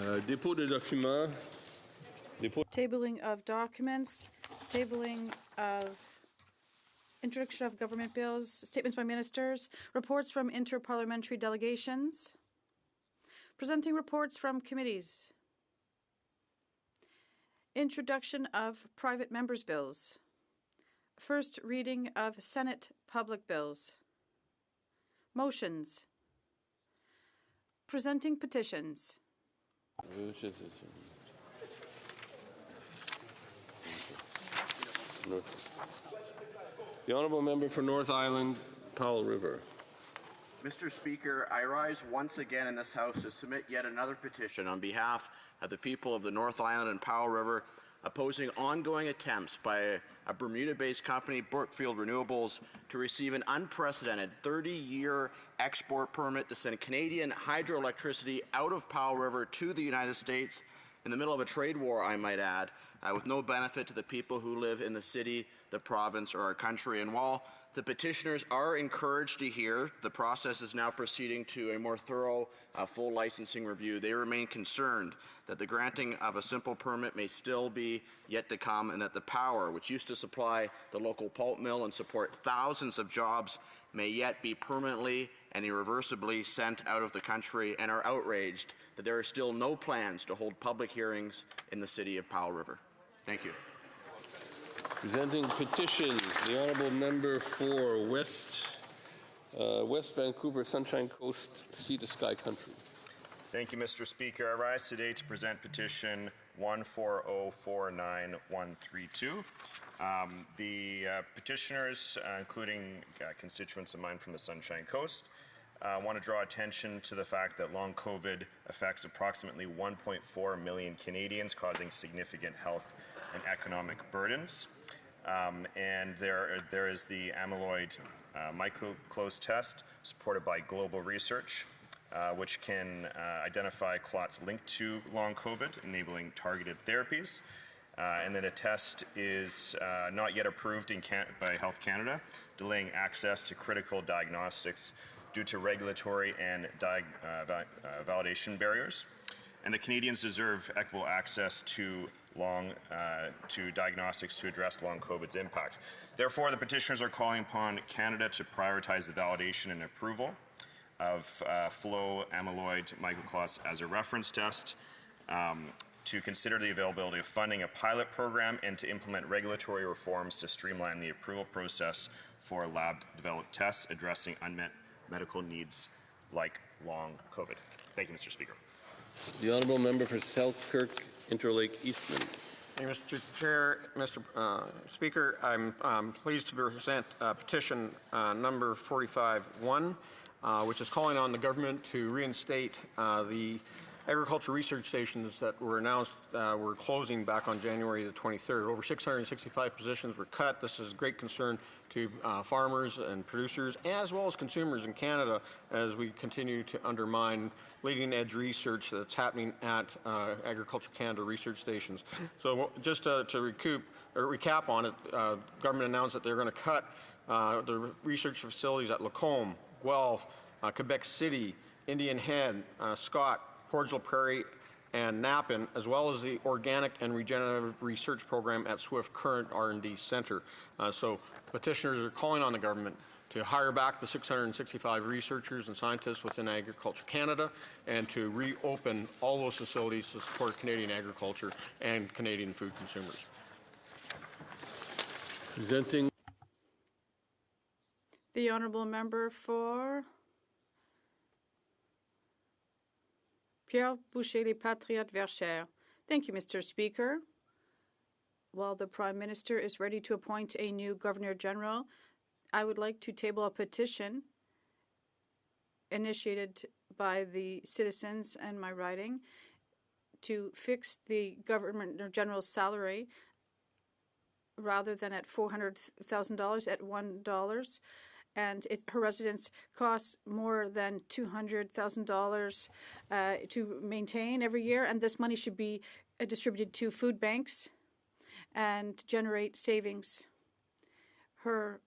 Dépôt de documents. Tabling of documents, tabling of introduction of government bills, statements by ministers, reports from interparliamentary delegations, presenting reports from committees, introduction of private members' bills, first reading of Senate public bills, motions, presenting petitions. The Honourable Member for North Island, Powell River. Mr. Speaker, I rise once again in this House to submit yet another petition on behalf of the people of the North Island and Powell River opposing ongoing attempts by a Bermuda-based company, Brookfield Renewables, to receive an unprecedented 30-year export permit to send Canadian hydroelectricity out of Powell River to the United States in the middle of a trade war, I might add, with no benefit to the people who live in the city, the province, or our country. And while the petitioners are encouraged to hear the process is now proceeding to a more thorough, full licensing review, they remain concerned that the granting of a simple permit may still be yet to come, and that the power, which used to supply the local pulp mill and support thousands of jobs, may yet be permanently and irreversibly sent out of the country, and are outraged that there are still no plans to hold public hearings in the city of Powell River. Thank you. Presenting petitions, the Honourable Member for West Vancouver, Sunshine Coast, Sea to Sky Country. Thank you, Mr. Speaker. I rise today to present petition 14049-132. The petitioners, including constituents of mine from the Sunshine Coast, want to draw attention to the fact that long COVID affects approximately 1.4 million Canadians, causing significant health and economic burdens. And there is the amyloid microclose test, supported by global research, which can identify clots linked to long COVID, enabling targeted therapies. And then a test is not yet approved by Health Canada, delaying access to critical diagnostics due to regulatory and validation barriers. And the Canadians deserve equitable access to diagnostics to address long COVID's impact. Therefore, the petitioners are calling upon Canada to prioritize the validation and approval of flow amyloid microclots as a reference test, to consider the availability of funding a pilot program, and to implement regulatory reforms to streamline the approval process for lab-developed tests addressing unmet medical needs like long COVID. Thank you, Mr. Speaker. The Honourable Member for Selkirk, Interlake Eastman. Thank you, Mr. Chair. Mr. Speaker, I'm pleased to present petition number 45-1, which is calling on the government to reinstate the agriculture research stations that were announced were closing back on January the 23rd. Over 665 positions were cut. This is a great concern to farmers and producers, as well as consumers in Canada, as we continue to undermine leading-edge research that's happening at Agriculture Canada research stations. So just to recap on it, government announced that they're going to cut the research facilities at Lacombe, Guelph, Quebec City, Indian Head, Scott, Portsville Prairie, and Napan, as well as the Organic and Regenerative Research Program at Swift Current R&D Centre. So petitioners are calling on the government to hire back the 665 researchers and scientists within Agriculture Canada, and to reopen all those facilities to support Canadian agriculture and Canadian food consumers. Presenting The Honourable Member for Pierre Boucher, Les Patriotes, Verchères. Thank you, Mr. Speaker. While the Prime Minister is ready to appoint a new Governor General, I would like to table a petition initiated by the citizens and my riding to fix the Governor General's salary rather than at $400,000 at $1. And her residence costs more than $200,000 to maintain every year, and this money should be distributed to food banks and generate savings. Her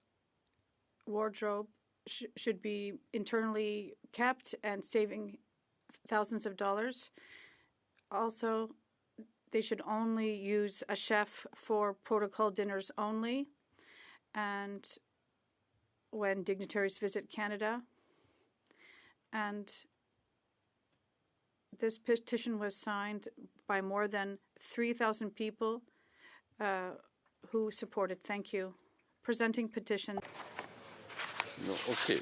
wardrobe should be internally kept and saving thousands of dollars. Also, they should only use a chef for protocol dinners only, and when dignitaries visit Canada. And this petition was signed by more than 3,000 people who supported. Thank you. Presenting petition. No, okay.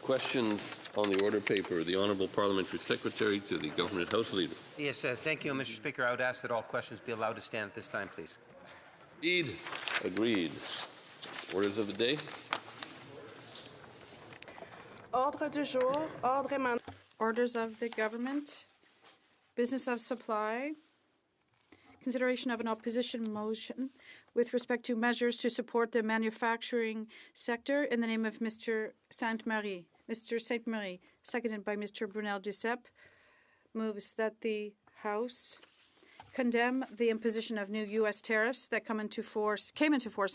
Questions on the order paper. The Honourable Parliamentary Secretary to the Government House Leader. Yes, thank you, Mr. Speaker. I would ask that all questions be allowed to stand at this time, please. Agreed. Agreed. Orders of the day. Ordre du jour, ordre Orders of the government. Business of supply. Consideration of an opposition motion with respect to measures to support the manufacturing sector in the name of Mr. Sainte-Marie. Mr. Sainte-Marie, seconded by Mr. Brunel Duceppe, moves that the House condemn the imposition of new U.S. tariffs that came into force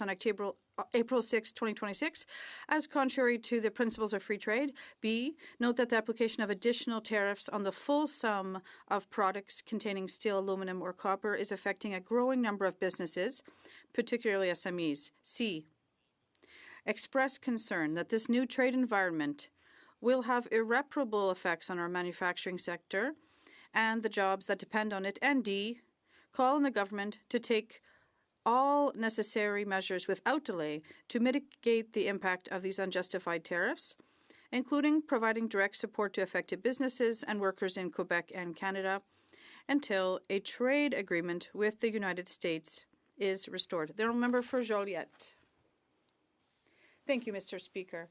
on April 6, 2026, as contrary to the principles of free trade. B, note that the application of additional tariffs on the full sum of products containing steel, aluminum, or copper is affecting a growing number of businesses, particularly SMEs. C, express concern that this new trade environment will have irreparable effects on our manufacturing sector and the jobs that depend on it. And D, call on the government to take all necessary measures without delay to mitigate the impact of these unjustified tariffs, including providing direct support to affected businesses and workers in Quebec and Canada until a trade agreement with the United States is restored. The honourable member for Joliette. Thank you, Mr. Speaker.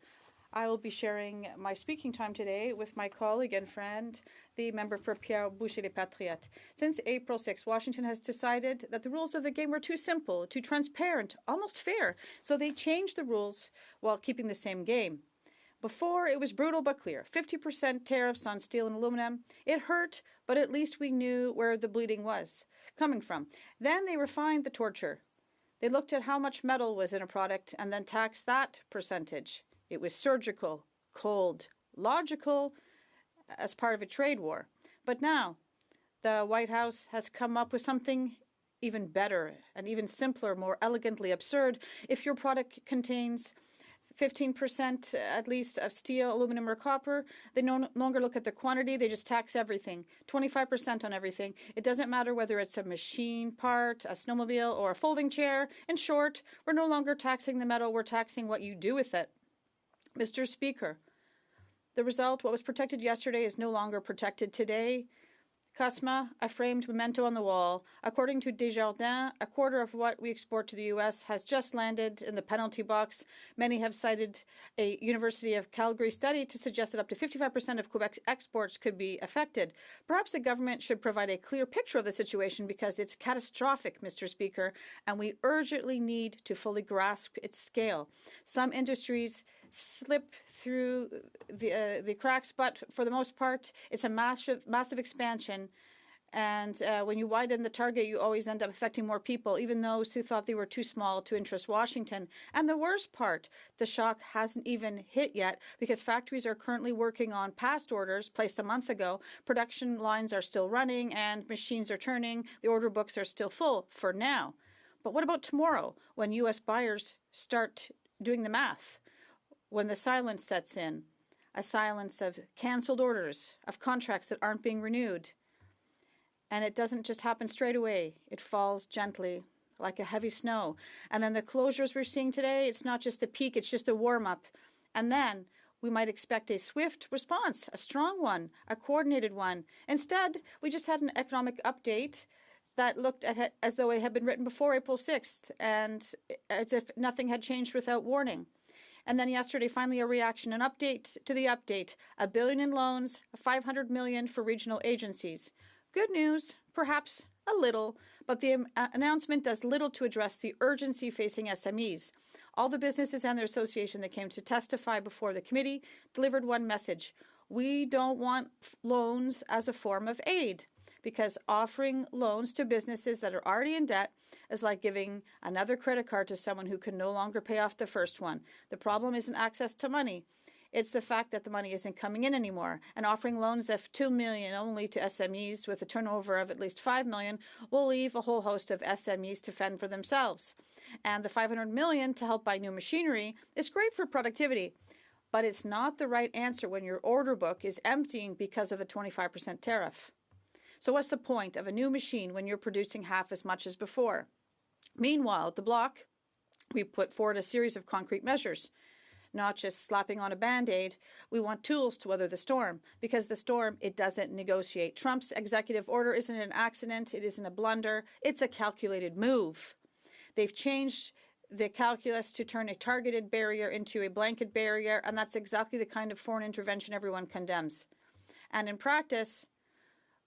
I will be sharing my speaking time today with my colleague and friend, the member for Pierre Boucher les Patriotes. Since April 6, Washington has decided that the rules of the game were too simple, too transparent, almost fair. So they changed the rules while keeping the same game. Before, it was brutal but clear. 50% tariffs on steel and aluminum. It hurt, but at least we knew where the bleeding was coming from. Then they refined the torture. They looked at how much metal was in a product and then taxed that percentage. It was surgical, cold, logical, as part of a trade war. But now, the White House has come up with something even better and even simpler, more elegantly absurd. If your product contains 15% at least of steel, aluminum, or copper, they no longer look at the quantity, they just tax everything. 25% on everything. It doesn't matter whether it's a machine part, a snowmobile, or a folding chair. In short, we're no longer taxing the metal, we're taxing what you do with it. Mr. Speaker, the result, what was protected yesterday, is no longer protected today. CUSMA, a framed memento on the wall. According to Desjardins, a quarter of what we export to the U.S. has just landed in the penalty box. Many have cited a University of Calgary study to suggest that up to 55% of Quebec's exports could be affected. Perhaps the government should provide a clear picture of the situation because it's catastrophic, Mr. Speaker, and we urgently need to fully grasp its scale. Some industries slip through the cracks, but for the most part, it's a massive expansion. And when you widen the target, you always end up affecting more people, even those who thought they were too small to interest Washington. And the worst part, the shock hasn't even hit yet because factories are currently working on past orders placed a month ago. Production lines are still running and machines are turning. The order books are still full for now. But what about tomorrow when U.S. buyers start doing the math? When the silence sets in, a silence of canceled orders, of contracts that aren't being renewed. And it doesn't just happen straight away. It falls gently, like a heavy snow. And then the closures we're seeing today, it's not just the peak, it's just a warm-up. And then we might expect a swift response, a strong one, a coordinated one. Instead, we just had an economic update that looked at it as though it had been written before April 6th, and as if nothing had changed without warning. And then yesterday, finally, a reaction, an update to the update. $1 billion in loans, $500 million for regional agencies. Good news, perhaps a little, but the announcement does little to address the urgency facing SMEs. All the businesses and their association that came to testify before the committee delivered one message. We don't want loans as a form of aid, because offering loans to businesses that are already in debt is like giving another credit card to someone who can no longer pay off the first one. The problem isn't access to money. It's the fact that the money isn't coming in anymore, and offering loans of $2 million only to SMEs with a turnover of at least $5 million will leave a whole host of SMEs to fend for themselves. And the $500 million to help buy new machinery is great for productivity, but it's not the right answer when your order book is emptying because of the 25% tariff. So what's the point of a new machine when you're producing half as much as before? Meanwhile, at the Bloc, we put forward a series of concrete measures. Not just slapping on a Band-Aid. We want tools to weather the storm, because the storm, it doesn't negotiate. Trump's executive order isn't an accident. It isn't a blunder. It's a calculated move. They've changed the calculus to turn a targeted barrier into a blanket barrier, and that's exactly the kind of foreign intervention everyone condemns. And in practice,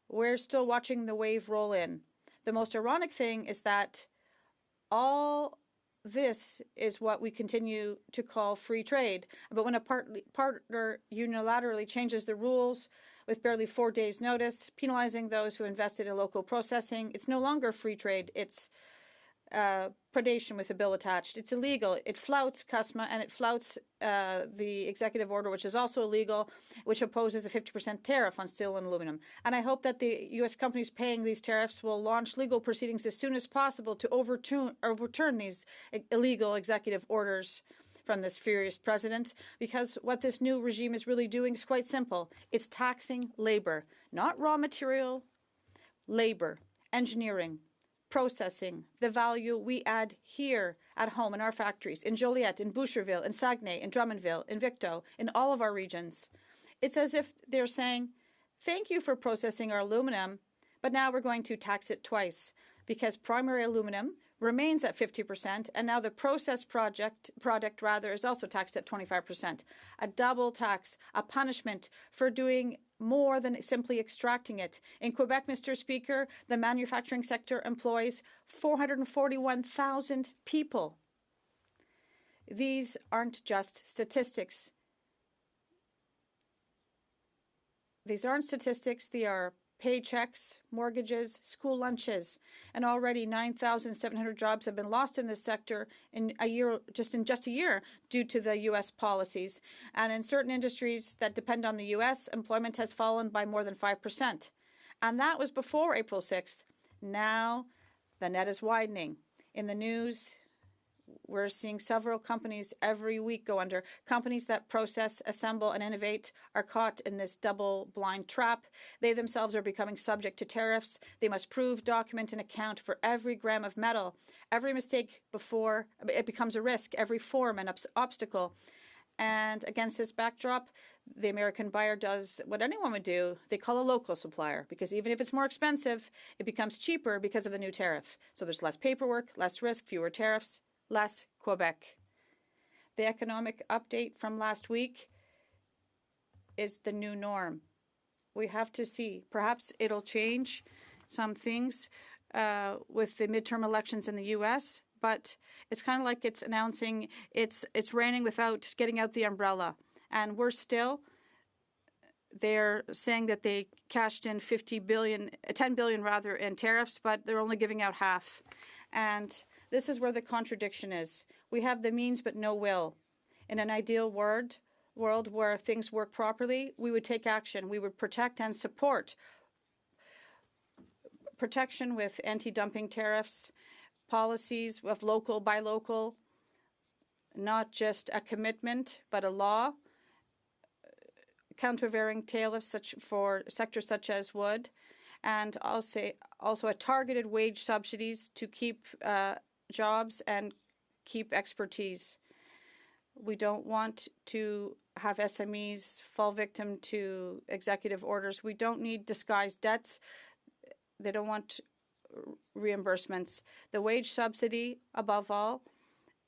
we're still watching the wave roll in. The most ironic thing is that all this is what we continue to call free trade. But when a partner unilaterally changes the rules with barely 4 days' notice, penalizing those who invested in local processing, it's no longer free trade. It's predation with a bill attached. It's illegal. It flouts CUSMA, and it flouts the executive order, which is also illegal, which opposes a 50% tariff on steel and aluminum. And I hope that the U.S. companies paying these tariffs will launch legal proceedings as soon as possible to overturn these illegal executive orders from this furious president, because what this new regime is really doing is quite simple. It's taxing labor, not raw material, labor, engineering, processing, the value we add here at home in our factories, in Joliette, in Boucherville, in Saguenay, in Drummondville, in Victo, in all of our regions. It's as if they're saying, thank you for processing our aluminum, but now we're going to tax it twice, because primary aluminum remains at 50%, and now the processed product is also taxed at 25%. A double tax, a punishment for doing more than simply extracting it. In Quebec, Mr. Speaker, the manufacturing sector employs 441,000 people. These aren't just statistics. These aren't statistics. They are paychecks, mortgages, school lunches, and already 9,700 jobs have been lost in this sector in just a year due to the U.S. policies. And in certain industries that depend on the U.S., employment has fallen by more than 5%. And that was before April 6th. Now the net is widening. In the news, we're seeing several companies every week go under. Companies that process, assemble, and innovate are caught in this double-blind trap. They themselves are becoming subject to tariffs. They must prove, document, and account for every gram of metal. Every mistake before it becomes a risk, every form an obstacle. And against this backdrop, the American buyer does what anyone would do. They call a local supplier, because even if it's more expensive, it becomes cheaper because of the new tariff. So there's less paperwork, less risk, fewer tariffs, less Quebec. The economic update from last week is the new norm. We have to see. Perhaps it'll change some things with the midterm elections in the U.S., but it's kind of like it's announcing it's raining without getting out the umbrella. And they're saying that they cashed in 10 billion rather in tariffs, but they're only giving out half. And this is where the contradiction is. We have the means but no will. In an ideal world where things work properly, we would take action. We would protect and support protection with anti-dumping tariffs, policies of local by local, not just a commitment but a law, countervailing tariffs for sectors such as wood, and also a targeted wage subsidies to keep jobs and keep expertise. We don't want to have SMEs fall victim to executive orders. We don't need disguised debts. They don't want reimbursements. The wage subsidy, above all,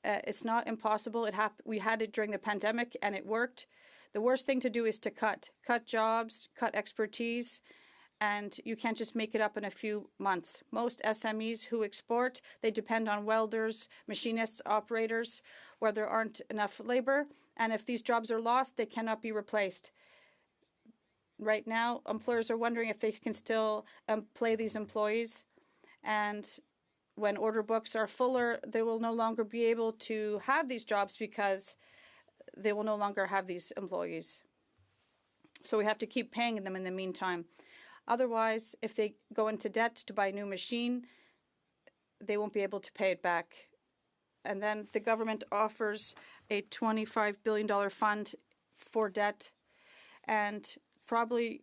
it's not impossible. We had it during the pandemic, and it worked. The worst thing to do is to cut jobs, cut expertise, and you can't just make it up in a few months. Most SMEs who export, they depend on welders, machinists, operators, where there aren't enough labor, and if these jobs are lost, they cannot be replaced. Right now, employers are wondering if they can still employ these employees, and when order books are fuller, they will no longer be able to have these jobs because they will no longer have these employees. So we have to keep paying them in the meantime. Otherwise, if they go into debt to buy a new machine, they won't be able to pay it back. And then the government offers a $25 billion fund for debt and probably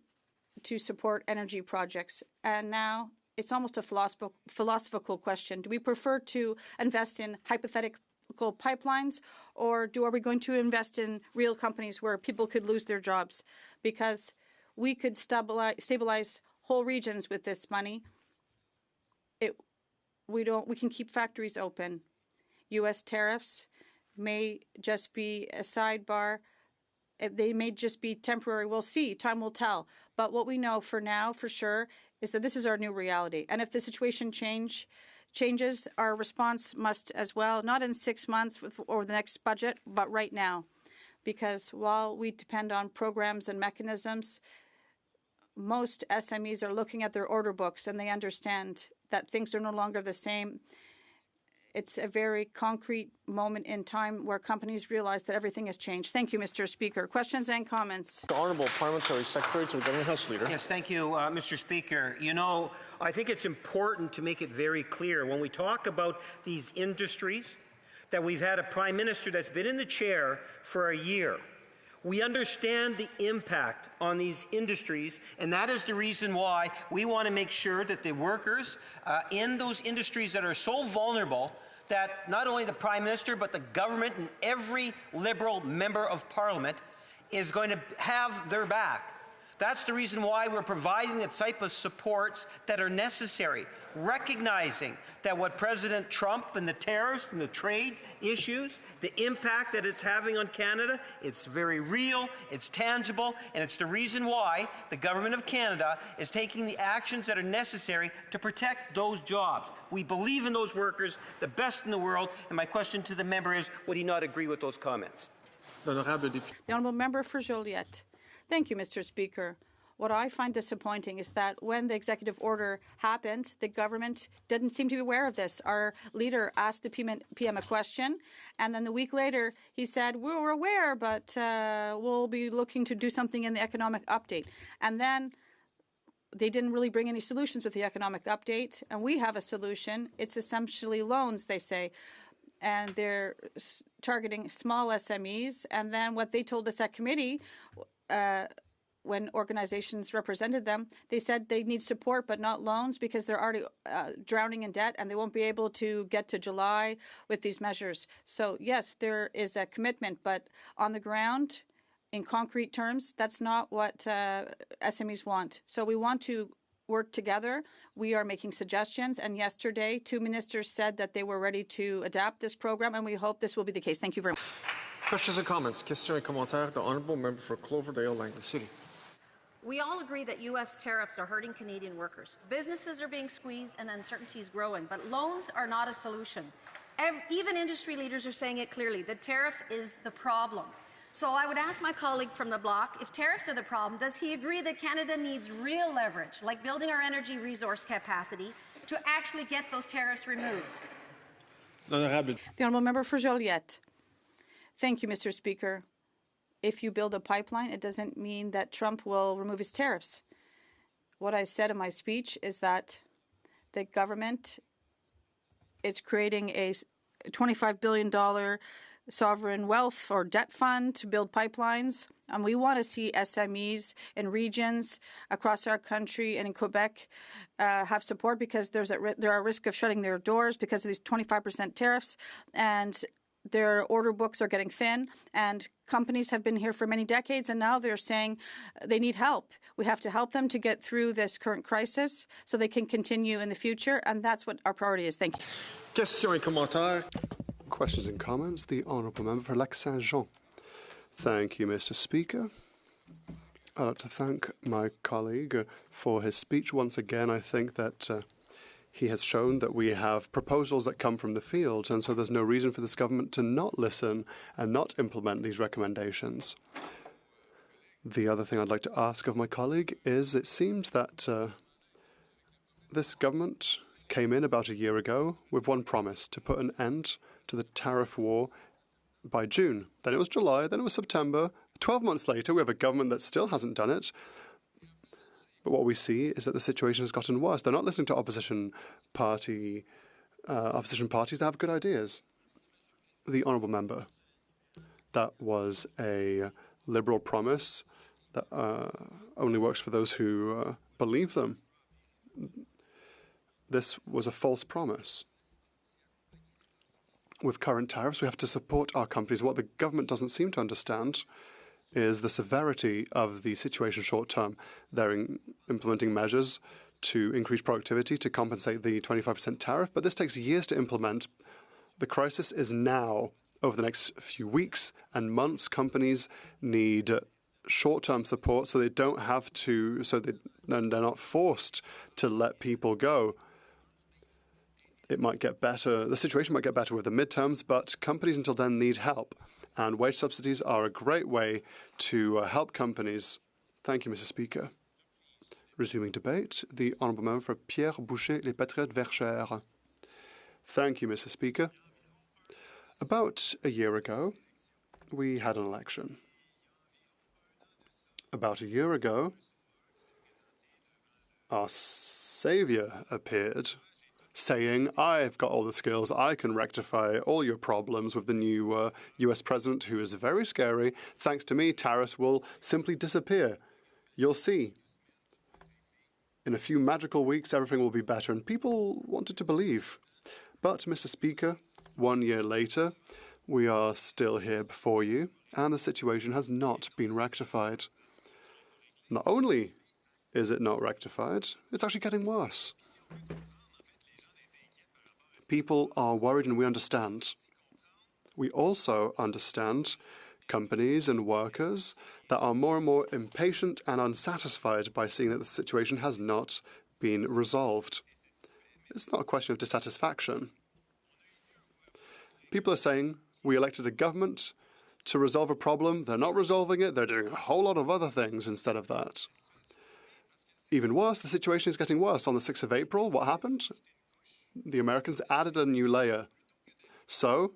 to support energy projects. And now it's almost a philosophical question. Do we prefer to invest in hypothetical pipelines, or are we going to invest in real companies where people could lose their jobs? Because we could stabilize whole regions with this money. We can keep factories open. U.S. tariffs may just be a sidebar. They may just be temporary. We'll see. Time will tell. But what we know for now, for sure, is that this is our new reality. And if the situation changes, our response must as well, not in 6 months or the next budget, but right now. Because while we depend on programs and mechanisms, most SMEs are looking at their order books and they understand that things are no longer the same. It's a very concrete moment in time where companies realize that everything has changed. Thank you, Mr. Speaker. Questions and comments? The Honourable Parliamentary Secretary to the Government House Leader. Yes, thank you, Mr. Speaker. You know, I think it's important to make it very clear when we talk about these industries that we've had a Prime Minister that's been in the chair for a year. We understand the impact on these industries, and that is the reason why we want to make sure that the workers in those industries that are so vulnerable, that not only the Prime Minister but the government and every Liberal member of Parliament is going to have their back. That's the reason why we're providing the type of supports that are necessary, recognizing that what President Trump and the tariffs and the trade issues, the impact that it's having on Canada, it's very real, it's tangible, and it's the reason why the Government of Canada is taking the actions that are necessary to protect those jobs. We believe in those workers, the best in the world, and my question to the member is, would he not agree with those comments? The Honourable Member for Joliette. Thank you, Mr. Speaker. What I find disappointing is that when the executive order happened, the government didn't seem to be aware of this. Our leader asked the PM a question, and then the week later he said, we're aware, but we'll be looking to do something in the economic update. And then they didn't really bring any solutions with the economic update, and we have a solution. It's essentially loans, they say, and they're targeting small SMEs. And then what they told us at committee, when organizations represented them, they said they need support but not loans because they're already drowning in debt and they won't be able to get to July with these measures. So yes, there is a commitment, but on the ground, in concrete terms, that's not what SMEs want. So we want to work together. We are making suggestions, and yesterday 2 ministers said that they were ready to adapt this program, and we hope this will be the case. Thank you very much. Questions and comments? Questions et commentaires. The Honourable Member for Cloverdale, Langley City. We all agree that U.S. tariffs are hurting Canadian workers. Businesses are being squeezed and uncertainty is growing, but loans are not a solution. Even industry leaders are saying it clearly. The tariff is the problem. So I would ask my colleague from the Bloc, if tariffs are the problem, does he agree that Canada needs real leverage, like building our energy resource capacity, to actually get those tariffs removed? The Honourable Member for Joliette. Thank you, Mr. Speaker. If you build a pipeline, it doesn't mean that Trump will remove his tariffs. What I said in my speech is that the government is creating a $25 billion sovereign wealth or debt fund to build pipelines. And we want to see SMEs in regions across our country and in Quebec have support because there are a risk of shutting their doors because of these 25% tariffs. And their order books are getting thin, and companies have been here for many decades, and now they're saying they need help. We have to help them to get through this current crisis so they can continue in the future, and that's what our priority is. Thank you. Questions et commentaires. Questions and comments. The Honourable Member for Lac-Saint-Jean. Thank you, Mr. Speaker. I'd like to thank my colleague for his speech. Once again, I think that he has shown that we have proposals that come from the field, and so there's no reason for this government to not listen and not implement these recommendations. The other thing I'd like to ask of my colleague is, it seems that this government came in about a year ago with one promise: to put an end to the tariff war by June. Then it was July, then it was September. 12 months later, we have a government that still hasn't done it. But what we see is that the situation has gotten worse. They're not listening to opposition parties that have good ideas. The honourable member, that was a liberal promise that only works for those who believe them. This was a false promise. With current tariffs, we have to support our companies. What the government doesn't seem to understand is the severity of the situation short term. They're implementing measures to increase productivity to compensate the 25% tariff, but this takes years to implement. The crisis is now. Over the next few weeks and months, companies need short-term support so they don't have to, they're not forced to let people go. It might get better, the situation might get better with the midterms, but companies until then need help. And wage subsidies are a great way to help companies. Thank you, Mr. Speaker. Resuming debate, the honourable member for Pierre Boucher-Les Pétrets Verchères. Thank you, Mr. Speaker. About a year ago, we had an election. About a year ago, our saviour appeared, saying, I've got all the skills, I can rectify all your problems with the new US president, who is very scary. Thanks to me, tariffs will simply disappear. You'll see. In a few magical weeks, everything will be better, and people wanted to believe. But, Mr. Speaker, 1 year later, we are still here before you, and the situation has not been rectified. Not only is it not rectified, it's actually getting worse. People are worried, and we understand. We also understand companies and workers that are more and more impatient and unsatisfied by seeing that the situation has not been resolved. It's not a question of dissatisfaction. People are saying, we elected a government to resolve a problem. They're not resolving it. They're doing a whole lot of other things instead of that. Even worse, the situation is getting worse. On the 6th of April, what happened? The Americans added a new layer. So,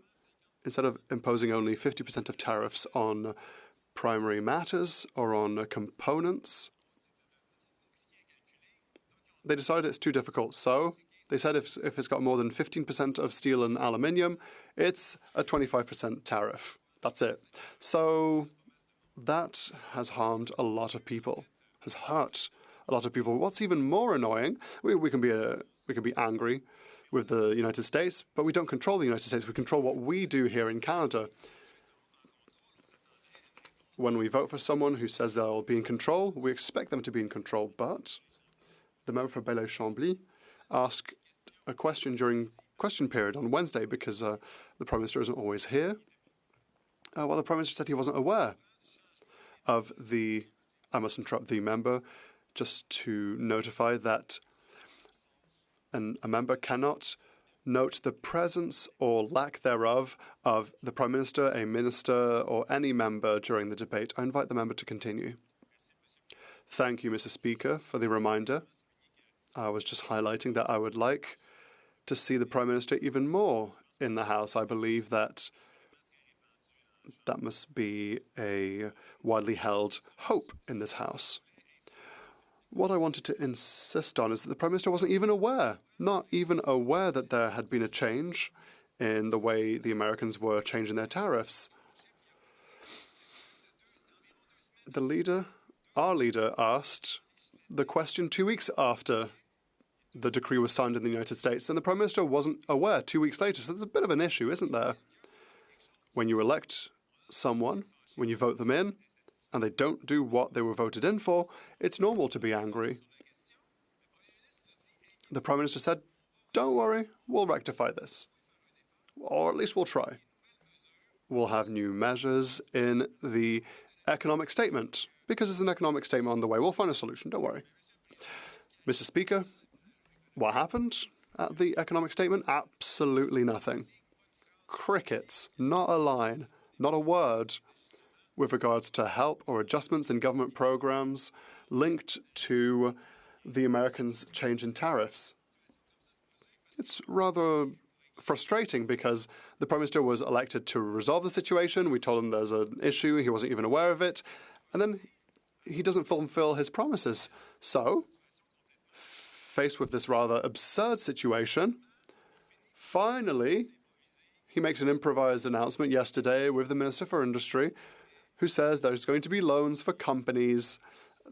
instead of imposing only 50% of tariffs on primary matters or on components, they decided it's too difficult. So, they said if it's got more than 15% of steel and aluminium, it's a 25% tariff. That's it. So that has harmed a lot of people, has hurt a lot of people. What's even more annoying, we can be angry with the United States, but we don't control the United States. We control what we do here in Canada. When we vote for someone who says they'll be in control, we expect them to be in control. But the member for Belleuil-Chambly asked a question during question period on Wednesday because the Prime Minister isn't always here. Well, the Prime Minister said he wasn't aware of the... I must interrupt the member just to notify that a member cannot note the presence or lack thereof of the Prime Minister, a minister, or any member during the debate. I invite the member to continue. Thank you, Mr. Speaker, for the reminder. I was just highlighting that I would like to see the Prime Minister even more in the House. I believe that that must be a widely held hope in this House. What I wanted to insist on is that the Prime Minister wasn't even aware, not even aware that there had been a change in the way the Americans were changing their tariffs. Our leader asked the question 2 weeks after the decree was signed in the United States, and the Prime Minister wasn't aware 2 weeks later. So there's a bit of an issue, isn't there? When you elect someone, when you vote them in, and they don't do what they were voted in for, it's normal to be angry. The Prime Minister said, don't worry, we'll rectify this. Or at least we'll try. We'll have new measures in the economic statement, because there's an economic statement on the way. We'll find a solution, don't worry. Mr. Speaker, what happened at the economic statement? Absolutely nothing. Crickets, not a line, not a word with regards to help or adjustments in government programs linked to the Americans' change in tariffs. It's rather frustrating because the Prime Minister was elected to resolve the situation. We told him there's an issue. He wasn't even aware of it. And then he doesn't fulfill his promises. So, faced with this rather absurd situation, finally, he makes an improvised announcement yesterday with the Minister for Industry, who says there's going to be loans for companies.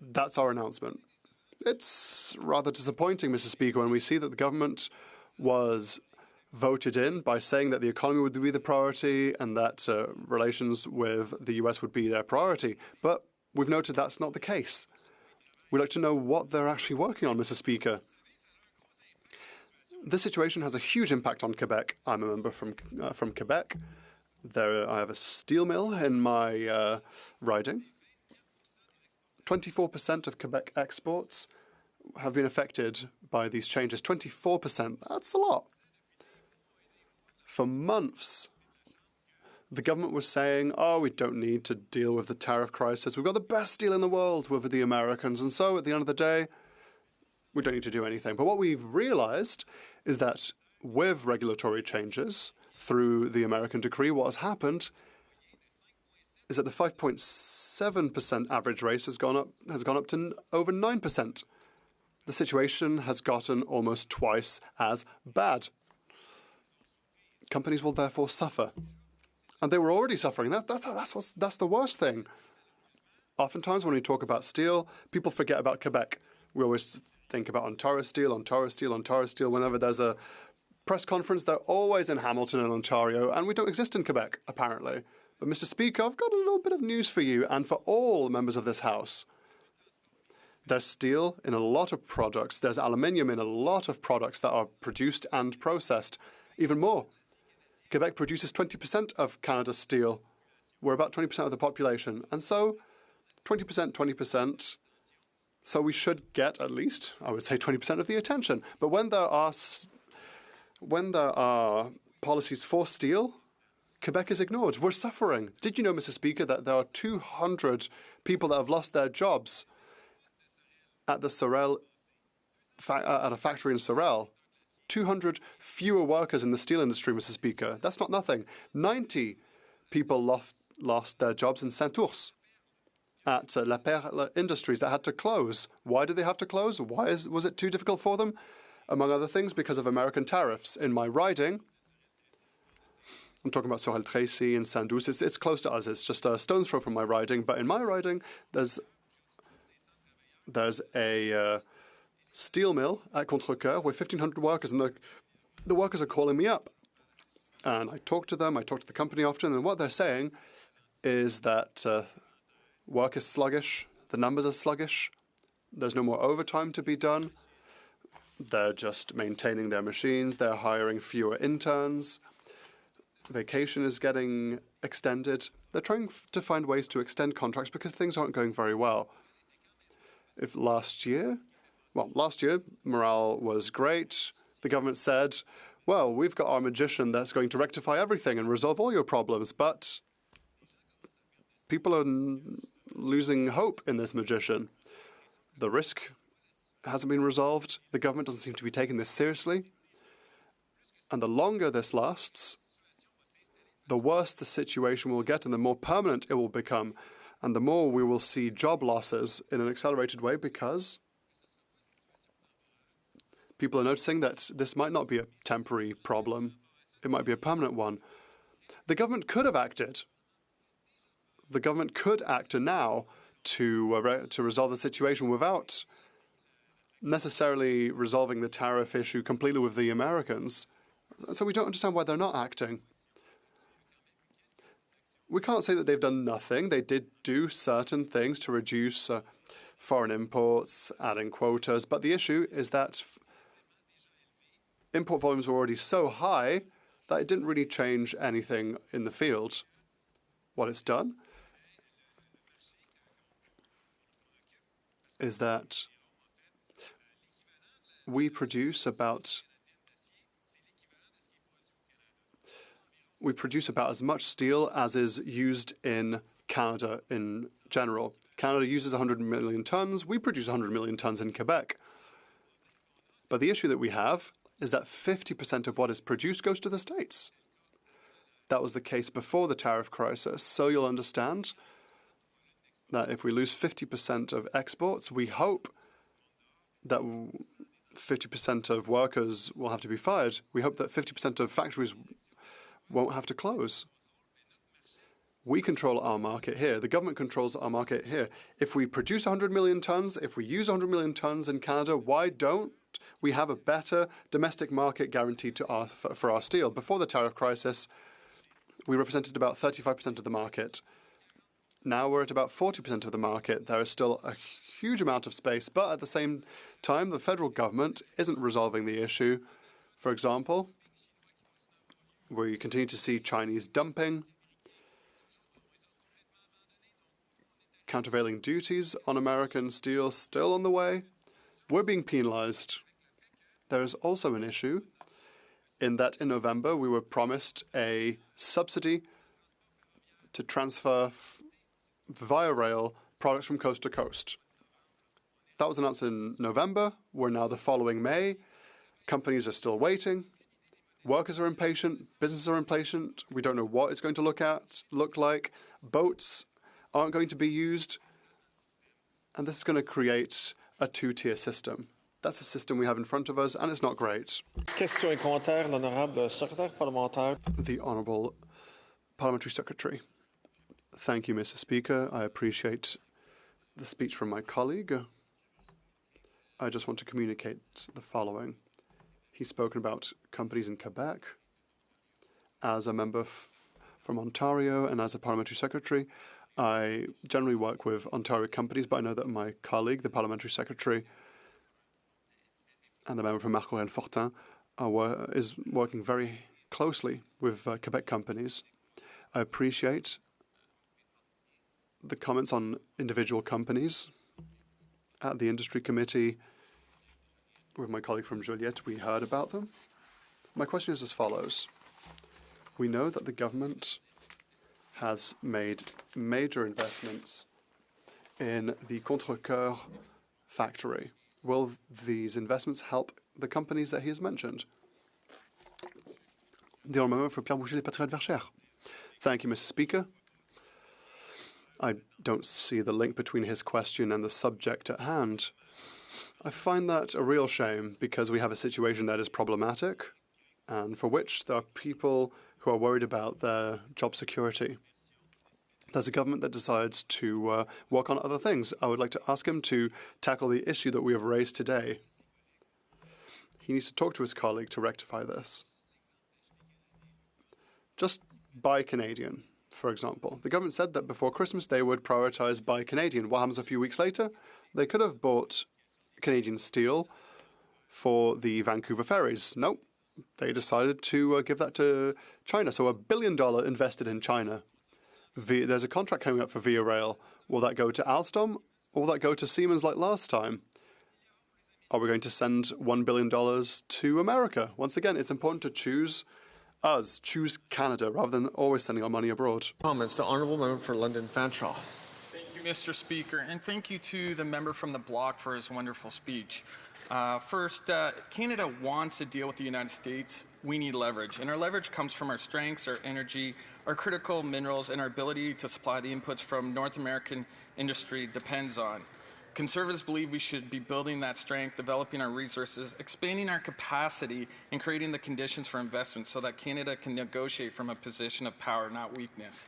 That's our announcement. It's rather disappointing, Mr. Speaker, when we see that the government was voted in by saying that the economy would be the priority and that relations with the US would be their priority. But we've noted that's not the case. We'd like to know what they're actually working on, Mr. Speaker. This situation has a huge impact on Quebec. I'm a member from Quebec. I have a steel mill in my riding. 24% of Quebec exports have been affected by these changes. 24%, that's a lot. For months, the government was saying, oh, we don't need to deal with the tariff crisis. We've got the best deal in the world with the Americans. And so at the end of the day, we don't need to do anything. But what we've realized is that with regulatory changes through the American decree, what has happened is that the 5.7% average rate has gone up to over 9%. The situation has gotten almost twice as bad. Companies will therefore suffer. And they were already suffering. That's the worst thing. Oftentimes when we talk about steel, people forget about Quebec. We always think about Ontario Steel, Ontario Steel, Ontario Steel. Whenever there's a press conference, they're always in Hamilton and Ontario, and we don't exist in Quebec, apparently. But, Mr. Speaker, I've got a little bit of news for you and for all members of this House. There's steel in a lot of products. There's aluminium in a lot of products that are produced and processed. Even more. Quebec produces 20% of Canada's steel. We're about 20% of the population. And so, 20%, 20%. So we should get at least, I would say, 20% of the attention. But when there are policies for steel, Quebec is ignored. We're suffering. Did you know, Mr. Speaker, that there are 200 people that have lost their jobs at the Sorel, at a factory in Sorel? 200 fewer workers in the steel industry, Mr. Speaker. That's not nothing. 90 people lost their jobs in Saint-Ours at La Perle Industries that had to close. Why did they have to close? Was it too difficult for them? Among other things, because of American tariffs. In my riding, I'm talking about Sorel-Tracy and Saint-Ours. It's close to us. It's just a stone's throw from my riding. But in my riding, there's a steel mill at Contrecoeur with 1,500 workers, and the workers are calling me up. And I talk to them. I talk to the company often, and what they're saying is that work is sluggish. The numbers are sluggish. There's no more overtime to be done. They're just maintaining their machines. They're hiring fewer interns. Vacation is getting extended. They're trying to find ways to extend contracts because things aren't going very well. Last year, morale was great. The government said, well, we've got our magician that's going to rectify everything and resolve all your problems. But people are losing hope in this magician. The risk hasn't been resolved. The government doesn't seem to be taking this seriously. And the longer this lasts, the worse the situation will get and the more permanent it will become. And the more we will see job losses in an accelerated way because people are noticing that this might not be a temporary problem. It might be a permanent one. The government could have acted. The government could act now to resolve the situation without necessarily resolving the tariff issue completely with the Americans. So we don't understand why they're not acting. We can't say that they've done nothing. They did do certain things to reduce foreign imports, adding quotas. But the issue is that import volumes were already so high that it didn't really change anything in the field. What it's done is that we produce about as much steel as is used in Canada in general. Canada uses 100 million tons. We produce 100 million tons in Quebec. But the issue that we have is that 50% of what is produced goes to the States. That was the case before the tariff crisis. So you'll understand that if we lose 50% of exports, we hope that 50% of workers will have to be fired. We hope that 50% of factories won't have to close. We control our market here. The government controls our market here. If we produce 100 million tons, if we use 100 million tons in Canada, why don't we have a better domestic market guaranteed to for our steel? Before the tariff crisis, we represented about 35% of the market. Now we're at about 40% of the market. There is still a huge amount of space, but at the same time, the federal government isn't resolving the issue. For example, we continue to see Chinese dumping, countervailing duties on American steel still on the way. We're being penalized. There is also an issue in that in November we were promised a subsidy to transfer via rail products from coast to coast. That was announced in November. We're now the following May. Companies are still waiting. Workers are impatient. Businesses are impatient. We don't know what it's going to look like. Boats aren't going to be used. And this is going to create a two-tier system. That's the system we have in front of us, and it's not great. Question et commentaire, l'honorable secrétaire parlementaire. The Honourable Parliamentary Secretary. Thank you, Mr. Speaker. I appreciate the speech from my colleague. I just want to communicate the following. He's spoken about companies in Quebec. As a member from Ontario and as a parliamentary secretary, I generally work with Ontario companies, but I know that my colleague, the parliamentary secretary, and the member from Marc-Aurèle Fortin is working very closely with Quebec companies. I appreciate the comments on individual companies. At the industry committee with my colleague from Joliette, we heard about them. My question is as follows. We know that the government has made major investments in the Contrecoeur factory. Will these investments help the companies that he has mentioned? The honourable member for Pierre Boucher, Les Patriotes Verchères. Thank you, Mr. Speaker. I don't see the link between his question and the subject at hand. I find that a real shame because we have a situation that is problematic and for which there are people who are worried about their job security. There's a government that decides to work on other things. I would like to ask him to tackle the issue that we have raised today. He needs to talk to his colleague to rectify this. Just buy Canadian, for example. The government said that before Christmas they would prioritize buy Canadian. What happens a few weeks later? They could have bought Canadian steel for the Vancouver ferries. Nope. They decided to give that to China. So $1 billion invested in China. There's a contract coming up for Via Rail. Will that go to Alstom or will that go to Siemens like last time? Are we going to send $1 billion to America? Once again, it's important to choose Canada rather than always sending our money abroad. Comments. The honourable member for London Fanshawe. Thank you, Mr. Speaker, and thank you to the member from the bloc for his wonderful speech. First, Canada wants to deal with the United States. We need leverage, and our leverage comes from our strengths, our energy, our critical minerals, and our ability to supply the inputs from North American industry depends on. Conservatives believe we should be building that strength, developing our resources, expanding our capacity, and creating the conditions for investment so that Canada can negotiate from a position of power, not weakness.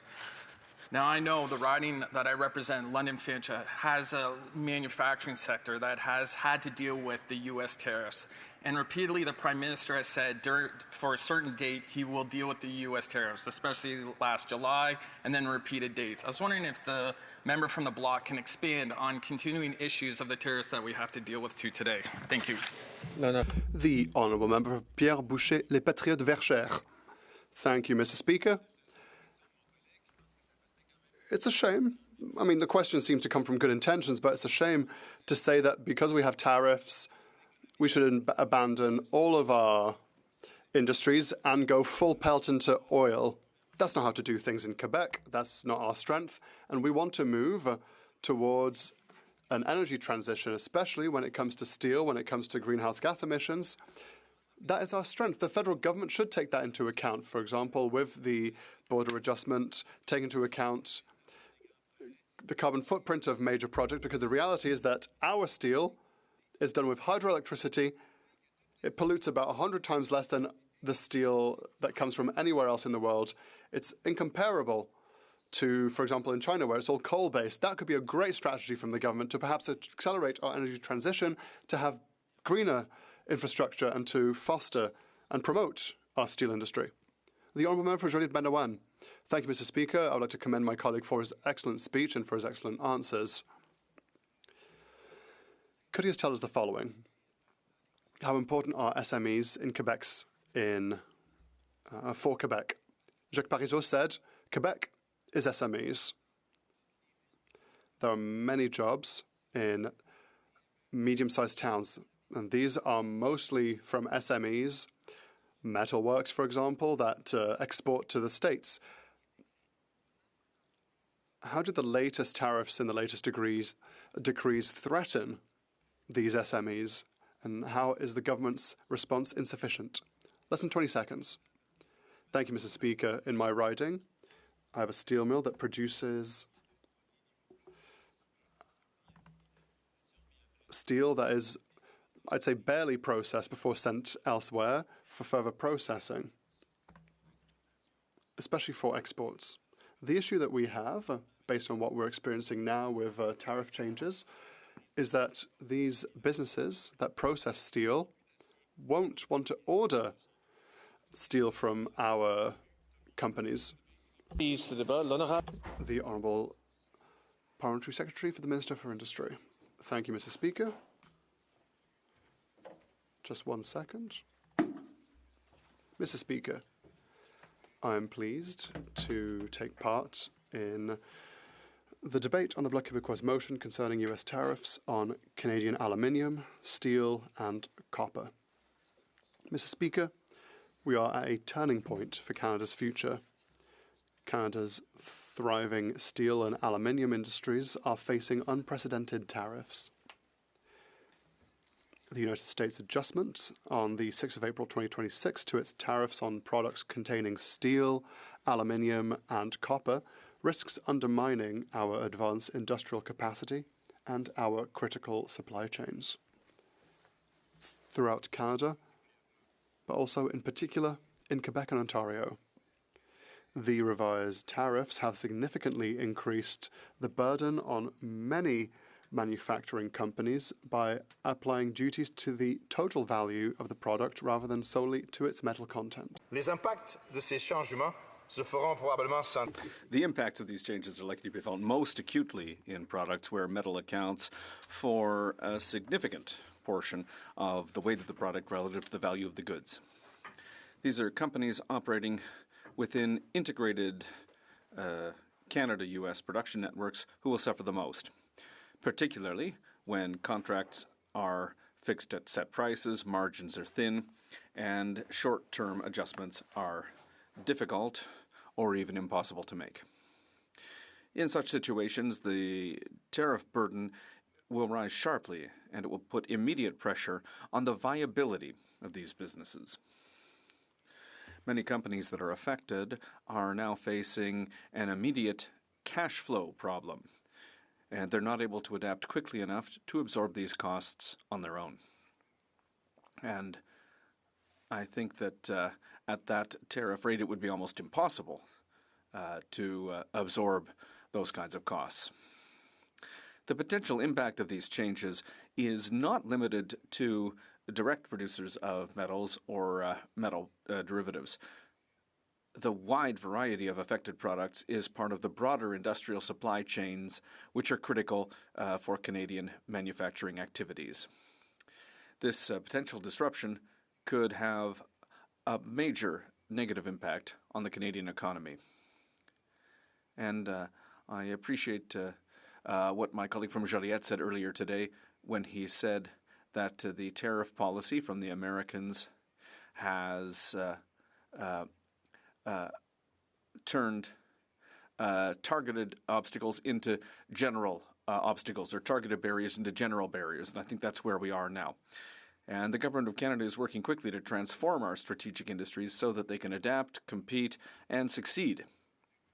Now, I know the riding that I represent, London Fanshawe, has a manufacturing sector that has had to deal with the U.S. tariffs. And repeatedly, the Prime Minister has said for a certain date he will deal with the U.S. tariffs, especially last July, and then repeated dates. I was wondering if the member from the bloc can expand on continuing issues of the tariffs that we have to deal with today. Thank you. The honourable member for Pierre Boucher, Les Patriotes Verchères. Thank you, Mr. Speaker. It's a shame. I mean, the question seems to come from good intentions, but it's a shame to say that because we have tariffs, we should abandon all of our industries and go full pelt into oil. That's not how to do things in Quebec. That's not our strength. And we want to move towards an energy transition, especially when it comes to steel, when it comes to greenhouse gas emissions. That is our strength. The federal government should take that into account, for example, with the border adjustment, take into account the carbon footprint of major projects, because the reality is that our steel is done with hydroelectricity. It pollutes about 100 times less than the steel that comes from anywhere else in the world. It's incomparable to, for example, in China, where it's all coal-based. That could be a great strategy from the government to perhaps accelerate our energy transition, to have greener infrastructure and to foster and promote our steel industry. The Honourable Member for Joliette Bendawan. Thank you, Mr. Speaker. I would like to commend my colleague for his excellent speech and for his excellent answers. Could he just tell us the following? How important are SMEs in for Quebec? Jacques Parizeau said, Quebec is SMEs. There are many jobs in medium-sized towns, and these are mostly from SMEs, metalworks, for example, that export to the States. How did the latest tariffs in the latest decrees threaten these SMEs, and how is the government's response insufficient? Less than 20 seconds. Thank you, Mr. Speaker. In my riding, I have a steel mill that produces steel that is, I'd say, barely processed before sent elsewhere for further processing, especially for exports. The issue that we have, based on what we're experiencing now with tariff changes, is that these businesses that process steel won't want to order steel from our companies. The Honourable Parliamentary Secretary for the Minister for Industry. Thank you, Mr. Speaker. Just 1 second. Mr. Speaker, I am pleased to take part in the debate on the Bloc Québécois motion concerning US tariffs on Canadian aluminium, steel and copper. Mr. Speaker, we are at a turning point for Canada's future. Canada's thriving steel and aluminium industries are facing unprecedented tariffs. The United States adjustment on the 6th of April 2026 to its tariffs on products containing steel, aluminium and copper risks undermining our advanced industrial capacity and our critical supply chains throughout Canada, but also in particular in Quebec and Ontario. The revised tariffs have significantly increased the burden on many manufacturing companies by applying duties to the total value of the product rather than solely to its metal content. Les impacts de ces changements se feront probablement sentir. The impacts of these changes are likely to be felt most acutely in products where metal accounts for a significant portion of the weight of the product relative to the value of the goods. These are companies operating within integrated Canada-US production networks who will suffer the most, particularly when contracts are fixed at set prices, margins are thin, and short-term adjustments are difficult or even impossible to make. In such situations, the tariff burden will rise sharply, and it will put immediate pressure on the viability of these businesses. Many companies that are affected are now facing an immediate cash flow problem, and they're not able to adapt quickly enough to absorb these costs on their own. And I think that at that tariff rate, it would be almost impossible to absorb those kinds of costs. The potential impact of these changes is not limited to direct producers of metals or metal derivatives. The wide variety of affected products is part of the broader industrial supply chains which are critical for Canadian manufacturing activities. This potential disruption could have a major negative impact on the Canadian economy. And I appreciate what my colleague from Joliette said earlier today when he said that the tariff policy from the Americans has turned targeted obstacles into general obstacles, or targeted barriers into general barriers, and I think that's where we are now. And the Government of Canada is working quickly to transform our strategic industries so that they can adapt, compete, and succeed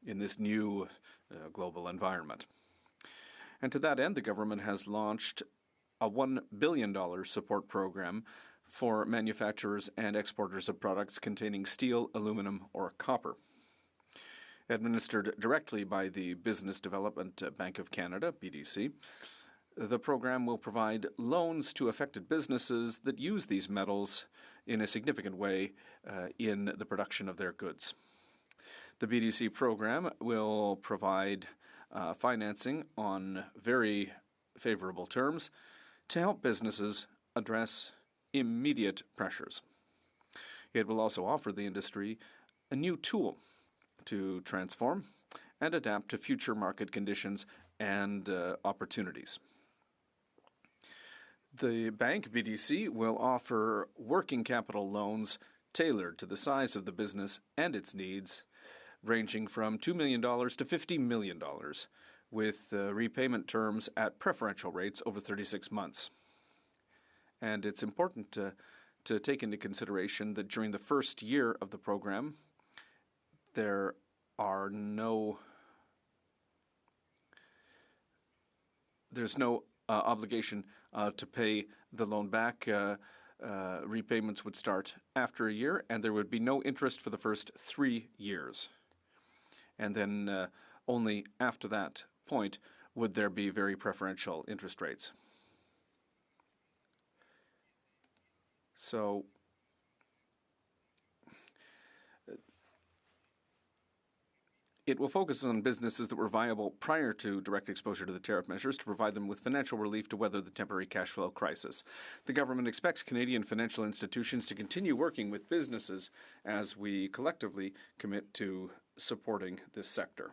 in this new global environment. And to that end, the government has launched a $1 billion support program for manufacturers and exporters of products containing steel, aluminum, or copper. Administered directly by the Business Development Bank of Canada, BDC, the program will provide loans to affected businesses that use these metals in a significant way in the production of their goods. The BDC program will provide financing on very favorable terms to help businesses address immediate pressures. It will also offer the industry a new tool to transform and adapt to future market conditions and opportunities. The bank, BDC, will offer working capital loans tailored to the size of the business and its needs, ranging from $2 million to $50 million, with repayment terms at preferential rates over 36 months. And it's important to take into consideration that during the first year of the program, there's no obligation to pay the loan back. Repayments would start after a year, and there would be no interest for the first 3 years. And then only after that point would there be very preferential interest rates. So it will focus on businesses that were viable prior to direct exposure to the tariff measures to provide them with financial relief to weather the temporary cash flow crisis. The government expects Canadian financial institutions to continue working with businesses as we collectively commit to supporting this sector.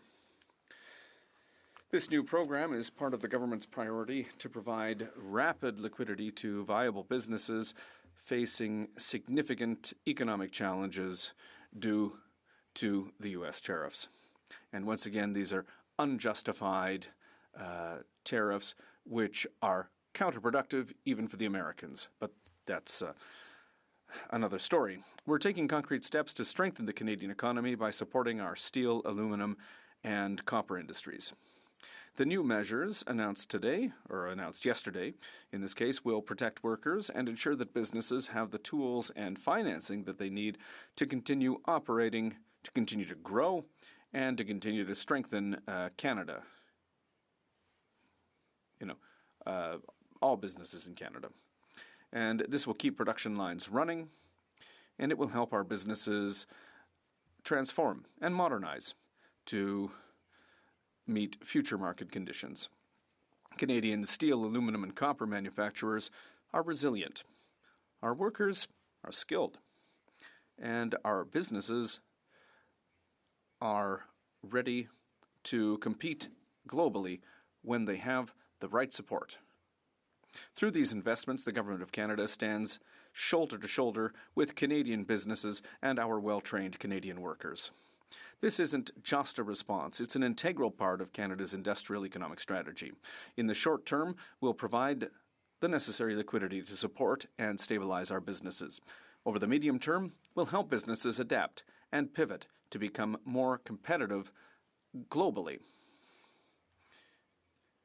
This new program is part of the government's priority to provide rapid liquidity to viable businesses facing significant economic challenges due to the U.S. tariffs. And once again, these are unjustified tariffs which are counterproductive even for the Americans. But that's another story. We're taking concrete steps to strengthen the Canadian economy by supporting our steel, aluminum, and copper industries. The new measures announced today, or announced yesterday, in this case, will protect workers and ensure that businesses have the tools and financing that they need to continue operating, to continue to grow, and to continue to strengthen Canada. All businesses in Canada. And this will keep production lines running, and it will help our businesses transform and modernize to meet future market conditions. Canadian steel, aluminum, and copper manufacturers are resilient. Our workers are skilled, and our businesses are ready to compete globally when they have the right support. Through these investments, the Government of Canada stands shoulder to shoulder with Canadian businesses and our well-trained Canadian workers. This isn't just a response, it's an integral part of Canada's industrial economic strategy. In the short term, we'll provide the necessary liquidity to support and stabilize our businesses. Over the medium term, we'll help businesses adapt and pivot to become more competitive globally.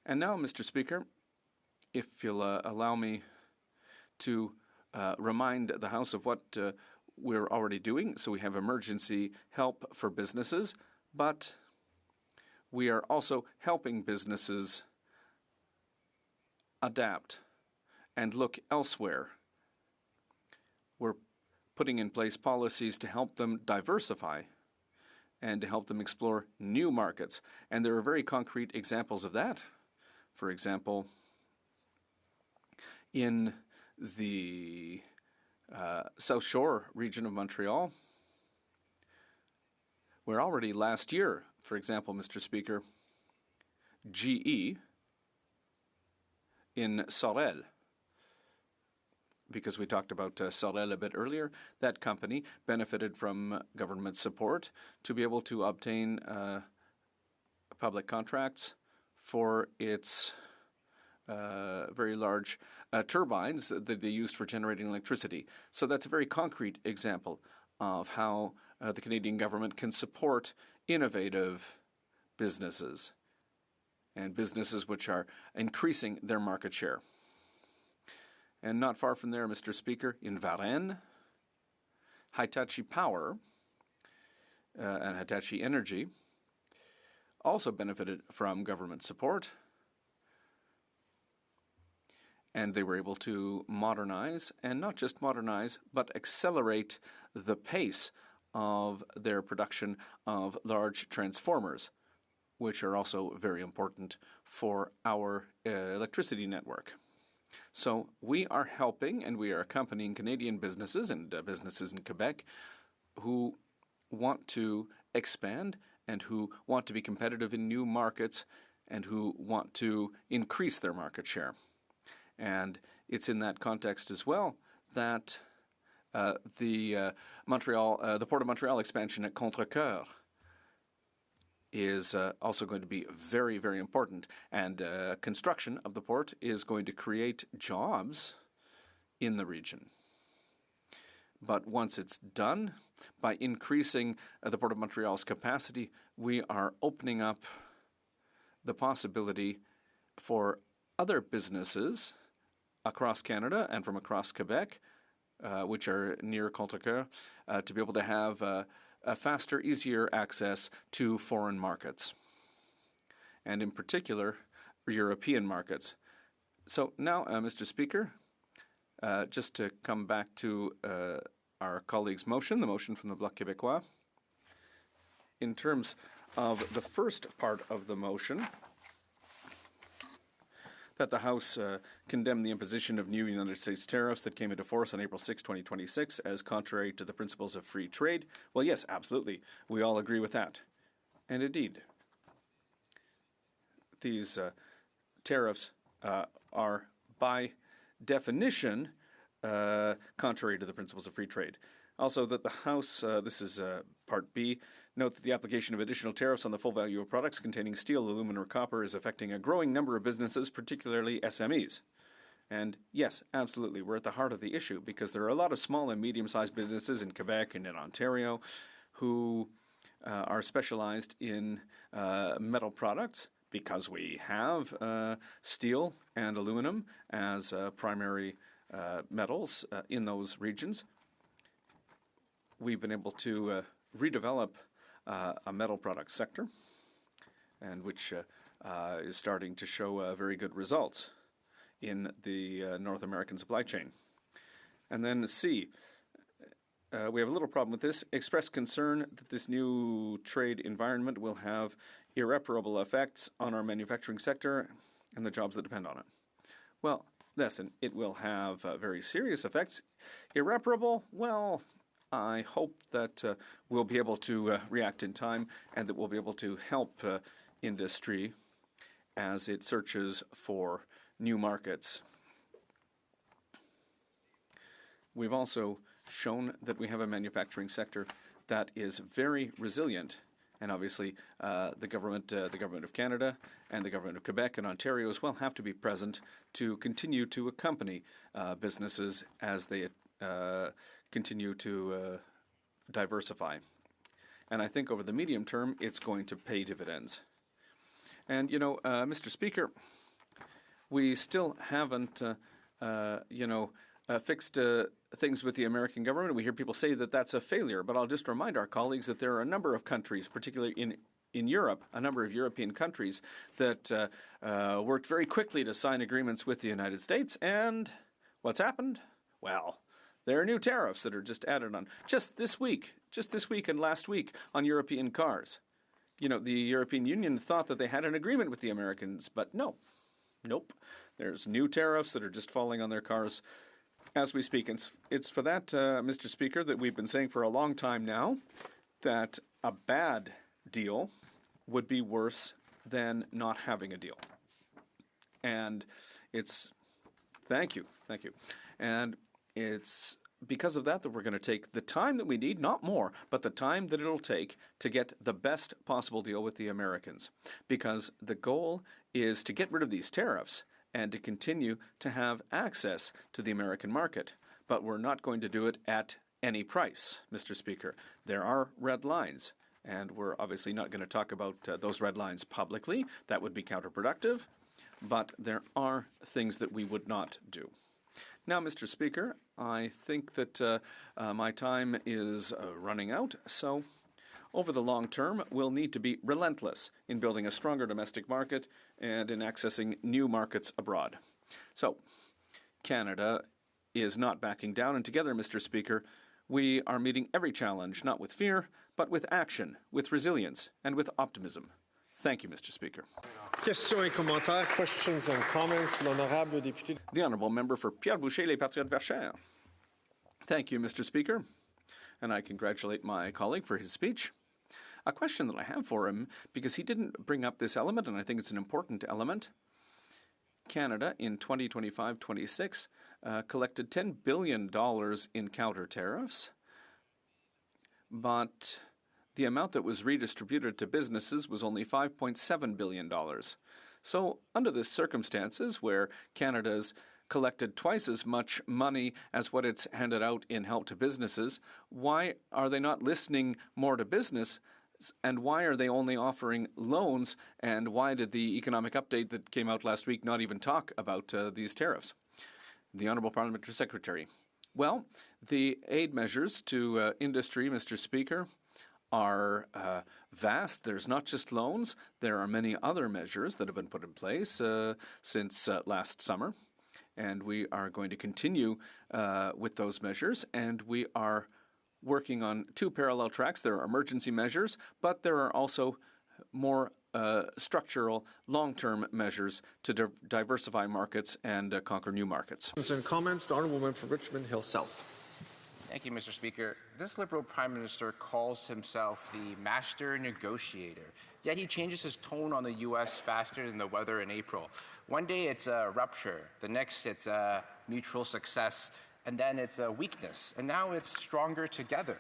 And now, Mr. Speaker, if you'll allow me to remind the House of what we're already doing. So we have emergency help for businesses, but we are also helping businesses adapt and look elsewhere. We're putting in place policies to help them diversify and to help them explore new markets. And there are very concrete examples of that. For example, in the South Shore region of Montreal, where already last year, for example, Mr. Speaker, GE in Sorel, because we talked about Sorel a bit earlier, that company benefited from government support to be able to obtain public contracts for its very large turbines that they used for generating electricity. So that's a very concrete example of how the Canadian government can support innovative businesses and businesses which are increasing their market share. And not far from there, Mr. Speaker, in Varennes, Hitachi Power and Hitachi Energy also benefited from government support, and they were able to modernize, and not just modernize, but accelerate the pace of their production of large transformers, which are also very important for our electricity network. So we are helping and we are accompanying Canadian businesses and businesses in Quebec who want to expand and who want to be competitive in new markets and who want to increase their market share. And it's in that context as well that the Port of Montreal expansion at Contrecoeur is also going to be very, very important. And construction of the port is going to create jobs in the region. But once it's done, by increasing the Port of Montreal's capacity, we are opening up the possibility for other businesses across Canada and from across Quebec, which are near Contrecoeur, to be able to have a faster, easier access to foreign markets, and in particular, European markets. So now, Mr. Speaker, just to come back to our colleague's motion, the motion from the Bloc Québécois, in terms of the first part of the motion, that the House condemn the imposition of new United States tariffs that came into force on April 6, 2026 as contrary to the principles of free trade. Well, yes, absolutely. We all agree with that. And indeed, these tariffs are by definition contrary to the principles of free trade. Also, that the House, this is Part B, note that the application of additional tariffs on the full value of products containing steel, aluminum, or copper is affecting a growing number of businesses, particularly SMEs. And yes, absolutely, we're at the heart of the issue because there are a lot of small and medium-sized businesses in Quebec and in Ontario who are specialized in metal products because we have steel and aluminum as primary metals in those regions. We've been able to redevelop a metal product sector, and which is starting to show very good results in the North American supply chain. And then C, we have a little problem with this. Express concern that this new trade environment will have irreparable effects on our manufacturing sector and the jobs that depend on it. Well, listen, it will have very serious effects. Irreparable? Well, I hope that we'll be able to react in time and that we'll be able to help industry as it searches for new markets. We've also shown that we have a manufacturing sector that is very resilient. And obviously, the government of Canada and the government of Quebec and Ontario as well have to be present to continue to accompany businesses as they continue to diversify. And I think over the medium term, it's going to pay dividends. And, Mr. Speaker, we still haven't, fixed things with the American government. We hear people say that that's a failure, but I'll just remind our colleagues that there are a number of countries, particularly in Europe, a number of European countries that worked very quickly to sign agreements with the United States. And what's happened? Well, there are new tariffs that are just added on just this week and last week on European cars. The European Union thought that they had an agreement with the Americans, but nope. There's new tariffs that are just falling on their cars as we speak. And it's for that, Mr. Speaker, that we've been saying for a long time now that a bad deal would be worse than not having a deal. And thank you. And it's because of that we're going to take the time that we need, not more, but the time that it'll take to get the best possible deal with the Americans. Because the goal is to get rid of these tariffs and to continue to have access to the American market. But we're not going to do it at any price, Mr. Speaker. There are red lines, and we're obviously not going to talk about those red lines publicly. That would be counterproductive. But there are things that we would not do. Now, Mr. Speaker, I think that my time is running out, so over the long term, we'll need to be relentless in building a stronger domestic market and in accessing new markets abroad. So, Canada is not backing down, and together, Mr. Speaker, we are meeting every challenge, not with fear, but with action, with resilience, and with optimism. Thank you, Mr. Speaker. Questions et commentaires, questions and comments. L'honorable député. The Honourable Member for Pierre Boucher, Les Patriotes Verchères. Thank you, Mr. Speaker, and I congratulate my colleague for his speech. A question that I have for him, because he didn't bring up this element, and I think it's an important element. Canada, in 2025-26, collected $10 billion in counter tariffs, but the amount that was redistributed to businesses was only $5.7 billion. So, under the circumstances where Canada's collected twice as much money as what it's handed out in help to businesses, why are they not listening more to business? And why are they only offering loans? And why did the economic update that came out last week not even talk about these tariffs? The Honourable Parliamentary Secretary. Well, the aid measures to industry, Mr. Speaker, are vast. There's not just loans. There are many other measures that have been put in place since last summer. And we are going to continue with those measures. And we are working on two parallel tracks. There are emergency measures, but there are also more structural, long-term measures to diversify markets and conquer new markets. Questions and comments. The Honourable Member for Richmond Hill South. Thank you, Mr. Speaker. This Liberal Prime Minister calls himself the master negotiator, yet he changes his tone on the U.S. faster than the weather in April. One day it's a rupture, the next it's a mutual success, and then it's a weakness, and now it's stronger together.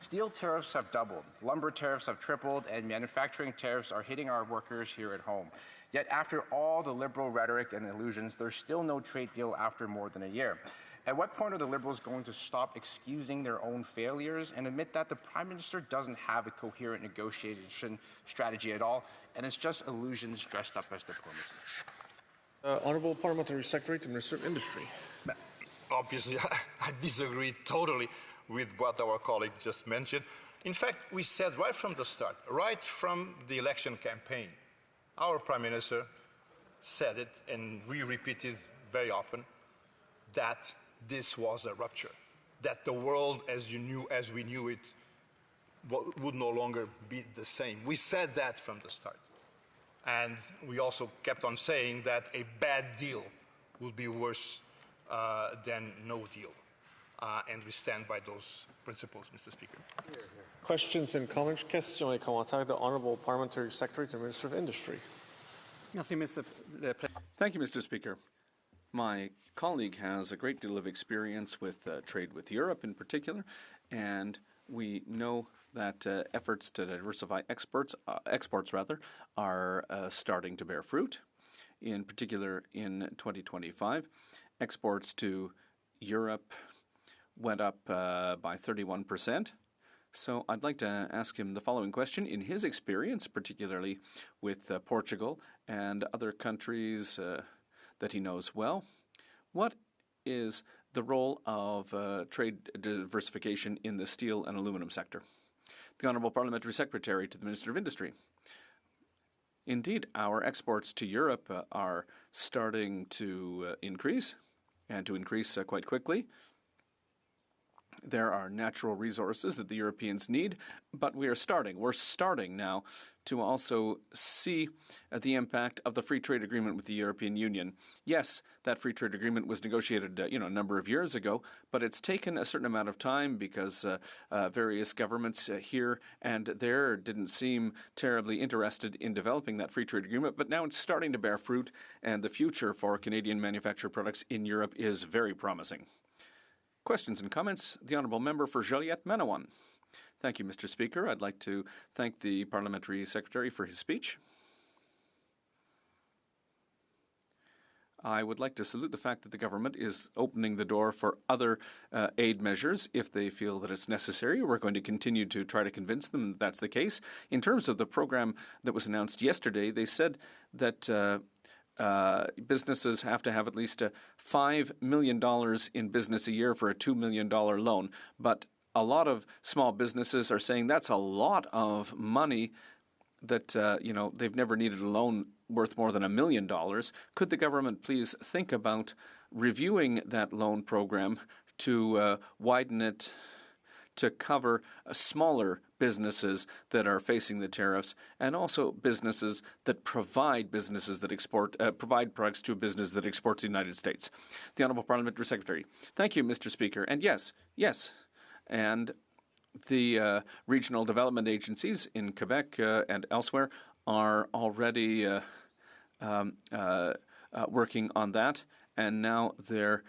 Steel tariffs have doubled, lumber tariffs have tripled, and manufacturing tariffs are hitting our workers here at home. Yet after all the Liberal rhetoric and illusions, there's still no trade deal after more than a year. At what point are the Liberals going to stop excusing their own failures and admit that the Prime Minister doesn't have a coherent negotiation strategy at all, and it's just illusions dressed up as diplomacy? Honourable Parliamentary Secretary to Minister of Industry. Obviously, I disagree totally with what our colleague just mentioned. In fact, we said right from the start, right from the election campaign, our Prime Minister said it, and we repeated very often, that this was a rupture, that the world as we knew it would no longer be the same. We said that from the start. And we also kept on saying that a bad deal would be worse than no deal. And we stand by those principles, Mr. Speaker. Questions and comments. Questions et commentaires. The Honourable Parliamentary Secretary to Minister of Industry. Thank you, Mr. Speaker. My colleague has a great deal of experience with trade with Europe in particular, and we know that efforts to diversify exports are starting to bear fruit. In particular, in 2025, exports to Europe went up by 31%. So I'd like to ask him the following question. In his experience, particularly with Portugal and other countries that he knows well, what is the role of trade diversification in the steel and aluminum sector? The Honourable Parliamentary Secretary to the Minister of Industry. Indeed, our exports to Europe are starting to increase, and to increase quite quickly. There are natural resources that the Europeans need, but we're starting now to also see the impact of the free trade agreement with the European Union. Yes, that free trade agreement was negotiated, a number of years ago, but it's taken a certain amount of time because various governments here and there didn't seem terribly interested in developing that free trade agreement. But now it's starting to bear fruit, and the future for Canadian manufactured products in Europe is very promising. Questions and comments? The Honourable Member for Joliette-Manawan. Thank you, Mr. Speaker. I'd like to thank the Parliamentary Secretary for his speech. I would like to salute the fact that the government is opening the door for other aid measures if they feel that it's necessary. We're going to continue to try to convince them that that's the case. In terms of the program that was announced yesterday, they said that businesses have to have at least $5 million in business a year for a $2 million loan. But a lot of small businesses are saying that's a lot of money that, they've never needed a loan worth more than $1 million. Could the government please think about reviewing that loan program to widen it to cover smaller businesses that are facing the tariffs, and also businesses that provide provide products to a business that exports to the United States? The Honourable Parliamentary Secretary. Thank you, Mr. Speaker. And yes, and the regional development agencies in Quebec and elsewhere are already working on that, and now they're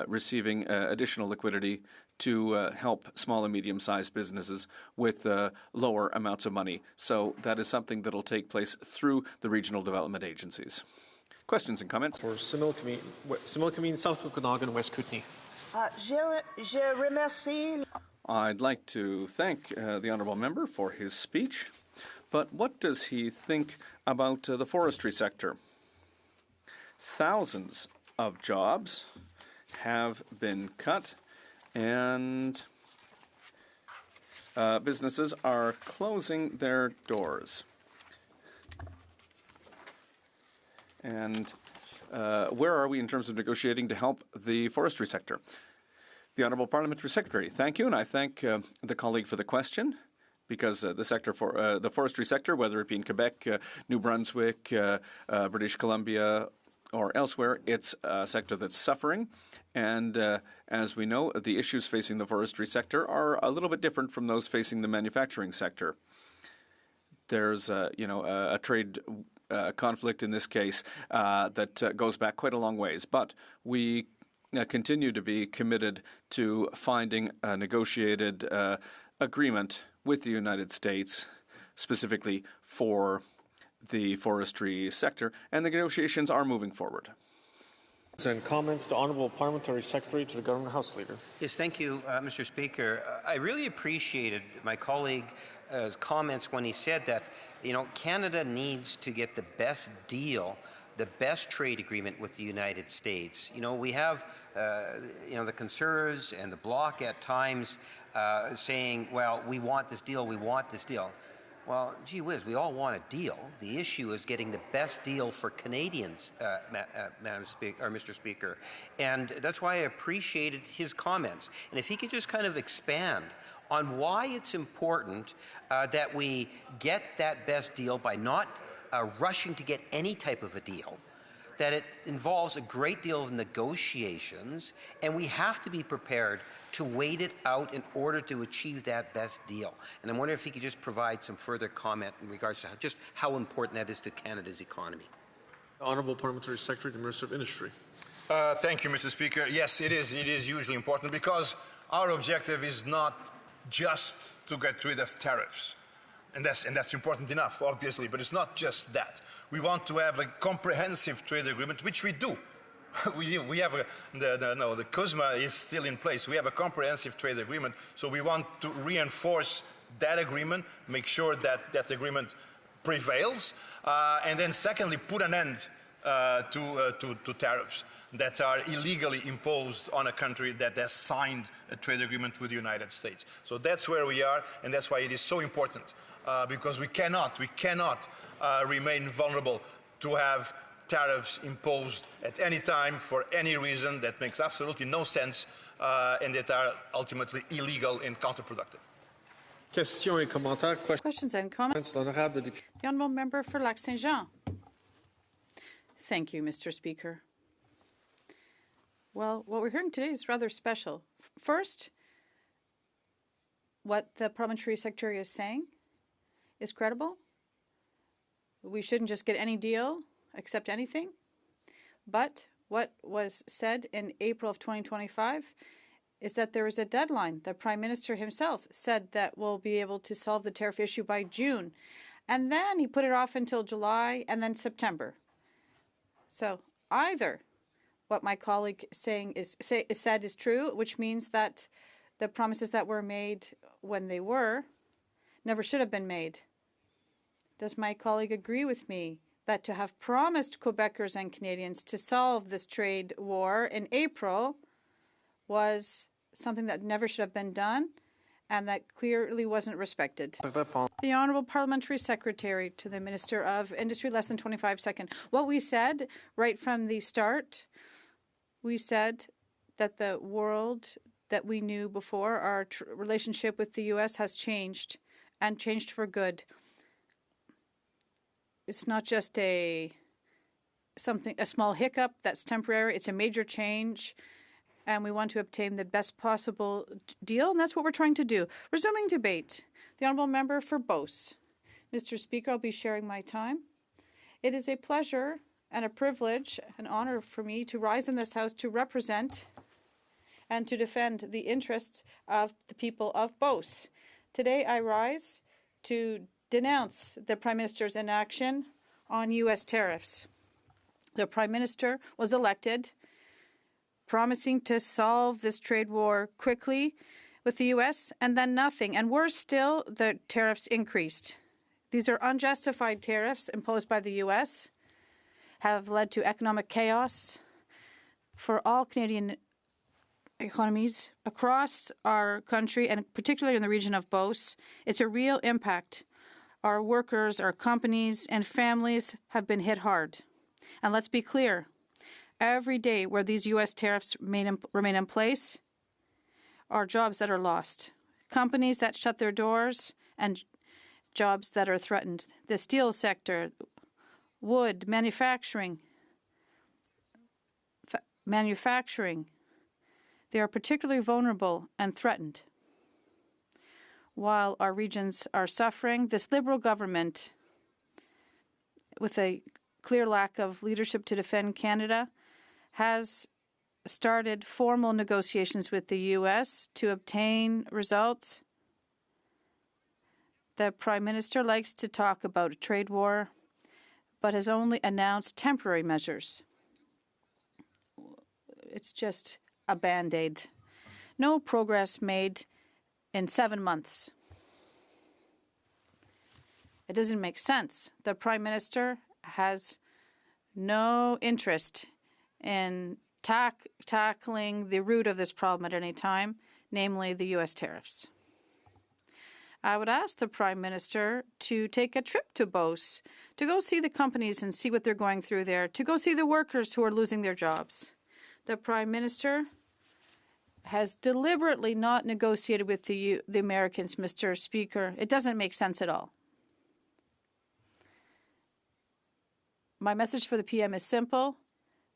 receiving additional liquidity to help small and medium-sized businesses with lower amounts of money. So that is something that will take place through the regional development agencies. Questions and comments? For Similkameen, South Okanagan, West Kootenay. Je remercie. I'd like to thank the honourable member for his speech, but what does he think about the forestry sector? Thousands of jobs have been cut, and businesses are closing their doors. And where are we in terms of negotiating to help the forestry sector? The Honourable Parliamentary Secretary. Thank you, and I thank the colleague for the question, because the forestry sector, whether it be in Quebec, New Brunswick, British Columbia, or elsewhere, it's a sector that's suffering. And as we know, the issues facing the forestry sector are a little bit different from those facing the manufacturing sector. There's a trade conflict in this case that goes back quite a long ways. But we continue to be committed to finding a negotiated agreement with the United States, specifically for the forestry sector, and the negotiations are moving forward. And comments to Honourable Parliamentary Secretary to the Government House Leader. Yes, thank you, Mr. Speaker. I really appreciated my colleague's comments when he said that, Canada needs to get the best deal, the best trade agreement with the United States. We have, the Conservatives and the Bloc at times saying, well, we want this deal, we want this deal. Well, gee whiz, we all want a deal. The issue is getting the best deal for Canadians, Mr. Speaker. And that's why I appreciated his comments. And if he could just kind of expand on why it's important that we get that best deal by not rushing to get any type of a deal, that it involves a great deal of negotiations, and we have to be prepared to wait it out in order to achieve that best deal. And I'm wondering if he could just provide some further comment in regards to just how important that is to Canada's economy. Honourable Parliamentary Secretary to the Minister of Industry. Thank you, Mr. Speaker. Yes, it is hugely important, because our objective is not just to get rid of tariffs. And that's important enough, obviously, but it's not just that. We want to have a comprehensive trade agreement, which we do. We have the CUSMA is still in place. We have a comprehensive trade agreement, so we want to reinforce that agreement, make sure that that agreement prevails, and then secondly, put an end to tariffs that are illegally imposed on a country that has signed a trade agreement with the United States. So that's where we are, and that's why it is so important, because we cannot remain vulnerable to have tariffs imposed at any time for any reason that makes absolutely no sense and that are ultimately illegal and counterproductive. Questions and comments? The Honourable Member for Lac-Saint-Jean. Thank you, Mr. Speaker. Well, what we're hearing today is rather special. First, what the Parliamentary Secretary is saying is credible. We shouldn't just get any deal, accept anything. But what was said in April of 2025 is that there is a deadline. The Prime Minister himself said that we'll be able to solve the tariff issue by June. And then he put it off until July and then September. So either what my colleague said is true, which means that the promises that were made when they were never should have been made. Does my colleague agree with me that to have promised Quebecers and Canadians to solve this trade war in April was something that never should have been done and that clearly wasn't respected? The Honourable Parliamentary Secretary to the Minister of Industry, less than 25 seconds. What we said right from the start, we said that the world that we knew before, our relationship with the U.S. has changed, and changed for good. It's not just a small hiccup that's temporary. It's a major change, and we want to obtain the best possible deal, and that's what we're trying to do. Resuming debate. The Honourable Member for Beauce. Mr. Speaker, I'll be sharing my time. It is a pleasure and a privilege, an honour for me to rise in this House to represent and to defend the interests of the people of Beauce. Today I rise to denounce the Prime Minister's inaction on U.S. tariffs. The Prime Minister was elected promising to solve this trade war quickly with the U.S., and then nothing. And worse still, the tariffs increased. These are unjustified tariffs imposed by the U.S., have led to economic chaos for all Canadian economies across our country, and particularly in the region of Beauce. It's a real impact. Our workers, our companies, and families have been hit hard. And let's be clear, every day where these U.S. tariffs remain in place are jobs that are lost, companies that shut their doors, and jobs that are threatened. The steel sector, wood, manufacturing, they are particularly vulnerable and threatened. While our regions are suffering, this Liberal government, with a clear lack of leadership to defend Canada, has started formal negotiations with the U.S. to obtain results. The Prime Minister likes to talk about a trade war, but has only announced temporary measures. It's just a Band-Aid. No progress made in 7 months. It doesn't make sense. The Prime Minister has no interest in tackling the root of this problem at any time, namely the U.S. tariffs. I would ask the Prime Minister to take a trip to Beauce, to go see the companies and see what they're going through there, to go see the workers who are losing their jobs. The Prime Minister has deliberately not negotiated with the Americans, Mr. Speaker. It doesn't make sense at all. My message for the PM is simple.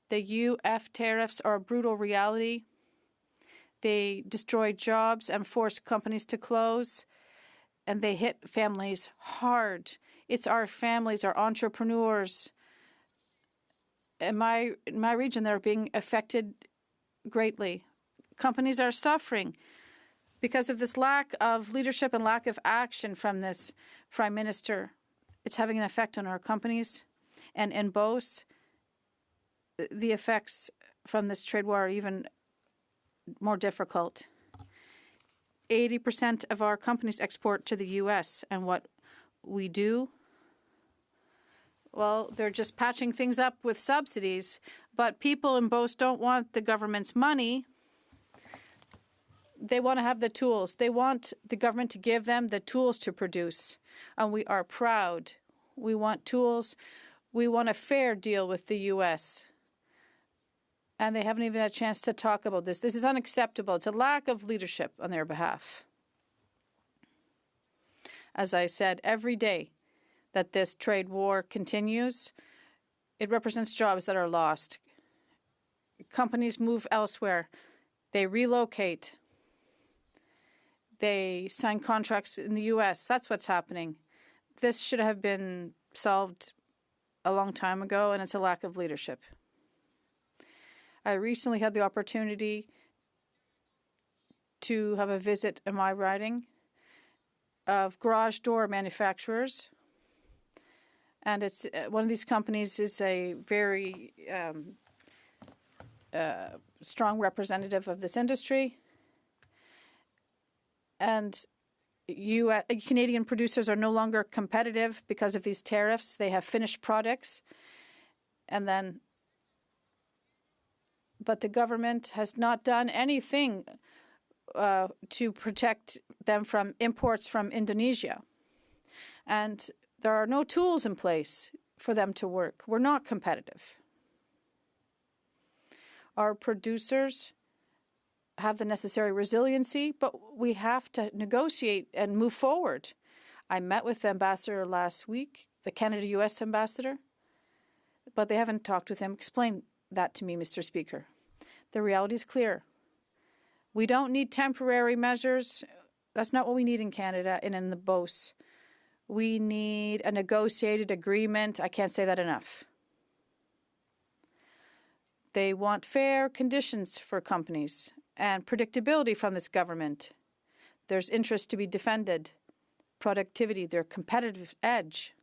The UF tariffs are a brutal reality. They destroy jobs and force companies to close, and they hit families hard. It's our families, our entrepreneurs. In my region, they're being affected greatly. Companies are suffering because of this lack of leadership and lack of action from this Prime Minister. It's having an effect on our companies. And in Beauce, the effects from this trade war are even more difficult. 80% of our companies export to the U.S., and what we do, well, they're just patching things up with subsidies, but people in Beauce don't want the government's money. They want to have the tools. They want the government to give them the tools to produce, and we are proud. We want tools. We want a fair deal with the U.S., and they haven't even had a chance to talk about this. This is unacceptable. It's a lack of leadership on their behalf. As I said, every day that this trade war continues, it represents jobs that are lost. Companies move elsewhere. They relocate. They sign contracts in the U.S. That's what's happening. This should have been solved a long time ago, and it's a lack of leadership. I recently had the opportunity to have a visit in my riding of garage door manufacturers, and it's one of these companies is a very strong representative of this industry. And Canadian producers are no longer competitive because of these tariffs. They have finished products. But the government has not done anything to protect them from imports from Indonesia. And there are no tools in place for them to work. We're not competitive. Our producers have the necessary resiliency, but we have to negotiate and move forward. I met with the ambassador last week, the Canada-U.S. ambassador, but they haven't talked with him. Explain that to me, Mr. Speaker. The reality is clear. We don't need temporary measures. That's not what we need in Canada and in the BOS. We need a negotiated agreement. I can't say that enough. They want fair conditions for companies and predictability from this government. There's interest to be defended, productivity, their competitive edge.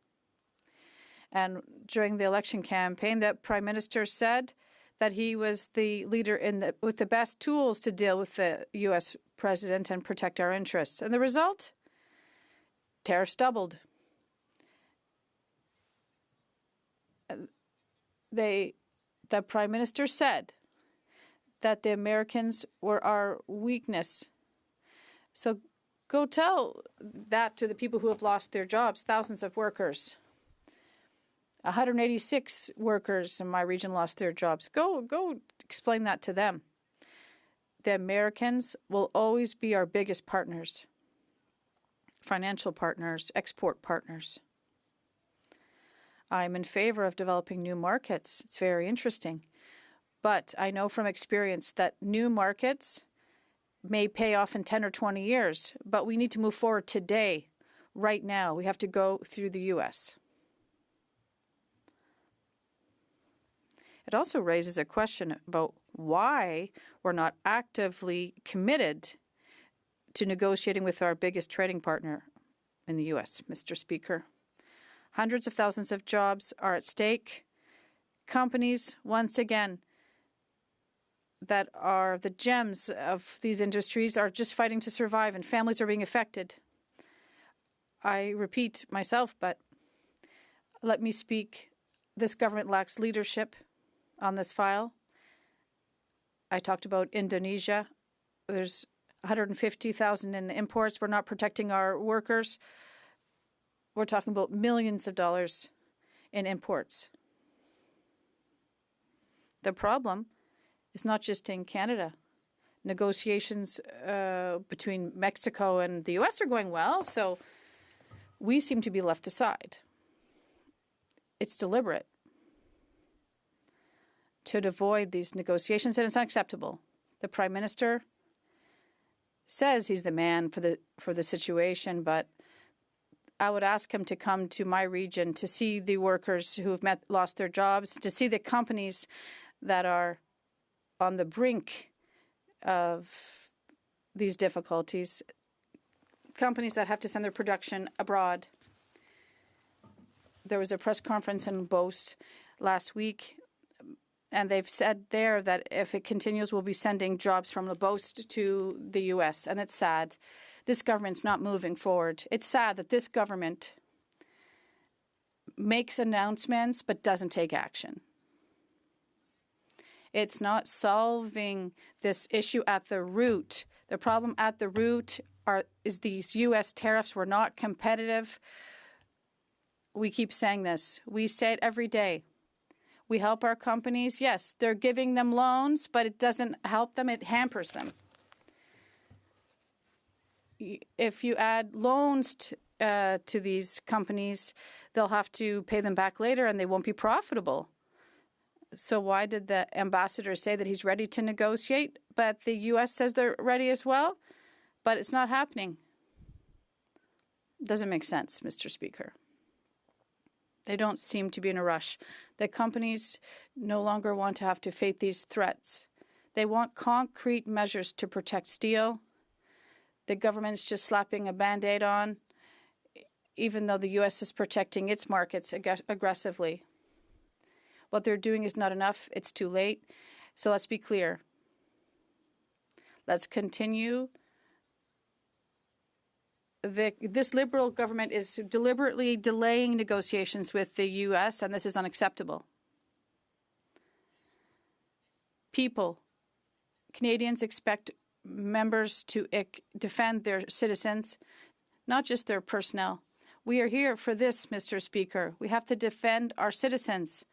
And during the election campaign, the Prime Minister said that he was the leader with the best tools to deal with the U.S. president and protect our interests. And the result? Tariffs doubled. The Prime Minister said that the Americans were our weakness. So go tell that to the people who have lost their jobs, thousands of workers. 186 workers in my region lost their jobs. Go explain that to them. The Americans will always be our biggest partners, financial partners, export partners. I'm in favor of developing new markets. It's very interesting. But I know from experience that new markets may pay off in 10 or 20 years, but we need to move forward today, right now. We have to go through the U.S. It also raises a question about why we're not actively committed to negotiating with our biggest trading partner in the U.S., Mr. Speaker. Hundreds of thousands of jobs are at stake. Companies, once again, that are the gems of these industries are just fighting to survive, and families are being affected. I repeat myself, but let me speak. This government lacks leadership on this file. I talked about Indonesia. There's 150,000 in imports. We're not protecting our workers. We're talking about millions of dollars in imports. The problem is not just in Canada. Negotiations between Mexico and the U.S. are going well, so we seem to be left aside. It's deliberate to avoid these negotiations, and it's unacceptable. The Prime Minister says he's the man for the situation, but I would ask him to come to my region to see the workers who have lost their jobs, to see the companies that are on the brink of these difficulties, companies that have to send their production abroad. There was a press conference in BOS last week, and they've said there that if it continues, we'll be sending jobs from the BOS to the U.S., and it's sad. This government's not moving forward. It's sad that this government makes announcements but doesn't take action. It's not solving this issue at the root. The problem at the root is these U.S. tariffs were not competitive. We keep saying this. We say it every day. We help our companies. Yes, they're giving them loans, but it doesn't help them. It hampers them. If you add loans to these companies, they'll have to pay them back later, and they won't be profitable. So why did the ambassador say that he's ready to negotiate, but the U.S. says they're ready as well? But it's not happening. Doesn't make sense, Mr. Speaker. They don't seem to be in a rush. The companies no longer want to have to face these threats. They want concrete measures to protect steel. The government's just slapping a Band-Aid on, even though the U.S. is protecting its markets aggressively. What they're doing is not enough. It's too late. So let's be clear. Let's continue. This Liberal government is deliberately delaying negotiations with the U.S., and this is unacceptable. People, Canadians expect members to defend their citizens, not just their personnel. We are here for this, Mr. Speaker. We have to defend our citizens,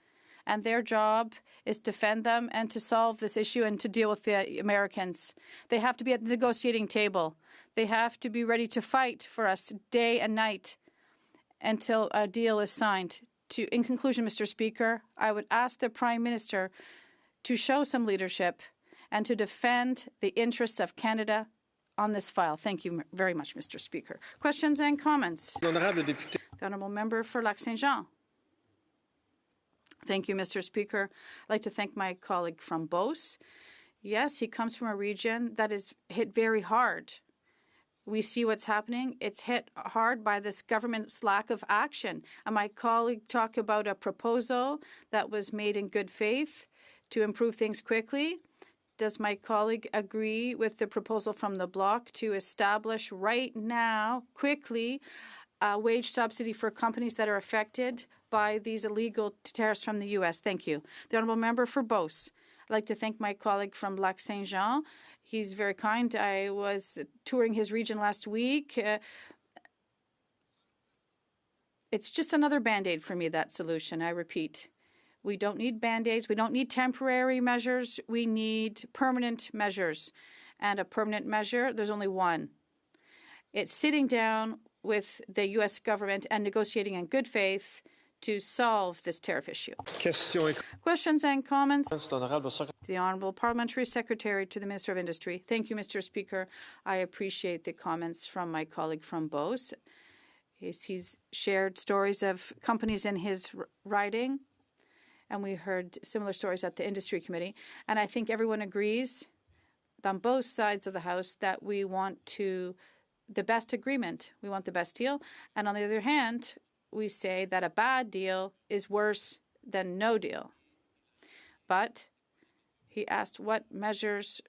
and their job is to defend them and to solve this issue and to deal with the Americans. They have to be at the negotiating table. They have to be ready to fight for us day and night until a deal is signed. In conclusion, Mr. Speaker, I would ask the Prime Minister to show some leadership and to defend the interests of Canada on this file. Thank you very much, Mr. Speaker. Questions and comments? The Honourable Member for Lac-Saint-Jean. Thank you, Mr. Speaker. I'd like to thank my colleague from Beauce. Yes, he comes from a region that is hit very hard. We see what's happening. It's hit hard by this government's lack of action. And my colleague talked about a proposal that was made in good faith to improve things quickly. Does my colleague agree with the proposal from the Bloc to establish right now, quickly, a wage subsidy for companies that are affected by these illegal tariffs from the U.S.? Thank you. The Honourable Member for Beauce. I'd like to thank my colleague from Lac-Saint-Jean. He's very kind. I was touring his region last week. It's just another Band-Aid for me, that solution, I repeat. We don't need Band-Aids. We don't need temporary measures. We need permanent measures. And a permanent measure, there's only one. It's sitting down with the U.S. government and negotiating in good faith to solve this tariff issue. Questions and comments? The Honourable Parliamentary Secretary to the Minister of Industry. Thank you, Mr. Speaker. I appreciate the comments from my colleague from Beauce. He's shared stories of companies in his riding, and we heard similar stories at the Industry Committee. And I think everyone agrees on both sides of the House that we want the best agreement. We want the best deal. And on the other hand, we say that a bad deal is worse than no deal. But he asked what measures.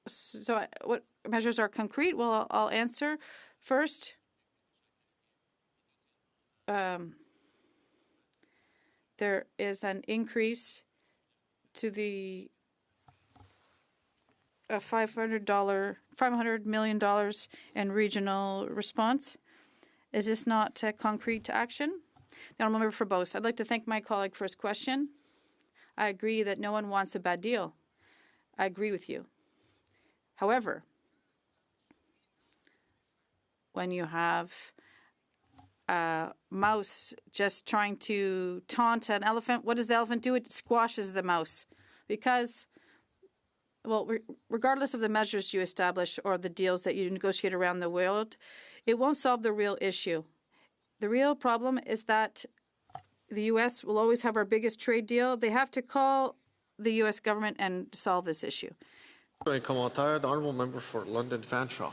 So what measures are concrete? Well, I'll answer. First, there is an increase to the $500 million in regional response. Is this not concrete action? The Honourable Member for Beauce. I'd like to thank my colleague for his question. I agree that no one wants a bad deal. I agree with you. However, when you have a mouse just trying to taunt an elephant, what does the elephant do? It squashes the mouse. Because, well, regardless of the measures you establish or the deals that you negotiate around the world, it won't solve the real issue. The real problem is that the U.S. will always have our biggest trade deal. They have to call the U.S. government and solve this issue. The Honourable Member for London Fanshawe.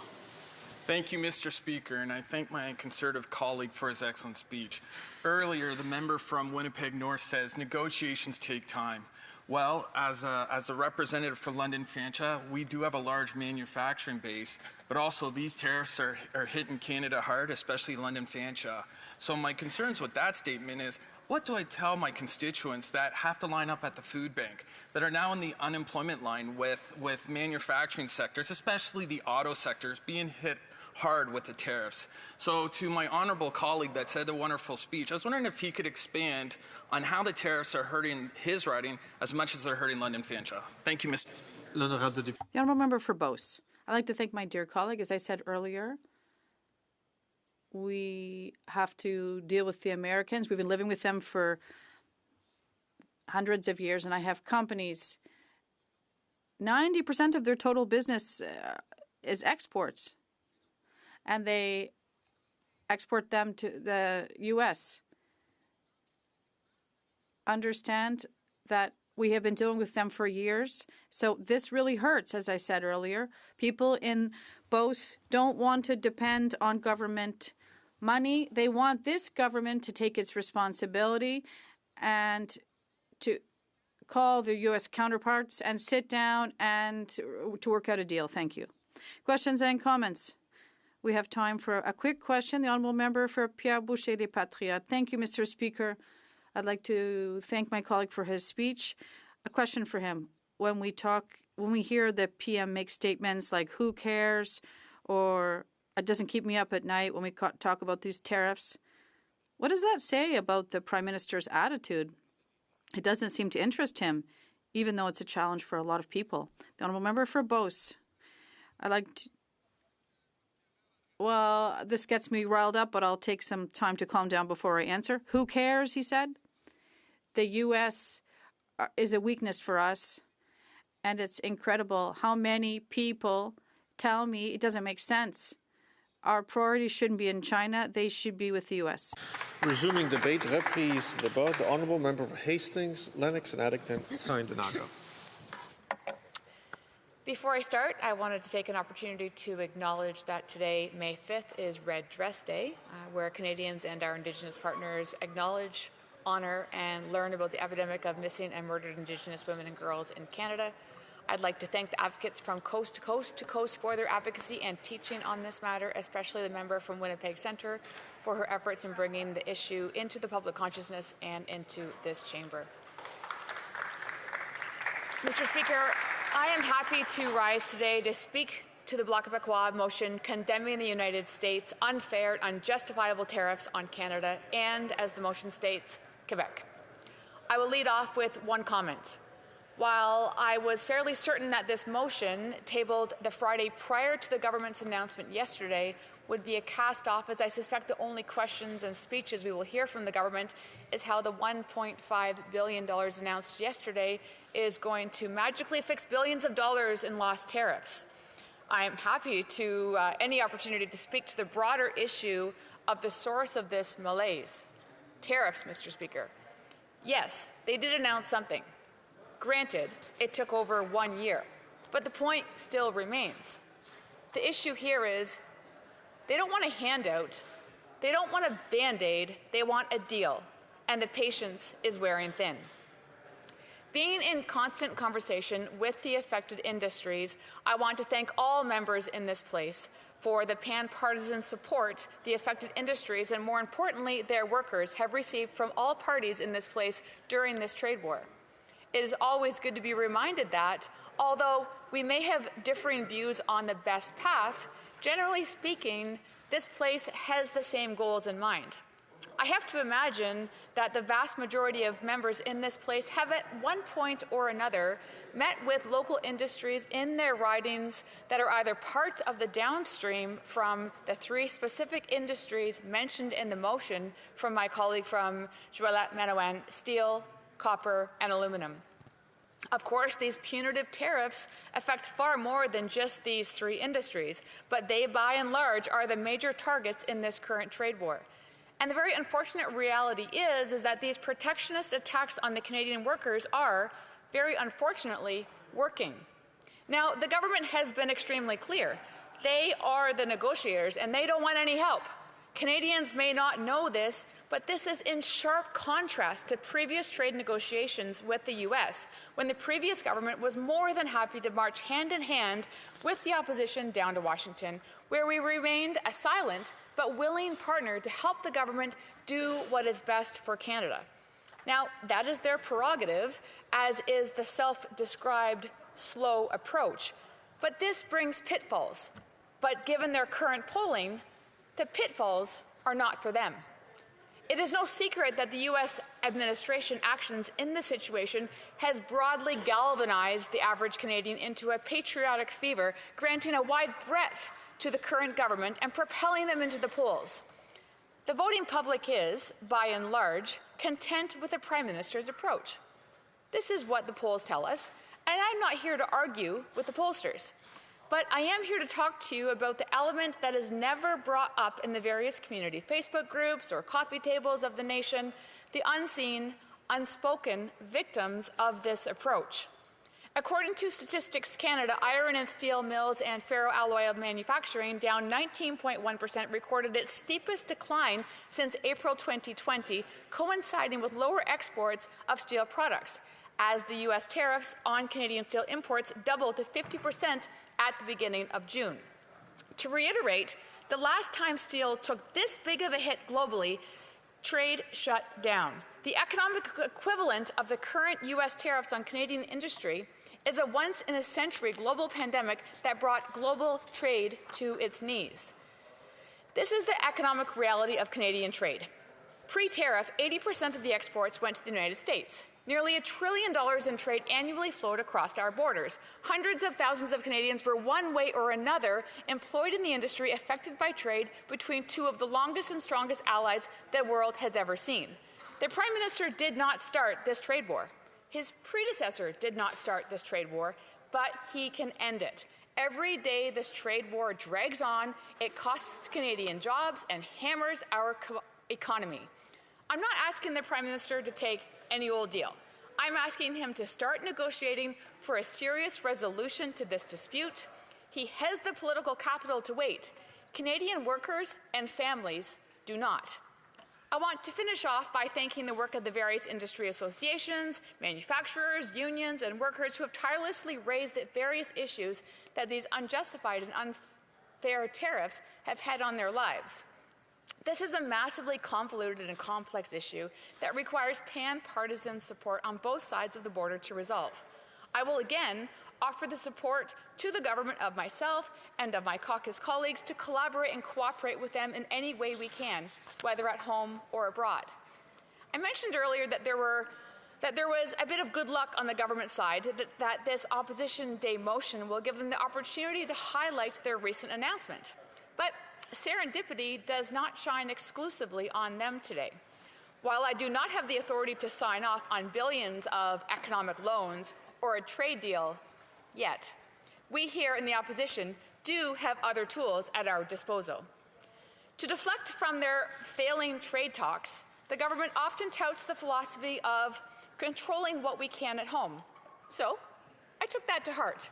Thank you, Mr. Speaker, and I thank my Conservative colleague for his excellent speech. Earlier, the member from Winnipeg North says negotiations take time. Well, as a representative for London Fanshawe, we do have a large manufacturing base, but also these tariffs are hitting Canada hard, especially London Fanshawe. So my concerns with that statement is, what do I tell my constituents that have to line up at the food bank, that are now in the unemployment line with manufacturing sectors, especially the auto sectors, being hit hard with the tariffs? So to my honourable colleague that said a wonderful speech, I was wondering if he could expand on how the tariffs are hurting his riding as much as they're hurting London Fanshawe. Thank you, Mr. Speaker. The Honourable Member for Beauce. I'd like to thank my dear colleague. As I said earlier, we have to deal with the Americans. We've been living with them for hundreds of years, and I have companies. 90% of their total business is exports, and they export them to the U.S. Understand that we have been dealing with them for years. So this really hurts, as I said earlier. People in Beauce don't want to depend on government money. They want this government to take its responsibility and to call their U.S. counterparts and sit down and to work out a deal. Thank you. Questions and comments? We have time for a quick question. The honourable member for Pierre Boucher des Patriotes. Thank you, Mr. Speaker. I'd like to thank my colleague for his speech. A question for him. When we hear the PM make statements like "who cares" or "it doesn't keep me up at night" when we talk about these tariffs, what does that say about the Prime Minister's attitude? It doesn't seem to interest him, even though it's a challenge for a lot of people. The honourable member for Beauce. I'd like to... Well, this gets me riled up, but I'll take some time to calm down before I answer. Who cares, he said. The U.S. is a weakness for us, and it's incredible how many people tell me it doesn't make sense. Our priorities shouldn't be in China. They should be with the U.S. Resuming debate, reprise débat. The honourable member for Hastings, Lennox and Addington, Tyne-Donago. Before I start, I wanted to take an opportunity to acknowledge that today, May 5th, is Red Dress Day, where Canadians and our Indigenous partners acknowledge, honour and learn about the epidemic of missing and murdered Indigenous women and girls in Canada. I'd like to thank the advocates from coast to coast for their advocacy and teaching on this matter, especially the member from Winnipeg Centre for her efforts in bringing the issue into the public consciousness and into this chamber. Mr. Speaker, I am happy to rise today to speak to the Bloc Québécois motion condemning the United States' unfair, unjustifiable tariffs on Canada and, as the motion states, Quebec. I will lead off with one comment. While I was fairly certain that this motion, tabled the Friday prior to the government's announcement yesterday, would be a cast-off, as I suspect the only questions and speeches we will hear from the government is how the $1.5 billion announced yesterday is going to magically fix billions of dollars in lost tariffs. I am happy to any opportunity to speak to the broader issue of the source of this malaise. Tariffs, Mr. Speaker. Yes, they did announce something. Granted, it took over 1 year, but the point still remains. The issue here is they don't want a handout, they don't want a Band-Aid, they want a deal, and the patience is wearing thin. Being in constant conversation with the affected industries, I want to thank all members in this place for the pan-partisan support the affected industries and, more importantly, their workers have received from all parties in this place during this trade war. It is always good to be reminded that, although we may have differing views on the best path, generally speaking, this place has the same goals in mind. I have to imagine that the vast majority of members in this place have at one point or another met with local industries in their ridings that are either part of the downstream from the three specific industries mentioned in the motion from my colleague from Joëlette-Manawan, steel, copper, and aluminum. Of course, these punitive tariffs affect far more than just these three industries, but they, by and large, are the major targets in this current trade war. And the very unfortunate reality is that these protectionist attacks on the Canadian workers are, very unfortunately, working. Now, the government has been extremely clear. They are the negotiators, and they don't want any help. Canadians may not know this, but this is in sharp contrast to previous trade negotiations with the U.S., when the previous government was more than happy to march hand in hand with the opposition down to Washington, where we remained a silent but willing partner to help the government do what is best for Canada. Now, that is their prerogative, as is the self-described slow approach. But this brings pitfalls. But given their current polling, the pitfalls are not for them. It is no secret that the U.S. administration actions in this situation has broadly galvanized the average Canadian into a patriotic fever, granting a wide breadth to the current government and propelling them into the polls. The voting public is, by and large, content with the Prime Minister's approach. This is what the polls tell us, and I'm not here to argue with the pollsters. But I am here to talk to you about the element that is never brought up in the various community Facebook groups or coffee tables of the nation, the unseen, unspoken victims of this approach. According to Statistics Canada, iron and steel mills and ferroalloy manufacturing, down 19.1%, recorded its steepest decline since April 2020, coinciding with lower exports of steel products. as the U.S. tariffs on Canadian steel imports doubled to 50% at the beginning of June. To reiterate, the last time steel took this big of a hit globally, trade shut down. The economic equivalent of the current U.S. tariffs on Canadian industry is a once-in-a-century global pandemic that brought global trade to its knees. This is the economic reality of Canadian trade. Pre-tariff, 80% of the exports went to the United States. Nearly $1 trillion in trade annually flowed across our borders. Hundreds of thousands of Canadians were one way or another employed in the industry affected by trade between two of the longest and strongest allies the world has ever seen. The Prime Minister did not start this trade war. His predecessor did not start this trade war, but he can end it. Every day this trade war drags on, it costs Canadian jobs and hammers our economy. I'm not asking the Prime Minister to take any old deal. I'm asking him to start negotiating for a serious resolution to this dispute. He has the political capital to wait. Canadian workers and families do not. I want to finish off by thanking the work of the various industry associations, manufacturers, unions, and workers who have tirelessly raised the various issues that these unjustified and unfair tariffs have had on their lives. This is a massively convoluted and complex issue that requires pan-partisan support on both sides of the border to resolve. I will again offer the support to the government of myself and of my caucus colleagues to collaborate and cooperate with them in any way we can, whether at home or abroad. I mentioned earlier that there was a bit of good luck on the government side, that this Opposition Day motion will give them the opportunity to highlight their recent announcement. But serendipity does not shine exclusively on them today. While I do not have the authority to sign off on billions of economic loans or a trade deal yet, we here in the opposition do have other tools at our disposal. To deflect from their failing trade talks, the government often touts the philosophy of controlling what we can at home. So I took that to heart.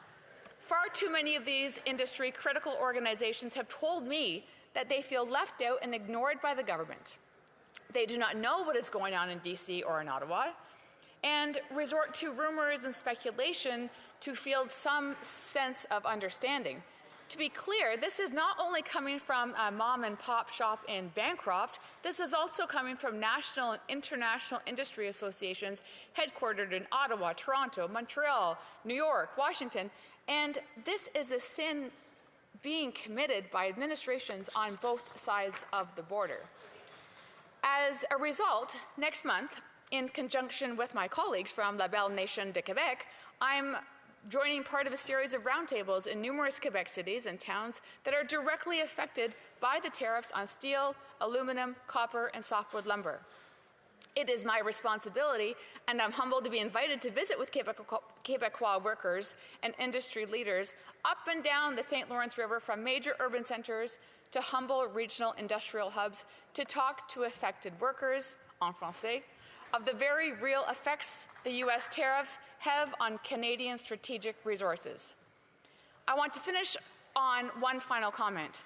Far too many of these industry-critical organizations have told me that they feel left out and ignored by the government. They do not know what is going on in DC or in Ottawa, and resort to rumors and speculation to field some sense of understanding. To be clear, this is not only coming from a mom-and-pop shop in Bancroft, this is also coming from national and international industry associations headquartered in Ottawa, Toronto, Montreal, New York, Washington, and this is a sin being committed by administrations on both sides of the border. As a result, next month, in conjunction with my colleagues from La Belle Nation de Québec, I'm joining part of a series of roundtables in numerous Quebec cities and towns that are directly affected by the tariffs on steel, aluminum, copper, and softwood lumber. It is my responsibility, and I'm humbled to be invited to visit with Quebecois workers and industry leaders up and down the St. Lawrence River, from major urban centers to humble regional industrial hubs, to talk to affected workers, en français, of the very real effects the U.S. tariffs have on Canadian strategic resources. I want to finish on one final comment.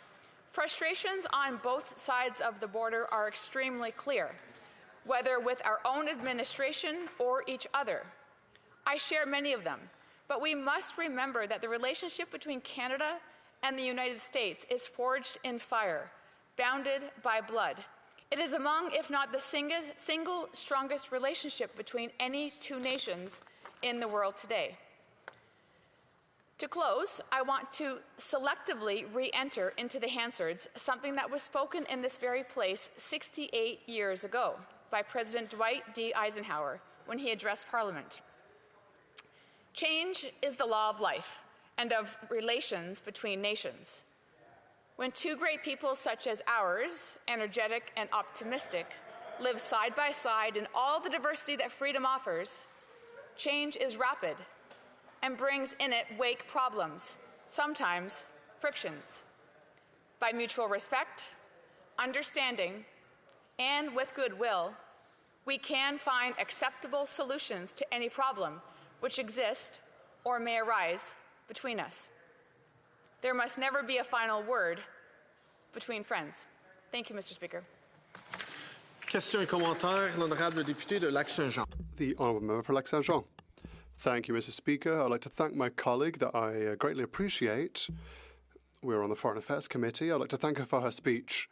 Frustrations on both sides of the border are extremely clear, whether with our own administration or each other. I share many of them, but we must remember that the relationship between Canada and the United States is forged in fire, bounded by blood. It is among, if not the single strongest relationship between any two nations in the world today. To close, I want to selectively re-enter into the Hansards, something that was spoken in this very place 68 years ago by President Dwight D. Eisenhower when he addressed Parliament. Change is the law of life and of relations between nations. When two great peoples such as ours, energetic and optimistic, live side by side in all the diversity that freedom offers, change is rapid and brings in it wake problems, sometimes frictions. By mutual respect, understanding, and with goodwill, we can find acceptable solutions to any problem which exist or may arise between us. There must never be a final word between friends. Thank you, Mr. Speaker. Question et commentaire, l'honorable député de Lac-Saint-Jean. The honourable member for Lac-Saint-Jean. Thank you, Mr. Speaker. I'd like to thank my colleague that I greatly appreciate. We're on the Foreign Affairs Committee. I'd like to thank her for her speech.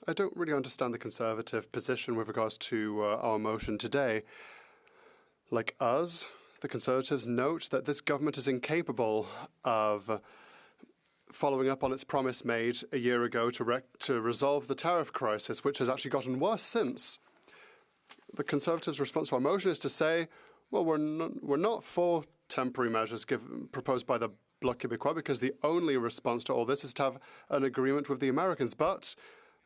I don't really understand the Conservative position with regards to our motion today. Like us, the Conservatives note that this government is incapable of following up on its promise made a year ago to resolve the tariff crisis, which has actually gotten worse since. The Conservatives' response to our motion is to say, well, we're not for temporary measures proposed by the Bloc Québécois because the only response to all this is to have an agreement with the Americans. But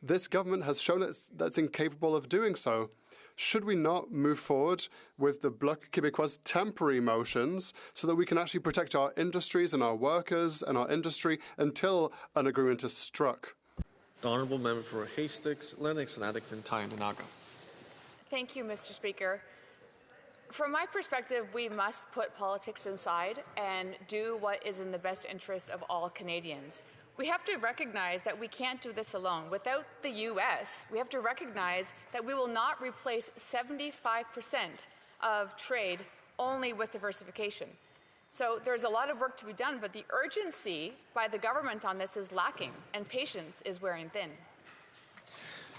this government has shown that it's incapable of doing so. Should we not move forward with the Bloc Québécois' temporary motions so that we can actually protect our industries and our workers and our industry until an agreement is struck? The Honourable Member for Hastings, Lennox and Addington, Tyendinaga. Thank you, Mr. Speaker. From my perspective, we must put politics aside and do what is in the best interest of all Canadians. We have to recognize that we can't do this alone. Without the U.S., we have to recognize that we will not replace 75% of trade only with diversification. So there's a lot of work to be done, but the urgency by the government on this is lacking, and patience is wearing thin.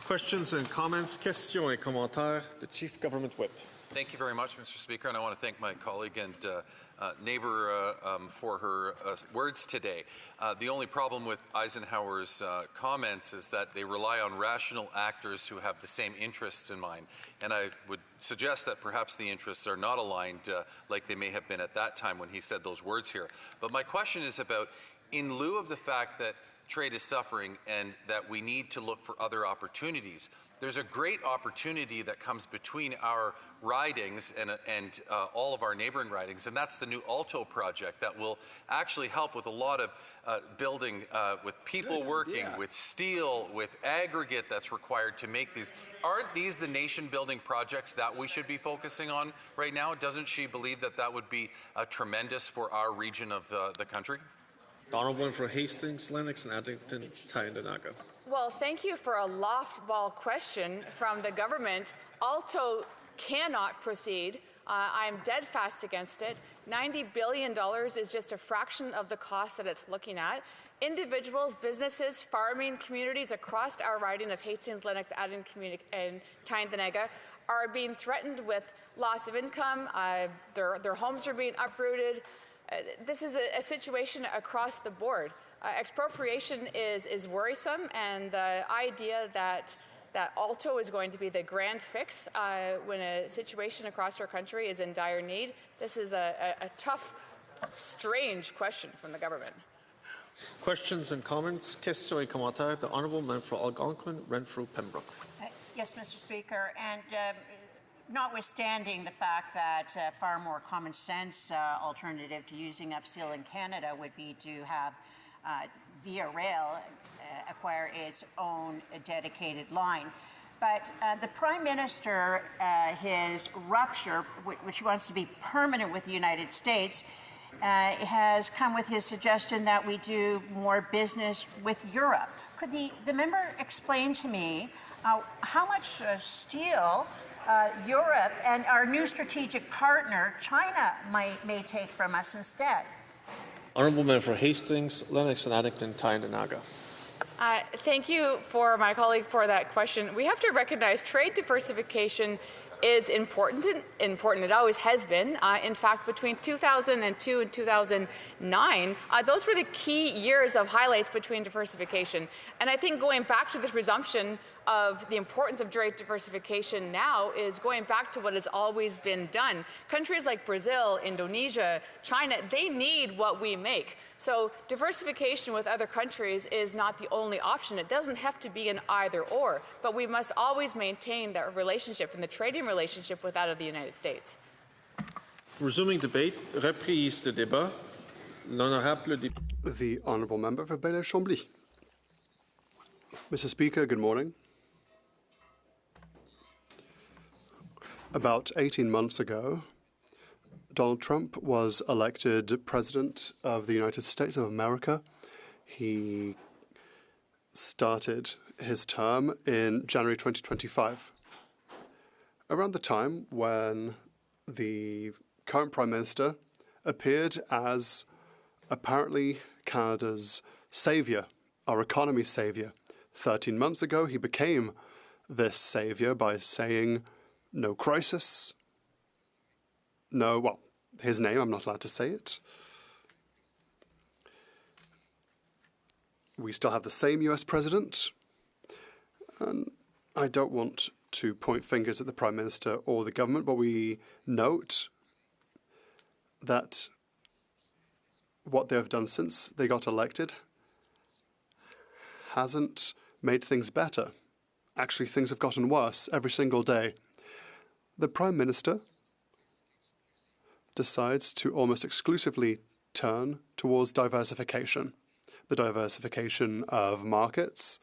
Questions and comments, questions et commentaires. The Chief Government Whip. Thank you very much, Mr. Speaker, and I want to thank my colleague and neighbour for her words today. The only problem with Eisenhower's comments is that they rely on rational actors who have the same interests in mind, and I would suggest that perhaps the interests are not aligned like they may have been at that time when he said those words here. But my question is about, in lieu of the fact that trade is suffering and that we need to look for other opportunities, there's a great opportunity that comes between our ridings and all of our neighboring ridings, and that's the new Alto project that will actually help with a lot of building, with people working, with steel, with aggregate that's required to make these. Aren't these the nation-building projects that we should be focusing on right now? Doesn't she believe that that would be tremendous for our region of the country? The Honourable Member for Hastings, Lennox and Addington, Tyendinaga. Well, thank you for a loft-ball question from the government. Alto cannot proceed. I'm dead fast against it. $90 billion is just a fraction of the cost that it's looking at. Individuals, businesses, farming communities across our riding of Hastings, Lennox, Addington, and Tyendinaga are being threatened with loss of income. Their homes are being uprooted. This is a situation across the board. Expropriation is worrisome, and the idea that Alto is going to be the grand fix when a situation across our country is in dire need, this is a tough, strange question from the government. Questions and comments, questions et commentaires. The Honourable Member for Algonquin, Renfrew, Pembroke. Yes, Mr. Speaker, and notwithstanding the fact that far more common sense alternative to using up steel in Canada would be to have Via Rail acquire its own dedicated line. But the Prime Minister, his rupture, which he wants to be permanent with the United States, has come with his suggestion that we do more business with Europe. Could the member explain to me how much steel Europe and our new strategic partner, China, may take from us instead? Honourable Member for Hastings, Lennox and Addington, Tyendinaga. Thank you for my colleague for that question. We have to recognize trade diversification is important. It always has been. In fact, between 2002 and 2009, those were the key years of highlights between diversification. And I think going back to this resumption of the importance of trade diversification now is going back to what has always been done. Countries like Brazil, Indonesia, China, they need what we make. So diversification with other countries is not the only option. It doesn't have to be an either or, but we must always maintain that relationship and the trading relationship with that of the United States. Resuming debate, reprise de débat. L'honorable The Honourable Member for Belleuil-Chambly. Mr. Speaker, good morning. About 18 months ago, Donald Trump was elected President of the United States of America. He started his term in January 2025. Around the time when the current Prime Minister appeared as apparently Canada's saviour, our economy's saviour. 13 months ago, he became this saviour by saying no crisis, no, well, his name, I'm not allowed to say it. We still have the same US president, and I don't want to point fingers at the Prime Minister or the government, but we note that what they have done since they got elected hasn't made things better. Actually, things have gotten worse every single day. The Prime Minister decides to almost exclusively turn towards diversification. The diversification of markets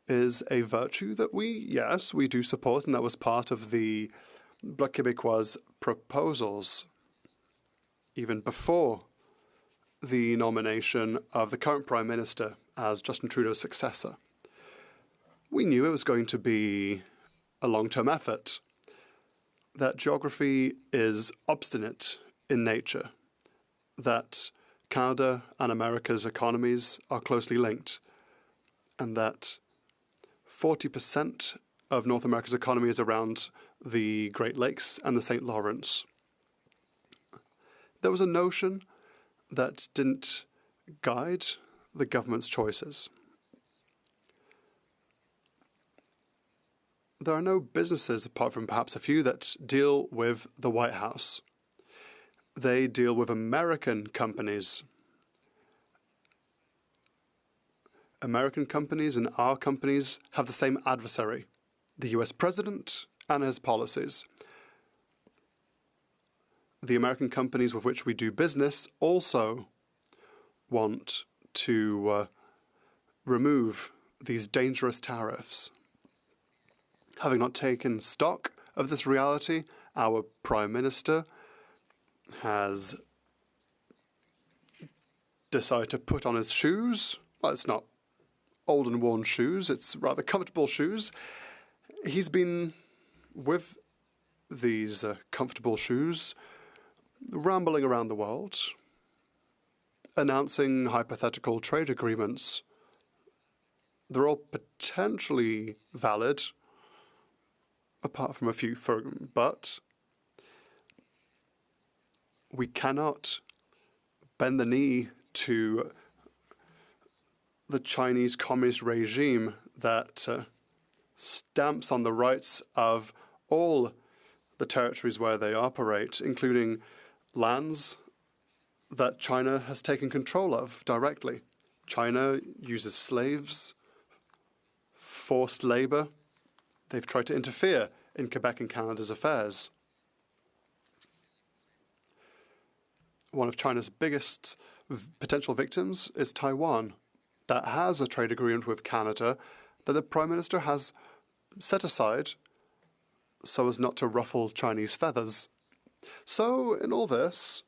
is a virtue that we do support, and that was part of the Bloc Québécois proposals even before the nomination of the current Prime Minister as Justin Trudeau's successor. We knew it was going to be a long-term effort, that geography is obstinate in nature, that Canada and America's economies are closely linked, and that 40% of North America's economy is around the Great Lakes and the St. Lawrence. There was a notion that didn't guide the government's choices. There are no businesses, apart from perhaps a few, that deal with the White House. They deal with American companies. American companies and our companies have the same adversary, the US president and his policies. The American companies with which we do business also want to remove these dangerous tariffs. Having not taken stock of this reality, our Prime Minister has decided to put on his shoes. Well, it's not old and worn shoes, it's rather comfortable shoes. He's been with these comfortable shoes rambling around the world, announcing hypothetical trade agreements. They're all potentially valid, apart from a few, but we cannot bend the knee to the Chinese communist regime that stamps on the rights of all the territories where they operate, including lands that China has taken control of directly. China uses slaves, forced labor. They've tried to interfere in Quebec and Canada's affairs. One of China's biggest potential victims is Taiwan, that has a trade agreement with Canada that the Prime Minister has set aside so as not to ruffle Chinese feathers. So, in all this,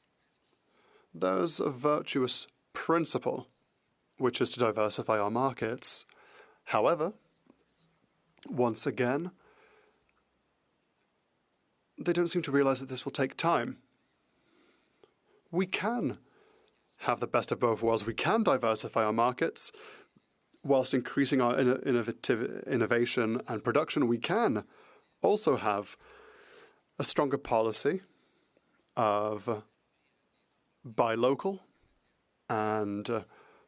there's a virtuous principle, which is to diversify our markets. However, once again, they don't seem to realize that this will take time. We can have the best of both worlds. We can diversify our markets whilst increasing our innovation and production. We can also have a stronger policy of buy local and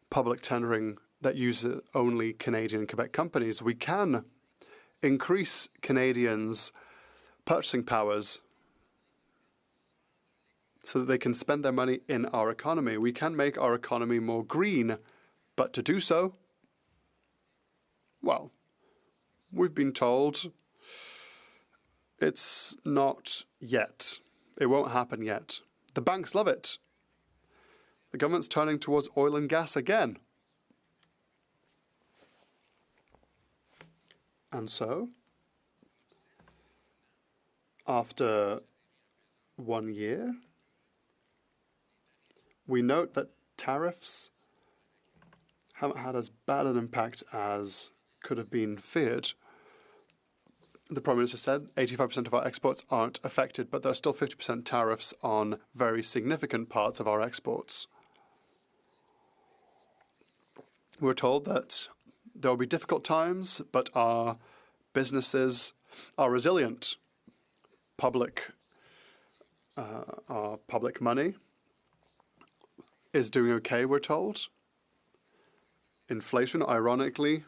public tendering that uses only Canadian and Quebec companies. We can increase Canadians' purchasing powers so that they can spend their money in our economy. We can make our economy more green, but to do so, well, we've been told it's not yet. It won't happen yet. The banks love it. The government's turning towards oil and gas again. And so, after 1 year, we note that tariffs haven't had as bad an impact as could have been feared. the Prime Minister said 85% of our exports aren't affected, but there are still 50% tariffs on very significant parts of our exports. We're told that there will be difficult times, but our businesses are resilient. Our public money is doing okay, we're told. Inflation, ironically,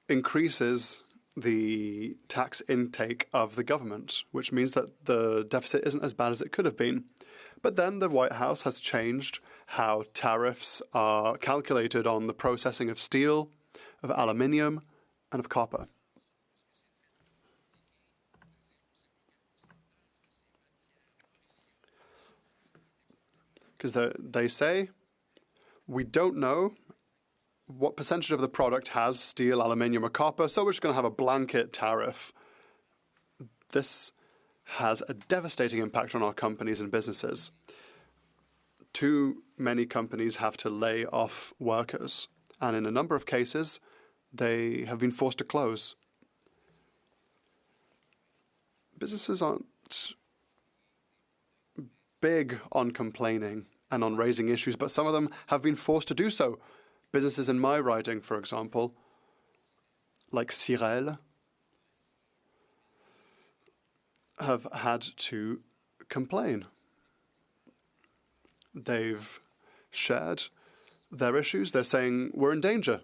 increases the tax intake of the government, which means that the deficit isn't as bad as it could have been. But then the White House has changed how tariffs are calculated on the processing of steel, of aluminium, and of copper. Because they say, we don't know what percentage of the product has steel, aluminium, or copper, so we're just going to have a blanket tariff. This has a devastating impact on our companies and businesses. Too many companies have to lay off workers, and in a number of cases, they have been forced to close. Businesses aren't big on complaining and on raising issues, but some of them have been forced to do so. Businesses in my riding, for example, like Sirel, have had to complain. They've shared their issues. They're saying, we're in danger.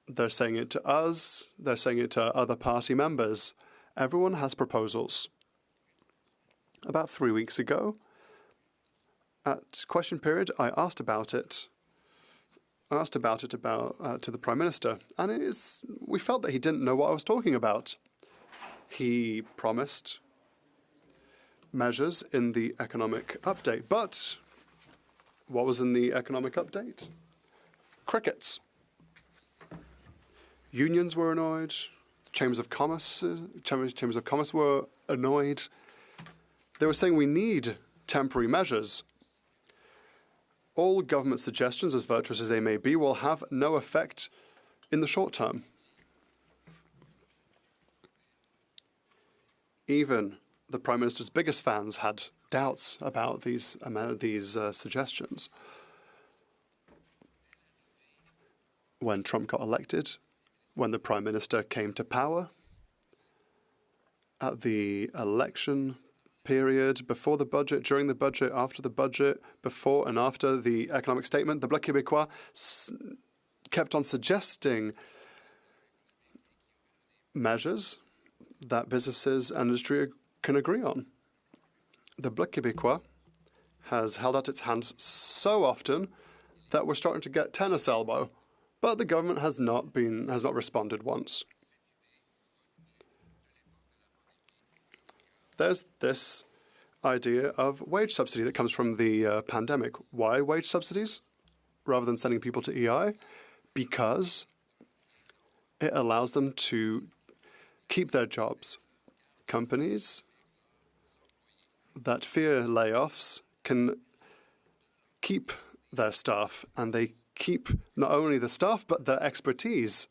They're saying it to us. They're saying it to other party members. Everyone has proposals. About 3 weeks ago, at question period, I asked about it. To the Prime Minister, and we felt that he didn't know what I was talking about. He promised measures in the economic update, but what was in the economic update? Crickets. Unions were annoyed. Chambers of Commerce were annoyed. They were saying we need temporary measures. All government suggestions, as virtuous as they may be, will have no effect in the short term. Even the Prime Minister's biggest fans had doubts about these suggestions. When Trump got elected, when the Prime Minister came to power, at the election period, before the budget, during the budget, after the budget, before and after the economic statement, the Bloc Québécois kept on suggesting measures that businesses and industry can agree on. The Bloc Québécois has held out its hands so often that we're starting to get tennis elbow, but the government has not responded once. There's this idea of wage subsidy that comes from the pandemic. Why wage subsidies rather than sending people to EI? Because it allows them to keep their jobs. Companies that fear layoffs can keep their staff, and they keep not only the staff but their expertise.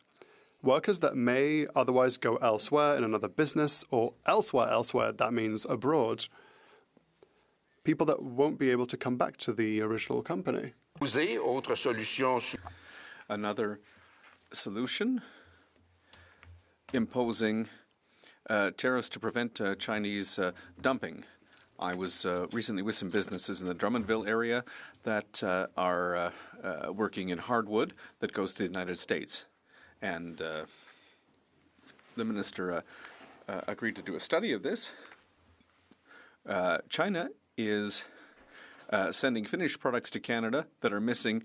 Workers that may otherwise go elsewhere in another business or elsewhere, that means abroad. People that won't be able to come back to the original company. Another solution, imposing tariffs to prevent Chinese dumping. I was recently with some businesses in the Drummondville area that are working in hardwood that goes to the United States. And the minister agreed to do a study of this. China is sending finished products to Canada that are missing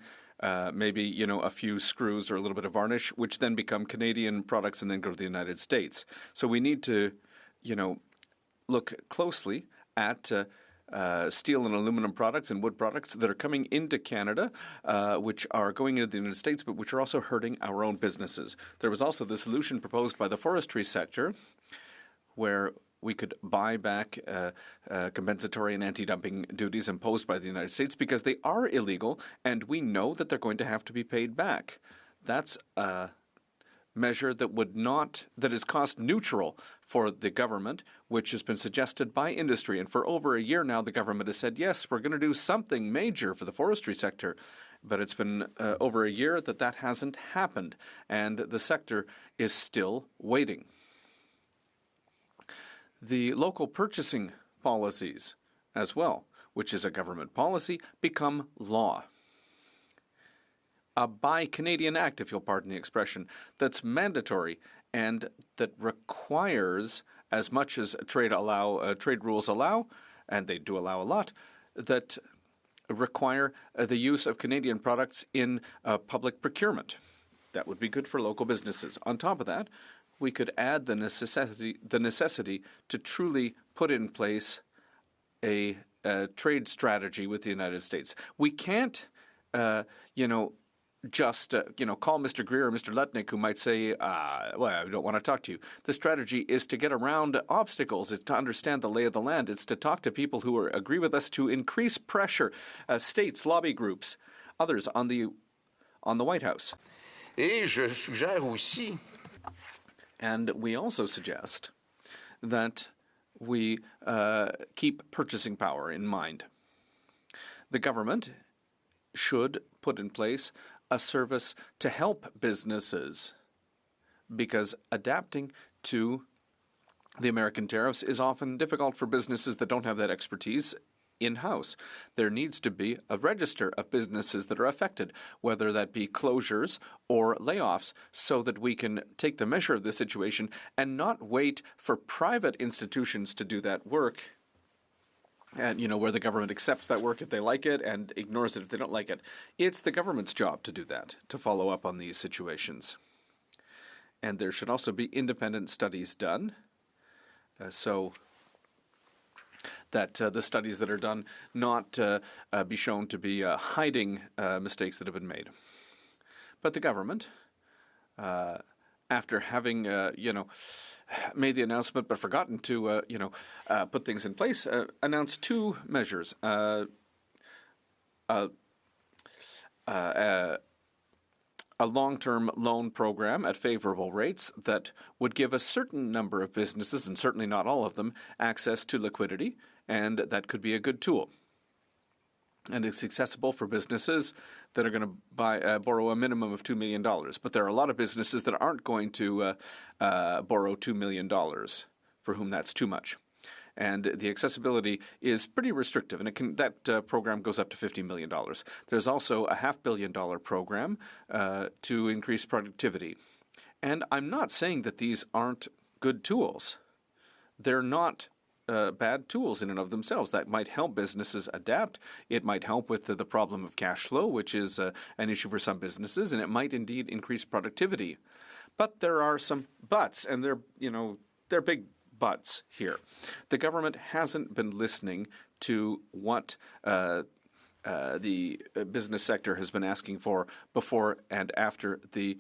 maybe, a few screws or a little bit of varnish, which then become Canadian products and then go to the United States. So we need to, look closely at steel and aluminum products and wood products that are coming into Canada, which are going into the United States, but which are also hurting our own businesses. There was also the solution proposed by the forestry sector, where we could buy back compensatory and anti-dumping duties imposed by the United States because they are illegal, and we know that they're going to have to be paid back. That's measure that is cost neutral for the government, which has been suggested by industry. And for over a year now, the government has said, yes, we're going to do something major for the forestry sector. But it's been over a year that hasn't happened, and the sector is still waiting. The local purchasing policies as well, which is a government policy, become law. A Buy Canadian Act, if you'll pardon the expression, that's mandatory and that requires, as much as trade rules allow, and they do allow a lot, that require the use of Canadian products in public procurement. That would be good for local businesses. On top of that, we could add the necessity to truly put in place a trade strategy with the United States. We can't, just call Mr. Greer or Mr. Lutnick, who might say, well, I don't want to talk to you. The strategy is to get around obstacles. It's to understand the lay of the land. It's to talk to people who agree with us to increase pressure, states, lobby groups, others on the White House. Et je suggère aussi. And we also suggest that we keep purchasing power in mind. The government should put in place a service to help businesses, because adapting to the American tariffs is often difficult for businesses that don't have that expertise in-house. There needs to be a register of businesses that are affected, whether that be closures or layoffs, so that we can take the measure of the situation and not wait for private institutions to do that work, and where the government accepts that work if they like it and ignores it if they don't like it. It's the government's job to do that, to follow up on these situations. And there should also be independent studies done, so that the studies that are done not be shown to be hiding mistakes that have been made. But the government, after having made the announcement but forgotten to put things in place, announced two measures. A long-term loan program at favorable rates that would give a certain number of businesses, and certainly not all of them, access to liquidity, and that could be a good tool. And it's accessible for businesses that are going to borrow a minimum of $2 million. But there are a lot of businesses that aren't going to borrow $2 million, for whom that's too much. And the accessibility is pretty restrictive, and that program goes up to $50 million. There's also a $500 million program to increase productivity. And I'm not saying that these aren't good tools. They're not bad tools in and of themselves. That might help businesses adapt. It might help with the problem of cash flow, which is an issue for some businesses, and it might indeed increase productivity. But there are some buts, and they're big buts here. The government hasn't been listening to what the business sector has been asking for before and after the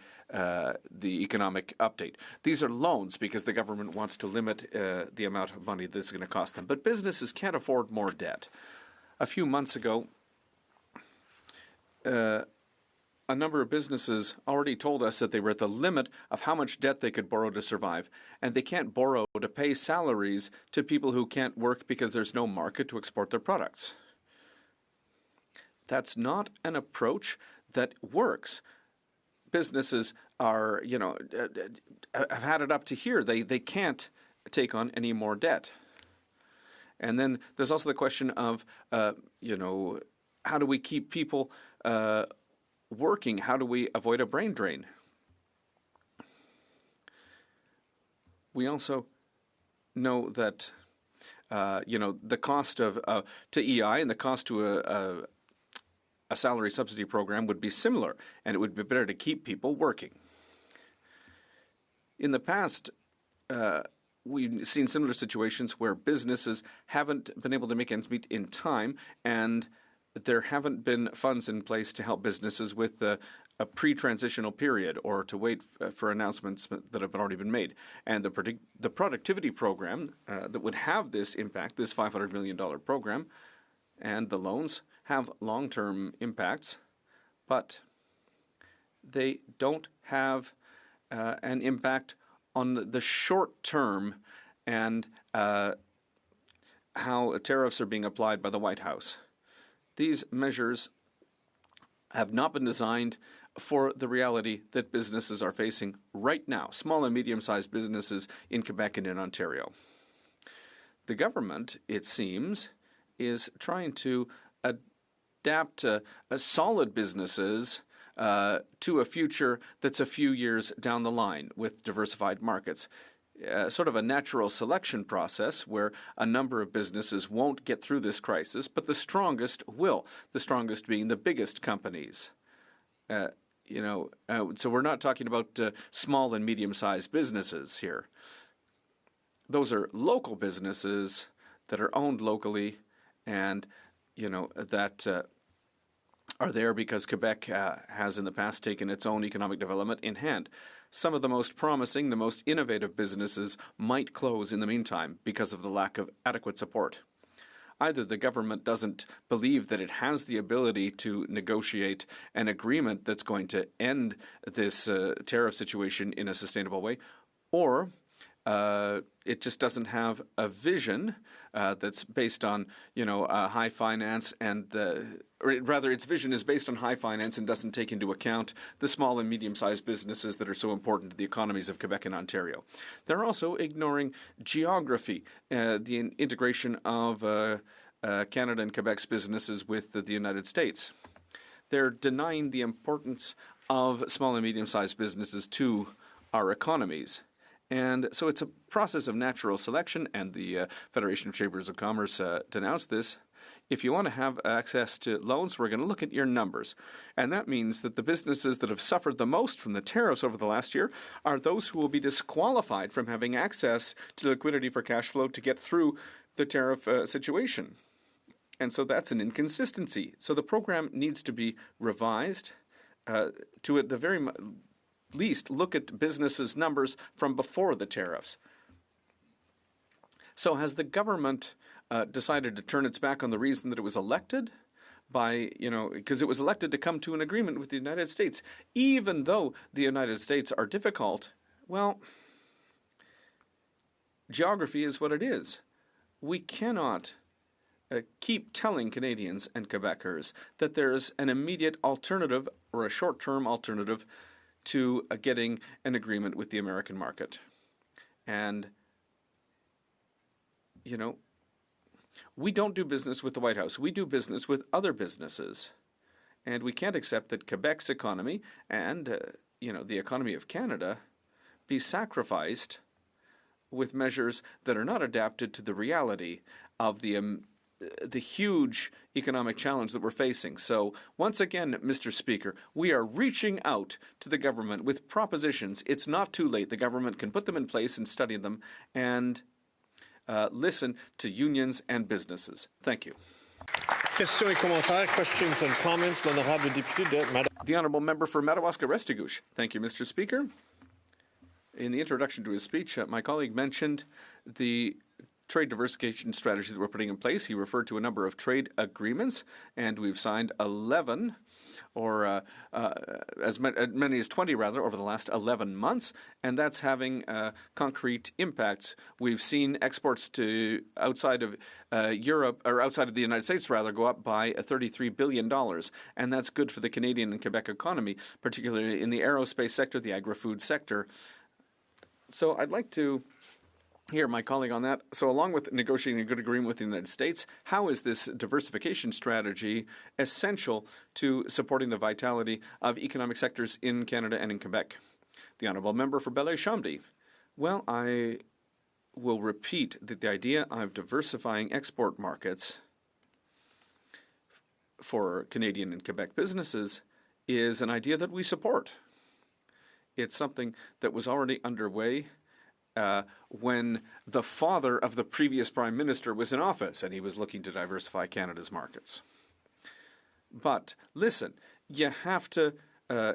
economic update. These are loans because the government wants to limit the amount of money this is going to cost them. But businesses can't afford more debt. A few months ago, a number of businesses already told us that they were at the limit of how much debt they could borrow to survive. And they can't borrow to pay salaries to people who can't work because there's no market to export their products. That's not an approach that works. Businesses are, have had it up to here. They can't take on any more debt. And then there's also the question of, how do we keep people working? How do we avoid a brain drain? We also know that, the cost to EI and the cost to a salary subsidy program would be similar, and it would be better to keep people working. In the past, we've seen similar situations where businesses haven't been able to make ends meet in time, and there haven't been funds in place to help businesses with a pre-transitional period or to wait for announcements that have already been made. And the productivity program that would have this impact, this $500 million program, and the loans have long-term impacts, but they don't have an impact on the short term and how tariffs are being applied by the White House. These measures have not been designed for the reality that businesses are facing right now, small and medium-sized businesses in Quebec and in Ontario. The government, it seems, is trying to adapt solid businesses to a future that's a few years down the line with diversified markets. Sort of a natural selection process where a number of businesses won't get through this crisis, but the strongest will, the strongest being the biggest companies. So we're not talking about small and medium-sized businesses here. Those are local businesses that are owned locally and, that are there because Quebec has in the past taken its own economic development in hand. Some of the most promising, the most innovative businesses might close in the meantime because of the lack of adequate support. Either the government doesn't believe that it has the ability to negotiate an agreement that's going to end this tariff situation in a sustainable way, or it just doesn't have a vision that's based on, high finance or rather its vision is based on high finance and doesn't take into account the small and medium-sized businesses that are so important to the economies of Quebec and Ontario. They're also ignoring geography, the integration of Canada and Quebec's businesses with the United States. They're denying the importance of small and medium-sized businesses to our economies. And so it's a process of natural selection, and the Federation of Chambers of Commerce denounced this. If you want to have access to loans, we're going to look at your numbers. And that means that the businesses that have suffered the most from the tariffs over the last year are those who will be disqualified from having access to liquidity for cash flow to get through the tariff situation. And so that's an inconsistency. So the program needs to be revised to at the very least look at businesses' numbers from before the tariffs. So has the government decided to turn its back on the reason that it was elected? Because it was elected to come to an agreement with the United States. Even though the United States are difficult, well, geography is what it is. We cannot keep telling Canadians and Quebecers that there's an immediate alternative or a short-term alternative to getting an agreement with the American market. And, we don't do business with the White House. We do business with other businesses. And we can't accept that Quebec's economy and, the economy of Canada be sacrificed with measures that are not adapted to the reality of the huge economic challenge that we're facing. So once again, Mr. Speaker, we are reaching out to the government with propositions. It's not too late. The government can put them in place and study them and listen to unions and businesses. Thank you. Questions et commentaires, questions and comments, l'honorable député de Madame. The Honourable Member for Madawaska-Restigouche. Thank you, Mr. Speaker. In the introduction to his speech, my colleague mentioned the trade diversification strategy that we're putting in place. He referred to a number of trade agreements, and we've signed 11, or as many as 20, rather, over the last 11 months, and that's having concrete impacts. We've seen exports to outside of Europe, or outside of the United States, rather, go up by $33 billion, and that's good for the Canadian and Quebec economy, particularly in the aerospace sector, the agri-food sector. So I'd like to hear my colleague on that. So along with negotiating a good agreement with the United States, how is this diversification strategy essential to supporting the vitality of economic sectors in Canada and in Quebec? The Honourable Member for Belleuil-Chambly. Well, I will repeat that the idea of diversifying export markets for Canadian and Quebec businesses is an idea that we support. It's something that was already underway when the father of the previous Prime Minister was in office and he was looking to diversify Canada's markets. But listen, you have to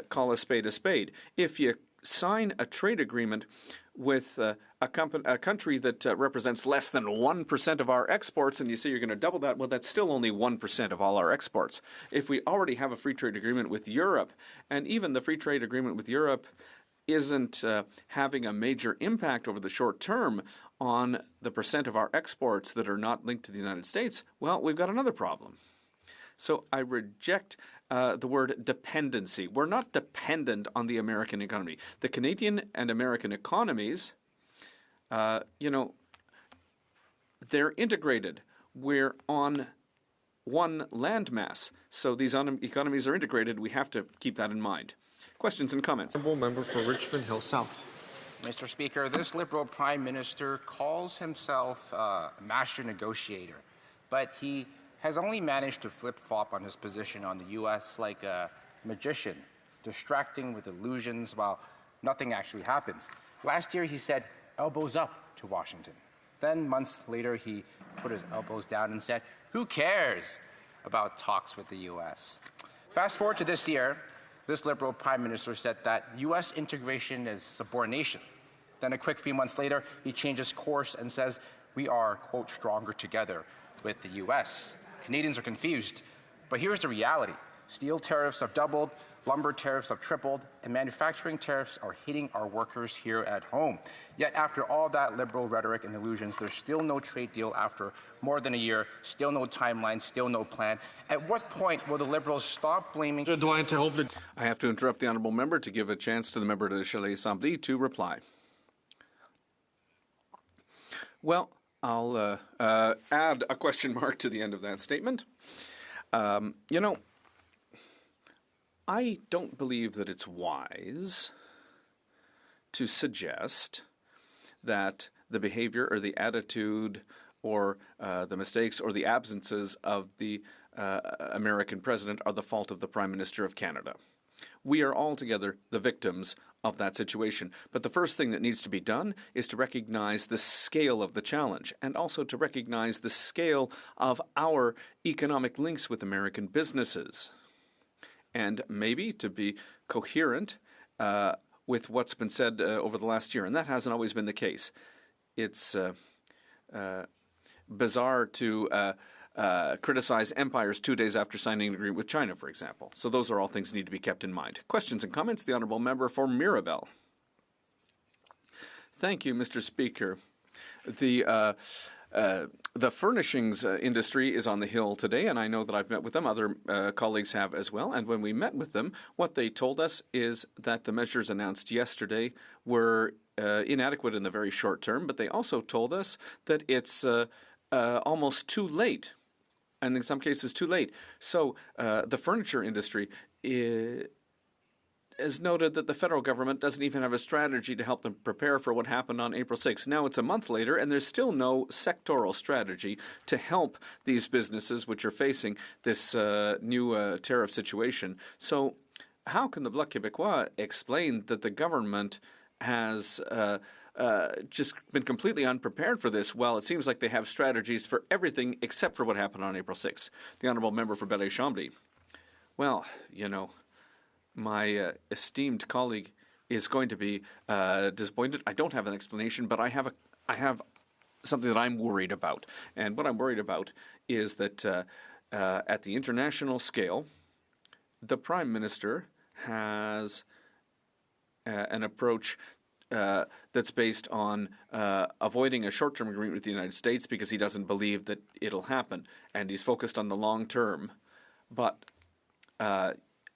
call a spade a spade. If you sign a trade agreement with a country that represents less than 1% of our exports, and you say you're going to double that, well, that's still only 1% of all our exports. If we already have a free trade agreement with Europe, and even the free trade agreement with Europe isn't having a major impact over the short term on the percent of our exports that are not linked to the United States, well, we've got another problem. So I reject the word dependency. We're not dependent on the American economy. The Canadian and American economies, they're integrated. We're on one landmass. So these economies are integrated. We have to keep that in mind. Questions and comments? Member for Richmond Hill South. Mr. Speaker, this Liberal Prime Minister calls himself a master negotiator, but he has only managed to flip-flop on his position on the U.S. like a magician, distracting with illusions while nothing actually happens. Last year, he said, elbows up to Washington. Then, months later, he put his elbows down and said, who cares about talks with the U.S.? Fast forward to this year, this Liberal Prime Minister said that U.S. integration is subordination. Then a quick few months later, he changes course and says, we are, quote, stronger together with the U.S. Canadians are confused, but here's the reality. Steel tariffs have doubled, lumber tariffs have tripled, and manufacturing tariffs are hitting our workers here at home. Yet after all that Liberal rhetoric and illusions, there's still no trade deal after more than a year, still no timeline, still no plan. At what point will the Liberals stop blaming... I have to interrupt the honourable member to give a chance to the member of the Chalet Assembly to reply. Well, I'll add a question mark to the end of that statement. I don't believe that it's wise to suggest that the behavior or the attitude or the mistakes or the absences of the American president are the fault of the Prime Minister of Canada. We are altogether the victims of that situation. But the first thing that needs to be done is to recognize the scale of the challenge and also to recognize the scale of our economic links with American businesses. And maybe to be coherent with what's been said over the last year. And that hasn't always been the case. It's bizarre to criticize empires 2 days after signing an agreement with China, for example. So those are all things that need to be kept in mind. Questions and comments? The honourable member for Mirabel. Thank you, Mr. Speaker. The furnishings industry is on the Hill today, and I know that I've met with them. Other colleagues have as well. And when we met with them, what they told us is that the measures announced yesterday were inadequate in the very short term, but they also told us that it's almost too late, and in some cases too late. So the furniture industry has noted that the federal government doesn't even have a strategy to help them prepare for what happened on April 6th. Now it's a month later, and there's still no sectoral strategy to help these businesses which are facing this new tariff situation. So how can the Bloc Québécois explain that the government has just been completely unprepared for this? Well, it seems like they have strategies for everything except for what happened on April 6th. The honourable member for Belleuil-Chambly. Well, my esteemed colleague is going to be disappointed. I don't have an explanation, but I have something that I'm worried about. And what I'm worried about is that at the international scale, the Prime Minister has an approach that's based on avoiding a short-term agreement with the United States because he doesn't believe that it'll happen, and he's focused on the long term. But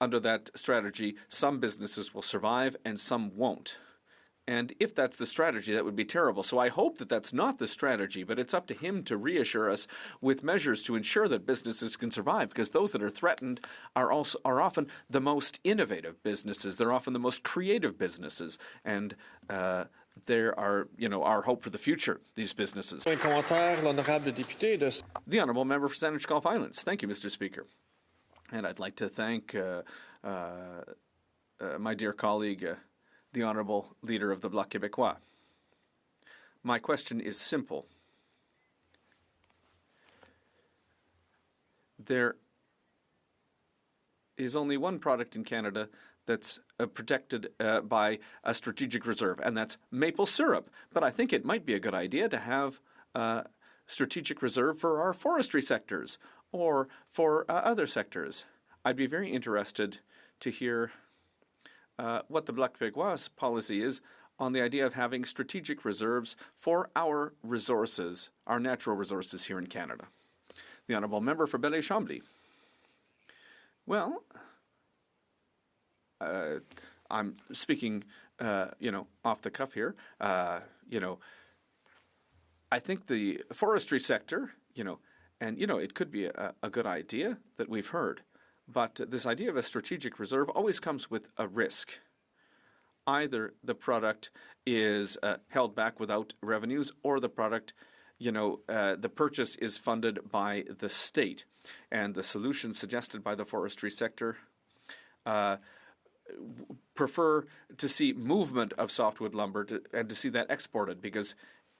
under that strategy, some businesses will survive and some won't. And if that's the strategy, that would be terrible. So I hope that that's not the strategy, but it's up to him to reassure us with measures to ensure that businesses can survive, because those that are threatened are often the most innovative businesses. They're often the most creative businesses, and there are, our hope for the future, these businesses. The honourable member for Saanich Gulf Islands. Thank you, Mr. Speaker. And I'd like to thank my dear colleague, the Honourable Leader of the Bloc Québécois. My question is simple. There is only one product in Canada that's protected by a strategic reserve, and that's maple syrup. But I think it might be a good idea to have a strategic reserve for our forestry sectors or for other sectors. I'd be very interested to hear what the Bloc Québécois policy is on the idea of having strategic reserves for our resources, our natural resources here in Canada. The Honourable Member for Belleuil-Chambly. Well, I'm speaking, off the cuff here. I think the forestry sector, it could be a good idea that we've heard, but this idea of a strategic reserve always comes with a risk. Either the product is held back without revenues, or the product, the purchase is funded by the state. And the solution suggested by the forestry sector prefer to see movement of softwood lumber and to see that exported, because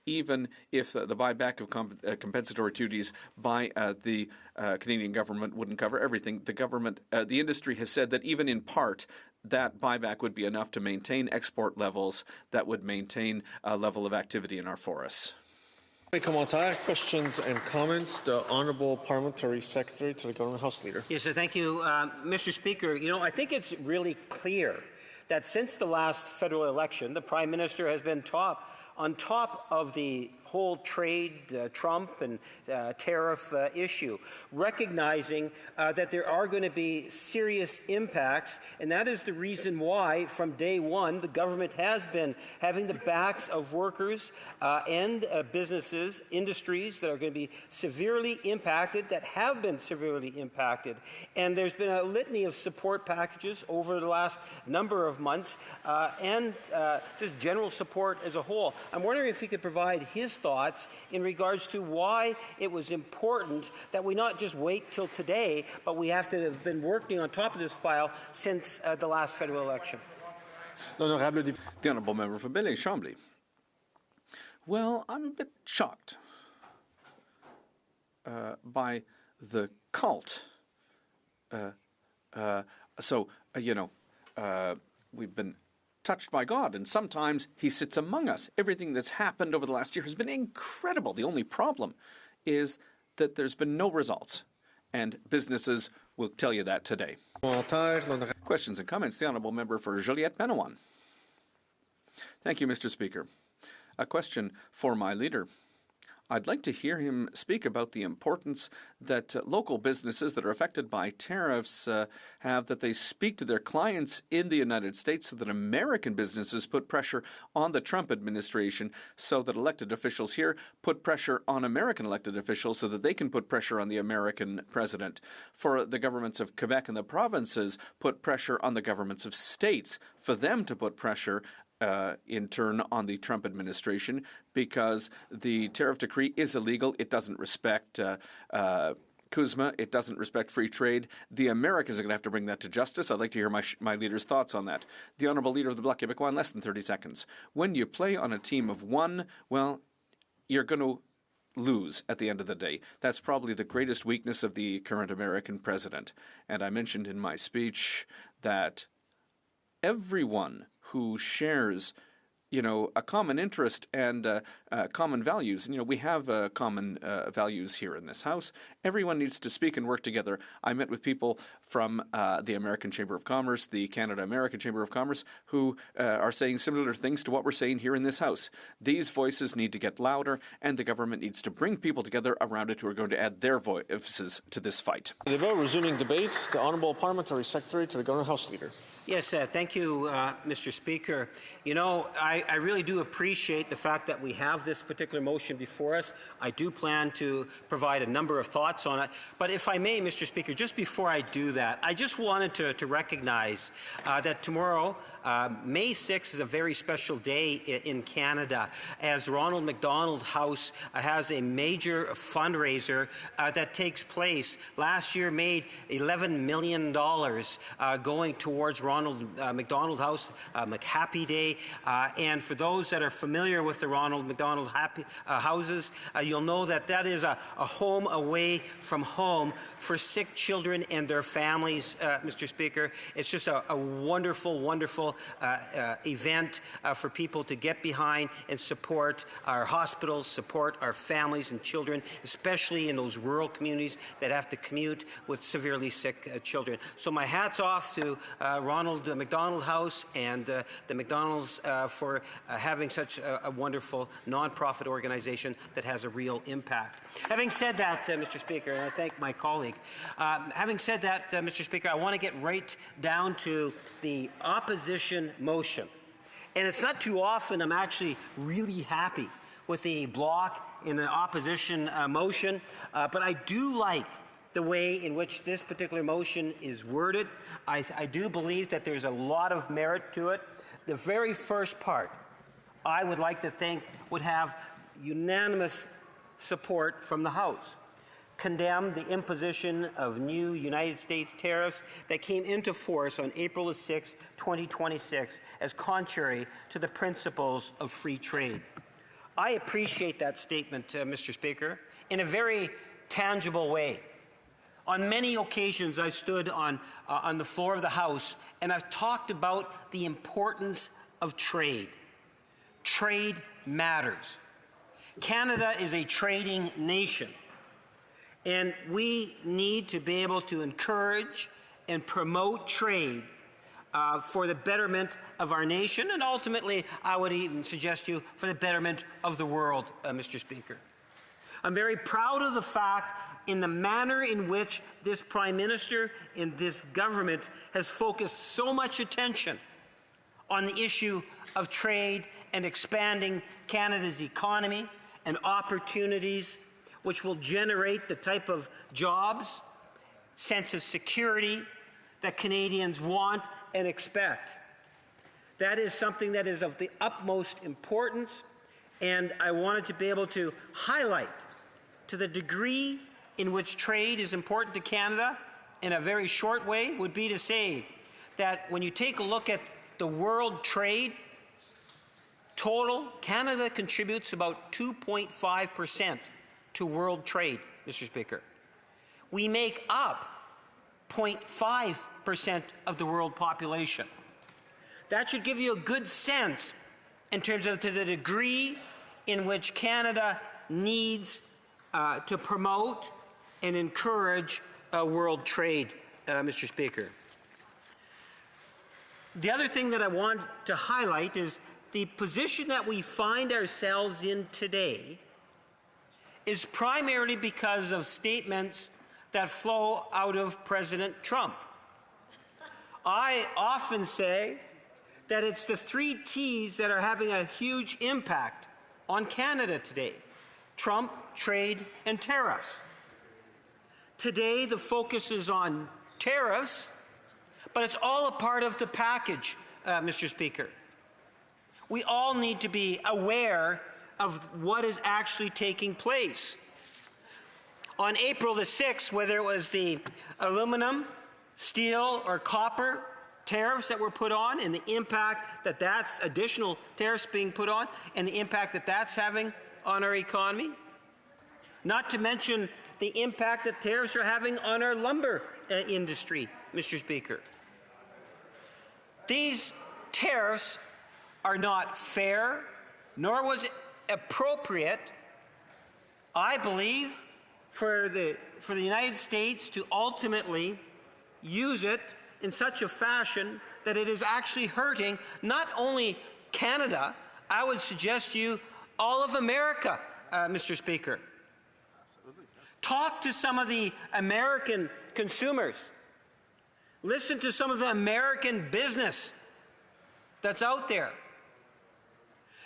even if the buyback of compensatory duties by the Canadian government wouldn't cover everything, the industry has said that even in part, that buyback would be enough to maintain export levels that would maintain a level of activity in our forests. Commentaires, questions and comments. The Honourable Parliamentary Secretary to the Government House Leader. Yes, thank you, Mr. Speaker. I think it's really clear that since the last federal election, the Prime Minister has been on top of the whole trade, Trump and tariff issue, recognizing that there are going to be serious impacts, and that is the reason why, from day one, the government has been having the backs of workers and businesses, industries that are going to be severely impacted, that have been severely impacted. And there's been a litany of support packages over the last number of months, and just general support as a whole. I'm wondering if he could provide his thoughts in regards to why it was important that we not just wait till today, but we have to have been working on top of this file since the last federal election. The Honourable Member for Belleuil-Chambly. Well, I'm a bit shocked by the cult. We've been touched by God, and sometimes he sits among us. Everything that's happened over the last year has been incredible. The only problem is that there's been no results, and businesses will tell you that today. Questions and comments. The Honourable Member for Joliette-Manawan. Thank you, Mr. Speaker. A question for my leader. I'd like to hear him speak about the importance that local businesses that are affected by tariffs have, that they speak to their clients in the United States so that American businesses put pressure on the Trump administration, so that elected officials here put pressure on American elected officials so that they can put pressure on the American president. For the governments of Quebec and the provinces, put pressure on the governments of states for them to put pressure in turn on the Trump administration, because the tariff decree is illegal. It doesn't respect CUSMA. It doesn't respect free trade. The Americans are going to have to bring that to justice. I'd like to hear my leader's thoughts on that. The Honourable Leader of the Bloc Québécois in less than 30 seconds. When you play on a team of one, well, you're going to lose at the end of the day. That's probably the greatest weakness of the current American president. And I mentioned in my speech that everyone who shares, a common interest and common values. We have common values here in this House. Everyone needs to speak and work together. I met with people from the American Chamber of Commerce, the Canada-American Chamber of Commerce, who are saying similar things to what we're saying here in this House. These voices need to get louder, and the government needs to bring people together around it who are going to add their voices to this fight. Resuming debate, the Honourable Parliamentary Secretary to the Government House Leader. Yes, thank you, Mr. Speaker. I really do appreciate the fact that we have this particular motion before us. I do plan to provide a number of thoughts on it. But if I may, Mr. Speaker, just before I do that, I just wanted to recognize that tomorrow, May 6th, is a very special day in Canada, as Ronald McDonald House has a major fundraiser that takes place. Last year made $11 million going towards Ronald McDonald House, McHappy Day, and And for those that are familiar with the Ronald McDonald houses, you'll know that that is a home away from home for sick children and their families, Mr. Speaker. It's just a wonderful, wonderful event for people to get behind and support our hospitals, support our families and children, especially in those rural communities that have to commute with severely sick children. So my hat's off to Ronald McDonald House and the McDonalds for having such a wonderful nonprofit organization that has a real impact. Having said that, Mr. Speaker, and I thank my colleague, having said that, Mr. Speaker, I want to get right down to the opposition motion. And it's not too often I'm actually really happy with the block in the opposition motion, but I do like the way in which this particular motion is worded. I do believe that there's a lot of merit to it. The very first part, I would like to think, would have unanimous support from the House. Condemn the imposition of new United States tariffs that came into force on April 6, 2026, as contrary to the principles of free trade. I appreciate that statement, Mr. Speaker, in a very tangible way. On many occasions, I've stood on the floor of the House and I've talked about the importance of trade. Trade matters. Canada is a trading nation, and we need to be able to encourage and promote trade for the betterment of our nation, and ultimately, I would even suggest to you, for the betterment of the world, Mr. Speaker. I'm very proud of the fact in the manner in which this Prime Minister and this government has focused so much attention on the issue of trade and expanding Canada's economy and opportunities which will generate the type of jobs, sense of security that Canadians want and expect. That is something that is of the utmost importance, and I wanted to be able to highlight to the degree in which trade is important to Canada in a very short way would be to say that when you take a look at the world trade total, Canada contributes about 2.5% to world trade, Mr. Speaker. We make up 0.5% of the world population. That should give you a good sense in terms of to the degree in which Canada needs to promote and encourage world trade, Mr. Speaker. The other thing that I want to highlight is the position that we find ourselves in today is primarily because of statements that flow out of President Trump. I often say that it's the 3 T's that are having a huge impact on Canada today: Trump, trade, and tariffs. Today, the focus is on tariffs, but it's all a part of the package, Mr. Speaker. We all need to be aware of what is actually taking place. On April the 6th, whether it was the aluminum, steel, or copper tariffs that were put on and the impact that that's additional tariffs being put on and the impact that that's having on our economy, not to mention the impact that tariffs are having on our lumber industry, Mr. Speaker. These tariffs are not fair, nor was it appropriate, I believe, for the United States to ultimately use it in such a fashion that it is actually hurting not only Canada, I would suggest to you all of America, Mr. Speaker. Talk to some of the American consumers. Listen to some of the American business that's out there.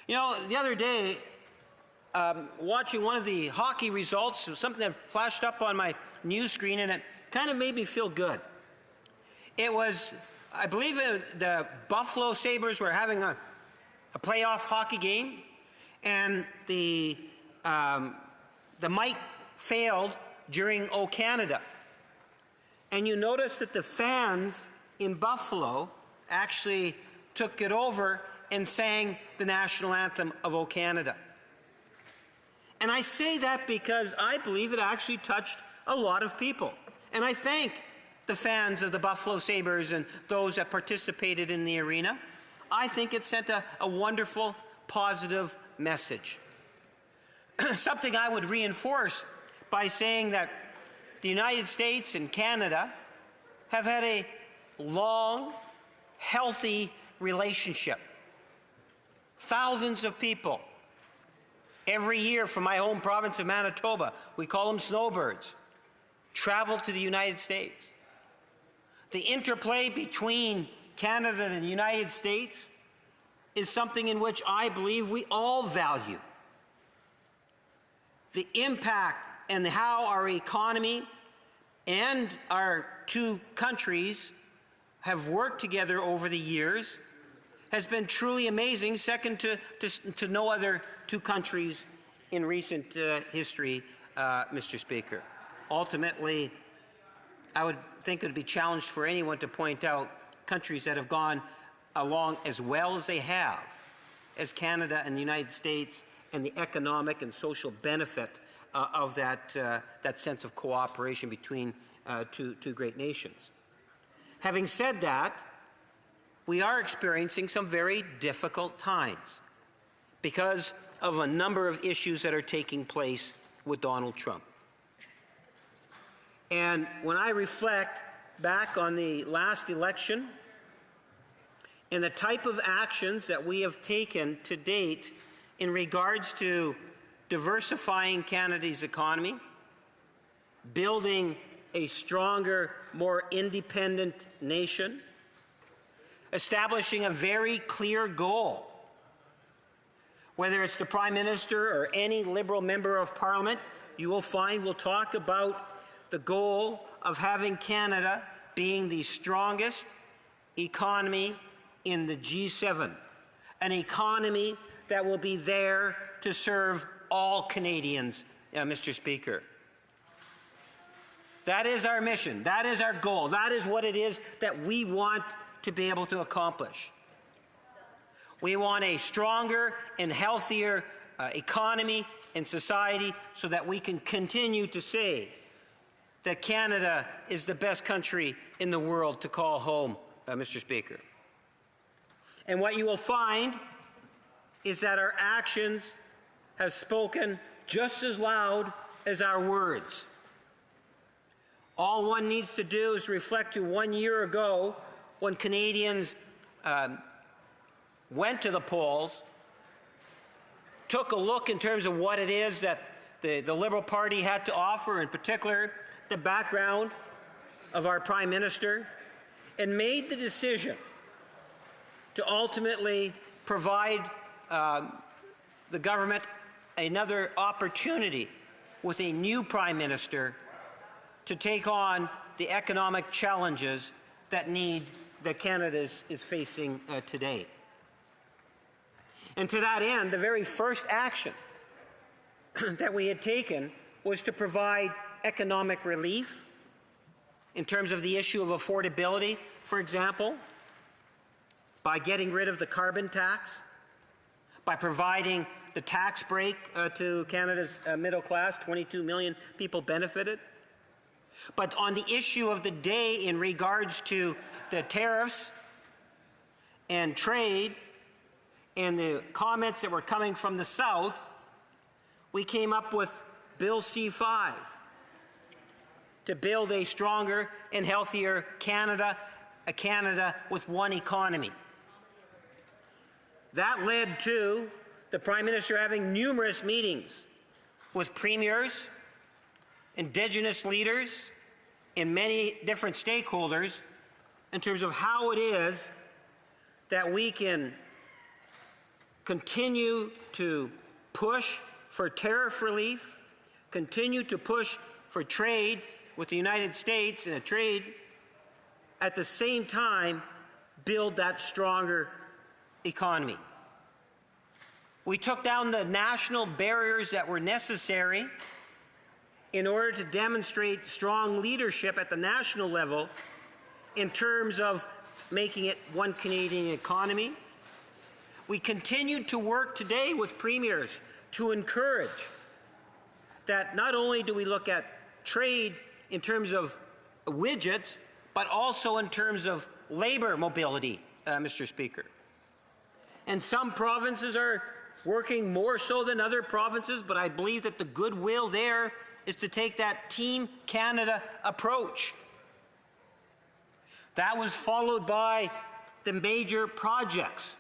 You know, the other day, watching one of the hockey results, something that flashed up on my news screen, and it kind of made me feel good. It was, I believe, the Buffalo Sabres were having a playoff hockey game, and the mic failed during O Canada. And you notice that the fans in Buffalo actually took it over and sang the national anthem of O Canada. And I say that because I believe it actually touched a lot of people. And I thank the fans of the Buffalo Sabres and those that participated in the arena. I think it sent a wonderful, positive message. Something I would reinforce by saying that the United States and Canada have had a long, healthy relationship. Thousands of people every year from my home province of Manitoba, we call them snowbirds, travel to the United States. The interplay between Canada and the United States is something in which I believe we all value. The impact and how our economy and our two countries have worked together over the years has been truly amazing, second to no other two countries in recent history, Mr. Speaker. Ultimately, I would think it would be challenged for anyone to point out countries that have gone along as well as they have, as Canada and the United States, and the economic and social benefit of that sense of cooperation between two great nations. Having said that, we are experiencing some very difficult times because of a number of issues that are taking place with Donald Trump. And when I reflect back on the last election and the type of actions that we have taken to date in regards to diversifying Canada's economy, building a stronger, more independent nation, establishing a very clear goal, whether it's the Prime Minister or any Liberal member of Parliament, you will find we'll talk about the goal of having Canada being the strongest economy in the G7, an economy that will be there to serve all Canadians, Mr. Speaker. That is our mission. That is our goal. That is what it is that we want to be able to accomplish. We want a stronger and healthier economy and society so that we can continue to say that Canada is the best country in the world to call home, Mr. Speaker. And what you will find is that our actions have spoken just as loud as our words. All one needs to do is reflect to 1 year ago when Canadians went to the polls, took a look in terms of what it is that the Liberal Party had to offer, in particular the background of our Prime Minister, and made the decision to ultimately provide the government another opportunity with a new Prime Minister to take on the economic challenges that Canada is facing today. And to that end, the very first action that we had taken was to provide economic relief in terms of the issue of affordability, for example, by getting rid of the carbon tax, by providing the tax break to Canada's middle class, 22 million people benefited. But on the issue of the day in regards to the tariffs and trade and the comments that were coming from the South, we came up with Bill C-5 to build a stronger and healthier Canada, a Canada with one economy. That led to the Prime Minister having numerous meetings with premiers, Indigenous leaders, and many different stakeholders in terms of how it is that we can continue to push for tariff relief, continue to push for trade with the United States and a trade, at the same time build that stronger economy. We took down the national barriers that were necessary in order to demonstrate strong leadership at the national level in terms of making it one Canadian economy. We continued to work today with premiers to encourage that not only do we look at trade in terms of widgets, but also in terms of labor mobility, Mr. Speaker. And some provinces are working more so than other provinces, but I believe that the goodwill there is to take that Team Canada approach. That was followed by the major projects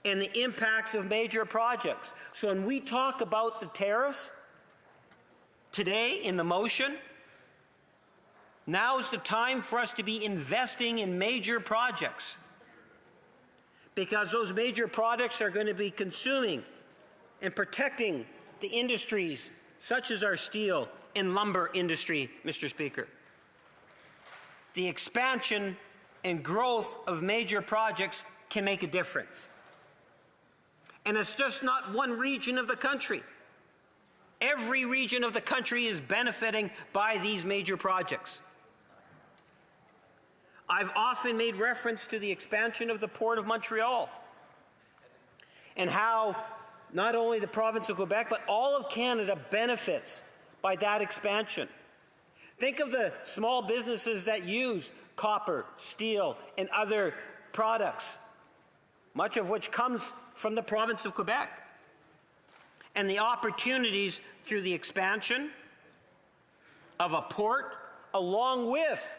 and the impacts of major projects. So when we talk about the tariffs today in the motion, now is the time for us to be investing in major projects, because those major projects are going to be consuming and protecting the industries such as our steel and lumber industry, Mr. Speaker. The expansion and growth of major projects can make a difference. And it's just not one region of the country. Every region of the country is benefiting by these major projects. I've often made reference to the expansion of the Port of Montreal and how not only the province of Quebec, but all of Canada benefits by that expansion. Think of the small businesses that use copper, steel, and other products, much of which comes from the province of Quebec, and the opportunities through the expansion of a port, along with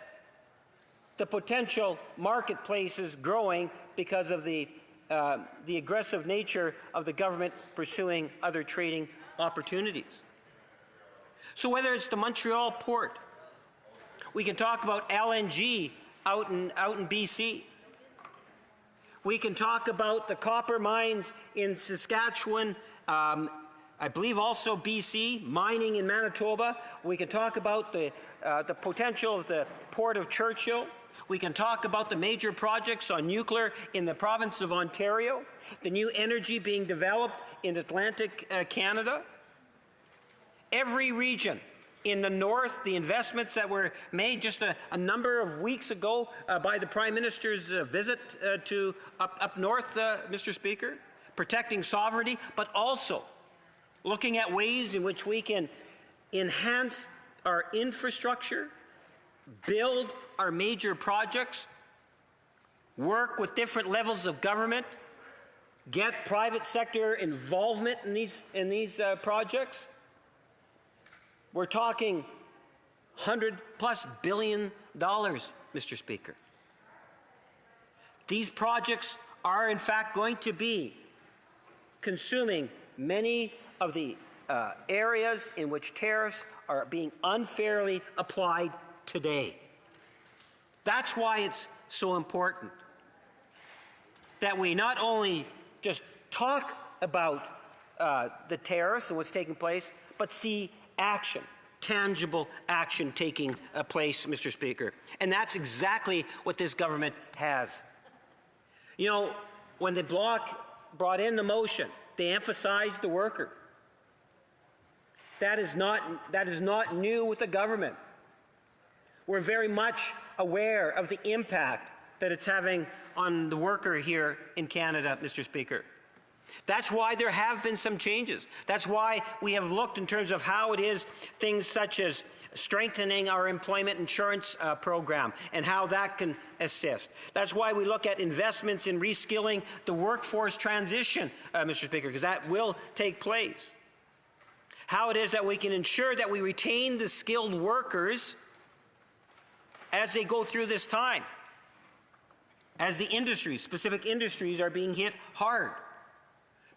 the potential marketplaces growing because of the aggressive nature of the government pursuing other trading opportunities. So whether it's the Montreal port, we can talk about LNG out in BC. We can talk about the copper mines in Saskatchewan, I believe also BC, mining in Manitoba. We can talk about the potential of the Port of Churchill. We can talk about the major projects on nuclear in the province of Ontario, the new energy being developed in Atlantic Canada. Every region in the north, the investments that were made just a number of weeks ago by the Prime Minister's visit to up north, Mr. Speaker, protecting sovereignty, but also looking at ways in which we can enhance our infrastructure, build our major projects, work with different levels of government, get private sector involvement in these projects. We're talking $100+ billion, Mr. Speaker. These projects are in fact going to be consuming many of the areas in which tariffs are being unfairly applied today. That's why it's so important that we not only just talk about the tariffs and what's taking place, but see action, tangible action taking place, Mr. Speaker. And that's exactly what this government has. You know, when the Bloc brought in the motion, they emphasized the worker. That is not new with the government. We're very much aware of the impact that it's having on the worker here in Canada, Mr. Speaker. That's why there have been some changes. That's why we have looked in terms of how it is things such as strengthening our employment insurance program and how that can assist. That's why we look at investments in reskilling the workforce transition, Mr. Speaker, because that will take place. How it is that we can ensure that we retain the skilled workers as they go through this time, as the industries, specific industries, are being hit hard.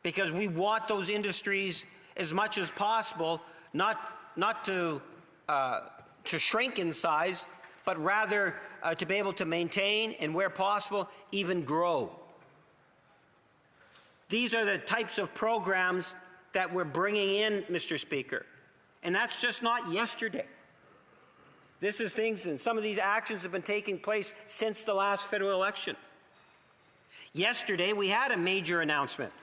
Because we want those industries as much as possible not to shrink in size, but rather to be able to maintain and, where possible, even grow. These are the types of programs that we're bringing in, Mr. Speaker. And that's just not yesterday. This is things, and some of these actions have been taking place since the last federal election. Yesterday, we had a major announcement.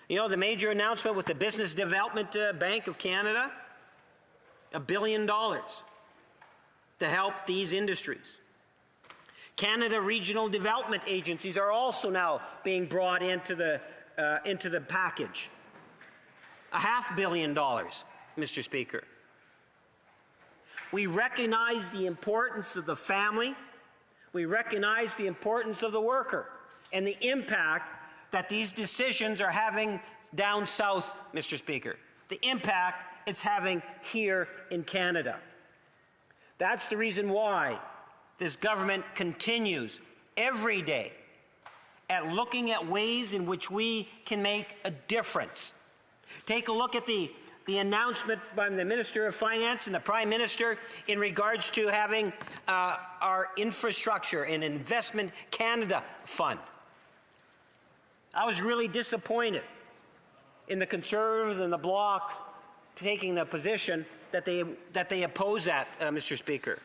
You know, the major announcement with the Business Development Bank of Canada, $1 billion to help these industries. Canada regional development agencies are also now being brought into the package. $500 million, Mr. Speaker. We recognize the importance of the family. We recognize the importance of the worker and the impact that these decisions are having down south, Mr. Speaker. The impact it's having here in Canada. That's the reason why this government continues every day at looking at ways in which we can make a difference. Take a look at the announcement by the Minister of Finance and the Prime Minister in regards to having our Infrastructure and Investment Canada Fund. I was really disappointed in the Conservatives and the Bloc taking the position that they oppose that, Mr. Speaker.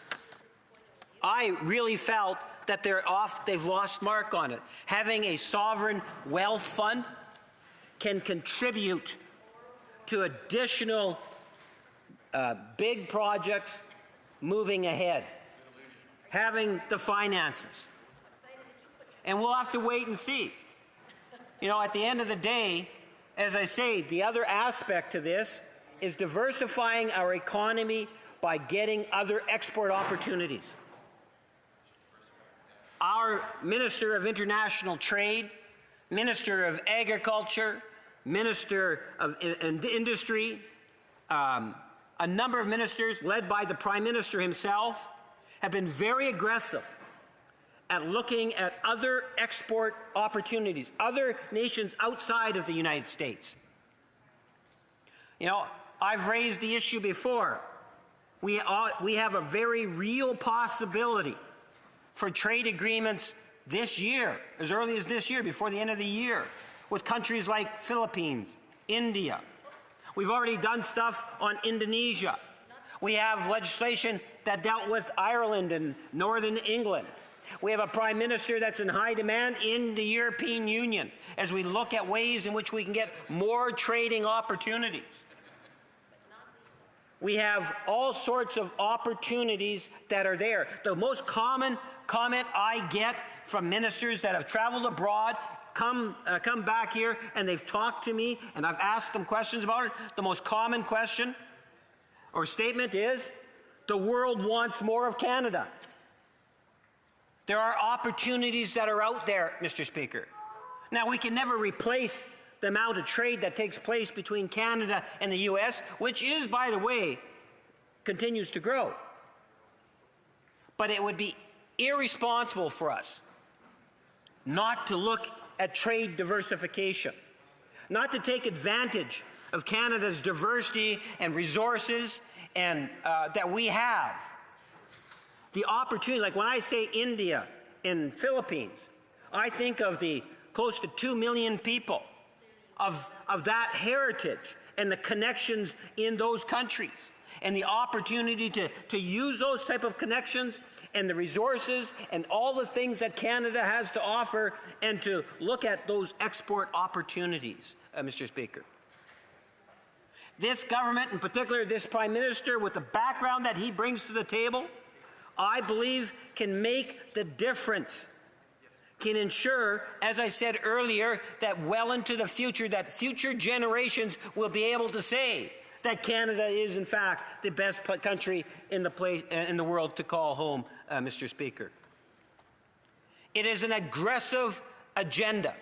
I really felt that they've lost mark on it. Having a sovereign wealth fund can contribute to additional big projects moving ahead. Having the finances. And we'll have to wait and see. You know, at the end of the day, as I say, the other aspect to this is diversifying our economy by getting other export opportunities. Our Minister of International Trade, Minister of Agriculture, Minister of Industry, a number of ministers led by the Prime Minister himself have been very aggressive at looking at other export opportunities, other nations outside of the United States. You know, I've raised the issue before. We have a very real possibility for trade agreements this year, as early as this year, before the end of the year, with countries like Philippines, India. We've already done stuff on Indonesia. We have legislation that dealt with Ireland and Northern England. We have a Prime Minister that's in high demand in the European Union as we look at ways in which we can get more trading opportunities. We have all sorts of opportunities that are there. The most common comment I get from ministers that have traveled abroad, come back here, and they've talked to me, and I've asked them questions about it, the most common question or statement is, the world wants more of Canada. There are opportunities that are out there, Mr. Speaker. Now, we can never replace the amount of trade that takes place between Canada and the U.S., which is, by the way, continues to grow. But it would be irresponsible for us not to look at trade diversification, not to take advantage of Canada's diversity and resources and that we have. The opportunity, like when I say India and Philippines, I think of the close to 2 million people of that heritage and the connections in those countries and the opportunity to use those type of connections and the resources and all the things that Canada has to offer and to look at those export opportunities, Mr. Speaker. This government, in particular this Prime Minister, with the background that he brings to the table, I believe can make the difference, can ensure, as I said earlier, that well into the future, that future generations will be able to say that Canada is, in fact, the best country in the world to call home, Mr. Speaker. It is an aggressive agenda.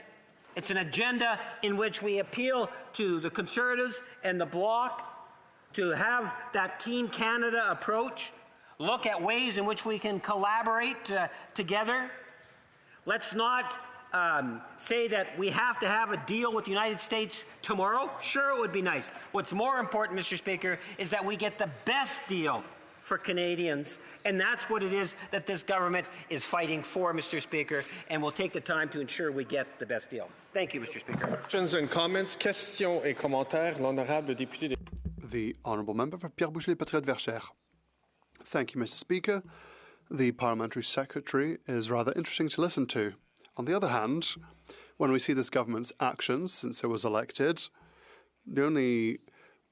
It's an agenda in which we appeal to the Conservatives and the Bloc to have that Team Canada approach, look at ways in which we can collaborate together. Let's not say that we have to have a deal with the United States tomorrow. Sure, it would be nice. What's more important, Mr. Speaker, is that we get the best deal for Canadians, and that's what it is that this government is fighting for, Mr. Speaker, and we'll take the time to ensure we get the best deal. Thank you, Mr. Speaker. Questions and comments. Questions et commentaires. L'honorable député. The Honourable Member for Pierre Boucher, Patriote Verchères. Thank you, Mr. Speaker. The Parliamentary Secretary is rather interesting to listen to. On the other hand, when we see this government's actions since it was elected, the only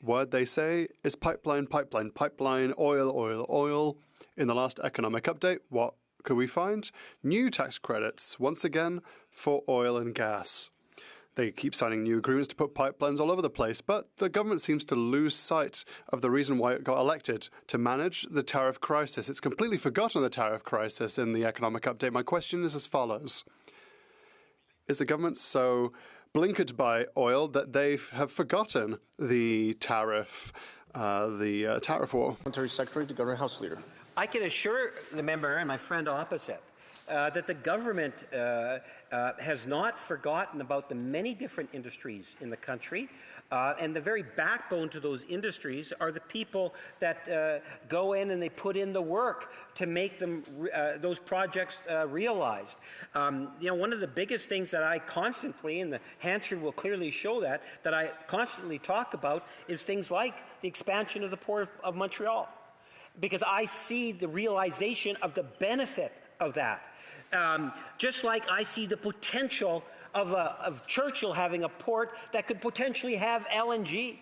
word they say is pipeline, pipeline, pipeline, oil, oil, oil. In the last economic update, what could we find new tax credits, once again, for oil and gas? They keep signing new agreements to put pipelines all over the place, but the government seems to lose sight of the reason why it got elected, to manage the tariff crisis. It's completely forgotten the tariff crisis in the economic update. My question is as follows. Is the government so blinkered by oil that they have forgotten the tariff war? Parliamentary Secretary to Government House Leader. I can assure the member and my friend opposite that the government has not forgotten about the many different industries in the country, and the very backbone to those industries are the people that go in and they put in the work to make them those projects realized. One of the biggest things that I constantly, and the Hansard will clearly show that I constantly talk about is things like the expansion of the Port of Montreal, because I see the realization of the benefit of that. Just like I see the potential of Churchill having a port that could potentially have LNG.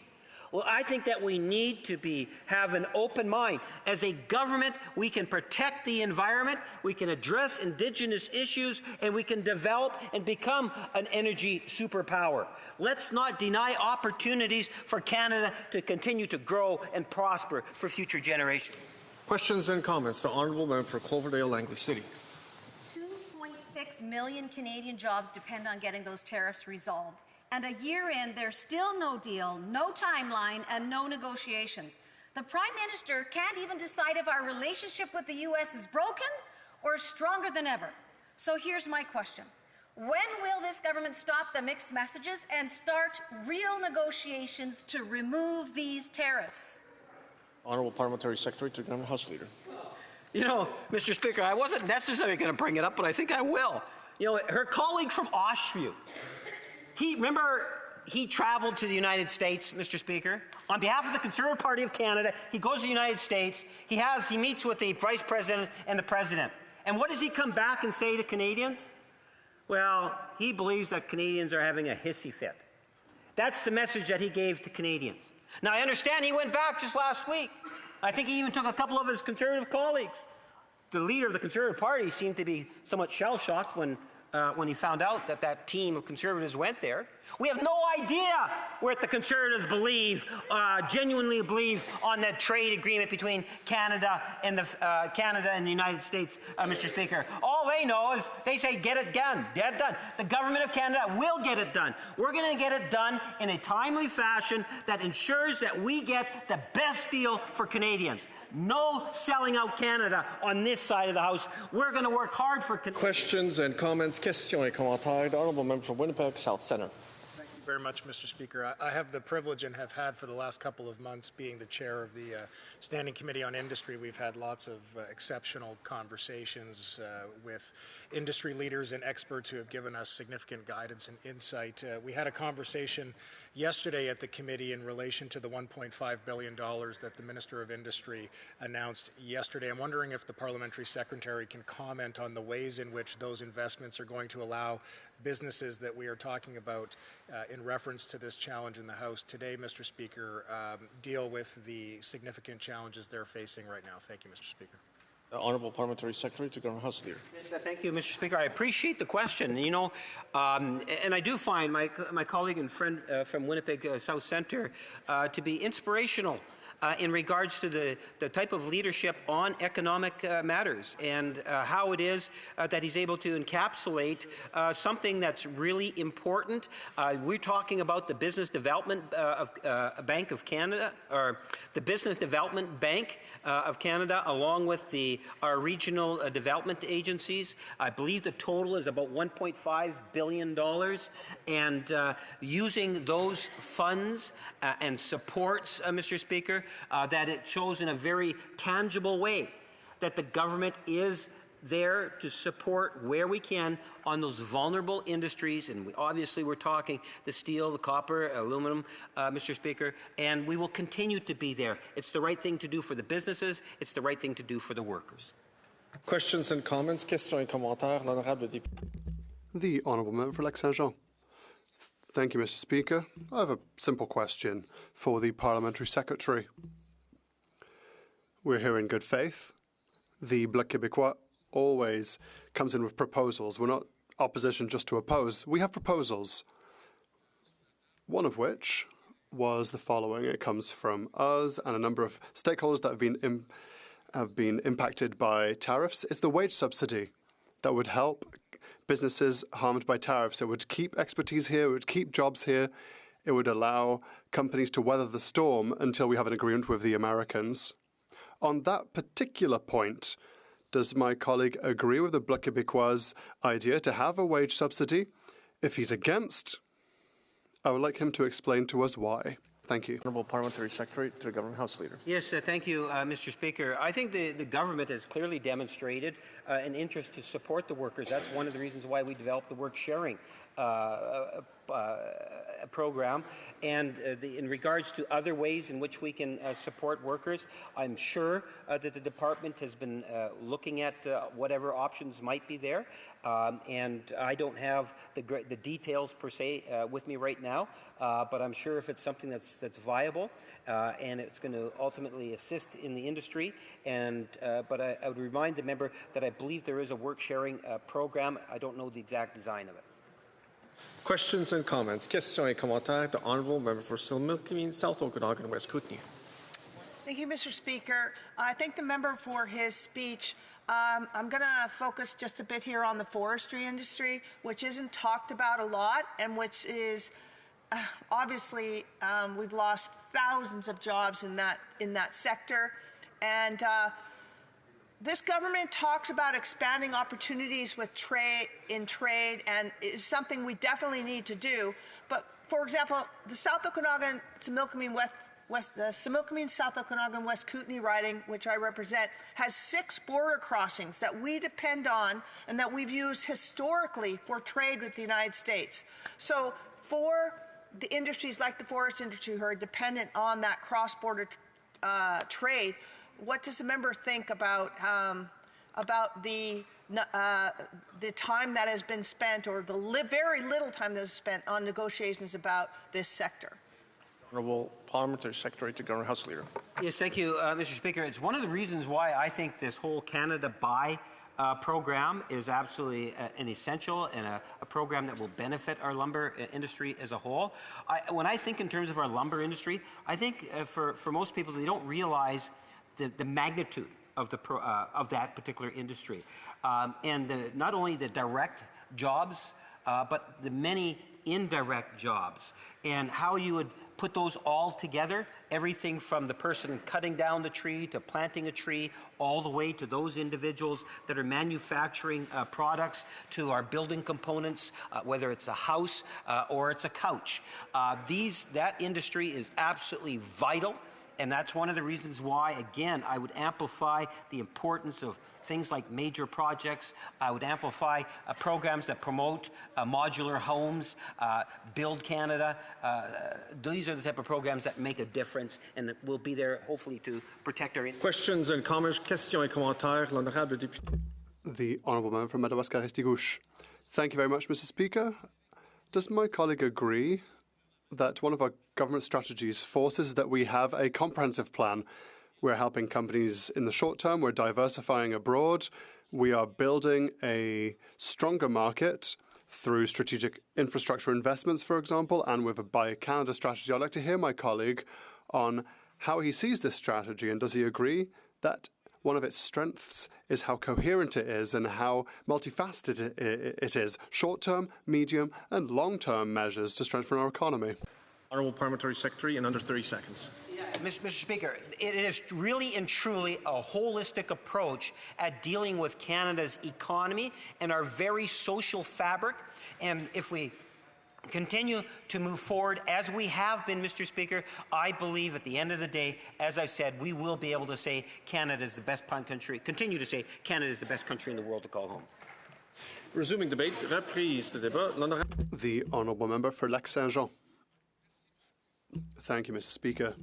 Well, I think that we need to have an open mind. As a government, we can protect the environment, we can address Indigenous issues, and we can develop and become an energy superpower. Let's not deny opportunities for Canada to continue to grow and prosper for future generations. Questions and comments. The Honourable Member for Cloverdale-Langley City. 2.6 million Canadian jobs depend on getting those tariffs resolved. And a year in, there's still no deal, no timeline, and no negotiations. The Prime Minister can't even decide if our relationship with the U.S. is broken or stronger than ever. So here's my question. When will this government stop the mixed messages and start real negotiations to remove these tariffs? Honourable Parliamentary Secretary to Government House Leader. Mr. Speaker, I wasn't necessarily going to bring it up, but I think I will. Her colleague from Oshawa, he traveled to the United States, Mr. Speaker, on behalf of the Conservative Party of Canada. He goes to the United States. He meets with the Vice President and the President. And what does he come back and say to Canadians? Well, he believes that Canadians are having a hissy fit. That's the message that he gave to Canadians. Now, I understand he went back just last week. I think he even took a couple of his Conservative colleagues. The leader of the Conservative Party seemed to be somewhat shell-shocked when he found out that team of Conservatives went there. We have no idea what the Conservatives genuinely believe on that trade agreement between Canada and the United States, Mr. Speaker. All they know is they say, get it done, get it done. The government of Canada will get it done. We're going to get it done in a timely fashion that ensures that we get the best deal for Canadians. No selling out Canada on this side of the House. We're going to work hard for Canadians. Questions and comments. Questions et commentaires. The Honourable Member for Winnipeg South Centre. Very much, Mr. Speaker. I have the privilege and have had for the last couple of months being the chair of the Standing Committee on Industry. We've had lots of exceptional conversations with industry leaders and experts who have given us significant guidance and insight. We had a conversation yesterday at the committee in relation to the $1.5 billion that the Minister of Industry announced yesterday. I'm wondering if the Parliamentary Secretary can comment on the ways in which those investments are going to allow businesses that we are talking about in reference to this challenge in the House today, Mr. Speaker, deal with the significant challenges they're facing right now. Thank you, Mr. Speaker. Honourable Parliamentary Secretary to Government House Leader. Yes, thank you, Mr. Speaker. I appreciate the question. And I do find my colleague and friend from Winnipeg South Centre to be inspirational in regards to the type of leadership on economic matters and how it is that he's able to encapsulate something that's really important. We're talking about the Business Development Bank of Canada, or the Business Development Bank of Canada, along with our regional development agencies. I believe the total is about $1.5 billion, and using those funds and supports, Mr. Speaker, that it shows in a very tangible way that the government is there to support where we can on those vulnerable industries. And obviously we're talking the steel, the copper, aluminum, Mr. Speaker, and we will continue to be there. It's the right thing to do for the businesses. It's the right thing to do for the workers. Questions and comments. Questions et commentaires. L'honorable député. The Honourable Member for Lac-Saint-Jean. Thank you, Mr. Speaker. I have a simple question for the Parliamentary Secretary. We're here in good faith. The Bloc Québécois always comes in with proposals. We're not opposition just to oppose. We have proposals. One of which was the following. It comes from us and a number of stakeholders that have been impacted by tariffs. It's the wage subsidy that would help businesses harmed by tariffs. It would keep expertise here. It would keep jobs here. It would allow companies to weather the storm until we have an agreement with the Americans. On that particular point, does my colleague agree with the Bloc Québécois idea to have a wage subsidy? If he's against, I would like him to explain to us why. Thank you. Honourable Parliamentary Secretary to the Government House Leader. Yes, thank you, Mr. Speaker. I think the government has clearly demonstrated an interest to support the workers. That's one of the reasons why we developed the work sharing program. And in regards to other ways in which we can support workers, I'm sure that the department has been looking at whatever options might be there. And I don't have the details per se with me right now, but I'm sure if it's something that's viable and it's going to ultimately assist in the industry. And but I would remind the member that I believe there is a work sharing program. I don't know the exact design of it. Questions and comments. Questions et commentaires. The Honourable Member for Similkameen, South Okanagan, West Kootenay. Thank you, Mr. Speaker. I thank the member for his speech. I'm going to focus just a bit here on the forestry industry, which isn't talked about a lot and which is obviously we've lost thousands of jobs in that sector. And this government talks about expanding opportunities with trade, and it's something we definitely need to do. But for example, the South Okanagan Similkameen the Similkameen South Okanagan West Kootenay riding, which I represent, has 6 border crossings that we depend on and that we've used historically for trade with the United States. So for the industries like the forest industry who are dependent on that cross-border trade, what does the member think about the time that has been spent, or the very little time that is spent on negotiations about this sector? Honourable Parliamentary Secretary to Government House Leader. Yes, thank you, Mr. Speaker. It's one of the reasons why I think this whole Canada Buy program is absolutely an essential and a program that will benefit our lumber industry as a whole. When I think in terms of our lumber industry, I think for most people, they don't realize the magnitude of that particular industry, and not only the direct jobs, but the many indirect jobs, and how you would put those all together, everything from the person cutting down the tree to planting a tree, all the way to those individuals that are manufacturing products, to our building components, whether it's a house or it's a couch. That industry is absolutely vital. And that's one of the reasons why, again, I would amplify the importance of things like major projects. I would amplify programs that promote modular homes, Build Canada. These are the type of programs that make a difference and that will be there, hopefully, to protect our... Questions and comments. Questions et commentaires. L'honorable député. The Honourable Member from Madawaska-Restigouche. Thank you very much, Mr. Speaker. Does my colleague agree that one of our government strategies forces that we have a comprehensive plan? We're helping companies in the short term, we're diversifying abroad, we are building a stronger market through strategic infrastructure investments, for example, and with a Buy Canada strategy. I'd like to hear my colleague on how he sees this strategy, and does he agree that one of its strengths is how coherent it is and how multifaceted it is, short-term, medium and long-term measures to strengthen our economy? Honourable Parliamentary Secretary, in under 30 seconds. Mr. Speaker, it is really and truly a holistic approach at dealing with Canada's economy and our very social fabric. And if we continue to move forward as we have been, Mr. Speaker, I believe at the end of the day, as I've said, we will be able to say Canada is the best country, continue to say Canada is the best country in the world to call home. Resuming debate, reprise de débat. The Honourable Member for Lac-Saint-Jean. Thank you, Mr. Speaker.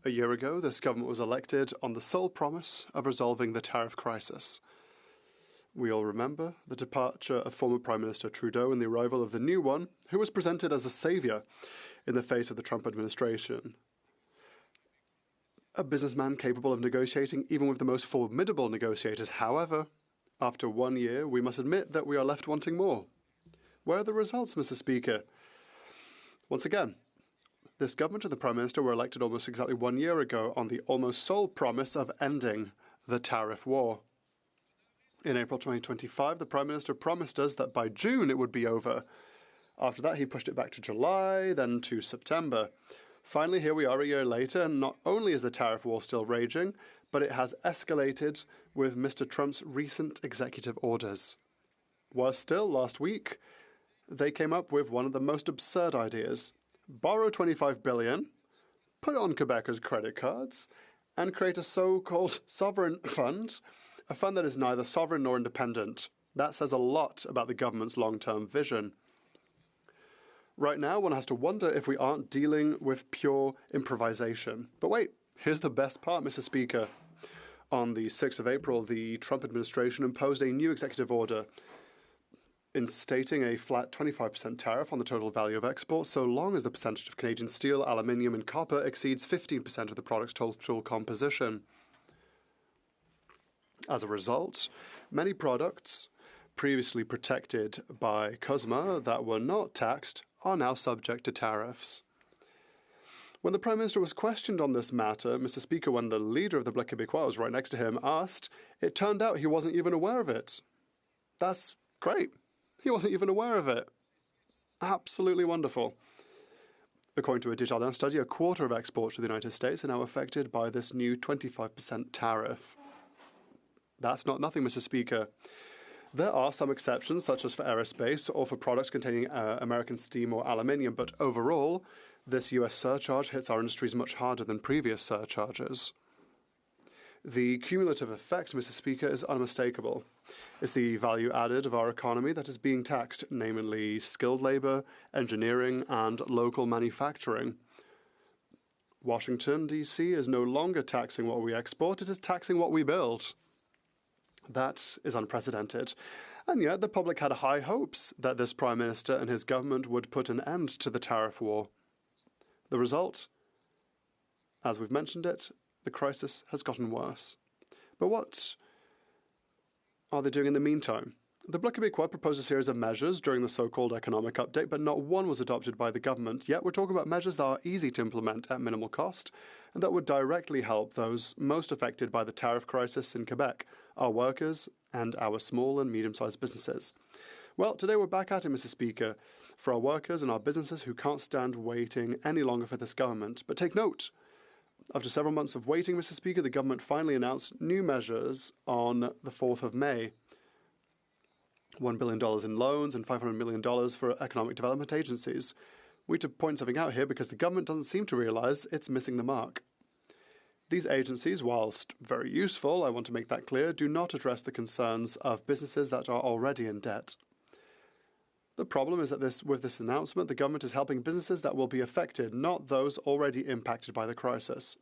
A year ago, this government was elected on the sole promise of resolving the tariff crisis. We all remember the departure of former Prime Minister Trudeau and the arrival of the new one, who was presented as a saviour in the face of the Trump administration. A businessman capable of negotiating even with the most formidable negotiators. However, After 1 year, we must admit that we are left wanting more. Where are the results, Mr. Speaker? Once again, this government and the Prime Minister were elected almost exactly 1 year ago on the almost sole promise of ending the tariff war. In April 2025, the Prime Minister promised us that by June it would be over. After that, he pushed it back to July, then to September. Finally, here we are a year later, and not only is the tariff war still raging, but it has escalated with Mr. Trump's recent executive orders. Worse still, last week, they came up with one of the most absurd ideas. Borrow $25 billion, put it on Quebecers' credit cards, and create a so-called sovereign fund, a fund that is neither sovereign nor independent. That says a lot about the government's long-term vision. Right now, one has to wonder if we aren't dealing with pure improvisation. But wait, here's the best part, Mr. Speaker. On the 6th of April, the Trump administration imposed a new executive order instating a flat 25% tariff on the total value of exports so long as the percentage of Canadian steel, aluminium and copper exceeds 15% of the product's total composition. As a result, many products previously protected by CUSMA that were not taxed are now subject to tariffs. When the Prime Minister was questioned on this matter, Mr. Speaker, when the leader of the Bloc Québécois was right next to him, asked, it turned out he wasn't even aware of it. That's great. He wasn't even aware of it. Absolutely wonderful. According to a Desjardins study, a quarter of exports to the United States are now affected by this new 25% tariff. That's not nothing, Mr. Speaker. There are some exceptions, such as for aerospace or for products containing American steam or aluminium, but overall, this US surcharge hits our industries much harder than previous surcharges. The cumulative effect, Mr. Speaker, is unmistakable. It's the value added of our economy that is being taxed, namely skilled labor, engineering, and local manufacturing. Washington, D.C. is no longer taxing what we export, it is taxing what we build. That is unprecedented. And yet the public had high hopes that this Prime Minister and his government would put an end to the tariff war. The result? As we've mentioned it, the crisis has gotten worse. But what are they doing in the meantime? The Bloc Québécois proposed a series of measures during the so-called economic update, but not one was adopted by the government. Yet we're talking about measures that are easy to implement at minimal cost and that would directly help those most affected by the tariff crisis in Quebec, our workers and our small and medium-sized businesses. Well, today we're back at it, Mr. Speaker, for our workers and our businesses who can't stand waiting any longer for this government. But take note, after several months of waiting, Mr. Speaker, the government finally announced new measures on the 4th of May. $1 billion in loans and $500 million for economic development agencies. We need to point something out here because the government doesn't seem to realize it's missing the mark. These agencies, whilst very useful, I want to make that clear, do not address the concerns of businesses that are already in debt. The problem is that with this announcement, the government is helping businesses that will be affected, not those already impacted by the crisis.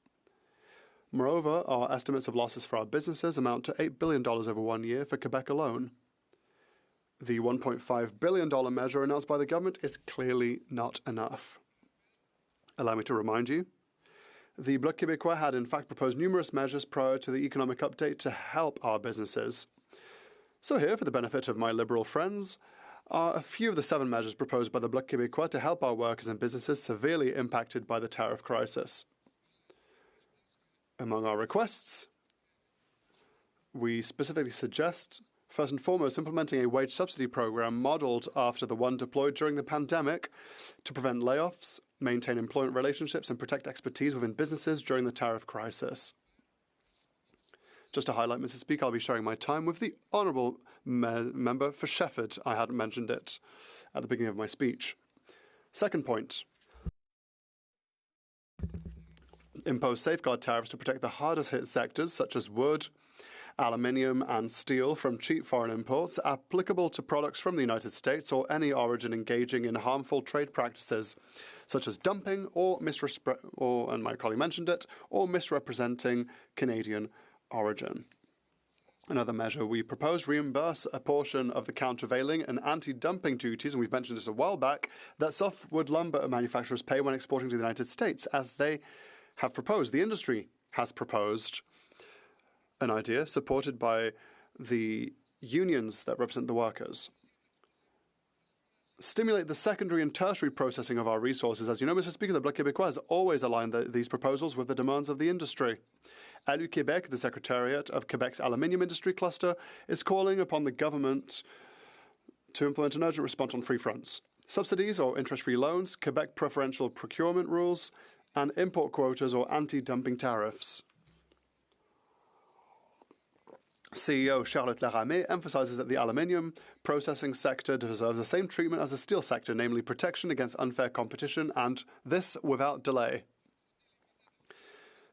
Moreover, our estimates of losses for our businesses amount to $8 billion over 1 year for Quebec alone. The $1.5 billion measure announced by the government is clearly not enough. Allow me to remind you, the Bloc Québécois had in fact proposed numerous measures prior to the economic update to help our businesses. So here, for the benefit of my Liberal friends, are a few of the 7 measures proposed by the Bloc Québécois to help our workers and businesses severely impacted by the tariff crisis. Among our requests, we specifically suggest, first and foremost, implementing a wage subsidy program modeled after the one deployed during the pandemic to prevent layoffs, maintain employment relationships, and protect expertise within businesses during the tariff crisis. Just to highlight, Mr. Speaker, I'll be sharing my time with the honourable member for Shefford. I hadn't mentioned it at the beginning of my speech. Second point. Impose safeguard tariffs to protect the hardest hit sectors such as wood, aluminium and steel from cheap foreign imports applicable to products from the United States or any origin engaging in harmful trade practices such as dumping or and my colleague mentioned it, or misrepresenting Canadian origin. Another measure we propose, reimburse a portion of the countervailing and anti-dumping duties, and we've mentioned this a while back, that softwood lumber manufacturers pay when exporting to the United States, as they have proposed. The industry has proposed an idea supported by the unions that represent the workers. Stimulate the secondary and tertiary processing of our resources. As you know, Mr. Speaker, the Bloc Québécois has always aligned these proposals with the demands of the industry. ALU Québec, the Secretariat of Quebec's aluminium industry cluster, is calling upon the government to implement an urgent response on three fronts: subsidies or interest-free loans, Quebec preferential procurement rules, and import quotas or anti-dumping tariffs. CEO Charlotte Laramé emphasizes that the aluminium processing sector deserves the same treatment as the steel sector, namely protection against unfair competition, and this without delay.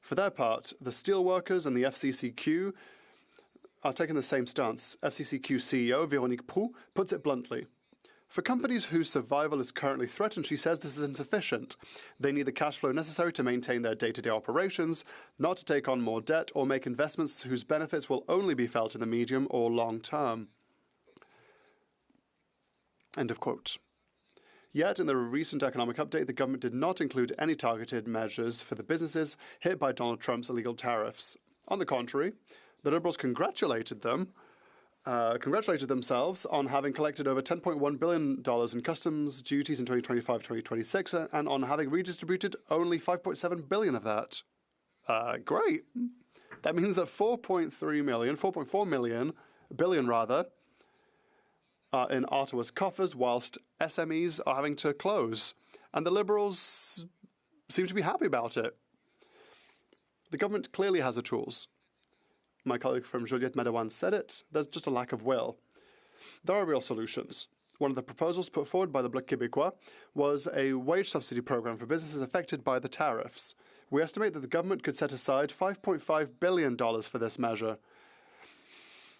For their part, the steelworkers and the FCCQ are taking the same stance. FCCQ CEO Véronique Proulx puts it bluntly. For companies whose survival is currently threatened, she says this is insufficient. They need the cash flow necessary to maintain their day-to-day operations, not to take on more debt or make investments whose benefits will only be felt in the medium or long term. End of quote. Yet, in the recent economic update, the government did not include any targeted measures for the businesses hit by Donald Trump's illegal tariffs. On the contrary, the Liberals congratulated themselves on having collected over $10.1 billion in customs duties in 2025-2026 and on having redistributed only $5.7 billion of that. Great. That means that $4.4 billion are in Ottawa's coffers, whilst SMEs are having to close. And the Liberals seem to be happy about it. The government clearly has the tools. My colleague from Juliette Madawan said it. There's just a lack of will. There are real solutions. One of the proposals put forward by the Bloc Québécois was a wage subsidy program for businesses affected by the tariffs. We estimate that the government could set aside $5.5 billion for this measure,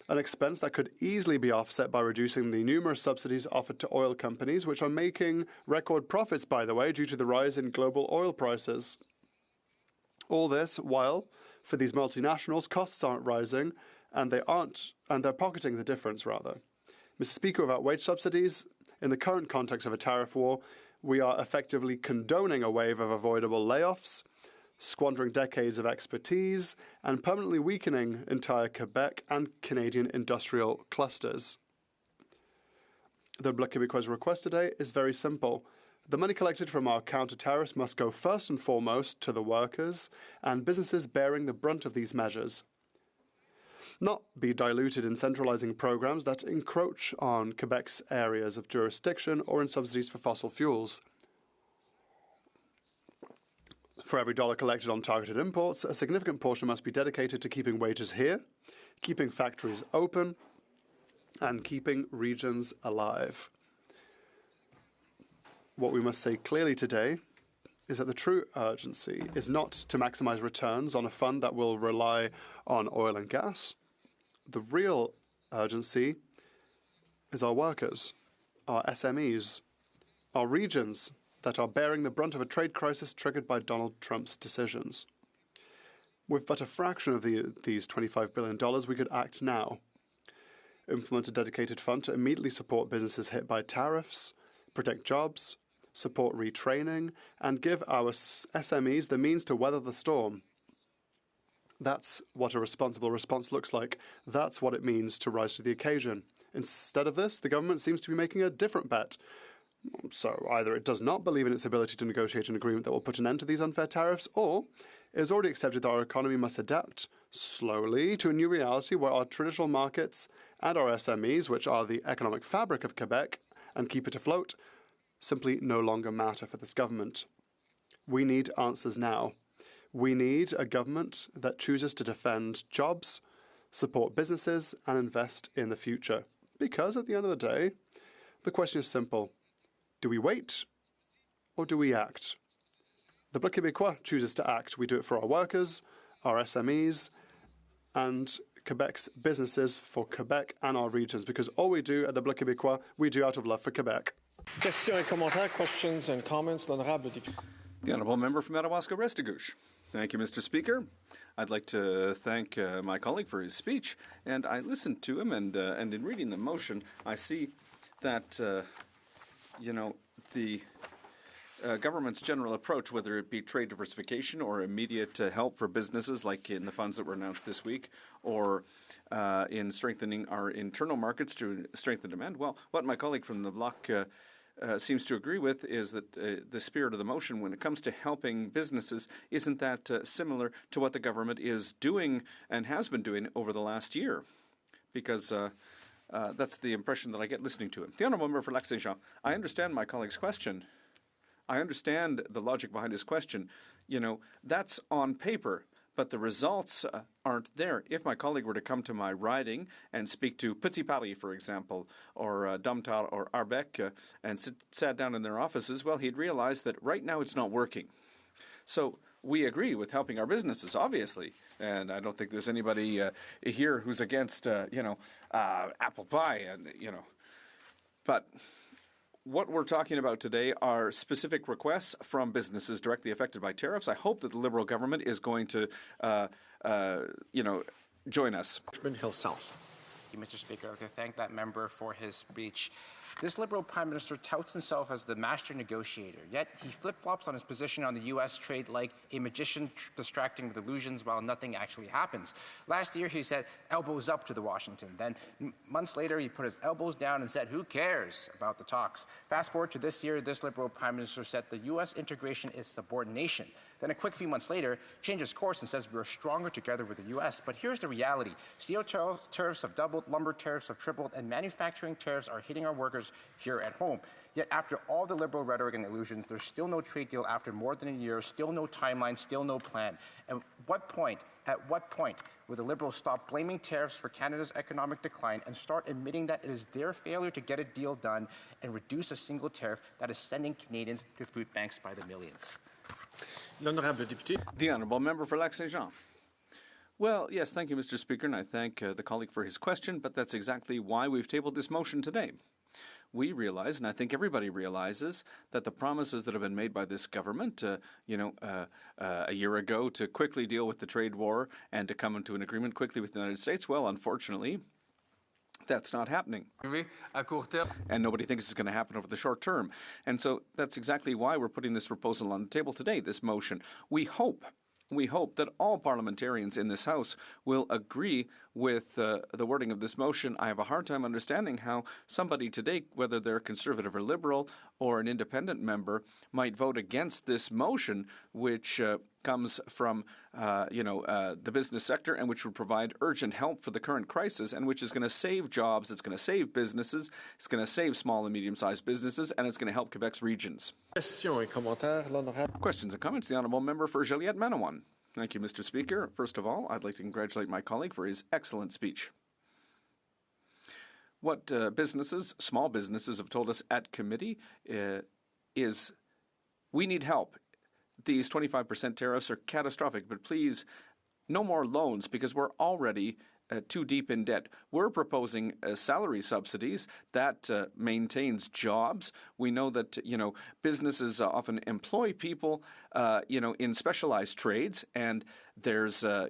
an expense that could easily be offset by reducing the numerous subsidies offered to oil companies, which are making record profits, by the way, due to the rise in global oil prices. All this while, for these multinationals, costs aren't rising, and they're pocketing the difference, rather. Mr. Speaker, without wage subsidies, in the current context of a tariff war, we are effectively condoning a wave of avoidable layoffs, squandering decades of expertise, and permanently weakening entire Quebec and Canadian industrial clusters. The Bloc Québécois' request today is very simple. The money collected from our counter-tariffs must go first and foremost to the workers and businesses bearing the brunt of these measures, not be diluted in centralizing programs that encroach on Quebec's areas of jurisdiction or in subsidies for fossil fuels. For every dollar collected on targeted imports, a significant portion must be dedicated to keeping wages here, keeping factories open, and keeping regions alive. What we must say clearly today is that the true urgency is not to maximize returns on a fund that will rely on oil and gas. The real urgency is our workers, our SMEs, our regions that are bearing the brunt of a trade crisis triggered by Donald Trump's decisions. With but a fraction of these $25 billion, we could act now. Implement a dedicated fund to immediately support businesses hit by tariffs, protect jobs, support retraining, and give our SMEs the means to weather the storm. That's what a responsible response looks like. That's what it means to rise to the occasion. Instead of this, the government seems to be making a different bet. So either it does not believe in its ability to negotiate an agreement that will put an end to these unfair tariffs, or it has already accepted that our economy must adapt slowly to a new reality where our traditional markets and our SMEs, which are the economic fabric of Quebec and keep it afloat, simply no longer matter for this government. We need answers now. We need a government that chooses to defend jobs, support businesses, and invest in the future. Because at the end of the day, the question is simple. Do we wait or do we act? The Bloc Québécois chooses to act. We do it for our workers, our SMEs, and Quebec's businesses, for Quebec and our regions, because all we do at the Bloc Québécois, we do out of love for Quebec. Questions and comments, l'honorable député. The Honourable Member from Madawaska-Restigouche. Thank you, Mr. Speaker. I'd like to thank my colleague for his speech, and I listened to him, and in reading the motion, I see that, government's general approach, whether it be trade diversification or immediate help for businesses like in the funds that were announced this week, or in strengthening our internal markets to strengthen demand. Well, what my colleague from the Bloc seems to agree with is that the spirit of the motion when it comes to helping businesses isn't that similar to what the government is doing and has been doing over the last year, because that's the impression that I get listening to him. The Honourable Member for Lac-Saint-Jean, I understand my colleague's question. I understand the logic behind his question. You know, that's on paper, but the results aren't there. If my colleague were to come to my riding and speak to Petit Paris, for example, or Domtar or Arbec, and sat down in their offices, well, he'd realize that right now it's not working. So we agree with helping our businesses, obviously, and I don't think there's anybody here who's against, apple pie, and but what we're talking about today are specific requests from businesses directly affected by tariffs. I hope that the Liberal government is going to, join us. Thank you, Mr. Speaker. I'd like to thank that member for his speech. This Liberal Prime Minister touts himself as the master negotiator, yet he flip-flops on his position on the U.S. trade like a magician distracting with illusions while nothing actually happens. Last year, he said, elbows up to the Washington. Then, months later, he put his elbows down and said, who cares about the talks? Fast forward to this year, this Liberal Prime Minister said the U.S. integration is subordination. Then a quick few months later, changes course and says we're stronger together with the U.S. But here's the reality. Steel tariffs have doubled, lumber tariffs have tripled, and manufacturing tariffs are hitting our workers here at home. Yet after all the Liberal rhetoric and illusions, there's still no trade deal after more than a year, still no timeline, still no plan. At what point will the Liberals stop blaming tariffs for Canada's economic decline and start admitting that it is their failure to get a deal done and reduce a single tariff that is sending Canadians to food banks by the millions? The Honourable Member for Lac-Saint-Jean. Well, yes, thank you, Mr. Speaker, and I thank the colleague for his question, but that's exactly why we've tabled this motion today. We realize, and I think everybody realizes, that the promises that have been made by this government, a year ago to quickly deal with the trade war and to come into an agreement quickly with the United States, well, unfortunately, that's not happening. And nobody thinks it's going to happen over the short term. And so that's exactly why we're putting this proposal on the table today, this motion. We hope that all parliamentarians in this House will agree with the wording of this motion. I have a hard time understanding how somebody today, whether they're Conservative or Liberal or an independent member, might vote against this motion, which comes from the business sector and which would provide urgent help for the current crisis and which is going to save jobs, it's going to save businesses, it's going to save small and medium-sized businesses, and it's going to help Quebec's regions. Questions and comments? The Honourable Member for Joliette-Manawan. Thank you, Mr. Speaker. First of all, I'd like to congratulate my colleague for his excellent speech. What businesses, small businesses, have told us at committee is we need help. These 25% tariffs are catastrophic, but please, no more loans because we're already too deep in debt. We're proposing salary subsidies that maintains jobs. We know that, businesses often employ people, in specialized trades, and there's, a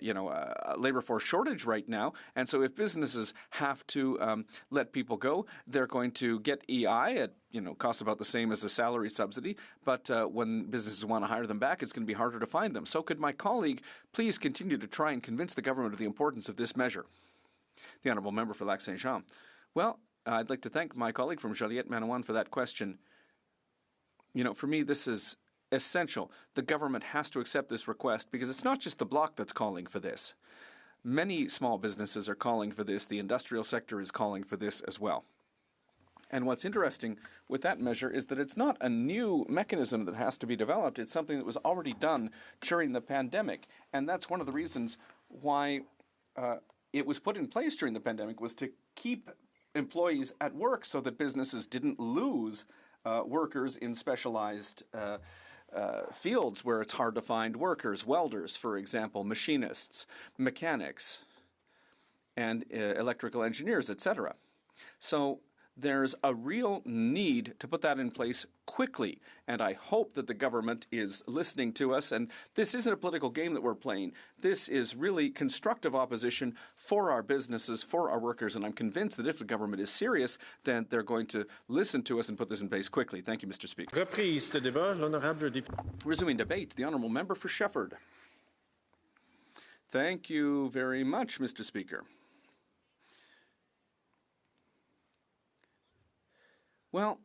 labor force shortage right now. And so if businesses have to let people go, they're going to get EI at, costs about the same as a salary subsidy. But when businesses want to hire them back, it's going to be harder to find them. So could my colleague please continue to try and convince the government of the importance of this measure? The Honourable Member for Lac-Saint-Jean. Well, I'd like to thank my colleague from Joliette-Manawan for that question. For me, this is essential. The government has to accept this request because it's not just the Bloc that's calling for this. Many small businesses are calling for this. The industrial sector is calling for this as well. And what's interesting with that measure is that it's not a new mechanism that has to be developed. It's something that was already done during the pandemic. And that's one of the reasons why it was put in place during the pandemic, was to keep employees at work so that businesses didn't lose workers in specialized fields where it's hard to find workers, welders, for example, machinists, mechanics, and electrical engineers, etc. So there's a real need to put that in place quickly. And I hope that the government is listening to us. And this isn't a political game that we're playing. This is really constructive opposition for our businesses, for our workers. And I'm convinced that if the government is serious, then they're going to listen to us and put this in place quickly. Thank you, Mr. Speaker. Reprise de débat, l'honorable député. Resuming debate, the honourable member for Shefford. Thank you very much, Mr. Speaker. Well,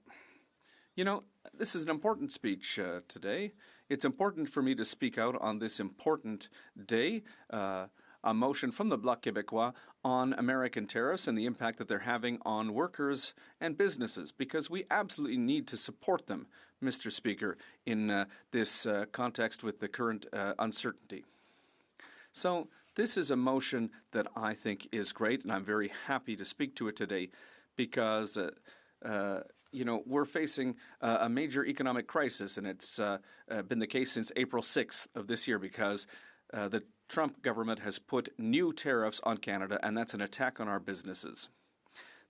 you know, this is an important speech today. It's important for me to speak out on this important day, a motion from the Bloc Québécois on American tariffs and the impact that they're having on workers and businesses, because we absolutely need to support them, Mr. Speaker, in this context with the current uncertainty. So this is a motion that I think is great, and I'm very happy to speak to it today because you know, we're facing a major economic crisis, and it's been the case since April 6th of this year because the Trump government has put new tariffs on Canada, and that's an attack on our businesses.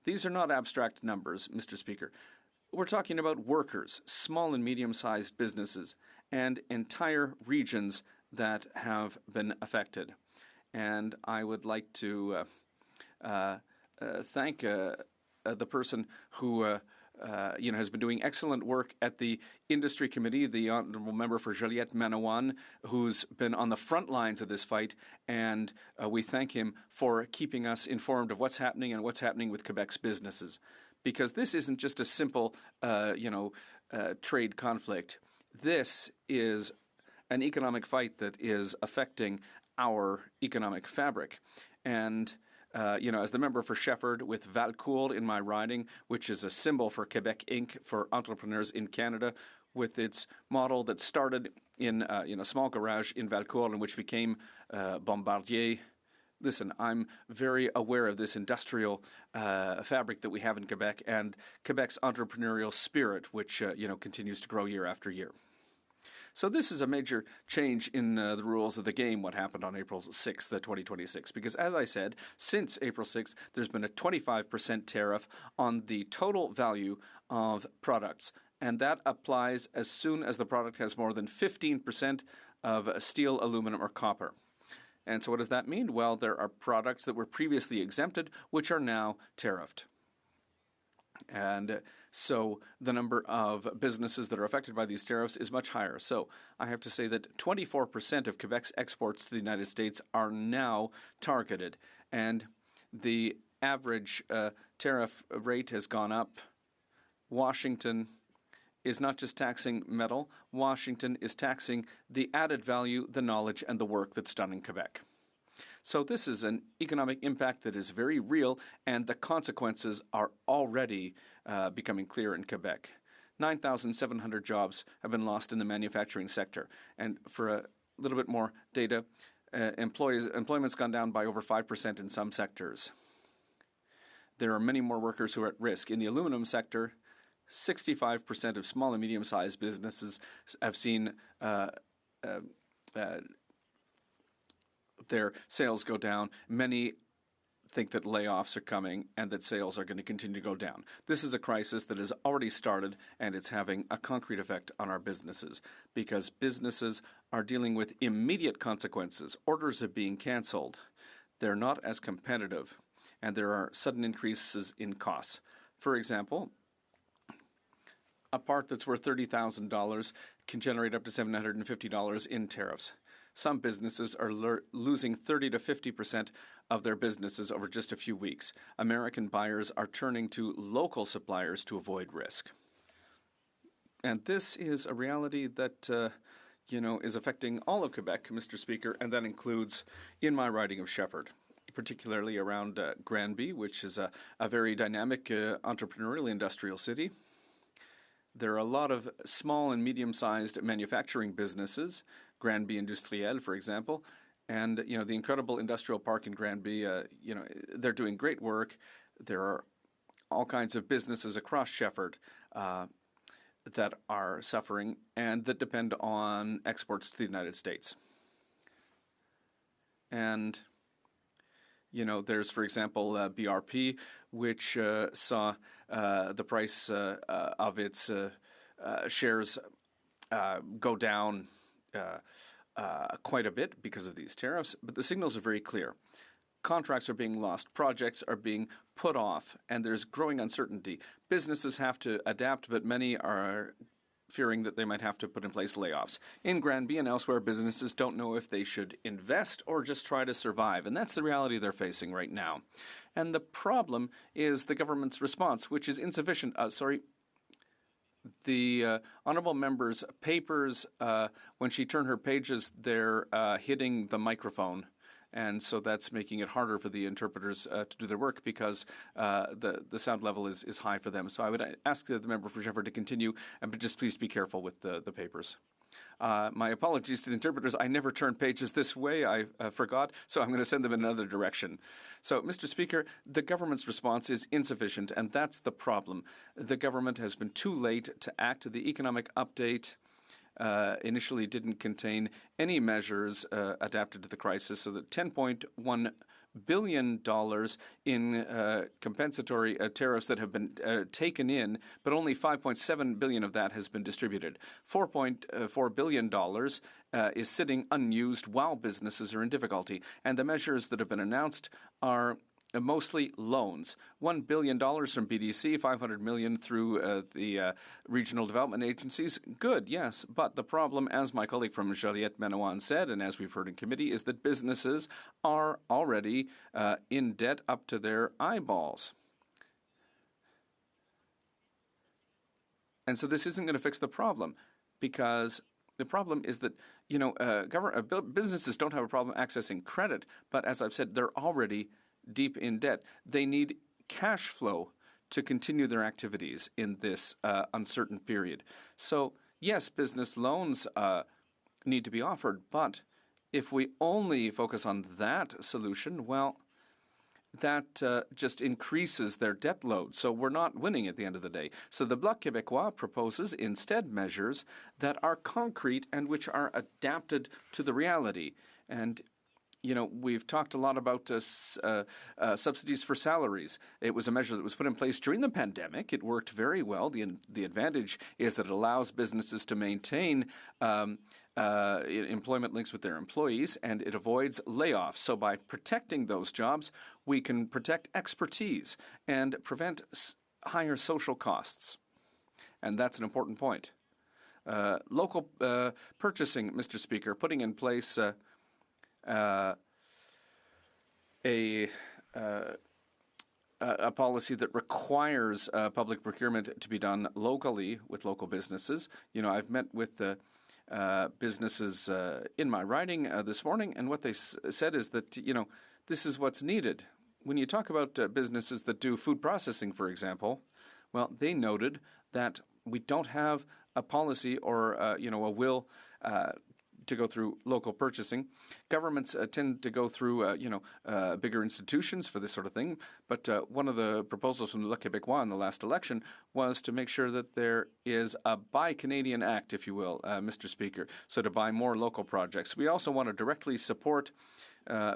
These are not abstract numbers, Mr. Speaker. We're talking about workers, small and medium-sized businesses, and entire regions that have been affected. And I would like to thank the person who you know, has been doing excellent work at the Industry Committee, the honourable member for Joliette Manawan, who's been on the front lines of this fight, and we thank him for keeping us informed of what's happening and what's happening with Quebec's businesses. Because this isn't just a simple, you know, trade conflict. This is an economic fight that is affecting our economic fabric. And you know, as the member for Shefford with Valcourt in my riding, which is a symbol for Quebec Inc. for entrepreneurs in Canada, with its model that started in a small garage in Valcourt and which became Bombardier. Listen, I'm very aware of this industrial fabric that we have in Quebec and Quebec's entrepreneurial spirit, which you know, continues to grow year after year. So this is a major change in the rules of the game, what happened on April 6th, 2026. Because as I said, since April 6th, there's been a 25% tariff on the total value of products. And that applies as soon as the product has more than 15% of steel, aluminum, or copper. And so what does that mean? Well, there are products that were previously exempted, which are now tariffed. And so the number of businesses that are affected by these tariffs is much higher. So I have to say that 24% of Quebec's exports to the United States are now targeted. And the average tariff rate has gone up. Washington is not just taxing metal. Washington is taxing the added value, the knowledge, and the work that's done in Quebec. So this is an economic impact that is very real, and the consequences are already becoming clear in Quebec. 9,700 jobs have been lost in the manufacturing sector. And for a little bit more data, employment's gone down by over 5% in some sectors. There are many more workers who are at risk. In the aluminum sector, 65% of small and medium-sized businesses have seen their sales go down. Many think that layoffs are coming and that sales are going to continue to go down. This is a crisis that has already started, and it's having a concrete effect on our businesses because businesses are dealing with immediate consequences. Orders are being canceled. They're not as competitive, and there are sudden increases in costs. For example, a part that's worth $30,000 can generate up to $750 in tariffs. Some businesses are losing 30 to 50% of their businesses over just a few weeks. American buyers are turning to local suppliers to avoid risk. And this is a reality that, is affecting all of Quebec, Mr. Speaker, and that includes in my riding of Shefford, particularly around Granby, which is a very dynamic entrepreneurial industrial city. There are a lot of small and medium-sized manufacturing businesses, Granby Industriel, for example, and the incredible industrial park in Granby. They're doing great work. There are all kinds of businesses across Shefford that are suffering and that depend on exports to the United States. And There's, for example, BRP, which saw the price of its shares go down quite a bit because of these tariffs. But the signals are very clear. Contracts are being lost, projects are being put off, and there's growing uncertainty. Businesses have to adapt, but many are fearing that they might have to put in place layoffs. In Granby and elsewhere, businesses don't know if they should invest or just try to survive, and that's the reality they're facing right now. And the problem is the government's response, which is insufficient. The honourable member's papers, when she turned her pages, they're hitting the microphone. And so that's making it harder for the interpreters to do their work because the sound level is high for them. So I would ask the member for Shefford to continue, but just please be careful with the papers. My apologies to the interpreters. I never turned pages this way. I forgot, so I'm going to send them in another direction. So, Mr. Speaker, the government's response is insufficient, and that's the problem. The government has been too late to act. The economic update initially didn't contain any measures adapted to the crisis, so that $10.1 billion in compensatory tariffs that have been taken in, but only $5.7 billion of that has been distributed. $4.4 billion is sitting unused while businesses are in difficulty, and the measures that have been announced are mostly loans. $1 billion from BDC, $500 million through the regional development agencies. Good, yes, but the problem, as my colleague from Joliette Manawan said, and as we've heard in committee, is that businesses are already in debt up to their eyeballs. And so this isn't going to fix the problem, because the problem is that, businesses don't have a problem accessing credit, but as I've said, they're already deep in debt. They need cash flow to continue their activities in this uncertain period. So, yes, business loans need to be offered, but if we only focus on that solution, well, that just increases their debt load. So we're not winning at the end of the day. So the Bloc Québécois proposes instead measures that are concrete and which are adapted to the reality. And we've talked a lot about subsidies for salaries. It was a measure that was put in place during the pandemic. It worked very well. The advantage is that it allows businesses to maintain employment links with their employees, and it avoids layoffs. So by protecting those jobs, we can protect expertise and prevent higher social costs. And that's an important point. Local purchasing, Mr. Speaker, putting in place a policy that requires public procurement to be done locally with local businesses. I've met with businesses in my riding this morning, and what they said is that, this is what's needed. When you talk about businesses that do food processing, for example, well, they noted that we don't have a policy or, a will to go through local purchasing. Governments tend to go through, bigger institutions for this sort of thing. But one of the proposals from the Le Québécois in the last election was to make sure that there is a Buy Canadian Act, if you will, Mr. Speaker, so to buy more local projects. We also want to directly support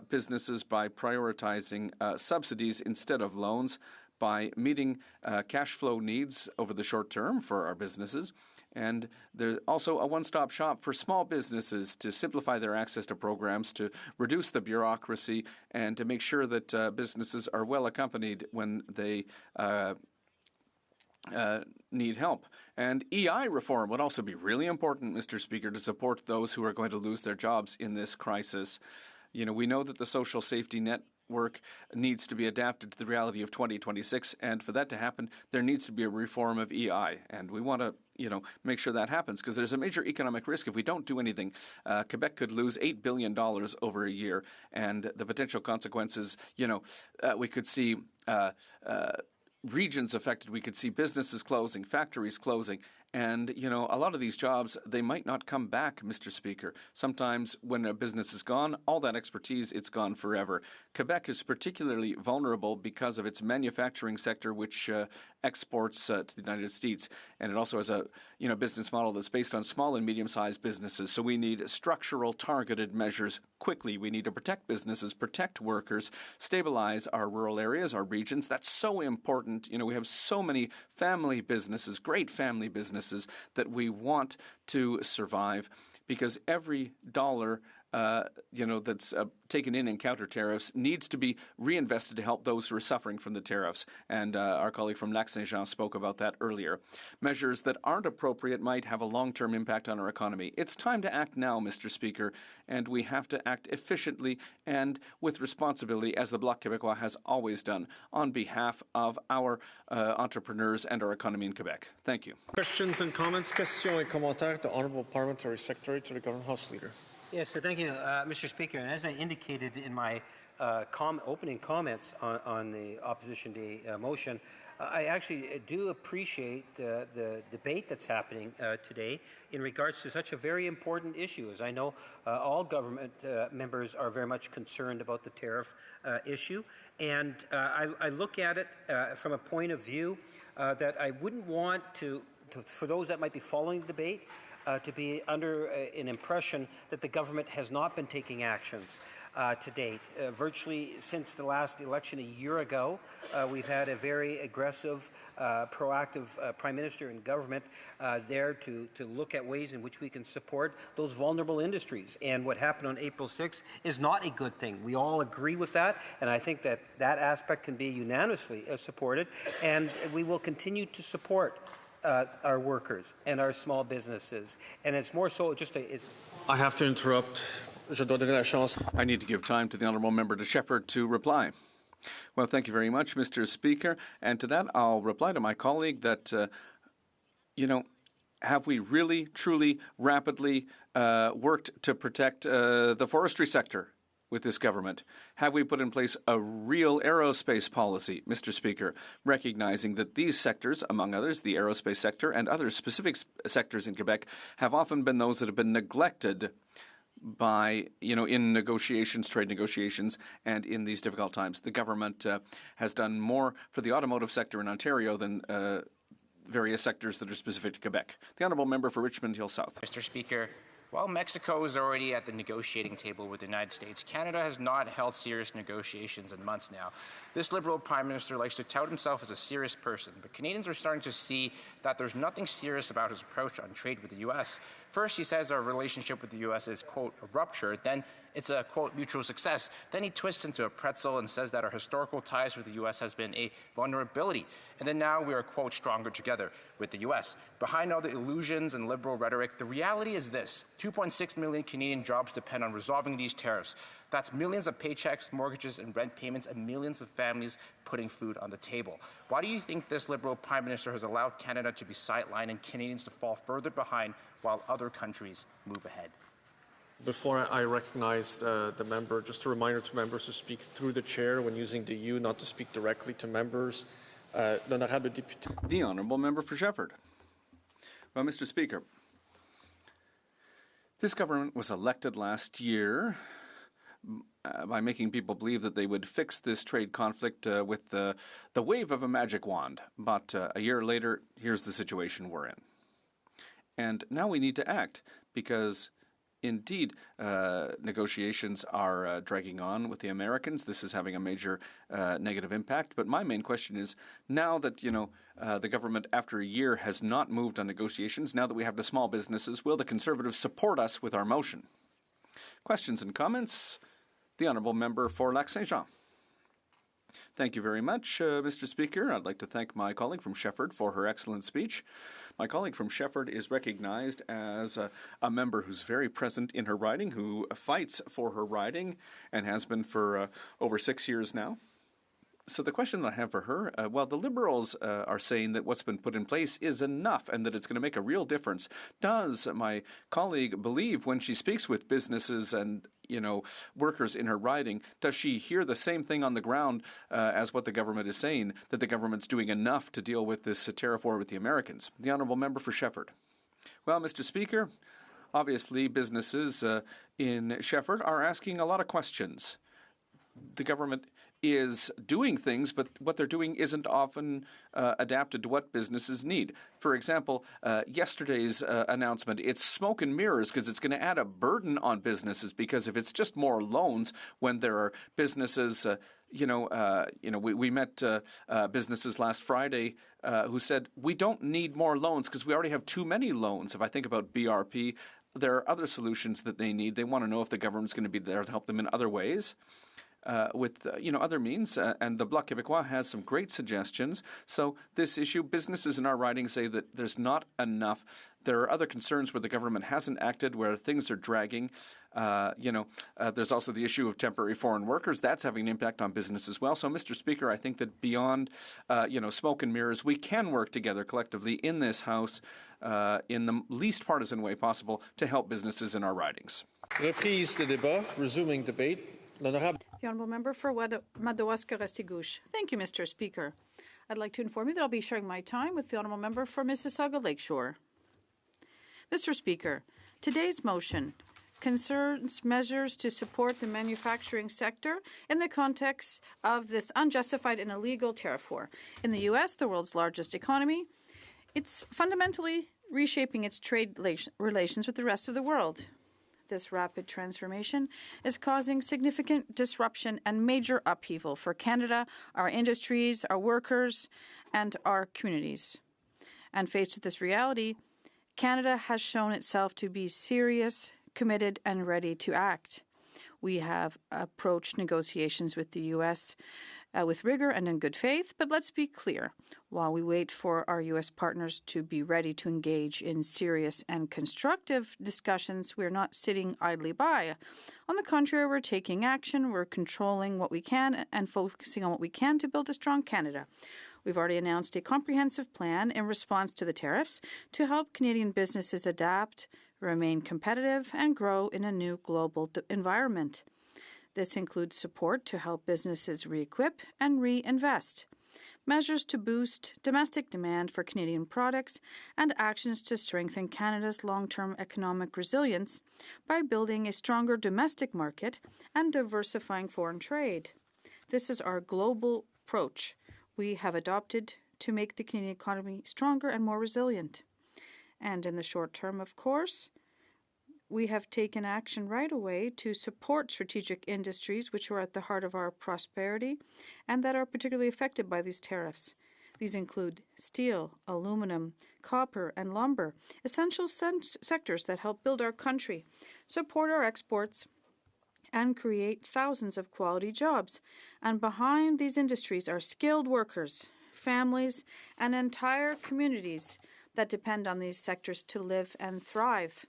businesses by prioritizing subsidies instead of loans, by meeting cash flow needs over the short term for our businesses. And there's also a one-stop shop for small businesses to simplify their access to programs, to reduce the bureaucracy, and to make sure that businesses are well accompanied when they need help. And EI reform would also be really important, Mr. Speaker, to support those who are going to lose their jobs in this crisis. We know that the social safety net work needs to be adapted to the reality of 2026, and for that to happen, there needs to be a reform of EI, and we want to, make sure that happens, because there's a major economic risk if we don't do anything. Quebec could lose $8 billion over a year, and the potential consequences, we could see regions affected, we could see businesses closing, factories closing, And, you know, a lot of these jobs, they might not come back, Mr. Speaker. Sometimes when a business is gone, all that expertise, it's gone forever. Quebec is particularly vulnerable because of its manufacturing sector, which exports to the United States. And it also has a, you know, business model that's based on small and medium-sized businesses. So we need structural, targeted measures quickly. We need to protect businesses, protect workers, stabilize our rural areas, our regions. That's so important. You know, we have so many family businesses, great family businesses, that we want to survive, because every dollar that's taken in counter tariffs needs to be reinvested to help those who are suffering from the tariffs. And our colleague from Lac-Saint-Jean spoke about that earlier. Measures that aren't appropriate might have a long-term impact on our economy. It's time to act now, Mr. Speaker, and we have to act efficiently and with responsibility, as the Bloc Québécois has always done, on behalf of our entrepreneurs and our economy in Quebec. Thank you. Questions and comments? Questions et commentaires. The Honourable Parliamentary Secretary to the Government House Leader. Yes, so thank you, Mr. Speaker. And as I indicated in my opening comments on the Opposition Day motion, I actually do appreciate the debate that's happening today in regards to such a very important issue. As I know, all government members are very much concerned about the tariff issue. And I look at it from a point of view that I wouldn't want to, for those that might be following the debate, to be under an impression that the government has not been taking actions to date. Virtually since the last election a year ago, we've had a very aggressive, proactive Prime Minister and government there to look at ways in which we can support those vulnerable industries. And what happened on April 6th is not a good thing. We all agree with that, and I think that that aspect can be unanimously supported, and we will continue to support our workers and our small businesses. And it's more so just I have to interrupt. Je dois donner la chance. I need to give time to the Honourable Member de Shefford to reply. Well, thank you very much, Mr. Speaker. And to that, I'll reply to my colleague that, have we really, truly, rapidly worked to protect the forestry sector with this government? Have we put in place a real aerospace policy, Mr. Speaker, recognizing that these sectors, among others, the aerospace sector and other specific sectors in Quebec, have often been those that have been neglected by, in negotiations, trade negotiations, and in these difficult times. The government has done more for the automotive sector in Ontario than various sectors that are specific to Quebec. The Honourable Member for Richmond Hill South. Mr. Speaker, while Mexico is already at the negotiating table with the United States, Canada has not held serious negotiations in months now. This Liberal Prime Minister likes to tout himself as a serious person, but Canadians are starting to see that there's nothing serious about his approach on trade with the U.S. First, he says our relationship with the U.S. is, quote, a rupture. Then it's a, quote, mutual success. Then he twists into a pretzel and says that our historical ties with the U.S. has been a vulnerability. And then now we are, quote, stronger together with the U.S. Behind all the illusions and liberal rhetoric, the reality is this. 2.6 million Canadian jobs depend on resolving these tariffs. That's millions of paychecks, mortgages, and rent payments, and millions of families putting food on the table. Why do you think this Liberal Prime Minister has allowed Canada to be sidelined and Canadians to fall further behind while other countries move ahead? Before I recognize the member, just a reminder to members to speak through the chair when using the you, not to speak directly to members. The Honourable Member for Shefford. Well, Mr. Speaker, this government was elected last year by making people believe that they would fix this trade conflict with the wave of a magic wand. But a year later, here's the situation we're in. And now we need to act because, indeed, negotiations are dragging on with the Americans. This is having a major negative impact. But my main question is, now that, the government, after a year, has not moved on negotiations, now that we have the small businesses, will the Conservatives support us with our motion? Questions and comments? The Honourable Member for Lac-Saint-Jean. Thank you very much, Mr. Speaker. I'd like to thank my colleague from Shefford for her excellent speech. My colleague from Shefford is recognized as a member who's very present in her riding, who fights for her riding and has been for over 6 years now. So the question that I have for her, well, the Liberals are saying that what's been put in place is enough and that it's going to make a real difference. Does my colleague believe when she speaks with businesses and workers in her riding, does she hear the same thing on the ground as what the government is saying, that the government's doing enough to deal with this tariff war with the Americans? The Honourable Member for Shefford. Well, Mr. Speaker, obviously businesses in Shefford are asking a lot of questions. The government is doing things, but what they're doing isn't often adapted to what businesses need. For example, yesterday's announcement, it's smoke and mirrors because it's going to add a burden on businesses, because if it's just more loans when there are businesses, we met businesses last Friday who said, we don't need more loans because we already have too many loans. If I think about BRP, there are other solutions that they need. They want to know if the government's going to be there to help them in other ways. With other means, and the Bloc Québécois has some great suggestions. So this issue, businesses in our riding say that there's not enough. There are other concerns where the government hasn't acted, where things are dragging. There's also the issue of temporary foreign workers. That's having an impact on business as well. So, Mr. Speaker, I think that beyond, smoke and mirrors, we can work together collectively in this House in the least partisan way possible to help businesses in our ridings. Reprise de débat, resuming debate. The Honourable Member for Madawaska-Restigouche. Thank you, Mr. Speaker. I'd like to inform you that I'll be sharing my time with the Honourable Member for Mississauga Lakeshore. Mr. Speaker, today's motion concerns measures to support the manufacturing sector in the context of this unjustified and illegal tariff war. In the U.S., the world's largest economy, it's fundamentally reshaping its trade relations with the rest of the world. This rapid transformation is causing significant disruption and major upheaval for Canada, our industries, our workers, and our communities. And faced with this reality, Canada has shown itself to be serious, committed, and ready to act. We have approached negotiations with the U.S. With rigor and in good faith, but let's be clear. While we wait for our U.S. partners to be ready to engage in serious and constructive discussions, we're not sitting idly by. On the contrary, we're taking action, we're controlling what we can and focusing on what we can to build a strong Canada. We've already announced a comprehensive plan in response to the tariffs to help Canadian businesses adapt, remain competitive, and grow in a new global environment. This includes support to help businesses re-equip and reinvest, measures to boost domestic demand for Canadian products, and actions to strengthen Canada's long-term economic resilience by building a stronger domestic market and diversifying foreign trade. This is our global approach we have adopted to make the Canadian economy stronger and more resilient. And in the short term, of course, we have taken action right away to support strategic industries which are at the heart of our prosperity and that are particularly affected by these tariffs. These include steel, aluminum, copper, and lumber, essential sectors that help build our country, support our exports, and create thousands of quality jobs. And behind these industries are skilled workers, families, and entire communities that depend on these sectors to live and thrive.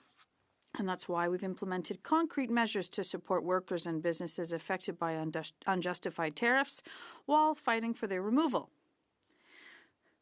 And that's why we've implemented concrete measures to support workers and businesses affected by unjustified tariffs while fighting for their removal.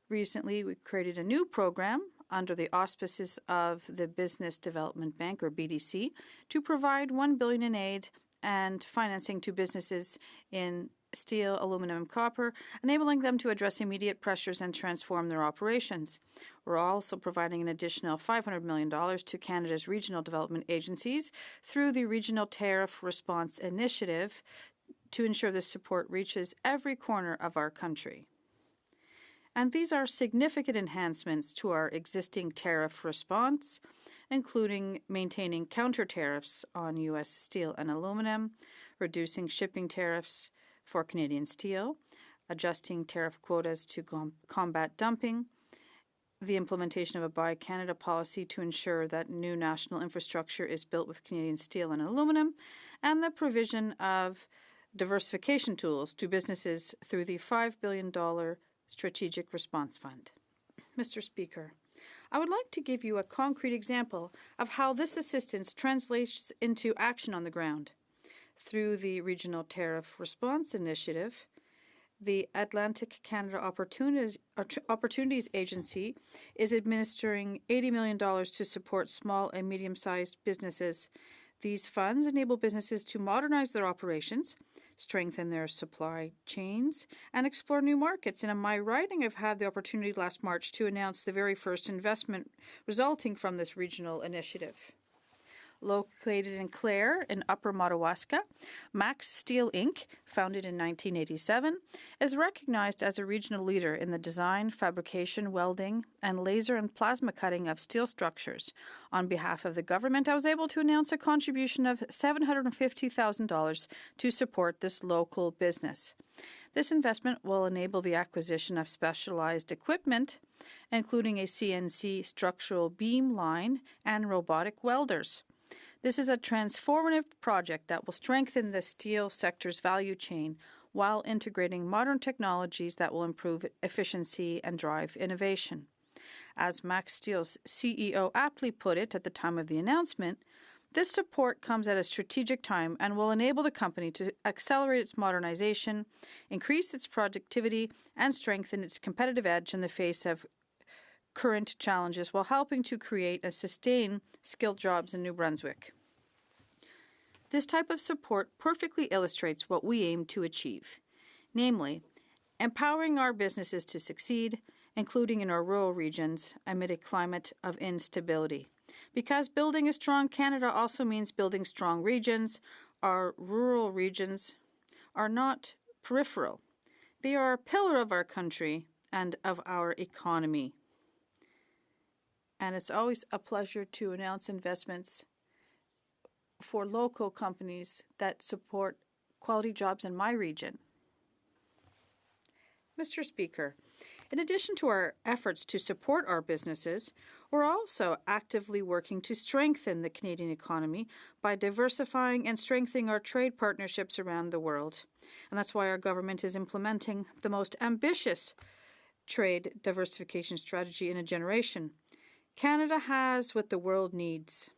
Recently, we created a new program under the auspices of the Business Development Bank, or BDC, to provide $1 billion in aid and financing to businesses in steel, aluminum, and copper, enabling them to address immediate pressures and transform their operations. We're also providing an additional $500 million to Canada's regional development agencies through the Regional Tariff Response Initiative to ensure this support reaches every corner of our country. And these are significant enhancements to our existing tariff response, including maintaining counter tariffs on U.S. steel and aluminum, reducing shipping tariffs for Canadian steel, adjusting tariff quotas to combat dumping, the implementation of a Buy Canada policy to ensure that new national infrastructure is built with Canadian steel and aluminum, and the provision of diversification tools to businesses through the $5 billion Strategic Response Fund. Mr. Speaker, I would like to give you a concrete example of how this assistance translates into action on the ground. Through the Regional Tariff Response Initiative, the Atlantic Canada Opportunities Agency is administering $80 million to support small and medium-sized businesses. These funds enable businesses to modernize their operations, strengthen their supply chains, and explore new markets. And in my writing, I've had the opportunity last March to announce the very first investment resulting from this regional initiative. Located in Clare in Upper Madawaska, Max Steel Inc., founded in 1987, is recognized as a regional leader in the design, fabrication, welding, and laser and plasma cutting of steel structures. On behalf of the government, I was able to announce a contribution of $750,000 to support this local business. This investment will enable the acquisition of specialized equipment, including a CNC structural beam line and robotic welders. This is a transformative project that will strengthen the steel sector's value chain while integrating modern technologies that will improve efficiency and drive innovation. As Max Steel's CEO aptly put it at the time of the announcement, this support comes at a strategic time and will enable the company to accelerate its modernization, increase its productivity, and strengthen its competitive edge in the face of current challenges while helping to create and sustain skilled jobs in New Brunswick. This type of support perfectly illustrates what we aim to achieve, namely, empowering our businesses to succeed, including in our rural regions, amid a climate of instability. Because building a strong Canada also means building strong regions, our rural regions are not peripheral. They are a pillar of our country and of our economy. And it's always a pleasure to announce investments for local companies that support quality jobs in my region. Mr. Speaker, in addition to our efforts to support our businesses, we're also actively working to strengthen the Canadian economy by diversifying and strengthening our trade partnerships around the world. And that's why our government is implementing the most ambitious trade diversification strategy in a generation. Canada has what the world needs: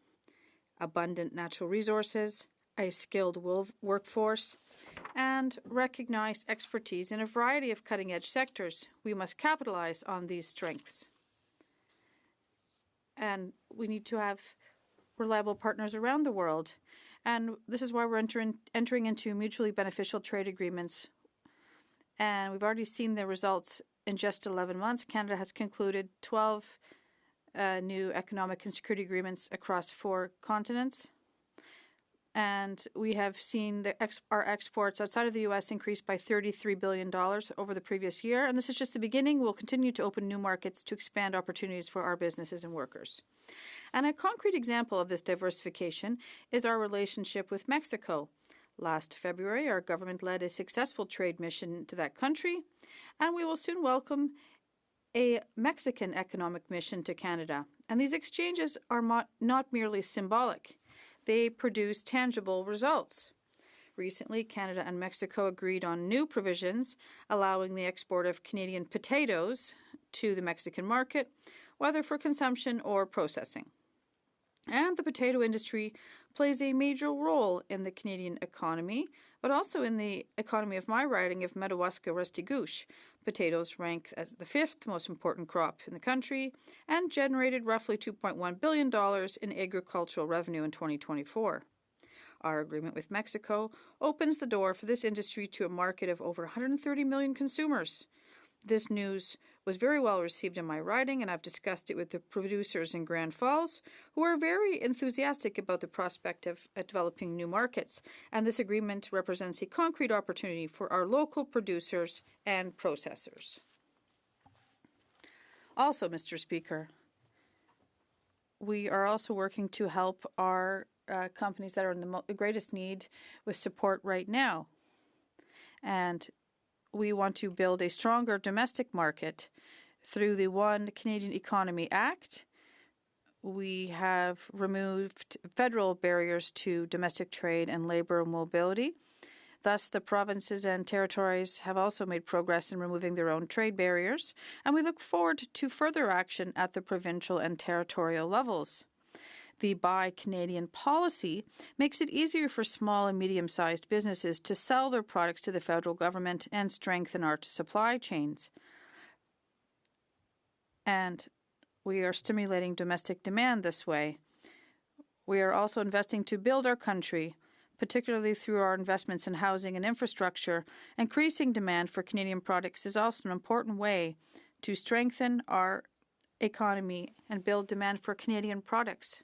abundant natural resources, a skilled workforce, and recognized expertise in a variety of cutting-edge sectors. We must capitalize on these strengths. And we need to have reliable partners around the world. And this is why we're entering into mutually beneficial trade agreements. And we've already seen the results in just 11 months. Canada has concluded 12 new economic and security agreements across 4 continents. And we have seen our exports outside of the U.S. increase by $33 billion over the previous year. And this is just the beginning. We'll continue to open new markets to expand opportunities for our businesses and workers. And a concrete example of this diversification is our relationship with Mexico. Last February, our government led a successful trade mission to that country, and we will soon welcome a Mexican economic mission to Canada. And these exchanges are not merely symbolic. They produce tangible results. Recently, Canada and Mexico agreed on new provisions allowing the export of Canadian potatoes to the Mexican market, whether for consumption or processing. And the potato industry plays a major role in the Canadian economy, but also in the economy of my riding of Madawaska-Restigouche. Potatoes rank as the 5th most important crop in the country and generated roughly $2.1 billion in agricultural revenue in 2024. Our agreement with Mexico opens the door for this industry to a market of over 130 million consumers. This news was very well received in my riding, and I've discussed it with the producers in Grand Falls, who are very enthusiastic about the prospect of developing new markets. And this agreement represents a concrete opportunity for our local producers and processors. Also, Mr. Speaker, we are also working to help our companies that are in the greatest need with support right now. And we want to build a stronger domestic market through the One Canadian Economy Act. We have removed federal barriers to domestic trade and labor mobility. Thus, the provinces and territories have also made progress in removing their own trade barriers, and we look forward to further action at the provincial and territorial levels. The Buy Canadian policy makes it easier for small and medium-sized businesses to sell their products to the federal government and strengthen our supply chains. And we are stimulating domestic demand this way. We are also investing to build our country, particularly through our investments in housing and infrastructure. Increasing demand for Canadian products is also an important way to strengthen our economy and build demand for Canadian products.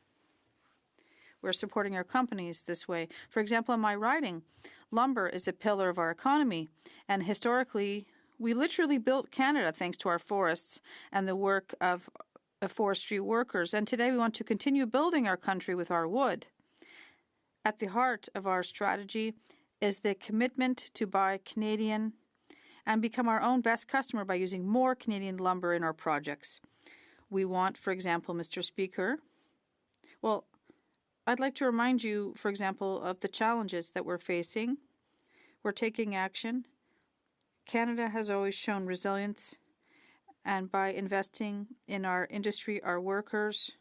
We're supporting our companies this way. For example, in my riding, lumber is a pillar of our economy, and historically, we literally built Canada thanks to our forests and the work of forestry workers, and today we want to continue building our country with our wood. At the heart of our strategy is the commitment to buy Canadian and become our own best customer by using more Canadian lumber in our projects. We want, for example, Mr. Speaker, well, I'd like to remind you, for example, of the challenges that we're facing. We're taking action. Canada has always shown resilience, and by investing in our industry, our workers,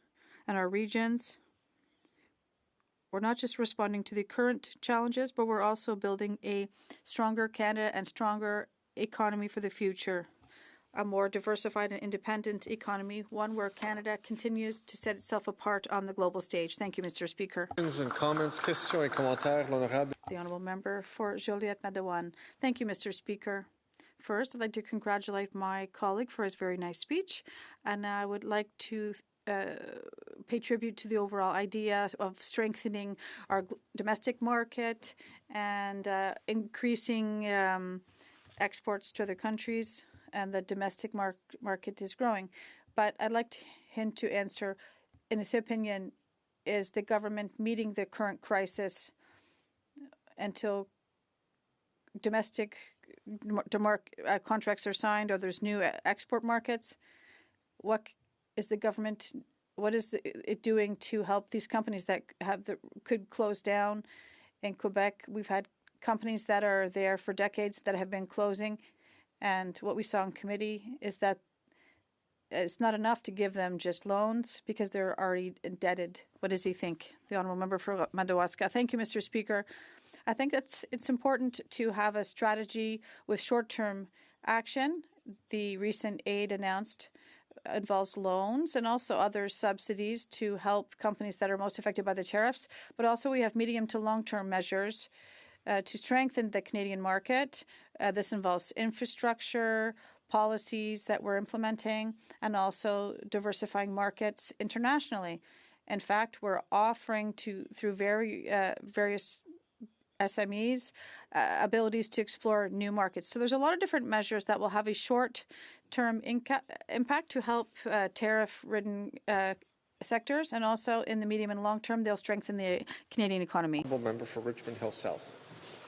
and our regions, we're not just responding to the current challenges, but we're also building a stronger Canada and stronger economy for the future. A more diversified and independent economy, one where Canada continues to set itself apart on the global stage. Thank you, Mr. Speaker. And comments, questions et commentaires, l'honorable. The Honourable Member for Joliette-Madawan. Thank you, Mr. Speaker. First, I'd like to congratulate my colleague for his very nice speech, and I would like to pay tribute to the overall idea of strengthening our domestic market and increasing exports to other countries, and the domestic market is growing. But I'd like him to answer, in his opinion, is the government meeting the current crisis until domestic contracts are signed or there's new export markets? What is the government, what is it doing to help these companies that could close down? In Quebec, we've had companies that are there for decades that have been closing, and what we saw in committee is that it's not enough to give them just loans because they're already indebted. What does he think? The Honourable Member for Madawaska. Thank you, Mr. Speaker. I think it's important to have a strategy with short-term action. The recent aid announced involves loans and also other subsidies to help companies that are most affected by the tariffs. But also we have medium to long-term measures to strengthen the Canadian market. This involves infrastructure, policies that we're implementing, and also diversifying markets internationally. In fact, we're offering through various SMEs abilities to explore new markets. So there's a lot of different measures that will have a short-term impact to help tariff-ridden sectors, and also in the medium and long term, they'll strengthen the Canadian economy. Member for Richmond Hill South.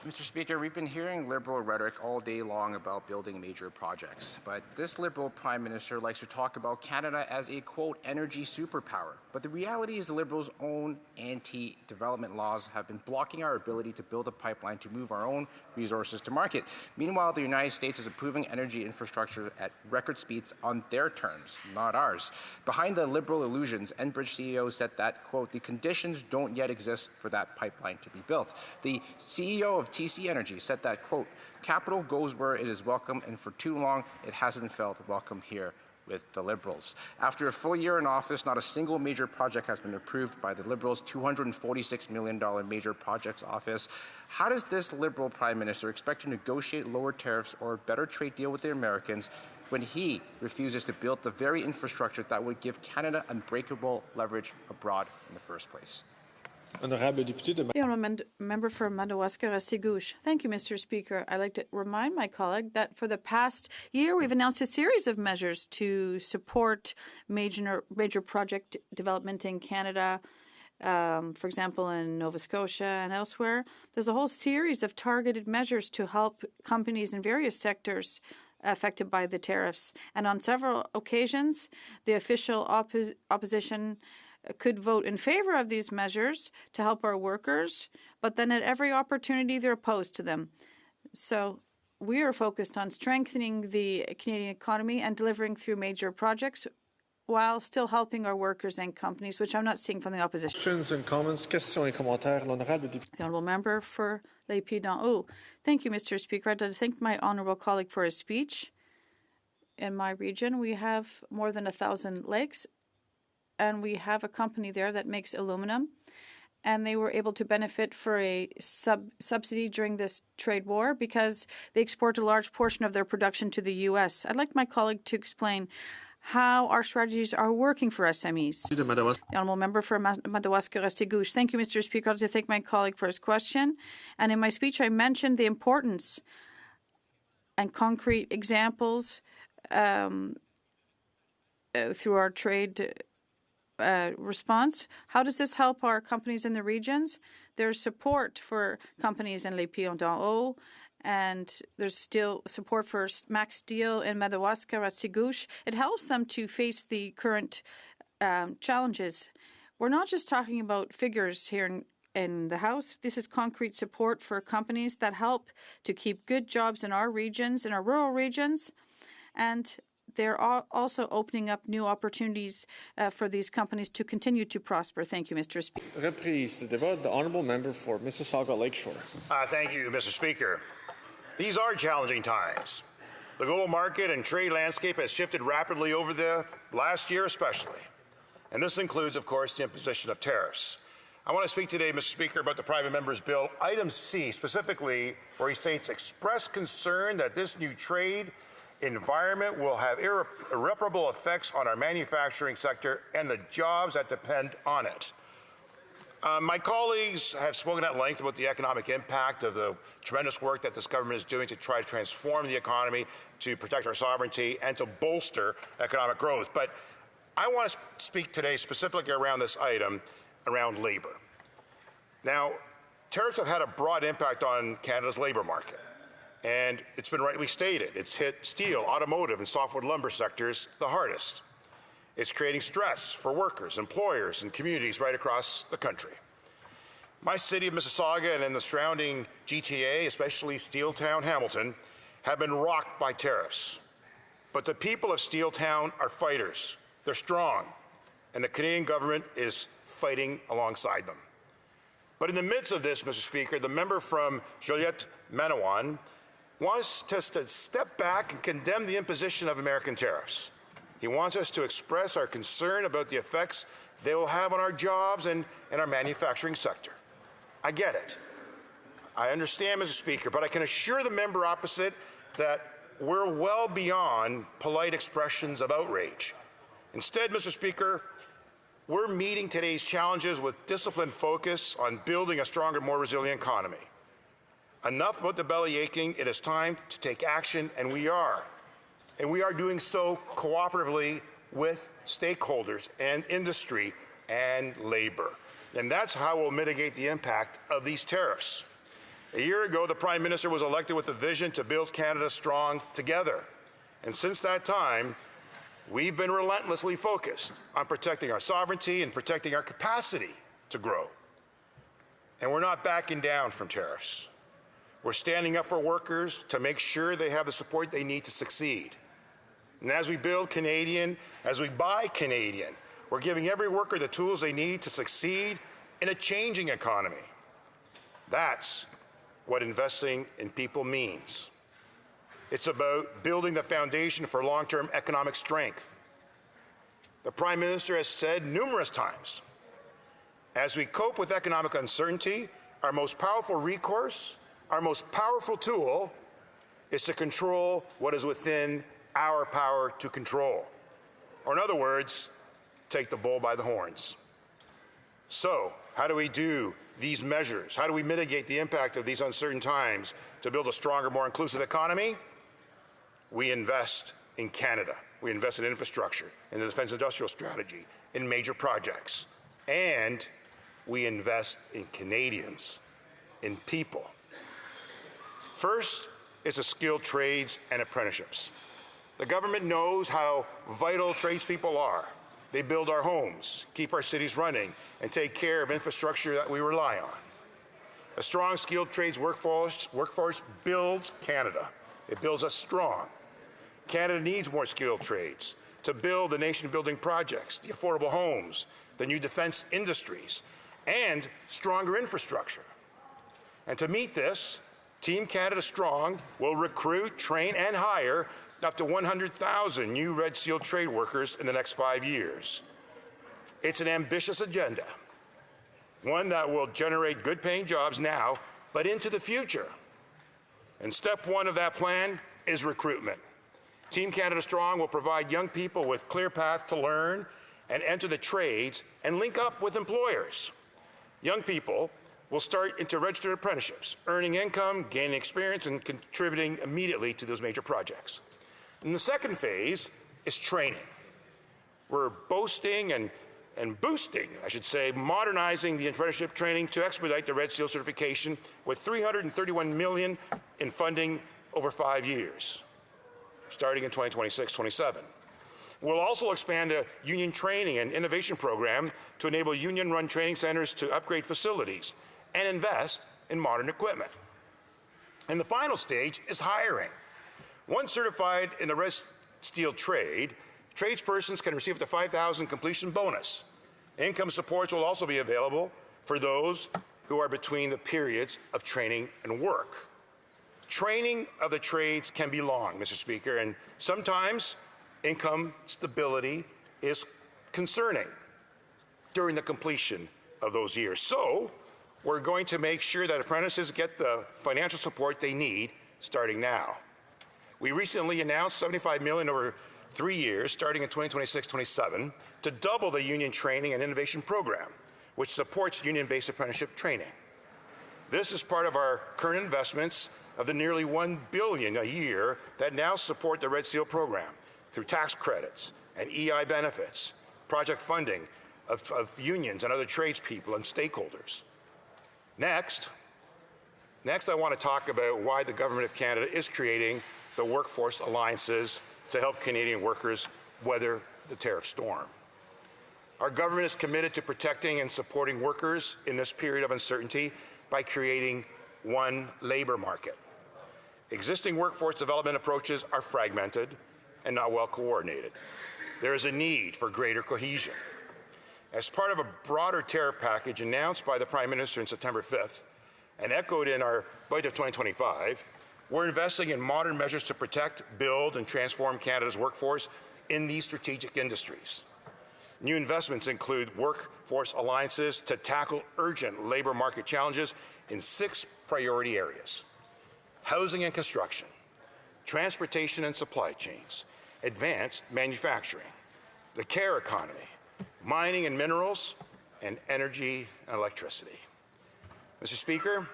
Mr. Speaker, we've been hearing Liberal rhetoric all day long about building major projects, but this Liberal Prime Minister likes to talk about Canada as a, quote, energy superpower. But the reality is the Liberals' own anti-development laws have been blocking our ability to build a pipeline to move our own resources to market. Meanwhile, the United States is improving energy infrastructure at record speeds on their terms, not ours. Behind the Liberal illusions, Enbridge CEO said that, quote, the conditions don't yet exist for that pipeline to be built. The CEO of TC Energy said that, quote, capital goes where it is welcome, and for too long it hasn't felt welcome here with the Liberals. After a full year in office, not a single major project has been approved by the Liberals' $246 million major projects office. How does this Liberal Prime Minister expect to negotiate lower tariffs or a better trade deal with the Americans when he refuses to build the very infrastructure that would give Canada unbreakable leverage abroad in the first place? The Honourable Member for Madawaska-Restigouche. Thank you, Mr. Speaker. I'd like to remind my colleague that for the past year, we've announced a series of measures to support major project development in Canada, for example, in Nova Scotia and elsewhere. There's a whole series of targeted measures to help companies in various sectors affected by the tariffs. And on several occasions, the official opposition could vote in favor of these measures to help our workers, but then at every opportunity they're opposed to them. So we are focused on strengthening the Canadian economy and delivering through major projects while still helping our workers and companies, which I'm not seeing from the opposition. Questions and comments, questions et commentaires. L'honorable député. The honourable member for Les Pieds-d'en-Haut. Thank you, Mr. Speaker. I'd like to thank my honourable colleague for his speech. In my region, we have more than 1,000 lakes, and we have a company there that makes aluminum, and they were able to benefit for a subsidy during this trade war because they export a large portion of their production to the U.S. I'd like my colleague to explain how our strategies are working for SMEs. The honourable member for Madawaska-Restigouche. Thank you, Mr. Speaker. I'd like to thank my colleague for his question. And in my speech, I mentioned the importance and concrete examples through our trade response. How does this help our companies in the regions? There's support for companies in Les Pieds-d'en-Haut, and there's still support for Max Steel in Madawaska-Restigouche. It helps them to face the current challenges. We're not just talking about figures here in the House. This is concrete support for companies that help to keep good jobs in our regions, in our rural regions, and they're also opening up new opportunities for these companies to continue to prosper. Thank you, Mr. Speaker. Reprise the débat. The honourable member for Mississauga Lakeshore. Thank you, Mr. Speaker. These are challenging times. The global market and trade landscape has shifted rapidly over the last year especially. And this includes, of course, the imposition of tariffs. I want to speak today, Mr. Speaker, about the private member's bill, item C, specifically where he states express concern that this new trade environment will have irreparable effects on our manufacturing sector and the jobs that depend on it. My colleagues have spoken at length about the economic impact of the tremendous work that this government is doing to try to transform the economy, to protect our sovereignty, and to bolster economic growth. But I want to speak today specifically around this item, around labor. Now, tariffs have had a broad impact on Canada's labor market. And it's been rightly stated, it's hit steel, automotive, and softwood lumber sectors the hardest. It's creating stress for workers, employers, and communities right across the country. My city of Mississauga and in the surrounding GTA, especially Steeltown, Hamilton, have been rocked by tariffs. But the people of Steeltown are fighters. They're strong, and the Canadian government is fighting alongside them. But in the midst of this, Mr. Speaker, the member from Joliette-Manawan wants us to step back and condemn the imposition of American tariffs. He wants us to express our concern about the effects they will have on our jobs and our manufacturing sector. I get it. I understand, Mr. Speaker, but I can assure the member opposite that we're well beyond polite expressions of outrage. Instead, Mr. Speaker, we're meeting today's challenges with disciplined focus on building a stronger, more resilient economy. Enough about the belly aching. It is time to take action, and we are. And we are doing so cooperatively with stakeholders and industry and labor. And that's how we'll mitigate the impact of these tariffs. A year ago, the Prime Minister was elected with a vision to build Canada strong together. And since that time, we've been relentlessly focused on protecting our sovereignty and protecting our capacity to grow. And we're not backing down from tariffs. We're standing up for workers to make sure they have the support they need to succeed. And as we build Canadian, as we buy Canadian, we're giving every worker the tools they need to succeed in a changing economy. That's what investing in people means. It's about building the foundation for long-term economic strength. The Prime Minister has said numerous times, as we cope with economic uncertainty, our most powerful recourse, our most powerful tool is to control what is within our power to control. Or in other words, take the bull by the horns. So, how do we do these measures? How do we mitigate the impact of these uncertain times to build a stronger, more inclusive economy? We invest in Canada. We invest in infrastructure, in the defense industrial strategy, in major projects. And we invest in Canadians, in people. First, it's the skilled trades and apprenticeships. The government knows how vital tradespeople are. They build our homes, keep our cities running, and take care of infrastructure that we rely on. A strong skilled trades workforce builds Canada. It builds us strong. Canada needs more skilled trades to build the nation-building projects, the affordable homes, the new defense industries, and stronger infrastructure. And to meet this, Team Canada Strong will recruit, train, and hire up to 100,000 new Red Seal trade workers in the next 5 years. It's an ambitious agenda, one that will generate good-paying jobs now, but into the future. And step one of that plan is recruitment. Team Canada Strong will provide young people with clear path to learn and enter the trades and link up with employers. Young people will start into registered apprenticeships, earning income, gaining experience, and contributing immediately to those major projects. And the second phase is training. We're boosting, I should say, modernizing the apprenticeship training to expedite the Red Seal certification with $331 million in funding over 5 years, starting in 2026-27. We'll also expand the union training and innovation program to enable union-run training centers to upgrade facilities and invest in modern equipment. And the final stage is hiring. Once certified in the Red Steel trade, tradespersons can receive the $5,000 completion bonus. Income supports will also be available for those who are between the periods of training and work. Training of the trades can be long, Mr. Speaker, and sometimes income stability is concerning during the completion of those years. So we're going to make sure that apprentices get the financial support they need starting now. We recently announced $75 million over 3 years, starting in 2026-27, to double the union training and innovation program, which supports union-based apprenticeship training. This is part of our current investments of the nearly $1 billion a year that now support the Red Seal program through tax credits and EI benefits, project funding of unions and other tradespeople and stakeholders. Next, I want to talk about why the Government of Canada is creating the workforce alliances to help Canadian workers weather the tariff storm. Our government is committed to protecting and supporting workers in this period of uncertainty by creating one labor market. Existing workforce development approaches are fragmented and not well coordinated. There is a need for greater cohesion. As part of a broader tariff package announced by the Prime Minister on September 5th and echoed in our budget of 2025, we're investing in modern measures to protect, build, and transform Canada's workforce in these strategic industries. New investments include workforce alliances to tackle urgent labor market challenges in 6 priority areas: housing and construction, transportation and supply chains, advanced manufacturing, the care economy, mining and minerals, and energy and electricity. Mr. Speaker,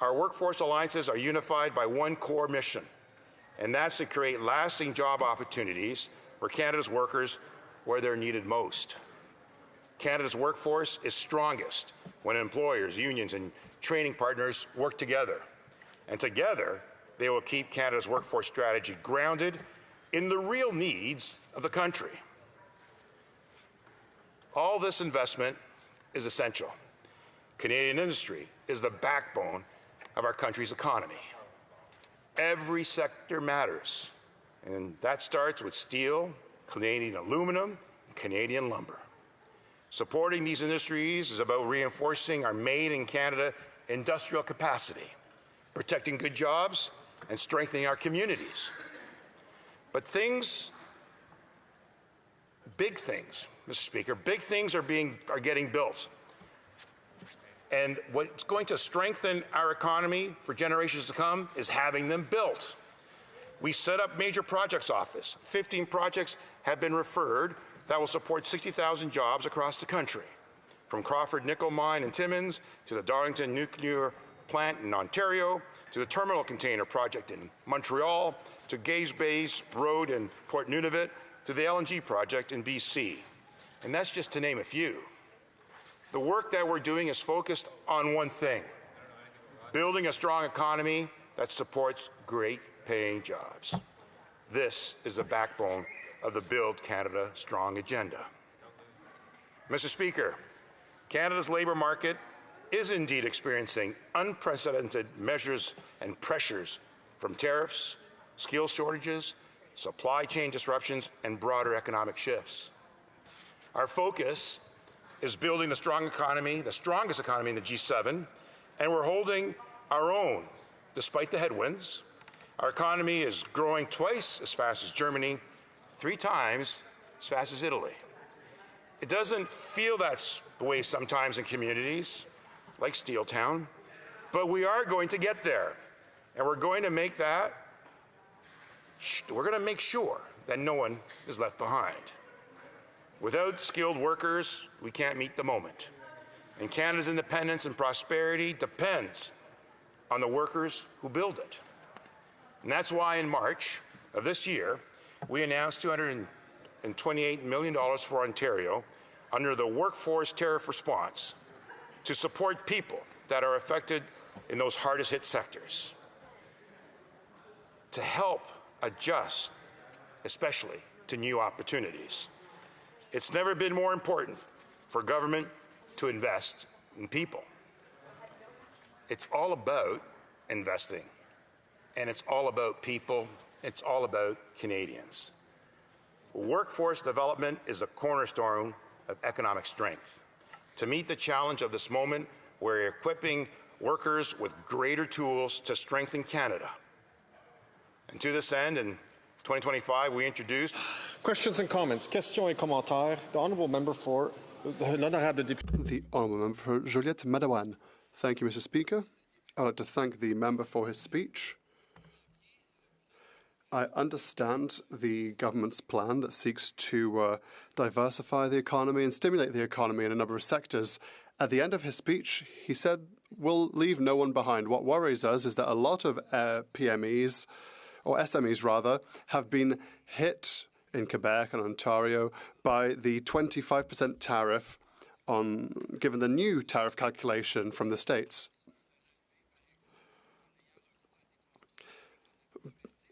our workforce alliances are unified by one core mission, and that's to create lasting job opportunities for Canada's workers where they're needed most. Canada's workforce is strongest when employers, unions, and training partners work together. And together, they will keep Canada's workforce strategy grounded in the real needs of the country. All this investment is essential. Canadian industry is the backbone of our country's economy. Every sector matters, and that starts with steel, Canadian aluminum, and Canadian lumber. Supporting these industries is about reinforcing our Made in Canada industrial capacity, protecting good jobs, and strengthening our communities. But big things, Mr. Speaker, big things are getting built. And what's going to strengthen our economy for generations to come is having them built. We set up major projects office. 15 projects have been referred that will support 60,000 jobs across the country, from Crawford Nickel Mine in Timmins to the Darlington Nuclear Plant in Ontario, to the Terminal Container Project in Montreal, to Gaze Bay's Road in Port Nunavut, to the LNG project in BC. And that's just to name a few. The work that we're doing is focused on one thing: building a strong economy that supports great paying jobs. This is the backbone of the Build Canada Strong agenda. Mr. Speaker, Canada's labour market is indeed experiencing unprecedented measures and pressures from tariffs, skill shortages, supply chain disruptions, and broader economic shifts. Our focus is building a strong economy, the strongest economy in the G7, and we're holding our own despite the headwinds. Our economy is growing twice as fast as Germany, 3 times as fast as Italy. It doesn't feel that way sometimes in communities like Steeltown, but we are going to get there. And we're going to make sure that no one is left behind. Without skilled workers, we can't meet the moment. And Canada's independence and prosperity depends on the workers who build it. And that's why in March of this year, we announced $228 million for Ontario under the Workforce Tariff Response to support people that are affected in those hardest hit sectors, to help adjust, especially to new opportunities. It's never been more important for government to invest in people. It's all about investing, and it's all about people, it's all about Canadians. Workforce development is a cornerstone of economic strength. To meet the challenge of this moment, we're equipping workers with greater tools to strengthen Canada. And to this end, in 2025, we introduced... Questions and comments. Questions et commentaires. The honourable member for l'honorable député. The honourable member for Juliette Madawan. Thank you, Mr. Speaker. I'd like to thank the member for his speech. I understand the government's plan that seeks to diversify the economy and stimulate the economy in a number of sectors. At the end of his speech, he said, we'll leave no one behind. What worries us is that a lot of PMEs, or SMEs rather, have been hit in Quebec and Ontario by the 25% tariff given the new tariff calculation from the States.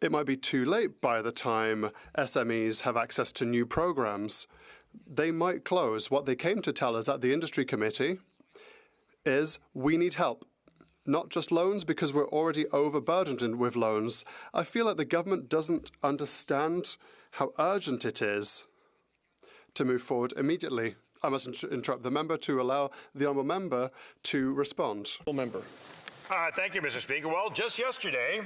It might be too late by the time SMEs have access to new programs. They might close. What they came to tell us at the Industry Committee is we need help. Not just loans, because we're already overburdened with loans. I feel like the government doesn't understand how urgent it is to move forward immediately. I must interrupt the member to allow the honourable member to respond. Thank you, Mr. Speaker. Well, just yesterday,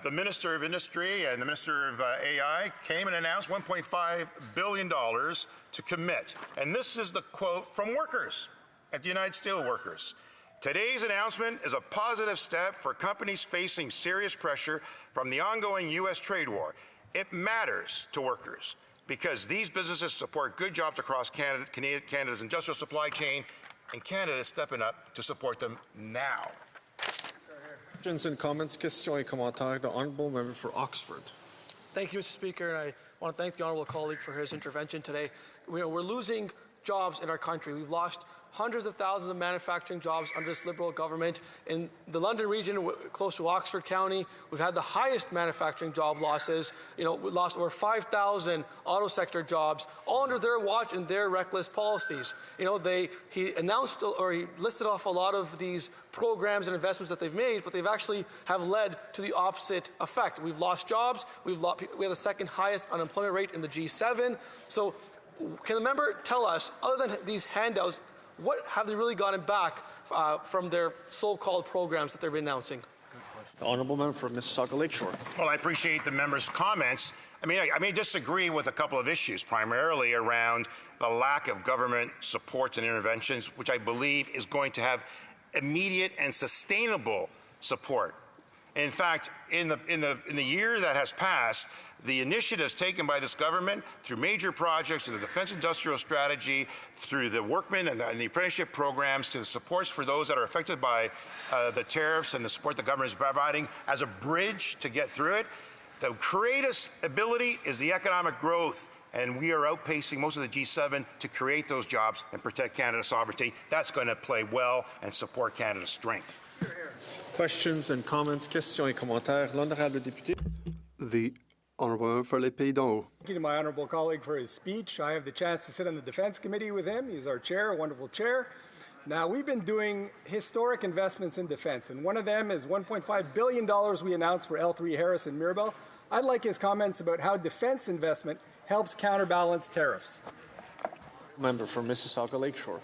the Minister of Industry and the Minister of AI came and announced $1.5 billion to commit. And this is the quote from workers at the United Steelworkers. Today's announcement is a positive step for companies facing serious pressure from the ongoing U.S. trade war. It matters to workers because these businesses support good jobs across Canada's industrial supply chain, and Canada is stepping up to support them now. Questions and comments. Questions et commentaires. The honourable member for Oxford. Thank you, Mr. Speaker, and I want to thank the honourable colleague for his intervention today. We're losing jobs in our country. We've lost hundreds of thousands of manufacturing jobs under this Liberal government. In the London region, close to Oxford County, we've had the highest manufacturing job losses. We lost over 5,000 auto sector jobs, all under their watch and their reckless policies. He announced or he listed off a lot of these programs and investments that they've made, but they've actually have led to the opposite effect. We've lost jobs. We have the second highest unemployment rate in the G7. So, can the member tell us, other than these handouts, what have they really gotten back from their so-called programs that they're announcing? The honourable member for Mississauga Lakeshore. Well, I appreciate the member's comments. I may disagree with a couple of issues, primarily around the lack of government supports and interventions, which I believe is going to have immediate and sustainable support. In fact, in the year that has passed, the initiatives taken by this government through major projects, through the Defence Industrial Strategy, through the workmen and the apprenticeship programs, to the supports for those that are affected by the tariffs and the support the government is providing as a bridge to get through it. The greatest ability is the economic growth, and we are outpacing most of the G7 to create those jobs and protect Canada's sovereignty. That's going to play well and support Canada's strength. Questions and comments. Questions et commentaires. L'honorable député. The honourable member for Les Pays d'en Haut. Thank you to my honourable colleague for his speech. I have the chance to sit on the Defence Committee with him. He's our chair, a wonderful chair. Now, we've been doing historic investments in defence, and one of them is $1.5 billion we announced for L3 Harris and Mirabel. I'd like his comments about how defense investment helps counterbalance tariffs. Member for Mississauga Lakeshore.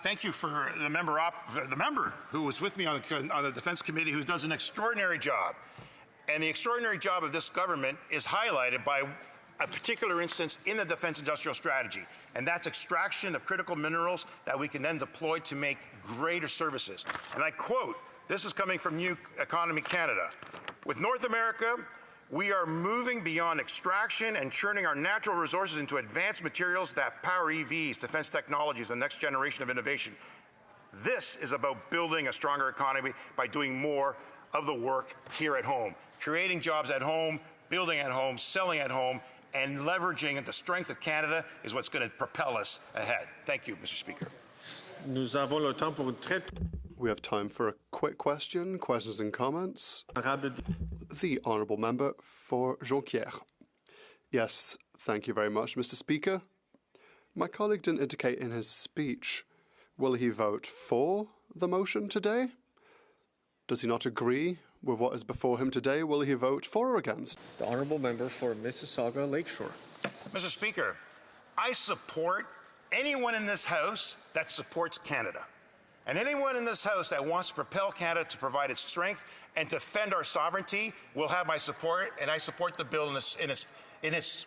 Thank you for the member who was with me on the Defense Committee, who does an extraordinary job. And the extraordinary job of this government is highlighted by a particular instance in the Defense Industrial Strategy, and that's extraction of critical minerals that we can then deploy to make greater services. And I quote, this is coming from New Economy Canada. With North America, we are moving beyond extraction and churning our natural resources into advanced materials that power EVs, defense technologies, and the next generation of innovation. This is about building a stronger economy by doing more of the work here at home, creating jobs at home, building at home, selling at home, and leveraging the strength of Canada is what's going to propel us ahead. Thank you, Mr. Speaker. We have time for a quick question, questions and comments. The Honourable Member for Jonquière. Yes, thank you very much, Mr. Speaker. My colleague didn't indicate in his speech, will he vote for the motion today? Does he not agree with what is before him today? Will he vote for or against? The Honourable Member for Mississauga Lakeshore. Mr. Speaker, I support anyone in this House that supports Canada. And anyone in this House that wants to propel Canada to provide its strength and defend our sovereignty will have my support, and I support the bill in its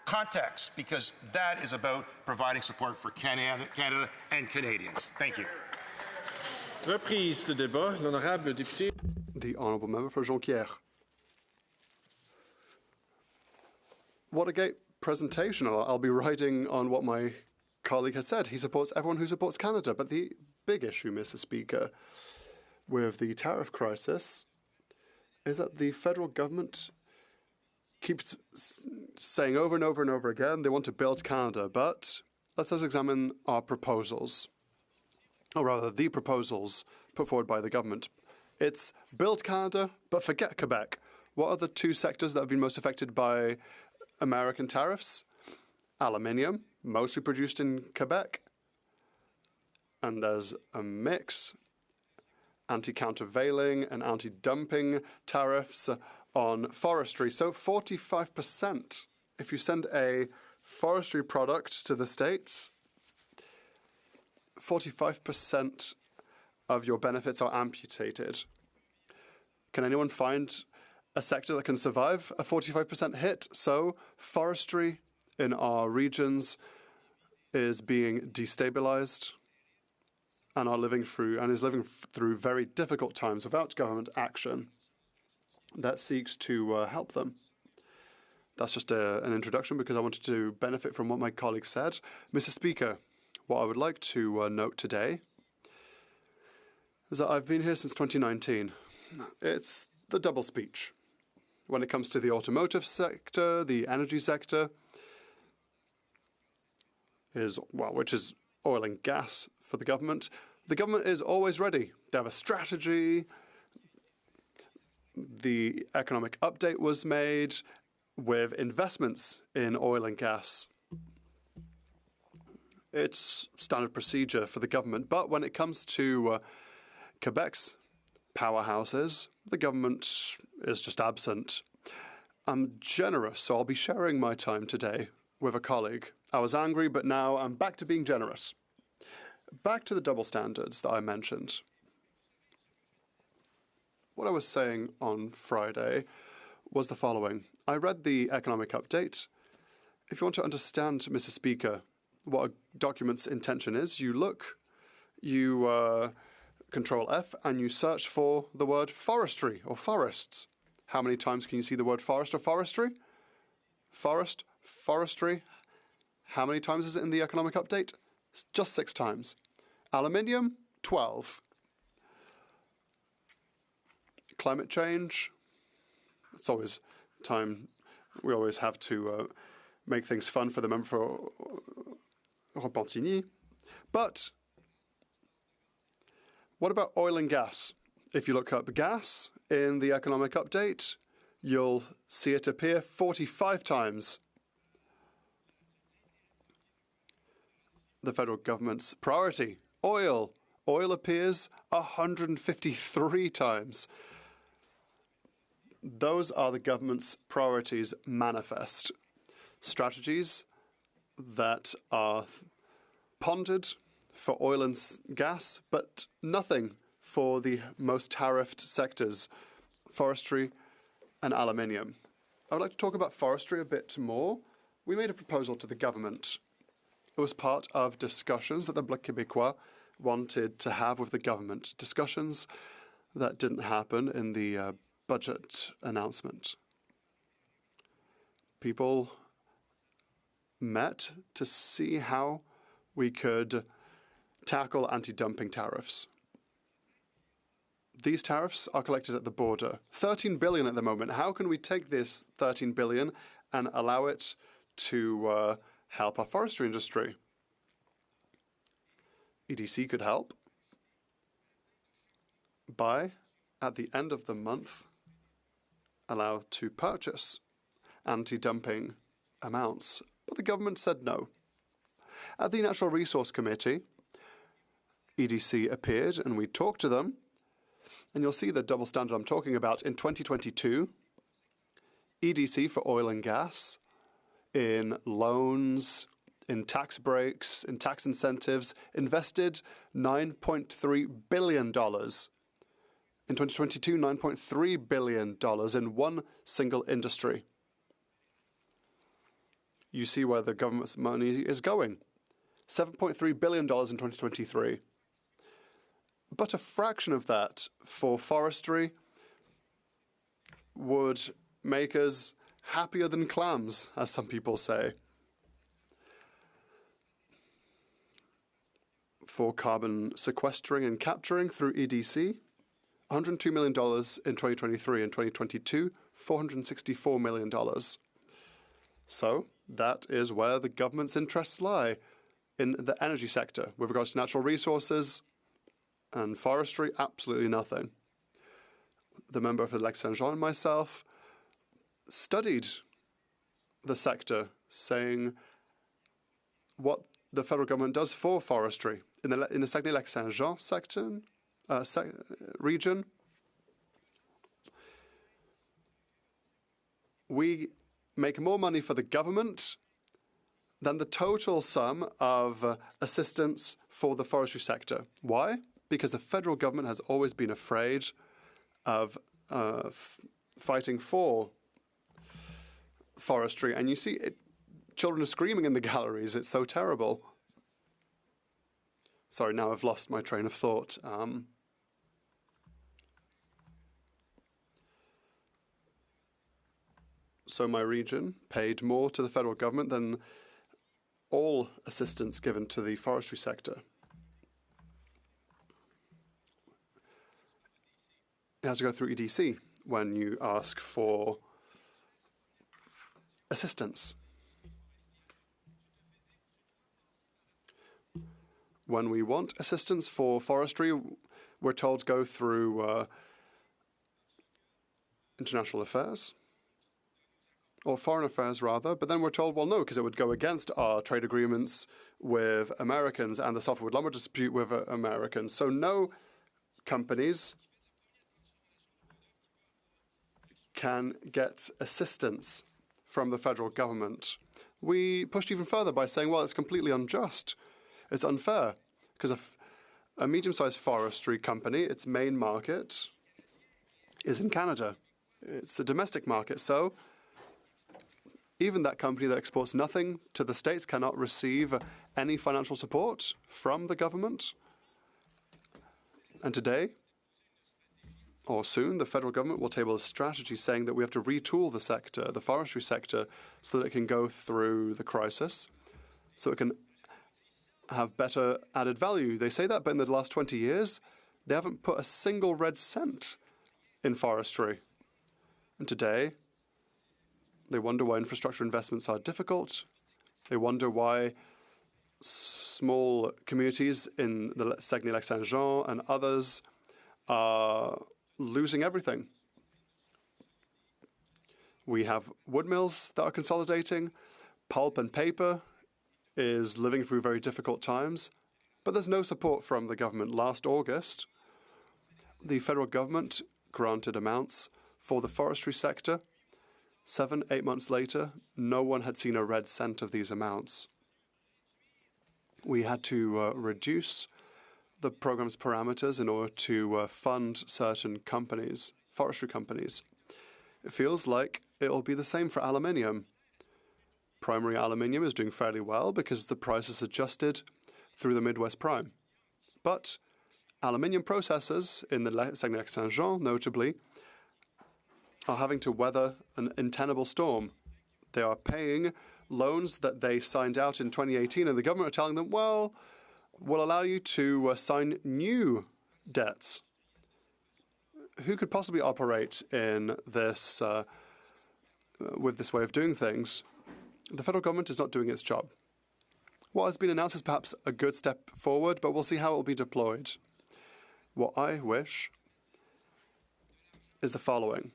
context, because that is about providing support for Canada and Canadians. Thank you. Reprise de débat, l'honorable député. The Honourable Member for Jonquière. What a great presentation. I'll be riding on what my colleague has said. He supports everyone who supports Canada, but the big issue, Mr. Speaker, with the tariff crisis is that the federal government keeps saying over and over and over again they want to build Canada, but let's examine our proposals, or rather the proposals put forward by the government. It's build Canada, but forget Quebec. What are the two sectors that have been most affected by American tariffs? Aluminium, mostly produced in Quebec, and there's a mix, anti-countervailing and anti-dumping tariffs on forestry. So 45%, if you send a forestry product to the States, 45% of your benefits are amputated. Can anyone find a sector that can survive a 45% hit? So forestry in our regions is being destabilized and is living through very difficult times without government action that seeks to help them. That's just an introduction because I wanted to benefit from what my colleague said. Mr. Speaker, what I would like to note today is that I've been here since 2019. It's the double speech. When it comes to the automotive sector, the energy sector, which is oil and gas for the government is always ready. They have a strategy. The economic update was made with investments in oil and gas. It's standard procedure for the government. But when it comes to Quebec's powerhouses, the government is just absent. I'm generous, so I'll be sharing my time today with a colleague. I was angry, but now I'm back to being generous. Back to the double standards that I mentioned. What I was saying on Friday was the following. I read the economic update. If you want to understand, Mr. Speaker, what a document's intention is, you Control F, and you search for the word forestry or forests. How many times can you see the word forest or forestry? Forest, forestry. How many times is it in the economic update? Just 6 times. Aluminium, 12. Climate change, it's always time. We always have to make things fun for the member for Repentigny. But what about oil and gas? If you look up gas in the economic update, you'll see it appear 45 times. The federal government's priority, oil. Oil appears 153 times. Those are the government's priorities manifest. Strategies that are pondered for oil and gas, but nothing for the most tariffed sectors, forestry and aluminium. I would like to talk about forestry a bit more. We made a proposal to the government. It was part of discussions that the Bloc Québécois wanted to have with the government, discussions that didn't happen in the budget announcement. People met to see how we could tackle anti-dumping tariffs. These tariffs are collected at the border. 13 billion at the moment. How can we take this 13 billion and allow it to help our forestry industry? EDC could help by, at the end of the month, allow to purchase anti-dumping amounts. But the government said no. At the Natural Resource Committee, EDC appeared and we talked to them. And you'll see the double standard I'm talking about. In 2022, EDC for oil and gas, in loans, in tax breaks, in tax incentives, invested $9.3 billion. In 2022, $9.3 billion in one single industry. You see where the government's money is going. $7.3 billion in 2023. But a fraction of that for forestry would make us happier than clams, as some people say. For carbon sequestering and capturing through EDC, $102 million in 2023 and 2022, $464 million. So that is where the government's interests lie, in the energy sector. With regards to natural resources and forestry, absolutely nothing. The member for Lac-Saint-Jean and myself studied the sector, saying what the federal government does for forestry. In the Saguenay-Lac-Saint-Jean sector, region, we make more money for the government than the total sum of assistance for the forestry sector. Why? Because the federal government has always been afraid of fighting for forestry. And you see children are screaming in the galleries. It's so terrible. Sorry, now I've lost my train of thought. So my region paid more to the federal government than all assistance given to the forestry sector. It has to go through EDC when you ask for assistance. When we want assistance for forestry, we're told to go through international affairs, or foreign affairs rather, but then we're told, well, no, because it would go against our trade agreements with Americans and the softwood lumber dispute with Americans. So no companies can get assistance from the federal government. We pushed even further by saying, well, it's completely unjust. It's unfair, because a medium-sized forestry company, its main market is in Canada. It's a domestic market, so even that company that exports nothing to the States cannot receive any financial support from the government. And today, or soon, the federal government will table a strategy saying that we have to retool the sector, the forestry sector, so that it can go through the crisis, so it can have better added value. They say that, but in the last 20 years, they haven't put a single red cent in forestry. And today, they wonder why infrastructure investments are difficult. They wonder why small communities in the Saguenay-Lac-Saint-Jean and others are losing everything. We have wood mills that are consolidating. Pulp and paper is living through very difficult times, but there's no support from the government. Last August, the federal government granted amounts For the forestry sector, 7, 8 months later, no one had seen a red cent of these amounts. We had to reduce the program's parameters in order to fund certain companies, forestry companies. It feels like it'll be the same for aluminium. Primary aluminium is doing fairly well because the price is adjusted through the Midwest Prime. But aluminium processors in the Saguenay-Lac-Saint-Jean, notably, are having to weather an untenable storm. They are paying loans that they signed out in 2018, and the government are telling them, well, we'll allow you to sign new debts. Who could possibly operate in this with this way of doing things? The federal government is not doing its job. What has been announced is perhaps a good step forward, but we'll see how it will be deployed. What I wish is the following.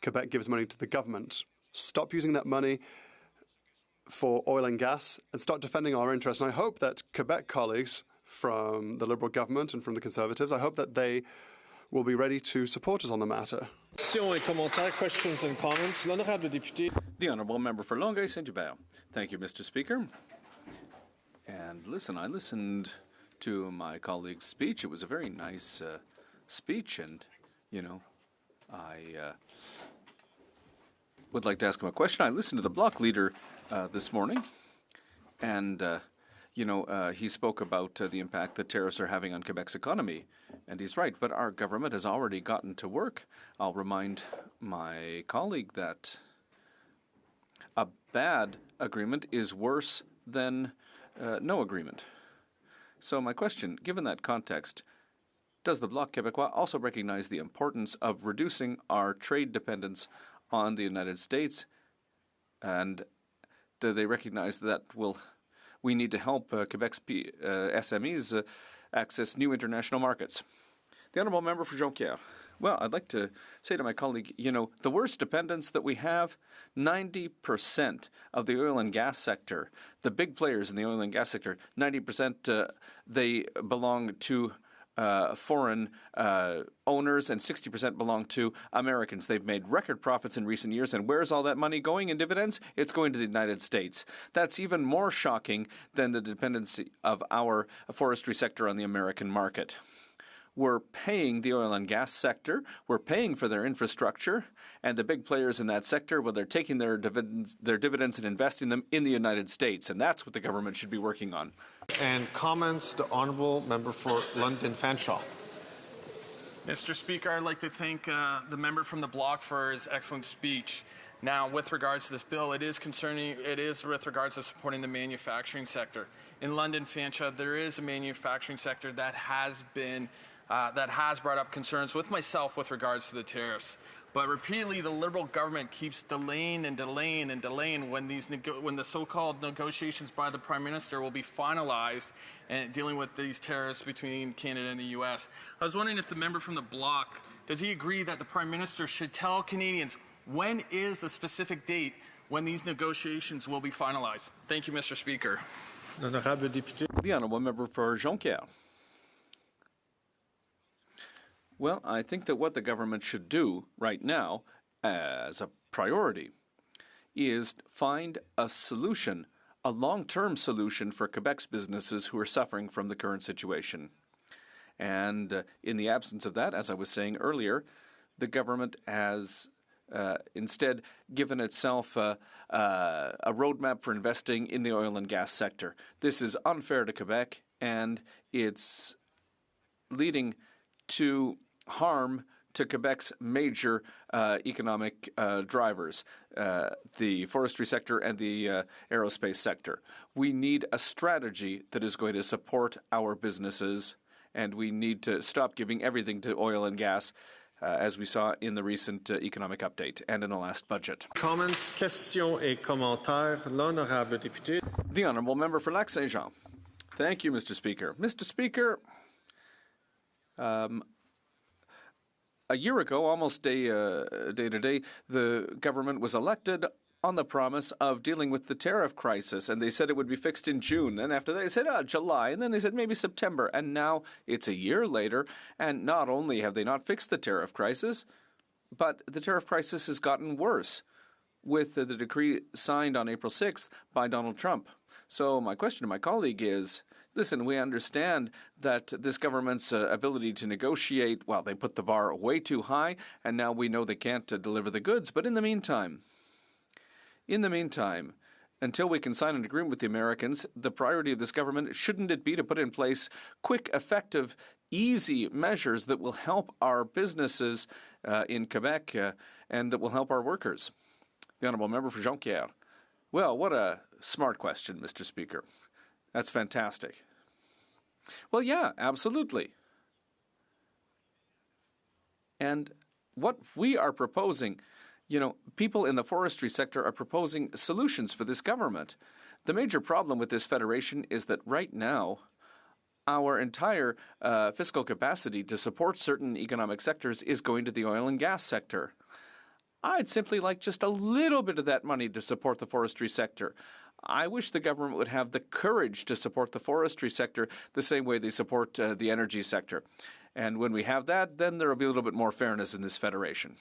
Quebec gives money to the government. Stop using that money for oil and gas and start defending our interests. And I hope that Quebec colleagues from the Liberal government and from the Conservatives, I hope that they will be ready to support us on the matter. Questions and comments. L'honorable député. The Honourable Member for Longueuil Saint-Hubert. Thank you, Mr. Speaker. And listen, I listened to my colleague's speech. It was a very nice speech, and, you know, I would like to ask him a question. I listened to the bloc leader this morning, and, he spoke about the impact that tariffs are having on Quebec's economy. And he's right, but our government has already gotten to work. I'll remind my colleague that a bad agreement is worse than no agreement. So my question, given that context, does the Bloc Québécois also recognize the importance of reducing our trade dependence on the United States? And do they recognize that we need to help Quebec's SMEs access new international markets? The Honourable Member for Jonquière. Well, I'd like to say to my colleague, the worst dependence that we have, 90% of the oil and gas sector, the big players in the oil and gas sector, 90% they belong to foreign owners, and 60% belong to Americans. They've made record profits in recent years, and where's all that money going in dividends? It's going to the United States. That's even more shocking than the dependency of our forestry sector on the American market. We're paying the oil and gas sector, we're paying for their infrastructure, and the big players in that sector, well, they're taking their dividends and investing them in the United States, and that's what the government should be working on. And comments, the Honourable Member for London Fanshawe. Mr. Speaker, I'd like to thank the member from the Bloc for his excellent speech. Now, with regards to this bill, it is with regards to supporting the manufacturing sector. In London Fanshawe, there is a manufacturing sector that has brought up concerns with myself with regards to the tariffs. But repeatedly, the Liberal government keeps delaying and delaying and delaying when the so-called negotiations by the Prime Minister will be finalized and dealing with these tariffs between Canada and the U.S. I was wondering if the member from the Bloc, does he agree that the Prime Minister should tell Canadians when is the specific date when these negotiations will be finalized? Thank you, Mr. Speaker. The Honourable Member for Jonquière. Well, I think that what the government should do right now, as a priority, is find a solution, a long-term solution for Quebec's businesses who are suffering from the current situation. And in the absence of that, as I was saying earlier, the government has instead given itself a roadmap for investing in the oil and gas sector. This is unfair to Quebec, and it's leading to harm to Quebec's major economic drivers, the forestry sector and the aerospace sector. We need a strategy that is going to support our businesses, and we need to stop giving everything to oil and gas, as we saw in the recent economic update and in the last budget. Comments, questions et commentaires. L'honorable député. The Honourable Member for Lac-Saint-Jean. Thank you, Mr. Speaker. Mr. Speaker, a year ago, almost day to day, the government was elected on the promise of dealing with the tariff crisis, and they said it would be fixed in June. And after that, they said July, and then they said maybe September. And now it's a year later, and not only have they not fixed the tariff crisis, but the tariff crisis has gotten worse with the decree signed on April 6th by Donald Trump. So my question to my colleague is, listen, we understand that this government's ability to negotiate, well, they put the bar way too high, and now we know they can't deliver the goods. But in the meantime, until we can sign an agreement with the Americans, the priority of this government, shouldn't it be to put in place quick, effective, easy measures that will help our businesses in Quebec and that will help our workers? The Honourable Member for Jonquière. Well, what a smart question, Mr. Speaker. That's fantastic. Well, yeah, absolutely. And what we are proposing, people in the forestry sector are proposing solutions for this government. The major problem with this federation is that right now, our entire fiscal capacity to support certain economic sectors is going to the oil and gas sector. I'd simply like just a little bit of that money to support the forestry sector. I wish the government would have the courage to support the forestry sector the same way they support the energy sector. And when we have that, then there will be a little bit more fairness in this federation.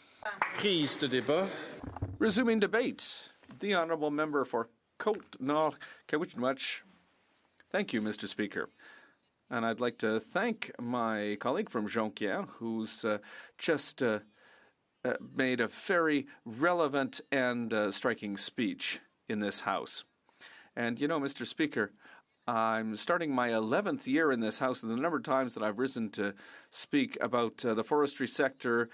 Prise de débat. Resuming debate. The Honourable Member for Côte-Nord, Kawichinwach. Thank you, Mr. Speaker. And I'd like to thank my colleague from Jonquière, who's just made a very relevant and striking speech in this House. And Mr. Speaker, I'm starting my 11th year in this House, and the number of times that I've risen to speak about the forestry sector,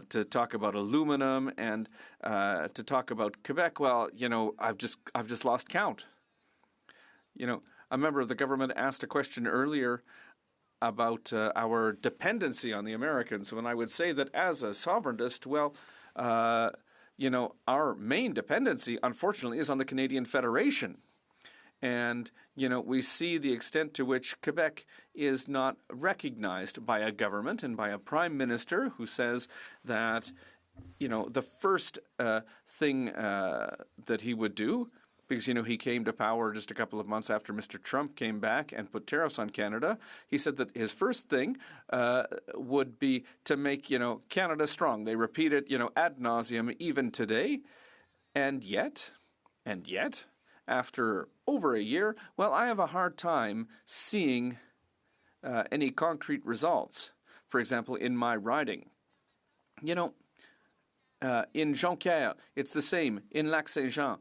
to talk about aluminum, and to talk about Quebec, well, I've just lost count. A member of the government asked a question earlier about our dependency on the Americans, when I would say that as a sovereigntist, well, our main dependency, unfortunately, is on the Canadian Federation. And, we see the extent to which Quebec is not recognized by a government and by a prime minister who says that, the first thing that he would do, because, he came to power just a couple of months after Mr. Trump came back and put tariffs on Canada. He said that his first thing would be to make, Canada strong. They repeat it, ad nauseum even today. And yet, after over a year, well, I have a hard time seeing any concrete results. For example, in my riding. In Jonquière, it's the same. In Lac-Saint-Jean,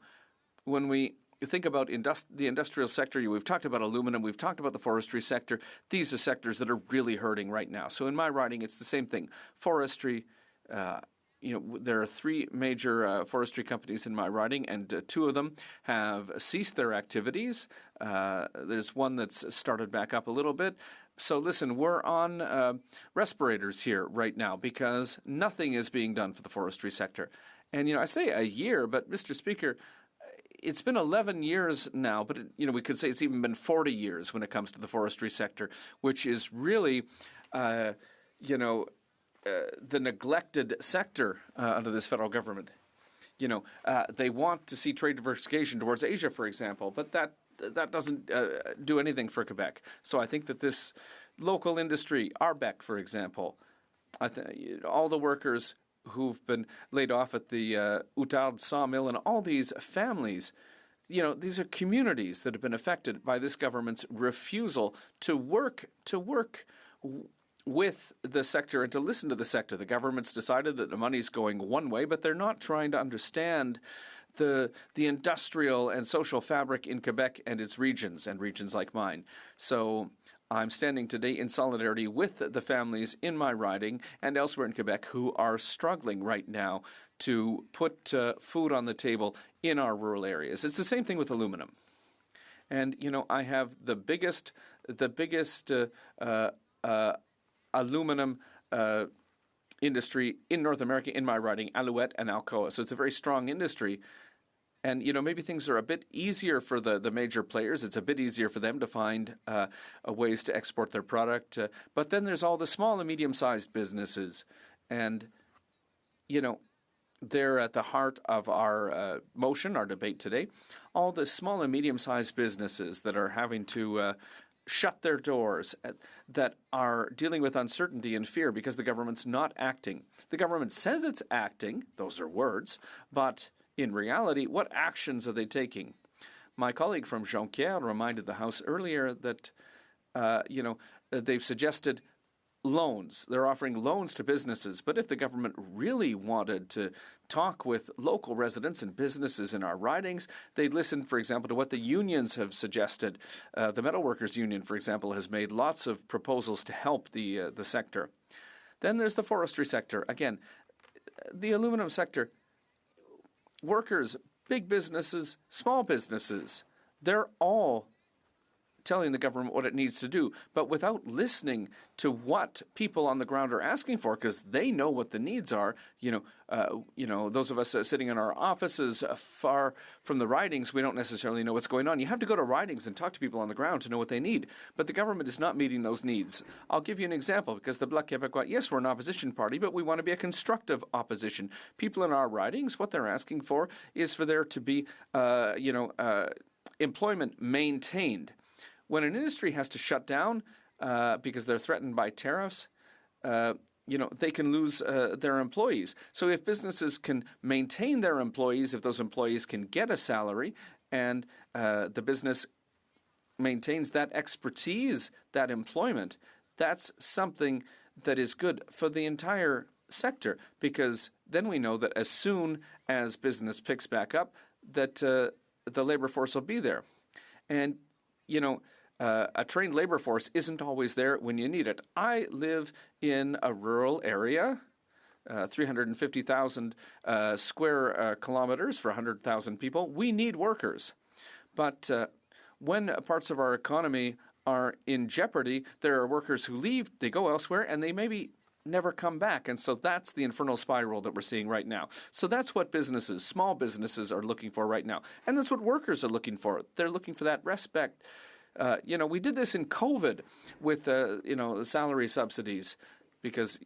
when we think about the industrial sector, we've talked about aluminum, we've talked about the forestry sector. These are sectors that are really hurting right now. So in my riding, it's the same thing. Forestry, there are three major forestry companies in my riding, and two of them have ceased their activities. There's one that's started back up a little bit. So listen, we're on respirators here right now because nothing is being done for the forestry sector. And, I say a year, but Mr. Speaker, it's been 11 years now, but we could say it's even been 40 years when it comes to the forestry sector, which is really, the neglected sector under this federal government. They want to see trade diversification towards Asia, for example, but that doesn't do anything for Quebec. So I think that this local industry, Arbeck, for example, all the workers who've been laid off at the Outard sawmill and all these families, these are communities that have been affected by this government's refusal to work with the sector and to listen to the sector. The government's decided that the money's going one way, but they're not trying to understand the industrial and social fabric in Quebec and its regions, and regions like mine. So I'm standing today in solidarity with the families in my riding and elsewhere in Quebec who are struggling right now to put food on the table in our rural areas. It's the same thing with aluminum. And, I have the biggest aluminum industry in North America in my riding, Alouette and Alcoa. So it's a very strong industry. And, maybe things are a bit easier for the major players. It's a bit easier for them to find ways to export their product. But then there's all the small and medium-sized businesses. And, they're at the heart of our motion, our debate today. All the small and medium-sized businesses that are having to shut their doors, that are dealing with uncertainty and fear because the government's not acting. The government says it's acting, those are words, but in reality, what actions are they taking? My colleague from Jonquière reminded the House earlier that, they've suggested loans. They're offering loans to businesses. But if the government really wanted to talk with local residents and businesses in our ridings, they'd listen, for example, to what the unions have suggested. The Metalworkers Union, for example, has made lots of proposals to help the sector. Then there's the forestry sector. Again, the aluminum sector, workers, big businesses, small businesses, they're all telling the government what it needs to do, but without listening to what people on the ground are asking for, because they know what the needs are. Those of us sitting in our offices far from the ridings, we don't necessarily know what's going on. You have to go to ridings and talk to people on the ground to know what they need, but the government is not meeting those needs. I'll give you an example, because the Bloc Québécois, yes, we're an opposition party, but we want to be a constructive opposition. People in our ridings, what they're asking for is for there to be, employment maintained. When an industry has to shut down because they're threatened by tariffs, they can lose their employees. So if businesses can maintain their employees, if those employees can get a salary, and the business maintains that expertise, that employment, that's something that is good for the entire sector, because then we know that as soon as business picks back up, that the labor force will be there. And, a trained labor force isn't always there when you need it. I live in a rural area, 350,000 square kilometers for 100,000 people. We need workers. But when parts of our economy are in jeopardy, there are workers who leave, they go elsewhere, and they maybe never come back. And so that's the infernal spiral that we're seeing right now. So that's what businesses, small businesses, are looking for right now. And that's what workers are looking for. They're looking for that respect. We did this in COVID with, salary subsidies because,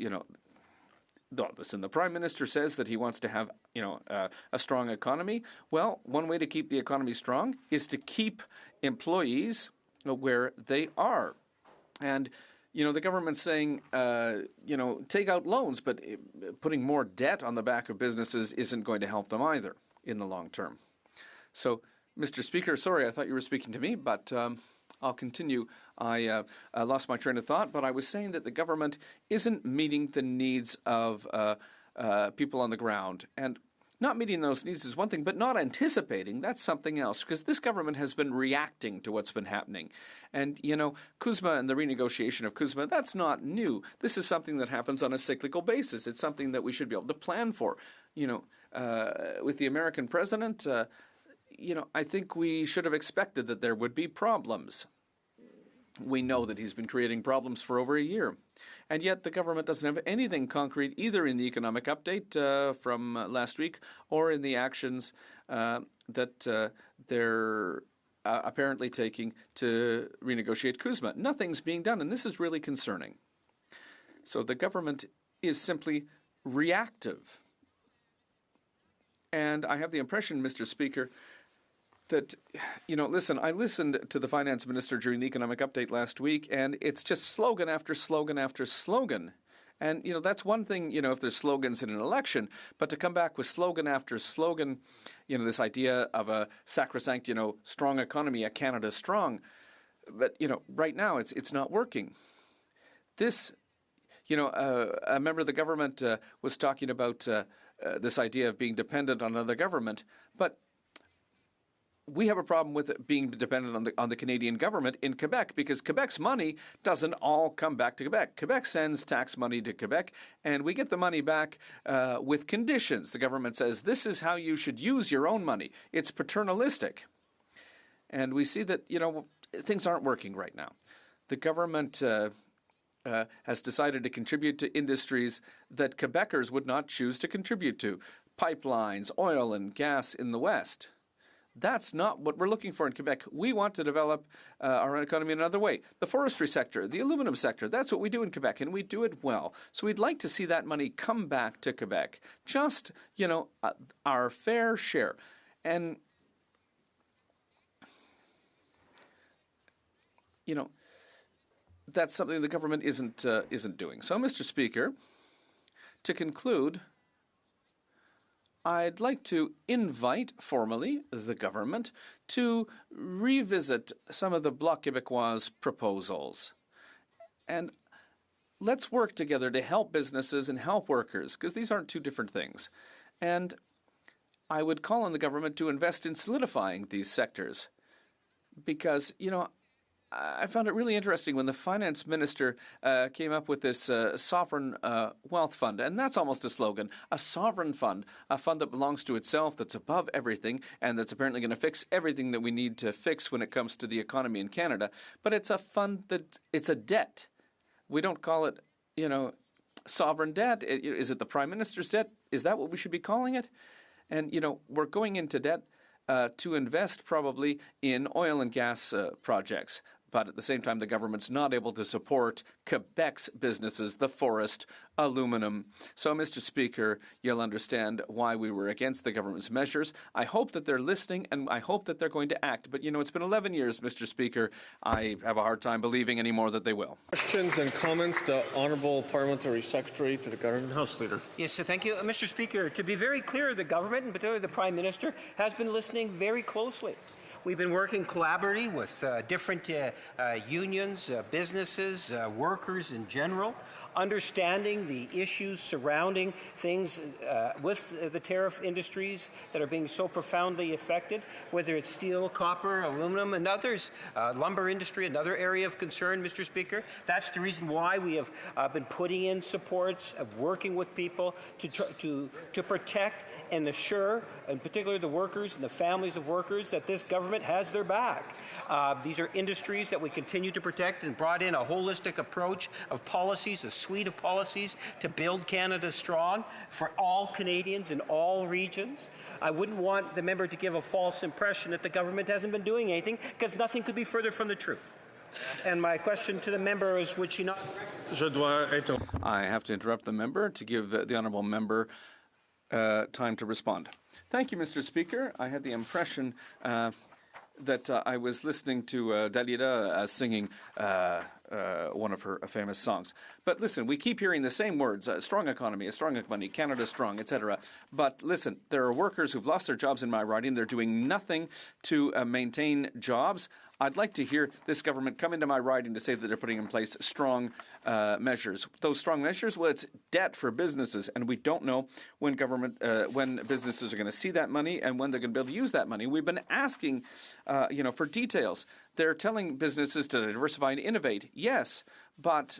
listen, the Prime Minister says that he wants to have, a strong economy. Well, one way to keep the economy strong is to keep employees where they are. And, the government's saying, take out loans, but putting more debt on the back of businesses isn't going to help them either in the long term. So, Mr. Speaker, sorry, I thought you were speaking to me, but I'll continue. I lost my train of thought, but I was saying that the government isn't meeting the needs of people on the ground. And not meeting those needs is one thing, but not anticipating, that's something else, because this government has been reacting to what's been happening. And, CUSMA and the renegotiation of CUSMA, that's not new. This is something that happens on a cyclical basis. It's something that we should be able to plan for. With the American president, I think we should have expected that there would be problems. We know that he's been creating problems for over a year. And yet the government doesn't have anything concrete either in the economic update from last week or in the actions that they're apparently taking to renegotiate CUSMA. Nothing's being done, and this is really concerning. So the government is simply reactive. And I have the impression, Mr. Speaker, that, listen, I listened to the finance minister during the economic update last week, and it's just slogan after slogan after slogan. And, that's one thing, if there's slogans in an election, but to come back with slogan after slogan, this idea of a sacrosanct, strong economy, a Canada strong. But, right now it's not working. This, a member of the government was talking about this idea of being dependent on another government, but we have a problem with it being dependent on the Canadian government in Quebec, because Quebec's money doesn't all come back to Quebec. Quebec sends tax money to Quebec, and we get the money back with conditions. The government says, this is how you should use your own money. It's paternalistic. And we see that, things aren't working right now. The government has decided to contribute to industries that Quebecers would not choose to contribute to. Pipelines, oil and gas in the West. That's not what we're looking for in Quebec. We want to develop our economy in another way. The forestry sector, the aluminum sector, that's what we do in Quebec, and we do it well. So we'd like to see that money come back to Quebec. Just, our fair share. And, that's something the government isn't doing. So, Mr. Speaker, to conclude, I'd like to invite formally the government to revisit some of the Bloc Québécois proposals. And let's work together to help businesses and help workers, because these aren't two different things. And I would call on the government to invest in solidifying these sectors, because, I found it really interesting when the finance minister came up with this sovereign wealth fund, and that's almost a slogan, a sovereign fund, a fund that belongs to itself, that's above everything, and that's apparently going to fix everything that we need to fix when it comes to the economy in Canada. But it's a fund it's a debt. We don't call it, sovereign debt. Is it the Prime Minister's debt? Is that what we should be calling it? And, we're going into debt to invest probably in oil and gas projects. But at the same time, the government's not able to support Quebec's businesses, the forest, aluminum. So, Mr. Speaker, you'll understand why we were against the government's measures. I hope that they're listening, and I hope that they're going to act. But, it's been 11 years, Mr. Speaker. I have a hard time believing anymore that they will. Questions and comments to Honourable Parliamentary Secretary to the Government House Leader. Yes, so thank you. Mr. Speaker, to be very clear, the government, and particularly the Prime Minister, has been listening very closely. We've been working collaboratively with different unions, businesses, workers in general, understanding the issues surrounding things with the tariff industries that are being so profoundly affected, whether it's steel, copper, aluminum, and others, lumber industry, another area of concern, Mr. Speaker. That's the reason why we have been putting in supports, working with people to protect and assure, in particular the workers and the families of workers, that this government has their back. These are industries that we continue to protect, and brought in a holistic approach of policies, a suite of policies to build Canada strong for all Canadians in all regions. I wouldn't want the member to give a false impression that the government hasn't been doing anything, because nothing could be further from the truth. And my question to the member is, would she not... I have to interrupt the member to give the honourable member time to respond. Thank you, Mr. Speaker. I had the impression that I was listening to Dalida singing one of her famous songs. But listen, we keep hearing the same words, strong economy, Canada strong, etc. But listen, there are workers who've lost their jobs in my riding. They're doing nothing to maintain jobs. I'd like to hear this government come into my riding to say that they're putting in place strong measures. Those strong measures, well, it's debt for businesses, and we don't know when when businesses are going to see that money and when they're going to be able to use that money. We've been asking, for details. They're telling businesses to diversify and innovate. Yes, but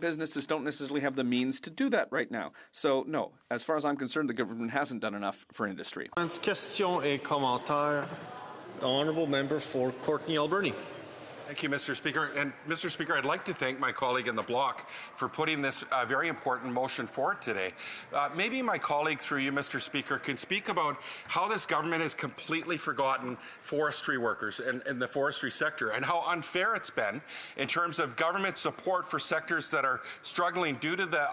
businesses don't necessarily have the means to do that right now. So, no, as far as I'm concerned, the government hasn't done enough for industry. Questions et commentaires. The Honourable Member for Courtney Alberni. Thank you, Mr. Speaker. And Mr. Speaker, I'd like to thank my colleague in the bloc for putting this very important motion forward today. Maybe my colleague, through you, Mr. Speaker, can speak about how this government has completely forgotten forestry workers and the forestry sector, and how unfair it's been in terms of government support for sectors that are struggling due to the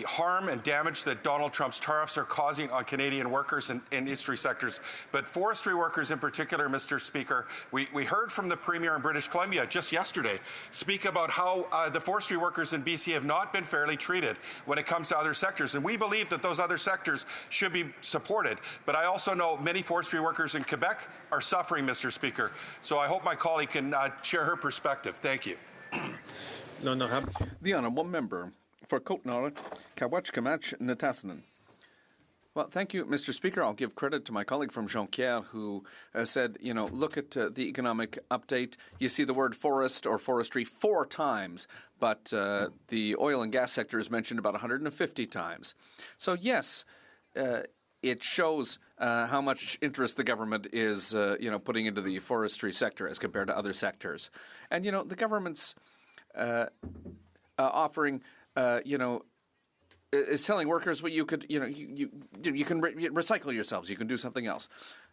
harm and damage that Donald Trump's tariffs are causing on Canadian workers and industry sectors. But forestry workers in particular, Mr. Speaker, we heard from the Premier in British Columbia just yesterday speak about how the forestry workers in BC have not been fairly treated when it comes to other sectors. And we believe that those other sectors should be supported. But I also know many forestry workers in Quebec are suffering, Mr. Speaker. So I hope my colleague can share her perspective. Thank you. The Honourable Member for Côte-Nord, Kawach-Kamach, Netassinan. Well, thank you, Mr. Speaker. I'll give credit to my colleague from Jonquière who said, look at the economic update. You see the word forest or forestry 4 times, but the oil and gas sector is mentioned about 150 times. So, yes, it shows how much interest the government is, putting into the forestry sector as compared to other sectors. And, the government's offering, is telling workers, well, you could, you can recycle yourselves. You can do something else.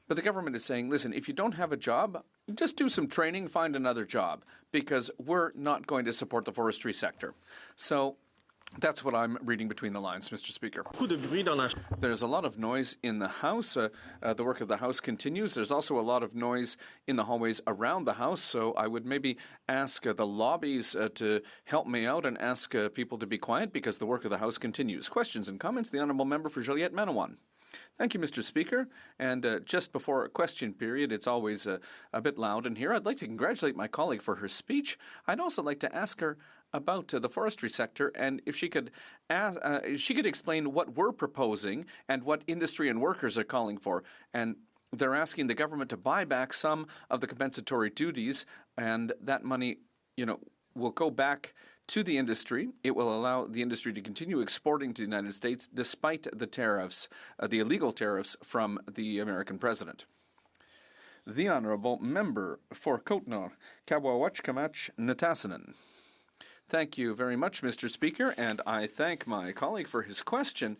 But the government is saying, listen, if you don't have a job, just do some training, find another job, because we're not going to support the forestry sector. So that's what I'm reading between the lines, Mr. Speaker. There's a lot of noise in the House. The work of the House continues. There's also a lot of noise in the hallways around the House, so I would maybe ask the lobbies to help me out and ask people to be quiet because the work of the House continues. Questions and comments? The Honourable Member for Joliette-Manawan. Thank you, Mr. Speaker. And just before a question period, it's always a bit loud in here. I'd like to congratulate my colleague for her speech. I'd also like to ask her about the forestry sector and if she could explain what we're proposing and what industry and workers are calling for. And they're asking the government to buy back some of the compensatory duties, and that money, will go back to the industry. It will allow the industry to continue exporting to the United States despite the tariffs, the illegal tariffs from the American president. The Honourable Member for Côte-Nord, Kawawachkamach Natasanen. Thank you very much, Mr. Speaker, and I thank my colleague for his question.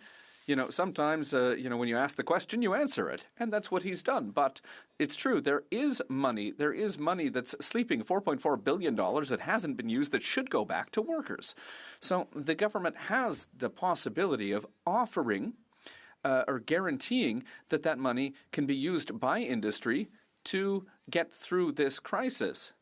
Sometimes, when you ask the question, you answer it, and that's what he's done. But it's true, there is money that's sleeping, $4.4 billion that hasn't been used that should go back to workers. So the government has the possibility of offering or guaranteeing that money can be used by industry to get through this crisis.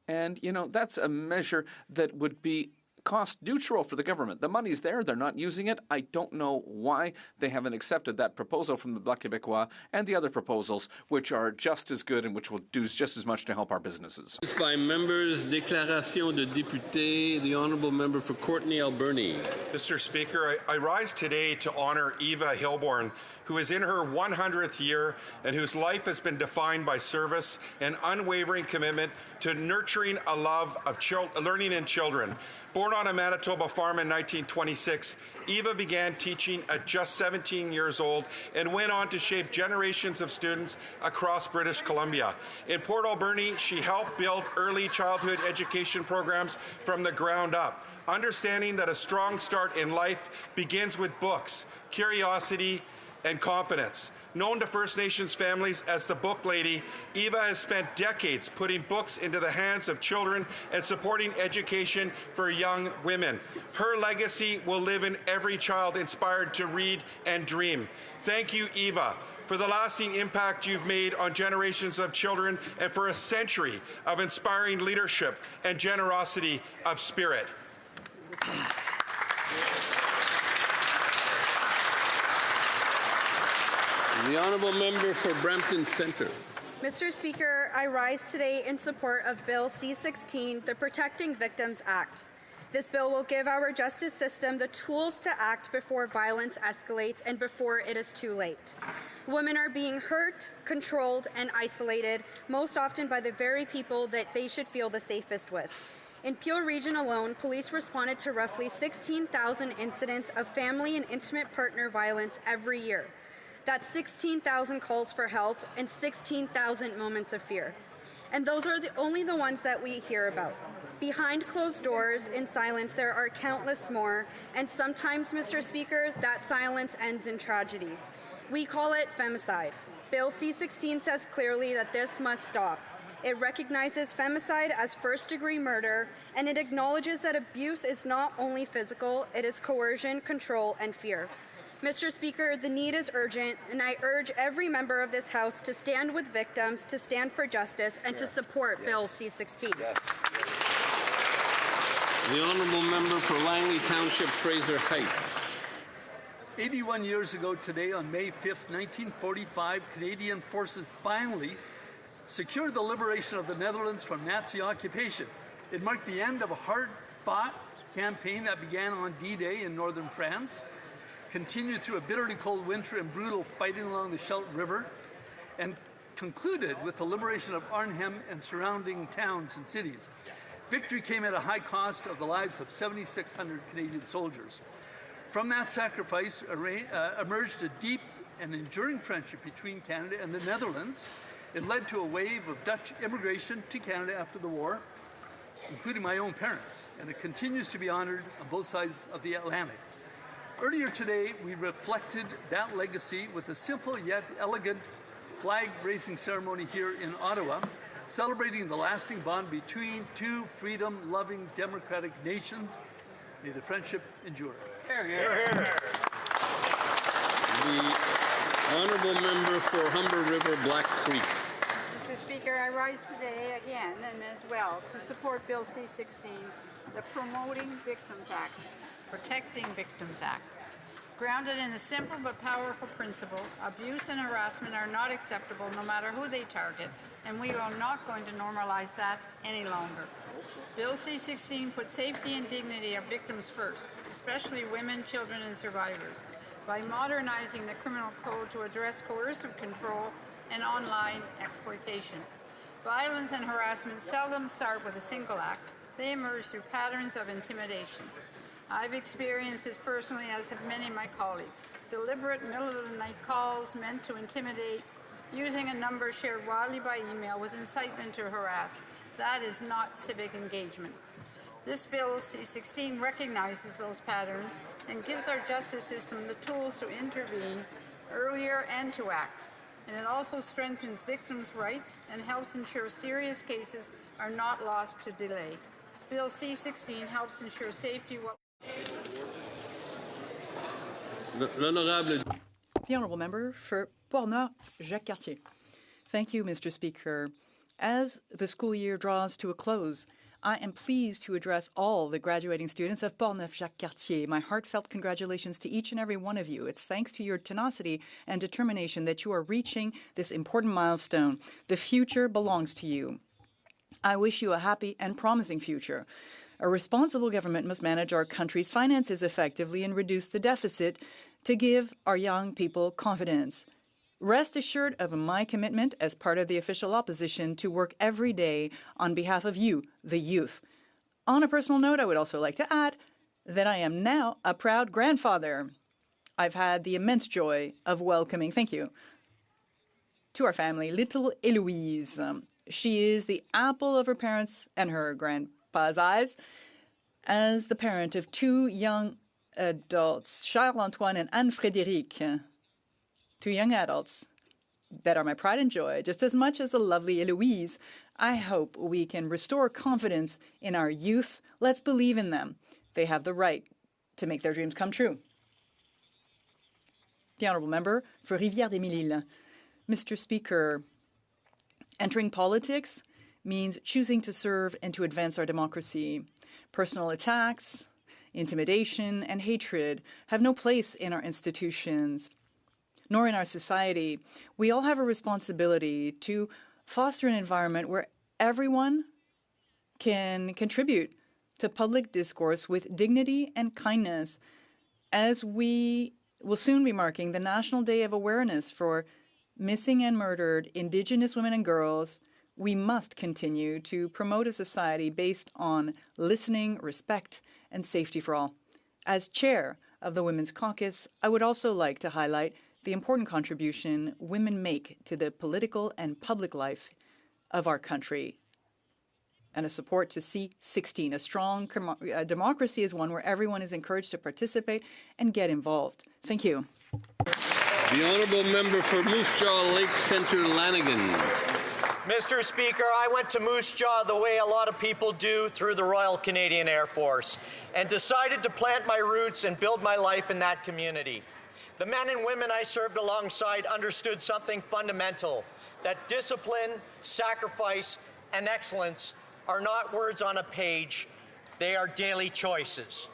And, that's a measure that would be cost neutral for the government. The money's there. They're not using it. I don't know why they haven't accepted that proposal from the Bloc Québécois and the other proposals, which are just as good and which will do just as much to help our businesses. It's by members, déclaration de député, the Honourable Member for Courtenay-Alberni. Mr. Speaker, I rise today to honour Eva Hilborn, who is in her 100th year and whose life has been defined by service and unwavering commitment to nurturing a love of learning in children. Born on a Manitoba farm in 1926, Eva began teaching at just 17 years old and went on to shape generations of students across British Columbia. In Port Alberni, she helped build early childhood education programs from the ground up, understanding that a strong start in life begins with books, curiosity, and confidence. Known to First Nations families as the Book Lady, Eva has spent decades putting books into the hands of children and supporting education for young women. Her legacy will live in every child inspired to read and dream. Thank you, Eva, for the lasting impact you've made on generations of children and for a century of inspiring leadership and generosity of spirit. The Honourable Member for Brampton Centre. Mr. Speaker, I rise today in support of Bill C-16, the Protecting Victims Act. This bill will give our justice system the tools to act before violence escalates and before it is too late. Women are being hurt, controlled, and isolated, most often by the very people that they should feel the safest with. In Peel Region alone, police responded to roughly 16,000 incidents of family and intimate partner violence every year. That's 16,000 calls for help and 16,000 moments of fear. And those are only the ones that we hear about. Behind closed doors, in silence, there are countless more, and sometimes, Mr. Speaker, that silence ends in tragedy. We call it femicide. Bill C-16 says clearly that this must stop. It recognizes femicide as first-degree murder, and it acknowledges that abuse is not only physical, it is coercion, control, and fear. Mr. Speaker, the need is urgent, and I urge every member of this House to stand with victims, to stand for justice, and to support Bill C-16. The Honourable Member for Langley Township, Fraser Heights. 81 years ago today, on May 5th, 1945, Canadian forces finally secured the liberation of the Netherlands from Nazi occupation. It marked the end of a hard-fought campaign that began on D-Day in northern France, continued through a bitterly cold winter and brutal fighting along the Scheldt River, and concluded with the liberation of Arnhem and surrounding towns and cities. Victory came at a high cost of the lives of 7,600 Canadian soldiers. From that sacrifice emerged a deep and enduring friendship between Canada and the Netherlands. It led to a wave of Dutch immigration to Canada after the war, including my own parents, and it continues to be honored on both sides of the Atlantic. Earlier today, we reflected that legacy with a simple yet elegant flag-raising ceremony here in Ottawa, celebrating the lasting bond between two freedom-loving democratic nations. May the friendship endure. The honourable member for Humber River Black Creek. Mr. Speaker, I rise today again and as well to support Bill C-16, the Promoting Victims Act, Protecting Victims Act. Grounded in a simple but powerful principle, abuse and harassment are not acceptable no matter who they target, and we are not going to normalize that any longer. Bill C-16 puts safety and dignity of victims first, especially women, children, and survivors, by modernizing the criminal code to address coercive control and online exploitation. Violence and harassment seldom start with a single act. They emerge through patterns of intimidation. I've experienced this personally, as have many of my colleagues. Deliberate middle-of-the-night calls meant to intimidate, using a number shared widely by email with incitement to harass. That is not civic engagement. This Bill C-16 recognizes those patterns and gives our justice system the tools to intervene earlier and to act. And it also strengthens victims' rights and helps ensure serious cases are not lost to delay. Bill C-16 helps ensure safety. The honourable member for Port-Neuf, Jacques Cartier. Thank you, Mr. Speaker. As the school year draws to a close, I am pleased to address all the graduating students of Port-Neuf Jacques Cartier. My heartfelt congratulations to each and every one of you. It's thanks to your tenacity and determination that you are reaching this important milestone. The future belongs to you. I wish you a happy and promising future. A responsible government must manage our country's finances effectively and reduce the deficit to give our young people confidence. Rest assured of my commitment as part of the official opposition to work every day on behalf of you, the youth. On a personal note, I would also like to add that I am now a proud grandfather. I've had the immense joy of welcoming, thank you, to our family, little Eloise. She is the apple of her parents' and her grandpa's eyes. As the parent of two young adults, Charles-Antoine and Anne-Frédérique, two young adults that are my pride and joy, just as much as the lovely Eloise, I hope we can restore confidence in our youth. Let's believe in them. They have the right to make their dreams come true. The honourable member for Rivière-des-Mille-Îles. Mr. Speaker, entering politics means choosing to serve and to advance our democracy. Personal attacks, intimidation, and hatred have no place in our institutions, nor in our society. We all have a responsibility to foster an environment where everyone can contribute to public discourse with dignity and kindness. As we will soon be marking the National Day of Awareness for missing and murdered Indigenous women and girls, we must continue to promote a society based on listening, respect, and safety for all. As chair of the Women's Caucus, I would also like to highlight the important contribution women make to the political and public life of our country, and a support to C-16. A strong democracy is one where everyone is encouraged to participate and get involved. Thank you. The honourable member for Moose Jaw Lake Centre Lanigan. Mr. Speaker, I went to Moose Jaw the way a lot of people do, through the Royal Canadian Air Force, and decided to plant my roots and build my life in that community. The men and women I served alongside understood something fundamental, that discipline, sacrifice, and excellence are not words on a page, they are daily choices.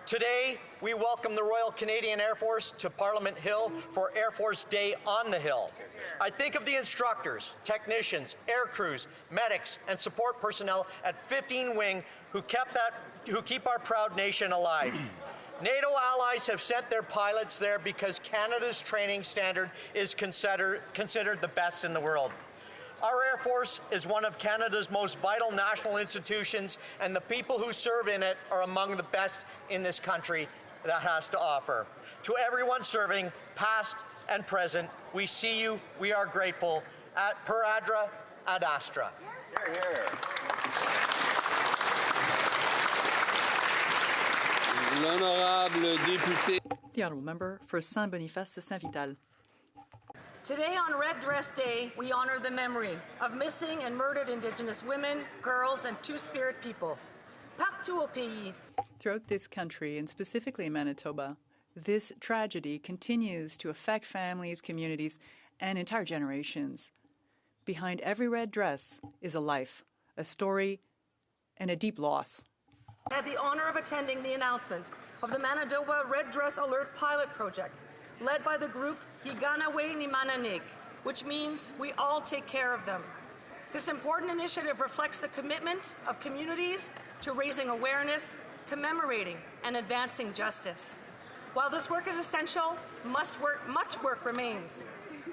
Today, we welcome the Royal Canadian Air Force to Parliament Hill for Air Force Day on the Hill. I think of the instructors, technicians, air crews, medics, and support personnel at 15 Wing who keep our proud nation alive. NATO allies have sent their pilots there because Canada's training standard is considered the best in the world. Our Air Force is one of Canada's most vital national institutions, and the people who serve in it are among the best in this country that has to offer. To everyone serving, past and present, we see you, we are grateful. Per Adra, ad Astra. Hear, hear. L'honorable député. The honourable member for Saint-Boniface Saint-Vital. Today on Red Dress Day, we honor the memory of missing and murdered Indigenous women, girls, and Two-Spirit people. Partout au pays. Throughout this country, and specifically in Manitoba, this tragedy continues to affect families, communities, and entire generations. Behind every red dress is a life, a story, and a deep loss. I had the honor of attending the announcement of the Manitoba Red Dress Alert Pilot Project, led by the group Higanawe ni Mananig, which means we all take care of them. This important initiative reflects the commitment of communities to raising awareness, commemorating, and advancing justice. While this work is essential, much work remains.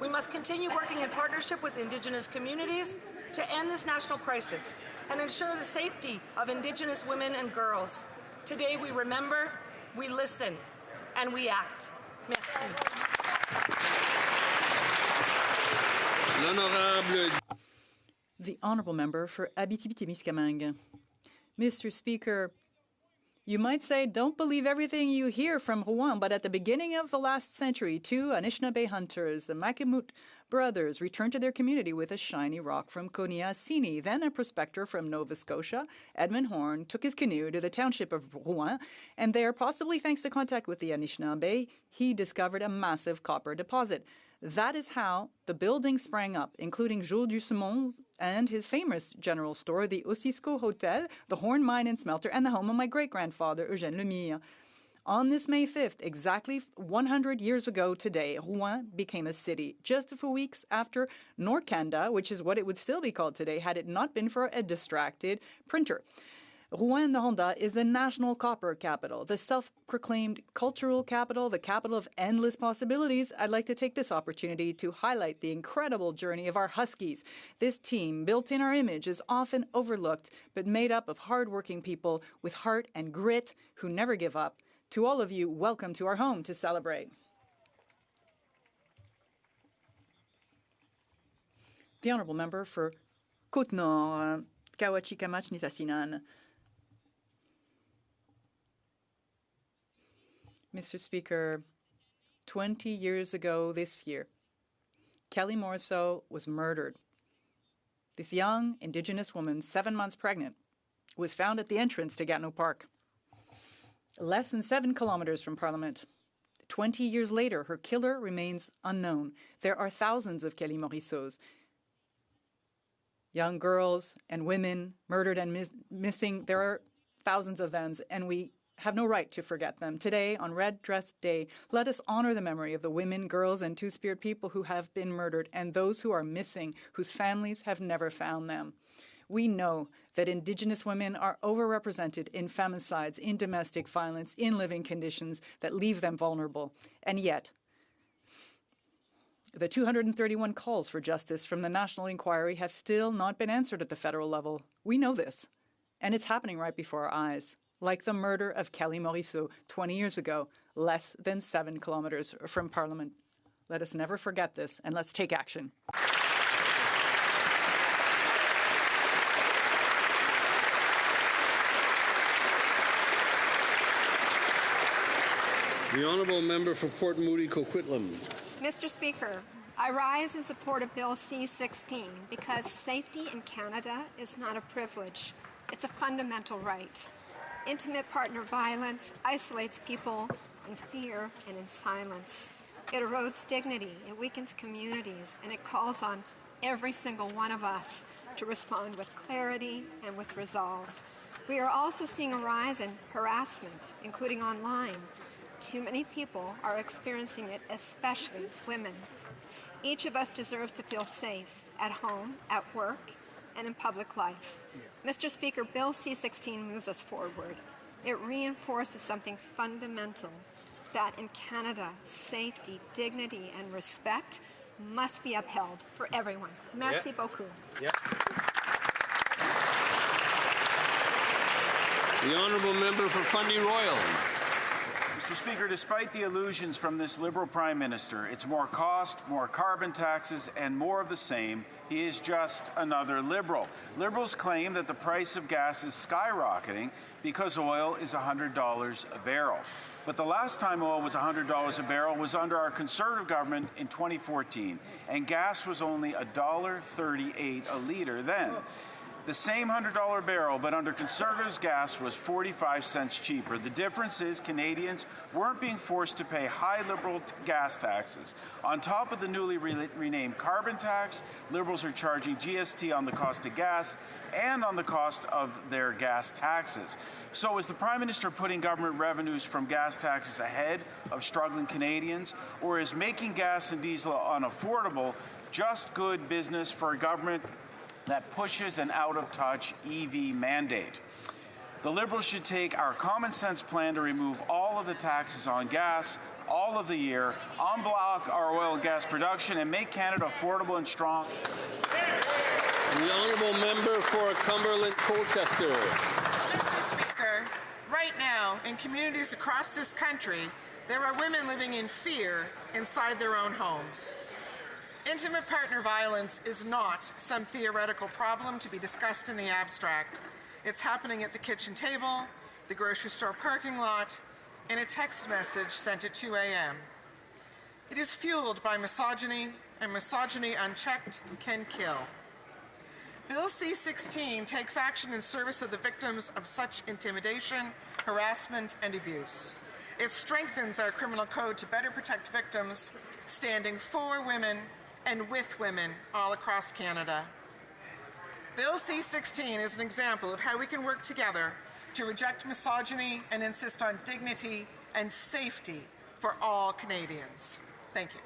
We must continue working in partnership with Indigenous communities to end this national crisis and ensure the safety of Indigenous women and girls. Today we remember, we listen, and we act. Merci. The Honourable Member for Abitibi-Témiscamingue. Mr. Speaker, you might say, don't believe everything you hear from Rouen, but at the beginning of the last century, two Anishinaabe hunters, the Mackimoot brothers, returned to their community with a shiny rock from Koniasini. Then a prospector from Nova Scotia, Edmund Horne, took his canoe to the township of Rouen, and there, possibly thanks to contact with the Anishinaabe, he discovered a massive copper deposit. That is how the building sprang up, including Jules Dusimont and his famous general store, the Ossisco Hotel, the Horne Mine and Smelter, and the home of my great-grandfather, Eugène Lemire. On this May 5th, exactly 100 years ago today, Rouen became a city, just a few weeks after Norcanda, which is what it would still be called today had it not been for a distracted printer. Rouen-Noranda is the national copper capital, the self-proclaimed cultural capital, the capital of endless possibilities. I'd like to take this opportunity to highlight the incredible journey of our Huskies. This team, built in our image, is often overlooked, but made up of hard-working people with heart and grit who never give up. To all of you, welcome to our home to celebrate. The Honourable Member for Côte-Nord, Kawachi-Kamach-Nitassinan. Mr. Speaker, 20 years ago this year, Kelly Morrisseau was murdered. This young Indigenous woman, 7 months pregnant, was found at the entrance to Gatineau Park, less than 7 kilometers from Parliament. 20 years later, her killer remains unknown. There are thousands of Kelly Morrisseaus, young girls and women murdered and missing. There are thousands of them, and we have no right to forget them. Today, on Red Dress Day, let us honor the memory of the women, girls, and Two-Spirit people who have been murdered and those who are missing, whose families have never found them. We know that Indigenous women are overrepresented in femicides, in domestic violence, in living conditions that leave them vulnerable. And yet, the 231 calls for justice from the National Inquiry have still not been answered at the federal level. We know this, and it's happening right before our eyes. Like the murder of Kelly Morrisseau 20 years ago, less than 7 kilometers from Parliament. Let us never forget this, and let's take action. The Honourable Member for Port Moody Coquitlam. Mr. Speaker, I rise in support of Bill C-16 because safety in Canada is not a privilege. It's a fundamental right. Intimate partner violence isolates people in fear and in silence. It erodes dignity, it weakens communities, and it calls on every single one of us to respond with clarity and with resolve. We are also seeing a rise in harassment, including online. Too many people are experiencing it, especially women. Each of us deserves to feel safe at home, at work, and in public life. Mr. Speaker, Bill C-16 moves us forward. It reinforces something fundamental, that in Canada, safety, dignity, and respect must be upheld for everyone. Merci beaucoup. The Honourable Member for Fundy Royal. Mr. Speaker, despite the illusions from this Liberal Prime Minister, it's more cost, more carbon taxes, and more of the same. He is just another Liberal. Liberals claim that the price of gas is skyrocketing because oil is $100 a barrel. But the last time oil was $100 a barrel was under our Conservative government in 2014, and gas was only $1.38 a litre then. The same $100 barrel, but under Conservatives, gas was 45 cents cheaper. The difference is Canadians weren't being forced to pay high Liberal gas taxes. On top of the newly renamed carbon tax, Liberals are charging GST on the cost of gas and on the cost of their gas taxes. So is the Prime Minister putting government revenues from gas taxes ahead of struggling Canadians, or is making gas and diesel unaffordable just good business for a government that pushes an out-of-touch EV mandate? The Liberals should take our common sense plan to remove all of the taxes on gas all of the year, unblock our oil and gas production, and make Canada affordable and strong. The honourable member for Cumberland Colchester. Mr. Speaker, right now in communities across this country, there are women living in fear inside their own homes. Intimate partner violence is not some theoretical problem to be discussed in the abstract. It's happening at the kitchen table, the grocery store parking lot, in a text message sent at 2 a.m. It is fueled by misogyny, and misogyny unchecked can kill. Bill C-16 takes action in service of the victims of such intimidation, harassment, and abuse. It strengthens our criminal code to better protect victims, standing for women and with women all across Canada. Bill C-16 is an example of how we can work together to reject misogyny and insist on dignity and safety for all Canadians. Thank you.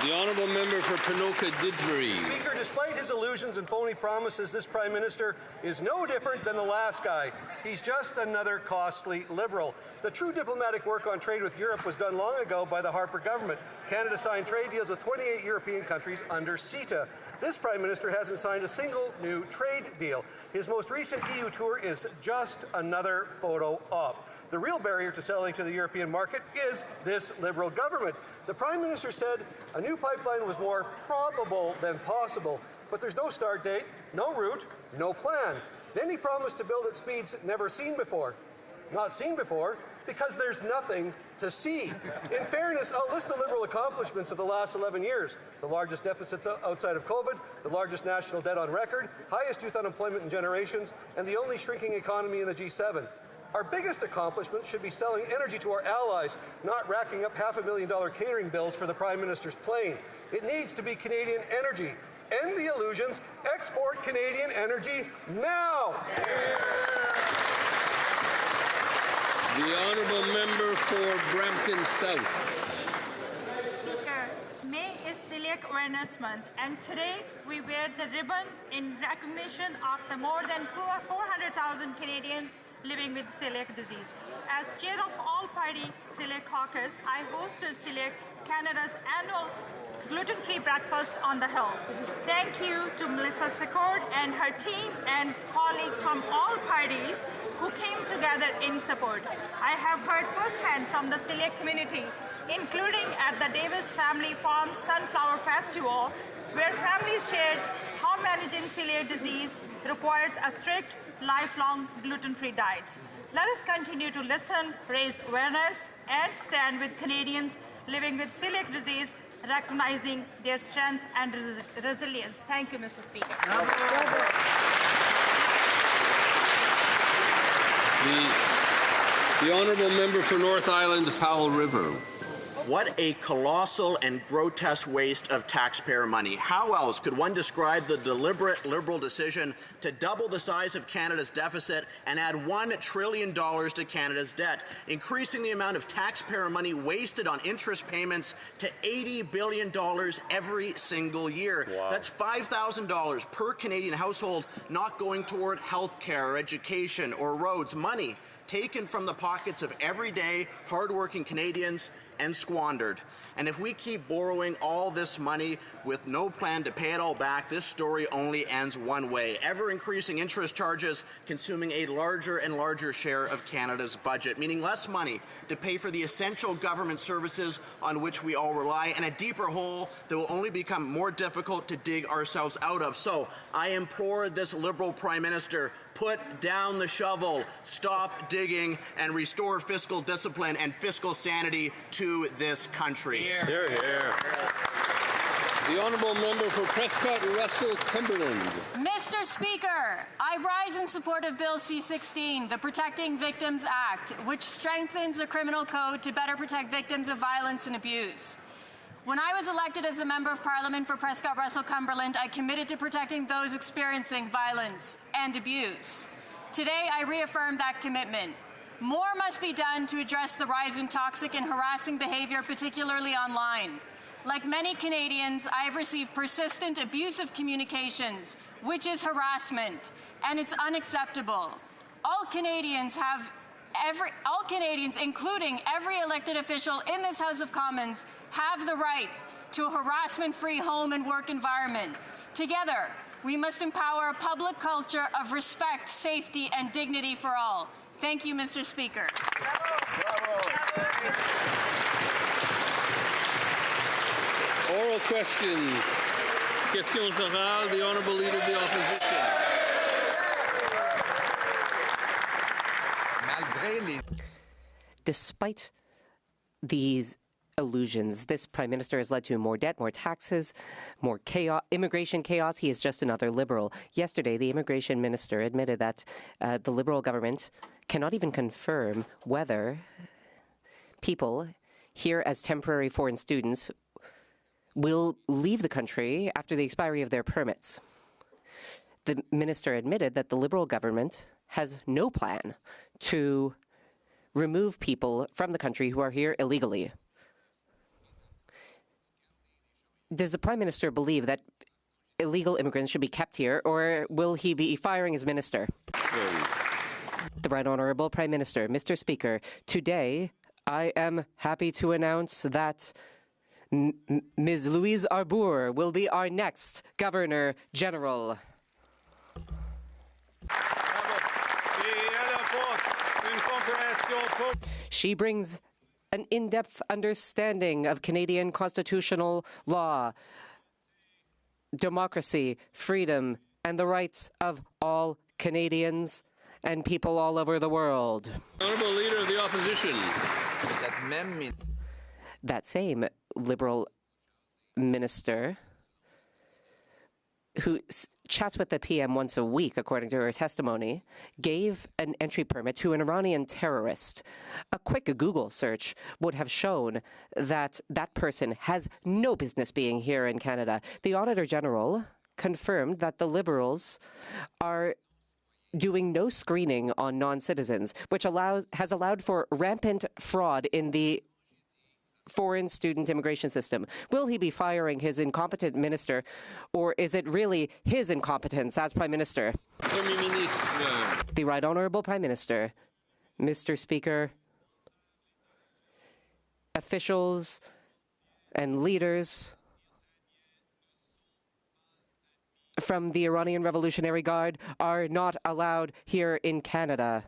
The honourable member for Ponoka Didsbury. Speaker, despite his illusions and phony promises, this Prime Minister is no different than the last guy. He's just another costly Liberal. The true diplomatic work on trade with Europe was done long ago by the Harper government. Canada signed trade deals with 28 European countries under CETA. This Prime Minister hasn't signed a single new trade deal. His most recent EU tour is just another photo op. The real barrier to selling to the European market is this Liberal government. The Prime Minister said a new pipeline was more probable than possible, but there's no start date, no route, no plan. Then he promised to build at speeds never seen before. Not seen before, because there's nothing to see. In fairness, I'll list the Liberal accomplishments of the last 11 years. The largest deficits outside of COVID, the largest national debt on record, highest youth unemployment in generations, and the only shrinking economy in the G7. Our biggest accomplishment should be selling energy to our allies, not racking up $500,000 catering bills for the Prime Minister's plane. It needs to be Canadian energy. End the illusions. Export Canadian energy now. The honourable member for Brampton South. Speaker, May is Celiac Awareness Month, and today we wear the ribbon in recognition of the more than 400,000 Canadians living with celiac disease. As chair of all-party Celiac Caucus, I hosted Celiac Canada's annual gluten-free breakfast on the Hill. Thank you to Melissa Secord and her team and colleagues from all parties who came together in support. I have heard firsthand from the celiac community, including at the Davis Family Farms Sunflower Festival, where families shared how managing celiac disease requires a strict, lifelong gluten-free diet. Let us continue to listen, raise awareness, and stand with Canadians living with celiac disease, recognizing their strength and resilience. Thank you, Mr. Speaker. The honourable member for North Island, Powell River. What a colossal and grotesque waste of taxpayer money. How else could one describe the deliberate Liberal decision to double the size of Canada's deficit and add $1 trillion to Canada's debt, increasing the amount of taxpayer money wasted on interest payments to $80 billion every single year? Wow. That's $5,000 per Canadian household not going toward health care or education or roads. Money taken from the pockets of everyday, hardworking Canadians and squandered. And if we keep borrowing all this money with no plan to pay it all back, this story only ends one way: ever-increasing interest charges consuming a larger and larger share of Canada's budget, meaning less money to pay for the essential government services on which we all rely, and a deeper hole that will only become more difficult to dig ourselves out of. So I implore this Liberal Prime Minister, Put down the shovel, stop digging, and restore fiscal discipline and fiscal sanity to this country. Hear, hear. The Honourable Member for Prescott Russell Cumberland. Mr. Speaker, I rise in support of Bill C-16, the Protecting Victims Act, which strengthens the criminal code to better protect victims of violence and abuse. When I was elected as a Member of Parliament for Prescott Russell Cumberland, I committed to protecting those experiencing violence and abuse. Today, I reaffirm that commitment. More must be done to address the rise in toxic and harassing behavior, particularly online. Like many Canadians, I have received persistent abusive communications, which is harassment, and it's unacceptable. All Canadians, including every elected official in this House of Commons, have the right to a harassment-free home and work environment. Together, we must empower a public culture of respect, safety, and dignity for all. Thank you, Mr. Speaker. Oral questions. Questions orales. The Honourable Leader of the Opposition. Despite these illusions, this Prime Minister has led to more debt, more taxes, more chaos, immigration chaos. He is just another Liberal. Yesterday, the Immigration Minister admitted that the Liberal government cannot even confirm whether people here as temporary foreign students will leave the country after the expiry of their permits. The minister admitted that the Liberal government has no plan to remove people from the country who are here illegally. Does the Prime Minister believe that illegal immigrants should be kept here, or will he be firing his minister? The Right Honourable Prime Minister. Mr. Speaker, today I am happy to announce that Ms. Louise Arbour will be our next Governor General. She brings an in-depth understanding of Canadian constitutional law, democracy, freedom, and the rights of all Canadians and people all over the world. Honourable Leader of the Opposition. That same Liberal minister, who chats with the PM once a week, according to her testimony, gave an entry permit to an Iranian terrorist. A quick Google search would have shown that that person has no business being here in Canada. The Auditor General confirmed that the Liberals are doing no screening on non-citizens, which has allowed for rampant fraud in the foreign student immigration system. Will he be firing his incompetent minister, or is it really his incompetence as Prime Minister? The Right Honourable Prime Minister. Mr. Speaker, officials and leaders from the Iranian Revolutionary Guard are not allowed here in Canada.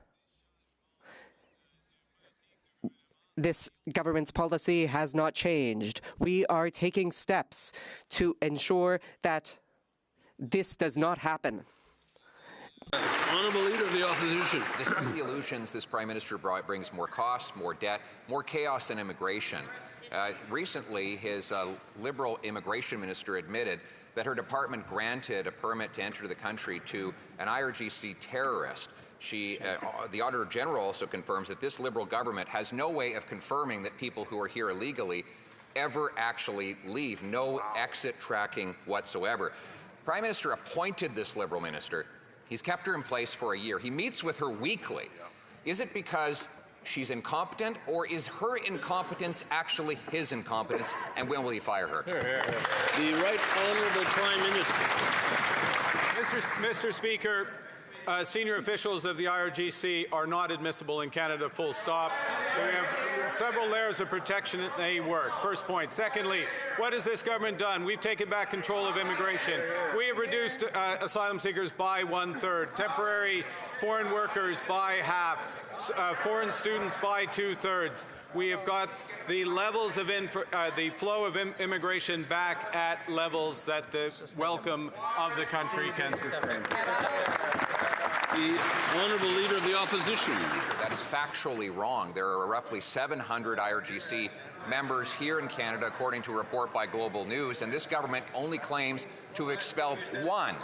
This government's policy has not changed. We are taking steps to ensure that this does not happen. Honourable Leader of the Opposition. Despite the illusions, this Prime Minister brings more costs, more debt, more chaos and immigration. Recently, his Liberal immigration minister admitted that her department granted a permit to enter the country to an IRGC terrorist. The Auditor General also confirms that this Liberal government has no way of confirming that people who are here illegally ever actually leave, no exit tracking whatsoever. Prime Minister appointed this Liberal minister. He's kept her in place for a year. He meets with her weekly. Is it because she's incompetent, or is her incompetence actually his incompetence, and when will he fire her? The Right Honourable Prime Minister. Mr. Speaker, senior officials of the IRGC are not admissible in Canada, full stop. They have several layers of protection that they work. First point. Secondly, what has this government done? We've taken back control of immigration. We have reduced asylum seekers by 1/3, temporary foreign workers by half, foreign students by 2/3. We have got the levels of the flow of immigration back at levels that the welcome of the country can sustain. The Honourable Leader of the Opposition. That is factually wrong. There are roughly 700 IRGC members here in Canada, according to a report by Global News, and this government only claims to have expelled one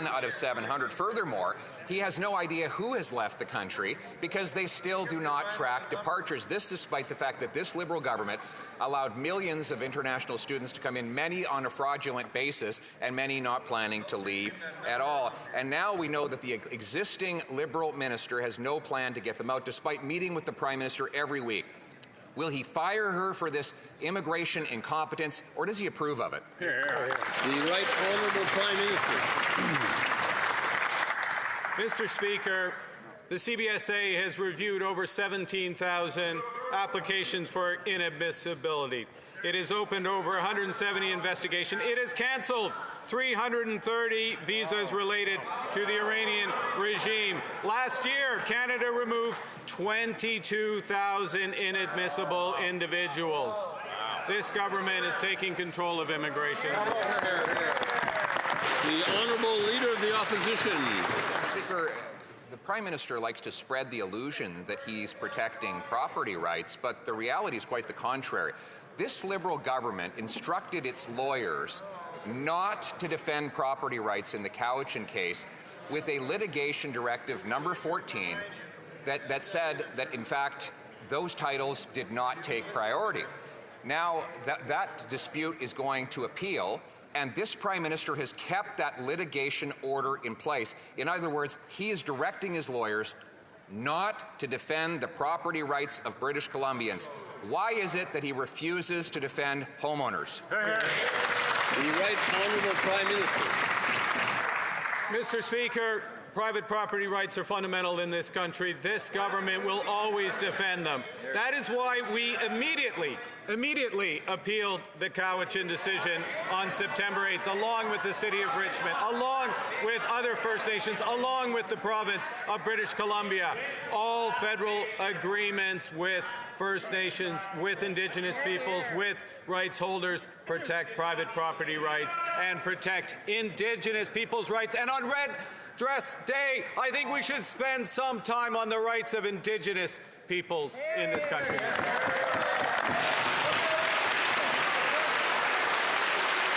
out of 700. Furthermore, he has no idea who has left the country because they still do not track departures. This despite the fact that this Liberal government allowed millions of international students to come in, many on a fraudulent basis and many not planning to leave at all. And now we know that the existing Liberal minister has no plan to get them out, despite meeting with the Prime Minister every week. Will he fire her for this immigration incompetence, or does he approve of it? The Right Honourable Prime Minister. Mr. Speaker, the CBSA has reviewed over 17,000 applications for inadmissibility. It has opened over 170 investigations. It has cancelled 330 visas related to the Iranian regime. Last year, Canada removed 22,000 inadmissible individuals. This government is taking control of immigration. The Honourable Leader of the Opposition. Mr. Speaker, the Prime Minister likes to spread the illusion that he's protecting property rights, but the reality is quite the contrary. This Liberal government instructed its lawyers not to defend property rights in the Cowichan case with a litigation directive number 14 that said that, in fact, those titles did not take priority. Now, that dispute is going to appeal, and this Prime Minister has kept that litigation order in place. In other words, he is directing his lawyers not to defend the property rights of British Columbians. Why is it that he refuses to defend homeowners? The Right Honourable Prime Minister. Mr. Speaker, private property rights are fundamental in this country. This government will always defend them. That is why we immediately appealed the Cowichan decision on September 8th, along with the City of Richmond, along with other First Nations, along with the province of British Columbia. All federal agreements with First Nations, with Indigenous peoples, with rights holders protect private property rights and protect Indigenous peoples' rights. And on Red Dress Day, I think we should spend some time on the rights of Indigenous peoples in this country.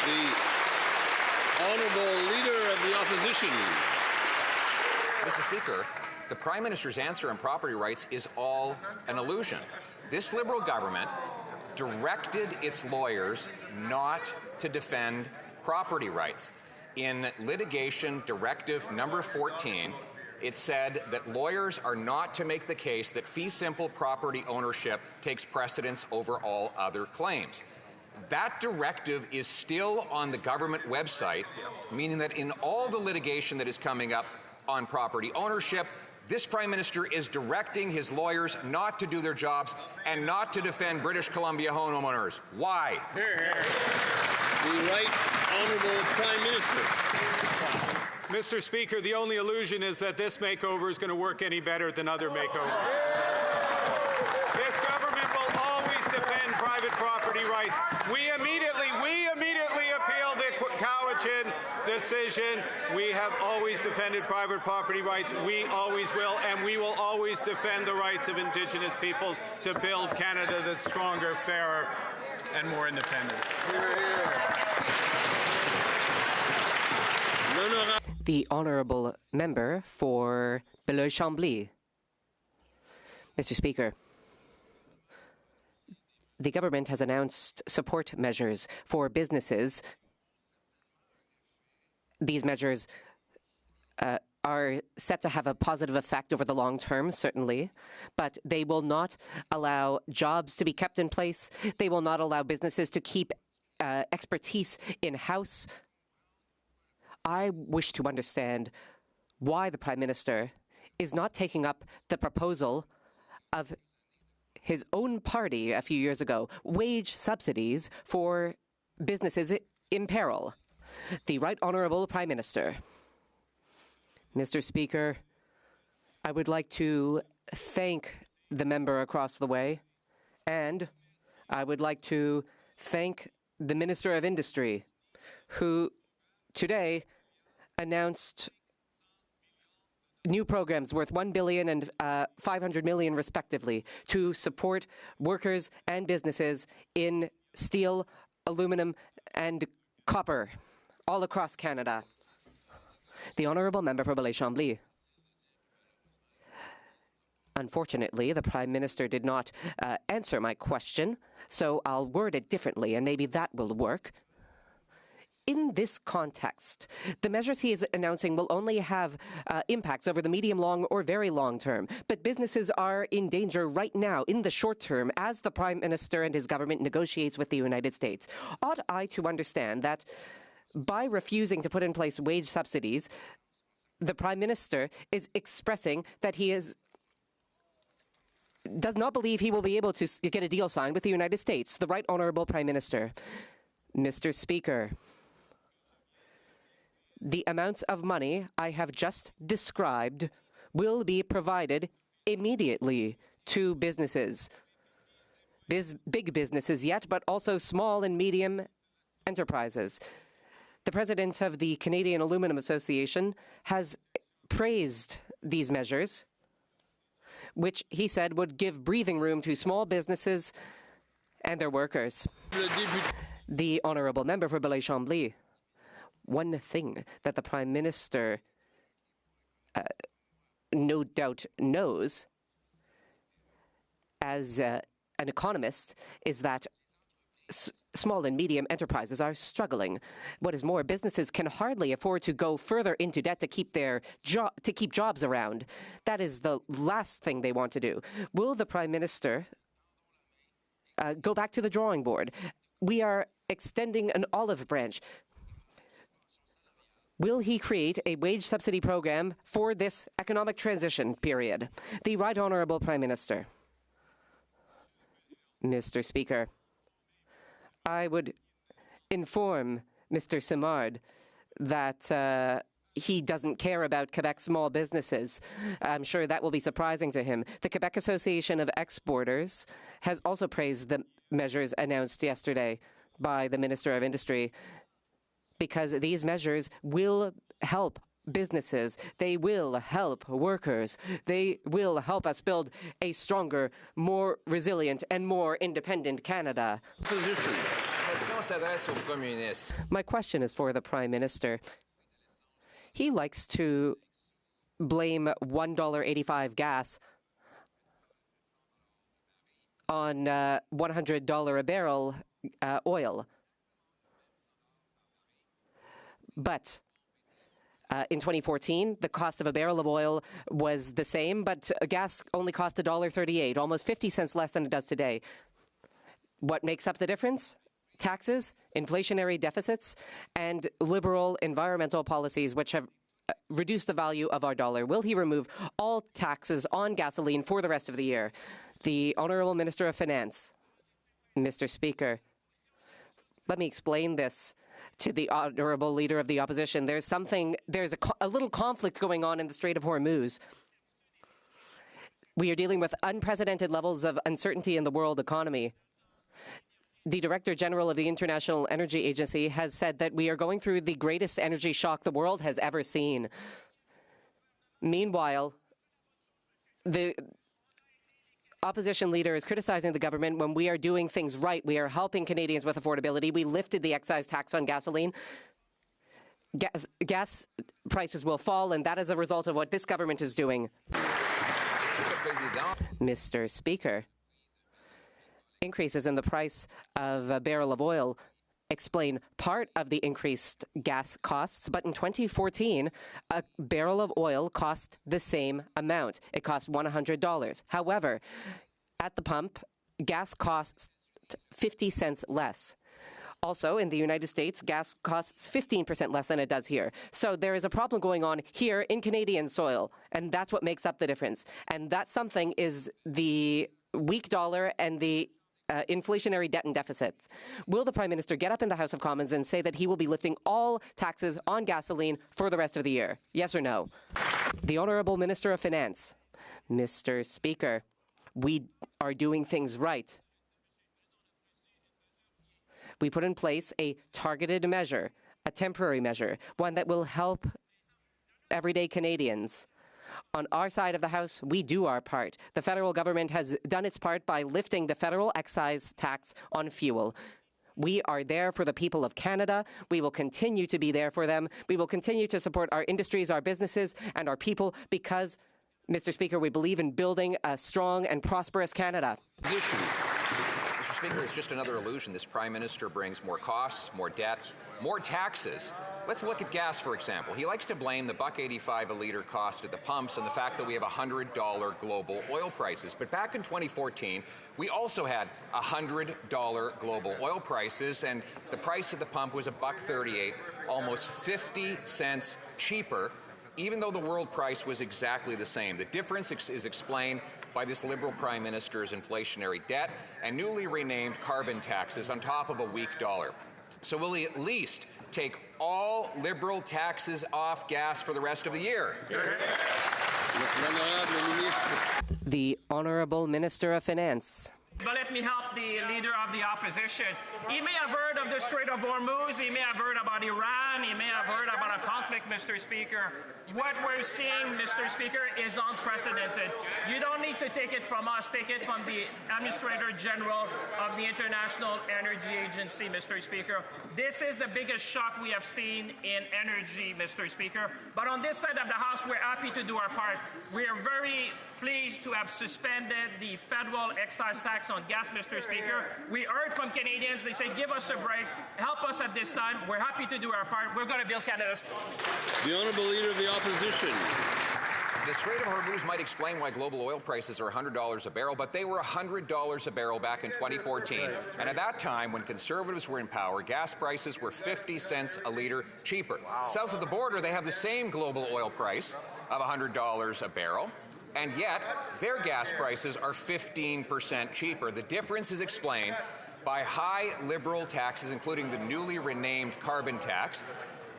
The Honourable Leader of the Opposition. Mr. Speaker, the Prime Minister's answer on property rights is all an illusion. This Liberal government directed its lawyers not to defend property rights. In litigation directive number 14, it said that lawyers are not to make the case that fee simple property ownership takes precedence over all other claims. That directive is still on the government website, meaning that in all the litigation that is coming up on property ownership, this Prime Minister is directing his lawyers not to do their jobs and not to defend British Columbia homeowners. Why? The Right Honourable Prime Minister. Mr. Speaker, the only illusion is that this makeover is going to work any better than other makeovers. This government will always defend private property rights. We immediately appealed the Cowichan decision. We have always defended private property rights. We always will, and we will always defend the rights of Indigenous peoples to build Canada that's stronger, fairer, and more independent. The Honourable Member for Beloeil-Chambly. Mr. Speaker, the government has announced support measures for businesses. These measures are set to have a positive effect over the long term, certainly, but they will not allow jobs to be kept in place. They will not allow businesses to keep expertise in-house. I wish to understand why the Prime Minister is not taking up the proposal of his own party a few years ago, wage subsidies for businesses in peril. The Right Honourable Prime Minister. Mr. Speaker, I would like to thank the member across the way, and I would like to thank the Minister of Industry, who today announced new programs worth $1 billion and $500 million respectively to support workers and businesses in steel, aluminum, and copper all across Canada. The Honourable Member for Blaye-Chambly. Unfortunately, the Prime Minister did not answer my question, so I'll word it differently, and maybe that will work. In this context, the measures he is announcing will only have impacts over the medium, long, or very long term. But businesses are in danger right now, in the short term, as the Prime Minister and his government negotiates with the United States. Ought I to understand that by refusing to put in place wage subsidies, the Prime Minister is expressing that he does not believe he will be able to get a deal signed with the United States? The Right Honourable Prime Minister. Mr. Speaker, the amounts of money I have just described will be provided immediately to businesses. Big businesses yet, but also small and medium enterprises. The president of the Canadian Aluminum Association has praised these measures, which he said would give breathing room to small businesses and their workers. The Honourable Member for Blaye-Chambly. One thing that the Prime Minister no doubt knows as an economist is that small and medium enterprises are struggling. What is more, businesses can hardly afford to go further into debt to keep keep jobs around. That is the last thing they want to do. Will the Prime Minister go back to the drawing board? We are extending an olive branch. Will he create a wage subsidy program for this economic transition period? The Right Honourable Prime Minister. Mr. Speaker, I would inform Mr. Simard that he doesn't care about Quebec small businesses. I'm sure that will be surprising to him. The Quebec Association of Exporters has also praised the measures announced yesterday by the Minister of Industry, because these measures will help businesses, they will help workers, they will help us build a stronger, more resilient and more independent Canada. My question is for the Prime Minister. He likes to blame $1.85 gas on $100 a barrel oil. But in 2014, the cost of a barrel of oil was the same, but gas only cost $1.38, almost 50 cents less than it does today. What makes up the difference? Taxes, inflationary deficits, and liberal environmental policies which have reduced the value of our dollar. Will he remove all taxes on gasoline for the rest of the year? The Honourable Minister of Finance. Mr. Speaker, let me explain this to the Honourable Leader of the Opposition. There's a little conflict going on in the Strait of Hormuz. We are dealing with unprecedented levels of uncertainty in the world economy. The Director General of the International Energy Agency has said that we are going through the greatest energy shock the world has ever seen. Meanwhile, the opposition leader is criticizing the government when we are doing things right. We are helping Canadians with affordability. We lifted the excise tax on gasoline. Gas prices will fall, and that is a result of what this government is doing. Mr. Speaker, increases in the price of a barrel of oil explain part of the increased gas costs, but in 2014, a barrel of oil cost the same amount. It cost $100. However, at the pump, gas costs 50 cents less. Also, in the United States, gas costs 15% less than it does here. So there is a problem going on here in Canadian soil, and that's what makes up the difference. And that something is the weak dollar and the inflationary debt and deficits. Will the Prime Minister get up in the House of Commons and say that he will be lifting all taxes on gasoline for the rest of the year? Yes or no? The Honourable Minister of Finance. Mr. Speaker, we are doing things right. We put in place a targeted measure, a temporary measure, one that will help everyday Canadians. On our side of the House, we do our part. The federal government has done its part by lifting the federal excise tax on fuel. We are there for the people of Canada. We will continue to be there for them. We will continue to support our industries, our businesses, and our people because, Mr. Speaker, we believe in building a strong and prosperous Canada. Mr. Speaker, it's just another illusion. This Prime Minister brings more costs, more debt, more taxes. Let's look at gas, for example. He likes to blame the $1.85 a litre cost at the pumps and the fact that we have $100 global oil prices. But back in 2014, we also had $100 global oil prices, and the price at the pump was $1.38, almost 50 cents cheaper, even though the world price was exactly the same. The difference is explained by this Liberal Prime Minister's inflationary debt and newly renamed carbon taxes on top of a weak dollar. So will he at least take all Liberal taxes off gas for the rest of the year? The Honourable Minister of Finance. But let me help the Leader of the Opposition. He may have heard of the Strait of Hormuz, he may have heard about Iran, he may have heard about a conflict, Mr. Speaker. What we're seeing, Mr. Speaker, is unprecedented. You don't need to take it from us, take it from the Administrator General of the International Energy Agency, Mr. Speaker. This is the biggest shock we have seen in energy, Mr. Speaker. But on this side of the House, we're happy to do our part. We are very pleased to have suspended the federal excise tax on gas, Mr. Speaker. We heard from Canadians. They say, give us a break. Help us at this time. We're happy to do our part. We're going to build Canada. The Honourable Leader of the Opposition. The Strait of Hormuz might explain why global oil prices are $100 a barrel, but they were $100 a barrel back in 2014. And at that time, when Conservatives were in power, gas prices were 50 cents a litre cheaper. Wow. South of the border, they have the same global oil price of $100 a barrel. And yet, their gas prices are 15% cheaper. The difference is explained by high Liberal taxes, including the newly renamed carbon tax,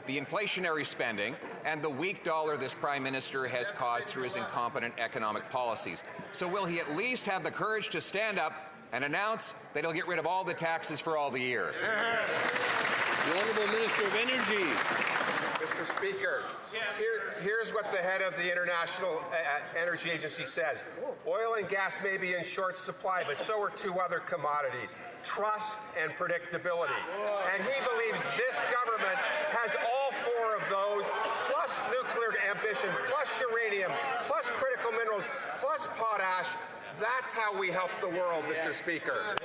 the inflationary spending, and the weak dollar this Prime Minister has caused through his incompetent economic policies. So will he at least have the courage to stand up and announce that he'll get rid of all the taxes for all the year? The Honourable Minister of Energy. Mr. Speaker, here's what the head of the International Energy Agency says. Oil and gas may be in short supply, but so are two other commodities, trust and predictability. And he believes this government has all four of those, plus nuclear ambition, plus uranium, plus critical minerals, plus potash. That's how we help the world, Mr. Speaker.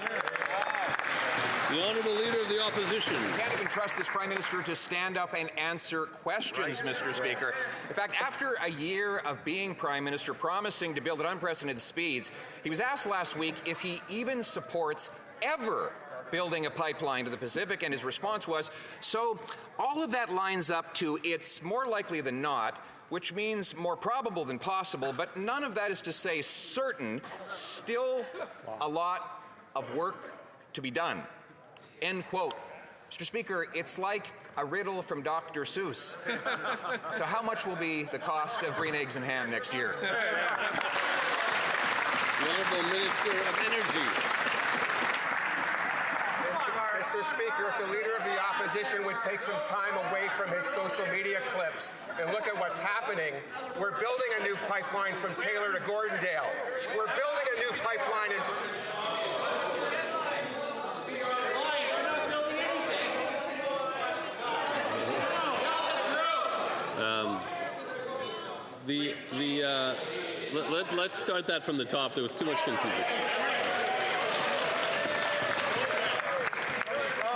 The Honourable Leader of the Opposition. You can't even trust this Prime Minister to stand up and answer questions, Mr. Speaker. In fact, after a year of being Prime Minister, promising to build at unprecedented speeds, he was asked last week if he even supports ever building a pipeline to the Pacific, and his response was, so all of that lines up to it's more likely than not, which means more probable than possible, but none of that is to say certain, still a lot of work to be done. End quote. Mr. Speaker, it's like a riddle from Dr. Seuss. So how much will be the cost of green eggs and ham next year? The Honourable Minister of Energy. Mr. Speaker, if the Leader of the Opposition would take some time away from his social media clips and look at what's happening, we're building a new pipeline from Taylor to Gordondale. We're building a new pipeline in... Let's start that from the top. There was too much confusion.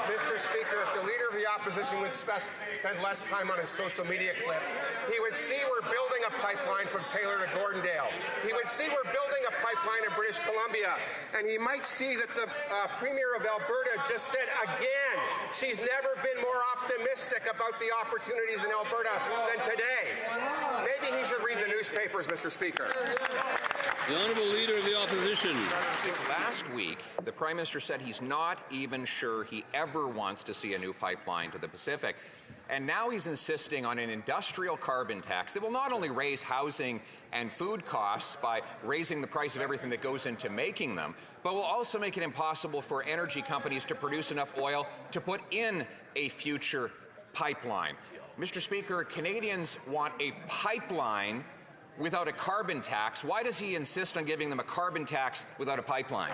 Mr. Speaker, if the Leader of the Opposition would spend less time on his social media clips, he would see we're building a pipeline from Taylor to Gordondale. He would see we're building a pipeline in British Columbia. And he might see that the Premier of Alberta just said again, she's never been more optimistic about the opportunities in Alberta than today. Maybe he should read the newspapers, Mr. Speaker. The Honourable Leader of the Opposition. Last week, the Prime Minister said he's not even sure he ever wants to see a new pipeline to the Pacific. And now he's insisting on an industrial carbon tax that will not only raise housing and food costs by raising the price of everything that goes into making them, but will also make it impossible for energy companies to produce enough oil to put in a future pipeline. Mr. Speaker, Canadians want a pipeline without a carbon tax, why does he insist on giving them a carbon tax without a pipeline?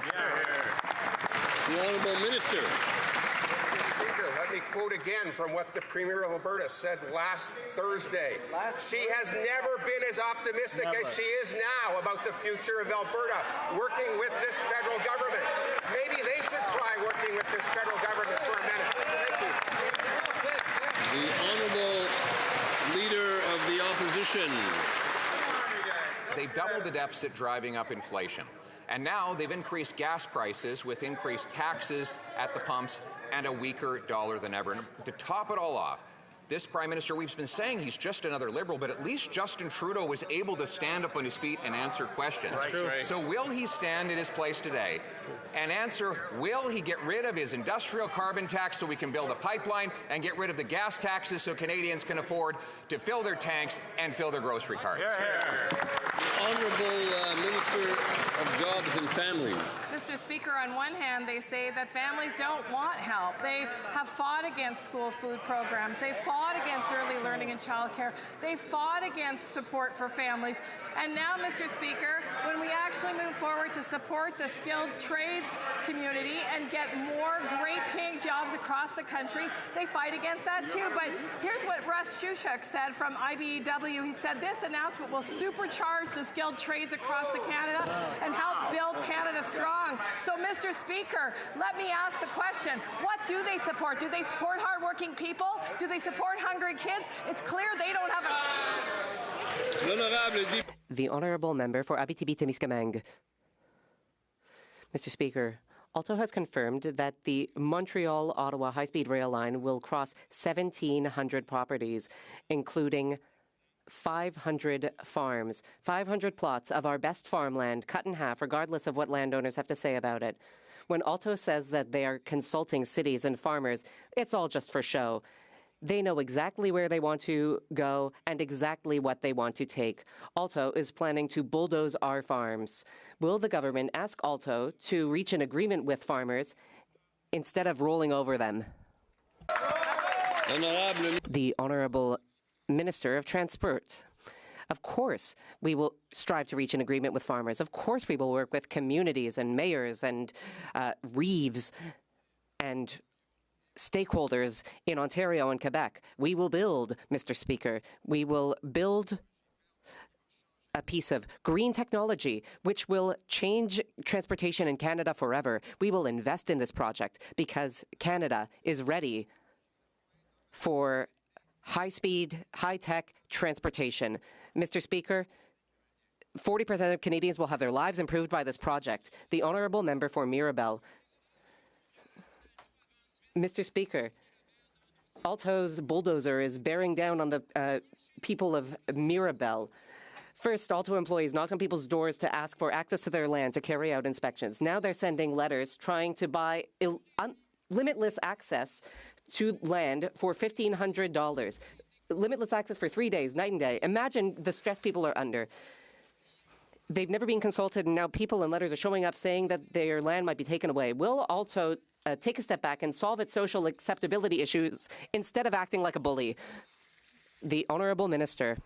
The Honourable Minister. Mr. Speaker, let me quote again from what the Premier of Alberta said last Thursday. She has never been as optimistic as she is now about the future of Alberta, working with this federal government. Maybe they should try working with this federal government for a minute. Thank you. The Honourable Leader of the Opposition. They doubled the deficit, driving up inflation. And now they've increased gas prices with increased taxes at the pumps and a weaker dollar than ever. And to top it all off, this Prime Minister, we've been saying he's just another Liberal, but at least Justin Trudeau was able to stand up on his feet and answer questions. Right. So will he stand in his place today and answer, will he get rid of his industrial carbon tax so we can build a pipeline and get rid of the gas taxes so Canadians can afford to fill their tanks and fill their grocery carts? The Honourable Minister of Jobs and Families. Mr. Speaker, on one hand, they say that families don't want help. They have fought against school food programs. They fought against early learning and childcare. They fought against support for families. And now, Mr. Speaker, when we actually move forward to support the skilled trades community and get more great-paying jobs across the country, they fight against that too. But here's what Russ Shushuk said from IBEW. He said this announcement will supercharge the skilled trades across Canada and help build Canada strong. So, Mr. Speaker, let me ask the question, what do they support? Do they support hardworking people? Do they support hungry kids? It's clear they don't have a... The Honourable Member for Abitibi-Témiscamingue. Mr. Speaker, Alto has confirmed that the Montreal-Ottawa high-speed rail line will cross 1,700 properties, including 500 farms, 500 plots of our best farmland cut in half, regardless of what landowners have to say about it. When Alto says that they are consulting cities and farmers, it's all just for show. They know exactly where they want to go and exactly what they want to take. Alto is planning to bulldoze our farms. Will the government ask Alto to reach an agreement with farmers instead of rolling over them? The Honourable Minister of Transport. Of course, we will strive to reach an agreement with farmers. Of course, we will work with communities and mayors and reeves and stakeholders in Ontario and Quebec. We will build, Mr. Speaker, we will build a piece of green technology which will change transportation in Canada forever. We will invest in this project because Canada is ready for high-speed, high-tech transportation. Mr. Speaker, 40% of Canadians will have their lives improved by this project. The Honourable Member for Mirabel. Mr. Speaker, Alto's bulldozer is bearing down on the people of Mirabel. First, Alto employees knocked on people's doors to ask for access to their land to carry out inspections. Now they're sending letters trying to buy limitless access to land for $1,500. Limitless access for 3 days, night and day. Imagine the stress people are under. They've never been consulted, and now people and letters are showing up saying that their land might be taken away. Will Alto take a step back and solve its social acceptability issues instead of acting like a bully? The Honourable Minister.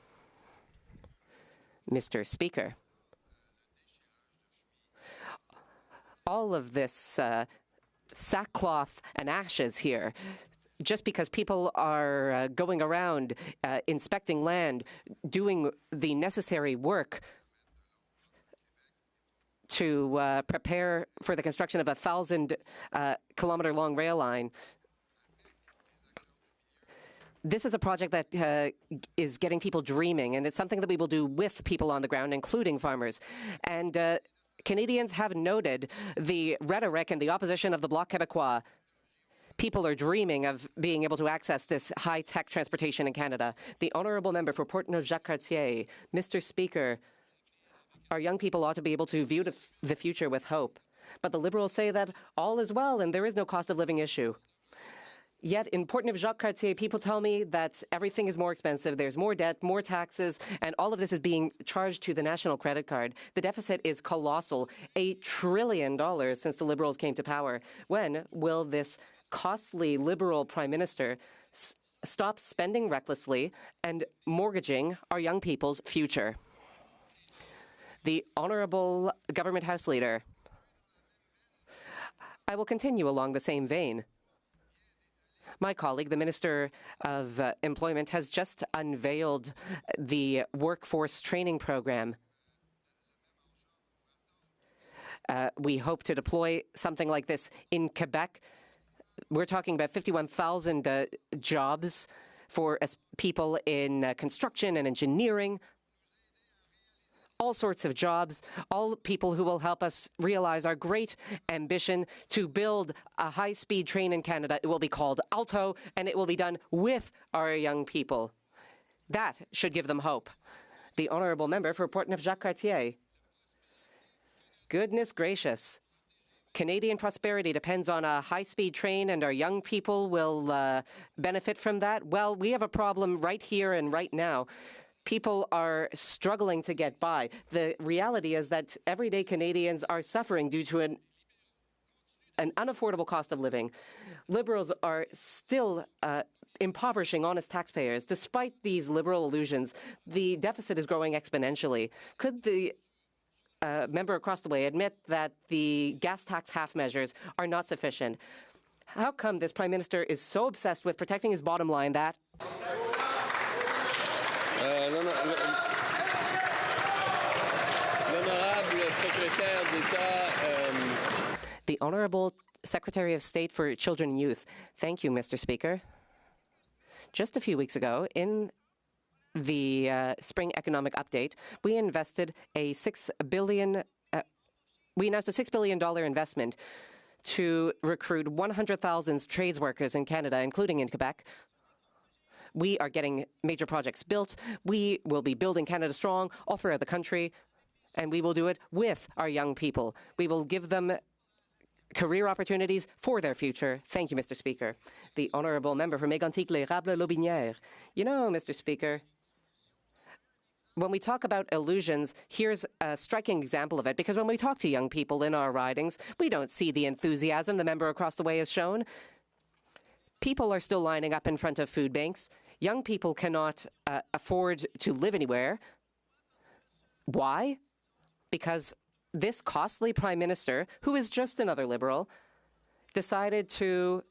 Mr. Speaker. All of this sackcloth and ashes here, just because people are going around inspecting land, doing the necessary work to prepare for the construction of a 1,000-kilometer-long rail line. This is a project that is getting people dreaming, and it's something that we will do with people on the ground, including farmers. And Canadians have noted the rhetoric and the opposition of the Bloc Québécois. People are dreaming of being able to access this high-tech transportation in Canada. The Honourable Member for Port-Neuf-Jacques-Cartier. Mr. Speaker, our young people ought to be able to view the future with hope. But the Liberals say that all is well and there is no cost of living issue. Yet in Port-Neuf-Jacques-Cartier, people tell me that everything is more expensive, there's more debt, more taxes, and all of this is being charged to the national credit card. The deficit is colossal, $1 trillion since the Liberals came to power. When will this costly Liberal Prime Minister stop spending recklessly and mortgaging our young people's future? The Honourable Government House Leader. I will continue along the same vein. My colleague, the Minister of Employment, has just unveiled the workforce training program. We hope to deploy something like this in Quebec. We're talking about 51,000 jobs for people in construction and engineering, all sorts of jobs, all people who will help us realize our great ambition to build a high-speed train in Canada. It will be called Alto, and it will be done with our young people. That should give them hope. The Honourable Member for Portneuf-Jacques-Cartier. Goodness gracious. Canadian prosperity depends on a high-speed train, and our young people will benefit from that. Well, we have a problem right here and right now. People are struggling to get by. The reality is that everyday Canadians are suffering due to an unaffordable cost of living. Liberals are still impoverishing honest taxpayers. Despite these liberal illusions, the deficit is growing exponentially. Could the member across the way admit that the gas tax half measures are not sufficient? How come this Prime Minister is so obsessed with protecting his bottom line that the Honourable Secretary of State for Children and Youth. Thank you, Mr. Speaker. Just a few weeks ago, in the Spring Economic Update, we invested a $6 billion. We announced a $6 billion investment to recruit 100,000 trades workers in Canada, including in Quebec. We are getting major projects built. We will be building Canada strong all throughout the country, and we will do it with our young people. We will give them career opportunities for their future. Thank you, Mr. Speaker. The Honourable Member for Mégantic-l'Érable-Lotbinière. You know, Mr. Speaker, when we talk about illusions, here's a striking example of it, because when we talk to young people in our ridings, we don't see the enthusiasm the member across the way has shown. People are still lining up in front of food banks. Young people cannot afford to live anywhere. Why? Because this costly Prime Minister, who is just another Liberal, decided to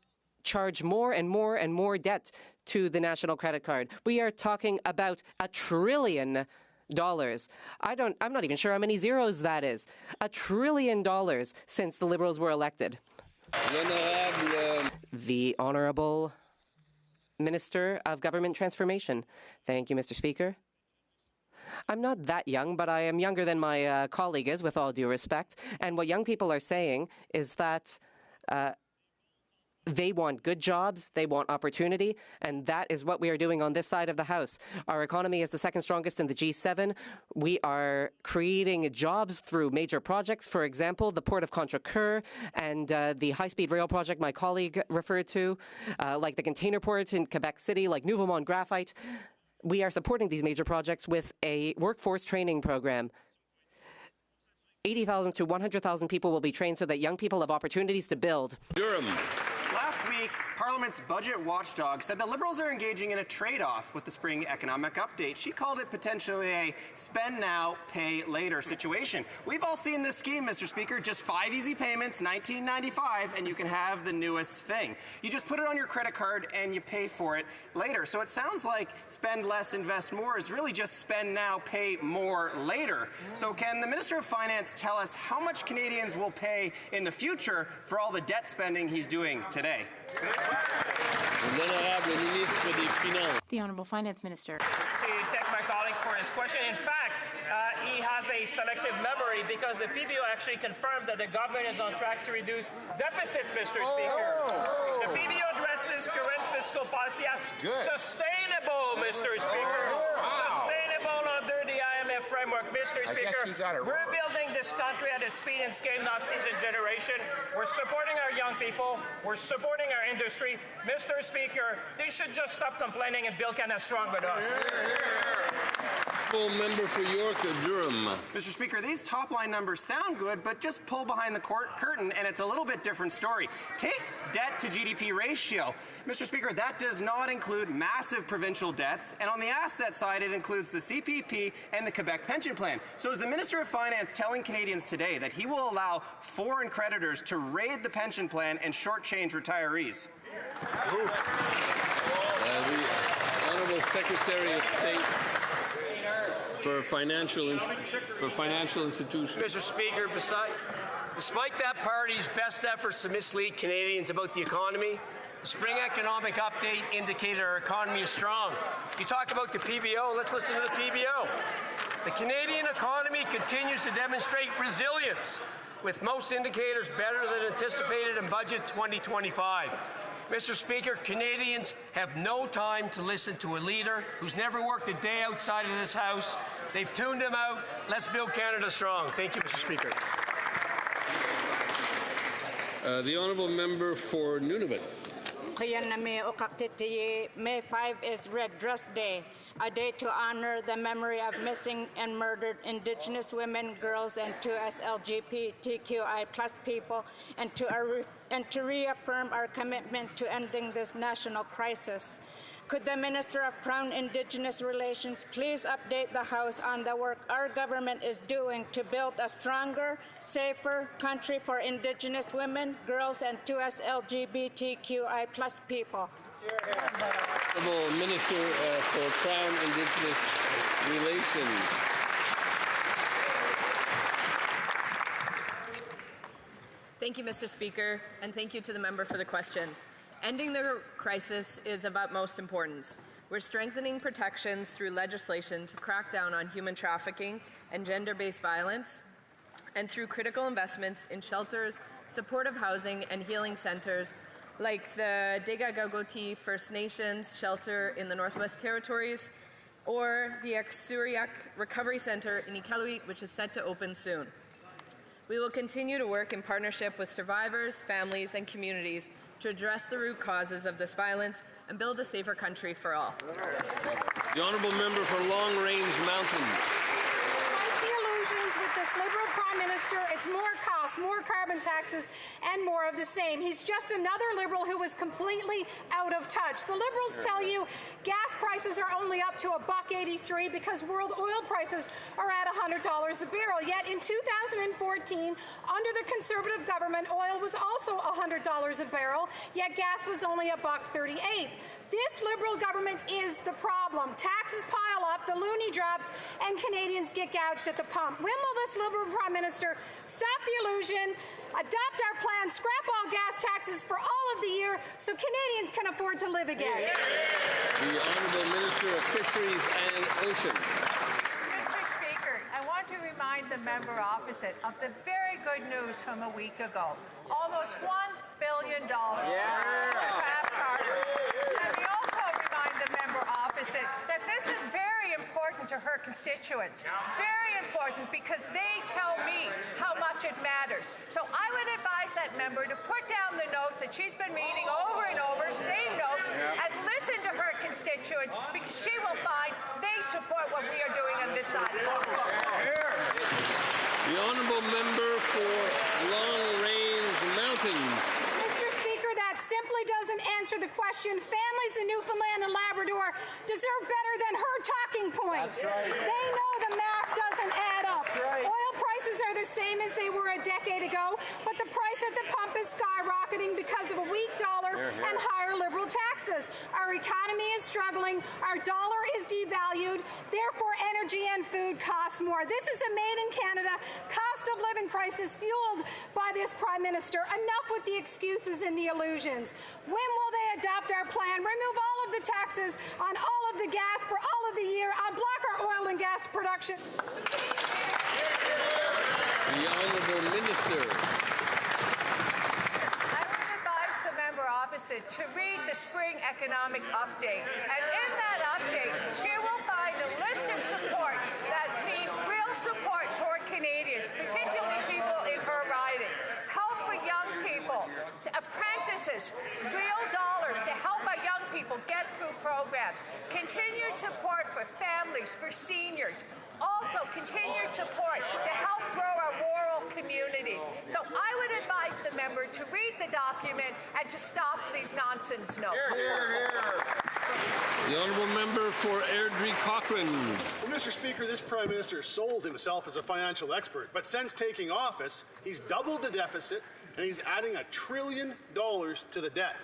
charge more and more and more debt to the national credit card. We are talking about $1 trillion. I'm not even sure how many zeros that is. $1 trillion since the Liberals were elected. The Honourable Minister of Government Transformation. Thank you, Mr. Speaker. I'm not that young, but I am younger than my colleague is, with all due respect. And what young people are saying is that they want good jobs, they want opportunity, and that is what we are doing on this side of the House. Our economy is the second strongest in the G7. We are creating jobs through major projects, for example, the Port of Contrecoeur and the high-speed rail project my colleague referred to, like the container port in Quebec City, like Nouveau Monde Graphite. We are supporting these major projects with a workforce training program. 80,000 to 100,000 people will be trained so that young people have opportunities to build. Durham. Last week, Parliament's budget watchdog said the Liberals are engaging in a trade-off with the Spring Economic Update. She called it potentially a spend now, pay later situation. We've all seen this scheme, Mr. Speaker. Just 5 easy payments, $19.95, and you can have the newest thing. You just put it on your credit card and you pay for it later. So it sounds like spend less, invest more is really just spend now, pay more later. So can the Minister of Finance tell us how much Canadians will pay in the future for all the debt spending he's doing today? The Honourable Finance Minister. To thank my colleague for his question. In fact, he has a selective memory because the PBO actually confirmed that the government is on track to reduce deficit, Mr. Speaker. The PBO addresses current fiscal policy as sustainable, Mr. Speaker. Sustainable under the IMF framework, Mr. Speaker. We're building this country at a speed and scale not seen in generation. We're supporting our young people. We're supporting our industry. Mr. Speaker, they should just stop complaining and build Canada strong with us. Honourable member for York Durham. Mr. Speaker, these top-line numbers sound good, but just pull behind the curtain and it's a little bit different story. Take debt to GDP ratio. Mr. Speaker, that does not include massive provincial debts, and on the asset side, it includes the CPP and the Quebec pension plan. So is the Minister of Finance telling Canadians today that he will allow foreign creditors to raid the pension plan and shortchange retirees? The Honourable Secretary of State for financial institutions. Mr. Speaker, despite that party's best efforts to mislead Canadians about the economy, the spring economic update indicated our economy is strong. You talk about the PBO, let's listen to the PBO. The Canadian economy continues to demonstrate resilience, with most indicators better than anticipated in Budget 2025. Mr. Speaker, Canadians have no time to listen to a leader who's never worked a day outside of this House. They've tuned him out. Let's build Canada strong. Thank you, Mr. Speaker. The Honourable Member for Nunavut. May 5 is Red Dress Day, a day to honor the memory of missing and murdered Indigenous women, girls, and 2S LGBTQI+ people, and to reaffirm our commitment to ending this national crisis. Could the Minister of Crown Indigenous Relations please update the House on the work our government is doing to build a stronger, safer country for Indigenous women, girls, and 2S LGBTQI+ people? Honourable Minister for Crown Indigenous Relations. Thank you, Mr. Speaker, and thank you to the member for the question. Ending the crisis is of utmost importance. We're strengthening protections through legislation to crack down on human trafficking and gender-based violence, and through critical investments in shelters, supportive housing, and healing centres like the Degagagoti First Nations shelter in the Northwest Territories, or the Aksuriak Recovery Centre in Iqaluit, which is set to open soon. We will continue to work in partnership with survivors, families, and communities to address the root causes of this violence and build a safer country for all. The Honourable Member for Long Range Mountains. Despite the illusions with this Liberal Prime Minister, it's more costs, more carbon taxes, and more of the same. He's just another Liberal who was completely out of touch. The Liberals tell you gas prices are only up to $1.83 because world oil prices are at $100 a barrel. Yet in 2014, under the Conservative government, oil was also $100 a barrel, yet gas was only $1.38. This Liberal government is the problem. Taxes pile up, the loony drops, and Canadians get gouged at the pump. When will this Liberal Prime Minister stop the illusion, adopt our plan, scrap all gas taxes for all of the year so Canadians can afford to live again? The Honourable Minister of Fisheries and Oceans. Mr. Speaker, I want to remind the member opposite of the very good news from a week ago. Almost $1 billion for craft harbors. And we also remind the member opposite that this is very important to her constituents. Very important because they tell me how much it matters. So I would advise that member to put down the notes that she's been reading over and over, same notes, and listen to her constituents because she will find they support what we are doing on this side of the room. The Honourable Member for Long Range Mountains. Mr. Speaker, that simply doesn't answer the question. Families in Newfoundland and Labrador deserve better than her talking points. They know the math doesn't add up. Oil prices are the same as they were a decade ago, but the price at the pump is skyrocketing because of a weak dollar and higher Liberal taxes. Our economy is struggling. Our dollar is devalued. Therefore, energy and food cost more. This is a made-in-Canada cost of living crisis fueled by this Prime Minister. Enough with the excuses and the illusions. When will they adopt our plan, remove all of the taxes on all of the gas for all of the year, unblock our oil and gas production? The Honourable Minister. I would advise the member opposite to read the spring economic update. And in that update, she will find a list of supports that mean real support for Canadians, particularly people in her riding. Help for young people, apprentices, real dollars to help our young people example, get-through programs, continued support for families, for seniors, also continued support to help grow our rural communities. So I would advise the member to read the document and to stop these nonsense notes. The honourable member for Airdrie Cochrane. Well, Mr. Speaker, this Prime Minister sold himself as a financial expert, but since taking office, he's doubled the deficit and he's adding $1 trillion to the debt.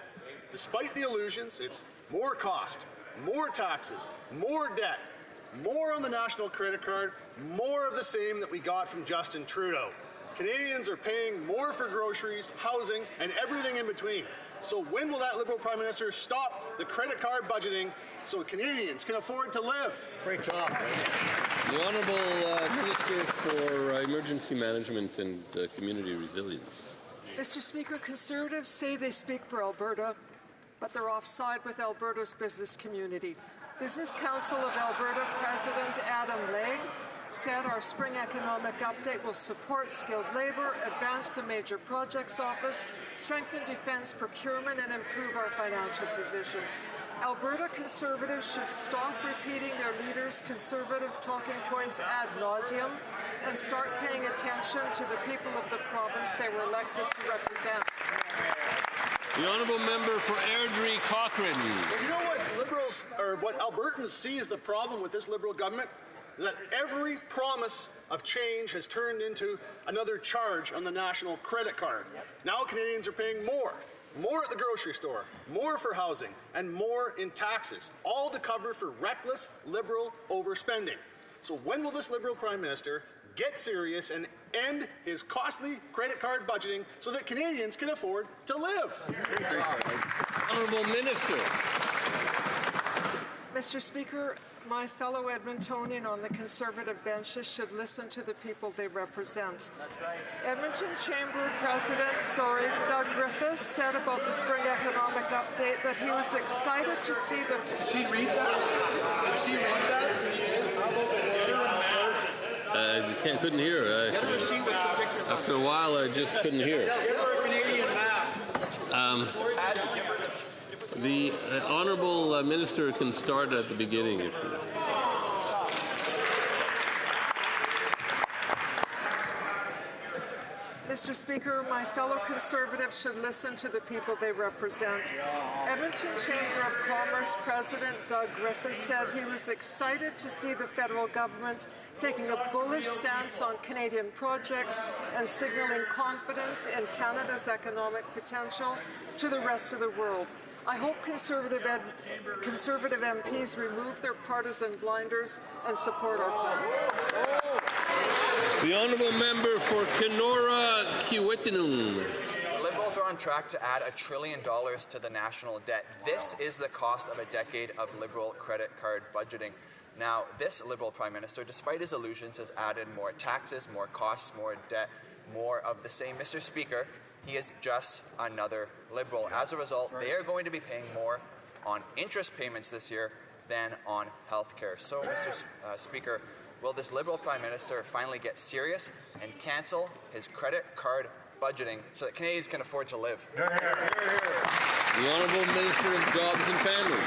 Despite the illusions, it's more cost, more taxes, more debt, more on the national credit card, more of the same that we got from Justin Trudeau. Canadians are paying more for groceries, housing, and everything in between. So when will that Liberal Prime Minister stop the credit card budgeting so Canadians can afford to live? Great job. The Honourable Minister for Emergency Management and Community Resilience. Mr. Speaker, Conservatives say they speak for Alberta, but they're offside with Alberta's business community. Business Council of Alberta President Adam Legge said our spring economic update will support skilled labour, advance the major projects office, strengthen defence procurement and improve our financial position. Alberta Conservatives should stop repeating their leaders' Conservative talking points ad nauseum and start paying attention to the people of the province they were elected to represent. The honourable member for Airdrie Cochrane. Well, you know what Liberals, or what Albertans see as the problem with this Liberal government? Is that every promise of change has turned into another charge on the national credit card. Now Canadians are paying more at the grocery store, more for housing, and more in taxes, all to cover for reckless Liberal overspending. So when will this Liberal Prime Minister get serious and end his costly credit card budgeting so that Canadians can afford to live? Honourable Minister. Mr. Speaker, my fellow Edmontonian on the Conservative benches should listen to the people they represent. Edmonton Chamber President, Doug Griffiths, said about the spring economic update that he was excited to see the... Did she read that? Did she read that? I couldn't hear. After a while, I just couldn't hear. The Honourable Minister can start at the beginning if you... Mr. Speaker, my fellow Conservatives should listen to the people they represent. Edmonton Chamber of Commerce President Doug Griffiths said he was excited to see the federal government taking a bullish stance on Canadian projects and signalling confidence in Canada's economic potential to the rest of the world. I hope Conservative MPs remove their partisan blinders and support our plan. The honourable member for Kenora Kiiwetinoong. Liberals are on track to add $1 trillion to the national debt. This is the cost of a decade of Liberal credit card budgeting. Now, this Liberal Prime Minister, despite his illusions, has added more taxes, more costs, more debt, more of the same. Mr. Speaker, he is just another Liberal. As a result, they are going to be paying more on interest payments this year than on health care. So, Mr. Speaker, will this Liberal Prime Minister finally get serious and cancel his credit card budgeting so that Canadians can afford to live? The Honourable Minister of Jobs and Family.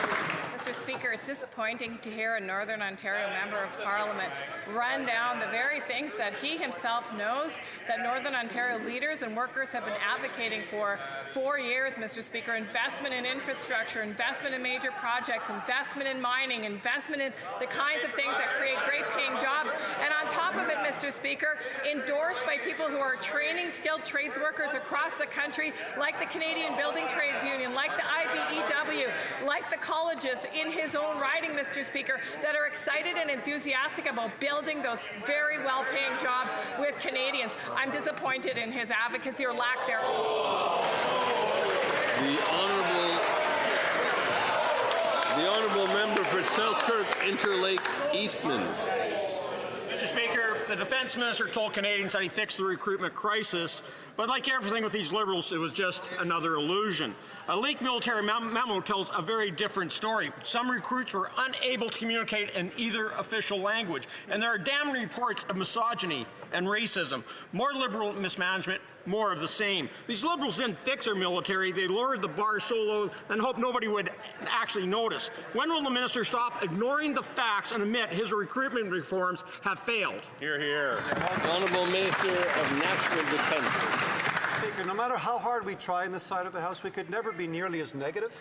Mr. Speaker, it's disappointing to hear a Northern Ontario Member of Parliament run down the very things that he himself knows that Northern Ontario leaders and workers have been advocating for 4 years, Mr. Speaker. Investment in infrastructure, investment in major projects, investment in mining, investment in the kinds of things that create great paying jobs. And on top of it, Mr. Speaker, endorsed by people who are training skilled trades workers across the country, like the Canadian Building Trades Union, like the IBEW, like the colleges in his own riding, Mr. Speaker, that are excited and enthusiastic about building those very well-paying jobs with Canadians. I'm disappointed in his advocacy or lack thereof. The honourable member for Selkirk Interlake Eastman. Mr. Speaker, the defense minister told Canadians that he fixed the recruitment crisis, but like everything with these Liberals, it was just another illusion. A leaked military memo tells a very different story. Some recruits were unable to communicate in either official language, and there are damning reports of misogyny and racism. More Liberal mismanagement, more of the same. These Liberals didn't fix our military. They lowered the bar so low and hoped nobody would actually notice. When will the minister stop ignoring the facts and admit his recruitment reforms have failed? Hear, hear. The Honourable Minister of National Defence. Speaker, no matter how hard we try in this side of the House, we could never be nearly as negative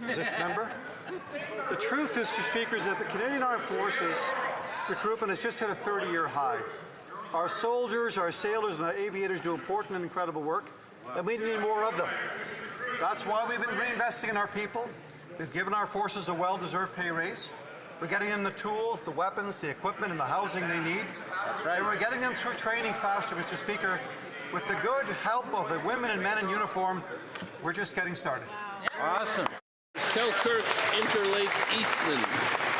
as this member. The truth is, Mr. Speaker, is that the Canadian Armed Forces recruitment has just hit a 30-year high. Our soldiers, our sailors, and our aviators do important and incredible work, and we need more of them. That's why we've been reinvesting in our people. We've given our forces a well-deserved pay raise. We're getting them the tools, the weapons, the equipment, and the housing they need. That's right. And we're getting them through training faster, Mr. Speaker. With the good help of the women and men in uniform, we're just getting started. Awesome. Selkirk Interlake Eastman.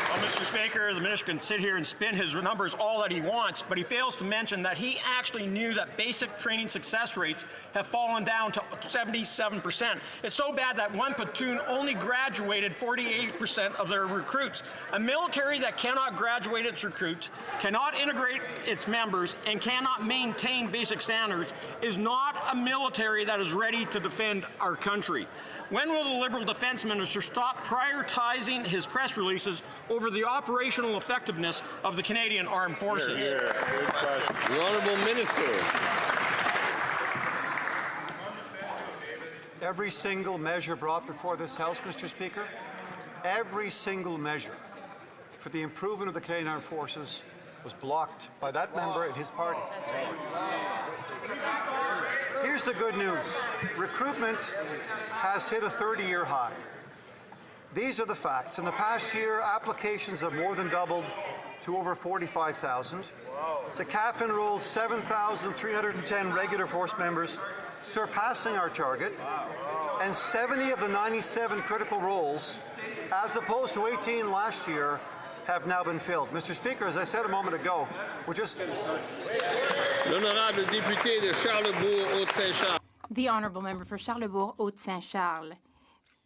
Well, Mr. Speaker, the minister can sit here and spin his numbers all that he wants, but he fails to mention that he actually knew that basic training success rates have fallen down to 77%. It's so bad that one platoon only graduated 48% of their recruits. A military that cannot graduate its recruits, cannot integrate its members, and cannot maintain basic standards is not a military that is ready to defend our country. When will the Liberal Defence Minister stop prioritizing his press releases over the operational effectiveness of the Canadian Armed Forces? The Honourable Minister. Every single measure brought before this House, Mr. Speaker, every single measure for the improvement of the Canadian Armed Forces was blocked by that member and his party. That's right. Here's the good news. Recruitment has hit a 30-year high. These are the facts. In the past year, applications have more than doubled to over 45,000. The CAF enrolled 7,310 regular force members, surpassing our target, and 70 of the 97 critical roles, as opposed to 18 last year, have now been filled. Mr. Speaker, as I said a moment ago, we're just... L'honorable député de Charlebourg, Haute-Saint-Charles. The honourable member for Charlebourg, Haute-Saint-Charles.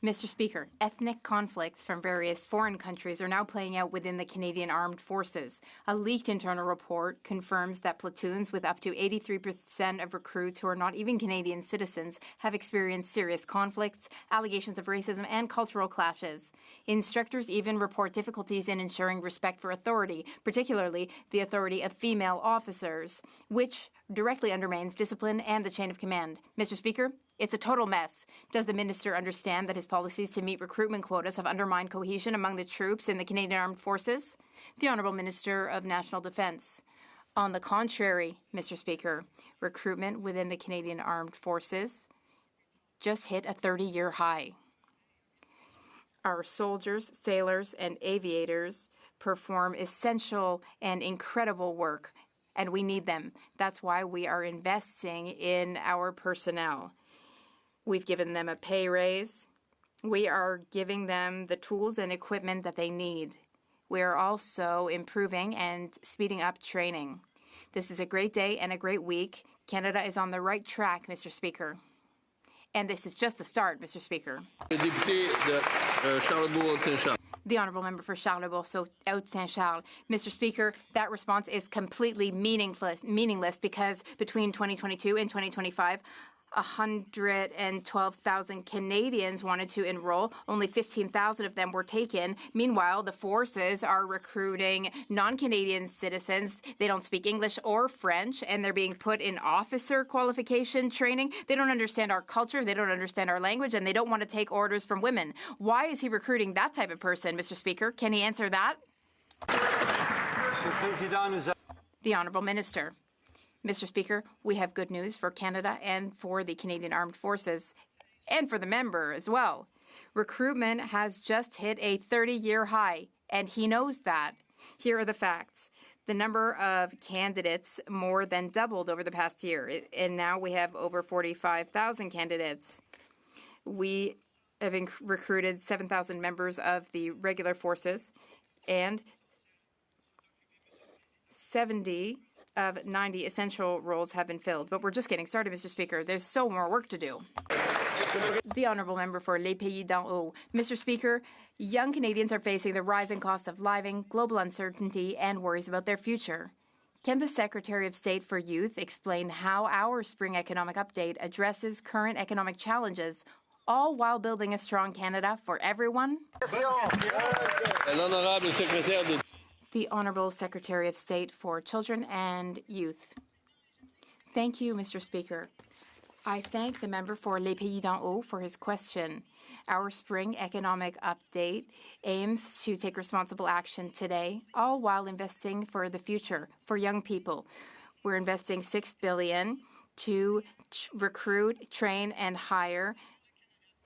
Mr. Speaker, ethnic conflicts from various foreign countries are now playing out within the Canadian Armed Forces. A leaked internal report confirms that platoons with up to 83% of recruits who are not even Canadian citizens have experienced serious conflicts, allegations of racism, and cultural clashes. Instructors even report difficulties in ensuring respect for authority, particularly the authority of female officers, which directly undermines discipline and the chain of command. Mr. Speaker, it's a total mess. Does the minister understand that his policies to meet recruitment quotas have undermined cohesion among the troops in the Canadian Armed Forces? The Honourable Minister of National Defence. On the contrary, Mr. Speaker, recruitment within the Canadian Armed Forces just hit a 30-year high. Our soldiers, sailors, and aviators perform essential and incredible work, and we need them. That's why we are investing in our personnel. We've given them a pay raise. We are giving them the tools and equipment that they need. We are also improving and speeding up training. This is a great day and a great week. Canada is on the right track, Mr. Speaker. And this is just the start, Mr. Speaker. The Honourable Member for Charlebourg, Haute-Saint-Charles. Mr. Speaker, that response is completely meaningless because between 2022 and 2025, 112,000 Canadians wanted to enroll. Only 15,000 of them were taken. Meanwhile, the forces are recruiting non-Canadian citizens. They don't speak English or French, and they're being put in officer qualification training. They don't understand our culture, they don't understand our language, and they don't want to take orders from women. Why is he recruiting that type of person, Mr. Speaker? Can he answer that? The Honourable Minister. Mr. Speaker, we have good news for Canada and for the Canadian Armed Forces and for the member as well. Recruitment has just hit a 30-year high, and he knows that. Here are the facts. The number of candidates more than doubled over the past year, and now we have over 45,000 candidates. We have recruited 7,000 members of the regular forces, and 70 of 90 essential roles have been filled. But we're just getting started, Mr. Speaker. There's so more work to do. The honourable member for Les Pays d'en Haut. Mr. Speaker, young Canadians are facing the rising cost of living, global uncertainty, and worries about their future. Can the Secretary of State for Youth explain how our Spring Economic Update addresses current economic challenges, all while building a strong Canada for everyone? The Honourable Secretary of State for Children and Youth. Thank you, Mr. Speaker. I thank the member for Les Pays d'en Haut for his question. Our Spring Economic Update aims to take responsible action today, all while investing for the future, for young people. We're investing $6 billion to recruit, train, and hire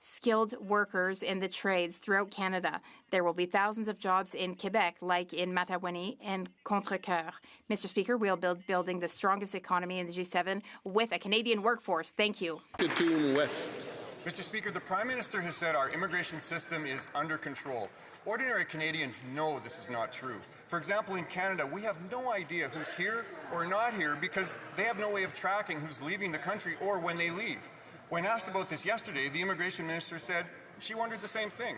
skilled workers in the trades throughout Canada. There will be thousands of jobs in Quebec, like in Mattawani and Contrecoeur. Mr. Speaker, we'll building the strongest economy in the G7 with a Canadian workforce. Thank you. Mr. Speaker, the Prime Minister has said our immigration system is under control. Ordinary Canadians know this is not true. For example, in Canada, we have no idea who's here or not here because they have no way of tracking who's leaving the country or when they leave. When asked about this yesterday, the immigration minister said she wondered the same thing.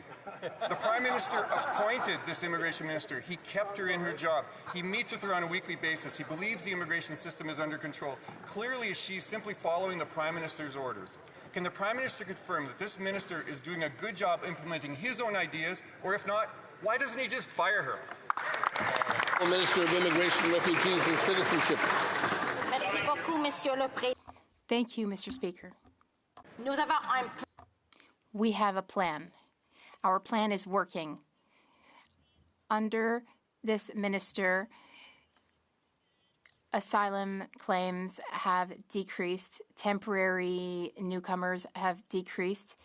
The Prime Minister appointed this immigration minister. He kept her in her job. He meets with her on a weekly basis. He believes the immigration system is under control. Clearly, she's simply following the Prime Minister's orders. Can the Prime Minister confirm that this minister is doing a good job implementing his own ideas, or if not, why doesn't he just fire her? Minister of Immigration, Refugees and Citizenship. Merci beaucoup, Monsieur le Président. Thank you, Mr. Speaker. We have a plan. Our plan is working. Under this minister, asylum claims have decreased, temporary newcomers have decreased,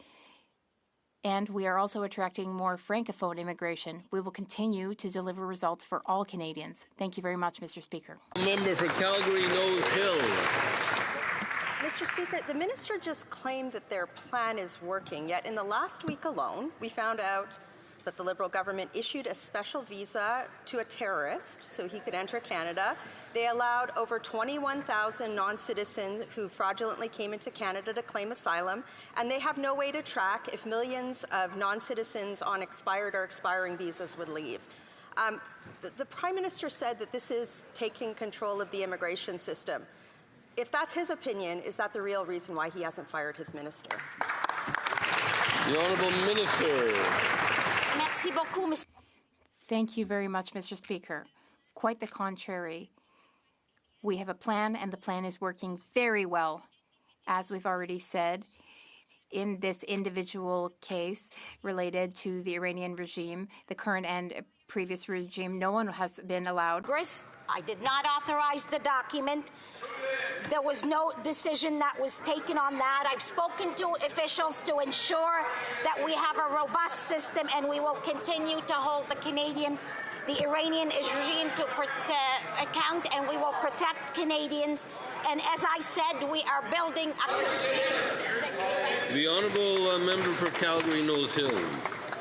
and we are also attracting more Francophone immigration. We will continue to deliver results for all Canadians. Thank you very much, Mr. Speaker. Member for Calgary Nose Hill. Mr. Speaker, the minister just claimed that their plan is working, yet in the last week alone, we found out that the Liberal government issued a special visa to a terrorist so he could enter Canada. They allowed over 21,000 non-citizens who fraudulently came into Canada to claim asylum, and they have no way to track if millions of non-citizens on expired or expiring visas would leave. The Prime Minister said that this is taking control of the immigration system. If that's his opinion, is that the real reason why he hasn't fired his minister? The Honourable Minister. Merci beaucoup, Thank you very much, Mr. Speaker. Quite the contrary. We have a plan, and the plan is working very well. As we've already said, in this individual case related to the Iranian regime, the current and previous regime, no one has been allowed. I did not authorize the document. There was no decision that was taken on that. I've spoken to officials to ensure that we have a robust system, and we will continue to hold the Iranian regime to account, and we will protect Canadians. And as I said, we are building The Honourable Member for Calgary Nose Hill.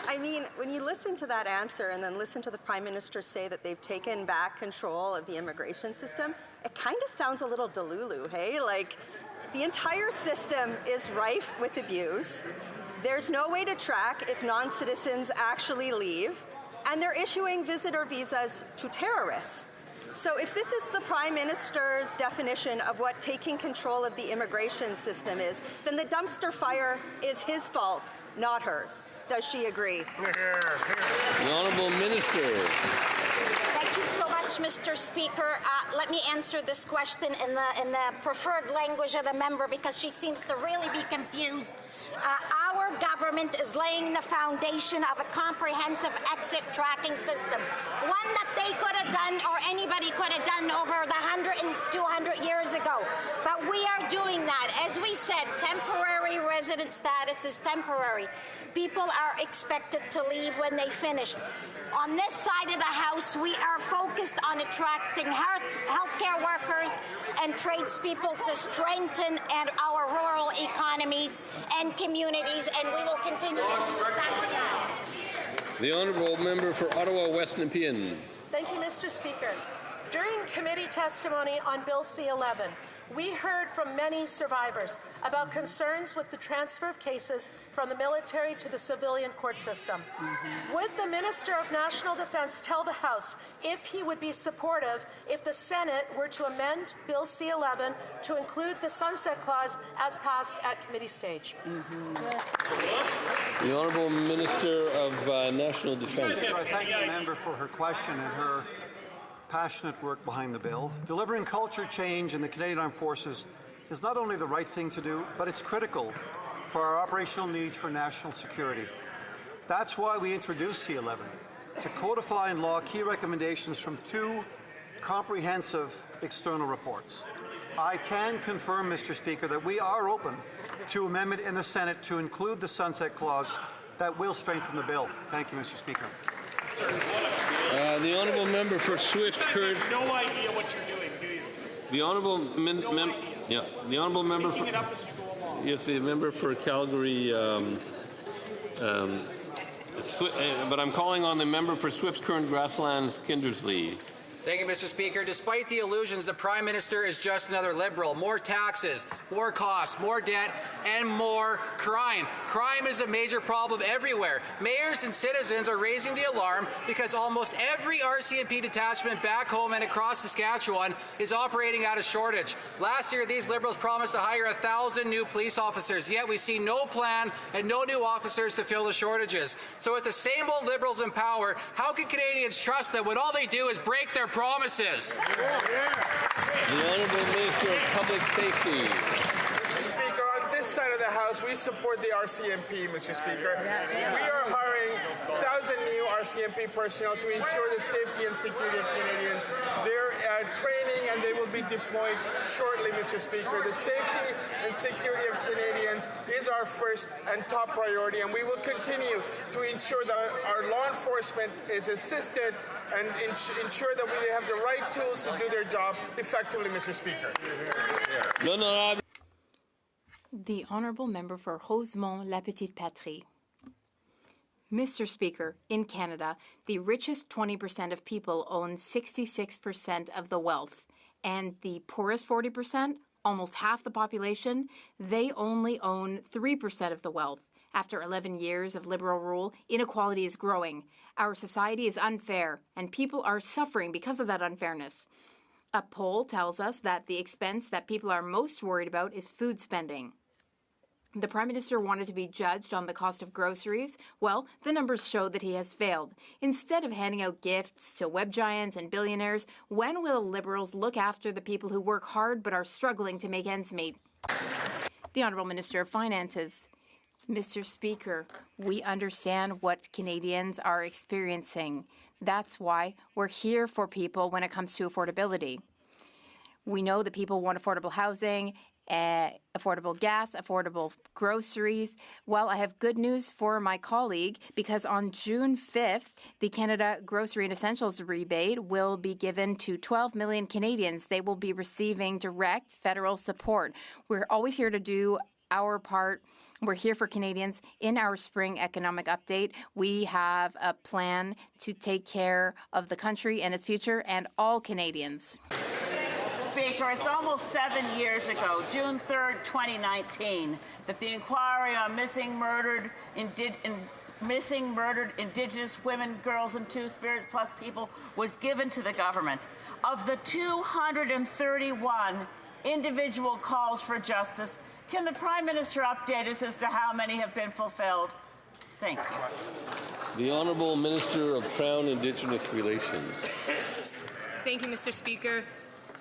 I mean, when you listen to that answer and then listen to the Prime Minister say that they've taken back control of the immigration system, it kind of sounds a little delulu, hey? Like, the entire system is rife with abuse. There's no way to track if non-citizens actually leave, and they're issuing visitor visas to terrorists. So if this is the Prime Minister's definition of what taking control of the immigration system is, then the dumpster fire is his fault, not hers. Does she agree? The Honourable Minister. Thank you so much, Mr. Speaker. Let me answer this question in the preferred language of the member, because she seems to really be confused. Our government is laying the foundation of a comprehensive exit tracking system, one that they could have done, or anybody could have done, over the 100 and 200 years ago. But we are doing that. As we said, temporary resident status is temporary. People are expected to leave when they finished. On this side of the House, we are focused on attracting healthcare workers and tradespeople to strengthen our rural economies and communities, and we will continue to do exactly that. The Honourable Member for Ottawa West Nepean. Thank you, Mr. Speaker. During committee testimony on Bill C-11, we heard from many survivors about concerns with the transfer of cases from the military to the civilian court system. Would the Minister of National Defence tell the House if he would be supportive if the Senate were to amend Bill C-11 to include the sunset clause as passed at committee stage? The Honourable Minister of National Defence. I thank the member for her question and her passionate work behind the bill. Delivering culture change in the Canadian Armed Forces is not only the right thing to do, but it's critical for our operational needs for national security. That's why we introduced C-11, to codify in law key recommendations from 2 comprehensive external reports. I can confirm, Mr. Speaker, that we are open to amendment in the Senate to include the sunset clause that will strengthen the bill. Thank you, Mr. Speaker. The Honourable Member for Swift Current. No idea what you're doing, do you? The Honourable the Honourable Member for yes, the member for Calgary. But I'm calling on the member for Swift Current Grasslands Kindersley. Thank you, Mr. Speaker. Despite the illusions, the Prime Minister is just another Liberal. More taxes, more costs, more debt, and more crime. Crime is a major problem everywhere. Mayors and citizens are raising the alarm because almost every RCMP detachment back home and across Saskatchewan is operating at a shortage. Last year, these Liberals promised to hire 1,000 new police officers, yet we see no plan and no new officers to fill the shortages. So with the same old Liberals in power, how can Canadians trust them when all they do is break their promises? The Honourable Minister of Public Safety. Mr. Speaker, on this side of the House, we support the RCMP, Mr. Speaker. We are hiring 1,000 new RCMP personnel to ensure the safety and security of Canadians. They're training and they will be deployed shortly, Mr. Speaker. The safety and security of Canadians is our first and top priority, and we will continue to ensure that our law enforcement is assisted and ensure that we have the right tools to do their job effectively, Mr. Speaker. The Honourable Member for Rosemont-La Petite Patrie. Mr. Speaker, in Canada, the richest 20% of people own 66% of the wealth, and the poorest 40%, almost half the population, they only own 3% of the wealth. After 11 years of Liberal rule, inequality is growing. Our society is unfair, and people are suffering because of that unfairness. A poll tells us that the expense that people are most worried about is food spending. The Prime Minister wanted to be judged on the cost of groceries. Well, the numbers show that he has failed. Instead of handing out gifts to web giants and billionaires, when will Liberals look after the people who work hard but are struggling to make ends meet? The Honourable Minister of Finances. Mr. Speaker, we understand what Canadians are experiencing. That's why we're here for people when it comes to affordability. We know that people want affordable housing, affordable gas, affordable groceries. Well, I have good news for my colleague because on June 5th, the Canada Grocery and Essentials rebate will be given to 12 million Canadians. They will be receiving direct federal support. We're always here to do our part. We're here for Canadians. In our spring economic update, we have a plan to take care of the country and its future and all Canadians. Speaker, it's almost 7 years ago, June 3rd, 2019, that the inquiry on missing murdered Indigenous women, girls, and Two-Spirit Plus people was given to the government. Of the 231 individual calls for justice, can the Prime Minister update us as to how many have been fulfilled? Thank you. The Honourable Minister of Crown Indigenous Relations. Thank you, Mr. Speaker.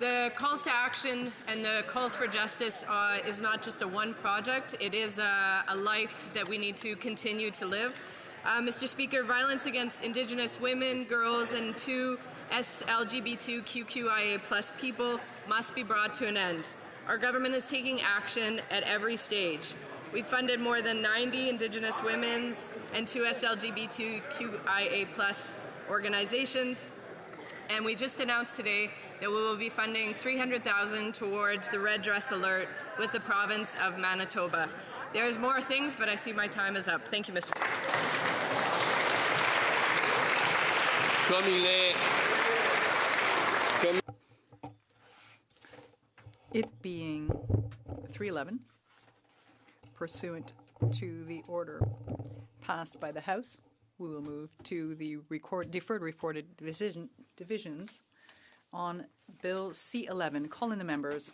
The calls to action and the calls for justice is not just a one project. It is a life that we need to continue to live. Mr. Speaker, violence against Indigenous women, girls, and LGBTQIA+ people must be brought to an end. Our government is taking action at every stage. We've funded more than 90 Indigenous women's and 2 LGBTQIA+ organizations. And we just announced today that we will be funding $300,000 towards the Red Dress Alert with the province of Manitoba. There's more things, but I see my time is up. Thank you, Mr. Comme il est It being 3:11, pursuant to the order passed by the House, we will move to the deferred reported divisions on Bill C-11. Call in the members.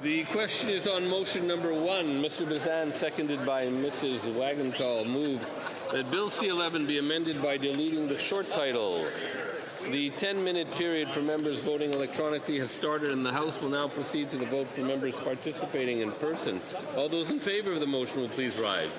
The question is on motion number 1. Mr. Bazan, seconded by Mrs. Wagenthal, moved that Bill C-11 be amended by deleting the short title. The 10-minute period for members voting electronically has started, and the House will now proceed to the vote for members participating in person. All those in favor of the motion will please rise.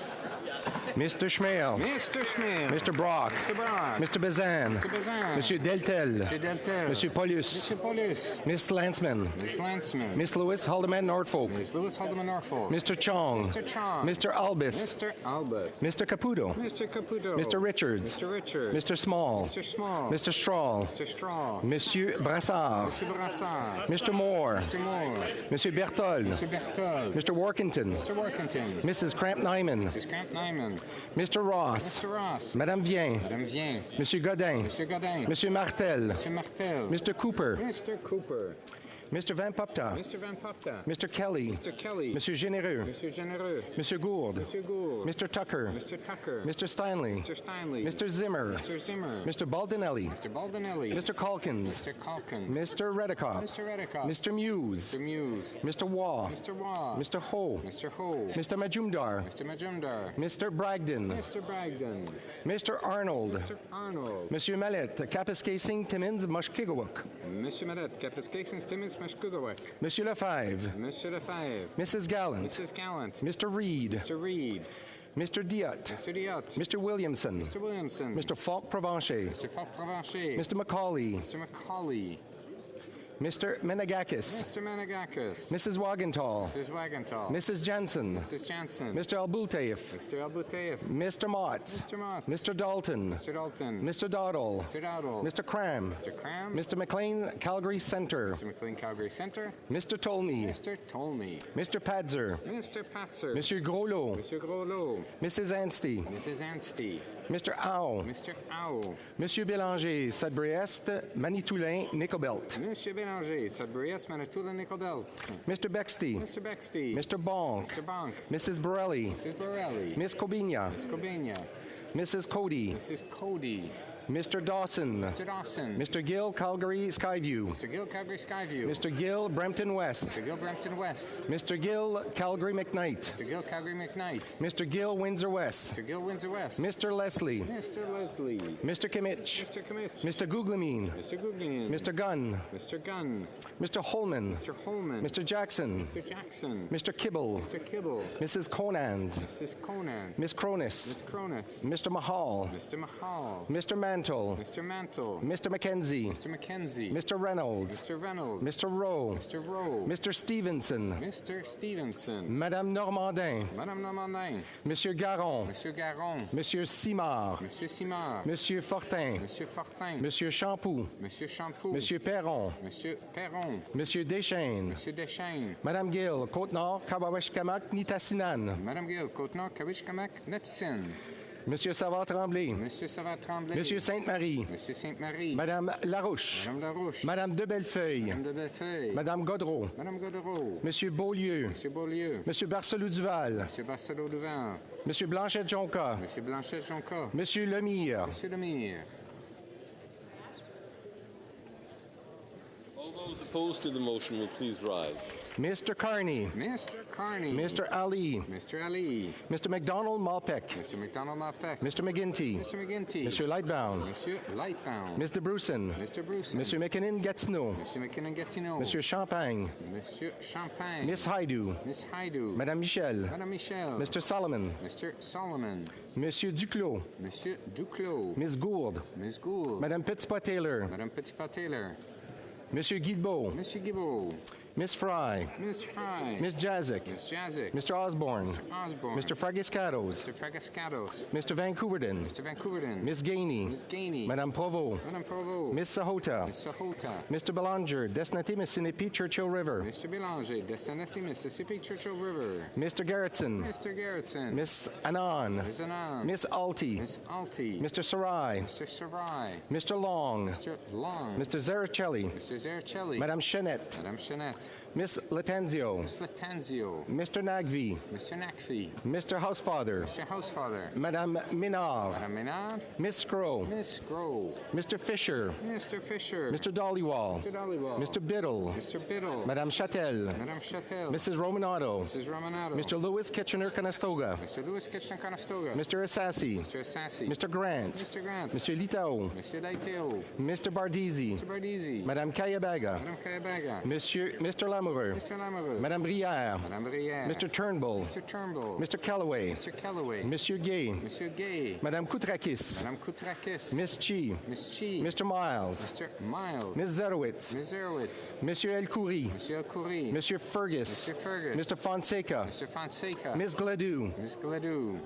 Mr. Schmale. Mr. Schmale. Mr. Brock. Mr. Brock. Mr. Bazan. Mr. Bazan. Monsieur Deltel. Monsieur Deltel. Monsieur Paulus. Monsieur Paulus. Miss Landsman. Miss Landsman. Miss Lewis Haldeman Norfolk. Miss Lewis Haldeman Norfolk. Mr. Chong. Mr. Chong. Mr. Albus. Mr. Albus. Mr. Caputo. Mr. Caputo. Mr. Richards. Mr. Richards. Mr. Small. Mr. Small. Mr. Strahl. Mr. Strahl. Monsieur Brassard. Mr. Brassard. Mr. Moore. Mr. Moore. Monsieur Berthold. Mr. Berthold. Mr. Workington. Mr. Workington. Mrs. Cramp-Nyman. Mrs. Cramp-Nyman. Mr. Ross. Mr. Ross. Madame Vien. Madame Vien. Monsieur Godin. Monsieur Godin. Monsieur Martel. Monsieur Martel. Mr. Cooper. Mr. Cooper. Mr. Van Popta. Mr. Van Popta. Mr. Kelly. Mr. Kelly. Monsieur Généreux. Monsieur Généreux. Monsieur Gould. Monsieur Gould. Mr. Tucker. Mr. Tucker. Mr. Steinley. Mr. Steinley. Mr. Zimmer. Mr. Zimmer. Mr. Baldinelli. Mr. Baldinelli. Mr. Calkins. Mr. Calkins. Mr. Redikoff. Mr. Redikoff. Mr. Muse. Mr. Muse. Mr. Waugh. Mr. Waugh. Mr. Ho. Mr. Ho. Mr. Majumdar. Mr. Majumdar. Mr. Bragdon. Mr. Bragdon. Mr. Arnold. Mr. Arnold. Monsieur Mallet, Kapuskasing Timmins Mushkigawak. Monsieur Mallet, Kapuskasing Timmins Mushkigawak. Monsieur Lefebvre. Monsieur Lefebvre. Mrs. Gallant. Mrs. Gallant. Mr. Reed. Mr. Reed. Mr. Diot. Mr. Diot. Mr. Williamson. Mr. Williamson. Mr. Falk Provencher. Mr. Falk Provencher. Mr. Macaulay. Mr. Macaulay. Mr. Menegakis. Mr. Menegakis. Mrs. Wagenthal. Mrs. Wagenthal. Mrs. Jensen. Mrs. Jensen. Mr. Albultaif. Mr. Albutaev. Mr. Motts. Mr. Motts. Mr. Dalton. Mr. Dalton. Mr. Doddle. Mr. Doddle. Mr. Cram. Mr. Cram. Mr. McLean, Calgary Centre. Mr. McLean, Calgary Centre. Mr. Tolney. Mr. Tolney. Mr. Padzer. Mr. Patzer. Monsieur Groslo. Monsieur Groslo. Mrs. Anstey. Mrs. Anstey. Mr. Au. Mr. Au. Monsieur Bélanger, Sudbury-Est, Manitoulin, Nicobelt. Monsieur Bélanger, Sudbury-Est, Manitoulin, Nicobelt. Mr. Bexty. Mr. Bexty. Mr. Bonk. Mr. Bonk. Mrs. Borelli. Mrs. Borelli. Miss Cobina. Miss Cobina. Mrs. Cody. Mrs. Cody. Mr. Dawson. Mr. Dawson. Mr. Gill, Calgary, Skyview. Mr. Gill, Calgary, Skyview. Mr. Gill, Brampton West. Mr. Gill, Brampton West. Mr. Gill, Calgary, McKnight. Mr. Gill, Calgary, McKnight. Mr. Gill, Windsor West. Mr. Gill, Windsor West. Mr. Leslie. Mr. Leslie. Mr. Kimmich. Mr. Kimmich. Mr. Googlemine. Mr. Googling. Mr. Gunn. Mr. Gunn. Mr. Holman. Mr. Holman. Mr. Jackson. Mr. Jackson. Mr. Kibble. Mr. Kibble. Mrs. Conans. Mrs. Conans. Miss Cronus. Miss Cronus. Mr. Mahal. Mr. Mahal. Mr. Mantle. Mr. Mantle. Mr. Mackenzie. Mr. Mackenzie. Mr. Reynolds. Mr. Reynolds. Mr. Rowe. Mr. Rowe. Mr. Stevenson. Mr. Stevenson. Madame Normandin. Madame Normandin. Monsieur Garon. Monsieur Garon. Monsieur Simard. Monsieur Simard. Monsieur Fortin. Monsieur Fortin. Monsieur Champoux. Monsieur Champoux. Monsieur Perron. Monsieur Perron. Monsieur Deschaines. Monsieur Deschaines. Madame Gill, Côte-Nord, Kawawashkamak, Nitassinan. Madame Gill, Côte-Nord, Kawishkamak, Netisin. Monsieur Savard-Tremblay. Monsieur Savard-Tremblay. Monsieur Sainte-Marie. Monsieur Sainte-Marie. Madame Larouche. Madame Larouche. Madame de Bellefeuille. Madame de Bellefeuille. Madame Godreau. Madame Godreau. Monsieur Beaulieu. Monsieur Beaulieu. Monsieur Barcelou-Duval. Monsieur Barcelot-Duval. Monsieur Blanchet-Jonca. Monsieur Blanchet-Jonca. Monsieur Lemire. Monsieur Lemire. All those opposed to the motion will please rise. Mr. Carney. Mr. Carney. Mr. Ali. Mr. Ali. Mr. McDonald Malpeck. Mr. McDonald Malpeck. Mr. McGinty. Mr. McGinty. Monsieur Lightbound. Monsieur Lightbound. Mr. Bruson. Mr. Bruson. Monsieur McKinnon-Gatineau. Monsieur McKinnon-Gatineau. Monsieur Champagne. Monsieur Champagne. Miss Haidu. Miss Haidu. Madame Michel. Madame Michel. Mr. Solomon. Mr. Solomon. Monsieur Duclos. Monsieur Duclos. Miss Gould. Miss Gould. Madame Petitpas-Taylor. Madame Petitpas-Taylor. Monsieur Guilbeault. Monsieur Guilbeault. Miss Fry. Miss Fry. Miss Jazik. Miss Jazik. Mr. Osborne. Mr. Osborne. Mr. Fragiscados. Mr. Fragiscados. Mr. Vancouverden. Mr. Vancouverden. Miss Gainey. Miss Gainey. Madame Provost. Madame Provost. Miss Sahota. Miss Sahota. Mr. Belanger, Destinati Mississippi Churchill River. Mr. Belanger, Destinati Mississippi Churchill River. Mr. Garrettson. Mr. Garrettson. Miss Annan. Miss Annan. Miss Alty. Miss Alty. Mr. Sarai. Mr. Sarai. Mr. Long. Mr. Long. Mr. Zaricelli. Mr. Zaricelli. Madame Chenette. Madame Chenette. Miss Latanzio. Miss Latanzio. Mr. Nagvi. Mr. Nakfi. Mr. Housefather. Mr. Housefather. Madame Minard. Madame Minard. Miss Scrow. Miss Scrow. Mr. Fisher. Mr. Fisher. Mr. Dollywall. Mr. Dollywall. Mr. Biddle. Mr. Biddle. Madame Châtel. Madame Châtel. Mrs. Romanato. Mrs. Romanato. Mr. Lewis Kitchener-Conestoga. Mr. Lewis Kitchener-Conestoga. Mr. Assassi. Mr. Assassi. Mr. Grant. Mr. Grant. Monsieur Litao. Monsieur Litao. Mr. Bardisi. Mr. Bardisi. Madame Kayabaga. Madame Kayabaga. Mr. Lamoureux. Mr. Lamoureux. Madame Brière. Madame Brière. Mr. Turnbull. Mr. Turnbull. Mr. Calloway. Mr. Calloway. Monsieur Gay. Monsieur Gay. Madame Koutrakis. Madame Koutrakis. Miss Chi. Miss Chi. Mr. Miles. Mr. Miles. Miss Zerowitz. Miss Zerowitz. Monsieur El Khoury. Monsieur El Khoury. Monsieur Fergus. Mr. Fergus. Mr. Fonseca. Mr. Fonseca. Miss Gladue. Miss Gladue.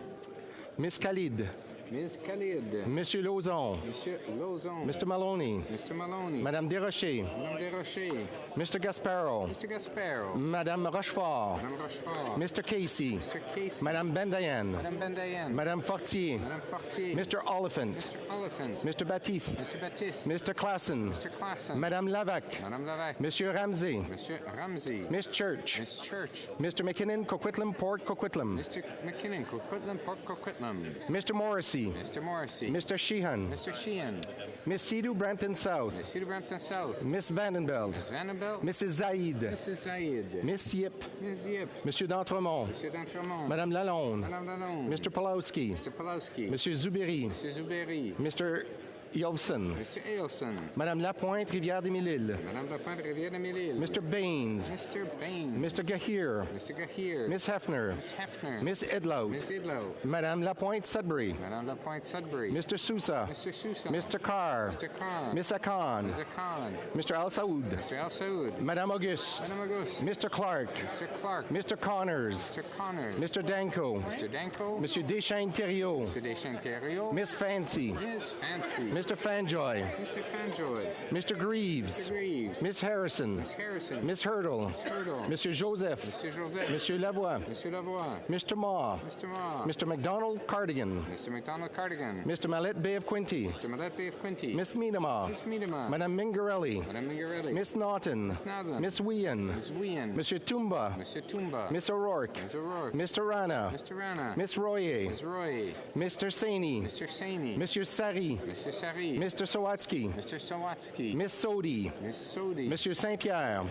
Miss Khalid. Miss Khalid. Monsieur Lauzon. Monsieur Lauzon. Mr. Maloney. Mr. Maloney. Madame Desrochers. Madame Desrochers. Mr. Gasparo. Mr. Gasparo. Madame Rochefort. Madame Rochefort. Mr. Casey. Mr. Casey. Madame Bendayan. Madame Bendayan. Madame Fortier. Madame Fortier. Mr. Oliphant. Mr. Oliphant. Mr. Baptiste. Mr. Baptiste. Mr. Klassen. Mr. Klassen. Madame Lavac. Madame Lavac. Monsieur Ramsey. Monsieur Ramsey. Miss Church. Miss Church. Mr. McKinnon, Coquitlam, Port Coquitlam. Mr. McKinnon, Coquitlam, Port Coquitlam. Mr. Morrissey. Mr. Morrissey. Mr. Sheehan. Mr. Sheehan. Miss Sidhu, Brampton South. Miss Cedar Brampton South. Miss Vandenbeld. Miss Vandenbelt. Mrs. Zaid. Mrs. Zaid. Miss Yip. Miss Yip. Monsieur d'Entremont. Monsieur d'Entremont. Madame Lalonde. Madame Lalonde. Mr. Pulowski. Mr. Pulowski. Monsieur Zubiri. Monsieur Zuberi. Mr. Yolson. Mr. Ailson. Madame Lapointe, Rivière-des-Mille-Îles. Madame Lapointe, Rivière-des-Mille-Îles. Mr. Baines. Mr. Baines. Mr. Gahir. Mr. Gahir. Miss Hefner. Miss Hefner. Miss Idlow. Miss Idlow. Madame Lapointe Sudbury. Madame Lapointe Sudbury. Mr. Sousa. Mr. Sousa. Mr. Carr. Mr. Carr. Miss Akan. Mr. Khan. Mr. Al Saoud. Mr. Al Saoud. Madame Auguste. Madame Auguste. Mr. Clark. Mr. Clark. Mr. Connors. Mr. Connors. Mr. Danko. Mr. Danko. Monsieur Deschênes-Thériault. Mr. Deschênes-Thériault. Miss Fancy. Miss Fancy. Mr. Fanjoy. Mr. Fanjoy. Mr. Greaves. Mr. Greaves. Miss Harrison. Miss Harrison. Miss Hurdle. Miss Hurdle. Monsieur Joseph. Mr. Joseph. Monsieur Lavoie. Mr. Lavoie. Mr. Ma. Mr. Ma. Mr. McDonald Cardigan. Mr. McDonald Cardigan. Mr. Mallet Bay of Quinty. Mr. Mallet Bay of Quinty. Miss Miedema. Miss Miedema. Madame Mingarelli. Madame Mingarelli. Miss Naughton. Miss Naughton. Miss Whean. Miss Whean. Monsieur Tumba. Mr. Tumba. Miss O'Rourke. Miss O'Rourke. Mr. Rana. Mr. Rana. Miss Royer. Miss Roy. Mr. Saini. Mr. Saini. Monsieur Sari. Mr. Sari. Mr. Sawatsky. Mr. Sawatsky. Miss Sodi. Miss Sodi. Monsieur Saint-Pierre.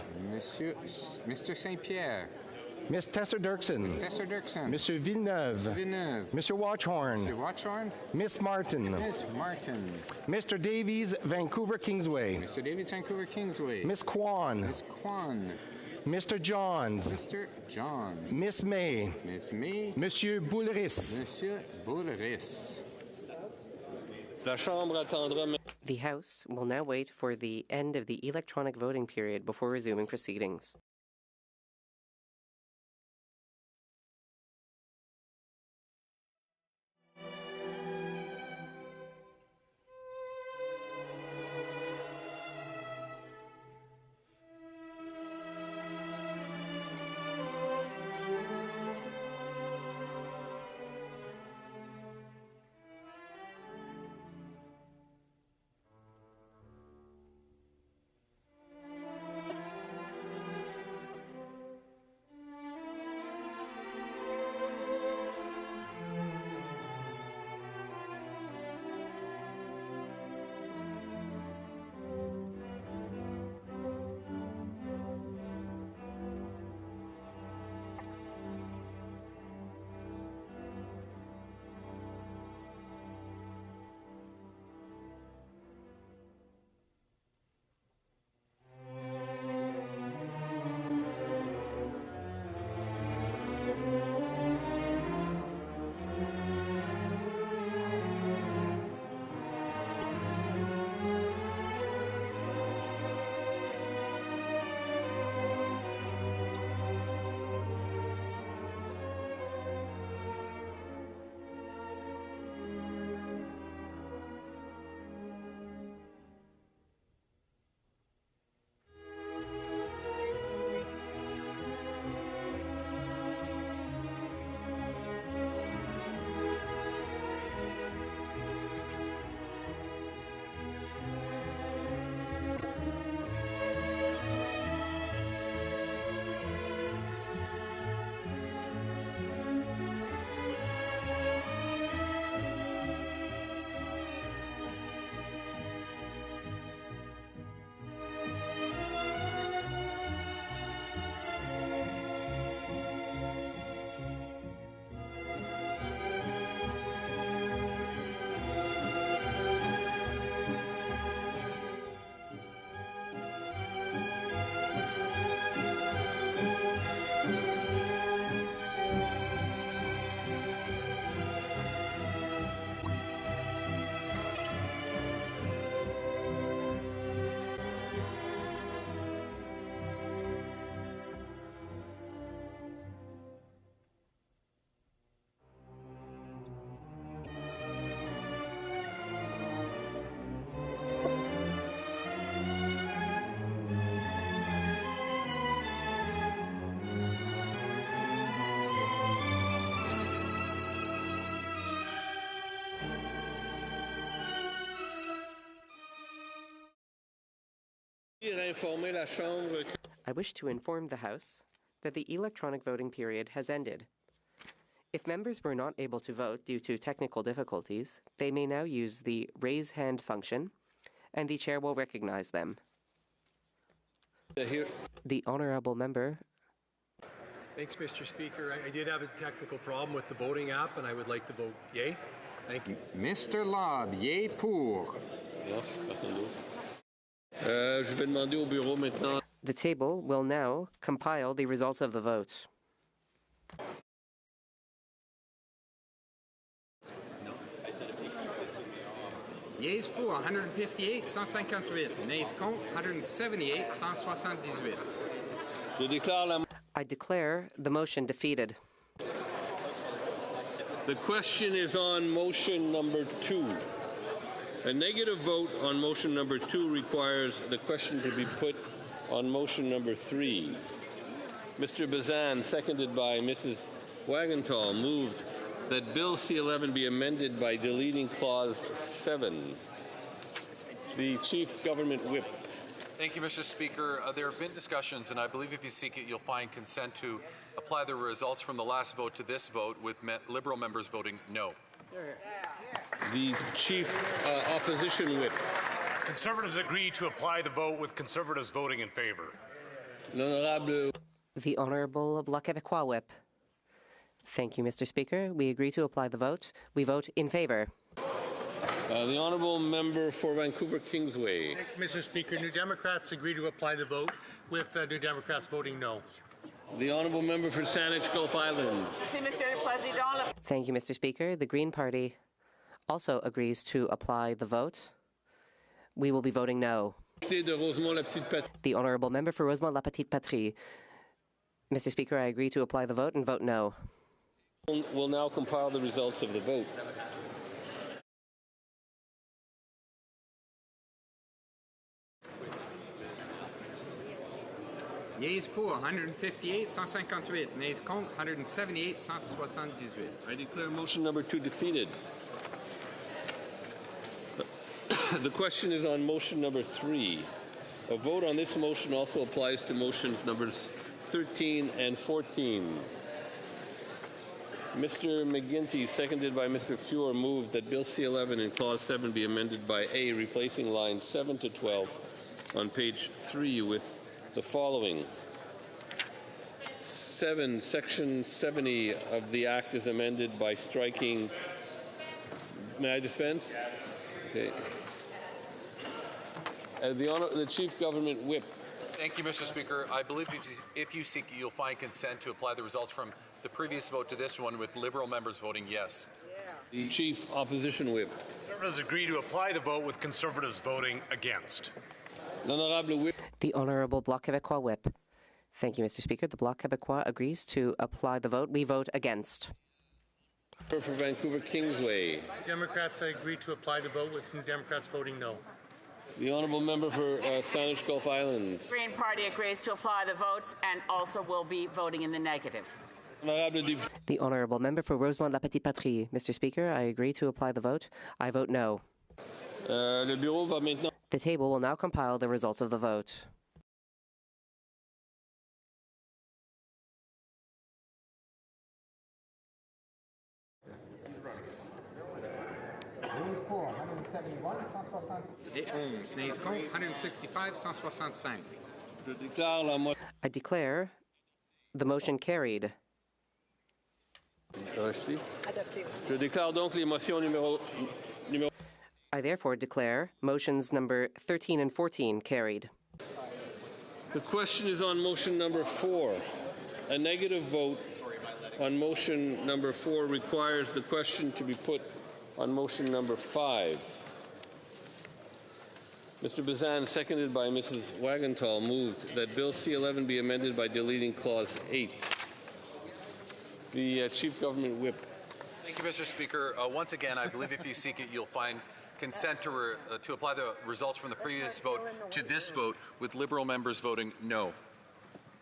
Mr. Saint-Pierre. Miss Tessa Dirksen. Miss Tessa Dirksen. Monsieur Villeneuve. Villeneuve. Mr. Watchhorn. Mr. Watchhorn. Miss Martin. Miss Martin. Mr. Davies, Vancouver Kingsway. Mr. Davies, Vancouver Kingsway. Miss Kwan. Miss Kwan. Mr. Johns. Mr. Johns. Miss May. Miss May. Monsieur Boulris. Monsieur Boulris. La Chambre attendra. The House will now wait for the end of the electronic voting period before resuming proceedings. I wish to inform the House that the electronic voting period has ended. If members were not able to vote due to technical difficulties, they may now use the raise hand function, and the chair will recognize them. The honourable member. Thanks, Mr. Speaker. I did have a technical problem with the voting app, and I would like to vote yay. Thank you. Mr. Lobb, yay pour. Je vais demander au bureau maintenant. The table will now compile the results of the vote. Yeas pour 158, 158. Nays contre 178, 178. I declare the motion defeated. The question is on motion number 2. A negative vote on motion number 2 requires the question to be put on motion number 3. Mr. Bazan, seconded by Mrs. Wagenthal, moved that Bill C-11 be amended by deleting Clause 7. The Chief Government Whip. Thank you, Mr. Speaker. There have been discussions, and I believe if you seek it, you'll find consent to apply the results from the last vote to this vote, with Liberal members voting no. The Chief Opposition Whip. Conservatives agree to apply the vote, with Conservatives voting in favor. The Honourable Bloc Québécois Whip. Thank you, Mr. Speaker. We agree to apply the vote. We vote in favor. The Honourable Member for Vancouver Kingsway. Thank you, Mr. Speaker. New Democrats agree to apply the vote, with New Democrats voting no. The Honourable Member for Saanich Gulf Islands. Thank you, Mr. Speaker. The Green Party also agrees to apply the vote. We will be voting no. The Honourable Member for Rosemont-la-Petite-Patrie. Mr. Speaker, I agree to apply the vote and vote no. We'll now compile the results of the vote. Yeas pour 158, 158. Nays contre 178, 178. I declare motion number 2 defeated. The question is on motion number 3. A vote on this motion also applies to motions numbers 13 and 14. Mr. McGuinty, seconded by Mr. Feuer, moved that Bill C-11 in Clause 7 be amended by A, replacing lines 7 to 12 on page 3 with the following. 7, Section 70 of the Act is amended by striking... May I dispense? Okay. The Chief Government Whip. Thank you, Mr. Speaker. I believe if you seek it, you'll find consent to apply the results from the previous vote to this one, with Liberal members voting yes. The Chief Opposition Whip. Conservatives agree to apply the vote with Conservatives voting against. L'Honorable Whip. The Honourable Bloc Québécois Whip. Thank you, Mr. Speaker. The Bloc Québécois agrees to apply the vote. We vote against. For Vancouver Kingsway. Democrats agree to apply the vote with New Democrats voting no. The Honourable Member for Saanich Gulf Islands. Green Party agrees to apply the votes and also will be voting in the negative. The Honourable Member for Rosemont-la-Petite-Patrie. Mr. Speaker, I agree to apply the vote. I vote no. Le bureau va maintenant... The table will now compile the results of the vote. Et 11. Nays contre 165, 165. I declare the motion carried. Je déclare donc les motions numéro... I therefore declare motions number 13 and 14 carried. The question is on motion number 4. A negative vote on motion number 4 requires the question to be put on motion number 5. Mr. Bazan, seconded by Mrs. Wagenthal, moved that Bill C-11 be amended by deleting Clause 8. The Chief Government Whip. Thank you, Mr. Speaker. Once again, I believe if you seek it, you'll find consent to apply the results from the previous vote to this vote, with Liberal members voting no.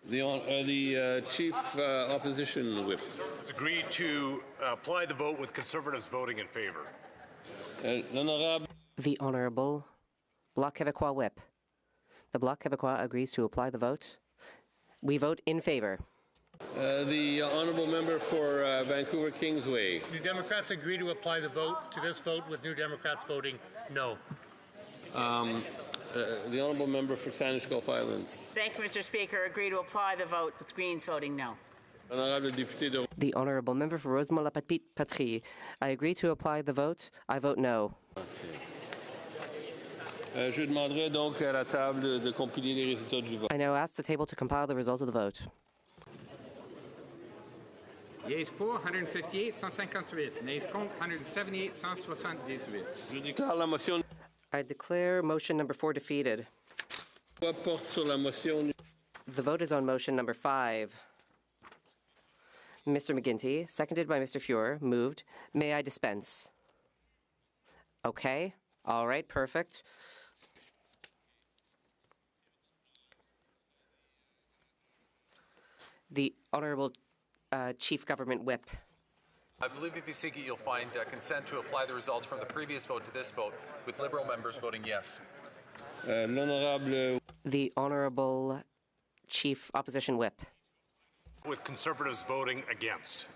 The Chief Opposition Whip. Agreed to apply the vote with Conservatives voting in favor. The Honourable Bloc Québécois Whip. The Bloc Québécois agrees to apply the vote. We vote in favor. The Honourable Member for Vancouver Kingsway. New Democrats agree to apply the vote to this vote with New Democrats voting no. The Honourable Member for Saanich Gulf Islands. Thank you, Mr. Speaker. Agree to apply the vote with Greens voting no. The Honourable Member for Rosemont-la-Petite-Patrie. I agree to apply the vote. I vote no. Je demanderai donc à la table de compiler les résultats du vote. I now ask the table to compile the results of the vote. Yeas pour 158, 158. Nays contre 178, 178. Je déclare la motion. I declare motion number 4 defeated. Porte sur la motion. The vote is on motion number 5. Mr. McGuinty, seconded by Mr. Feuer, moved. May I dispense? Okay. All right. Perfect. The Honourable Chief Government Whip. I believe if you seek it, you'll find consent to apply the results from the previous vote to this vote, with Liberal members voting yes. The Honourable Chief Opposition Whip. With Conservatives voting against.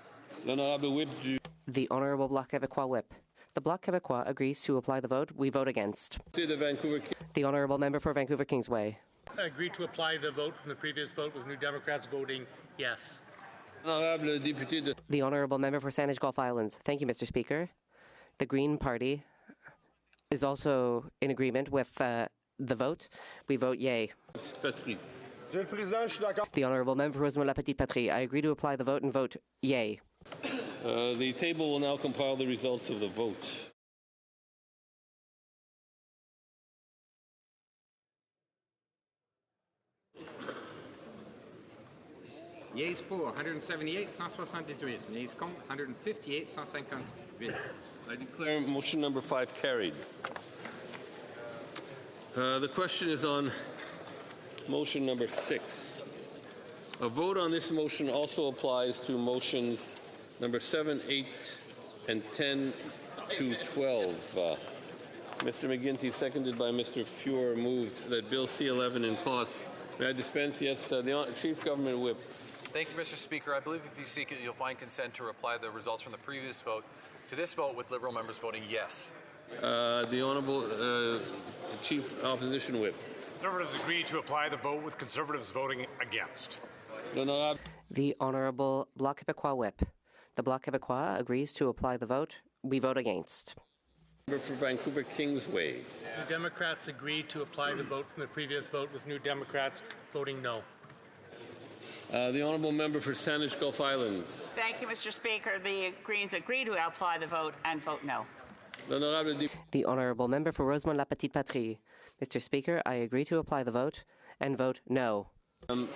The Honourable Bloc Québécois Whip. The Bloc Québécois agrees to apply the vote. We vote against. The Honourable Member for Vancouver Kingsway. I agree to apply the vote from the previous vote with New Democrats voting yes. The Honourable Member for Saanich Gulf Islands. Thank you, Mr. Speaker. The Green Party is also in agreement with the vote. We vote yay. The Honourable Member for Rosemont-la-Petite-Patrie. I agree to apply the vote and vote yay. The table will now compile the results of the vote. Yeas pour 178, 178. Nays contre 158, 158. I declare motion number 5 carried. The question is on motion number 6. A vote on this motion also applies to motions number 7, 8, and 10 to 12. Mr. McGuinty, seconded by Mr. Fuhr, moved that Bill C-11 in clause. May I dispense? Yes, the Chief Government Whip. Thank you, Mr. Speaker. I believe if you seek it, you'll find consent to apply the results from the previous vote to this vote, with Liberal members voting yes. The Honourable Chief Opposition Whip. Conservatives agree to apply the vote, with Conservatives voting against. The Honourable Bloc Québécois Whip. The Bloc Québécois agrees to apply the vote. We vote against. Member for Vancouver Kingsway. New Democrats agree to apply the vote from the previous vote, with New Democrats voting no. The Honourable Member for Saanich Gulf Islands. Thank you, Mr. Speaker. The Greens agree to apply the vote and vote no. The Honourable Member for Rosemont-La Petite Patrie. Mr. Speaker, I agree to apply the vote and vote no. The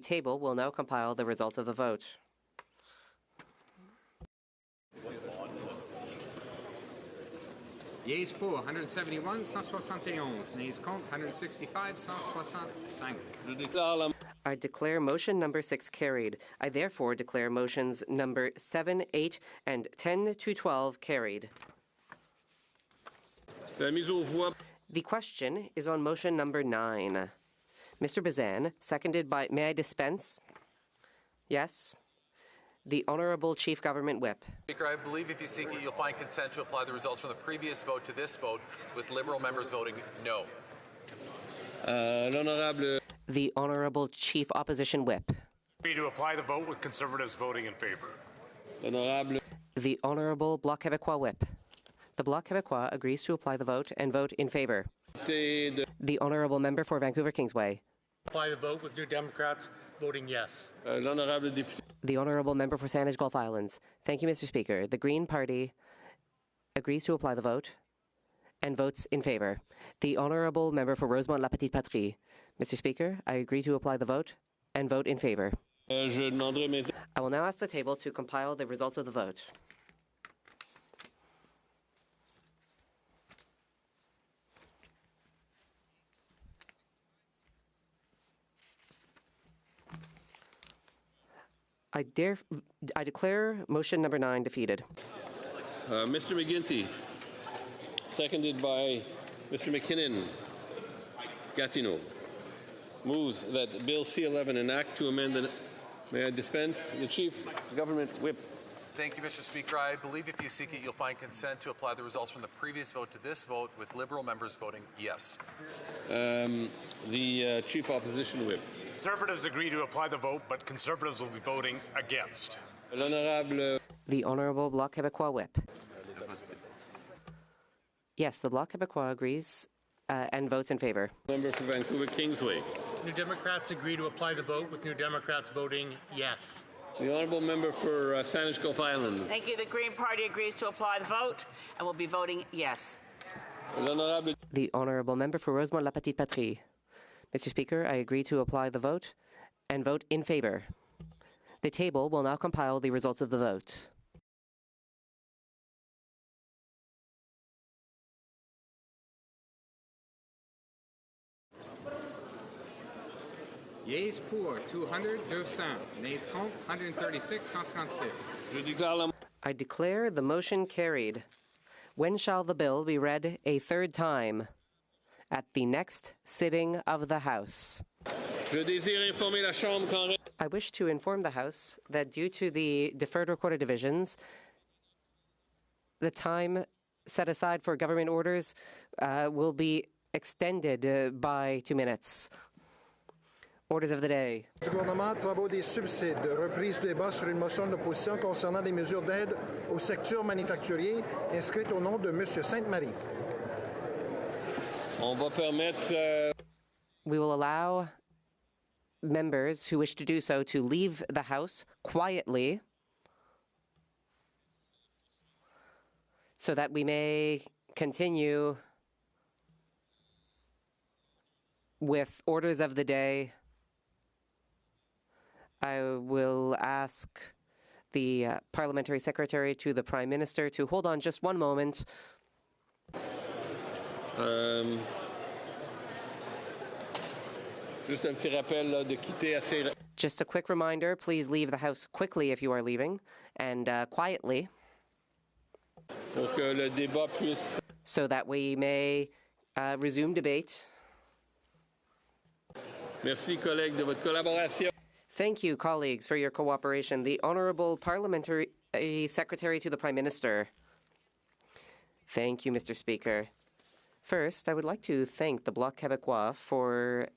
table will now compile the results of the vote. Yeas pour 171, 171. Nays contre 165, 165. I declare motion number 6 carried. I therefore declare motions number 7, 8, and 10 to 12 carried. The question is on motion number 9. Mr. Bazan, seconded by, may I dispense? Yes. The Honourable Chief Government Whip. Speaker, I believe if you seek it, you'll find consent to apply the results from the previous vote to this vote, with Liberal members voting no. The Honourable Chief Opposition Whip. Agree to apply the vote, with Conservatives voting in favour. The Honourable Bloc Québécois Whip. The Bloc Québécois agrees to apply the vote and vote in favour. The Honourable Member for Vancouver Kingsway. Apply the vote, with New Democrats voting yes. The Honourable Member for Saanich Gulf Islands. Thank you, Mr. Speaker. The Green Party agrees to apply the vote and votes in favour. The Honourable Member for Rosemont-La Petite Patrie. Mr. Speaker, I agree to apply the vote and vote in favour. I will now ask the table to compile the results of the vote. I declare motion number 9 defeated. Mr. McGuinty, seconded by Mr. McKinnon, Gatineau, moves that Bill C-11 enact to amend the... May I dispense? The Chief Government Whip. Thank you, Mr. Speaker. I believe if you seek it, you'll find consent to apply the results from the previous vote to this vote, with Liberal members voting yes. The Chief Opposition Whip. Conservatives agree to apply the vote, but Conservatives will be voting against. The Honourable Bloc Québécois Whip. Yes, the Bloc Québécois agrees and votes in favour. Member for Vancouver Kingsway. New Democrats agree to apply the vote, with New Democrats voting yes. The Honourable Member for Saanich Gulf Islands. Thank you. The Green Party agrees to apply the vote and will be voting yes. The Honourable Member for Rosemont-La Petite Patrie. Mr. Speaker, I agree to apply the vote and vote in favour. The table will now compile the results of the vote. Yeas pour 200, 200. Nays contre 136, 136. I declare the motion carried. When shall the bill be read a third time? At the next sitting of the House. I wish to inform the House that due to the deferred recorded divisions, the time set aside for government orders will be extended by 2 minutes. Orders of the day. Du gouvernement, travaux des subsides, reprise du débat sur une motion d'opposition concernant des mesures d'aide au secteur manufacturier inscrite au nom de M. Sainte-Marie. We will allow members who wish to do so to leave the House quietly so that we may continue with orders of the day I will ask the Parliamentary Secretary to the Prime Minister to hold on just one moment. Juste un petit rappel là, de quitter assez. Just a quick reminder, please leave the House quickly if you are leaving, and quietly. Pour que le débat puisse. So that we may resume debate. Merci, collègues, de votre collaboration. Thank you, colleagues, for your cooperation. The Honourable Parliamentary Secretary to the Prime Minister. Thank you, Mr. Speaker. First, I would like to thank the Bloc Québécois for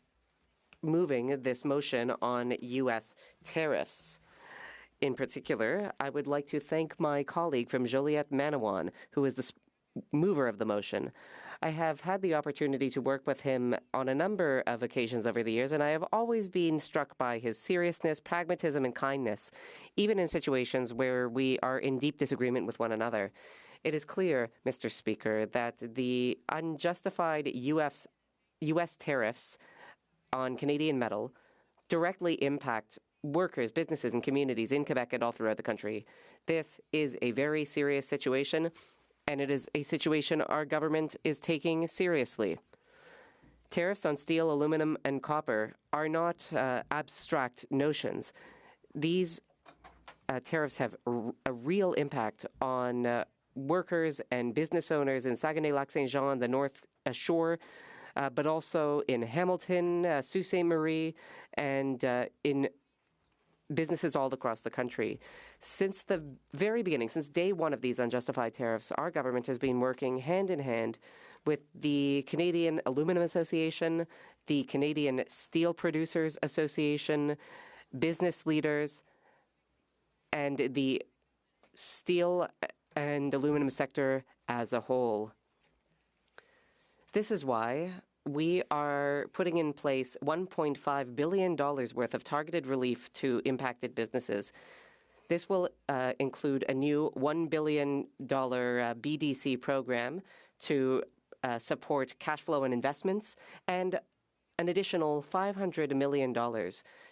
moving this motion on U.S. tariffs. In particular, I would like to thank my colleague from Joliette Manawan, who is the mover of the motion. I have had the opportunity to work with him on a number of occasions over the years, and I have always been struck by his seriousness, pragmatism, and kindness, even in situations where we are in deep disagreement with one another. It is clear, Mr. Speaker, that the unjustified U.S. tariffs on Canadian metal directly impact workers, businesses, and communities in Quebec and all throughout the country. This is a very serious situation, and it is a situation our government is taking seriously. Tariffs on steel, aluminum, and copper are not abstract notions. These tariffs have a real impact on workers and business owners in Saguenay-Lac-Saint-Jean, the North Shore, but also in Hamilton, Sault Ste. Marie, and in businesses all across the country. Since the very beginning, since day one of these unjustified tariffs, our government has been working hand in hand with the Canadian Aluminum Association, the Canadian Steel Producers Association, business leaders, and the steel and aluminum sector as a whole. This is why we are putting in place $1.5 billion worth of targeted relief to impacted businesses. This will include a new $1 billion BDC program to support cash flow and investments, and an additional $500 million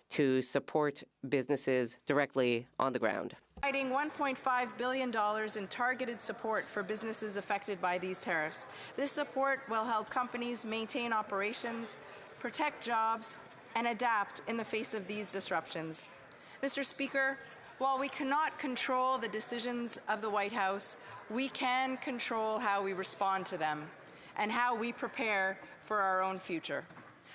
to support businesses directly on the ground. Providing $1.5 billion in targeted support for businesses affected by these tariffs. This support will help companies maintain operations, protect jobs, and adapt in the face of these disruptions. Mr. Speaker, while we cannot control the decisions of the White House, we can control how we respond to them and how we prepare for our own future.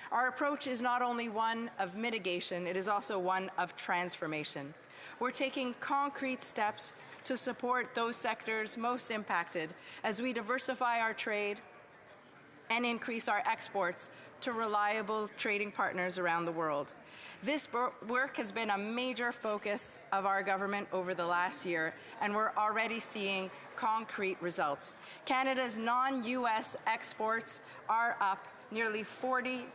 Our approach is not only one of mitigation, it is also one of transformation. We're taking concrete steps to support those sectors most impacted as we diversify our trade and increase our exports to reliable trading partners around the world. This work has been a major focus of our government over the last year, and we're already seeing concrete results. Canada's non-U.S. exports are up nearly 40%,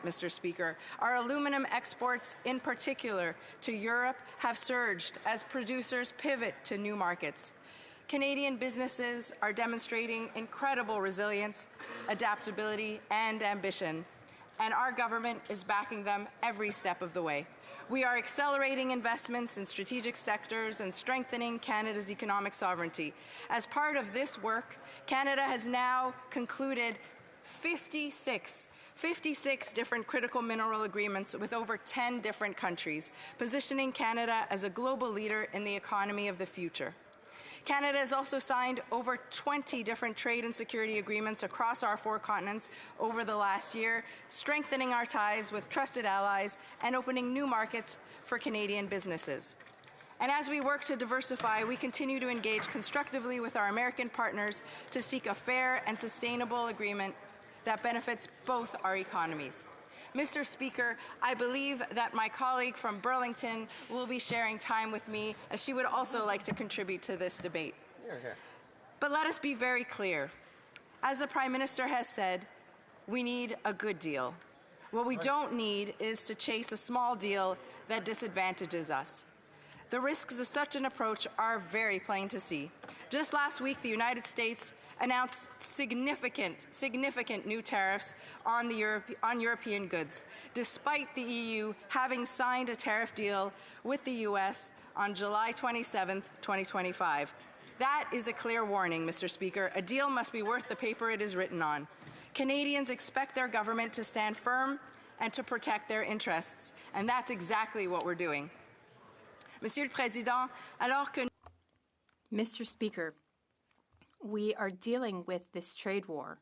Mr. Speaker. Our aluminum exports, in particular to Europe, have surged as producers pivot to new markets. Canadian businesses are demonstrating incredible resilience, adaptability, and ambition, and our government is backing them every step of the way. We are accelerating investments in strategic sectors and strengthening Canada's economic sovereignty. As part of this work, Canada has now concluded 56 different critical mineral agreements with over 10 different countries, positioning Canada as a global leader in the economy of the future. Canada has also signed over 20 different trade and security agreements across our 4 continents over the last year, strengthening our ties with trusted allies and opening new markets for Canadian businesses. And as we work to diversify, we continue to engage constructively with our American partners to seek a fair and sustainable agreement that benefits both our economies. Mr. Speaker, I believe that my colleague from Burlington will be sharing time with me, as she would also like to contribute to this debate. But let us be very clear. As the Prime Minister has said, we need a good deal. What we don't need is to chase a small deal that disadvantages us. The risks of such an approach are very plain to see. Just last week, the United States announced significant new tariffs on European goods, despite the EU having signed a tariff deal with the US on July 27, 2025. That is a clear warning, Mr. Speaker. A deal must be worth the paper it is written on. Canadians expect their government to stand firm and to protect their interests, and that's exactly what we're doing. Monsieur le Président, alors que... Mr. Speaker, we are dealing with this trade war.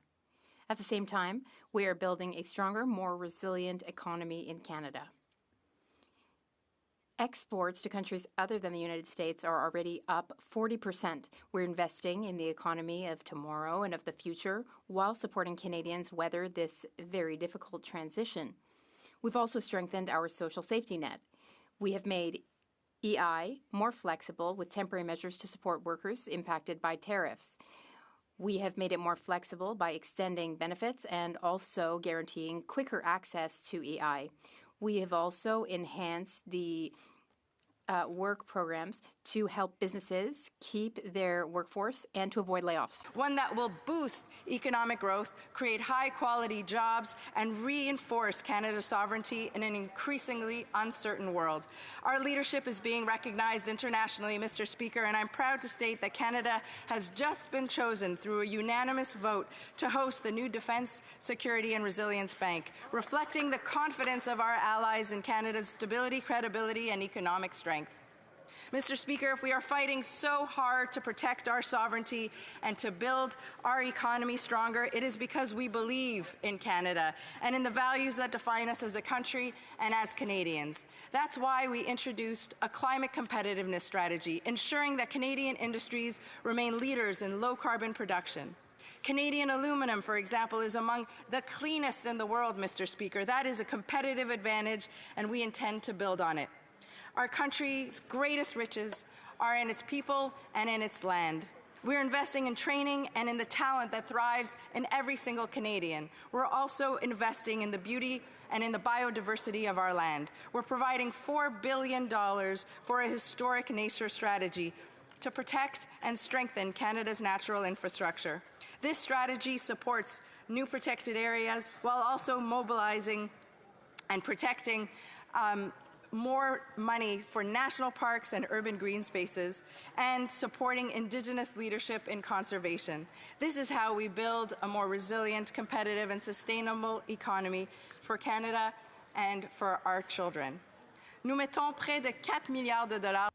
At the same time, we are building a stronger, more resilient economy in Canada. Exports to countries other than the United States are already up 40%. We're investing in the economy of tomorrow and of the future while supporting Canadians weather this very difficult transition. We've also strengthened our social safety net. We have made EI more flexible with temporary measures to support workers impacted by tariffs. We have made it more flexible by extending benefits and also guaranteeing quicker access to EI. We have also enhanced the work programs to help businesses keep their workforce and to avoid layoffs. One that will boost economic growth, create high-quality jobs, and reinforce Canada's sovereignty in an increasingly uncertain world. Our leadership is being recognized internationally, Mr. Speaker, and I'm proud to state that Canada has just been chosen through a unanimous vote to host the new Defence, Security and Resilience Bank, reflecting the confidence of our allies in Canada's stability, credibility, and economic strength. Mr. Speaker, if we are fighting so hard to protect our sovereignty and to build our economy stronger, it is because we believe in Canada and in the values that define us as a country and as Canadians. That's why we introduced a climate competitiveness strategy, ensuring that Canadian industries remain leaders in low-carbon production. Canadian aluminum, for example, is among the cleanest in the world, Mr. Speaker. That is a competitive advantage, and we intend to build on it. Our country's greatest riches are in its people and in its land. We're investing in training and in the talent that thrives in every single Canadian. We're also investing in the beauty and in the biodiversity of our land. We're providing $4 billion for a historic nature strategy to protect and strengthen Canada's natural infrastructure. This strategy supports new protected areas while also mobilizing and protecting more money for national parks and urban green spaces, and supporting Indigenous leadership in conservation. This is how we build a more resilient, competitive, and sustainable economy for Canada and for our children. Nous mettons près de 4 milliards de dollars.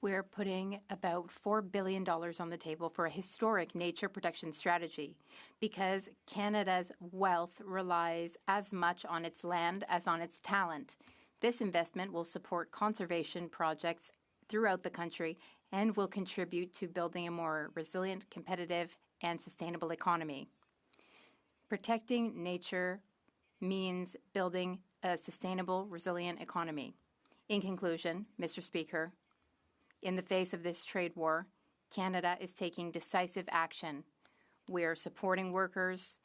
We're putting about $4 billion on the table for a historic nature protection strategy because Canada's wealth relies as much on its land as on its talent. This investment will support conservation projects throughout the country and will contribute to building a more resilient, competitive, and sustainable economy. Protecting nature means building a sustainable, resilient economy. In conclusion, Mr. Speaker, in the face of this trade war, Canada is taking decisive action. We are supporting workers,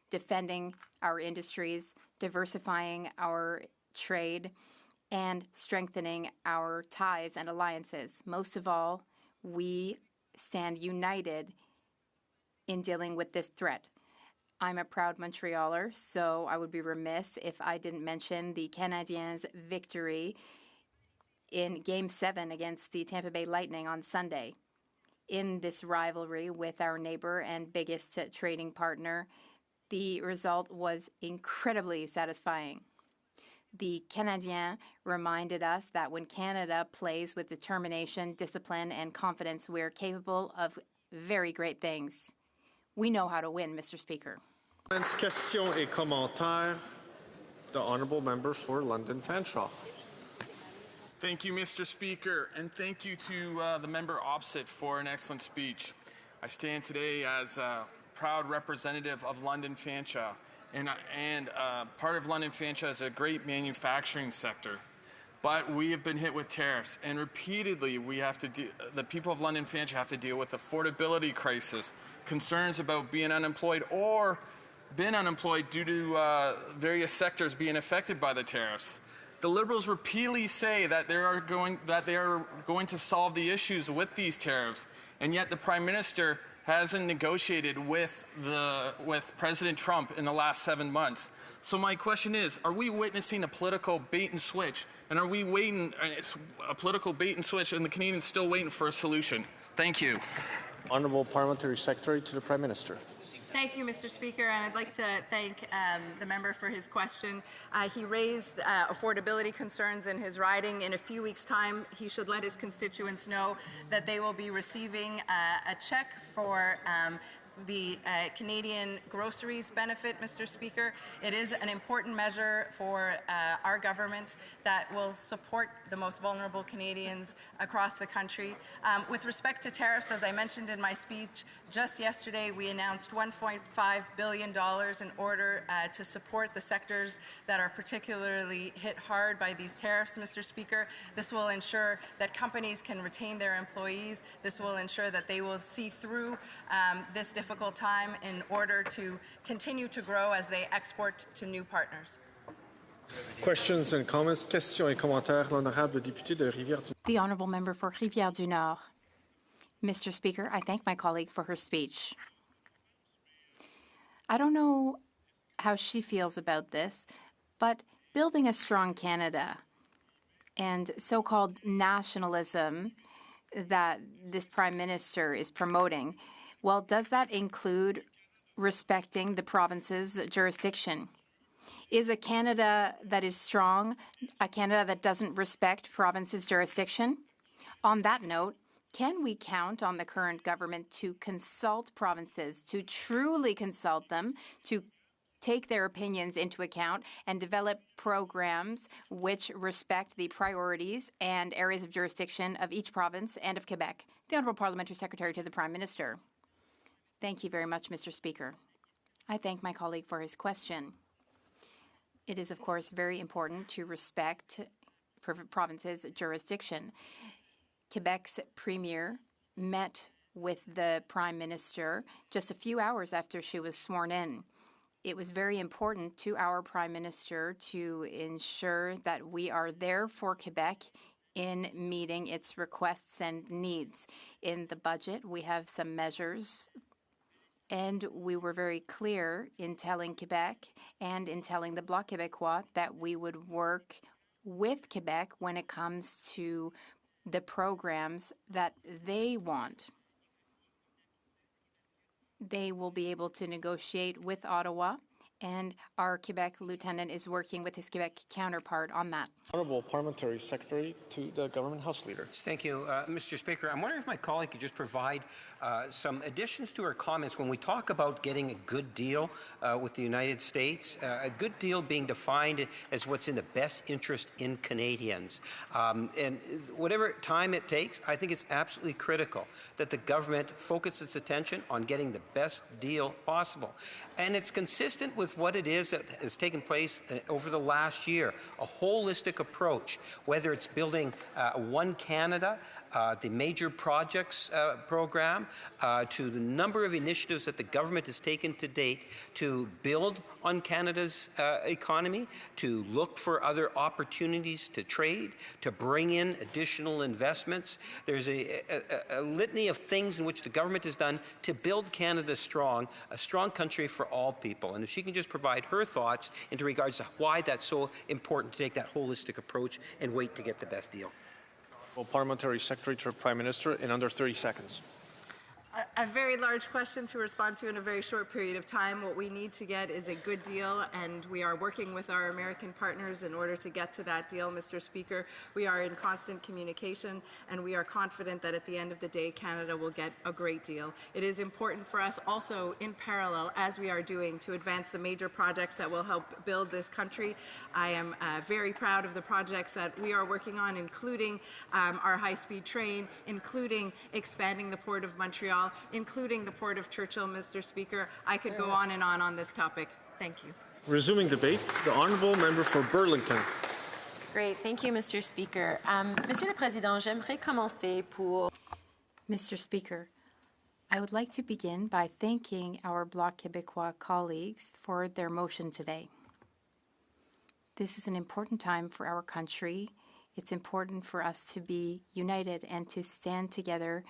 defending our industries, diversifying our trade, and strengthening our ties and alliances. Most of all, we stand united in dealing with this threat. I'm a proud Montrealer, so I would be remiss if I didn't mention the Canadiens' victory in Game 7 against the Tampa Bay Lightning on Sunday. In this rivalry with our neighbor and biggest trading partner, the result was incredibly satisfying. The Canadiens reminded us that when Canada plays with determination, discipline, and confidence, we're capable of very great things. We know how to win, Mr. Speaker. Questions et commentaires. The honourable member for London Fanshawe. Thank you, Mr. Speaker, and thank you to the member opposite for an excellent speech. I stand today as a proud representative of London Fanshawe. And part of London Fanshawe is a great manufacturing sector. But we have been hit with tariffs, and repeatedly the people of London Fanshawe have to deal with affordability crisis, concerns about being unemployed or been unemployed due to various sectors being affected by the tariffs. The Liberals repeatedly say that they are going to solve the issues with these tariffs, and yet the Prime Minister hasn't negotiated with President Trump in the last 7 months. So my question is, are we witnessing a political bait and switch? And are we waiting, it's a political bait and switch, and the Canadians still waiting for a solution? Thank you. Honourable Parliamentary Secretary to the Prime Minister. Thank you, Mr. Speaker, and I'd like to thank the member for his question. He raised affordability concerns in his riding. In a few weeks' time, he should let his constituents know that they will be receiving a check for the Canadian groceries benefit, Mr. Speaker. It is an important measure for our government that will support the most vulnerable Canadians across the country. With respect to tariffs, as I mentioned in my speech, just yesterday we announced $1.5 billion in order to support the sectors that are particularly hit hard by these tariffs, Mr. Speaker. This will ensure that companies can retain their employees. This will ensure that they will see through this difficult time in order to continue to grow as they export to new partners. Questions and comments. Questions et commentaires. L'honorable député de Rivière-du-Nord. The Honourable Member for Rivière-du-Nord. Mr. Speaker, I thank my colleague for her speech. I don't know how she feels about this, but building a strong Canada and so-called nationalism that this Prime Minister is promoting, well, does that include respecting the province's jurisdiction? Is a Canada that is strong a Canada that doesn't respect province's jurisdiction? On that note, can we count on the current government to consult provinces, to truly consult them, to take their opinions into account and develop programs which respect the priorities and areas of jurisdiction of each province and of Quebec? The Honourable Parliamentary Secretary to the Prime Minister. Thank you very much, Mr. Speaker. I thank my colleague for his question. It is, of course, very important to respect province's jurisdiction. Quebec's Premier met with the Prime Minister just a few hours after she was sworn in. It was very important to our Prime Minister to ensure that we are there for Quebec in meeting its requests and needs. In the budget, we have some measures, and we were very clear in telling Quebec and in telling the Bloc Québécois that we would work with Quebec when it comes to the programs that they want. They will be able to negotiate with Ottawa, and our Quebec lieutenant is working with his Quebec counterpart on that. Honourable Parliamentary Secretary to the Government House Leader. Thank you, Mr. Speaker. I'm wondering if my colleague could just provide some additions to her comments when we talk about getting a good deal with the United States, a good deal being defined as what's in the best interest in Canadians. And whatever time it takes, I think it's absolutely critical that the government focus its attention on getting the best deal possible. And it's consistent with what it is that has taken place over the last year, a holistic approach, whether it's building One Canada, the major projects program, to the number of initiatives that the government has taken to date to build on Canada's economy, to look for other opportunities to trade, to bring in additional investments. There's a litany of things in which the government has done to build Canada strong, a strong country for all people. And if she can just provide her thoughts into regards to why that's so important to take that holistic approach and wait to get the best deal. Well, Parliamentary Secretary to the Prime Minister in under 30 seconds. A very large question to respond to in a very short period of time. What we need to get is a good deal, and we are working with our American partners in order to get to that deal, Mr. Speaker. We are in constant communication, and we are confident that at the end of the day, Canada will get a great deal. It is important for us also, in parallel, as we are doing, to advance the major projects that will help build this country. I am very proud of the projects that we are working on, including our high-speed train, including expanding the Port of Montreal, including the Port of Churchill, Mr. Speaker. I could go on this topic. Thank you. Resuming debate, the Honourable Member for Burlington. Great. Thank you, Mr. Speaker. Monsieur le Président, j'aimerais commencer pour... Mr. Speaker, I would like to begin by thanking our Bloc Québécois colleagues for their motion today. This is an important time for our country. It's important for us to be united and to stand together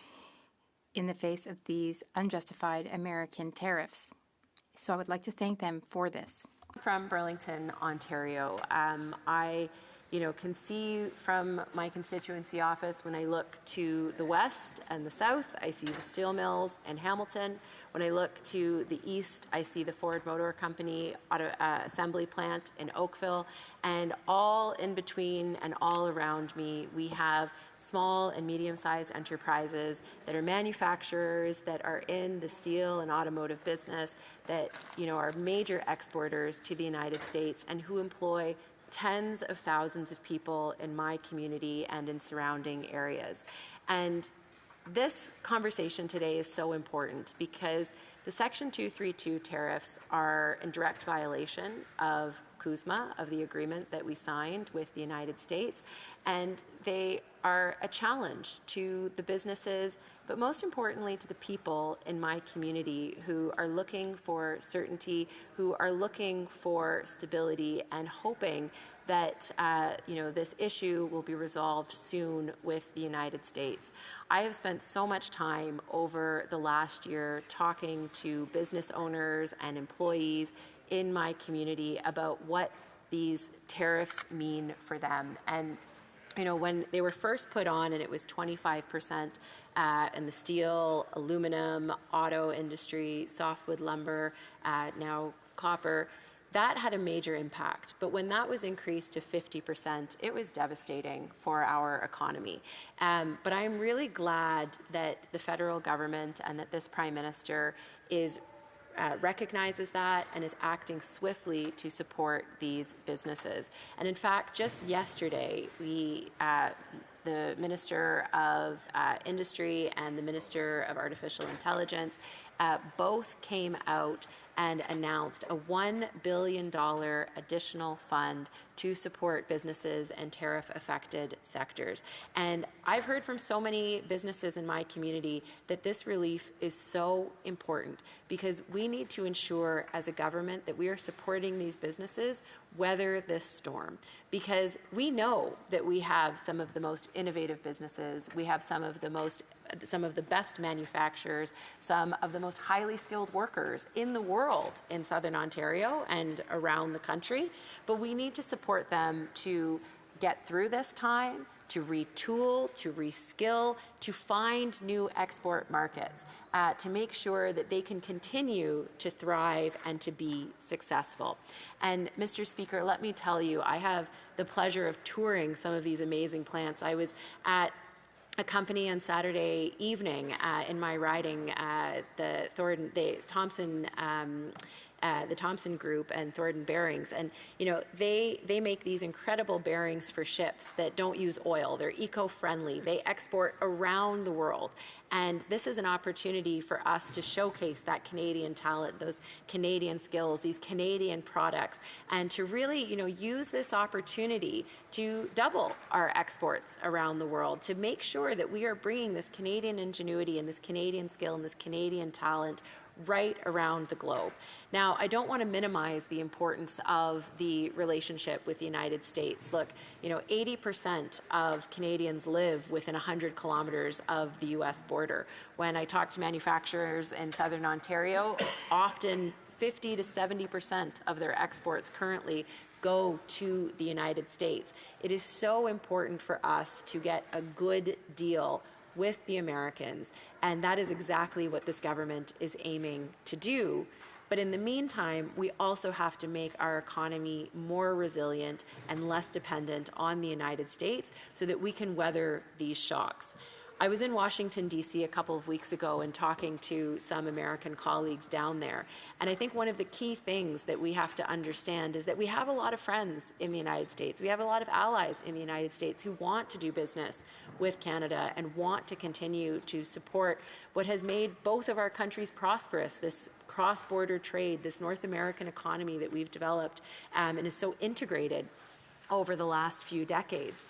in the face of these unjustified American tariffs. So I would like to thank them for this. From Burlington, Ontario, I can see from my constituency office when I look to the west and the south, I see the steel mills in Hamilton. When I look to the east, I see the Ford Motor Company assembly plant in Oakville. And all in between and all around me, we have small and medium-sized enterprises that are manufacturers, that are in the steel and automotive business, that are major exporters to the United States and who employ tens of thousands of people in my community and in surrounding areas. And this conversation today is so important because the Section 232 tariffs are in direct violation of CUSMA, of the agreement that we signed with the United States, and they are a challenge to the businesses, but most importantly to the people in my community who are looking for certainty, who are looking for stability and hoping that this issue will be resolved soon with the United States. I have spent so much time over the last year talking to business owners and employees in my community about what these tariffs mean for them. And when they were first put on and it was 25% in the steel, aluminum, auto industry, softwood lumber, now copper, that had a major impact. But when that was increased to 50%, it was devastating for our economy. But I'm really glad that the federal government and that this Prime Minister recognizes that and is acting swiftly to support these businesses. And in fact, just yesterday, the Minister of Industry and the Minister of Artificial Intelligence both came out and announced a $1 billion additional fund to support businesses and tariff-affected sectors. And I've heard from so many businesses in my community that this relief is so important because we need to ensure as a government that we are supporting these businesses weather this storm. Because we know that we have some of the most innovative businesses, we have some of the best manufacturers, some of the most highly skilled workers in the world in Southern Ontario and around the country, but we need to support them to get through this time, to retool, to reskill, to find new export markets, to make sure that they can continue to thrive and to be successful. And Mr. Speaker, let me tell you, I have the pleasure of touring some of these amazing plants. I was at a company on Saturday evening in my riding, the Thompson Group and Thornton Bearings, and they make these incredible bearings for ships that don't use oil. They're eco-friendly. They export around the world, and this is an opportunity for us to showcase that Canadian talent, those Canadian skills, these Canadian products, and to really use this opportunity to double our exports around the world, to make sure that we are bringing this Canadian ingenuity and this Canadian skill and this Canadian talent right around the globe. Now, I don't want to minimize the importance of the relationship with the United States. Look, 80% of Canadians live within 100 kilometers of the U.S. border. When I talk to manufacturers in Southern Ontario, often 50 to 70% of their exports currently go to the United States. It is so important for us to get a good deal with the Americans, and that is exactly what this government is aiming to do. But in the meantime, we also have to make our economy more resilient and less dependent on the United States so that we can weather these shocks. I was in Washington, D.C. a couple of weeks ago and talking to some American colleagues down there. And I think one of the key things that we have to understand is that we have a lot of friends in the United States. We have a lot of allies in the United States who want to do business with Canada and want to continue to support what has made both of our countries prosperous, this cross-border trade, this North American economy that we've developed and is so integrated over the last few decades.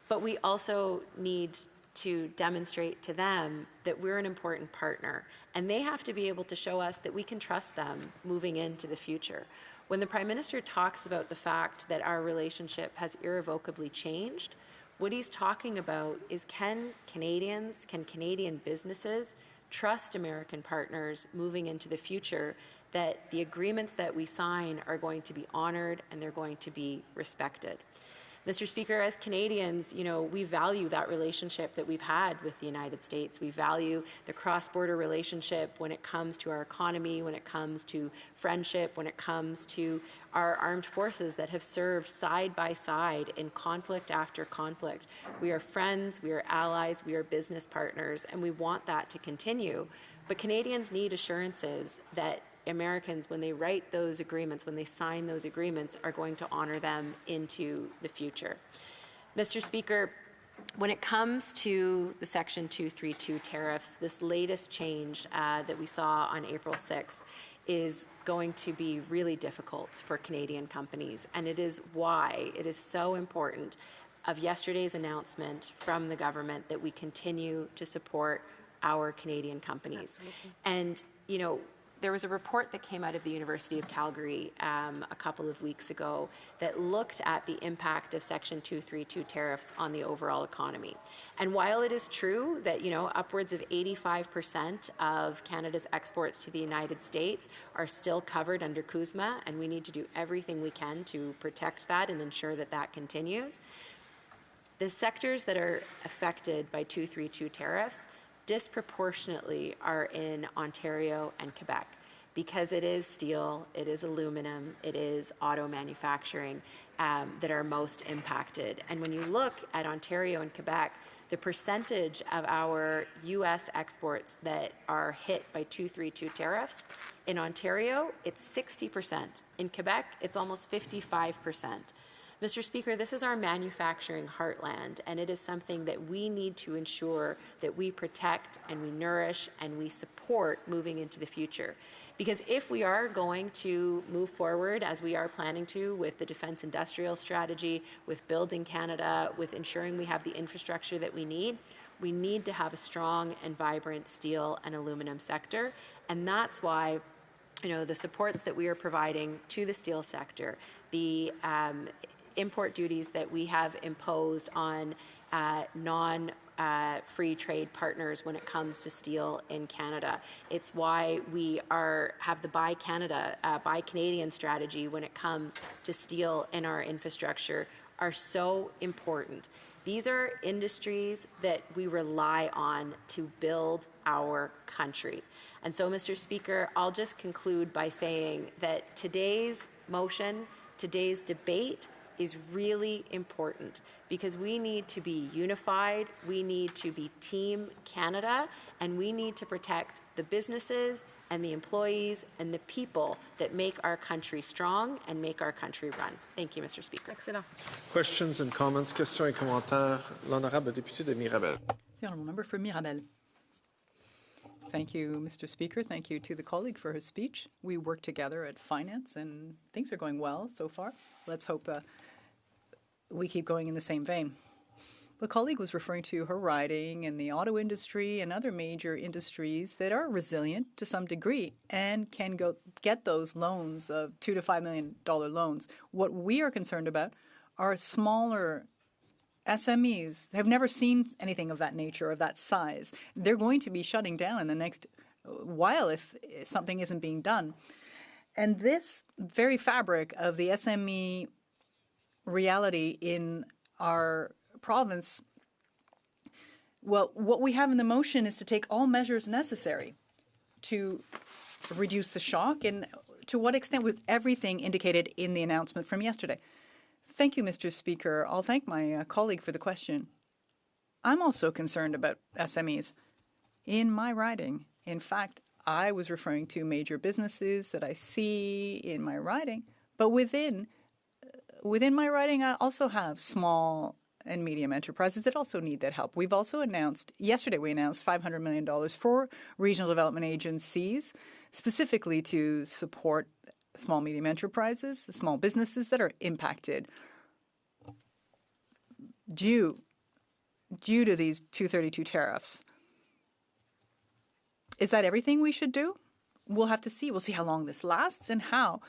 But we also need to demonstrate to them that we're an important partner, and they have to be able to show us that we can trust them moving into the future. When the Prime Minister talks about the fact that our relationship has irrevocably changed, what he's talking about is can Canadian businesses trust American partners moving into the future that the agreements that we sign are going to be honored and they're going to be respected. Mr. Speaker, as Canadians, we value that relationship that we've had with the United States. We value the cross-border relationship when it comes to our economy, when it comes to friendship, when it comes to our armed forces that have served side by side in conflict after conflict. We are friends, we are allies, we are business partners, and we want that to continue. But Canadians need assurances that Americans, when they write those agreements, when they sign those agreements, are going to honor them into the future. Mr. Speaker, when it comes to the Section 232 tariffs, this latest change that we saw on April 6th is going to be really difficult for Canadian companies, and it is why it is so important of yesterday's announcement from the government that we continue to support our Canadian companies. And, there was a report that came out of the University of Calgary a couple of weeks ago that looked at the impact of Section 232 tariffs on the overall economy. And while it is true that, upwards of 85% of Canada's exports to the United States are still covered under CUSMA, and we need to do everything we can to protect that and ensure that that continues, the sectors that are affected by 232 tariffs disproportionately are in Ontario and Quebec, because it is steel, it is aluminum, it is auto manufacturing that are most impacted. And when you look at Ontario and Quebec, the percentage of our U.S. exports that are hit by 232 tariffs, in Ontario, it's 60%. In Quebec, it's almost 55%. Mr. Speaker, this is our manufacturing heartland, and it is something that we need to ensure that we protect and we nourish and we support moving into the future. Because if we are going to move forward, as we are planning to with the Defence Industrial Strategy, with Building Canada, with ensuring we have the infrastructure that we need to have a strong and vibrant steel and aluminum sector. And that's why the supports that we are providing to the steel sector, the import duties that we have imposed on non-free trade partners when it comes to steel in Canada. It's why we have the Buy Canada, Buy Canadian strategy when it comes to steel in our infrastructure are so important. These are industries that we rely on to build our country. And so, Mr. Speaker, I'll just conclude by saying that today's motion, today's debate, is really important because we need to be unified, we need to be Team Canada, and we need to protect the businesses and the employees and the people that make our country strong and make our country run. Thank you, Mr. Speaker. Excellent. Questions and comments, questions et commentaires. L'honorable député de Mirabel. The honourable member for Mirabel. Thank you, Mr. Speaker. Thank you to the colleague for his speech. We work together at Finance, and things are going well so far. Let's hope we keep going in the same vein. The colleague was referring to her riding and the auto industry and other major industries that are resilient to some degree and can go get those loans of $2 to $5 million loans. What we are concerned about are smaller SMEs. They have never seen anything of that nature, of that size. They're going to be shutting down in the next while if something isn't being done. And this very fabric of the SME reality in our province, well, what we have in the motion is to take all measures necessary to reduce the shock, and to what extent with everything indicated in the announcement from yesterday. Thank you, Mr. Speaker. I'll thank my colleague for the question. I'm also concerned about SMEs. In my riding, in fact, I was referring to major businesses that I see in my riding, but within my riding, I also have small and medium enterprises that also need that help. We've also yesterday we announced $500 million for regional development agencies, specifically to support small, medium enterprises, small businesses that are impacted due to these 232 tariffs. Is that everything we should do? We'll have to see. We'll see how long this lasts and how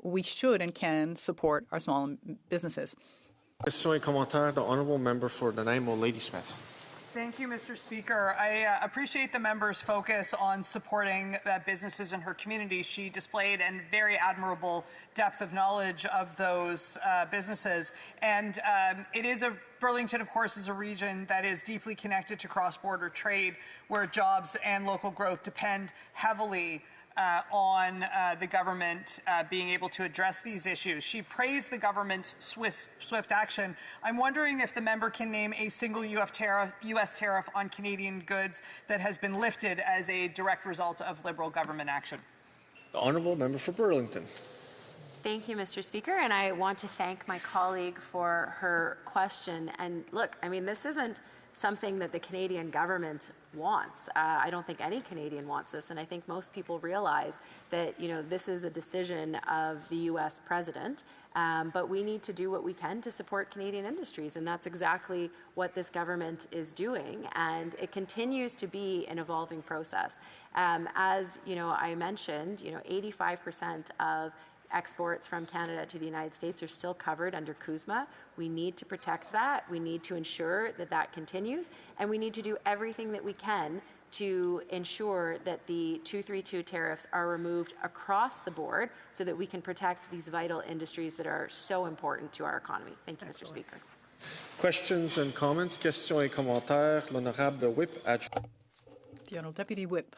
we should and can support our small businesses. Questions et commentaires. The honourable member for Nanaimo, Ladysmith. Thank you, Mr. Speaker. I appreciate the member's focus on supporting businesses in her community. She displayed a very admirable depth of knowledge of those businesses. And Burlington, of course, is a region that is deeply connected to cross-border trade, where jobs and local growth depend heavily on the government being able to address these issues. She praised the government's swift action. I'm wondering if the member can name a single U.S. tariff on Canadian goods that has been lifted as a direct result of Liberal government action. The honourable member for Burlington. Thank you, Mr. Speaker, and I want to thank my colleague for her question. And look, I mean, this isn't something that the Canadian government wants. I don't think any Canadian wants this, and I think most people realize that, you know, this is a decision of the U.S. president, but we need to do what we can to support Canadian industries, and that's exactly what this government is doing, and it continues to be an evolving process. As, you know, I mentioned, you know, 85% of exports from Canada to the United States are still covered under CUSMA. We need to protect that. We need to ensure that that continues. And we need to do everything that we can to ensure that the 232 tariffs are removed across the board so that we can protect these vital industries that are so important to our economy. Thank you, Mr. Speaker. Questions and comments? Questions et commentaires. L'honorable Whip. The Honourable Deputy Whip.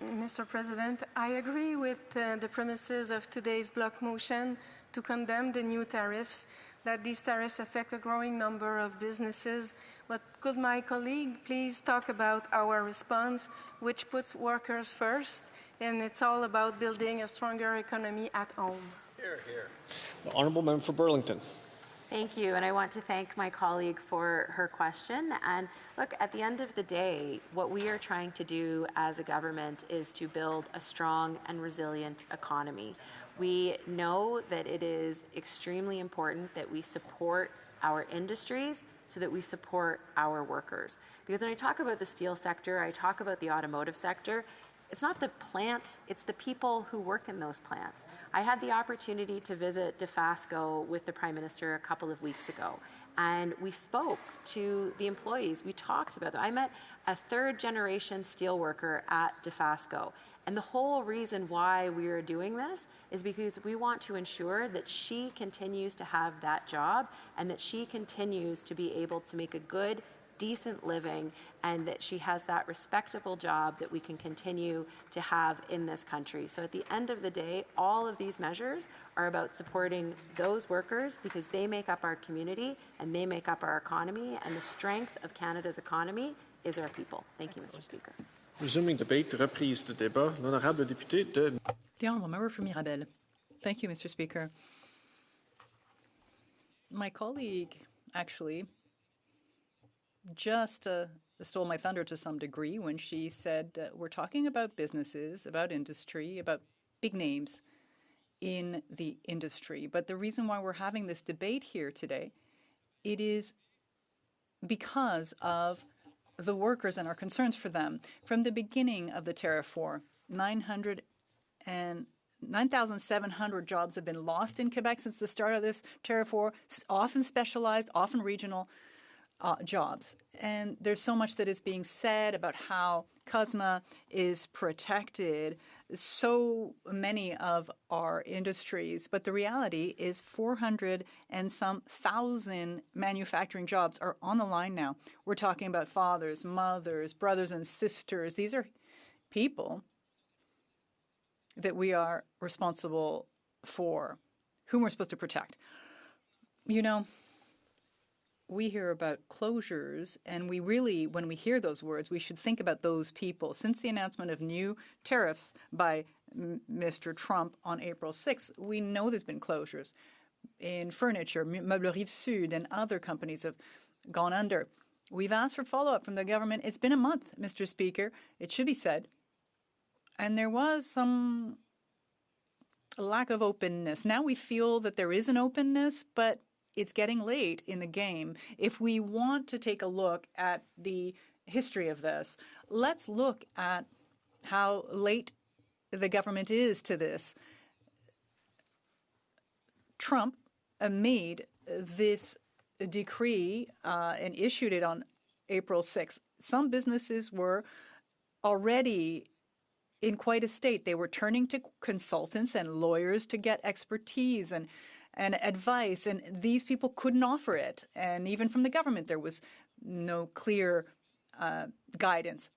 Mr. President, I agree with the premises of today's block motion to condemn the new tariffs, that these tariffs affect a growing number of businesses. But could my colleague please talk about our response, which puts workers first, and it's all about building a stronger economy at home? Here, here. The honourable member for Burlington. Thank you, and I want to thank my colleague for her question. And look, at the end of the day, what we are trying to do as a government is to build a strong and resilient economy. We know that it is extremely important that we support our industries so that we support our workers. Because when I talk about the steel sector, I talk about the automotive sector, it's not the plant, it's the people who work in those plants. I had the opportunity to visit Dofasco with the Prime Minister a couple of weeks ago, and we spoke to the employees. We talked about them. I met a third-generation steelworker at Dofasco, and the whole reason why we are doing this is because we want to ensure that she continues to have that job and that she continues to be able to make a good, decent living, and that she has that respectable job that we can continue to have in this country. So at the end of the day, all of these measures are about supporting those workers because they make up our community and they make up our economy, and the strength of Canada's economy is our people. Thank you, Mr. Speaker. Resuming debate, reprise de débat. L'honorable député de... The honourable member for Mirabel. Thank you, Mr. Speaker. My colleague, actually, just stole my thunder to some degree when she said we're talking about businesses, about industry, about big names in the industry. But the reason why we're having this debate here today, it is because of the workers and our concerns for them. From the beginning of the tariff war, 9,700 jobs have been lost in Quebec since the start of this tariff war, often specialized, often regional jobs. And there's so much that is being said about how CUSMA is protected so many of our industries. But the reality is 400 and some thousand manufacturing jobs are on the line now. We're talking about fathers, mothers, brothers and sisters. These are people that we are responsible for, whom we're supposed to protect. You know, we hear about closures, and we really, when we hear those words, we should think about those people. Since the announcement of new tariffs by Mr. Trump on April 6th, we know there's been closures in furniture. Meubles Rive Sud and other companies have gone under. We've asked for follow-up from the government. It's been a month, Mr. Speaker. It should be said. And there was some lack of openness. Now we feel that there is an openness, but it's getting late in the game. If we want to take a look at the history of this, let's look at how late the government is to this. Trump made this decree and issued it on April 6th. Some businesses were already in quite a state. They were turning to consultants and lawyers to get expertise and advice, and these people couldn't offer it. And even from the government, there was no clear guidance.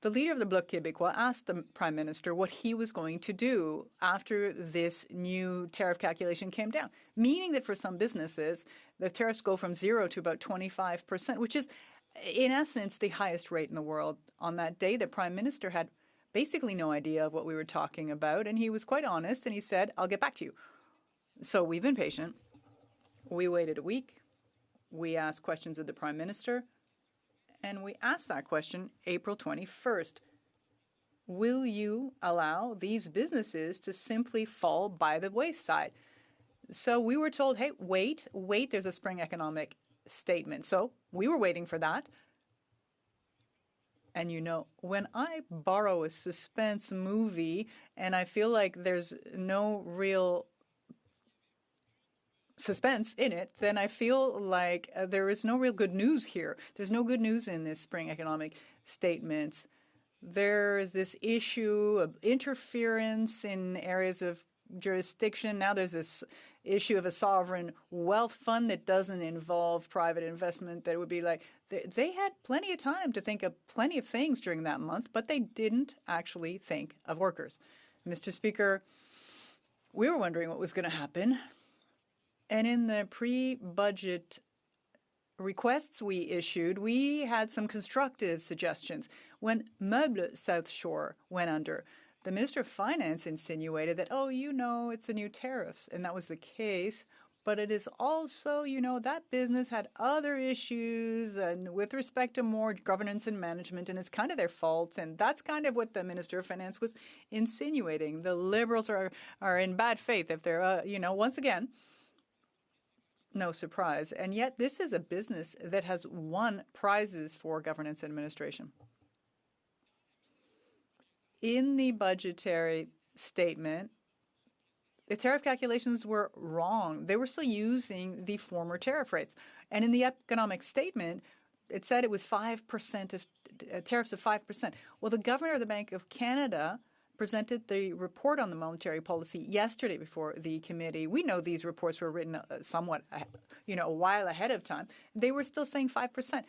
The leader of the Bloc Québécois asked the Prime Minister what he was going to do after this new tariff calculation came down, meaning that for some businesses, the tariffs go from 0 to about 25%, which is, in essence, the highest rate in the world. On that day, the Prime Minister had basically no idea of what we were talking about, and he was quite honest, and he said, I'll get back to you. So we've been patient. We waited a week. We asked questions of the Prime Minister. And we asked that question April 21st. Will you allow these businesses to simply fall by the wayside? So we were told, hey, wait, there's a spring economic statement. So we were waiting for that. And you know, when I borrow a suspense movie and I feel like there's no real suspense in it, then I feel like there is no real good news here. There's no good news in this spring economic statement. There is this issue of interference in areas of jurisdiction. Now there's this issue of a sovereign wealth fund that doesn't involve private investment. That would be like, they had plenty of time to think of plenty of things during that month, but they didn't actually think of workers. Mr. Speaker, we were wondering what was going to happen. And in the pre-budget requests we issued, we had some constructive suggestions. When Meubles South Shore went under, the Minister of Finance insinuated that, oh, you know, it's the new tariffs. And that was the case. But it is also, you know, that business had other issues and with respect to more governance and management, and it's kind of their fault. And that's kind of what the Minister of Finance was insinuating. The Liberals are in bad faith if they're, you know, once again, no surprise. And yet this is a business that has won prizes for governance and administration. In the budgetary statement, the tariff calculations were wrong. They were still using the former tariff rates. And in the economic statement, it said it was 5% of tariffs of 5%. Well, the governor of the Bank of Canada presented the report on the monetary policy yesterday before the committee. We know these reports were written somewhat, you know, a while ahead of time. They were still saying 5%.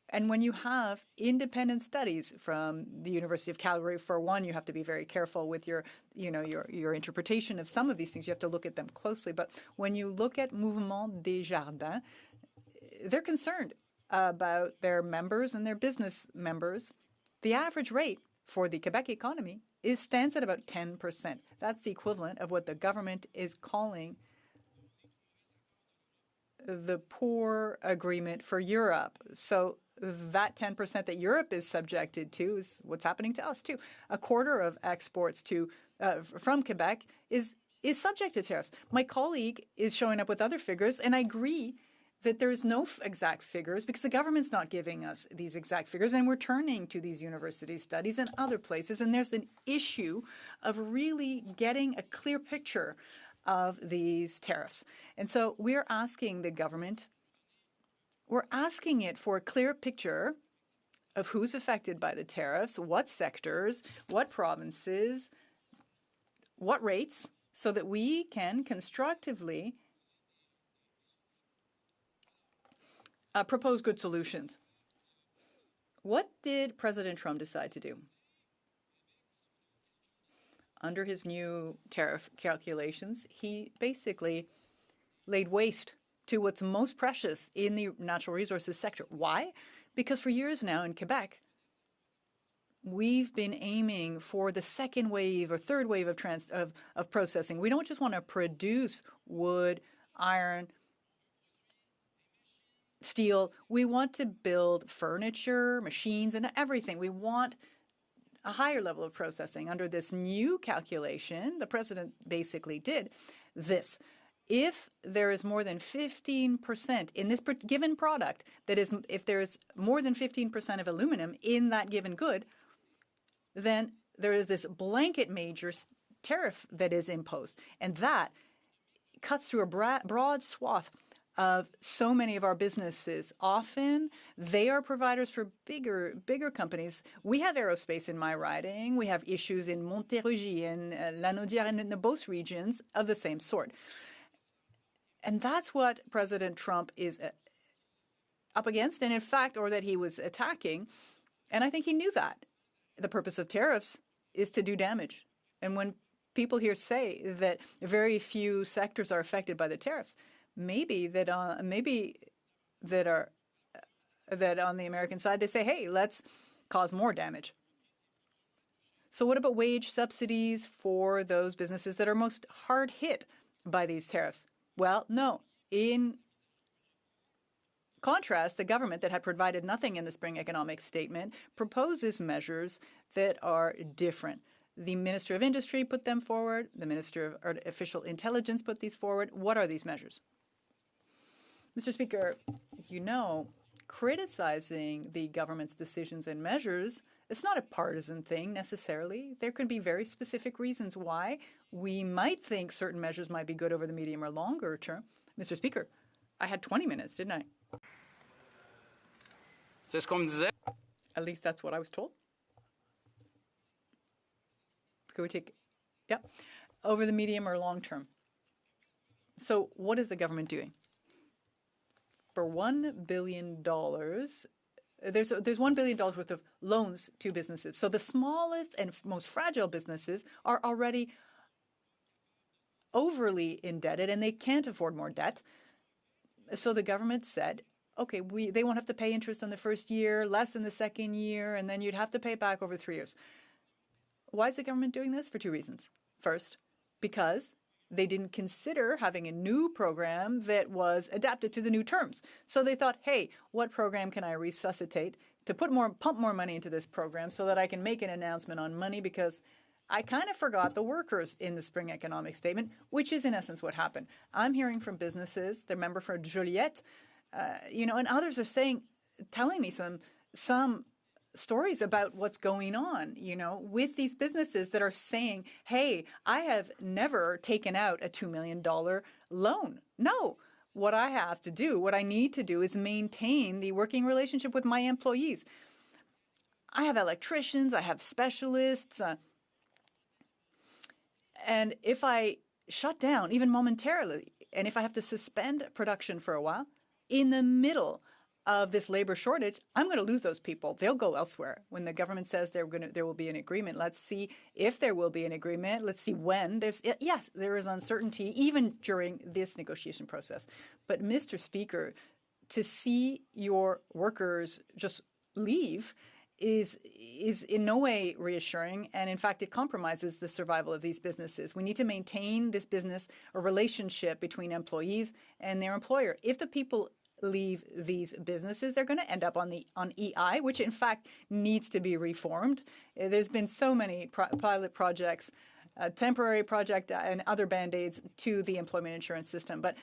And when you have independent studies from the University of Calgary, for one, you have to be very careful with your interpretation of some of these things. You have to look at them closely. But when you look at Mouvement Desjardins, they're concerned about their members and their business members. The average rate for the Quebec economy stands at about 10%. That's the equivalent of what the government is calling the poor agreement for Europe. So that 10% that Europe is subjected to is what's happening to us too. A quarter of exports from Quebec is subject to tariffs. My colleague is showing up with other figures, and I agree that there's no exact figures because the government's not giving us these exact figures, and we're turning to these university studies and other places, and there's an issue of really getting a clear picture of these tariffs. And so we're asking the government, we're asking it for a clear picture of who's affected by the tariffs, what sectors, what provinces, what rates, so that we can constructively propose good solutions. What did President Trump decide to do? Under his new tariff calculations, he basically laid waste to what's most precious in the natural resources sector. Why? Because for years now in Quebec, we've been aiming for the second wave or third wave of processing. We don't just want to produce wood, iron, steel. We want to build furniture, machines, and everything. We want a higher level of processing. Under this new calculation, the president basically did this. If there is more than 15% in this given product, that is, if there's more than 15% of aluminum in that given good, then there is this blanket major tariff that is imposed. And that cuts through a broad swath of so many of our businesses. Often they are providers for bigger companies. We have aerospace in my riding. We have issues in Montérégie and Lanaudière and in the Beauce regions of the same sort. And that's what President Trump is up against, and in fact, or that he was attacking. And I think he knew that. The purpose of tariffs is to do damage. And when people here say that very few sectors are affected by the tariffs, maybe that on the American side they say, hey, let's cause more damage. So what about wage subsidies for those businesses that are most hard hit by these tariffs? Well, no. In contrast, the government that had provided nothing in the spring economic statement proposes measures that are different. The Minister of Industry put them forward. The Minister of Artificial Intelligence put these forward. What are these measures? Mr. Speaker, criticizing the government's decisions and measures, it's not a partisan thing necessarily. There could be very specific reasons why we might think certain measures might be good over the medium or longer term. Mr. Speaker, I had 20 minutes, didn't I? At least that's what I was told. Could we take, over the medium or long term? So what is the government doing? For $1 billion, there's $1 billion worth of loans to businesses. So the smallest and most fragile businesses are already overly indebted and they can't afford more debt. So the government said, okay, they won't have to pay interest on the first year, less in the second year, and then you'd have to pay it back over 3 years. Why is the government doing this? For two reasons. First, because they didn't consider having a new program that was adapted to the new terms. So they thought, hey, what program can I resuscitate to pump more money into this program so that I can make an announcement on money, because I kind of forgot the workers in the spring economic statement, which is in essence what happened. I'm hearing from businesses, the member for Joliette, and others are telling me some stories about what's going on, with these businesses that are saying, hey, I have never taken out a $2 million loan. No, what I need to do is maintain the working relationship with my employees. I have electricians, I have specialists, and if I shut down, even momentarily, and if I have to suspend production for a while, in the middle of this labor shortage, I'm going to lose those people. They'll go elsewhere. When the government says there will be an agreement, let's see if there will be an agreement. Let's see when. Yes, there is uncertainty even during this negotiation process. But Mr. Speaker, to see your workers just leave is in no way reassuring, and in fact it compromises the survival of these businesses. We need to maintain this business, a relationship between employees and their employer. If the people leave these businesses, they're going to end up on EI, which in fact needs to be reformed. There's been so many pilot projects, temporary project and other band-aids to the employment insurance system. But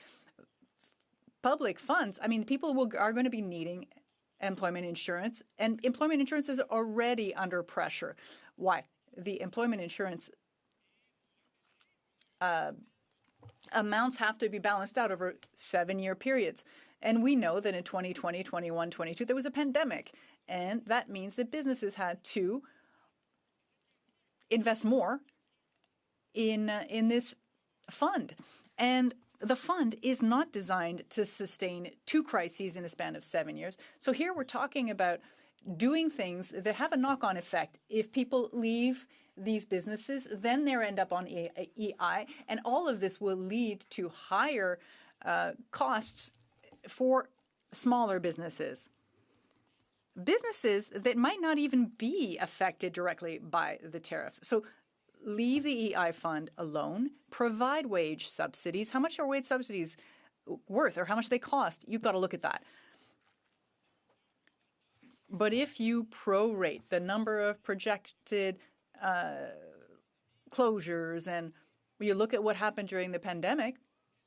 public funds, people are going to be needing employment insurance, and employment insurance is already under pressure. Why? The employment insurance amounts have to be balanced out over 7-year periods. And we know that in 2020, 21, 22, there was a pandemic. And that means that businesses had to invest more in this fund. And the fund is not designed to sustain 2 crises in a span of 7 years. So here we're talking about doing things that have a knock-on effect. If people leave these businesses, then they end up on EI. And all of this will lead to higher costs for smaller businesses that might not even be affected directly by the tariffs. So leave the EI fund alone, provide wage subsidies. How much are wage subsidies worth, or how much they cost? You've got to look at that. But if you prorate the number of projected closures and you look at what happened during the pandemic,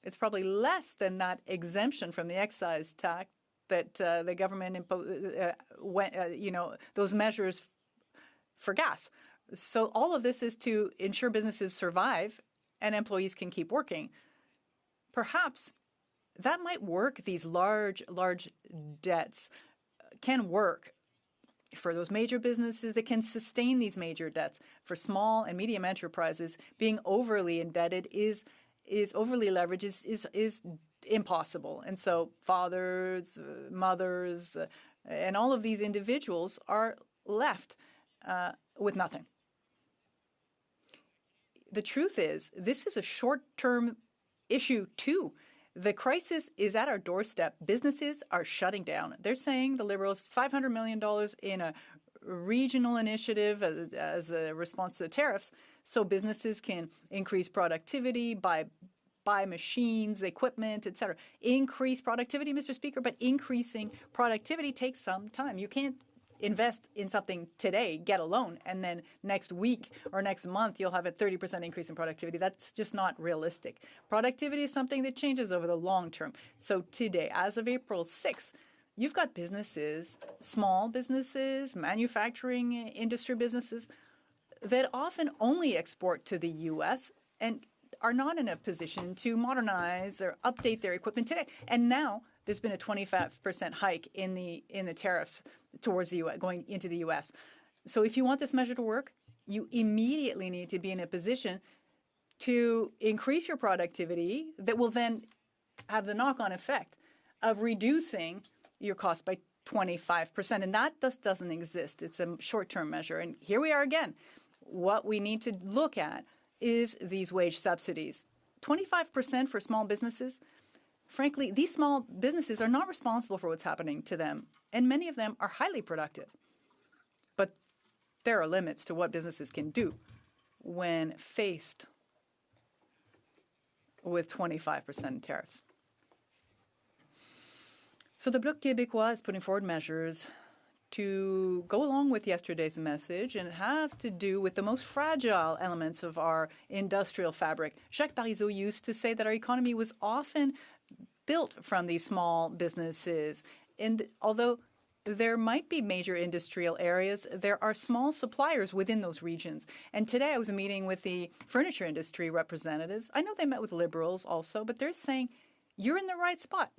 it's probably less than that exemption from the excise tax that the government imposed, those measures for gas. So all of this is to ensure businesses survive and employees can keep working. Perhaps that might work. These large debts can work for those major businesses that can sustain these major debts. For small and medium enterprises, being overly indebted is overly leveraged is impossible. And so fathers, mothers, and all of these individuals are left with nothing. The truth is, this is a short-term issue too. The crisis is at our doorstep. Businesses are shutting down. They're saying, the Liberals, $500 million in a regional initiative as a response to the tariffs, so businesses can increase productivity, buy machines, equipment, etc. Increase productivity, Mr. Speaker, but increasing productivity takes some time. You can't invest in something today, get a loan, and then next week or next month you'll have a 30% increase in productivity. That's just not realistic. Productivity is something that changes over the long term. So today, as of April 6th, you've got businesses, small businesses, manufacturing industry businesses that often only export to the U.S. and are not in a position to modernize or update their equipment today. And now there's been a 25% hike in the tariffs towards the U.S., going into the U.S. So if you want this measure to work, you immediately need to be in a position to increase your productivity that will then have the knock-on effect of reducing your cost by 25%. And that just doesn't exist. It's a short-term measure. And here we are again. What we need to look at is these wage subsidies. 25% for small businesses. Frankly, these small businesses are not responsible for what's happening to them, and many of them are highly productive. But there are limits to what businesses can do when faced with 25% tariffs. So the Bloc Québécois is putting forward measures to go along with yesterday's message and have to do with the most fragile elements of our industrial fabric. Jacques Parizeau used to say that our economy was often built from these small businesses. And although there might be major industrial areas, there are small suppliers within those regions. And today I was meeting with the furniture industry representatives. I know they met with Liberals also, but they're saying, you're in the right spot.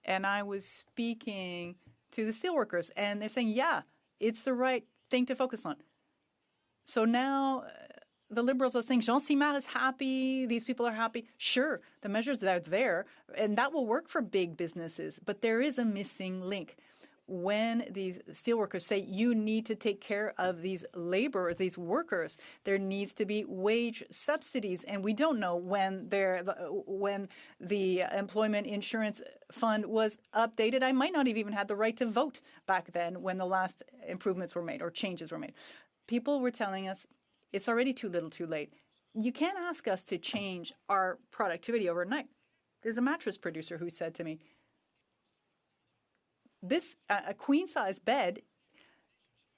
And I was speaking to the steelworkers, and they're saying, yeah, it's the right thing to focus on. So now the Liberals are saying, Jean Simard is happy, these people are happy. Sure, the measures are there, and that will work for big businesses, but there is a missing link. When these steelworkers say you need to take care of these laborers, these workers, there needs to be wage subsidies, and we don't know when the Employment Insurance Fund was updated. I might not have even had the right to vote back then when the last improvements were made or changes were made. People were telling us it's already too little, too late. You can't ask us to change our productivity overnight. There's a mattress producer who said to me, a queen-size bed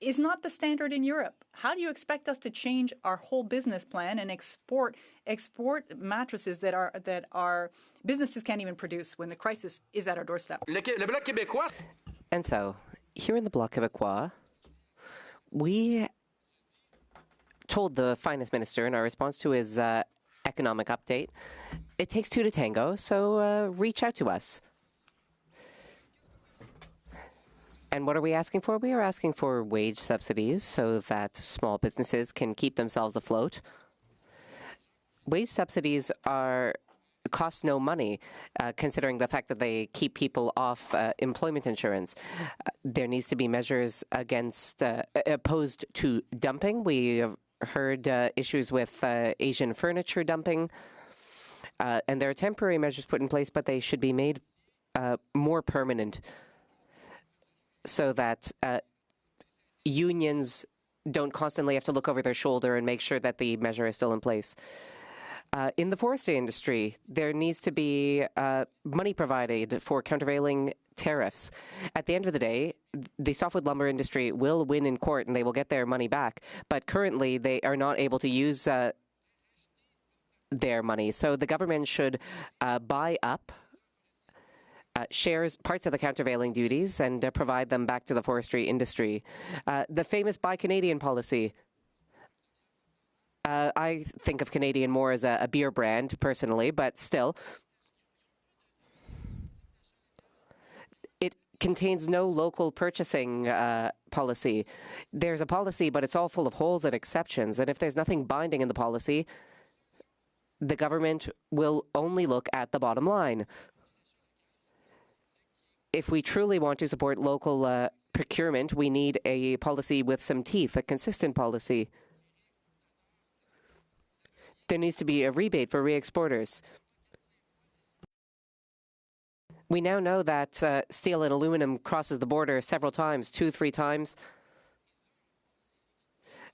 is not the standard in Europe. How do you expect us to change our whole business plan and export mattresses that our businesses can't even produce when the crisis is at our doorstep? And so, here in the Bloc Québécois, we told the finance minister in our response to his economic update, it takes two to tango, so reach out to us. And what are we asking for? We are asking for wage subsidies so that small businesses can keep themselves afloat. Wage subsidies cost no money, considering the fact that they keep people off employment insurance. There needs to be measures against opposed to dumping. We have heard issues with Asian furniture dumping, and there are temporary measures put in place, but they should be made more permanent, so that unions don't constantly have to look over their shoulder and make sure that the measure is still in place. In the forestry industry, there needs to be money provided for countervailing tariffs. At the end of the day, the softwood lumber industry will win in court and they will get their money back. But currently, they are not able to use their money. So the government should buy up shares, parts of the countervailing duties, and provide them back to the forestry industry. The famous Buy Canadian policy. I think of Canadian more as a beer brand, personally, but still. contains no local purchasing policy. There's a policy, but it's all full of holes and exceptions. And if there's nothing binding in the policy, the government will only look at the bottom line. If we truly want to support local procurement, we need a policy with some teeth, a consistent policy. There needs to be a rebate for re-exporters. We now know that steel and aluminum crosses the border several times, 2-3 times.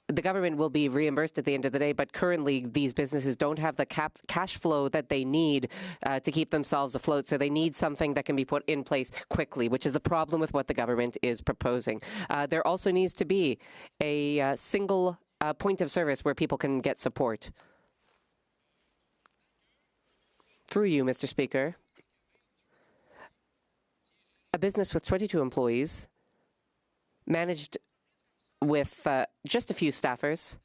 The government will be reimbursed at the end of the day, but currently these businesses don't have the cash flow that they need to keep themselves afloat, so they need something that can be put in place quickly, which is the problem with what the government is proposing. There also needs to be a single point of service where people can get support. Through you, Mr. Speaker. A business with 22 employees, managed with just a few staffers,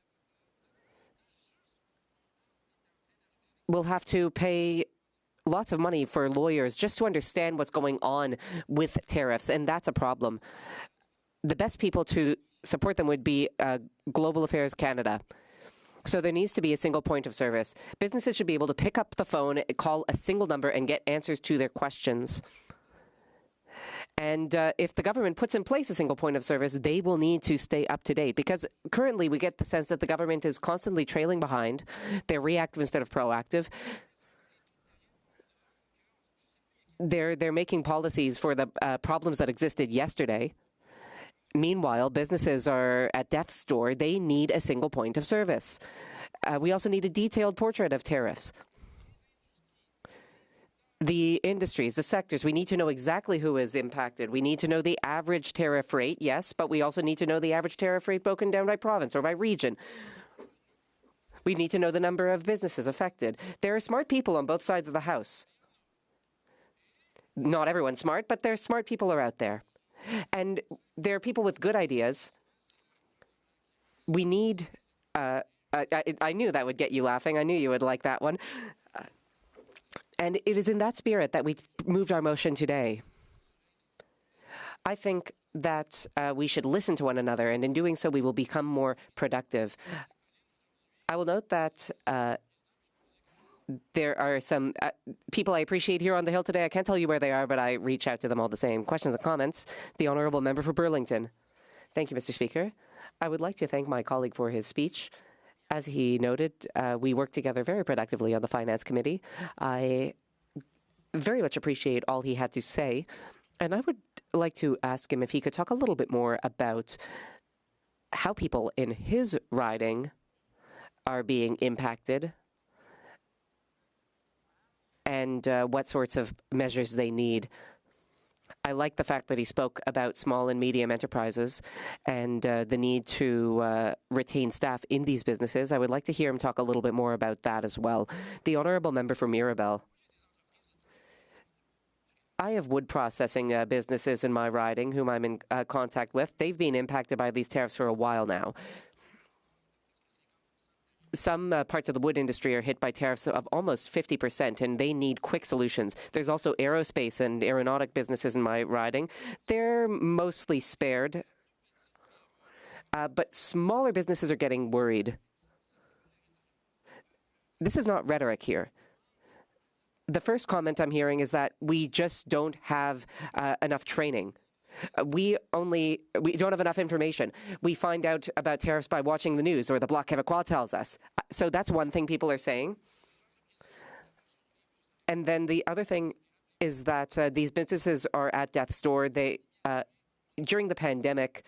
will have to pay lots of money for lawyers just to understand what's going on with tariffs, and that's a problem. The best people to support them would be Global Affairs Canada. So there needs to be a single point of service. Businesses should be able to pick up the phone, call a single number, and get answers to their questions. And if the government puts in place a single point of service, they will need to stay up to date, because currently we get the sense that the government is constantly trailing behind. They're reactive instead of proactive. They're making policies for the problems that existed yesterday. Meanwhile, businesses are at death's door. They need a single point of service. We also need a detailed portrait of tariffs. The industries, the sectors, we need to know exactly who is impacted. We need to know the average tariff rate, yes, but we also need to know the average tariff rate broken down by province or by region. We need to know the number of businesses affected. There are smart people on both sides of the House. Not everyone's smart, but there are smart people are out there. And there are people with good ideas. We need... I knew that would get you laughing. I knew you would like that one. And it is in that spirit that we moved our motion today. I think that we should listen to one another, and in doing so, we will become more productive. I will note that there are some people I appreciate here on the Hill today. I can't tell you where they are, but I reach out to them all the same. Questions and comments? The Honourable Member for Burlington. Thank you, Mr. Speaker. I would like to thank my colleague for his speech. As he noted, we worked together very productively on the Finance Committee. I very much appreciate all he had to say, and I would like to ask him if he could talk a little bit more about how people in his riding are being impacted and what sorts of measures they need. I like the fact that he spoke about small and medium enterprises and the need to retain staff in these businesses. I would like to hear him talk a little bit more about that as well. The Honourable Member for Mirabel. I have wood processing businesses in my riding whom I'm in contact with. They've been impacted by these tariffs for a while now. Some parts of the wood industry are hit by tariffs of almost 50%, and they need quick solutions. There's also aerospace and aeronautic businesses in my riding. They're mostly spared, but smaller businesses are getting worried. This is not rhetoric here. The first comment I'm hearing is that we just don't have enough training. We don't have enough information. We find out about tariffs by watching the news, or the Bloc Québécois tells us. So that's one thing people are saying. And then the other thing is that these businesses are at death's door. During the pandemic,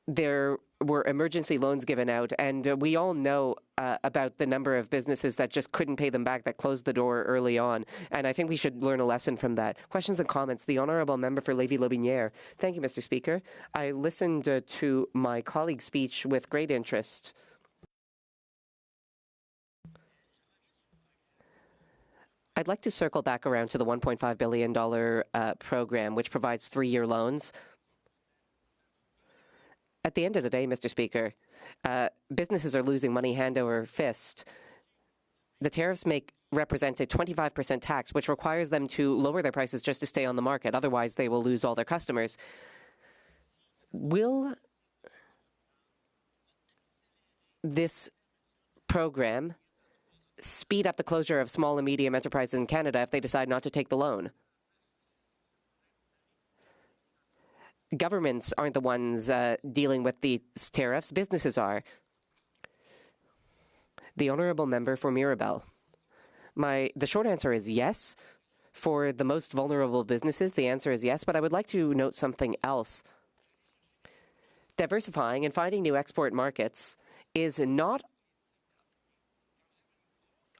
there were emergency loans given out, and we all know about the number of businesses that just couldn't pay them back, that closed the door early on. And I think we should learn a lesson from that. Questions and comments. The Honourable Member for Lévis-Lotbinière. Thank you, Mr. Speaker. I listened to my colleague's speech with great interest. I'd like to circle back around to the $1.5 billion program, which provides 3-year loans. At the end of the day, Mr. Speaker, businesses are losing money hand over fist. The tariffs make represent a 25% tax, which requires them to lower their prices just to stay on the market. Otherwise, they will lose all their customers. Will this program speed up the closure of small and medium enterprises in Canada if they decide not to take the loan? Governments aren't the ones dealing with these tariffs. Businesses are. The honourable member for Mirabel. The short answer is yes. For the most vulnerable businesses, the answer is yes, but I would like to note something else. Diversifying and finding new export markets is not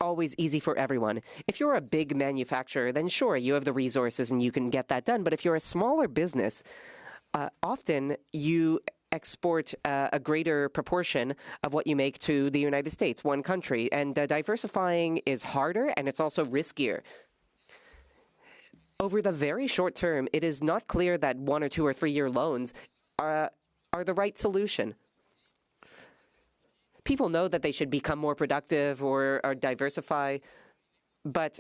always easy for everyone. If you're a big manufacturer, then sure, you have the resources and you can get that done. But if you're a smaller business, often you export a greater proportion of what you make to the United States, one country. And diversifying is harder and it's also riskier. Over the very short term, it is not clear that 1 or 2 or 3 year loans are the right solution. People know that they should become more productive or diversify, but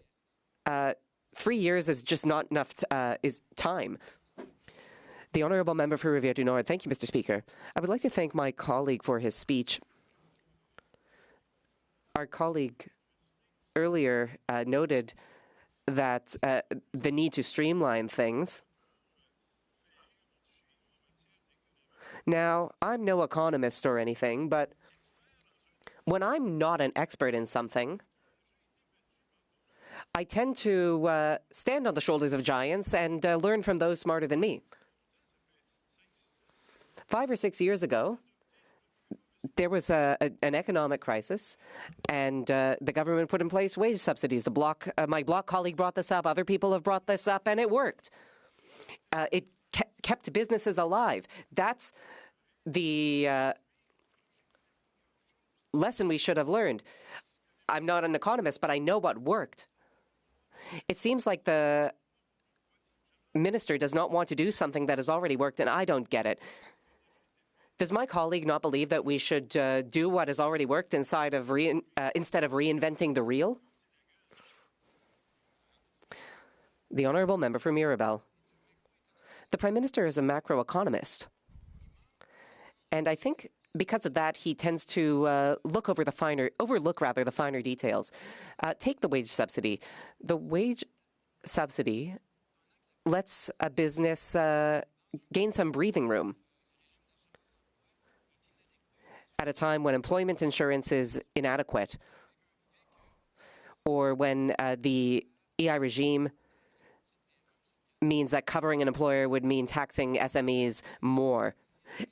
3 years is just not enough time. The honourable member for Rivière du Nord. Thank you, Mr. Speaker. I would like to thank my colleague for his speech. Our colleague earlier noted that the need to streamline things. Now, I'm no economist or anything, but when I'm not an expert in something, I tend to stand on the shoulders of giants and learn from those smarter than me. 5 or 6 years ago, there was an economic crisis, and the government put in place wage subsidies. My Bloc colleague brought this up. Other people have brought this up, and it worked. It kept businesses alive. That's the lesson we should have learned. I'm not an economist, but I know what worked. It seems like the minister does not want to do something that has already worked, and I don't get it. Does my colleague not believe that we should do what has already worked instead of reinventing the wheel? The honourable member for Mirabel. The Prime Minister is a macroeconomist, and I think because of that, he tends to overlook the finer details. Take the wage subsidy. The wage subsidy lets a business gain some breathing room at a time when employment insurance is inadequate, or when the EI regime means that covering an employer would mean taxing SMEs more.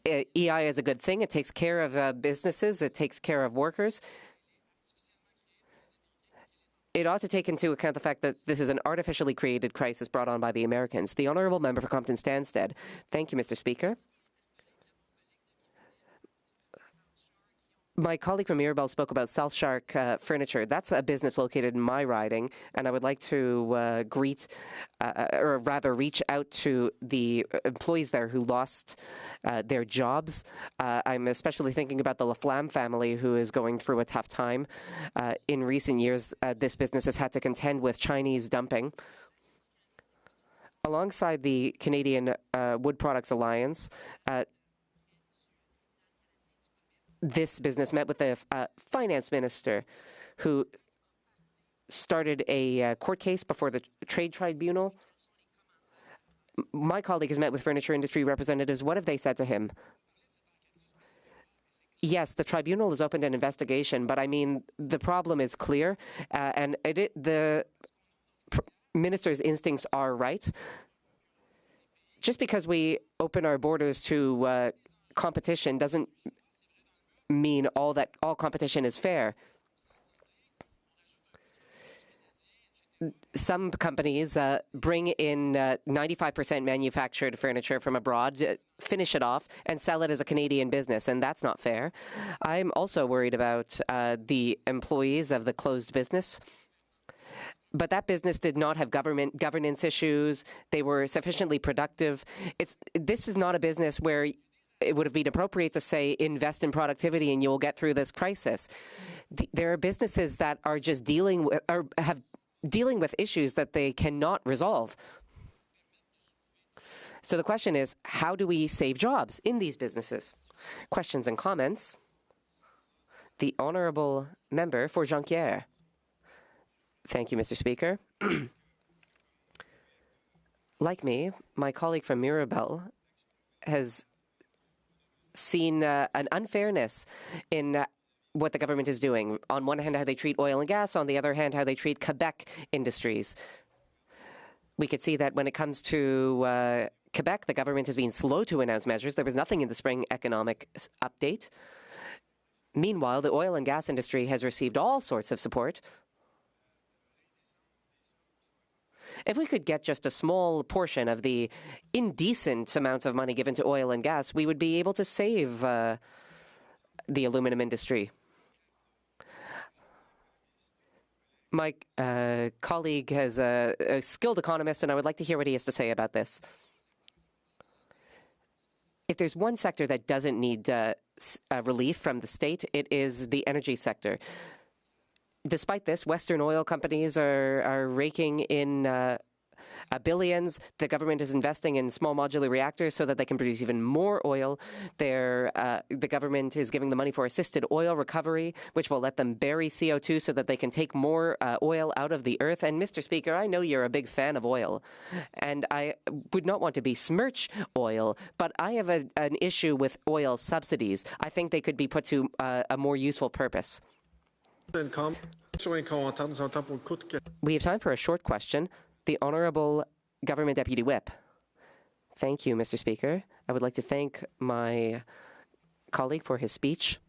EI is a good thing. It takes care of businesses. It takes care of workers. It ought to take into account the fact that this is an artificially created crisis brought on by the Americans. The honourable member for Compton-Stanstead. Thank you, Mr. Speaker. My colleague from Mirabel spoke about South Shark Furniture. That's a business located in my riding, and I would like to reach out to the employees there who lost their jobs. I'm especially thinking about the Laflamme family, who is going through a tough time. In recent years, this business has had to contend with Chinese dumping. Alongside the Canadian Wood Products Alliance, this business met with the finance minister, who started a court case before the trade tribunal. My colleague has met with furniture industry representatives. What have they said to him? Yes, the tribunal has opened an investigation, but I mean, the problem is clear, and the minister's instincts are right. Just because we open our borders to competition doesn't mean all competition is fair. Some companies bring in 95% manufactured furniture from abroad, finish it off, and sell it as a Canadian business, and that's not fair. I'm also worried about the employees of the closed business. But that business did not have governance issues. They were sufficiently productive. This is not a business where it would have been appropriate to say invest in productivity and you will get through this crisis. There are businesses that are just dealing with issues that they cannot resolve. So the question is, how do we save jobs in these businesses? Questions and comments. The honourable member for Jonquière. Thank you, Mr. Speaker. Like me, my colleague from Mirabel has seen an unfairness in what the government is doing. On one hand, how they treat oil and gas. On the other hand, how they treat Quebec industries. We could see that when it comes to Quebec, the government has been slow to announce measures. There was nothing in the spring economic update. Meanwhile, the oil and gas industry has received all sorts of support. If we could get just a small portion of the indecent amounts of money given to oil and gas, we would be able to save the aluminum industry. My colleague is a skilled economist, and I would like to hear what he has to say about this. If there's one sector that doesn't need relief from the state, it is the energy sector. Despite this, Western oil companies are raking in billions. The government is investing in small modular reactors so that they can produce even more oil. The government is giving the money for assisted oil recovery, which will let them bury CO2 so that they can take more oil out of the earth. And Mr. Speaker, I know you're a big fan of oil, and I would not want to besmirch oil, but I have an issue with oil subsidies. I think they could be put to a more useful purpose. We have time for a short question. The Honourable Government Deputy Whip. Thank you, Mr. Speaker. I would like to thank my colleague for his speech.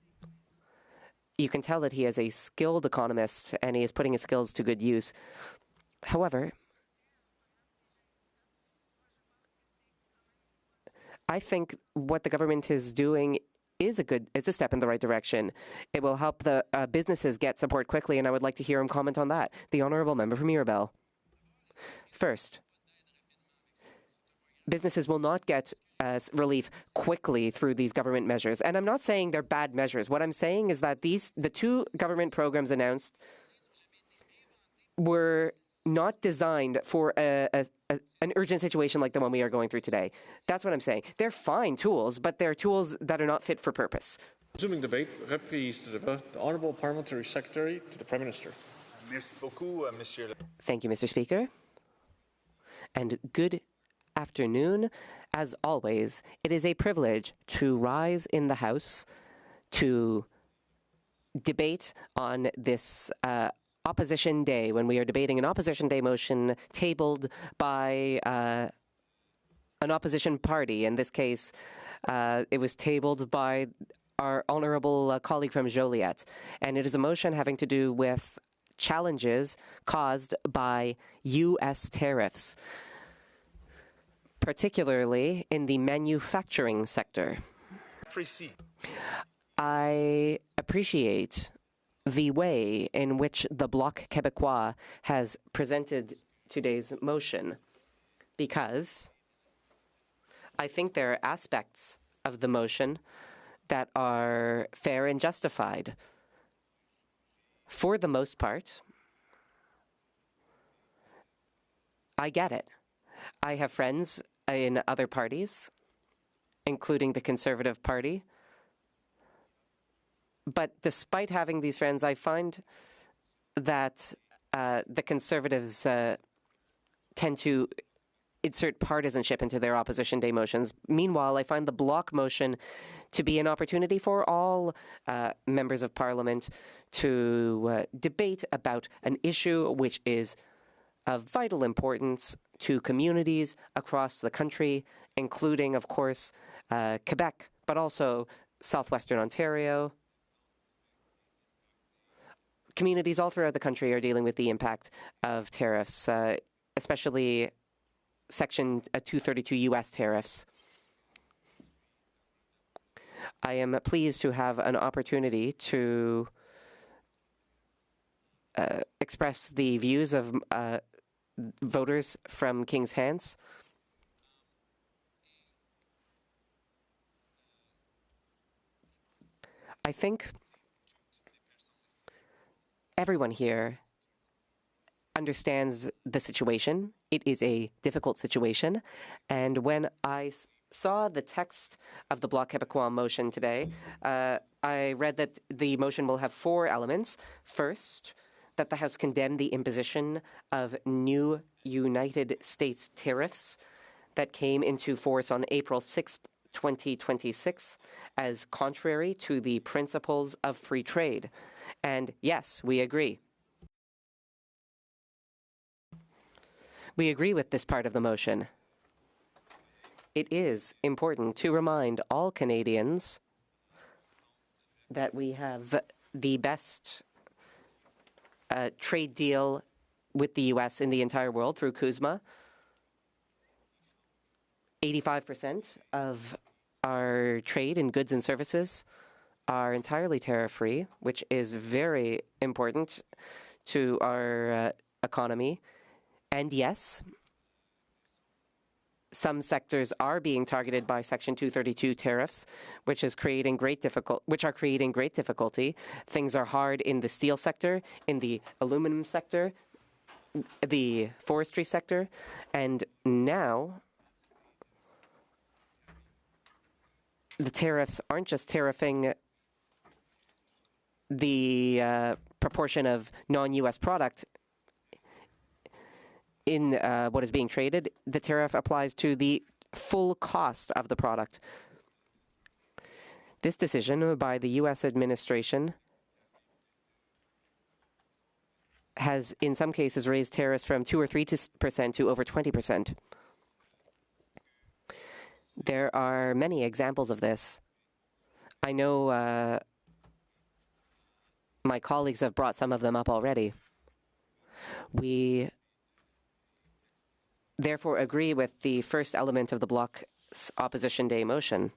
You can tell that he is a skilled economist and he is putting his skills to good use. However, I think what the government is doing is a step in the right direction. It will help the businesses get support quickly, and I would like to hear him comment on that. The Honourable Member from Mirabel. First, businesses will not get relief quickly through these government measures. And I'm not saying they're bad measures. What I'm saying is that the two government programs announced were not designed for an urgent situation like the one we are going through today. That's what I'm saying. They're fine tools, but they're tools that are not fit for purpose. Resuming debate, reprise de débat. The Honourable Parliamentary Secretary to the Prime Minister. Merci beaucoup, Monsieur. Thank you, Mr. Speaker. And good afternoon. As always, it is a privilege to rise in the House to debate on this Opposition Day, when we are debating an Opposition Day motion tabled by an opposition party. In this case, it was tabled by our honourable colleague from Joliette. And it is a motion having to do with challenges caused by U.S. tariffs, particularly in the manufacturing sector. I appreciate the way in which the Bloc Québécois has presented today's motion, because I think there are aspects of the motion that are fair and justified. For the most part, I get it. I have friends in other parties, including the Conservative Party. But despite having these friends, I find that the Conservatives tend to insert partisanship into their Opposition Day motions. Meanwhile, I find the Bloc motion to be an opportunity for all members of Parliament to debate about an issue which is of vital importance to communities across the country, including, of course, Quebec, but also southwestern Ontario. Communities all throughout the country are dealing with the impact of tariffs, especially Section 232 U.S. tariffs. I am pleased to have an opportunity to express the views of voters from King's Hands. I think everyone here understands the situation. It is a difficult situation. And when I saw the text of the Bloc Québécois motion today, I read that the motion will have 4 elements. First, that the House condemn the imposition of new United States tariffs that came into force on April 6th, 2026, as contrary to the principles of free trade. And yes, we agree. We agree with this part of the motion. It is important to remind all Canadians that we have the best trade deal with the U.S. in the entire world through CUSMA. 85% of our trade in goods and services are entirely tariff-free, which is very important to our economy. And yes, some sectors are being targeted by Section 232 tariffs, which are creating great difficulty. Things are hard in the steel sector, in the aluminum sector, the forestry sector, and now the tariffs aren't just tariffing the proportion of non-U.S. product in what is being traded. The tariff applies to the full cost of the product. This decision by the U.S. administration has, in some cases, raised tariffs from 2 or 3% to over 20%. There are many examples of this. I know my colleagues have brought some of them up already. We therefore agree with the first element of the Bloc's Opposition Day motion.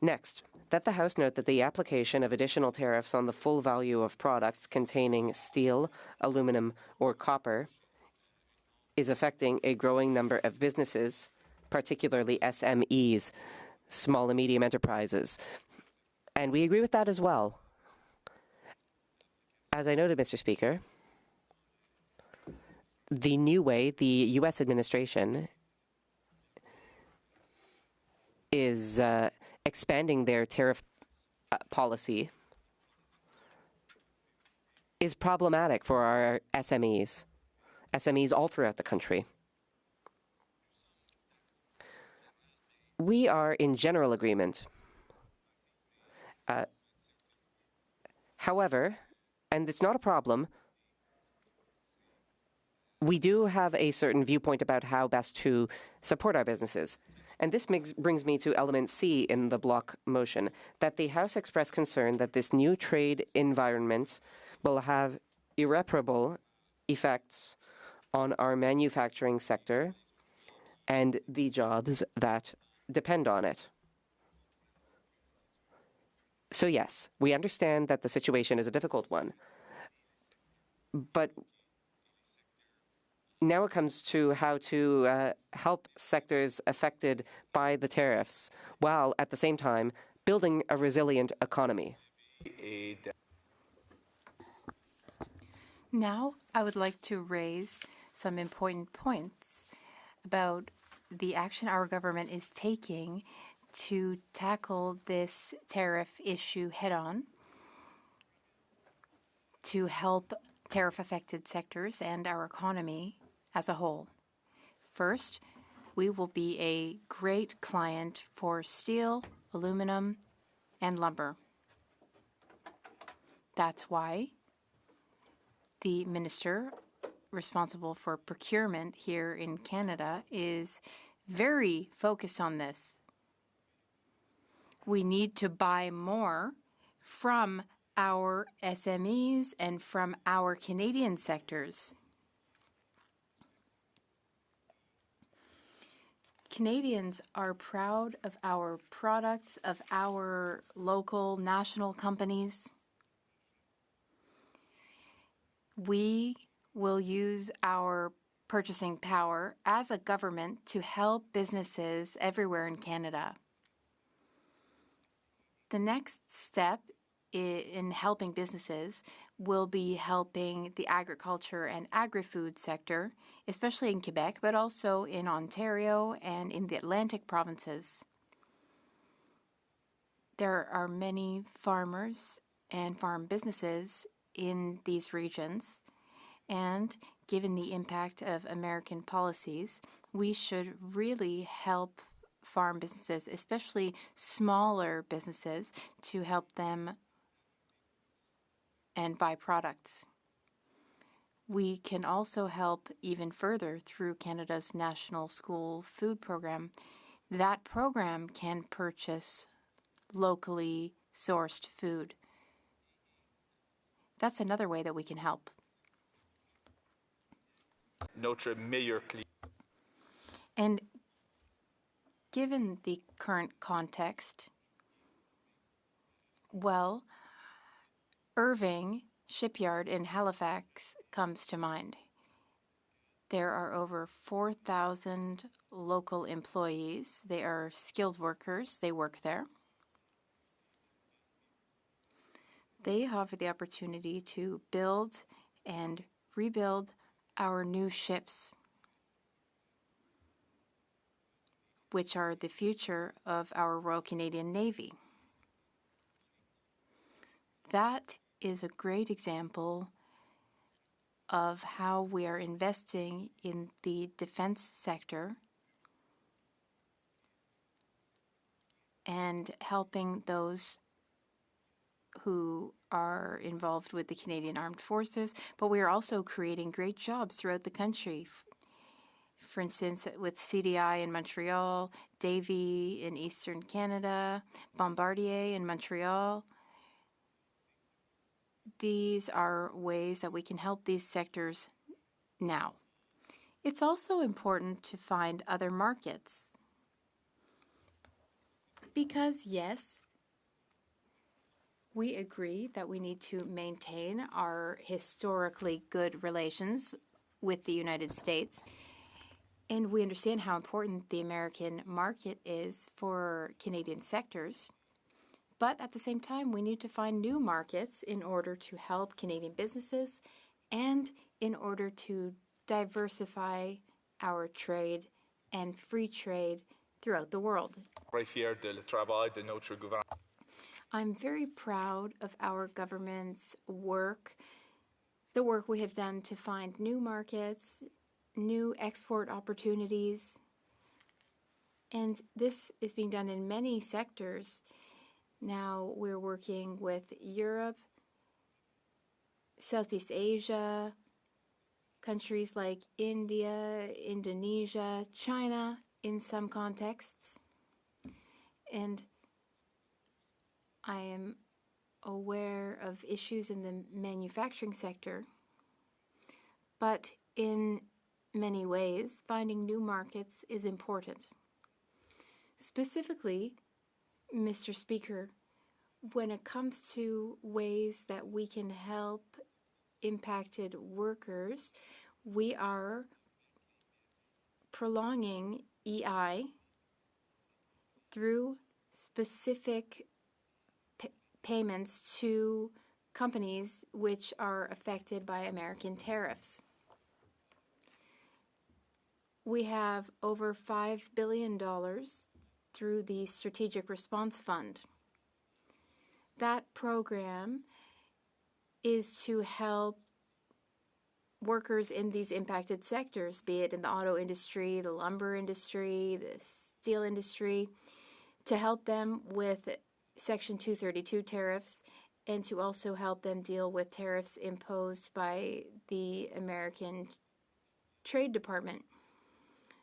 Next, that the House note that the application of additional tariffs on the full value of products containing steel, aluminum, or copper is affecting a growing number of businesses, particularly SMEs, small and medium enterprises. And we agree with that as well. As I noted, Mr. Speaker, the new way the U.S. administration is expanding their tariff policy is problematic for our SMEs all throughout the country. We are in general agreement. However, and it's not a problem, we do have a certain viewpoint about how best to support our businesses. And this brings me to element C in the Bloc motion, that the House express concern that this new trade environment will have irreparable effects on our manufacturing sector and the jobs that depend on it. So yes, we understand that the situation is a difficult one. But now it comes to how to help sectors affected by the tariffs, while at the same time building a resilient economy. Now, I would like to raise some important points about the action our government is taking to tackle this tariff issue head-on, to help tariff-affected sectors and our economy as a whole. First, we will be a great client for steel, aluminum, and lumber. That's why the minister responsible for procurement here in Canada is very focused on this. We need to buy more from our SMEs and from our Canadian sectors. Canadians are proud of our products, of our local national companies. We will use our purchasing power as a government to help businesses everywhere in Canada. The next step in helping businesses will be helping the agriculture and agri-food sector, especially in Quebec, but also in Ontario and in the Atlantic provinces. There are many farmers and farm businesses in these regions, and given the impact of American policies, we should really help farm businesses, especially smaller businesses, to help them and buy products. We can also help even further through Canada's National School Food Program. That program can purchase locally sourced food. That's another way that we can help. Notre meilleur client. And given the current context, well, Irving Shipyard in Halifax comes to mind. There are over 4,000 local employees. They are skilled workers. They work there. They have the opportunity to build and rebuild our new ships, which are the future of our Royal Canadian Navy. That is a great example of how we are investing in the defense sector and helping those who are involved with the Canadian Armed Forces, but we are also creating great jobs throughout the country. For instance, with CDI in Montreal, Davy in Eastern Canada, Bombardier in Montreal. These are ways that we can help these sectors now. It's also important to find other markets. Because, yes, we agree that we need to maintain our historically good relations with the United States, and we understand how important the American market is for Canadian sectors. But at the same time, we need to find new markets in order to help Canadian businesses and in order to diversify our trade and free trade throughout the world. I'm very proud of our government's work, the work we have done to find new markets, new export opportunities. And this is being done in many sectors. Now we're working with Europe, Southeast Asia, countries like India, Indonesia, China in some contexts. And I am aware of issues in the manufacturing sector, but in many ways, finding new markets is important. Specifically, Mr. Speaker, when it comes to ways that we can help impacted workers, we are prolonging EI through specific payments to companies which are affected by American tariffs. We have over $5 billion through the Strategic Response Fund. That program is to help workers in these impacted sectors, be it in the auto industry, the lumber industry, the steel industry, to help them with Section 232 tariffs and to also help them deal with tariffs imposed by the American Trade Department.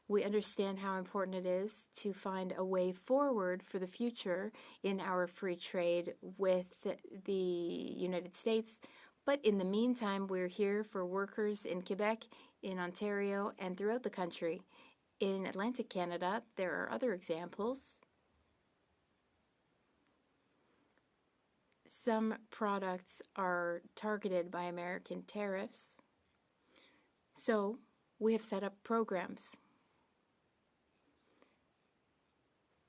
We understand how important it is to find a way forward for the future in our free trade with the United States. But in the meantime, we're here for workers in Quebec, in Ontario, and throughout the country. In Atlantic Canada, there are other examples. Some products are targeted by American tariffs. So we have set up programs.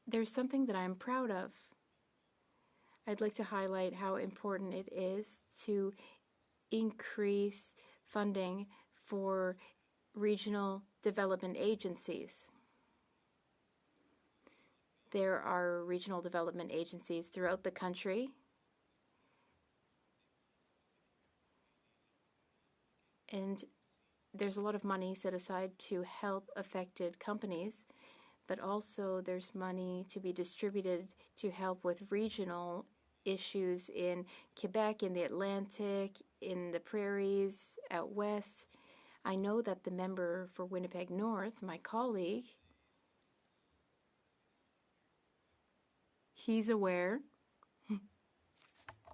There's something that I'm proud of. I'd like to highlight how important it is to increase funding for regional development agencies. There are regional development agencies throughout the country, and there's a lot of money set aside to help affected companies, but also there's money to be distributed to help with regional issues in Quebec, in the Atlantic, in the prairies, out west. I know that the member for Winnipeg North, my colleague, he's aware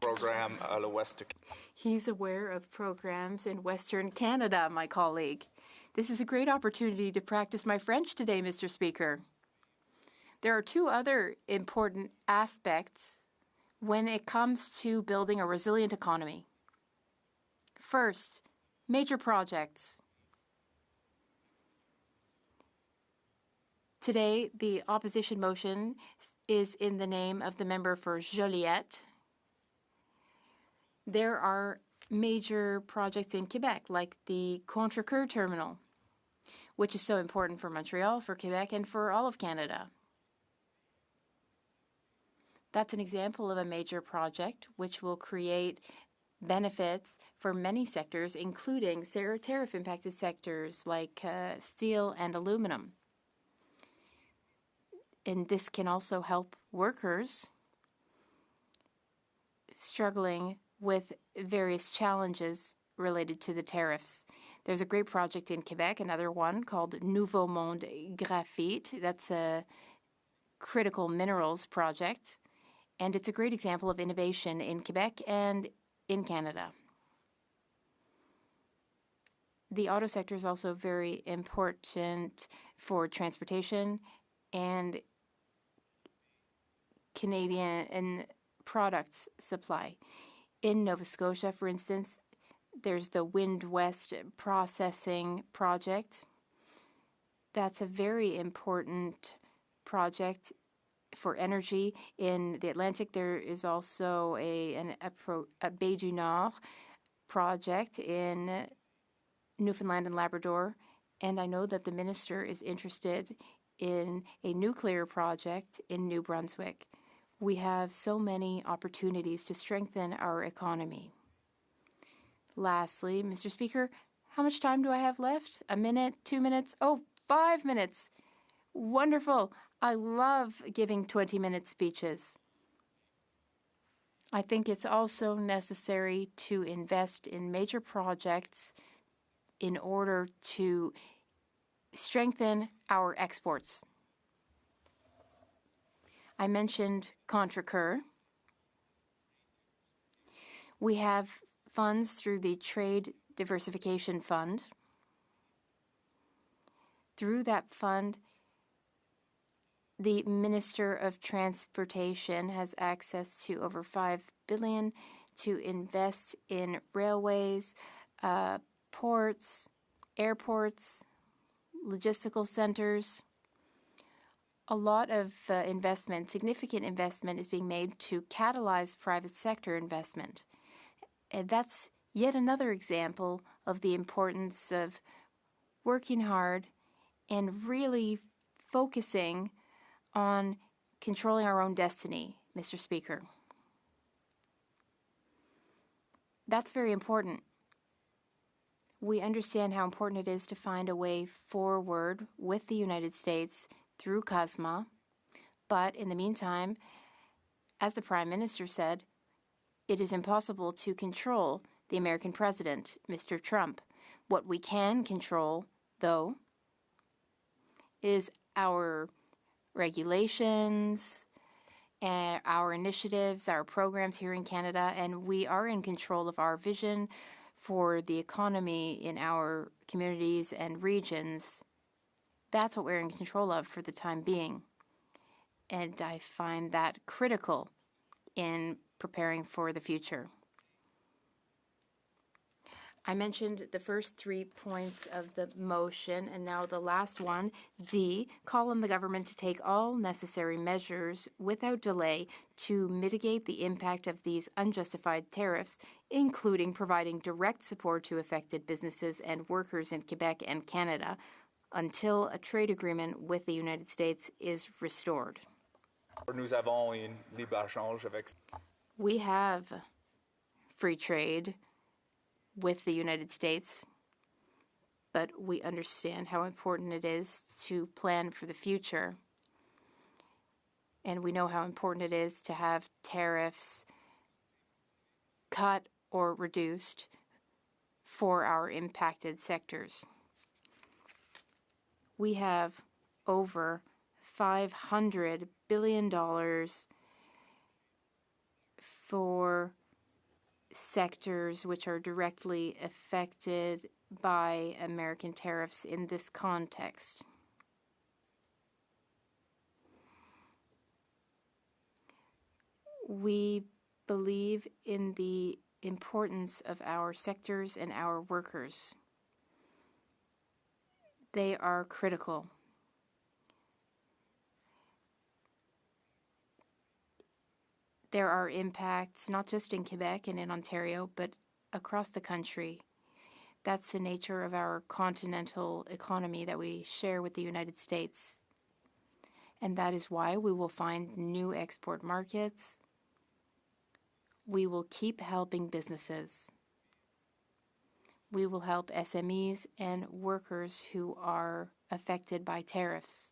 program à l'ouest. He's aware of programs in Western Canada, my colleague. This is a great opportunity to practice my French today, Mr. Speaker. There are two other important aspects when it comes to building a resilient economy. First, major projects. Today, the opposition motion is in the name of the member for Joliette. There are major projects in Quebec, like the Contrecoeur Terminal, which is so important for Montreal, for Quebec, and for all of Canada. That's an example of a major project which will create benefits for many sectors, including tariff-impacted sectors like steel and aluminum. And this can also help workers struggling with various challenges related to the tariffs. There's a great project in Quebec, another one called Nouveau Monde Graphite. That's a critical minerals project, and it's a great example of innovation in Quebec and in Canada. The auto sector is also very important for transportation and Canadian and products supply. In Nova Scotia, for instance, there's the Wind West processing project. That's a very important project for energy. In the Atlantic, there is also a Baie du Nord project in Newfoundland and Labrador. And I know that the minister is interested in a nuclear project in New Brunswick. We have so many opportunities to strengthen our economy. Lastly, Mr. Speaker, how much time do I have left? A minute, 2 minutes? Oh, 5 minutes. Wonderful. I love giving 20-minute speeches. I think it's also necessary to invest in major projects in order to strengthen our exports. I mentioned Contrecoeur. We have funds through the Trade Diversification Fund. Through that fund, the Minister of Transportation has access to over $5 billion to invest in railways, ports, airports, logistical centers. A lot of investment, significant investment, is being made to catalyze private sector investment. And that's yet another example of the importance of working hard and really focusing on controlling our own destiny, Mr. Speaker. That's very important. We understand how important it is to find a way forward with the United States through CUSMA, but in the meantime, as the Prime Minister said, it is impossible to control the American president, Mr. Trump. What we can control, though, is our regulations, and our initiatives, our programs here in Canada, and we are in control of our vision for the economy in our communities and regions. That's what we're in control of for the time being. And I find that critical in preparing for the future. I mentioned the first 3 points of the motion, and now the last one, D, call on the government to take all necessary measures without delay to mitigate the impact of these unjustified tariffs, including providing direct support to affected businesses and workers in Quebec and Canada until a trade agreement with the United States is restored. Nous avons un libre-échange avec. We have free trade with the United States, but we understand how important it is to plan for the future. And we know how important it is to have tariffs cut or reduced for our impacted sectors. We have over $500 billion for sectors which are directly affected by American tariffs in this context. We believe in the importance of our sectors and our workers. They are critical. There are impacts not just in Quebec and in Ontario, but across the country. That's the nature of our continental economy that we share with the United States. And that is why we will find new export markets. We will keep helping businesses. We will help SMEs and workers who are affected by tariffs.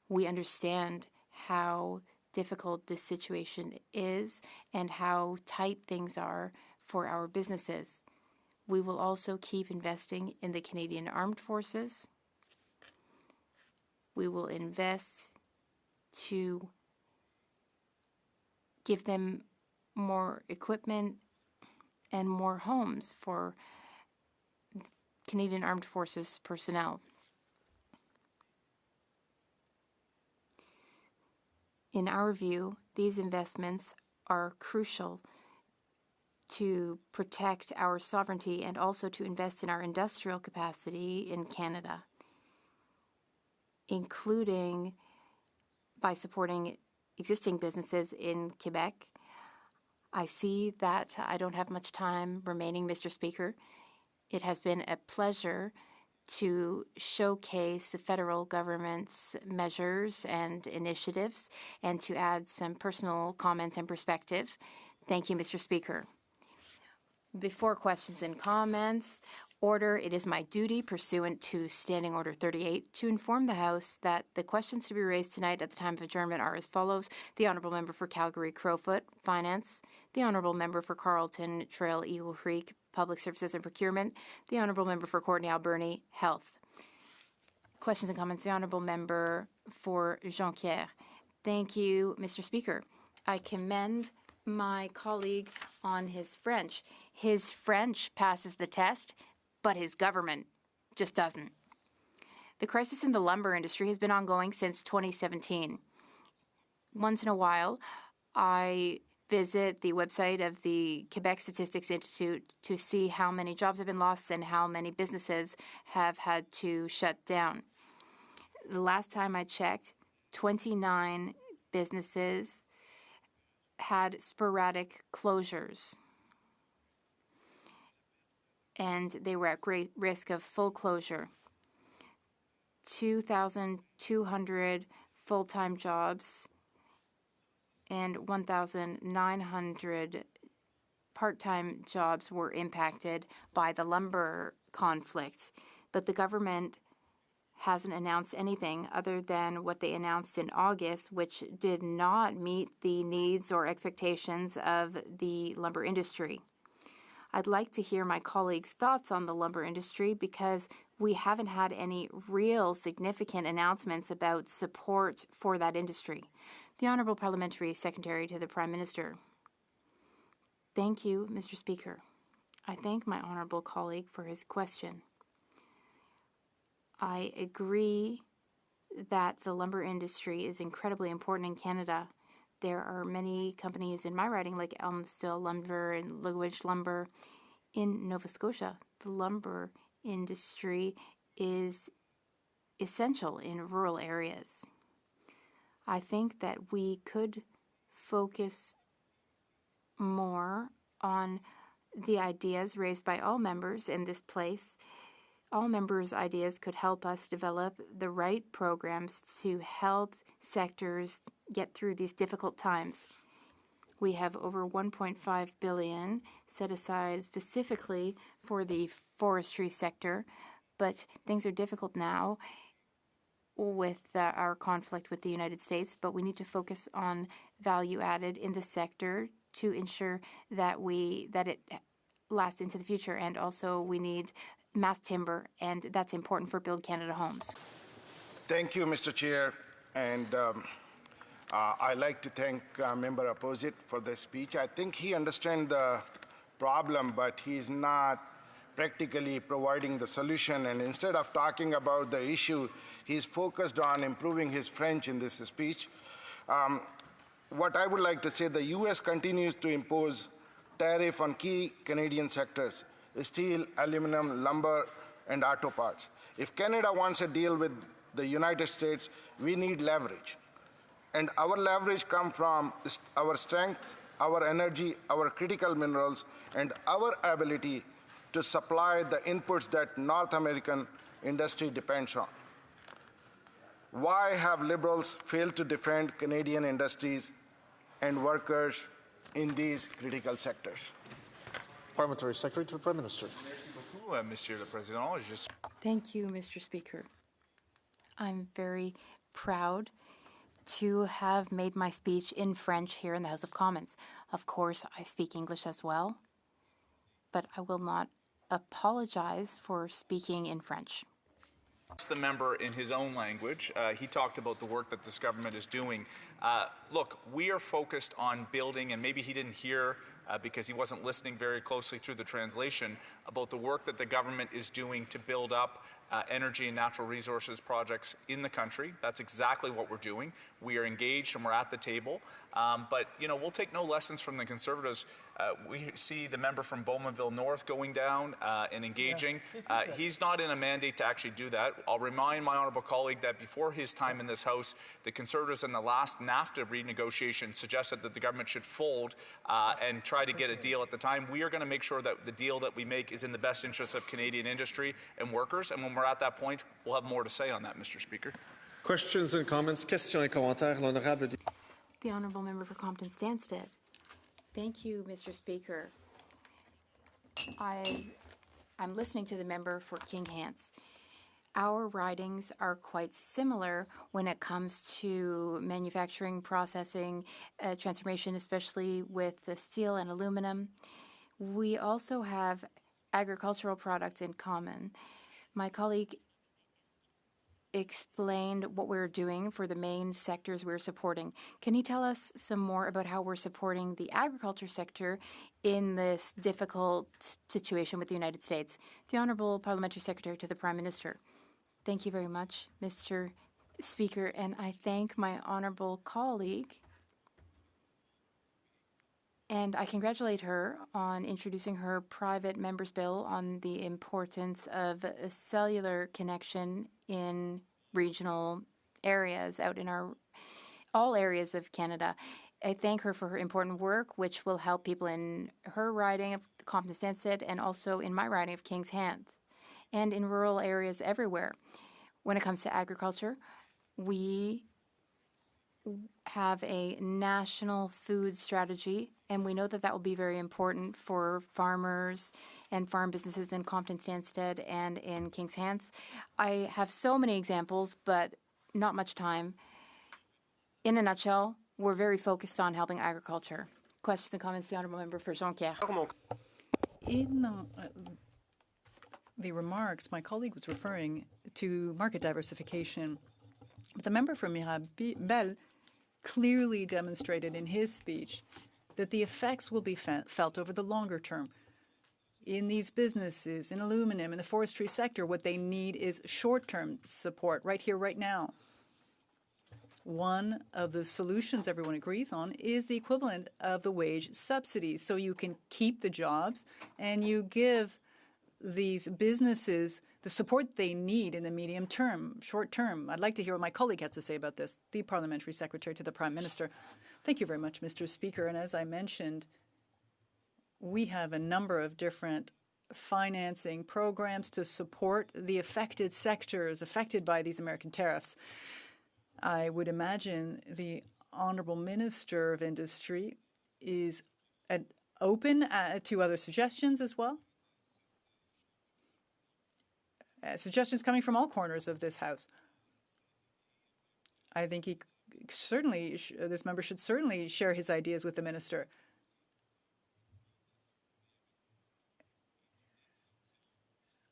We understand how difficult this situation is and how tight things are for our businesses. We will also keep investing in the Canadian Armed Forces. We will invest to give them more equipment and more homes for Canadian Armed Forces personnel. In our view, these investments are crucial to protect our sovereignty and also to invest in our industrial capacity in Canada, including by supporting existing businesses in Quebec. I see that I don't have much time remaining, Mr. Speaker. It has been a pleasure to showcase the federal government's measures and initiatives and to add some personal comment and perspective. Thank you, Mr. Speaker. Before questions and comments, order, it is my duty, pursuant to Standing Order 38, to inform the House that the questions to be raised tonight at the time of adjournment are as follows. The Honourable Member for Calgary-Crowfoot, Finance. The Honourable Member for Carleton Trail Eagle Creek, Public Services and Procurement. The Honourable Member for Courtenay-Alberni, Health. Questions and comments. The Honourable Member for Jonquière. Thank you, Mr. Speaker. I commend my colleague on his French. His French passes the test, but his government just doesn't. The crisis in the lumber industry has been ongoing since 2017. Once in a while, I visit the website of the Quebec Statistics Institute to see how many jobs have been lost and how many businesses have had to shut down. The last time I checked, 29 businesses had sporadic closures, and they were at great risk of full closure. 2,200 full-time jobs and 1,900 part-time jobs were impacted by the lumber conflict, but the government hasn't announced anything other than what they announced in August, which did not meet the needs or expectations of the lumber industry. I'd like to hear my colleagues' thoughts on the lumber industry because we haven't had any real significant announcements about support for that industry. The Honourable Parliamentary Secretary to the Prime Minister. Thank you, Mr. Speaker. I thank my honourable colleague for his question. I agree that the lumber industry is incredibly important in Canada. There are many companies in my riding like Elmsdale Lumber and Lugwich Lumber. In Nova Scotia, the lumber industry is essential in rural areas. I think that we could focus more on the ideas raised by all members in this place. All members' ideas could help us develop the right programs to help sectors get through these difficult times. We have over $1.5 billion set aside specifically for the forestry sector, but things are difficult now with our conflict with the United States, but we need to focus on value added in the sector to ensure that it lasts into the future. And also we need mass timber, and that's important for Build Canada Homes. Thank you, Mr. Chair. And I'd like to thank Member Opposite for the speech. I think he understands the problem, but he's not practically providing the solution. And instead of talking about the issue, he's focused on improving his French in this speech. What I would like to say, the U.S. continues to impose tariff on key Canadian sectors: steel, aluminum, lumber, and auto parts. If Canada wants a deal with the United States, we need leverage. And our leverage comes from our strength, our energy, our critical minerals, and our ability to supply the inputs that North American industry depends on. Why have Liberals failed to defend Canadian industries and workers in these critical sectors? Parliamentary Secretary to the Prime Minister. Monsieur le Président. Thank you, Mr. Speaker. I'm very proud to have made my speech in French here in the House of Commons. Of course, I speak English as well, but I will not apologize for speaking in French. The member in his own language. He talked about the work that this government is doing. Look, we are focused on building, and maybe he didn't hear because he wasn't listening very closely through the translation, about the work that the government is doing to build up energy and natural resources projects in the country. That's exactly what we're doing. We are engaged and we're at the table. But, you know, we'll take no lessons from the Conservatives. We see the member from Bowmanville North going down and engaging. He's not in a mandate to actually do that. I'll remind my honourable colleague that before his time in this House, the Conservatives in the last NAFTA renegotiation suggested that the government should fold and try to get a deal at the time. We are going to make sure that the deal that we make is in the best interest of Canadian industry and workers. And when we're at that point, we'll have more to say on that, Mr. Speaker. Questions and comments. Questions et commentaires. L'honorable. The Honourable Member for Compton-Stanstead. Thank you, Mr. Speaker. I'm listening to the member for King Hants. Our ridings are quite similar when it comes to manufacturing, processing, transformation, especially with the steel and aluminum. We also have agricultural products in common. My colleague explained what we're doing for the main sectors we're supporting. Can he tell us some more about how we're supporting the agriculture sector in this difficult situation with the United States? The Honourable Parliamentary Secretary to the Prime Minister. Thank you very much, Mr. Speaker, and I thank my honourable colleague, and I congratulate her on introducing her private member's bill on the importance of a cellular connection in regional areas out in all areas of Canada. I thank her for her important work, which will help people in her riding of Compton-Stanstead and also in my riding of Kings Hants and in rural areas everywhere. When it comes to agriculture, we have a national food strategy, and we know that that will be very important for farmers and farm businesses in Compton-Stanstead and in Kings Hants. I have so many examples, but not much time. In a nutshell, we're very focused on helping agriculture. Questions and comments, the Honourable Member for Jonquière. In the remarks, my colleague was referring to market diversification. But the member from Mirabel clearly demonstrated in his speech that the effects will be felt over the longer term. In these businesses, in aluminum, in the forestry sector, what they need is short-term support right here, right now. one of the solutions everyone agrees on is the equivalent of the wage subsidies. So you can keep the jobs and you give these businesses the support they need in the medium term, short term. I'd like to hear what my colleague has to say about this, the Parliamentary Secretary to the Prime Minister. Thank you very much, Mr. Speaker. And as I mentioned, we have a number of different financing programs to support the affected sectors affected by these American tariffs. I would imagine the Honourable Minister of Industry is open to other suggestions as well. Suggestions coming from all corners of this House. I think he certainly, this member should certainly share his ideas with the minister.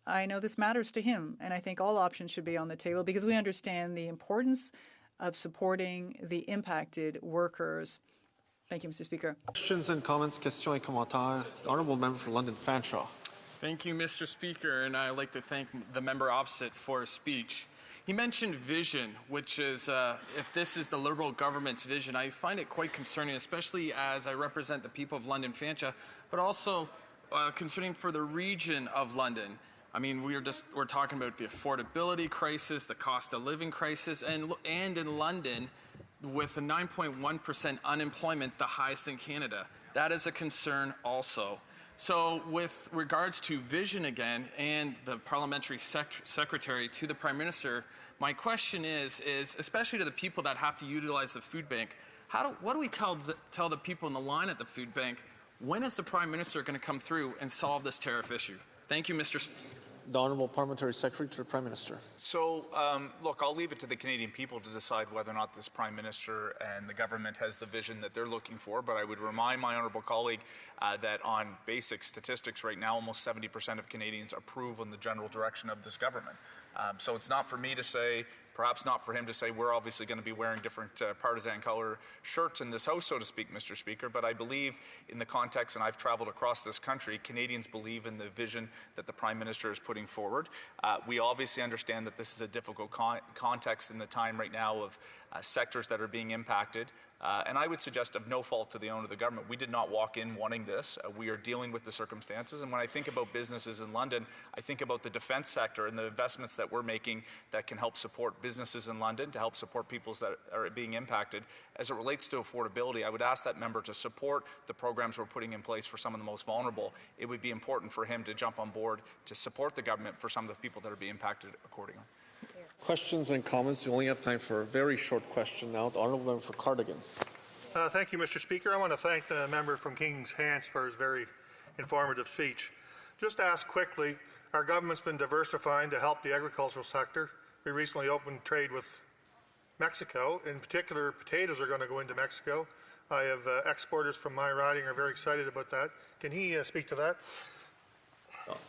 I know this matters to him, and I think all options should be on the table because we understand the importance of supporting the impacted workers. Thank you, Mr. Speaker. Questions and comments, questions et commentaires. The Honourable Member for London Fanshawe. Thank you, Mr. Speaker, and I'd like to thank the member opposite for his speech. He mentioned vision, which is, if this is the Liberal government's vision, I find it quite concerning, especially as I represent the people of London Fanshawe, but also concerning for the region of London. I mean, we're talking about the affordability crisis, the cost of living crisis, and in London, with a 9.1% unemployment, the highest in Canada. That is a concern also. So with regards to vision again and the parliamentary secretary to the Prime Minister, my question is especially to the people that have to utilize the food bank, what do we tell the people in the line at the food bank? When is the Prime Minister going to come through and solve this tariff issue? Thank you, Mr. Speaker. The Honourable Parliamentary Secretary to the Prime Minister. So, look, I'll leave it to the Canadian people to decide whether or not this Prime Minister and the government has the vision that they're looking for. But I would remind my honourable colleague that on basic statistics right now, almost 70% of Canadians approve on the general direction of this government. So it's not for me to say, perhaps not for him to say, we're obviously going to be wearing different partisan color shirts in this House, so to speak, Mr. Speaker. But I believe in the context, and I've traveled across this country, Canadians believe in the vision that the Prime Minister is putting forward. We obviously understand that this is a difficult context in the time right now of sectors that are being impacted. And I would suggest of no fault to the owner of the government. We did not walk in wanting this. We are dealing with the circumstances. And when I think about businesses in London, I think about the defence sector and the investments that we're making that can help support businesses in London, to help support people that are being impacted. As it relates to affordability, I would ask that member to support the programs we're putting in place for some of the most vulnerable. It would be important for him to jump on board to support the government for some of the people that are being impacted accordingly. Questions and comments. We only have time for a very short question now. The Honourable Member for Cardigan. Thank you, Mr. Speaker. I want to thank the member from King's Hants for his very informative speech. Just to ask quickly, our government's been diversifying to help the agricultural sector. We recently opened trade with Mexico. In particular, potatoes are going to go into Mexico. I have exporters from my riding are very excited about that. Can he speak to that?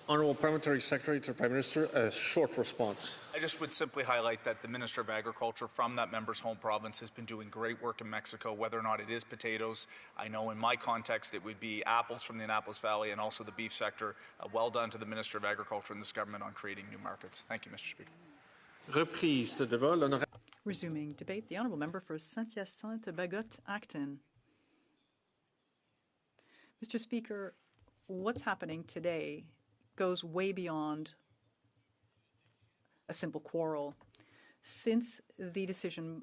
Honourable Parliamentary Secretary to the Prime Minister, a short response. I just would simply highlight that the Minister of Agriculture from that member's home province has been doing great work in Mexico, whether or not it is potatoes. I know in my context it would be apples from the Annapolis Valley and also the beef sector. Well done to the Minister of Agriculture and this government on creating new markets. Thank you, Mr. Speaker. Reprise de débat. Resuming debate, the Honourable Member for Saint-Hyacinthe-Bagotte-Acton. Mr. Speaker, what's happening today goes way beyond a simple quarrel. Since the decision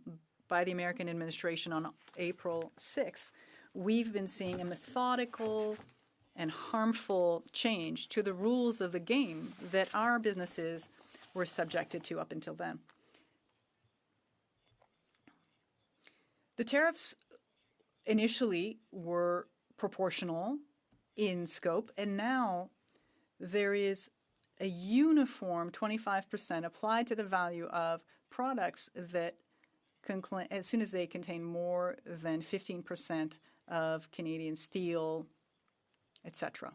by the American administration on April 6th, we've been seeing a methodical and harmful change to the rules of the game that our businesses were subjected to up until then. The tariffs initially were proportional in scope, and now there is a uniform 25% applied to the value of products that, as soon as they contain more than 15% of Canadian steel, etc.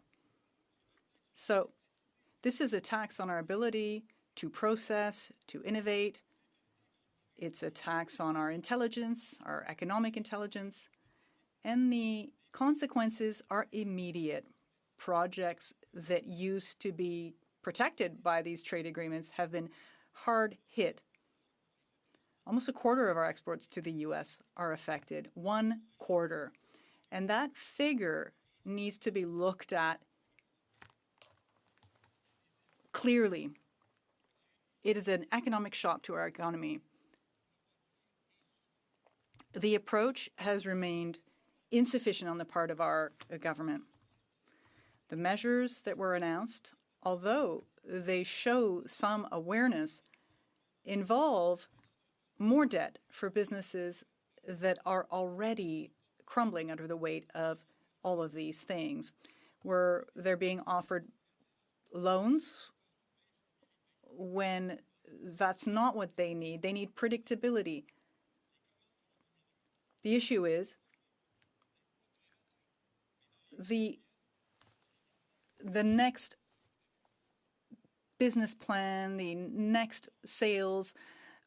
So this is a tax on our ability to process, to innovate. It's a tax on our intelligence, our economic intelligence, and the consequences are immediate. Projects that used to be protected by these trade agreements have been hard hit. Almost a quarter of our exports to the U.S. are affected. 1/4. And that figure needs to be looked at clearly. It is an economic shock to our economy. The approach has remained insufficient on the part of our government. The measures that were announced, although they show some awareness, involve more debt for businesses that are already crumbling under the weight of all of these things, where they're being offered loans when that's not what they need. They need predictability. The issue is the next business plan, the next sales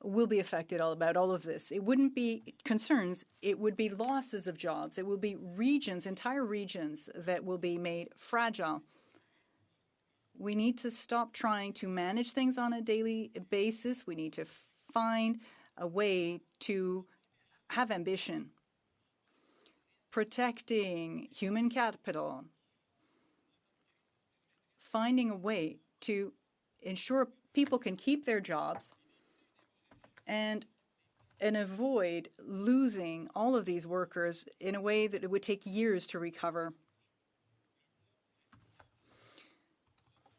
will be affected about all of this. It wouldn't be concerns, it would be losses of jobs. It will be regions, entire regions that will be made fragile. We need to stop trying to manage things on a daily basis. We need to find a way to have ambition. Protecting human capital, finding a way to ensure people can keep their jobs and avoid losing all of these workers in a way that it would take years to recover.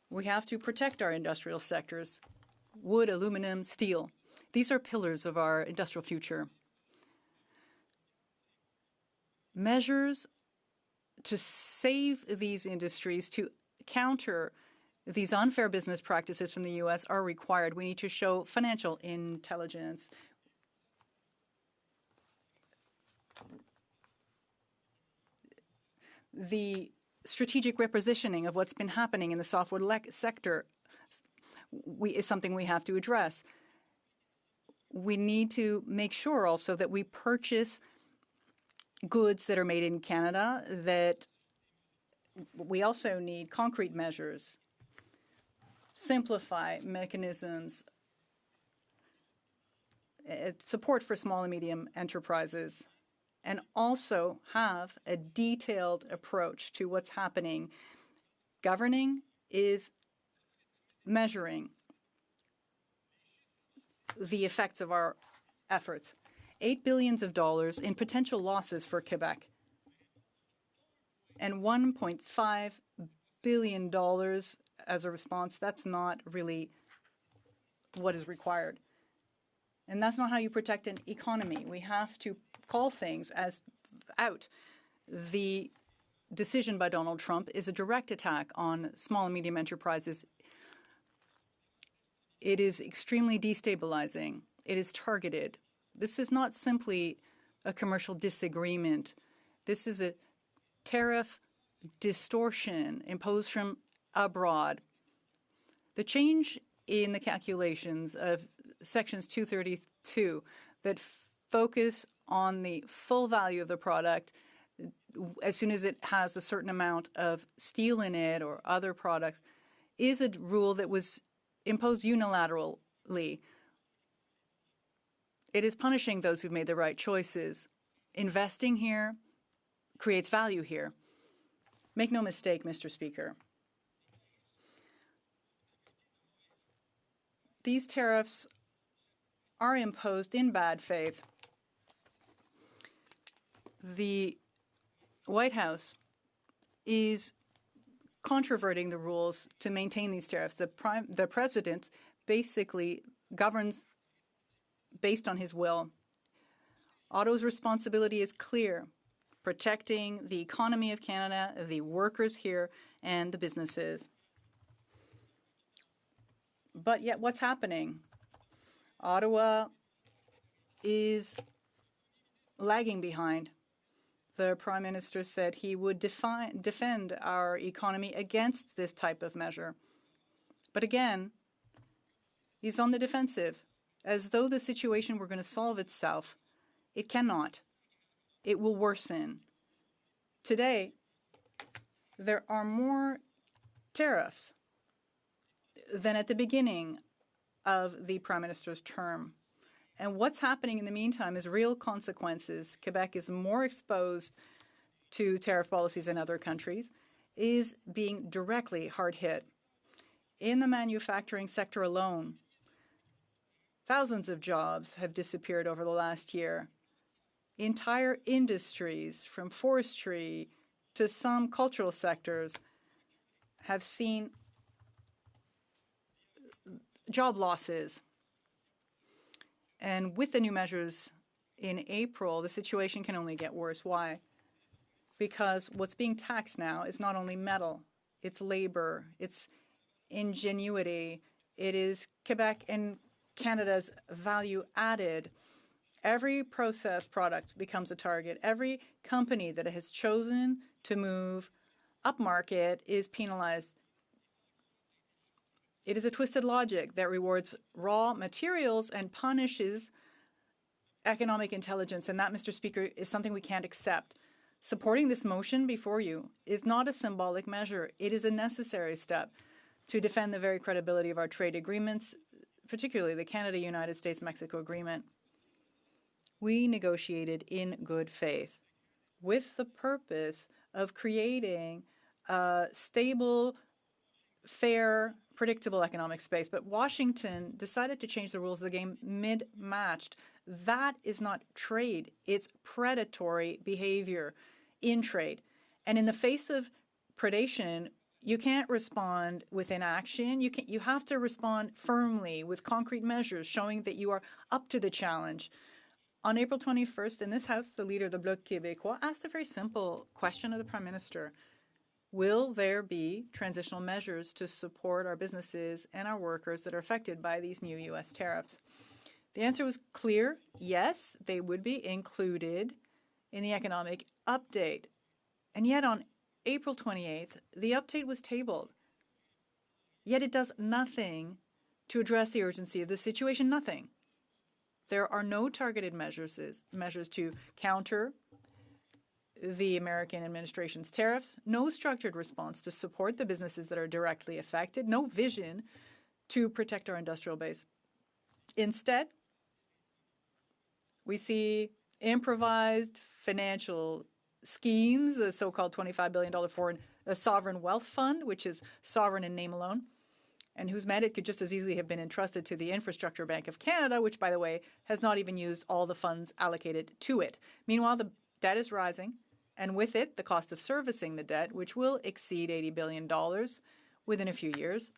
We have to protect our industrial sectors, wood, aluminum, steel. These are pillars of our industrial future. Measures to save these industries, to counter these unfair business practices from the U.S. are required. We need to show financial intelligence. The strategic repositioning of what's been happening in the softwood sector is something we have to address. We need to make sure also that we purchase goods that are made in Canada, that we also need concrete measures, simplify mechanisms, support for small and medium enterprises, and also have a detailed approach to what's happening. Governing is measuring the effects of our efforts. $8 billion in potential losses for Quebec and $1.5 billion as a response. That's not really what is required. And that's not how you protect an economy. We have to call things as out. The decision by Donald Trump is a direct attack on small and medium enterprises. It is extremely destabilizing. It is targeted. This is not simply a commercial disagreement. This is a tariff distortion imposed from abroad. The change in the calculations of sections 232 that focus on the full value of the product as soon as it has a certain amount of steel in it or other products is a rule that was imposed unilaterally. It is punishing those who've made the right choices. Investing here creates value here. Make no mistake, Mr. Speaker. These tariffs are imposed in bad faith. The White House is controverting the rules to maintain these tariffs. The president basically governs based on his will. Ottawa's responsibility is clear: protecting the economy of Canada, the workers here, and the businesses. But yet what's happening? Ottawa is lagging behind. The Prime Minister said he would defend our economy against this type of measure. But again, he's on the defensive, as though the situation were going to solve itself. It cannot. It will worsen. Today, there are more tariffs than at the beginning of the Prime Minister's term. And what's happening in the meantime is real consequences. Quebec is more exposed to tariff policies than other countries, is being directly hard hit. In the manufacturing sector alone, thousands of jobs have disappeared over the last year. Entire industries, from forestry to some cultural sectors, have seen job losses. And with the new measures in April, the situation can only get worse. Why? Because what's being taxed now is not only metal, it's labor, it's ingenuity, it is Quebec and Canada's value added. Every processed product becomes a target. Every company that has chosen to move upmarket is penalized. It is a twisted logic that rewards raw materials and punishes economic intelligence, and that, Mr. Speaker, is something we can't accept. Supporting this motion before you is not a symbolic measure. It is a necessary step to defend the very credibility of our trade agreements, particularly the Canada-United States-Mexico agreement. We negotiated in good faith with the purpose of creating a stable, fair, predictable economic space. But Washington decided to change the rules of the game mid-matched. That is not trade. It's predatory behavior in trade. And in the face of predation, you can't respond with inaction. You have to respond firmly with concrete measures showing that you are up to the challenge. On April 21st, in this House, the leader of the Bloc Québécois asked a very simple question of the Prime Minister. Will there be transitional measures to support our businesses and our workers that are affected by these new U.S. tariffs? The answer was clear. Yes, they would be included in the economic update. And yet on April 28th, the update was tabled. Yet it does nothing to address the urgency of the situation, nothing. There are no targeted measures to counter the American administration's tariffs, no structured response to support the businesses that are directly affected, no vision to protect our industrial base. Instead, we see improvised financial schemes, a so-called $25 billion foreign sovereign wealth fund, which is sovereign in name alone, and whose mandate could just as easily have been entrusted to the Infrastructure Bank of Canada, which, by the way, has not even used all the funds allocated to it. Meanwhile, the debt is rising, and with it, the cost of servicing the debt, which will exceed $80 billion within a few years,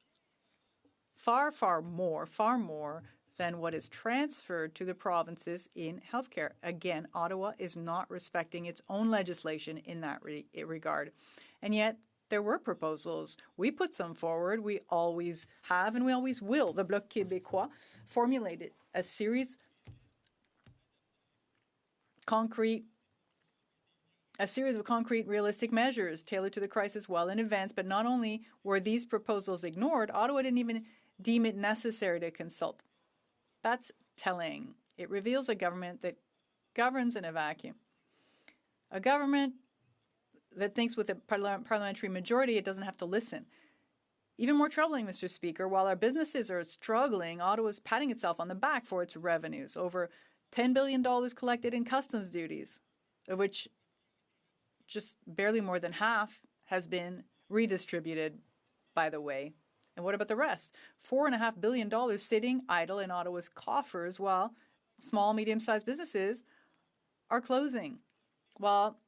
far more than what is transferred to the provinces in healthcare. Again, Ottawa is not respecting its own legislation in that regard. And yet, there were proposals. We put some forward. We always have, and we always will. The Bloc Québécois formulated a series of concrete, realistic measures tailored to the crisis well in advance. But not only were these proposals ignored, Ottawa didn't even deem it necessary to consult. That's telling. It reveals a government that governs in a vacuum. A government that thinks with a parliamentary majority it doesn't have to listen. Even more troubling, Mr. Speaker, while our businesses are struggling, Ottawa's patting itself on the back for its revenues. Over $10 billion collected in customs duties, of which just barely more than half has been redistributed, by the way. And what about the rest? $4.5 billion sitting idle in Ottawa's coffers while small, medium-sized businesses are closing. While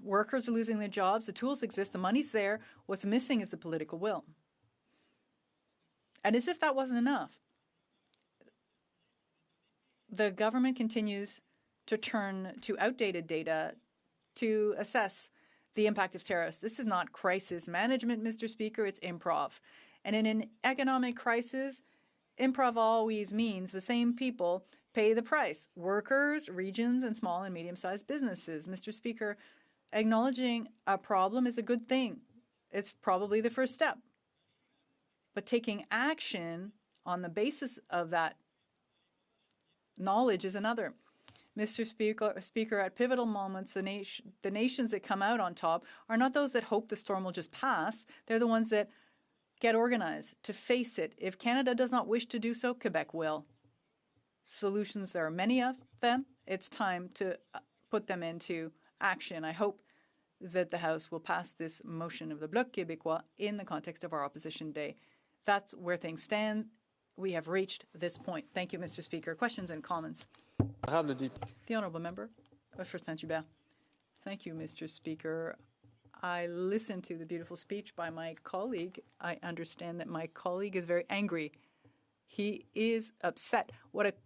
workers are losing their jobs, the tools exist, the money's there. What's missing is the political will. And as if that wasn't enough, the government continues to turn to outdated data to assess the impact of tariffs. This is not crisis management, Mr. Speaker, it's improv. And in an economic crisis, improv always means the same people pay the price: workers, regions, and small and medium-sized businesses. Mr. Speaker, acknowledging a problem is a good thing. It's probably the first step. But taking action on the basis of that knowledge is another. Mr. Speaker, at pivotal moments, the nations that come out on top are not those that hope the storm will just pass. They're the ones that get organized to face it. If Canada does not wish to do so, Quebec will. solutions. There are many of them. It's time to put them into action. I hope that the House will pass this motion of the Bloc Québécois in the context of our Opposition Day. That's where things stand. We have reached this point. Thank you, Mr. Speaker. Questions and comments? The Honourable Member for Saint-Hubert. Thank you, Mr. Speaker. I listened to the beautiful speech by my colleague. I understand that my colleague is very angry. He is upset.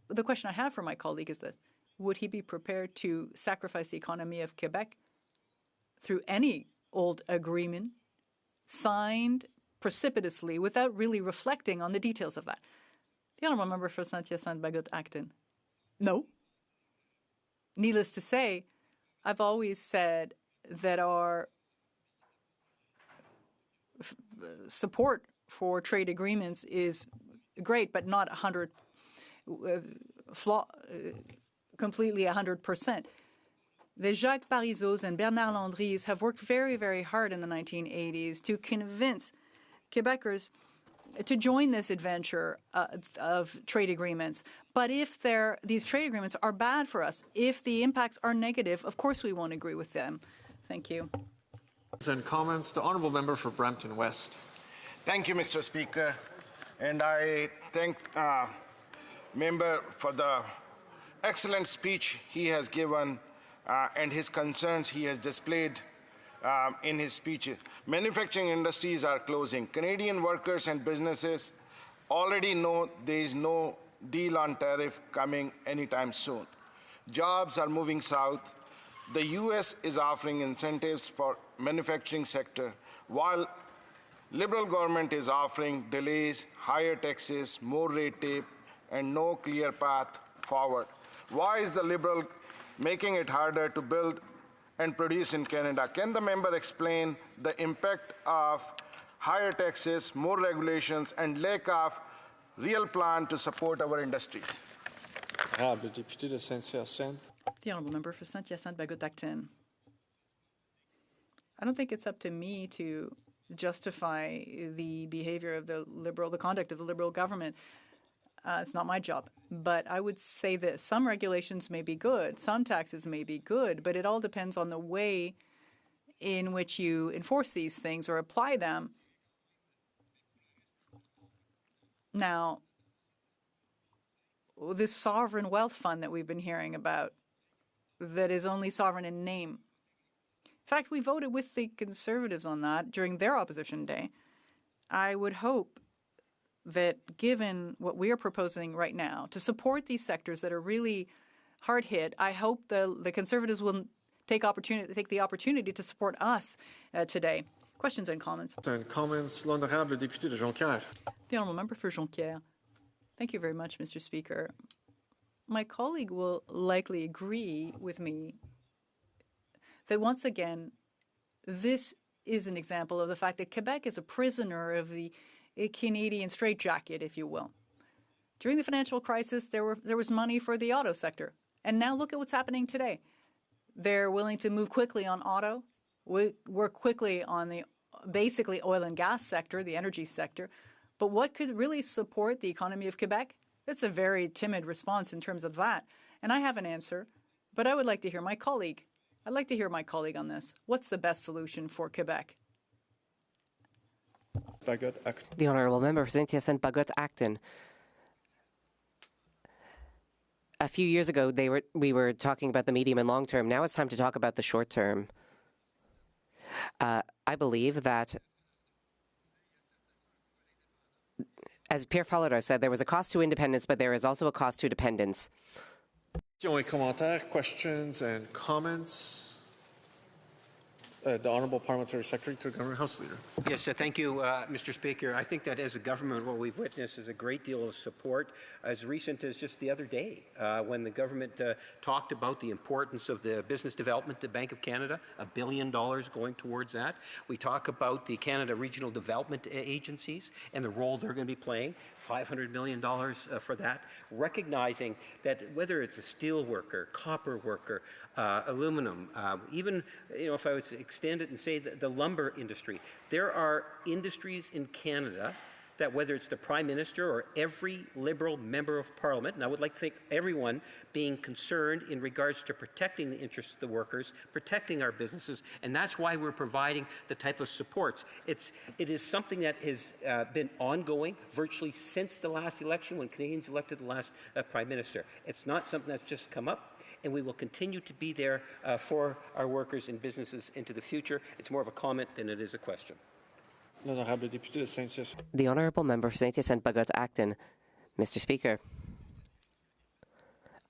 The question I have for my colleague is this. Would he be prepared to sacrifice the economy of Quebec through any old agreement signed precipitously without really reflecting on the details of that? The Honourable Member for Saint-Hyacinthe-Bagotte-Acton. No. Needless to say, I've always said that our support for trade agreements is great, but not completely 100%. The Jacques Parizeaux and Bernard Landry's have worked very, very hard in the 1980s to convince Quebecers to join this adventure of trade agreements. But if these trade agreements are bad for us, if the impacts are negative, of course we won't agree with them. Thank you. And comments, the Honourable Member for Brampton West. Thank you, Mr. Speaker. And I thank member for the excellent speech he has given and his concerns he has displayed in his speech. Manufacturing industries are closing. Canadian workers and businesses already know there is no deal on tariff coming anytime soon. Jobs are moving south. The U.S. is offering incentives for manufacturing sector, while Liberal government is offering delays, higher taxes, more red tape, and no clear path forward. Why is the Liberal making it harder to build and produce in Canada? Can the member explain the impact of higher taxes, more regulations, and lack of real plan to support our industries? The Honourable Member for Saint-Hyacinthe-Bagotte-Acton. I don't think it's up to me to justify the behavior of the conduct of the Liberal government. It's not my job. But I would say this. Some regulations may be good, some taxes may be good, but it all depends on the way in which you enforce these things or apply them. Now, this sovereign wealth fund that we've been hearing about, that is only sovereign in name. In fact, we voted with the Conservatives on that during their opposition day. I would hope that given what we are proposing right now to support these sectors that are really hard hit, I hope the Conservatives will take the opportunity to support us today. Questions and comments? L'honorable député de Jonquière. The Honourable Member for Jonquière. Thank you very much, Mr. Speaker. My colleague will likely agree with me that once again, this is an example of the fact that Quebec is a prisoner of the Canadian straitjacket, if you will. During the financial crisis, there was money for the auto sector. And now look at what's happening today. They're willing to move quickly on auto, work quickly on the basically oil and gas sector, the energy sector. But what could really support the economy of Quebec? That's a very timid response in terms of that. And I have an answer, but I would like to hear my colleague. I'd like to hear my colleague on this. What's the best solution for Quebec? The Honourable Member for Saint-Hyacinthe-Bagotte-Acton. A few years ago, we were talking about the medium and long term. Now it's time to talk about the short term. I believe that, as Pierre Falardeau said, there was a cost to independence, but there is also a cost to dependence. Questions and comments? The Honourable Parliamentary Secretary to the Government House Leader. Yes, thank you, Mr. Speaker. I think that as a government, what we've witnessed is a great deal of support as recent as just the other day when the government talked about the importance of the business development to Bank of Canada, $1 billion going towards that. We talk about the Canada Regional Development Agencies and the role they're going to be playing, $500 million for that, recognizing that whether it's a steel worker, copper worker, aluminum, even if I was to extend it and say the lumber industry, there are industries in Canada that whether it's the Prime Minister or every Liberal member of Parliament, and I would like to thank everyone being concerned in regards to protecting the interests of the workers, protecting our businesses, and that's why we're providing the type of supports. It is something that has been ongoing virtually since the last election when Canadians elected the last Prime Minister. It's not something that's just come up, and we will continue to be there for our workers and businesses into the future. It's more of a comment than it is a question. The Honourable Member for Saint-Hyacinthe-Bagotte-Acton. Mr. Speaker,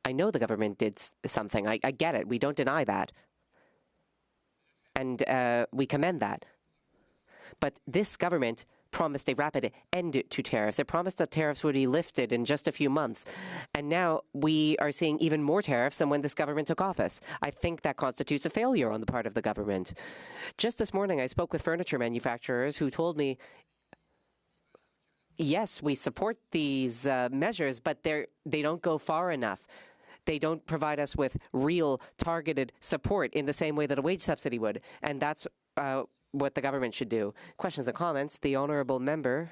I know the government did something. I get it. We don't deny that. And we commend that. But this government promised a rapid end to tariffs. It promised that tariffs would be lifted in just a few months. And now we are seeing even more tariffs than when this government took office. I think that constitutes a failure on the part of the government. Just this morning, I spoke with furniture manufacturers who told me, yes, we support these measures, but they don't go far enough. They don't provide us with real targeted support in the same way that a wage subsidy would. And that's what the government should do. Questions and comments? The Honourable Member.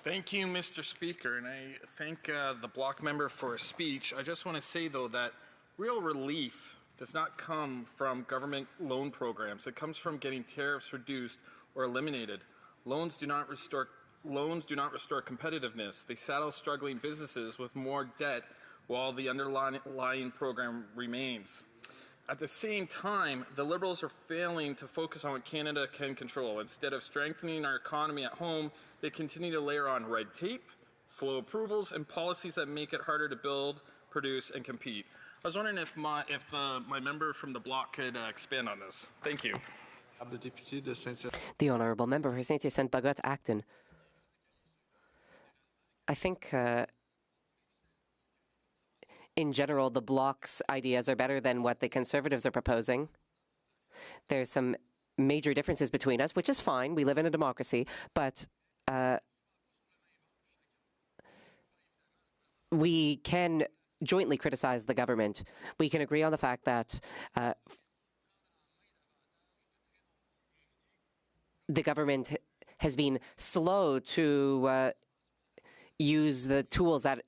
Thank you, Mr. Speaker, and I thank the block member for his speech. I just want to say, though, that real relief does not come from government loan programs. It comes from getting tariffs reduced or eliminated. Loans do not restore competitiveness. They saddle struggling businesses with more debt while the underlying program remains. At the same time, the Liberals are failing to focus on what Canada can control. Instead of strengthening our economy at home, they continue to layer on red tape, slow approvals, and policies that make it harder to build, produce, and compete. I was wondering if my member from the bloc could expand on this. Thank you. The Honourable Member for Saint-Hyacinthe-Bagotte-Acton. I think in general, the Bloc's ideas are better than what the Conservatives are proposing. There's some major differences between us, which is fine. We live in a democracy, but we can jointly criticize the government. We can agree on the fact that the government has been slow to use the tools at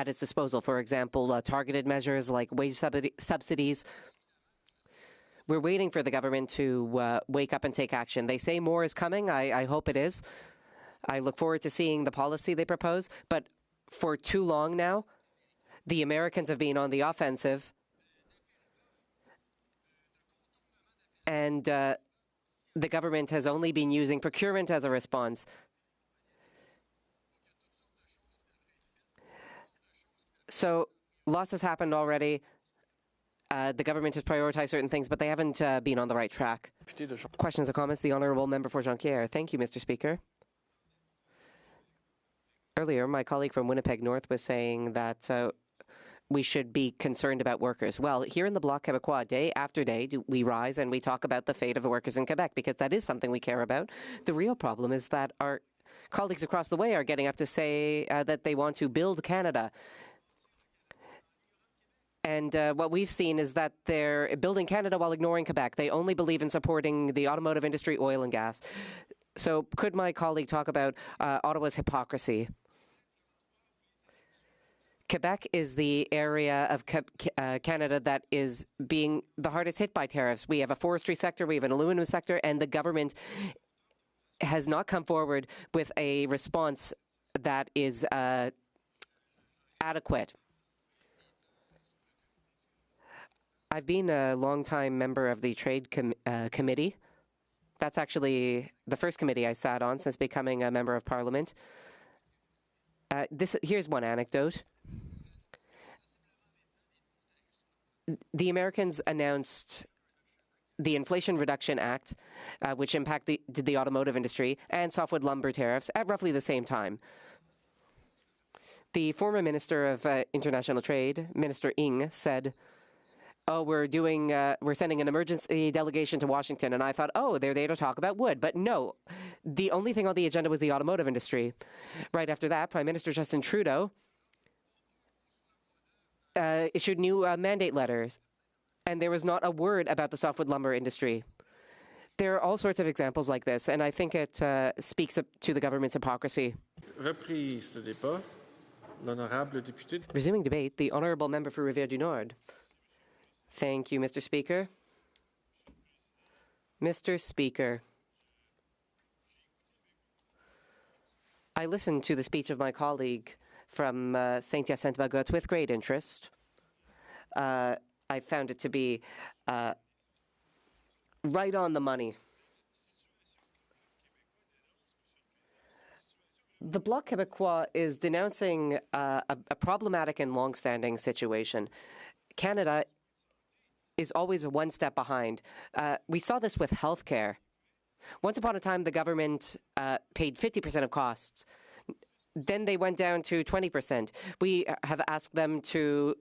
its disposal. For example, targeted measures like wage subsidies. We're waiting for the government to wake up and take action. They say more is coming. I hope it is. I look forward to seeing the policy they propose. But for too long now, the Americans have been on the offensive. And the government has only been using procurement as a response. So lots has happened already. The government has prioritized certain things, but they haven't been on the right track. Questions or comments? The Honourable Member for Jonquière. Thank you, Mr. Speaker. Earlier, my colleague from Winnipeg North was saying that we should be concerned about workers. Well, here in the Bloc Québécois, day after day, we rise and we talk about the fate of the workers in Quebec because that is something we care about. The real problem is that our colleagues across the way are getting up to say that they want to build Canada. And what we've seen is that they're building Canada while ignoring Quebec. They only believe in supporting the automotive industry, oil and gas. So could my colleague talk about Ottawa's hypocrisy? Quebec is the area of Canada that is being the hardest hit by tariffs. We have a forestry sector, we have an aluminum sector, and the government has not come forward with a response that is adequate. I've been a long-time member of the Trade Committee. That's actually the first committee I sat on since becoming a member of Parliament. Here's one anecdote. The Americans announced the Inflation Reduction Act, which impacted the automotive industry, and softwood lumber tariffs at roughly the same time. The former Minister of International Trade, Minister Ng, said, "Oh, we're sending an emergency delegation to Washington." And I thought, oh, they're there to talk about wood. But no, the only thing on the agenda was the automotive industry. Right after that, Prime Minister Justin Trudeau issued new mandate letters. And there was not a word about the softwood lumber industry. There are all sorts of examples like this, and I think it speaks up to the government's hypocrisy. Reprise de débat. L'honorable député. Resuming debate, the honourable member for Rivière du Nord. Thank you, Mr. Speaker. Mr. Speaker, I listened to the speech of my colleague from Saint-Hyacinthe-Bagotte with great interest. I found it to be right on the money. The Bloc Québécois is denouncing a problematic and long-standing situation. Canada is always one step behind. We saw this with healthcare. Once upon a time, the government paid 50% of costs. Then they went down to 20%. We have asked them to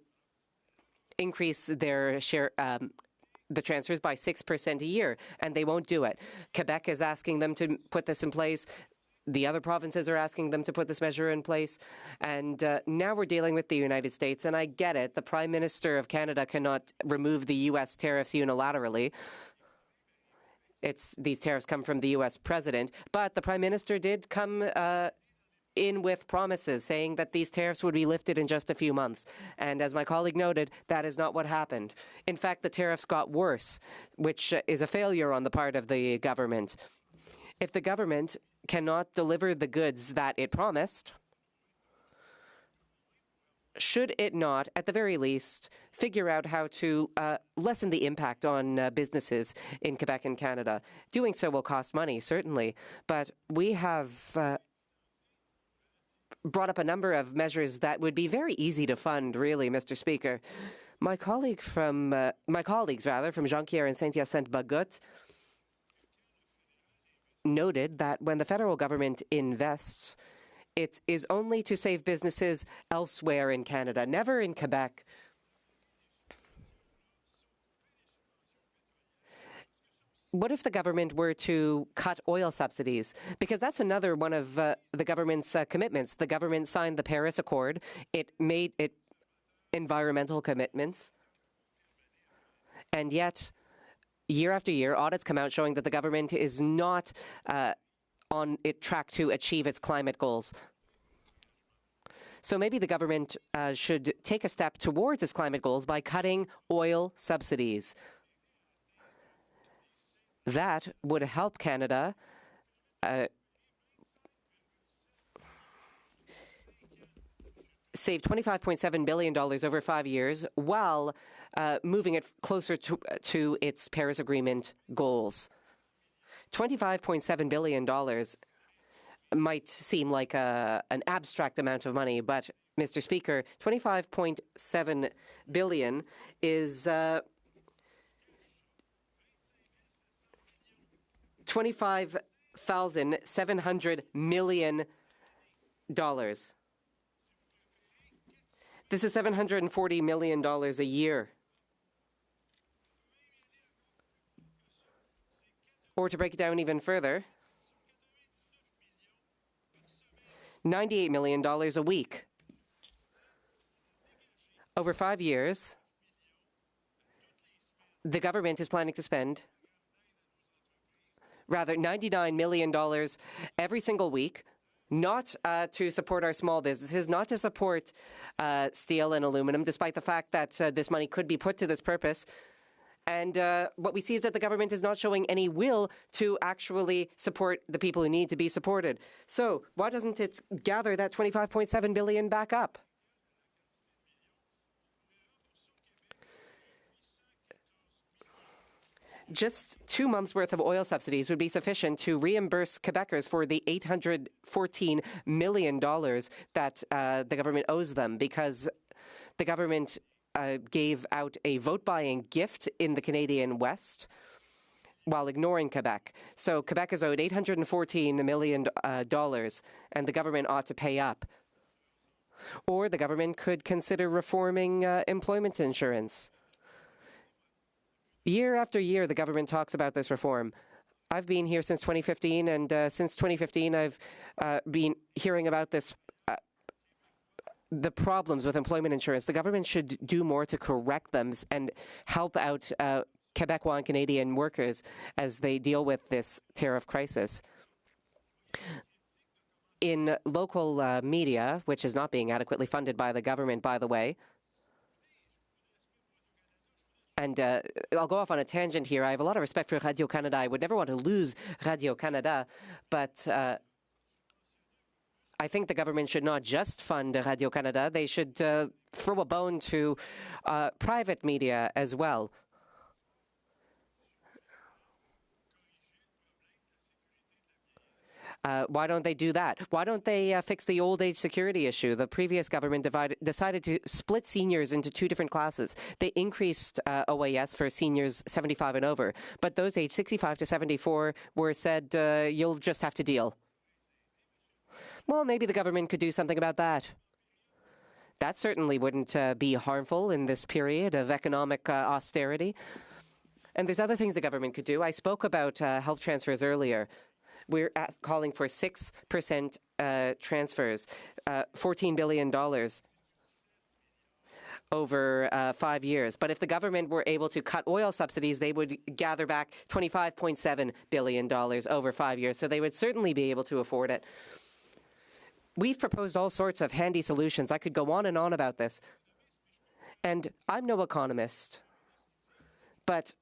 increase their share, the transfers by 6% a year, and they won't do it. Quebec is asking them to put this in place. The other provinces are asking them to put this measure in place. And now we're dealing with the United States, and I get it. The Prime Minister of Canada cannot remove the U.S. tariffs unilaterally. These tariffs come from the U.S. president. But the Prime Minister did come in with promises saying that these tariffs would be lifted in just a few months. And as my colleague noted, that is not what happened. In fact, the tariffs got worse, which is a failure on the part of the government. If the government cannot deliver the goods that it promised, should it not, at the very least, figure out how to lessen the impact on businesses in Quebec and Canada? Doing so will cost money, certainly, but we have brought up a number of measures that would be very easy to fund, really, Mr. Speaker. My colleagues from Jonquière and Saint-Hyacinthe-Bagotte noted that when the federal government invests, it is only to save businesses elsewhere in Canada, never in Quebec. What if the government were to cut oil subsidies? Because that's another one of the government's commitments. The government signed the Paris Accord. It made it environmental commitments. And yet, year after year, audits come out showing that the government is not on track to achieve its climate goals. So maybe the government should take a step towards its climate goals by cutting oil subsidies. That would help Canada save $25.7 billion over 5 years while moving it closer to its Paris Agreement goals. $25.7 billion might seem like an abstract amount of money, but, Mr. Speaker, $25.7 billion is $25,700 million. This is $740 million a year. Or to break it down even further, $98 million a week. Over 5 years, the government is planning to spend $99 million every single week, not to support our small businesses, not to support steel and aluminum, despite the fact that this money could be put to this purpose. And what we see is that the government is not showing any will to actually support the people who need to be supported. So why doesn't it gather that $25.7 billion back up? Just 2 months' worth of oil subsidies would be sufficient to reimburse Quebecers for the $814 million that the government owes them, because the government gave out a vote-buying gift in the Canadian West while ignoring Quebec. So Quebec is owed $814 million, and the government ought to pay up. Or the government could consider reforming employment insurance. Year after year, the government talks about this reform. I've been here since 2015, and since 2015, I've been hearing about this, the problems with employment insurance. The government should do more to correct them and help out Quebecois and Canadian workers as they deal with this tariff crisis. In local media, which is not being adequately funded by the government, by the way, and I'll go off on a tangent here. I have a lot of respect for Radio-Canada. I would never want to lose Radio-Canada, but I think the government should not just fund Radio-Canada. They should throw a bone to private media as well. Why don't they do that? Why don't they fix the old age security issue? The previous government decided to split seniors into two different classes. They increased OAS for seniors 75 and over, but those aged 65 to 74 were said, you'll just have to deal. Well, maybe the government could do something about that. That certainly wouldn't be harmful in this period of economic austerity. And there's other things the government could do. I spoke about health transfers earlier. We're calling for 6% transfers, $14 billion over 5 years. But if the government were able to cut oil subsidies, they would gather back $25.7 billion over 5 years. So they would certainly be able to afford it. We've proposed all sorts of handy solutions. I could go on and on about this. And I'm no economist, but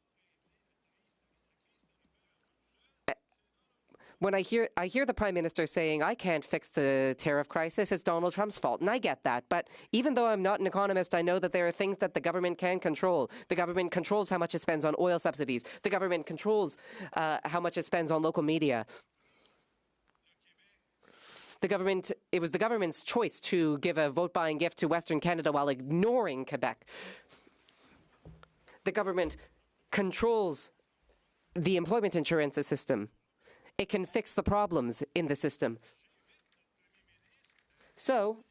when I hear the Prime Minister saying, I can't fix the tariff crisis, it's Donald Trump's fault. And I get that. But even though I'm not an economist, I know that there are things that the government can control. The government controls how much it spends on oil subsidies. The government controls how much it spends on local media. It was the government's choice to give a vote-buying gift to Western Canada while ignoring Quebec. The government controls the employment insurance system. It can fix the problems in the system. So,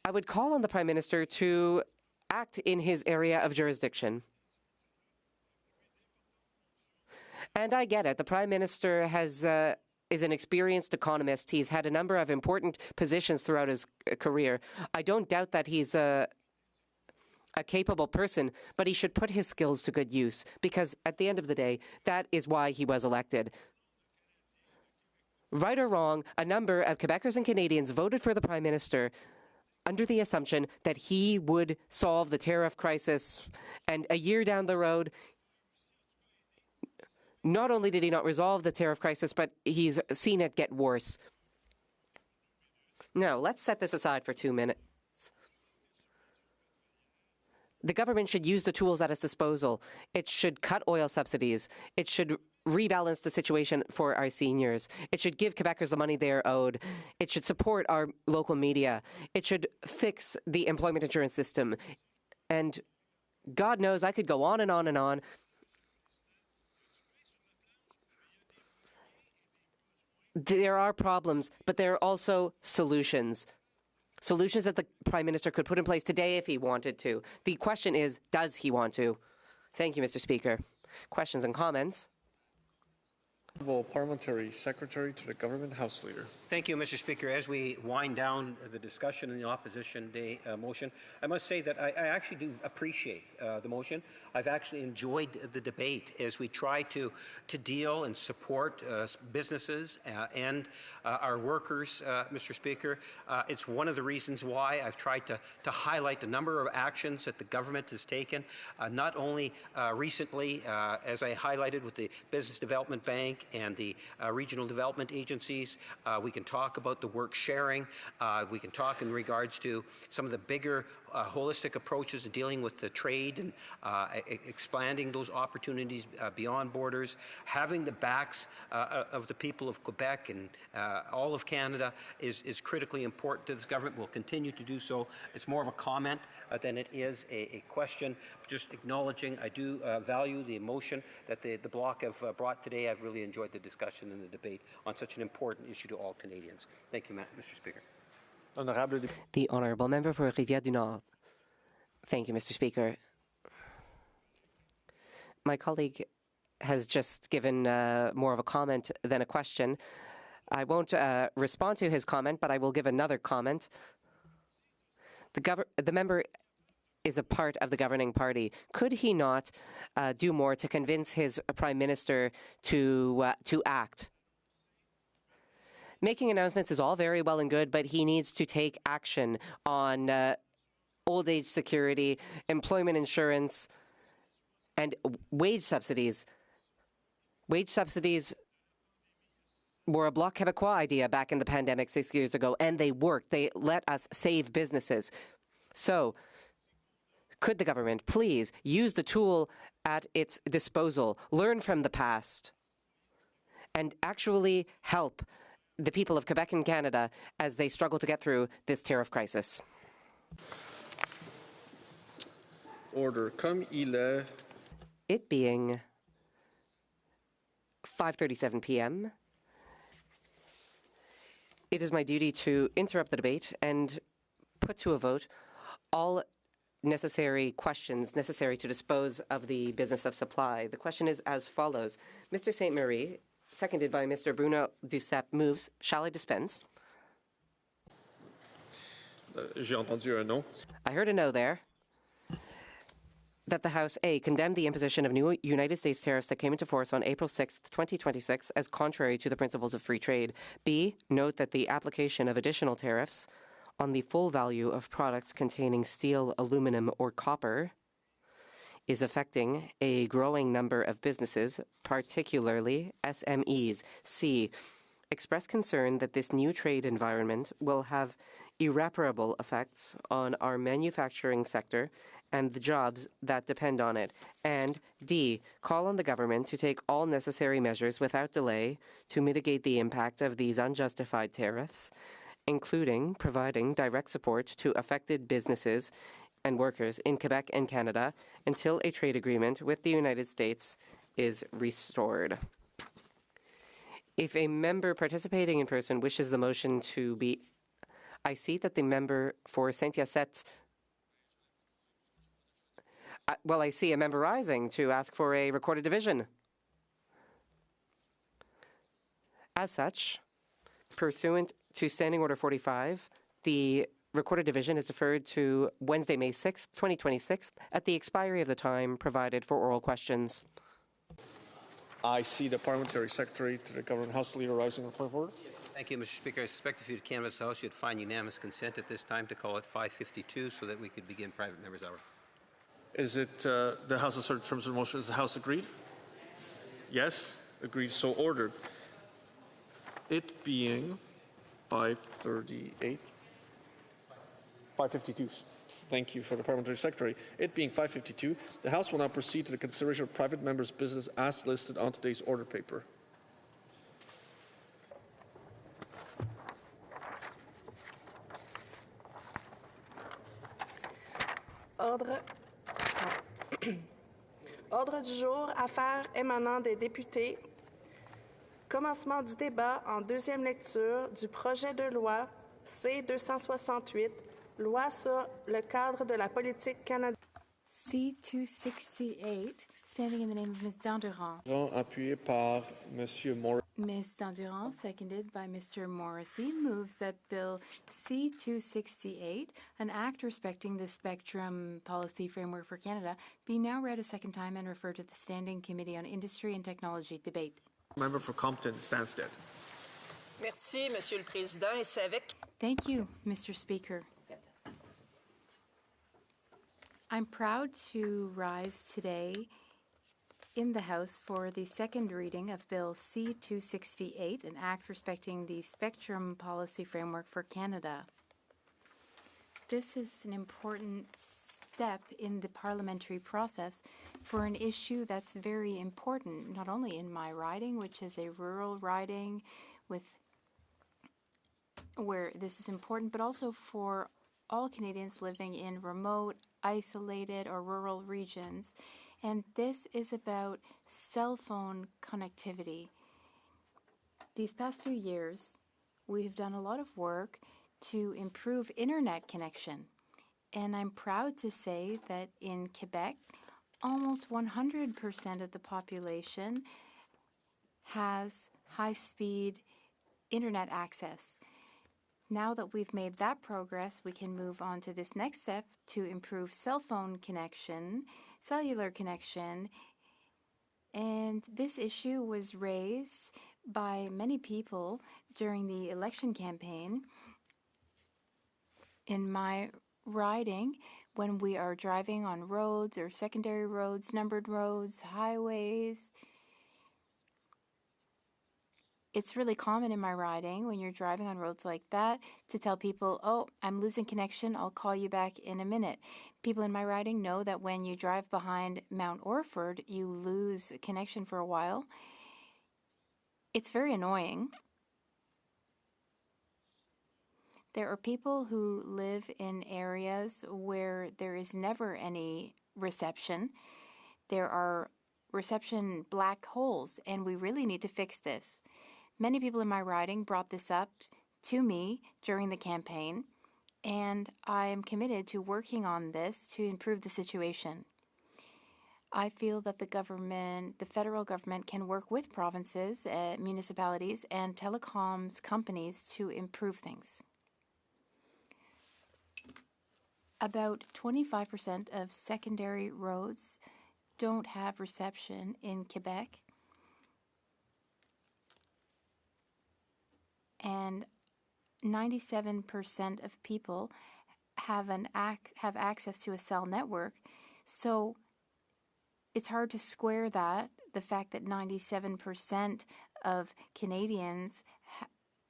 I would call on the Prime Minister to act in his area of jurisdiction. And I get it. The Prime Minister is an experienced economist. He's had a number of important positions throughout his career. I don't doubt that he's a capable person, but he should put his skills to good use, because at the end of the day, that is why he was elected. Right or wrong, a number of Quebecers and Canadians voted for the Prime Minister under the assumption that he would solve the tariff crisis, and a year down the road, not only did he not resolve the tariff crisis, but he's seen it get worse. Now, let's set this aside for 2 minutes. The government should use the tools at its disposal. It should cut oil subsidies. It should rebalance the situation for our seniors. It should give Quebecers the money they are owed. It should support our local media. It should fix the employment insurance system. And God knows I could go on and on and on. There are problems, but there are also solutions. Solutions that the Prime Minister could put in place today if he wanted to. The question is, does he want to? Thank you, Mr. Speaker. Questions and comments? Parliamentary Secretary to the Government House Leader. Thank you, Mr. Speaker. As we wind down the discussion in the Opposition Day motion, I must say that I actually do appreciate the motion. I've actually enjoyed the debate as we try to deal and support businesses and our workers, Mr. Speaker. It's one of the reasons why I've tried to highlight the number of actions that the government has taken, not only recently, as I highlighted with the Business Development Bank and the regional development agencies. We can talk about the work sharing. We can talk in regards to some of the bigger holistic approaches to dealing with the trade and expanding those opportunities beyond borders. Having the backs of the people of Quebec and all of Canada is critically important to this government. We'll continue to do so. It's more of a comment than it is a question. Just acknowledging I do value the emotion that the Bloc have brought today. I've really enjoyed the discussion and the debate on such an important issue to all Canadians. Thank you, Mr. Speaker. The Honourable Member for Rivière-du-Nord. Thank you, Mr. Speaker. My colleague has just given more of a comment than a question. I won't respond to his comment, but I will give another comment. The member is a part of the governing party. Could he not do more to convince his prime minister to act? Making announcements is all very well and good, but he needs to take action on old age security, employment insurance, and wage subsidies. Wage subsidies were a Bloc Québécois idea back in the pandemic 6 years ago, and they worked. They let us save businesses. So, could the government please use the tool at its disposal, learn from the past, and actually help the people of Quebec and Canada as they struggle to get through this tariff crisis? Order. Comme il est. It being 5:37 p.m., it is my duty to interrupt the debate and put to a vote all necessary questions necessary to dispose of the business of supply. The question is as follows. Mr. St. Marie, seconded by Mr. Bruno Duceppe, moves. Shall I dispense? J'ai entendu un non. I heard a no there. That the House, A, condemned the imposition of new United States tariffs that came into force on April 6, 2026 as contrary to the principles of free trade. B, note that the application of additional tariffs on the full value of products containing steel, aluminum, or copper is affecting a growing number of businesses, particularly SMEs. C, express concern that this new trade environment will have irreparable effects on our manufacturing sector and the jobs that depend on it. And D, call on the government to take all necessary measures without delay to mitigate the impact of these unjustified tariffs, including providing direct support to affected businesses and workers in Quebec and Canada until a trade agreement with the United States is restored. If a member participating in person wishes the motion to be... I see that the member for Saint-Hyacinthe... well, I see a member rising to ask for a recorded division. As such, pursuant to Standing Order 45, the recorded division is deferred to Wednesday, May 6, 2026, at the expiry of the time provided for oral questions. I see the Parliamentary Secretary to the Government House Leader rising on point of order. Thank you, Mr. Speaker. I suspect if you'd canvass the House, you'd find unanimous consent at this time to call it 5:52 so that we could begin private members' hour. Is it the House asserted terms of the motion? Is the House agreed? Yes, agreed, so ordered. It being 5:38, 5:52. Thank you for the Parliamentary Secretary. It being 5:52, the House will now proceed to the consideration of private members' business as listed on today's order paper. Ordre du jour, affaires émanant des députés. Commencement du débat en deuxième lecture du projet de loi C-268, loi sur le cadre de la politique canadienne. C-268, standing in the name of Ms. Dandurand. Appuyé par Monsieur Morrissey. Ms. Dandurand, seconded by Mr. Morrissey, moves that Bill C-268, an act respecting the Spectrum Policy Framework for Canada, be now read a second time and referred to the Standing Committee on Industry and Technology debate. Member for Compton Stansted. Merci, Monsieur le Président, et c'est avec... Thank you, Mr. Speaker. I'm proud to rise today in the House for the second reading of Bill C-268, an act respecting the Spectrum Policy Framework for Canada. This is an important step in the parliamentary process for an issue that's very important, not only in my riding, which is a rural riding where this is important, but also for all Canadians living in remote, isolated, or rural regions. And this is about cell phone connectivity. These past few years, we've done a lot of work to improve internet connection. And I'm proud to say that in Quebec, almost 100% of the population has high-speed internet access. Now that we've made that progress, we can move on to this next step to improve cell phone connection, cellular connection. And this issue was raised by many people during the election campaign. In my riding, when we are driving on roads or secondary roads, numbered roads, highways, it's really common in my riding when you're driving on roads like that to tell people, oh, I'm losing connection, I'll call you back in a minute. People in my riding know that when you drive behind Mount Orford, you lose connection for a while. It's very annoying. There are people who live in areas where there is never any reception. There are reception black holes, and we really need to fix this. Many people in my riding brought this up to me during the campaign, and I am committed to working on this to improve the situation. I feel that the federal government can work with provinces, municipalities, and telecoms companies to improve things. About 25% of secondary roads don't have reception in Quebec. And 97% of people have access to a cell network. So it's hard to square that, the fact that 97% of Canadians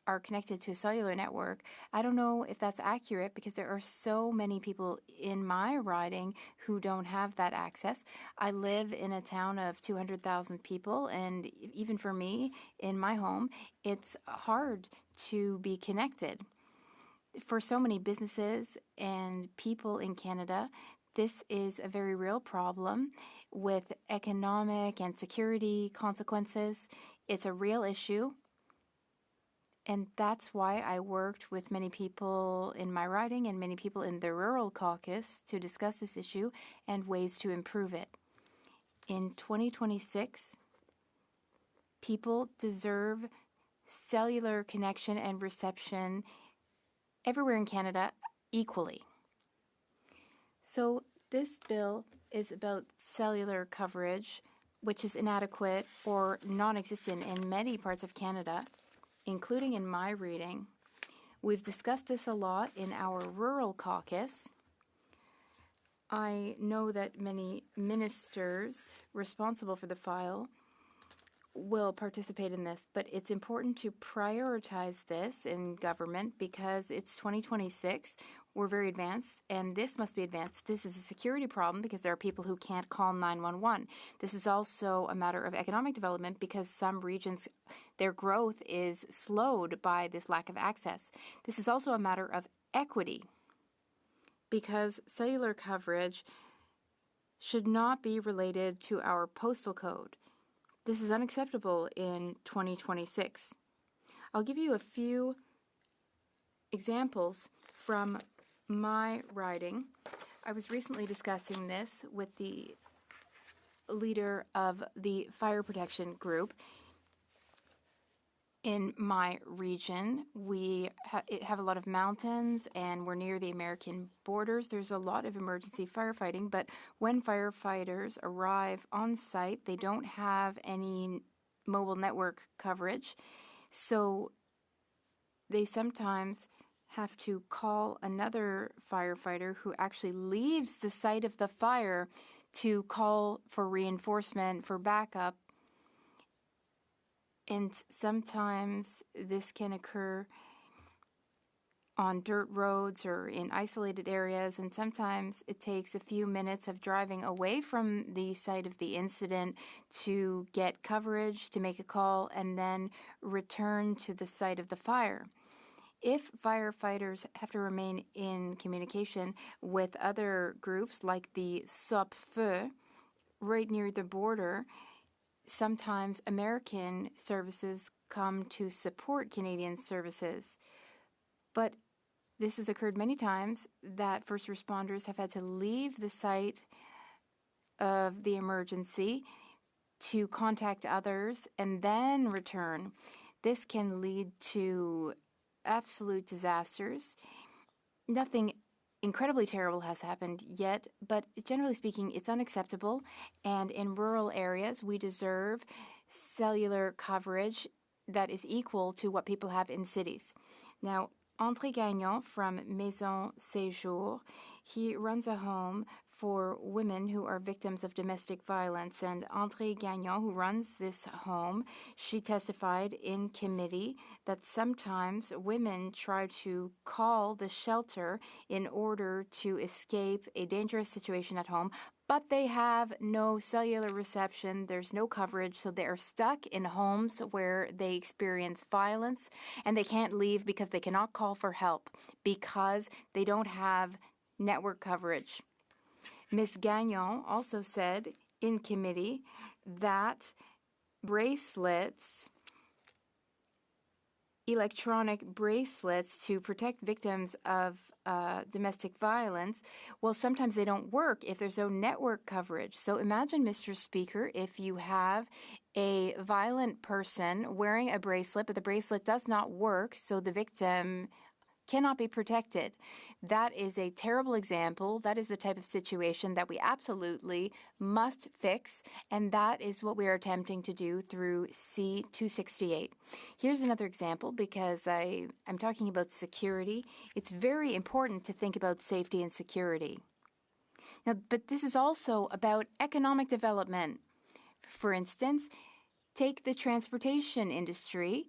are connected to a cellular network. I don't know if that's accurate because there are so many people in my riding who don't have that access. I live in a town of 200,000 people, and even for me, in my home, it's hard to be connected. For so many businesses and people in Canada, this is a very real problem with economic and security consequences. It's a real issue. And that's why I worked with many people in my riding and many people in the Rural Caucus to discuss this issue and ways to improve it. In 2026, people deserve cellular connection and reception everywhere in Canada equally. So this bill is about cellular coverage, which is inadequate or non-existent in many parts of Canada, including in my reading. We've discussed this a lot in our Rural Caucus. I know that many ministers responsible for the file will participate in this, but it's important to prioritize this in government because it's 2026. We're very advanced, and this must be advanced. This is a security problem because there are people who can't call 911. This is also a matter of economic development because some regions, their growth is slowed by this lack of access. This is also a matter of equity because cellular coverage should not be related to our postal code. This is unacceptable in 2026. I'll give you a few examples from my riding. I was recently discussing this with the leader of the fire protection group. In my region, we have a lot of mountains and we're near the American borders. There's a lot of emergency firefighting, but when firefighters arrive on site, they don't have any mobile network coverage. So they sometimes have to call another firefighter who actually leaves the site of the fire to call for reinforcement, for backup. And sometimes this can occur on dirt roads or in isolated areas, and sometimes it takes a few minutes of driving away from the site of the incident to get coverage, to make a call, and then return to the site of the fire. If firefighters have to remain in communication with other groups like the SOPFEU right near the border, sometimes American services come to support Canadian services. But this has occurred many times that first responders have had to leave the site of the emergency to contact others and then return. This can lead to absolute disasters. Nothing incredibly terrible has happened yet, but generally speaking, it's unacceptable. And in rural areas, we deserve cellular coverage that is equal to what people have in cities. Now, André Gagnon from Maison Séjour, he runs a home for women who are victims of domestic violence. And André Gagnon, who runs this home, she testified in committee that sometimes women try to call the shelter in order to escape a dangerous situation at home, but they have no cellular reception, there's no coverage, so they are stuck in homes where they experience violence, and they can't leave because they cannot call for help because they don't have network coverage. Ms. Gagnon also said in committee that bracelets, electronic bracelets to protect victims of domestic violence, well, sometimes they don't work if there's no network coverage. So imagine, Mr. Speaker, if you have a violent person wearing a bracelet, but the bracelet does not work, so the victim cannot be protected. That is a terrible example. That is the type of situation that we absolutely must fix, and that is what we are attempting to do through C-268. Here's another example, because I'm talking about security. It's very important to think about safety and security. Now, but this is also about economic development. For instance, take the transportation industry.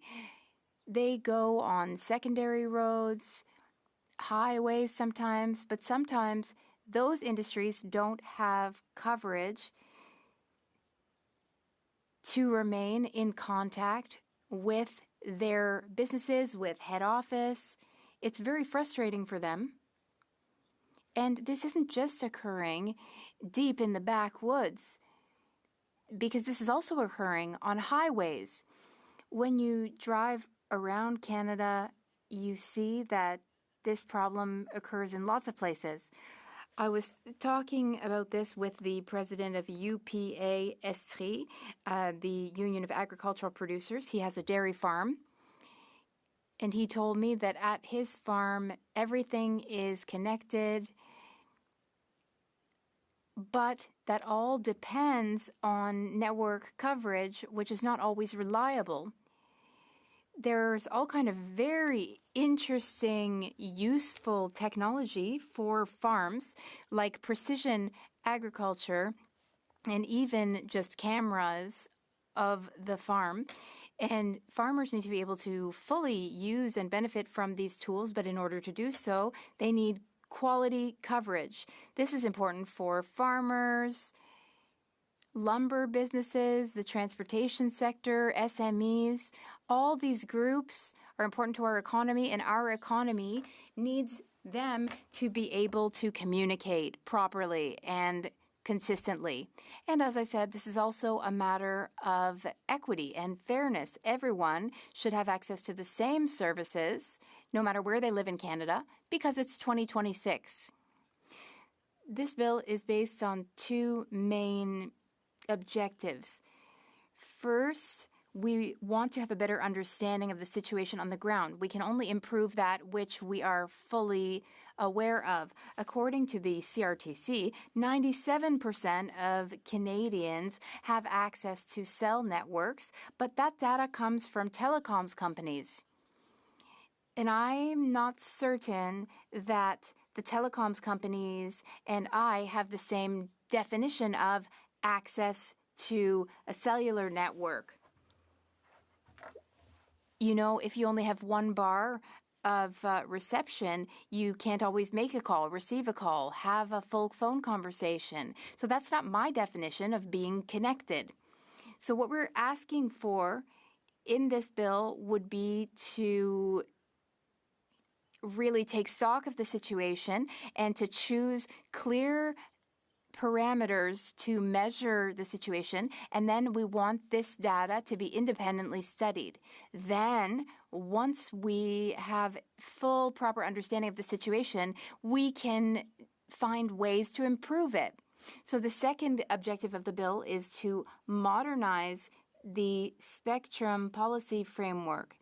They go on secondary roads, highways sometimes, but sometimes those industries don't have coverage to remain in contact with their businesses, with head office. It's very frustrating for them. And this isn't just occurring deep in the backwoods, because this is also occurring on highways. When you drive around Canada, you see that this problem occurs in lots of places. I was talking about this with the president of UPA Estrie, the Union of Agricultural Producers. He has a dairy farm, and he told me that at his farm, everything is connected, but that all depends on network coverage, which is not always reliable. There's all kind of very interesting, useful technology for farms, like precision agriculture and even just cameras of the farm. And farmers need to be able to fully use and benefit from these tools, but in order to do so, they need quality coverage. This is important for farmers, lumber businesses, the transportation sector, SMEs. All these groups are important to our economy, and our economy needs them to be able to communicate properly and consistently. And as I said, this is also a matter of equity and fairness. Everyone should have access to the same services, no matter where they live in Canada, because it's 2026. This bill is based on two main objectives. First, we want to have a better understanding of the situation on the ground. We can only improve that which we are fully aware of. According to the CRTC, 97% of Canadians have access to cell networks, but that data comes from telecoms companies. And I'm not certain that the telecoms companies and I have the same definition of access to a cellular network. You know, if you only have one bar of reception, you can't always make a call, receive a call, have a full phone conversation. So that's not my definition of being connected. So what we're asking for in this bill would be to really take stock of the situation and to choose clear parameters to measure the situation, and then we want this data to be independently studied. Then, once we have full, proper understanding of the situation, we can find ways to improve it. So the second objective of the bill is to modernize the spectrum policy framework.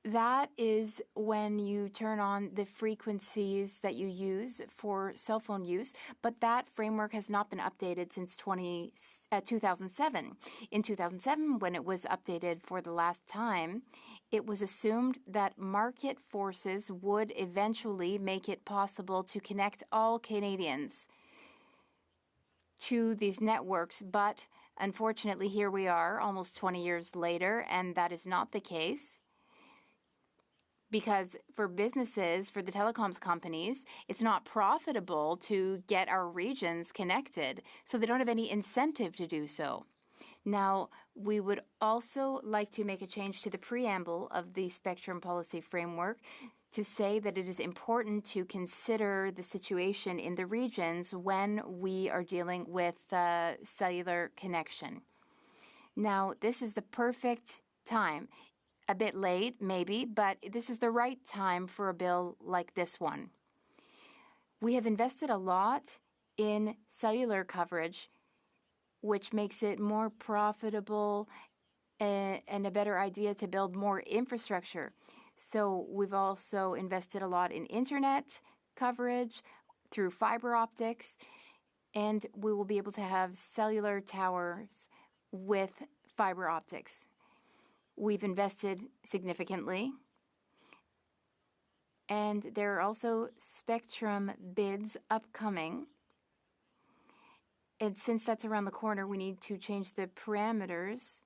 That is when you turn on the frequencies that you use for cell phone use, but that framework has not been updated since 2007. In 2007, when it was updated for the last time, it was assumed that market forces would eventually make it possible to connect all Canadians to these networks, but unfortunately, here we are almost 20 years later, and that is not the case. Because for businesses, for the telecoms companies, it's not profitable to get our regions connected, so they don't have any incentive to do so. Now, we would also like to make a change to the preamble of the Spectrum Policy Framework to say that it is important to consider the situation in the regions when we are dealing with cellular connection. Now, this is the perfect time. A bit late, maybe, but this is the right time for a bill like this one. We have invested a lot in cellular coverage, which makes it more profitable and a better idea to build more infrastructure. So we've also invested a lot in internet coverage through fiber optics, and we will be able to have cellular towers with fiber optics. We've invested significantly, and there are also spectrum bids upcoming. And since that's around the corner, we need to change the parameters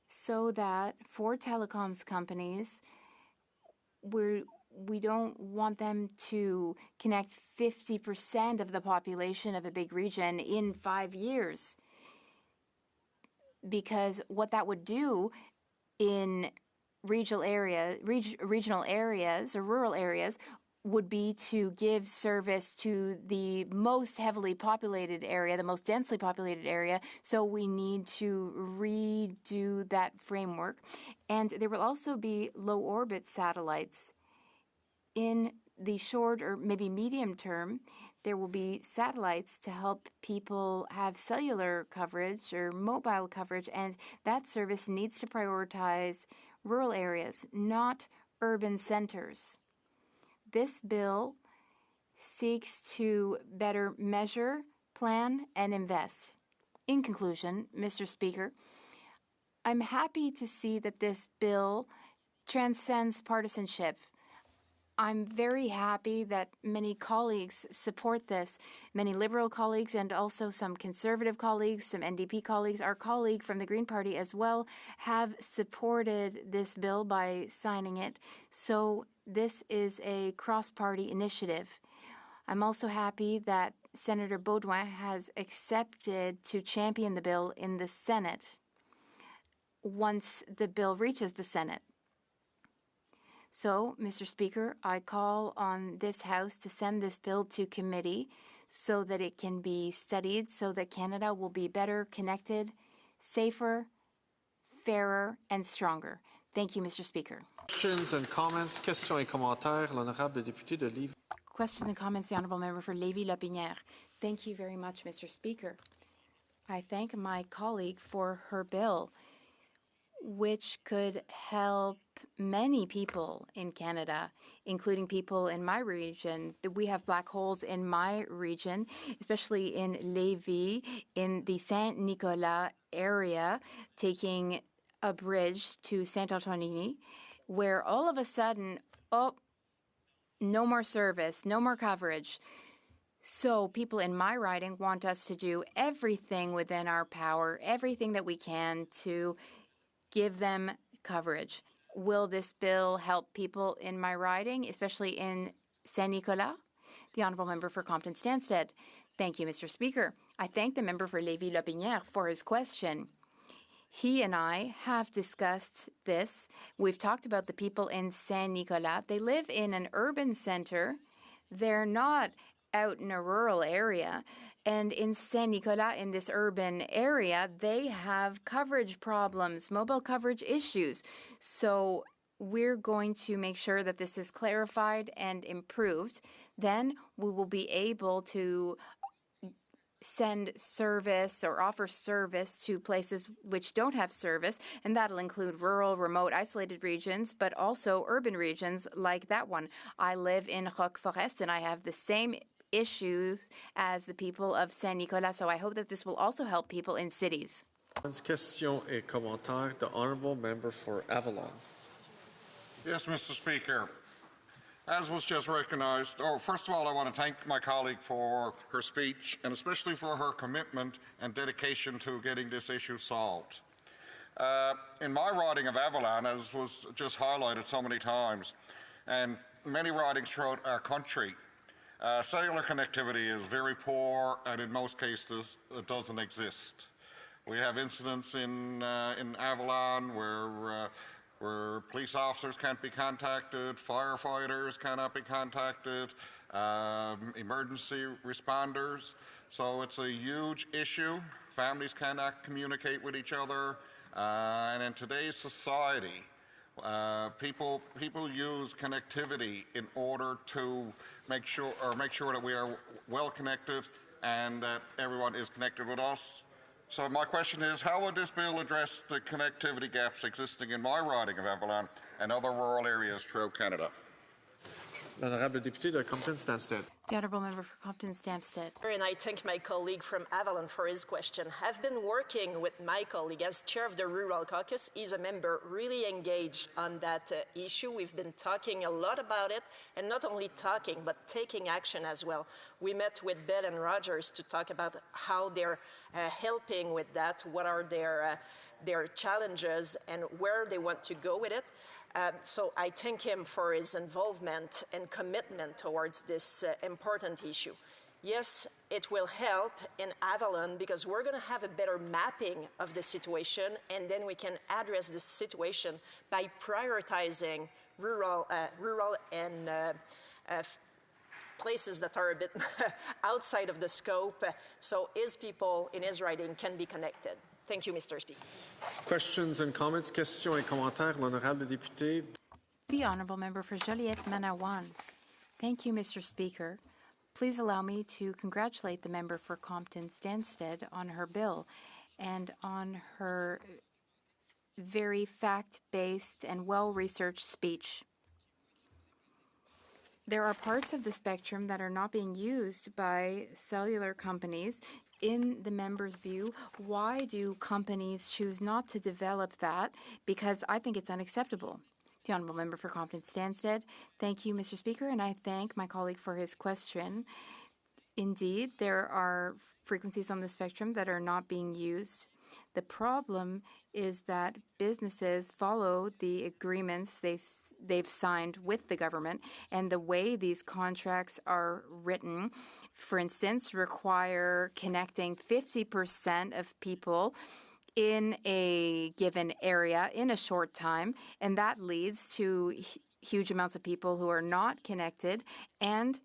so that for telecoms companies, we don't want them to connect 50% of the population of a big region in 5 years. Because what that would do in regional areas or rural areas would be to give service to the most heavily populated area, the most densely populated area. So we need to redo that framework. And there will also be low orbit satellites. In the short or maybe medium term, there will be satellites to help people have cellular coverage or mobile coverage, and that service needs to prioritize rural areas, not urban centers. This bill seeks to better measure, plan, and invest. In conclusion, Mr. Speaker, I'm happy to see that this bill transcends partisanship. I'm very happy that many colleagues support this, many Liberal colleagues and also some Conservative colleagues, some NDP colleagues. Our colleague from the Green Party as well have supported this bill by signing it. So this is a cross-party initiative. I'm also happy that Senator Beaudoin has accepted to champion the bill in the Senate once the bill reaches the Senate. So, Mr. Speaker, I call on this House to send this bill to committee so that it can be studied, so that Canada will be better connected, safer, fairer, and stronger. Thank you, Mr. Speaker. Questions and comments. Questions et commentaires. L'honorable député de Lévis. Questions and comments, the Honourable Member for Lévis-Lotbinière. Thank you very much, Mr. Speaker. I thank my colleague for her bill, which could help many people in Canada, including people in my region. We have black holes in my region, especially in Lévis, in the Saint-Nicolas area, taking a bridge to Saint-Antoine, where all of a sudden, no more service, no more coverage. So people in my riding want us to do everything within our power, everything that we can to give them coverage. Will this bill help people in my riding, especially in Saint-Nicolas? The Honourable Member for Compton-Stanstead. Thank you, Mr. Speaker. I thank the member for Lévis-Lotbinière for his question. He and I have discussed this. We've talked about the people in Saint-Nicolas. They live in an urban center. They're not out in a rural area. And in Saint-Nicolas, in this urban area, they have coverage problems, mobile coverage issues. So we're going to make sure that this is clarified and improved. Then we will be able to send service or offer service to places which don't have service, and that'll include rural, remote, isolated regions, but also urban regions like that one. I live in Roque Forest, and I have the same issues as the people of Saint Nicolas, so I hope that this will also help people in cities. Questions et commentaires. The honourable member for Avalon. Yes, Mr. Speaker. As was just recognized, first of all, I want to thank my colleague for her speech and especially for her commitment and dedication to getting this issue solved. In my riding of Avalon, as was just highlighted so many times, and many ridings throughout our country, cellular connectivity is very poor and in most cases it doesn't exist. We have incidents in Avalon where police officers can't be contacted, firefighters cannot be contacted, emergency responders. So it's a huge issue. Families cannot communicate with each other. And in today's society, people use connectivity in order to make sure that we are well connected and that everyone is connected with us. So my question is, how would this bill address the connectivity gaps existing in my riding of Avalon and other rural areas throughout Canada? L'honorable député de Compton-Stanstead. The Honourable Member for Compton-Stanstead. And I thank my colleague from Avalon for his question. I've been working with my colleague as chair of the Rural Caucus. He's a member really engaged on that issue. We've been talking a lot about it, and not only talking, but taking action as well. We met with Bell and Rogers to talk about how they're helping with that, what are their challenges, and where they want to go with it. So I thank him for his involvement and commitment towards this important issue. Yes, it will help in Avalon because we're going to have a better mapping of the situation, and then we can address the situation by prioritizing rural and places that are a bit outside of the scope, so his people in his riding can be connected. Thank you, Mr. Speaker. Questions and comments. Questions et commentaires. L'honorable député. The Honourable Member for Joliette-Manawan. Thank you, Mr. Speaker. Please allow me to congratulate the member for Compton-Stanstead on her bill and on her very fact-based and well-researched speech. There are parts of the spectrum that are not being used by cellular companies. In the member's view, why do companies choose not to develop that? Because I think it's unacceptable. The Honourable Member for Compton-Stanstead. Thank you, Mr. Speaker, and I thank my colleague for his question. Indeed, there are frequencies on the spectrum that are not being used. The problem is that businesses follow the agreements they've signed with the government, and the way these contracts are written, for instance, require connecting 50% of people in a given area in a short time, and that leads to huge amounts of people who are not connected, and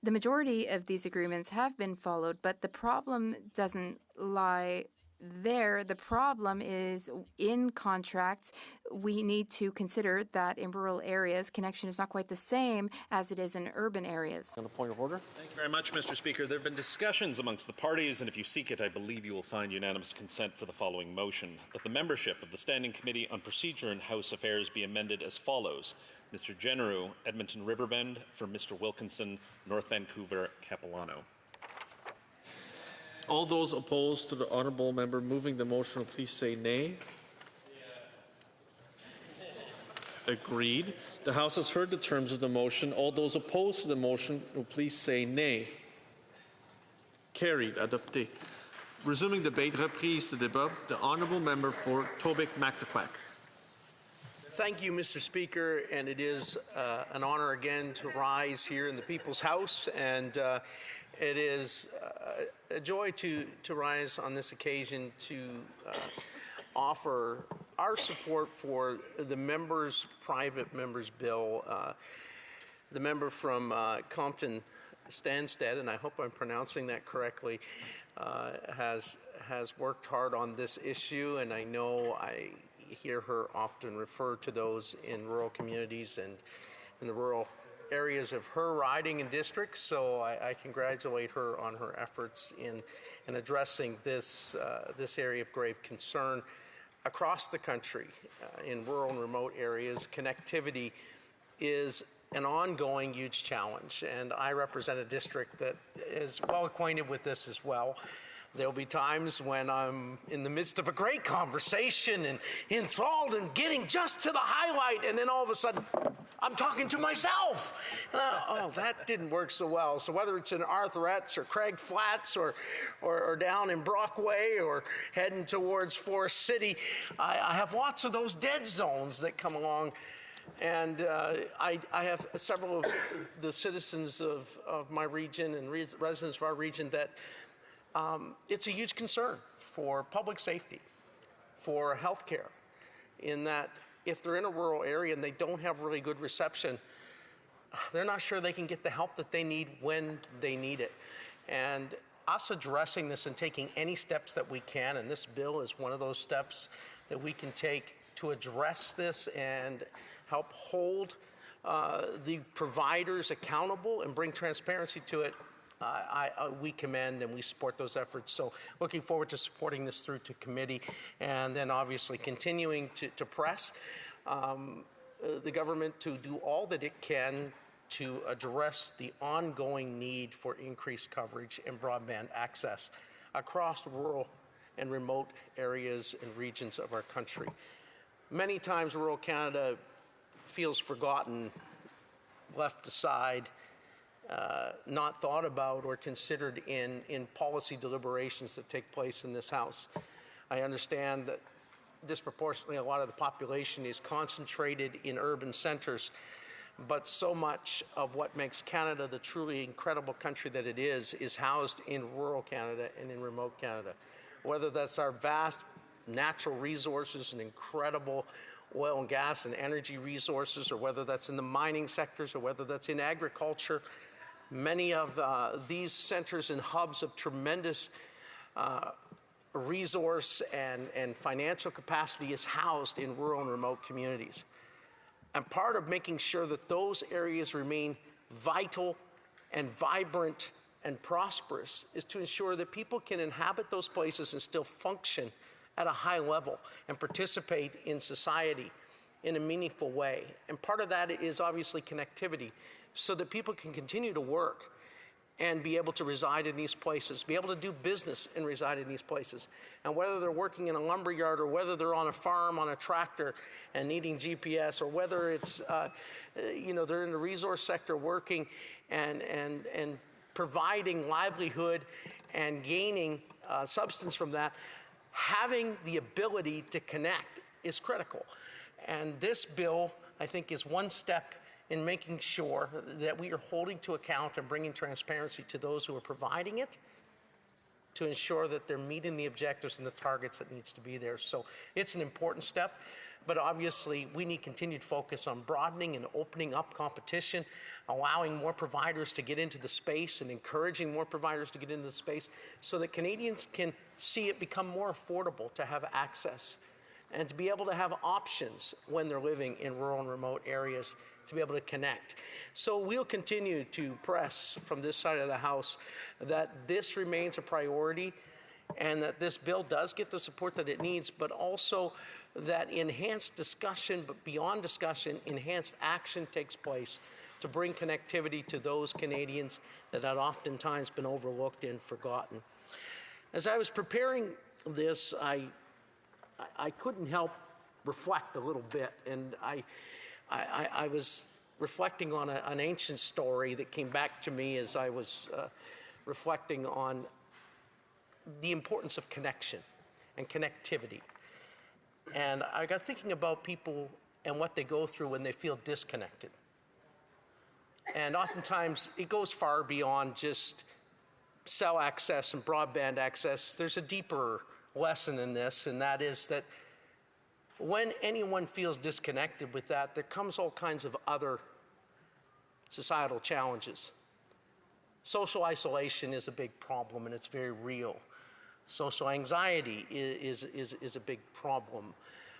the majority of these agreements have been followed, but the problem doesn't lie there. The problem is in contracts, we need to consider that in rural areas, connection is not quite the same as it is in urban areas. On a point of order. Thank you very much, Mr. Speaker. There have been discussions amongst the parties, and if you seek it, I believe you will find unanimous consent for the following motion: that the membership of the Standing Committee on Procedure and House Affairs be amended as follows. Mr. Generu, Edmonton Riverbend, for Mr. Wilkinson, North Vancouver, Capilano. All those opposed to the honourable member moving the motion will please say nay. Agreed. The House has heard the terms of the motion. All those opposed to the motion will please say nay. Carried. Adopté. Resuming debate. Reprise de débat. The honourable member for Tobic-Mactaquac. Thank you, Mr. Speaker, and it is an honor again to rise here in the People's House, and it is a joy to rise on this occasion to offer our support for the private member's bill. The member from Compton-Stanstead, and I hope I'm pronouncing that correctly, has worked hard on this issue, and I know I hear her often refer to those in rural communities and in the rural areas of her riding and district, so I congratulate her on her efforts in addressing this area of grave concern. Across the country, in rural and remote areas, connectivity is an ongoing huge challenge, and I represent a district that is well acquainted with this as well. There'll be times when I'm in the midst of a great conversation and enthralled and getting just to the highlight, and then all of a sudden, I'm talking to myself. Oh, that didn't work so well. So whether it's in Arthurets or Craig Flats or down in Brockway or heading towards Forest City, I have lots of those dead zones that come along. And I have several of the citizens of my region and residents of our region that it's a huge concern for public safety, for healthcare, in that if they're in a rural area and they don't have really good reception, they're not sure they can get the help that they need when they need it. And us addressing this and taking any steps that we can, and this bill is one of those steps that we can take to address this and help hold the providers accountable and bring transparency to it, we commend and we support those efforts. So looking forward to supporting this through to committee, and then obviously continuing to press the government to do all that it can to address the ongoing need for increased coverage and broadband access across rural and remote areas and regions of our country. Many times rural Canada feels forgotten, left aside, not thought about or considered in policy deliberations that take place in this House. I understand that disproportionately a lot of the population is concentrated in urban centers, but so much of what makes Canada the truly incredible country that it is housed in rural Canada and in remote Canada. Whether that's our vast natural resources and incredible oil and gas and energy resources, or whether that's in the mining sectors, or whether that's in agriculture. Many of these centers and hubs of tremendous resource and financial capacity is housed in rural and remote communities. And part of making sure that those areas remain vital and vibrant and prosperous is to ensure that people can inhabit those places and still function at a high level and participate in society in a meaningful way. And part of that is obviously connectivity, so that people can continue to work and be able to reside in these places, be able to do business and reside in these places. And whether they're working in a lumber yard, or whether they're on a farm on a tractor and needing GPS, or whether it's they're in the resource sector working and providing livelihood and gaining substance from that, having the ability to connect is critical. And this bill, I think, is one step in making sure that we are holding to account and bringing transparency to those who are providing it, to ensure that they're meeting the objectives and the targets that needs to be there. So it's an important step, but obviously we need continued focus on broadening and opening up competition, allowing more providers to get into the space and encouraging more providers to get into the space, so that Canadians can see it become more affordable to have access and to be able to have options when they're living in rural and remote areas, to be able to connect. So we'll continue to press from this side of the House that this remains a priority, and that this bill does get the support that it needs, but also that enhanced discussion, but beyond discussion, enhanced action takes place to bring connectivity to those Canadians that had oftentimes been overlooked and forgotten. As I was preparing this, I couldn't help reflect a little bit, and I was reflecting on an ancient story that came back to me as I was reflecting on the importance of connection and connectivity. And I got thinking about people and what they go through when they feel disconnected. And oftentimes it goes far beyond just cell access and broadband access. There's a deeper lesson in this, and that is that when anyone feels disconnected with that, there comes all kinds of other societal challenges. Social isolation is a big problem, and it's very real. Social anxiety is a big problem.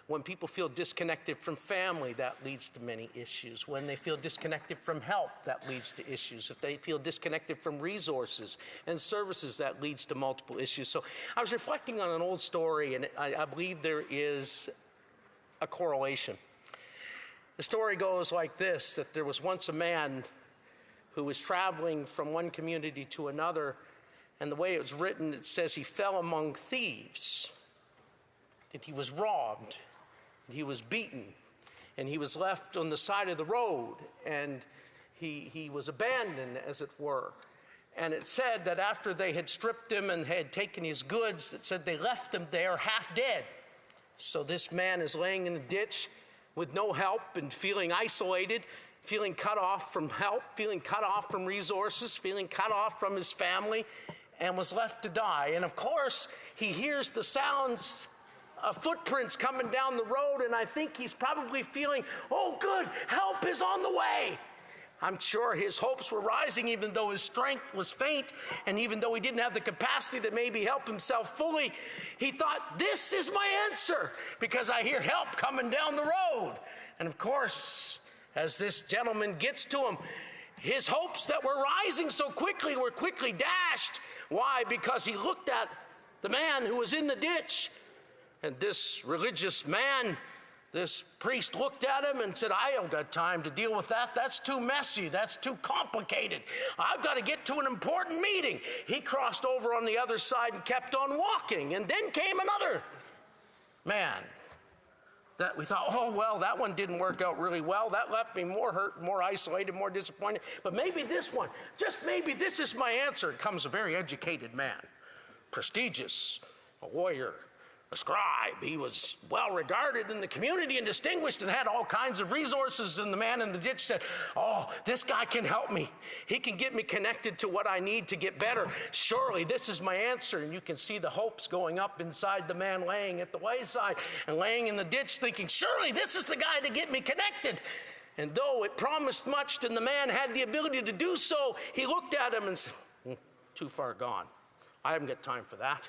When people feel disconnected from family, that leads to many issues. When they feel disconnected from help, that leads to issues. If they feel disconnected from resources and services, that leads to multiple issues. So I was reflecting on an old story, and I believe there is a correlation. The story goes like this, that there was once a man who was traveling from one community to another, and the way it was written, it says he fell among thieves, that he was robbed, he was beaten, and he was left on the side of the road, and he was abandoned, as it were. And it said that after they had stripped him and had taken his goods, it said they left him there half dead. So this man is laying in a ditch with no help and feeling isolated, feeling cut off from help, feeling cut off from resources, feeling cut off from his family, and was left to die. And of course, he hears the sounds of footprints coming down the road, and I think he's probably feeling, oh good, help is on the way. I'm sure his hopes were rising, even though his strength was faint, and even though he didn't have the capacity to maybe help himself fully, he thought, this is my answer, because I hear help coming down the road. And of course, as this gentleman gets to him, his hopes that were rising so quickly were quickly dashed. Why? Because he looked at the man who was in the ditch, and this religious man, this priest, looked at him and said, I don't got time to deal with that. That's too messy. That's too complicated. I've got to get to an important meeting. He crossed over on the other side and kept on walking. And then came another man that we thought, oh, well, that one didn't work out really well. That left me more hurt, more isolated, more disappointed. But maybe this one, just maybe this is my answer. Comes a very educated man, prestigious, a lawyer, a scribe. He was well regarded in the community and distinguished and had all kinds of resources. And the man in the ditch said, oh, this guy can help me. He can get me connected to what I need to get better. Surely this is my answer. And you can see the hopes going up inside the man laying at the wayside and laying in the ditch thinking, surely this is the guy to get me connected. And though it promised much and the man had the ability to do so, he looked at him and said, too far gone. I haven't got time for that.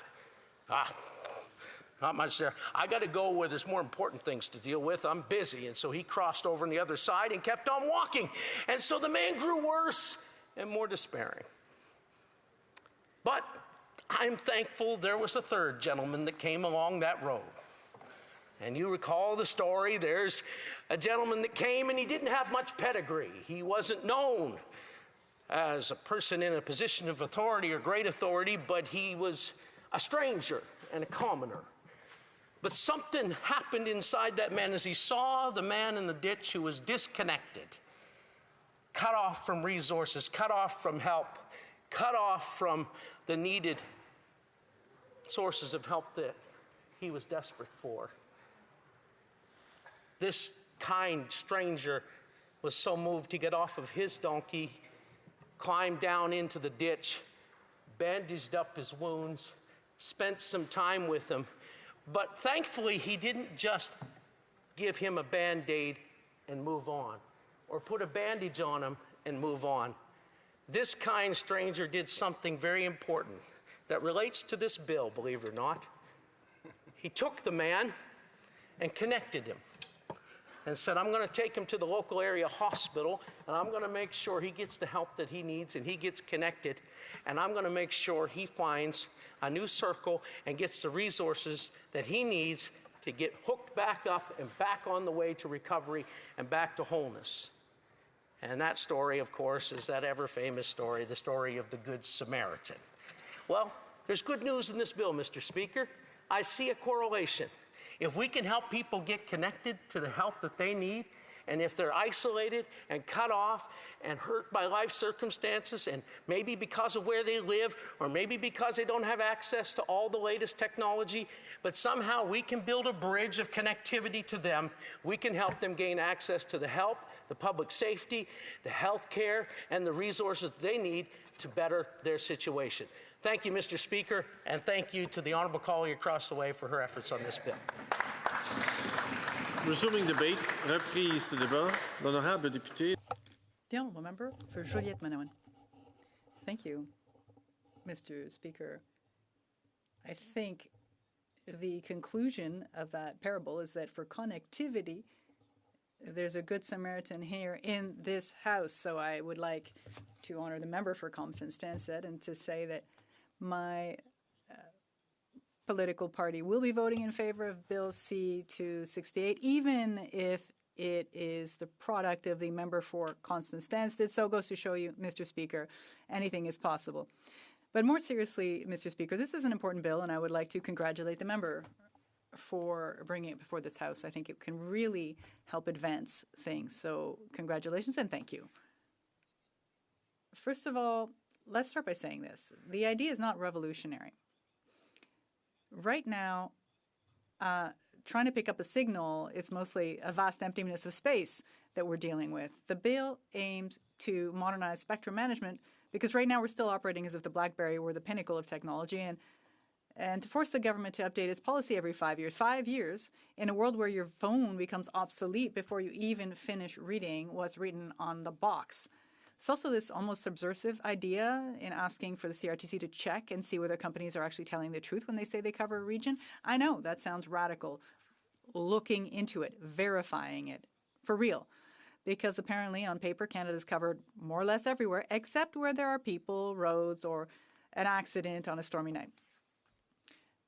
Not much there. I got to go where there's more important things to deal with. I'm busy. And so he crossed over on the other side and kept on walking. And so the man grew worse and more despairing. But I'm thankful there was a third gentleman that came along that road. And you recall the story. There's a gentleman that came and he didn't have much pedigree. He wasn't known as a person in a position of authority or great authority, but he was a stranger and a commoner. But something happened inside that man as he saw the man in the ditch who was disconnected, cut off from resources, cut off from help, cut off from the needed sources of help that he was desperate for. This kind stranger was so moved to get off of his donkey, climbed down into the ditch, bandaged up his wounds, spent some time with him. But thankfully, he didn't just give him a Band-Aid and move on, or put a bandage on him and move on. This kind stranger did something very important that relates to this bill, believe it or not. He took the man and connected him and said, I'm going to take him to the local area hospital, and I'm going to make sure he gets the help that he needs and he gets connected, and I'm going to make sure he finds a new circle and gets the resources that he needs to get hooked back up and back on the way to recovery and back to wholeness. And that story, of course, is that ever-famous story, the story of the Good Samaritan. Well, there's good news in this bill, Mr. Speaker. I see a correlation. If we can help people get connected to the help that they need, and if they're isolated and cut off and hurt by life circumstances, and maybe because of where they live, or maybe because they don't have access to all the latest technology, but somehow we can build a bridge of connectivity to them, we can help them gain access to the help, the public safety, the health care, and the resources they need to better their situation. Thank you, Mr. Speaker, and thank you to the honourable colleague across the way for her efforts on this bill. Resuming debate, reprise de débat, l'honorable député. The honourable member for Joliette-Manawan. Thank you, Mr. Speaker. I think the conclusion of that parable is that for connectivity, there's a good Samaritan here in this House. So I would like to honor the member for Compton Stansted and to say that my political party will be voting in favor of Bill C-268, even if it is the product of the member for Constance Stansted. So it goes to show you, Mr. Speaker, anything is possible. But more seriously, Mr. Speaker, this is an important bill, and I would like to congratulate the member for bringing it before this House. I think it can really help advance things. So congratulations and thank you. First of all, let's start by saying this. The idea is not revolutionary. Right now, trying to pick up a signal is mostly a vast emptiness of space that we're dealing with. The bill aims to modernize spectrum management because right now we're still operating as if the BlackBerry were the pinnacle of technology, and to force the government to update its policy every 5 years. 5 years in a world where your phone becomes obsolete before you even finish reading what's written on the box. It's also this almost subversive idea in asking for the CRTC to check and see whether companies are actually telling the truth when they say they cover a region. I know that sounds radical. Looking into it, verifying it, for real. Because apparently on paper, Canada's covered more or less everywhere, except where there are people, roads, or an accident on a stormy night.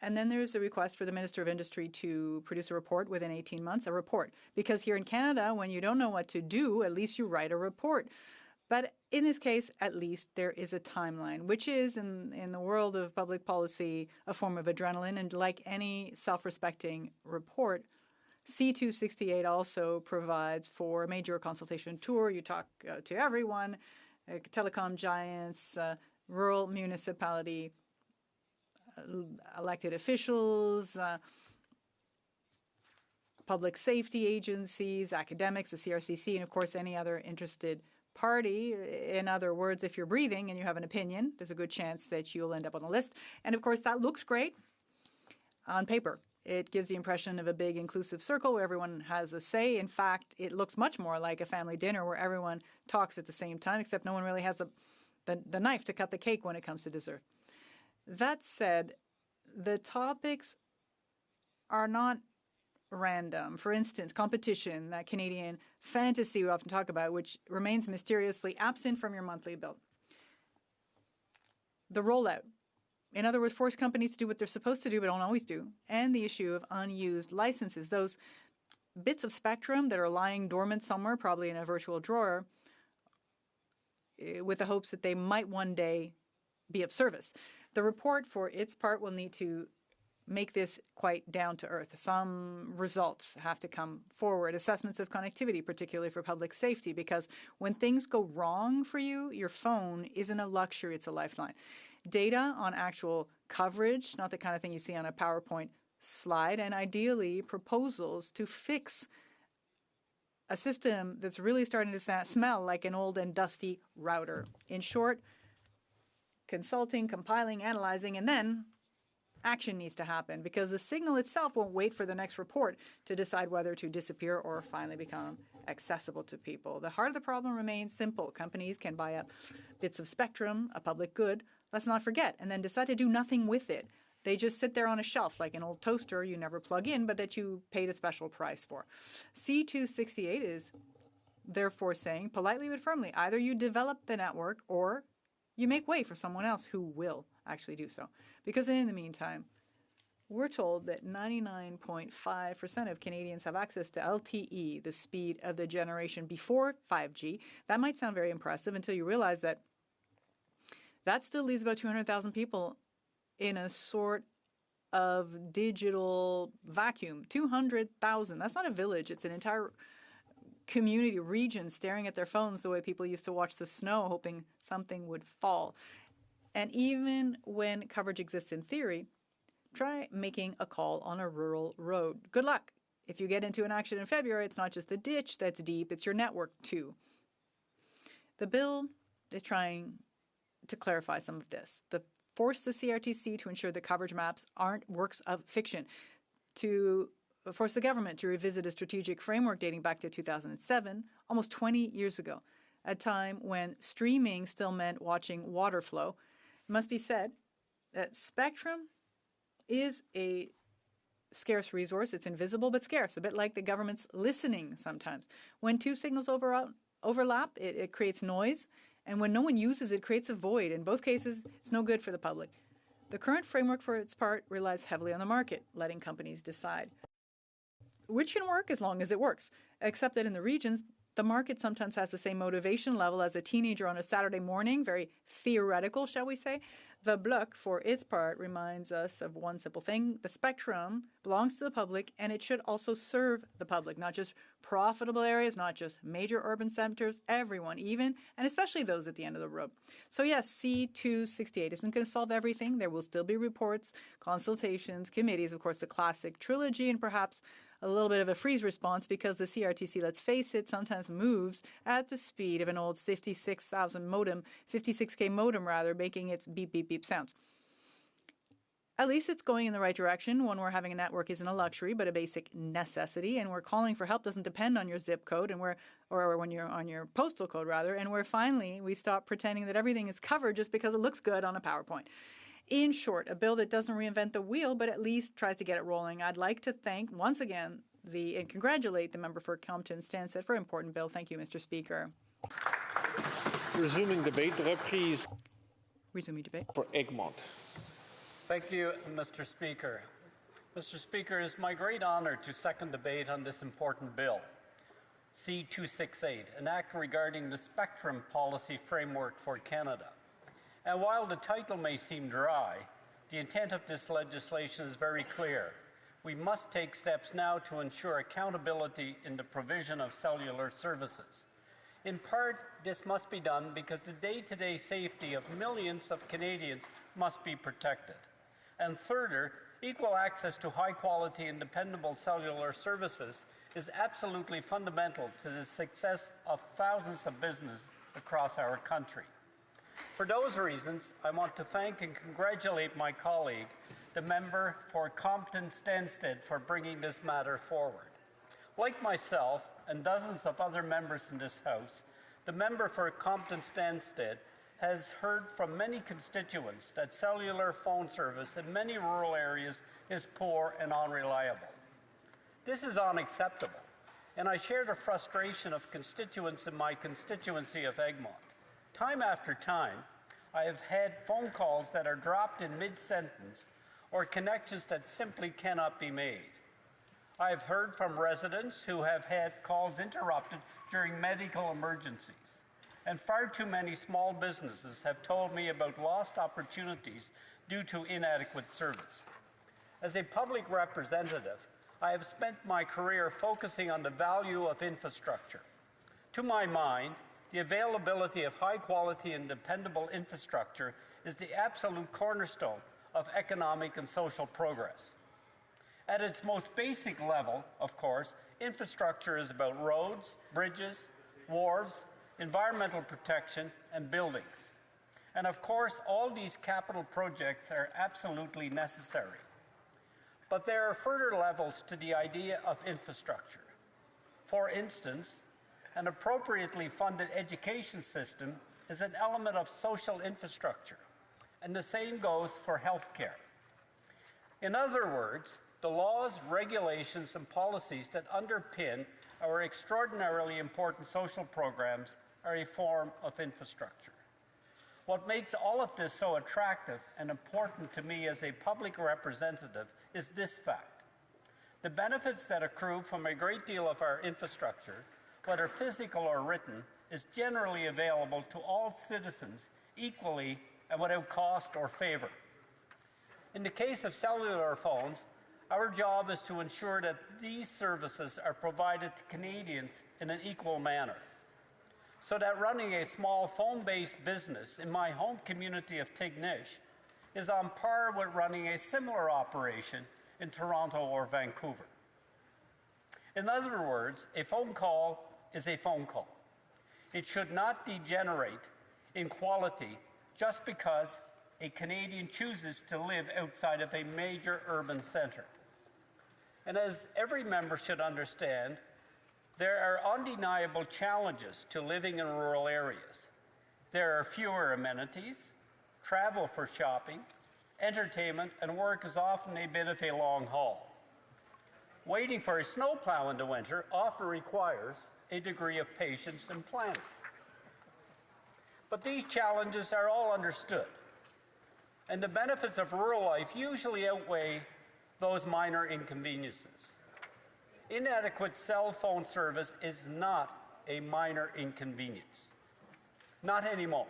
And then there's a request for the Minister of Industry to produce a report within 18 months, a report. Because here in Canada, when you don't know what to do, at least you write a report. But in this case, at least, there is a timeline, which is, in the world of public policy, a form of adrenaline. And like any self-respecting report, C-268 also provides for a major consultation tour. You talk to everyone, telecom giants, rural municipality, elected officials, public safety agencies, academics, the CRCC, and of course any other interested party. In other words, if you're breathing and you have an opinion, there's a good chance that you'll end up on the list. And of course, that looks great on paper. It gives the impression of a big inclusive circle where everyone has a say. In fact, it looks much more like a family dinner where everyone talks at the same time, except no one really has the knife to cut the cake when it comes to dessert. That said, the topics are not random. For instance, competition, that Canadian fantasy we often talk about, which remains mysteriously absent from your monthly bill. The rollout. In other words, force companies to do what they're supposed to do but don't always do. And the issue of unused licenses, those bits of spectrum that are lying dormant somewhere, probably in a virtual drawer, with the hopes that they might one day be of service. The report, for its part, will need to make this quite down to earth. Some results have to come forward. Assessments of connectivity, particularly for public safety, because when things go wrong for you, your phone isn't a luxury, it's a lifeline. Data on actual coverage, not the kind of thing you see on a PowerPoint slide, and ideally proposals to fix a system that's really starting to smell like an old and dusty router. In short, consulting, compiling, analyzing, and then action needs to happen because the signal itself won't wait for the next report to decide whether to disappear or finally become accessible to people. The heart of the problem remains simple. Companies can buy up bits of spectrum, a public good, let's not forget, and then decide to do nothing with it. They just sit there on a shelf like an old toaster you never plug in, but that you paid a special price for. C-268 is therefore saying, politely but firmly, either you develop the network or you make way for someone else who will actually do so. Because in the meantime, we're told that 99.5% of Canadians have access to LTE, the speed of the generation before 5G. That might sound very impressive until you realize that that still leaves about 200,000 people in a sort of digital vacuum. 200,000. That's not a village. It's an entire community region staring at their phones the way people used to watch the snow, hoping something would fall. And even when coverage exists in theory, try making a call on a rural road. Good luck. If you get into an accident in February, it's not just the ditch that's deep, it's your network too. The bill is trying to clarify some of this. Force the CRTC to ensure that coverage maps aren't works of fiction, to force the government to revisit a strategic framework dating back to 2007, almost 20 years ago, a time when streaming still meant watching water flow. It must be said that spectrum is a scarce resource. It's invisible but scarce, a bit like the government's listening sometimes. When two signals overlap, it creates noise, and when no one uses it, it creates a void. In both cases, it's no good for the public. The current framework, for its part, relies heavily on the market, letting companies decide, which can work as long as it works, except that in the regions, the market sometimes has the same motivation level as a teenager on a Saturday morning, very theoretical, shall we say. The Bloc, for its part, reminds us of one simple thing. The spectrum belongs to the public, and it should also serve the public, not just profitable areas, not just major urban centers, everyone, even and especially those at the end of the road. So yes, C268 isn't going to solve everything. There will still be reports, consultations, committees, of course, the classic trilogy, and perhaps a little bit of a freeze response because the CRTC, let's face it, sometimes moves at the speed of an old 56K modem, making it beep, beep, beep sounds. At least it's going in the right direction, one where having a network isn't a luxury but a basic necessity, and where calling for help doesn't depend on your zip code or when you're on your postal code, and where finally we stop pretending that everything is covered just because it looks good on a PowerPoint. In short, a bill that doesn't reinvent the wheel, but at least tries to get it rolling. I'd like to thank once again and congratulate the member for Compton Stansted for an important bill. Thank you, Mr. Speaker. Resuming debate, reprise. Resuming debate. For Egmont. Thank you, Mr. Speaker. Mr. Speaker, it is my great honor to second debate on this important bill, C268, an act regarding the spectrum policy framework for Canada. And while the title may seem dry, the intent of this legislation is very clear. We must take steps now to ensure accountability in the provision of cellular services. In part, this must be done because the day-to-day safety of millions of Canadians must be protected. And further, equal access to high-quality and dependable cellular services is absolutely fundamental to the success of thousands of businesses across our country. For those reasons, I want to thank and congratulate my colleague, the member for Compton Stansted, for bringing this matter forward. Like myself and dozens of other members in this House, the member for Compton Stansted has heard from many constituents that cellular phone service in many rural areas is poor and unreliable. This is unacceptable, and I share the frustration of constituents in my constituency of Egmont. Time after time, I have had phone calls that are dropped in mid-sentence or connections that simply cannot be made. I have heard from residents who have had calls interrupted during medical emergencies. And far too many small businesses have told me about lost opportunities due to inadequate service. As a public representative, I have spent my career focusing on the value of infrastructure. To my mind, the availability of high-quality and dependable infrastructure is the absolute cornerstone of economic and social progress. At its most basic level, of course, infrastructure is about roads, bridges, wharves, environmental protection, and buildings. And of course, all these capital projects are absolutely necessary. But there are further levels to the idea of infrastructure. For instance, an appropriately funded education system is an element of social infrastructure, and the same goes for healthcare. In other words, the laws, regulations, and policies that underpin our extraordinarily important social programs are a form of infrastructure. What makes all of this so attractive and important to me as a public representative is this fact. The benefits that accrue from a great deal of our infrastructure, whether physical or written, is generally available to all citizens equally and without cost or favor. In the case of cellular phones, our job is to ensure that these services are provided to Canadians in an equal manner, so that running a small phone-based business in my home community of Tignish is on par with running a similar operation in Toronto or Vancouver. In other words, a phone call is a phone call. It should not degenerate in quality just because a Canadian chooses to live outside of a major urban centre. And as every member should understand, there are undeniable challenges to living in rural areas. There are fewer amenities, travel for shopping, entertainment, and work is often a bit of a long haul. Waiting for a snowplow in the winter often requires a degree of patience and planning. But these challenges are all understood, and the benefits of rural life usually outweigh those minor inconveniences. Inadequate cell phone service is not a minor inconvenience. Not anymore.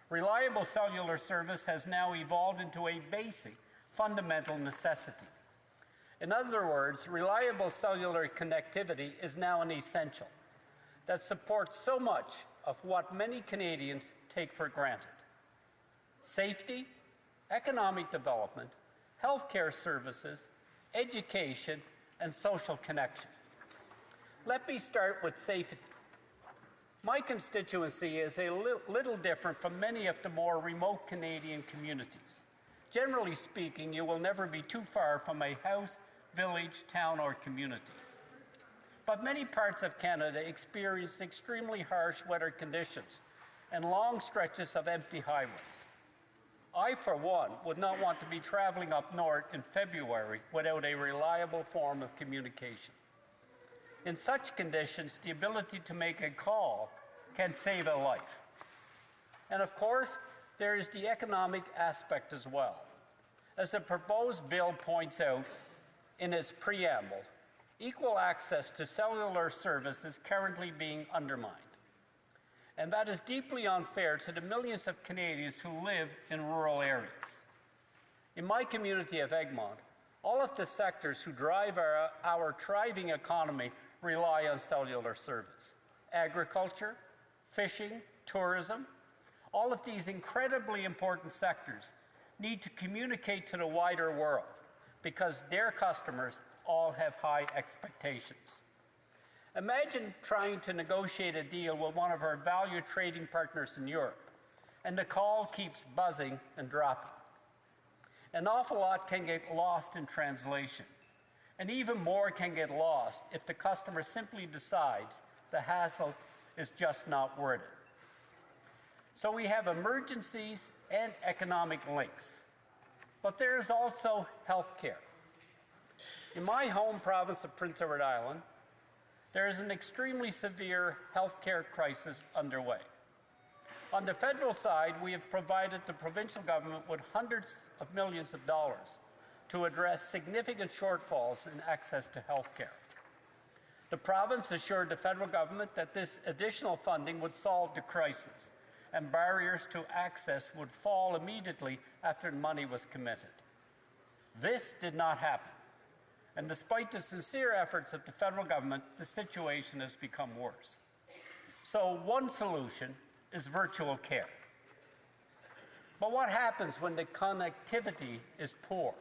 Reliable cellular service has now evolved into a basic, fundamental necessity. In other words, reliable cellular connectivity is now an essential that supports so much of what many Canadians take for granted: safety, economic development, healthcare services, education, and social connection. Let me start with safety. My constituency is a little different from many of the more remote Canadian communities. Generally speaking, you will never be too far from a house, village, town, or community. But many parts of Canada experience extremely harsh weather conditions and long stretches of empty highways. I, for one, would not want to be traveling up north in February without a reliable form of communication. In such conditions, the ability to make a call can save a life. And of course, there is the economic aspect as well. As the proposed bill points out in its preamble, equal access to cellular service is currently being undermined. And that is deeply unfair to the millions of Canadians who live in rural areas. In my community of Egmont, all of the sectors who drive our thriving economy rely on cellular service. Agriculture, fishing, tourism, all of these incredibly important sectors need to communicate to the wider world because their customers all have high expectations. Imagine trying to negotiate a deal with one of our valued trading partners in Europe, and the call keeps buzzing and dropping. An awful lot can get lost in translation, and even more can get lost if the customer simply decides the hassle is just not worth it. So we have emergencies and economic links, but there is also healthcare. In my home province of Prince Edward Island, there is an extremely severe healthcare crisis underway. On the federal side, we have provided the provincial government with hundreds of millions of dollars to address significant shortfalls in access to healthcare. The province assured the federal government that this additional funding would solve the crisis and barriers to access would fall immediately after money was committed. This did not happen. And despite the sincere efforts of the federal government, the situation has become worse. So one solution is virtual care. But what happens when the connectivity is poor?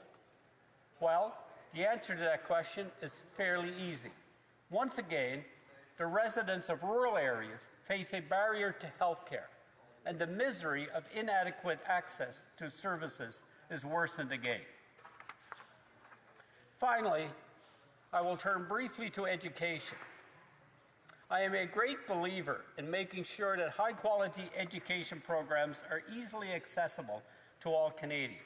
Well, the answer to that question is fairly easy. Once again, the residents of rural areas face a barrier to health care, and the misery of inadequate access to services is worsened again. Finally, I will turn briefly to education. I am a great believer in making sure that high-quality education programs are easily accessible to all Canadians.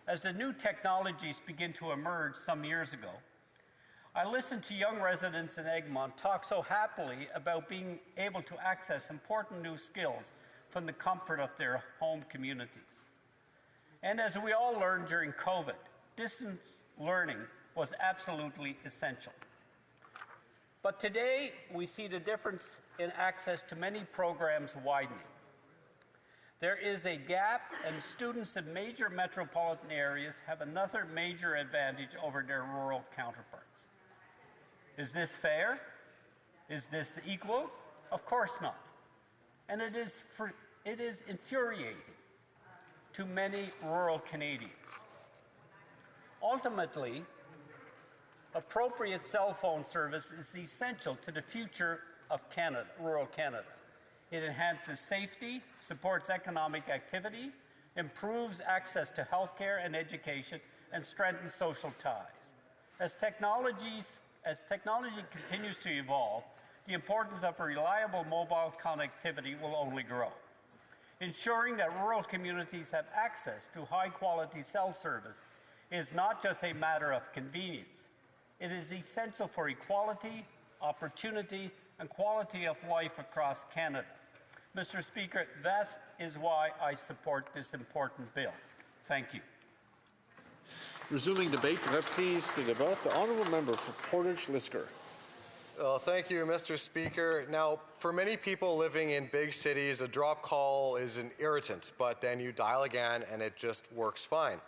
As the new technologies begin to emerge some years ago, I listened to young residents in Egmont talk so happily about being able to access important new skills from the comfort of their home communities. And as we all learned during COVID, distance learning was absolutely essential. But today, we see the difference in access to many programs widening. There is a gap, and students in major metropolitan areas have another major advantage over their rural counterparts. Is this fair? Is this equal? Of course not. And it is infuriating to many rural Canadians. Ultimately, appropriate cell phone service is essential to the future of Canada, rural Canada. It enhances safety, supports economic activity, improves access to healthcare and education, and strengthens social ties. As technology continues to evolve, the importance of reliable mobile connectivity will only grow. Ensuring that rural communities have access to high-quality cell service is not just a matter of convenience. It is essential for equality, opportunity, and quality of life across Canada. Mr. Speaker, that is why I support this important bill. Thank you. Resuming debate, reprise de débat. The honourable member for Portage-Lisker. Well, thank you, Mr. Speaker. Now, for many people living in big cities, a drop call is an irritant, but then you dial again and it just works fine.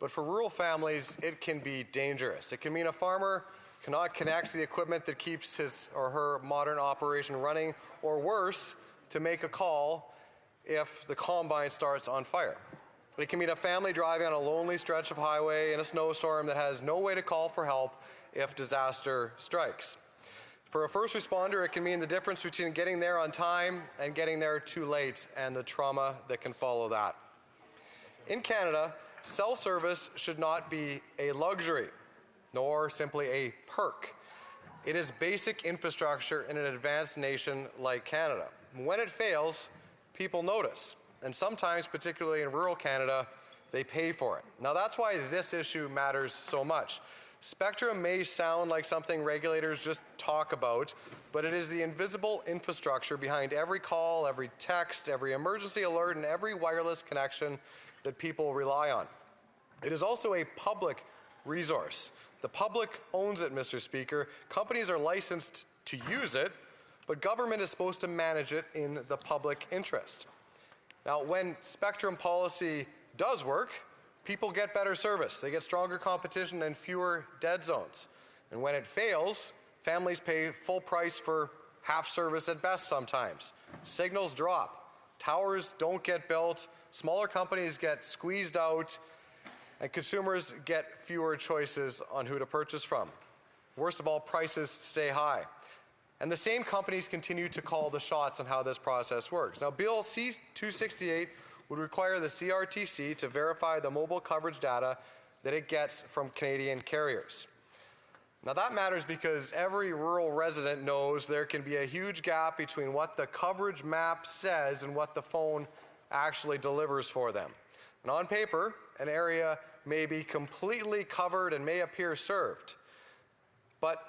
But for rural families, it can be dangerous. It can mean a farmer cannot connect to the equipment that keeps his or her modern operation running, or worse, to make a call if the combine starts on fire. It can mean a family driving on a lonely stretch of highway in a snowstorm that has no way to call for help if disaster strikes. For a first responder, it can mean the difference between getting there on time and getting there too late, and the trauma that can follow that. In Canada, cell service should not be a luxury, nor simply a perk. It is basic infrastructure in an advanced nation like Canada. When it fails, people notice, and sometimes, particularly in rural Canada, they pay for it. Now that's why this issue matters so much. Spectrum may sound like something regulators just talk about, but it is the invisible infrastructure behind every call, every text, every emergency alert, and every wireless connection that people rely on. It is also a public resource. The public owns it, Mr. Speaker. Companies are licensed to use it, but government is supposed to manage it in the public interest. Now, when spectrum policy does work, people get better service. They get stronger competition and fewer dead zones. And when it fails, families pay full price for half service at best sometimes. Signals drop. Towers don't get built. Smaller companies get squeezed out. And consumers get fewer choices on who to purchase from. Worst of all, prices stay high. And the same companies continue to call the shots on how this process works. Now, Bill C-268 would require the CRTC to verify the mobile coverage data that it gets from Canadian carriers. Now that matters because every rural resident knows there can be a huge gap between what the coverage map says and what the phone actually delivers for them. And on paper, an area may be completely covered and may appear served. But,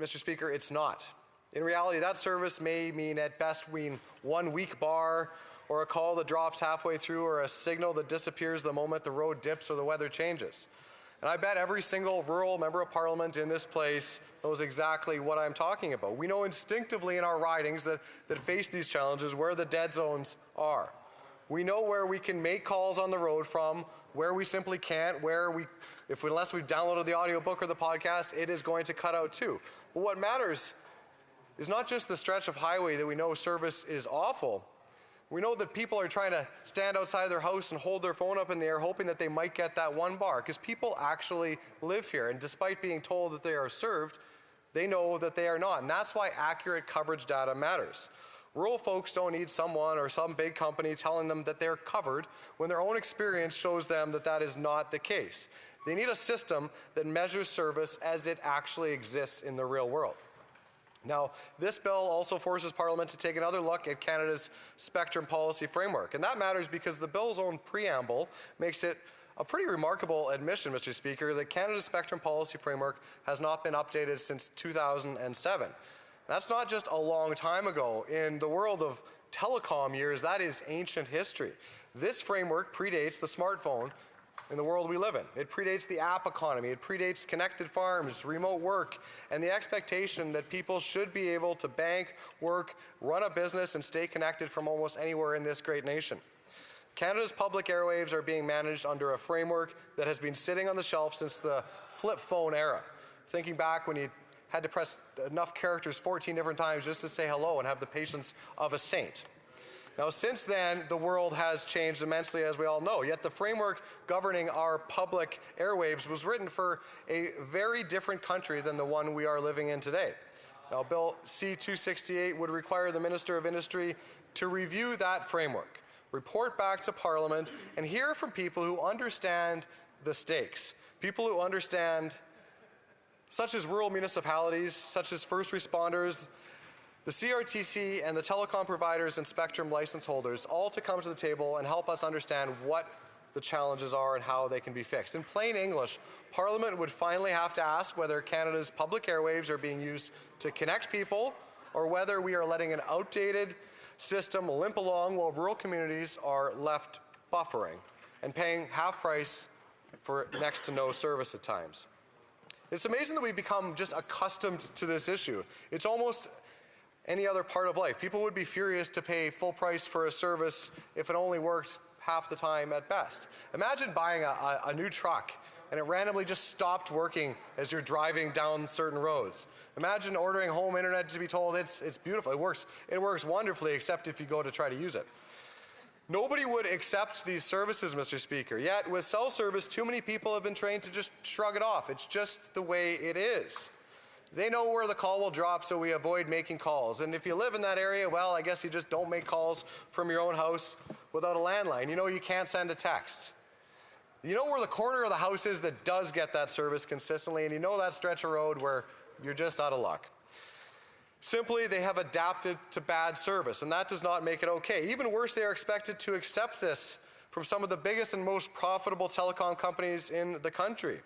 Mr. Speaker, it's not. In reality, that service may mean at best 1 week bar, or a call that drops halfway through, or a signal that disappears the moment the road dips or the weather changes. And I bet every single rural member of parliament in this place knows exactly what I'm talking about. We know instinctively in our ridings that face these challenges where the dead zones are. We know where we can make calls on the road from, where we simply can't, unless we've downloaded the audiobook or the podcast, it is going to cut out too. But what matters is not just the stretch of highway that we know service is awful. We know that people are trying to stand outside their house and hold their phone up in the air hoping that they might get that one bar, because people actually live here, and despite being told that they are served, they know that they are not, and that's why accurate coverage data matters. Rural folks don't need someone or some big company telling them that they're covered when their own experience shows them that that is not the case. They need a system that measures service as it actually exists in the real world. Now, this bill also forces Parliament to take another look at Canada's spectrum policy framework, and that matters because the bill's own preamble makes it a pretty remarkable admission, Mr. Speaker, that Canada's spectrum policy framework has not been updated since 2007. That's not just a long time ago. In the world of telecom years, that is ancient history. This framework predates the smartphone in the world we live in. It predates the app economy. It predates connected farms, remote work, and the expectation that people should be able to bank, work, run a business, and stay connected from almost anywhere in this great nation. Canada's public airwaves are being managed under a framework that has been sitting on the shelf since the flip phone era. Thinking back when you had to press enough characters 14 different times just to say hello and have the patience of a saint. Now, since then, the world has changed immensely, as we all know, yet the framework governing our public airwaves was written for a very different country than the one we are living in today. Now, Bill C-268 would require the Minister of Industry to review that framework, report back to Parliament, and hear from people who understand the stakes, people who understand, such as rural municipalities, such as first responders, the CRTC and the telecom providers and spectrum license holders, all to come to the table and help us understand what the challenges are and how they can be fixed. In plain English, Parliament would finally have to ask whether Canada's public airwaves are being used to connect people or whether we are letting an outdated system limp along while rural communities are left buffering and paying half price for next to no service at times. It's amazing that we've become just accustomed to this issue. It's almost any other part of life. People would be furious to pay full price for a service if it only worked half the time at best. Imagine buying a new truck and it randomly just stopped working as you're driving down certain roads. Imagine ordering home internet to be told it's beautiful. It works wonderfully, except if you go to try to use it. Nobody would accept these services, Mr. Speaker. Yet with cell service, too many people have been trained to just shrug it off. It's just the way it is. They know where the call will drop, so we avoid making calls. And if you live in that area, well, I guess you just don't make calls from your own house without a landline. You know you can't send a text. You know where the corner of the house is that does get that service consistently, and you know that stretch of road where you're just out of luck. Simply, they have adapted to bad service, and that does not make it okay. Even worse, they are expected to accept this from some of the biggest and most profitable telecom companies in the country.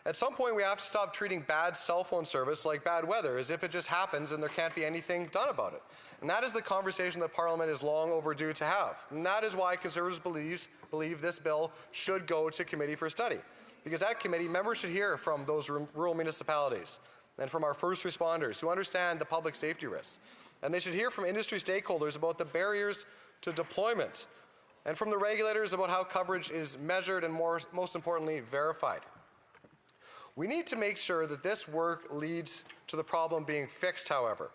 At some point, we have to stop treating bad cell phone service like bad weather, as if it just happens and there can't be anything done about it. And that is the conversation that Parliament is long overdue to have. And that is why Conservatives believe this bill should go to committee for study. Because at committee, members should hear from those rural municipalities and from our first responders who understand the public safety risks. And they should hear from industry stakeholders about the barriers to deployment and from the regulators about how coverage is measured and, most importantly, verified. We need to make sure that this work leads to the problem being fixed, however.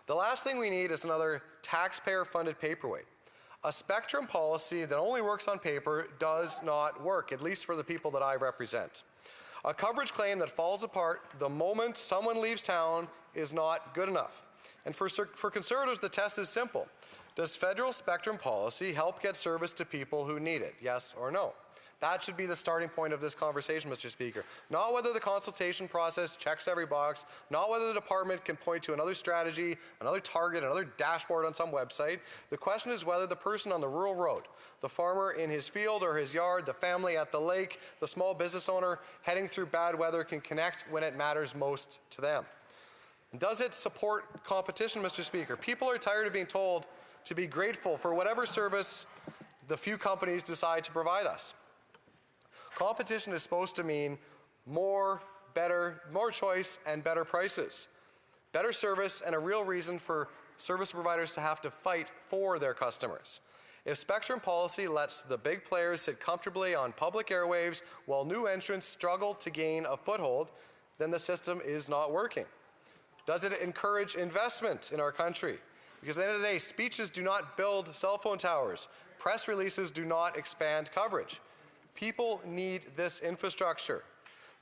The last thing we need is another taxpayer-funded paperweight. A spectrum policy that only works on paper does not work, at least for the people that I represent. A coverage claim that falls apart the moment someone leaves town is not good enough. And for Conservatives, the test is simple. Does federal spectrum policy help get service to people who need it, yes or no? That should be the starting point of this conversation, Mr. Speaker. Not whether the consultation process checks every box, not whether the department can point to another strategy, another target, another dashboard on some website. The question is whether the person on the rural road, the farmer in his field or his yard, the family at the lake, the small business owner heading through bad weather can connect when it matters most to them. Does it support competition, Mr. Speaker? People are tired of being told to be grateful for whatever service the few companies decide to provide us. Competition is supposed to mean more choice and better prices, better service, and a real reason for service providers to have to fight for their customers. If spectrum policy lets the big players sit comfortably on public airwaves while new entrants struggle to gain a foothold, then the system is not working. Does it encourage investment in our country? Because at the end of the day, speeches do not build cell phone towers. Press releases do not expand coverage. People need this infrastructure.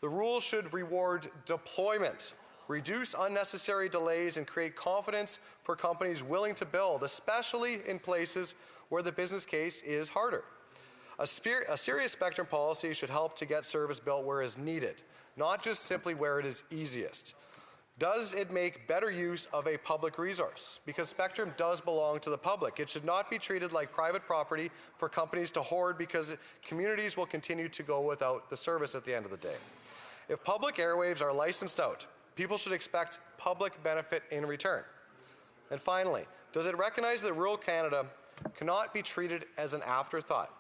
The rules should reward deployment, reduce unnecessary delays, and create confidence for companies willing to build, especially in places where the business case is harder. A serious spectrum policy should help to get service built where it is needed, not just simply where it is easiest. Does it make better use of a public resource? Because spectrum does belong to the public. It should not be treated like private property for companies to hoard because communities will continue to go without the service at the end of the day. If public airwaves are licensed out, people should expect public benefit in return. And finally, does it recognize that rural Canada cannot be treated as an afterthought?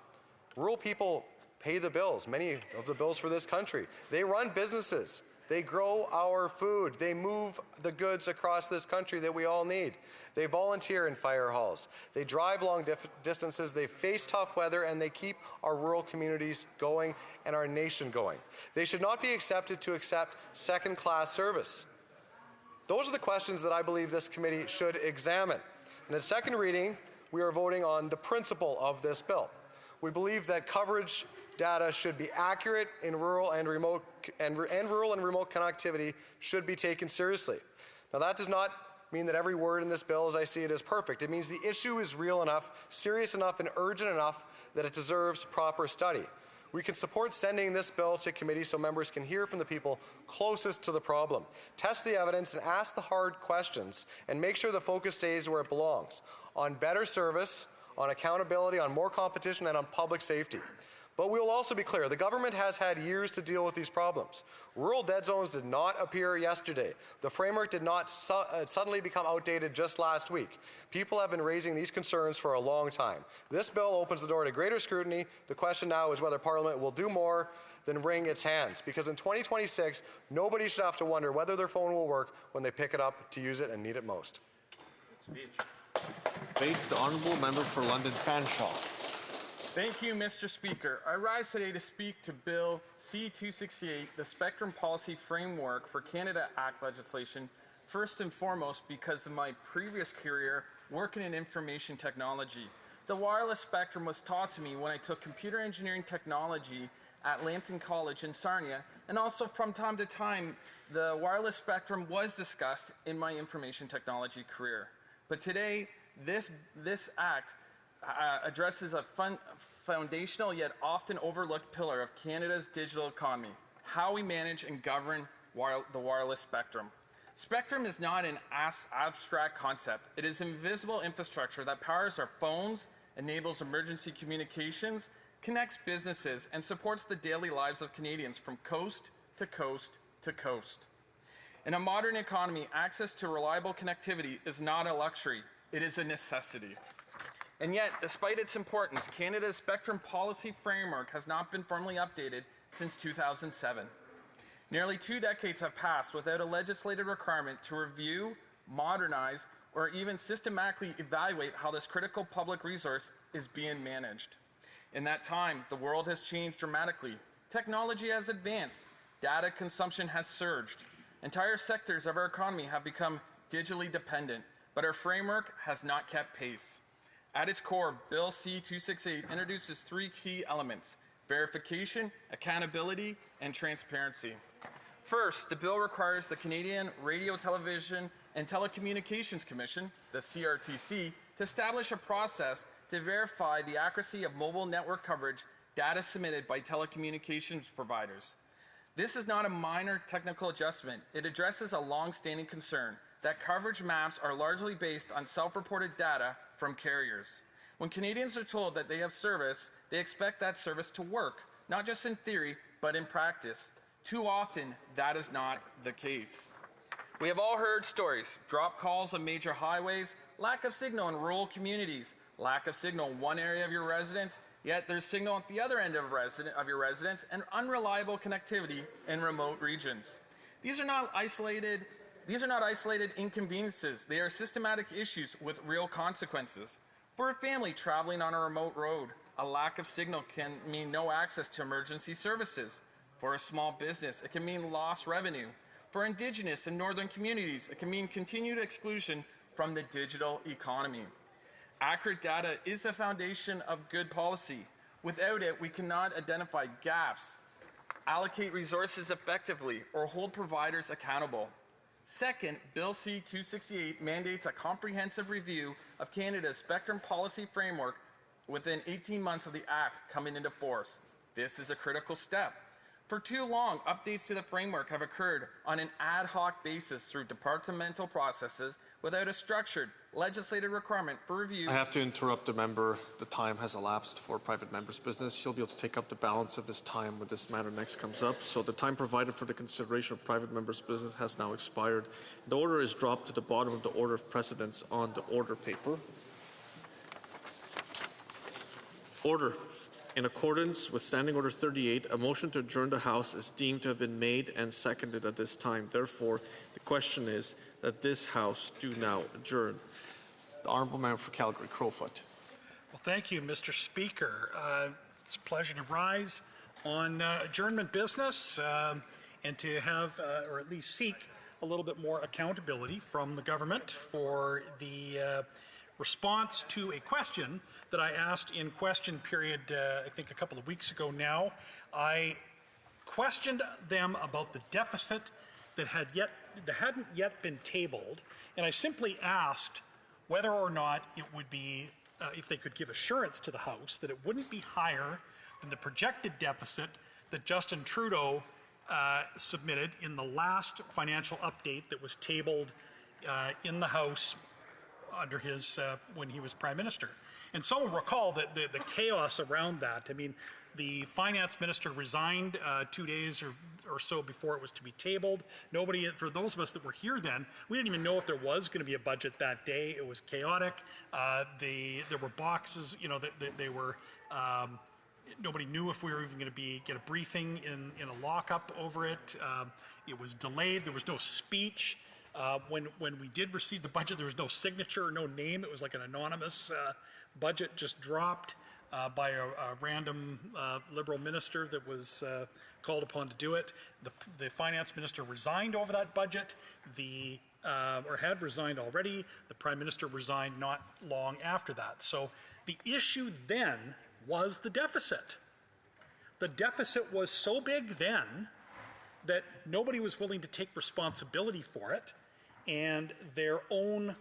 Rural people pay the bills, many of the bills for this country. They run businesses. They grow our food. They move the goods across this country that we all need. They volunteer in fire halls. They drive long distances. They face tough weather, and they keep our rural communities going and our nation going. They should not be accepted to accept second-class service. Those are the questions that I believe this committee should examine. And at second reading, we are voting on the principle of this bill. We believe that coverage data should be accurate in rural and remote connectivity should be taken seriously. Now, that does not mean that every word in this bill, as I see it, is perfect. It means the issue is real enough, serious enough, and urgent enough that it deserves proper study. We can support sending this bill to committee so members can hear from the people closest to the problem, test the evidence, and ask the hard questions, and make sure the focus stays where it belongs, on better service, on accountability, on more competition, and on public safety. But we will also be clear, the government has had years to deal with these problems. Rural dead zones did not appear yesterday. The framework did not suddenly become outdated just last week. People have been raising these concerns for a long time. This bill opens the door to greater scrutiny. The question now is whether Parliament will do more than wring its hands, because in 2026, nobody should have to wonder whether their phone will work when they pick it up to use it and need it most. Debate, the Honourable Member for London Fanshawe. Thank you, Mr. Speaker. I rise today to speak to Bill C-268, the Spectrum Policy Framework for Canada Act legislation, first and foremost because of my previous career working in information technology. The wireless spectrum was taught to me when I took computer engineering technology at Lambton College in Sarnia, and also from time to time, the wireless spectrum was discussed in my information technology career. But today, this act addresses a foundational yet often overlooked pillar of Canada's digital economy, how we manage and govern the wireless spectrum. Spectrum is not an abstract concept. It is invisible infrastructure that powers our phones, enables emergency communications, connects businesses, and supports the daily lives of Canadians from coast to coast to coast. In a modern economy, access to reliable connectivity is not a luxury, it is a necessity. And yet, despite its importance, Canada's Spectrum Policy Framework has not been formally updated since 2007. Nearly 2 decades have passed without a legislative requirement to review, modernize, or even systematically evaluate how this critical public resource is being managed. In that time, the world has changed dramatically. Technology has advanced. Data consumption has surged. Entire sectors of our economy have become digitally dependent, but our framework has not kept pace. At its core, Bill C-268 introduces 3 key elements: verification, accountability, and transparency. First, the bill requires the Canadian Radio, Television, and Telecommunications Commission, the CRTC, to establish a process to verify the accuracy of mobile network coverage data submitted by telecommunications providers. This is not a minor technical adjustment. It addresses a long-standing concern that coverage maps are largely based on self-reported data from carriers. When Canadians are told that they have service, they expect that service to work, not just in theory, but in practice. Too often, that is not the case. We have all heard stories: drop calls on major highways, lack of signal in rural communities, lack of signal in one area of your residence, yet there's signal at the other end of your residence, and unreliable connectivity in remote regions. These are not isolated inconveniences. They are systematic issues with real consequences. For a family traveling on a remote road, a lack of signal can mean no access to emergency services. For a small business, it can mean lost revenue. For Indigenous and northern communities, it can mean continued exclusion from the digital economy. Accurate data is the foundation of good policy. Without it, we cannot identify gaps, allocate resources effectively, or hold providers accountable. Second, Bill C-268 mandates a comprehensive review of Canada's Spectrum Policy Framework within 18 months of the Act coming into force. This is a critical step. For too long, updates to the framework have occurred on an ad hoc basis through departmental processes without a structured legislative requirement for review. I have to interrupt the member. The time has elapsed for private member's business. He'll be able to take up the balance of his time when this matter next comes up. So the time provided for the consideration of private member's business has now expired. The order is dropped to the bottom of the order of precedence on the order paper. Order. In accordance with Standing Order 38, a motion to adjourn the House is deemed to have been made and seconded at this time. Therefore, the question is that this House do now adjourn. The Honourable Member for Calgary Crowfoot. Well, thank you, Mr. Speaker. It's a pleasure to rise on adjournment business and to have, or at least seek, a little bit more accountability from the government for the response to a question that I asked in question period, I think a couple of weeks ago now. I questioned them about the deficit that hadn't yet been tabled, and I simply asked whether or not it would be, if they could give assurance to the House that it wouldn't be higher than the projected deficit that Justin Trudeau submitted in the last financial update that was tabled in the House under his when he was Prime Minister. And some will recall that the chaos around that. I mean, The finance minister resigned 2 days or so before it was to be tabled. Nobody, for those of us that were here then, we didn't even know if there was going to be a budget that day. It was chaotic. There were boxes, you know, they were. Nobody knew if we were even going to get a briefing in a lockup over it. It was delayed. There was no speech. When we did receive the budget, there was no signature or no name. It was like an anonymous budget just dropped by a random Liberal minister that was called upon to do it. The finance minister resigned over that budget, or had resigned already. The prime minister resigned not long after that. So the issue then was the deficit. The deficit was so big then that nobody was willing to take responsibility for it, and their own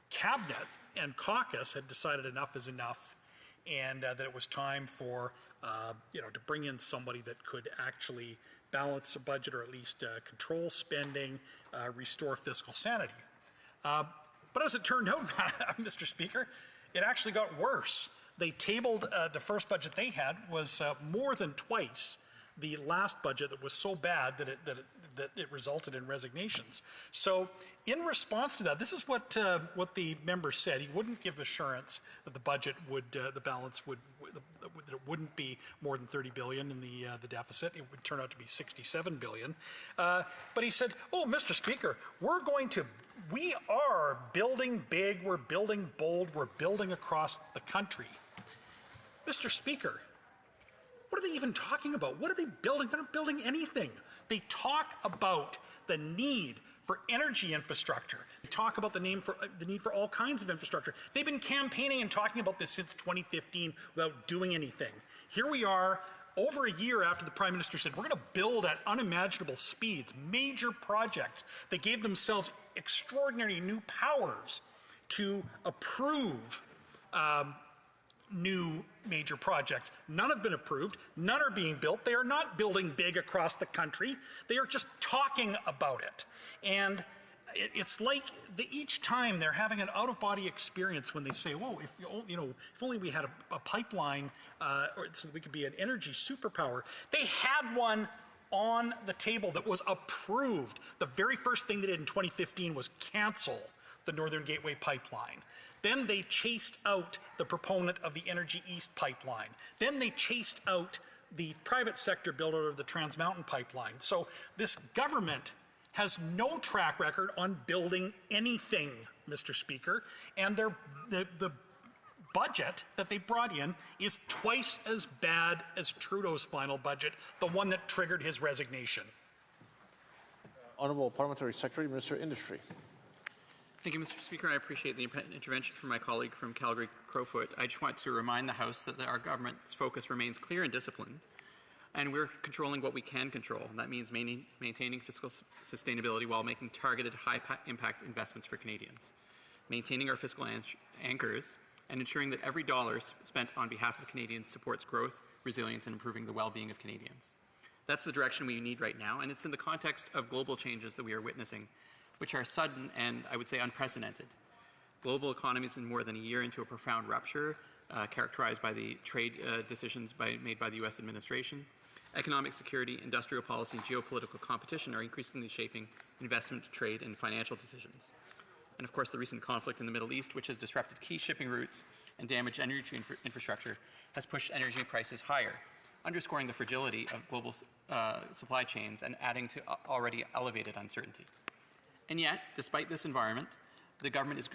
cabinet and caucus had decided enough is enough, and that it was time for to bring in somebody that could actually balance the budget, or at least control spending, restore fiscal sanity. But as it turned out, Mr. Speaker, it actually got worse. They tabled the first budget they had was more than twice the last budget that was so bad that it resulted in resignations. So in response to that, this is what the member said. He wouldn't give assurance that the budget would, the balance would, that it wouldn't be more than 30 billion in the deficit. It would turn out to be 67 billion. But he said, oh, Mr. Speaker, we are building big, we're building bold, we're building across the country. Mr. Speaker, what are they even talking about? What are they building? They're not building anything. They talk about the need for energy infrastructure. They talk about the need for all kinds of infrastructure. They've been campaigning and talking about this since 2015 without doing anything. Here we are, over a year after the Prime Minister said, we're going to build at unimaginable speeds, major projects. They gave themselves extraordinary new powers to approve new major projects. None have been approved. None are being built. They are not building big across the country. They are just talking about it. And it's like each time they're having an out-of-body experience when they say, whoa, if only we had a pipeline or so that we could be an energy superpower. They had one on the table that was approved. The very first thing they did in 2015 was cancel the Northern Gateway pipeline. Then they chased out the proponent of the Energy East pipeline. Then they chased out the private sector builder of the Trans Mountain pipeline. So this government has no track record on building anything, Mr. Speaker, and the budget that they brought in is twice as bad as Trudeau's final budget, the one that triggered his resignation. Honourable Parliamentary Secretary, Minister of Industry. Thank you, Mr. Speaker. I appreciate the intervention from my colleague from Calgary, Crowfoot. I just want to remind the House that our government's focus remains clear and disciplined, and we're controlling what we can control. And that means maintaining fiscal sustainability while making targeted high-impact investments for Canadians, maintaining our fiscal anchors, and ensuring that every dollar spent on behalf of Canadians supports growth, resilience, and improving the well-being of Canadians. That's the direction we need right now, and it's in the context of global changes that we are witnessing, which are sudden and, I would say, unprecedented. Global economies in more than a year into a profound rupture, characterized by the trade decisions made by the U.S. administration. Economic security, industrial policy, and geopolitical competition are increasingly shaping investment, trade, and financial decisions. And of course, the recent conflict in the Middle East, which has disrupted key shipping routes and damaged energy infrastructure, has pushed energy prices higher, underscoring the fragility of global supply chains and adding to already elevated uncertainty. And yet, despite this environment, the government is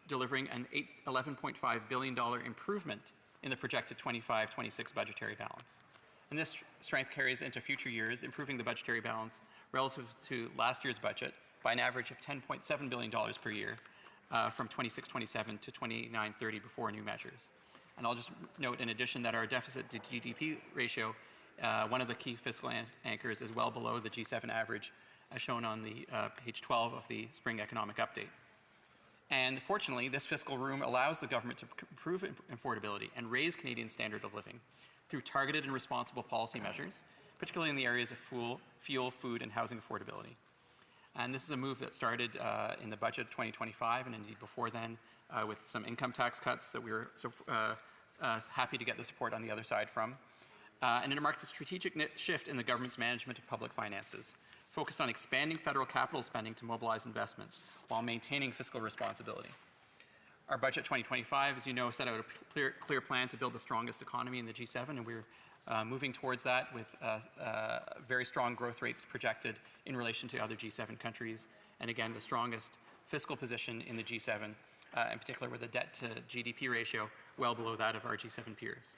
delivering an $11.5 billion improvement in the projected 25-26 budgetary balance. And this strength carries into future years, improving the budgetary balance relative to last year's budget by an average of $10.7 billion per year from 26-27 to 29-30 before new measures. And I'll just note in addition that our deficit to GDP ratio, one of the key fiscal anchors, is well below the G7 average, as shown on the page 12 of the Spring Economic Update. And fortunately, this fiscal room allows the government to improve affordability and raise Canadian standard of living through targeted and responsible policy measures, particularly in the areas of fuel, food, and housing affordability. And this is a move that started in the budget of 2025, and indeed before then, with some income tax cuts that we were so happy to get the support on the other side from. And it marked a strategic shift in the government's management of public finances, focused on expanding federal capital spending to mobilize investment while maintaining fiscal responsibility. Our budget 2025, as you know, set out a clear plan to build the strongest economy in the G7, and we're moving towards that with very strong growth rates projected in relation to other G7 countries, and again, the strongest fiscal position in the G7, in particular with a debt to GDP ratio well below that of our G7 peers.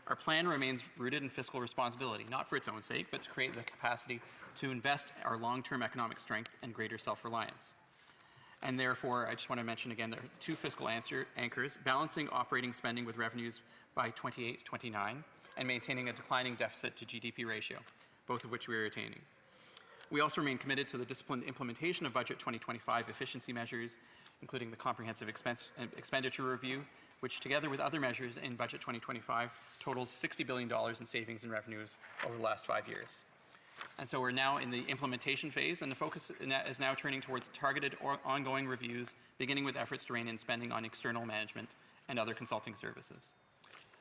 Our plan remains rooted in fiscal responsibility, not for its own sake, but to create the capacity to invest our long-term economic strength and greater self-reliance. And therefore, I just want to mention again, there are two fiscal anchors, balancing operating spending with revenues by 28-29, and maintaining a declining deficit to GDP ratio, both of which we are attaining. We also remain committed to the disciplined implementation of Budget 2025 efficiency measures, including the comprehensive expenditure review, which together with other measures in Budget 2025 totals $60 billion in savings and revenues over the last 5 years. And so we're now in the implementation phase, and the focus is now turning towards targeted or ongoing reviews, beginning with efforts to rein in spending on external management and other consulting services.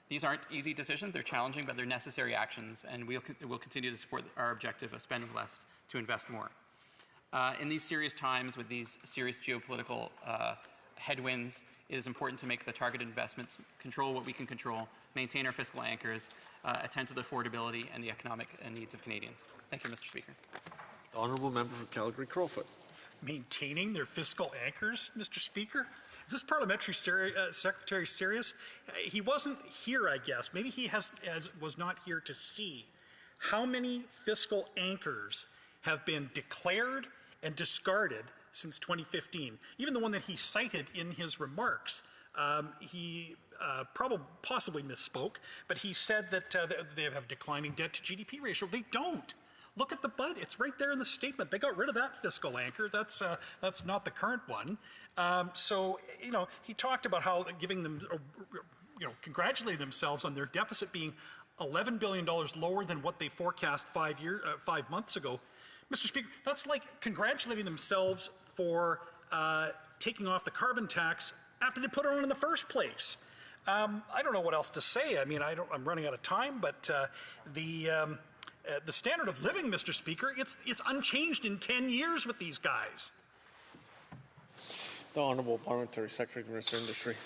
These aren't easy decisions, they're challenging, but they're necessary actions, and we'll continue to support our objective of spending less to invest more. In these serious times, with these serious geopolitical headwinds, it is important to make the targeted investments, control what we can control, maintain our fiscal anchors, attend to the affordability and the economic needs of Canadians. Thank you, Mr. Speaker. The Honourable Member for Calgary-Crowfoot. Maintaining their fiscal anchors, Mr. Speaker? Is this parliamentary secretary serious? He wasn't here, I guess. Maybe he was not here to see how many fiscal anchors have been declared and discarded since 2015. Even the one that he cited in his remarks, he possibly misspoke, but he said that they have declining debt to GDP ratio. They don't. Look at the budget. It's right there in the statement. They got rid of that fiscal anchor. That's not the current one. So, he talked about how giving them, congratulating themselves on their deficit being $11 billion lower than what they forecast 5 months ago. Mr. Speaker, that's like congratulating themselves for taking off the carbon tax after they put it on in the first place. I don't know what else to say. I mean, I'm running out of time, but the standard of living, Mr. Speaker, it's unchanged in 10 years with these guys. The Honourable Parliamentary Secretary to Minister of Industry.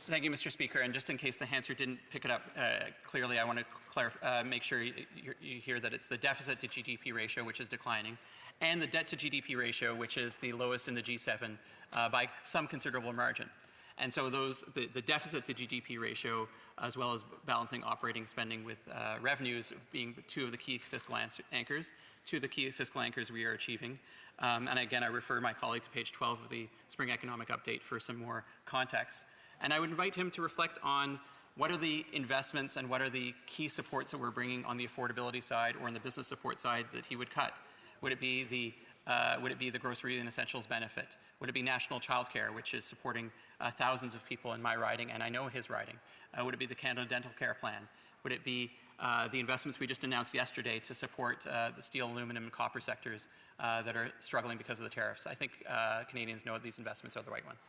Thank you, Mr. Speaker. And just in case the answer didn't pick it up clearly, I want to make sure you hear that it's the deficit to GDP ratio, which is declining, and the debt to GDP ratio, which is the lowest in the G7 by some considerable margin. And so the deficit to GDP ratio, as well as balancing operating spending with revenues being the two of the key fiscal anchors, two of the key fiscal anchors we are achieving. And again, I refer my colleague to page 12 of the Spring Economic Update for some more context. And I would invite him to reflect on what are the investments and what are the key supports that we're bringing on the affordability side or on the business support side that he would cut. Would it be the grocery and essentials benefit? Would it be national childcare, which is supporting thousands of people in my riding, and I know his riding? Would it be the Canada Dental Care Plan? Would it be the investments we just announced yesterday to support the steel, aluminum, and copper sectors that are struggling because of the tariffs? I think Canadians know these investments are the right ones.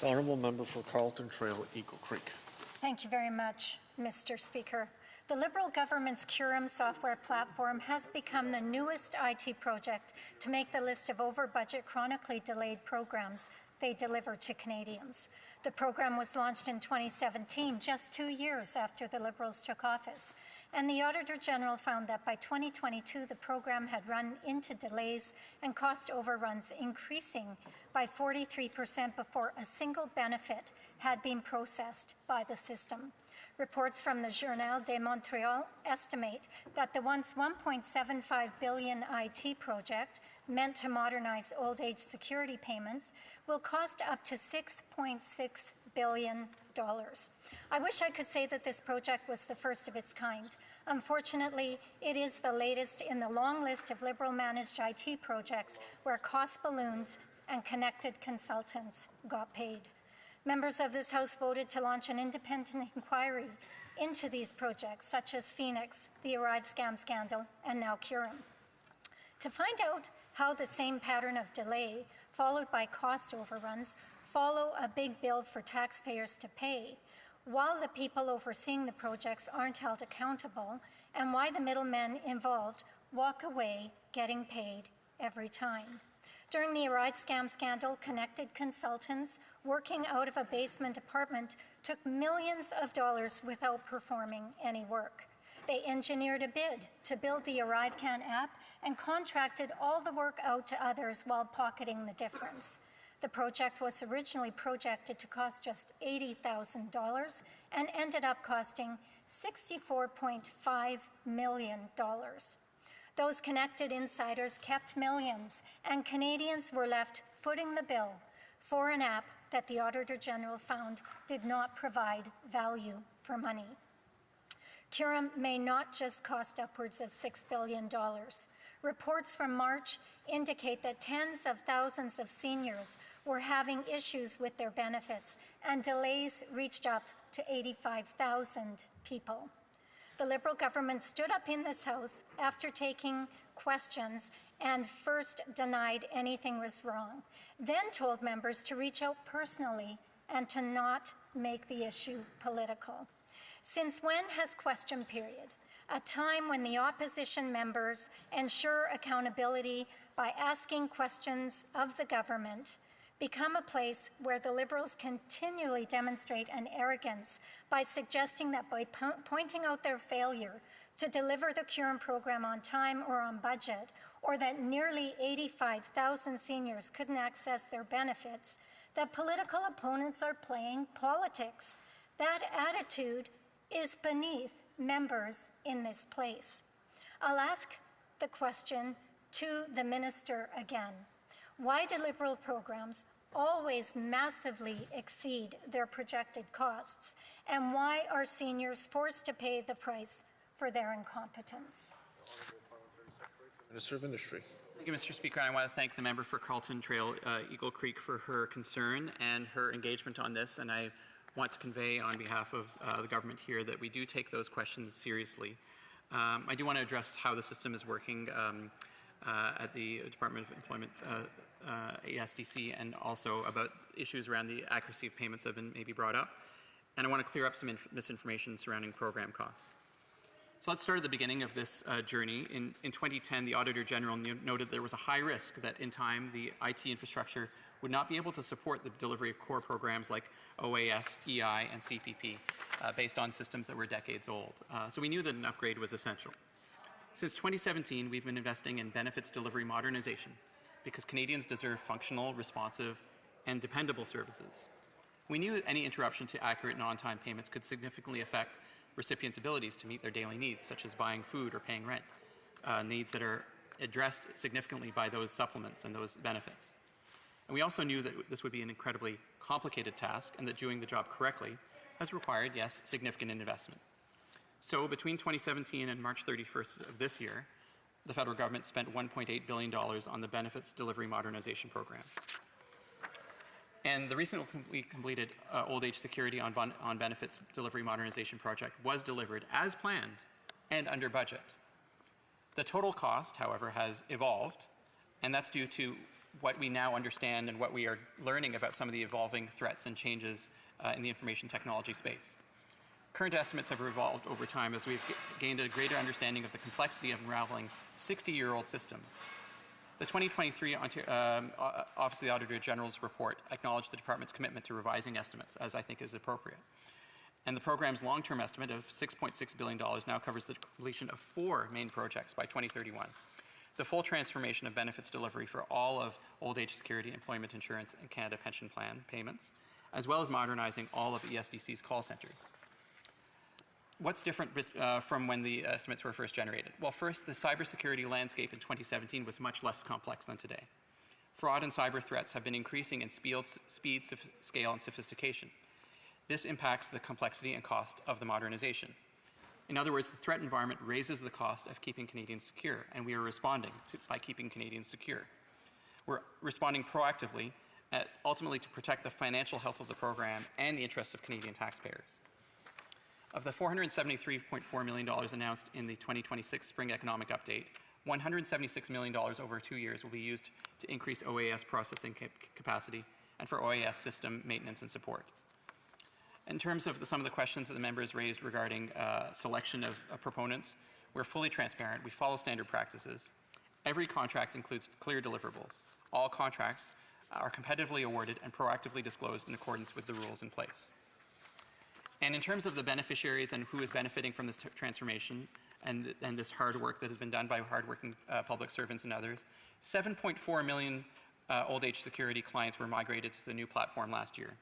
The Honourable Member for Carleton Trail, Eagle Creek. Thank you very much, Mr. Speaker. The Liberal government's Curum software platform has become the newest IT project to make the list of over-budget, chronically delayed programs they deliver to Canadians. The program was launched in 2017, just 2 years after the Liberals took office. And the Auditor General found that by 2022, the program had run into delays and cost overruns, increasing by 43% before a single benefit had been processed by the system. Reports from the Journal de Montréal estimate that the once $1.75 billion IT project meant to modernize old age security payments will cost up to $6.6 billion. I wish I could say that this project was the first of its kind. Unfortunately, it is the latest in the long list of Liberal-managed IT projects where cost balloons and connected consultants got paid. Members of this House voted to launch an independent inquiry into these projects, such as Phoenix, the Arrive Scam Scandal, and now Curum. To find out how the same pattern of delay, followed by cost overruns, follow a big bill for taxpayers to pay, while the people overseeing the projects aren't held accountable, and why the middlemen involved walk away getting paid every time. During the Arrive scam scandal, Connected Consultants, working out of a basement apartment, took millions of dollars without performing any work. They engineered a bid to build the ArriveCan app and contracted all the work out to others while pocketing the difference. The project was originally projected to cost just $80,000 and ended up costing $64.5 million. Those connected insiders kept millions, and Canadians were left footing the bill for an app that the Auditor General found did not provide value for money. Curum may not just cost upwards of $6 billion. Reports from March indicate that tens of thousands of seniors were having issues with their benefits, and delays reached up to 85,000 people. The Liberal government stood up in this House after taking questions and first denied anything was wrong, then told members to reach out personally and to not make the issue political. Since when has question period, a time when the opposition members ensure accountability by asking questions of the government, become a place where the Liberals continually demonstrate an arrogance by suggesting that by pointing out their failure to deliver the Curum program on time or on budget, or that nearly 85,000 seniors couldn't access their benefits, that political opponents are playing politics. That attitude is beneath members in this place. I'll ask the question to the minister again. Why do Liberal programs always massively exceed their projected costs? And why are seniors forced to pay the price for their incompetence? Minister of Industry. Thank you, Mr. Speaker. I want to thank the member for Carlton Trail, Eagle Creek, for her concern and her engagement on this. And I want to convey on behalf of the government here that we do take those questions seriously. I do want to address how the system is working at the Department of Employment, ASDC, and also about issues around the accuracy of payments have been maybe brought up. And I want to clear up some misinformation surrounding program costs. So let's start at the beginning of this journey. In 2010, the Auditor General noted there was a high risk that in time the IT infrastructure would not be able to support the delivery of core programs like OAS, EI, and CPP based on systems that were decades old. So we knew that an upgrade was essential. Since 2017, we've been investing in benefits delivery modernization because Canadians deserve functional, responsive, and dependable services. We knew that any interruption to accurate and on-time payments could significantly affect recipients' abilities to meet their daily needs, such as buying food or paying rent, needs that are addressed significantly by those supplements and those benefits. And we also knew that this would be an incredibly complicated task and that doing the job correctly has required, yes, significant investment. So between 2017 and March 31st of this year, the federal government spent $1.8 billion on the Benefits Delivery Modernization Program. And the recently completed Old Age Security on Benefits Delivery Modernization Project was delivered as planned and under budget. The total cost, however, has evolved, and that's due to what we now understand and what we are learning about some of the evolving threats and changes in the information technology space. Current estimates have evolved over time as we've gained a greater understanding of the complexity of unraveling 60-year-old systems. The 2023 Office of the Auditor General's report acknowledged the Department's commitment to revising estimates, as I think is appropriate. And the program's long-term estimate of $6.6 billion now covers the completion of 4 main projects by 2031. The full transformation of benefits delivery for all of old age security, employment insurance, and Canada Pension Plan payments, as well as modernizing all of ESDC's call centers. What's different from when the estimates were first generated? Well, first, the cybersecurity landscape in 2017 was much less complex than today. Fraud and cyber threats have been increasing in speed, scale, and sophistication. This impacts the complexity and cost of the modernization. In other words, the threat environment raises the cost of keeping Canadians secure, and we are responding by keeping Canadians secure. We're responding proactively, ultimately to protect the financial health of the program and the interests of Canadian taxpayers. Of the $473.4 million announced in the 2026 Spring Economic Update, $176 million over 2 years will be used to increase OAS processing capacity and for OAS system maintenance and support. In terms of some of the questions that the members raised regarding selection of proponents, we're fully transparent. We follow standard practices. Every contract includes clear deliverables. All contracts are competitively awarded and proactively disclosed in accordance with the rules in place. And in terms of the beneficiaries and who is benefiting from this transformation and this hard work that has been done by hardworking public servants and others, 7.4 million old age security clients were migrated to the new platform last year.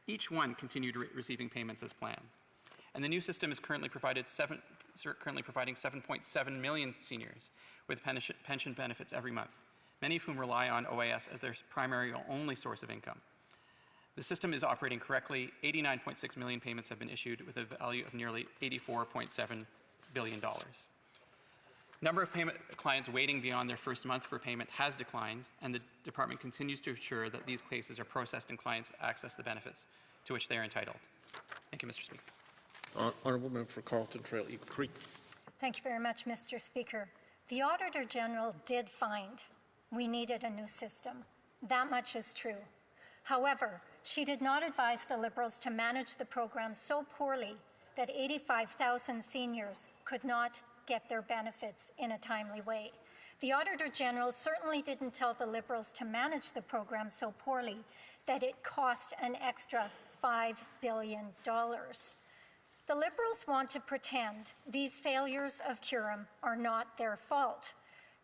Each one continued receiving payments as planned. And the new system is currently providing 7.7 million seniors with pension benefits every month, many of whom rely on OAS as their primary or only source of income. The system is operating correctly. 89.6 million payments have been issued with a value of nearly $84.7 billion. Number of payment clients waiting beyond their first month for payment has declined, and the department continues to ensure that these cases are processed and clients access the benefits to which they are entitled. Thank you, Mr. Speaker. Honourable Member for Carleton Trail, Eagle Creek. Thank you very much, Mr. Speaker. The Auditor General did find we needed a new system. That much is true. However, she did not advise the Liberals to manage the program so poorly that 85,000 seniors could not get their benefits in a timely way. The Auditor General certainly didn't tell the Liberals to manage the program so poorly that it cost an extra $5 billion. The Liberals want to pretend these failures of Curum are not their fault.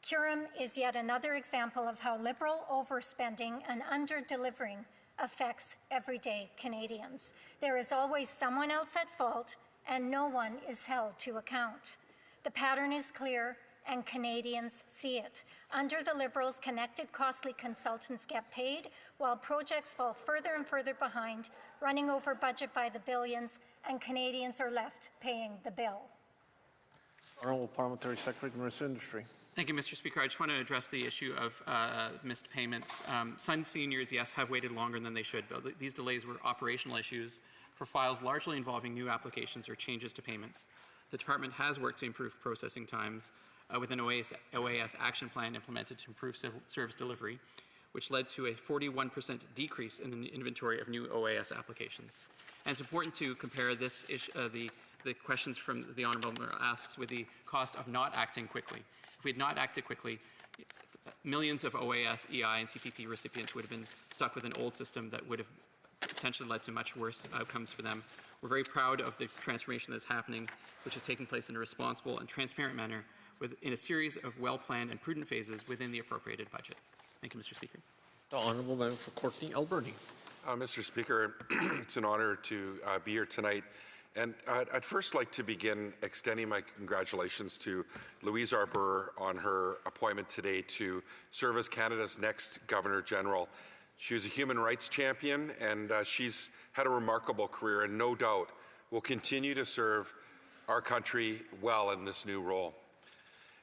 Curum is yet another example of how Liberal overspending and under-delivering affects everyday Canadians. There is always someone else at fault, and no one is held to account. The pattern is clear, and Canadians see it. Under the Liberals, connected, costly consultants get paid, while projects fall further and further behind, running over budget by the billions, and Canadians are left paying the bill. Honourable Parliamentary Secretary, Marissa Industry. Thank you, Mr. Speaker. I just want to address the issue of missed payments. Some seniors, yes, have waited longer than they should, but these delays were operational issues for files largely involving new applications or changes to payments. The department has worked to improve processing times with an OAS action plan implemented to improve service delivery, which led to a 41% decrease in the inventory of new OAS applications. And it's important to compare this the questions from the Honourable Member asks with the cost of not acting quickly. If we had not acted quickly, millions of OAS, EI, and CPP recipients would have been stuck with an old system that would have potentially led to much worse outcomes for them. We're very proud of the transformation that's happening, which is taking place in a responsible and transparent manner in a series of well-planned and prudent phases within the appropriated budget. Thank you, Mr. Speaker. The Honourable Member for Courtenay Alberni. Mr. Speaker, it's an honour to be here tonight. And I'd first like to begin extending my congratulations to Louise Arbour on her appointment today to serve as Canada's next Governor General. She was a human rights champion, and she's had a remarkable career and no doubt will continue to serve our country well in this new role.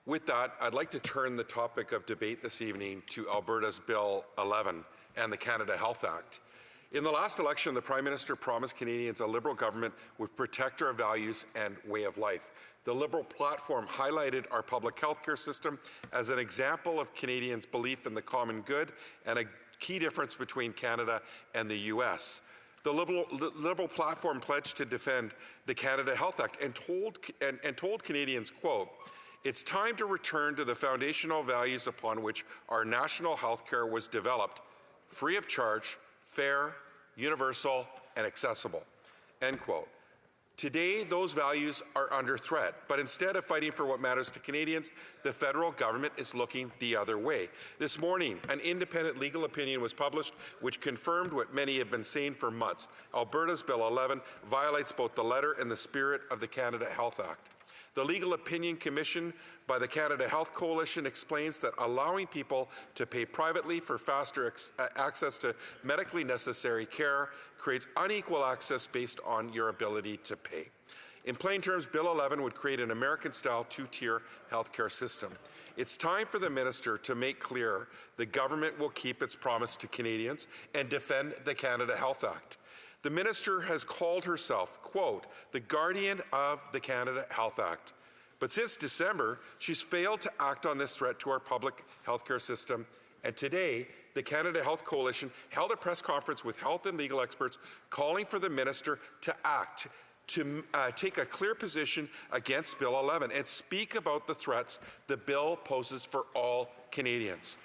With that, I'd like to turn the topic of debate this evening to Alberta's Bill 11 and the Canada Health Act. In the last election, the Prime Minister promised Canadians a Liberal government would protect our values and way of life. The Liberal platform highlighted our public health care system as an example of Canadians' belief in the common good and a key difference between Canada and the U.S. The Liberal platform pledged to defend the Canada Health Act and told Canadians, quote, "It's time to return to the foundational values upon which our national health care was developed, free of charge, fair, universal, and accessible," end quote. Today, those values are under threat, but instead of fighting for what matters to Canadians, the federal government is looking the other way. This morning, an independent legal opinion was published which confirmed what many have been saying for months. Alberta's Bill 11 violates both the letter and the spirit of the Canada Health Act. The legal opinion commissioned by the Canada Health Coalition explains that allowing people to pay privately for faster access to medically necessary care creates unequal access based on your ability to pay. In plain terms, Bill 11 would create an American-style two-tier healthcare system. It's time for the minister to make clear the government will keep its promise to Canadians and defend the Canada Health Act. The minister has called herself, quote, the guardian of the Canada Health Act. But since December, she's failed to act on this threat to our public healthcare system And today, the Canada Health Coalition held a press conference with health and legal experts calling for the minister to act, to take a clear position against Bill 11 and speak about the threats the bill poses for all Canadians.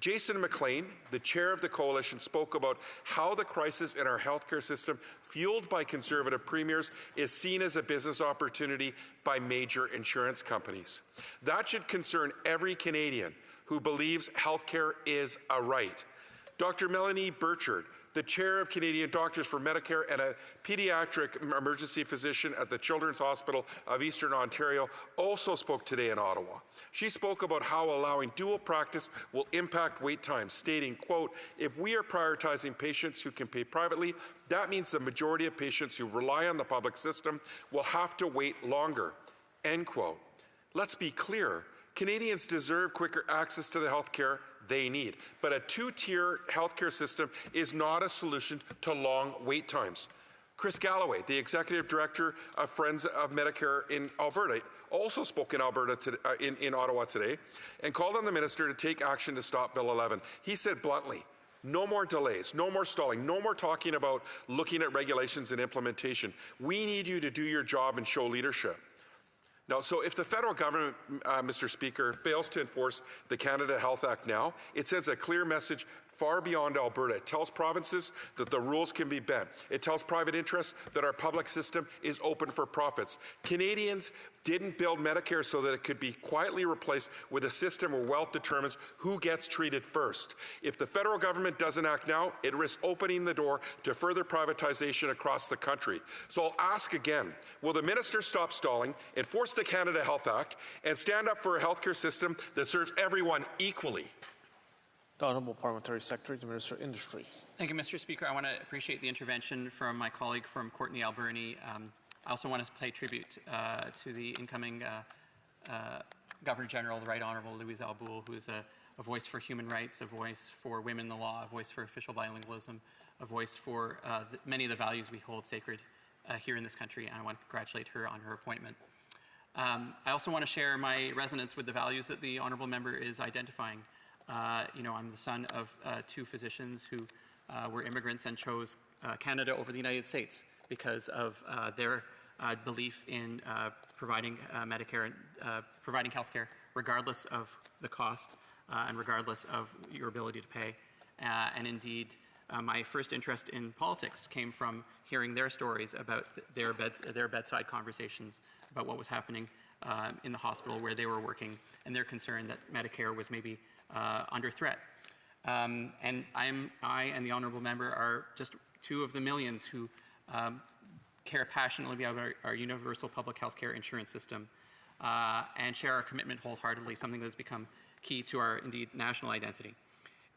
Jason McLean, the chair of the coalition, spoke about how the crisis in our healthcare system, fueled by Conservative premiers, is seen as a business opportunity by major insurance companies. That should concern every Canadian who believes healthcare is a right. Dr. Melanie Burchard, the chair of Canadian Doctors for Medicare and a pediatric emergency physician at the Children's Hospital of Eastern Ontario, also spoke today in Ottawa. She spoke about how allowing dual practice will impact wait times, stating, quote, "If we are prioritizing patients who can pay privately, that means the majority of patients who rely on the public system will have to wait longer," end quote. Let's be clear. Canadians deserve quicker access to the health care they need, but a two-tier healthcare system is not a solution to long wait times. Chris Galloway, the Executive Director of Friends of Medicare in Alberta, also spoke in in Ottawa today and called on the minister to take action to stop Bill 11. He said bluntly, no more delays, no more stalling, no more talking about looking at regulations and implementation. We need you to do your job and show leadership. Now, so if the federal government, Mr. Speaker, fails to enforce the Canada Health Act now, it sends a clear message far beyond Alberta. It tells provinces that the rules can be bent. It tells private interests that our public system is open for profits. Canadians didn't build Medicare so that it could be quietly replaced with a system where wealth determines who gets treated first. If the federal government doesn't act now, it risks opening the door to further privatization across the country. So I'll ask again, will the minister stop stalling, enforce the Canada Health Act, and stand up for a healthcare system that serves everyone equally? The Honourable Parliamentary Secretary, the Minister of Industry. Thank you, Mr. Speaker. I want to appreciate the intervention from my colleague from Courtney Alberni. I also want to pay tribute to the incoming Governor General, the Right Honourable Louise Arbour, who is a voice for human rights, a voice for women in the law, a voice for official bilingualism, a voice for many of the values we hold sacred here in this country, and I want to congratulate her on her appointment. I also want to share my resonance with the values that the Honourable Member is identifying. I'm the son of two physicians who were immigrants and chose Canada over the United States because of their belief in providing Medicare and providing health care regardless of the cost and regardless of your ability to pay. And indeed, my first interest in politics came from hearing their stories about their bedside conversations about what was happening in the hospital where they were working and their concern that Medicare was maybe under threat. And I and the Honourable Member are just two of the millions who care passionately about our universal public health care insurance system and share our commitment wholeheartedly, something that has become key to our, indeed, national identity.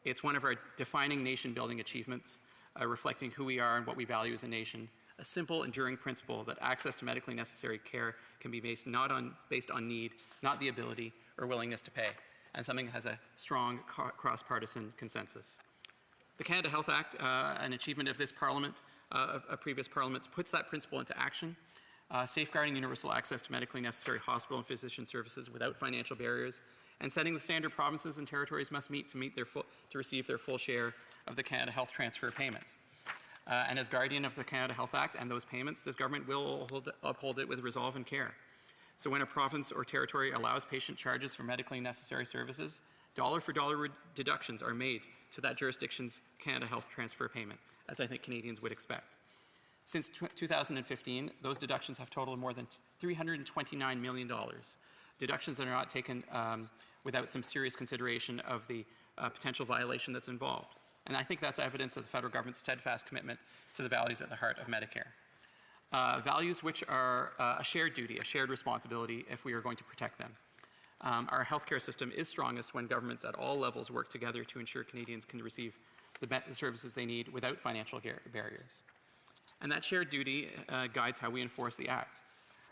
It's one of our defining nation-building achievements, reflecting who we are and what we value as a nation, a simple, enduring principle that access to medically necessary care can be based on need, not the ability or willingness to pay, and something that has a strong cross-partisan consensus. The Canada Health Act, an achievement of this Parliament, of previous Parliaments, puts that principle into action, safeguarding universal access to medically necessary hospital and physician services without financial barriers, and setting the standard provinces and territories must meet to receive their full share of the Canada Health Transfer payment. And as guardian of the Canada Health Act and those payments, this government will uphold it with resolve and care. So when a province or territory allows patient charges for medically necessary services, dollar-for-dollar deductions are made to that jurisdiction's Canada Health Transfer payment, as I think Canadians would expect. Since 2015, those deductions have totaled more than $329 million, deductions that are not taken without some serious consideration of the potential violation that's involved. And I think that's evidence of the federal government's steadfast commitment to the values at the heart of Medicare. Values which are a shared duty, a shared responsibility if we are going to protect them. Our healthcare system is strongest when governments at all levels work together to ensure Canadians can receive the services they need without financial barriers. And that shared duty guides how we enforce the Act.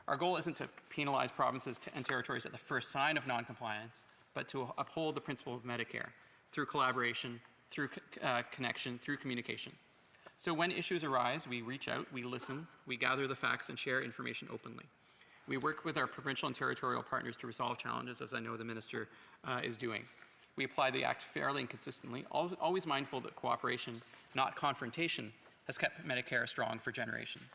Our goal isn't to penalize provinces and territories at the first sign of noncompliance, but to uphold the principle of Medicare through collaboration, through connection, through communication. So when issues arise, we reach out, we listen, we gather the facts and share information openly. We work with our provincial and territorial partners to resolve challenges, as I know the Minister is doing. We apply the Act fairly and consistently, always mindful that cooperation, not confrontation, has kept Medicare strong for generations.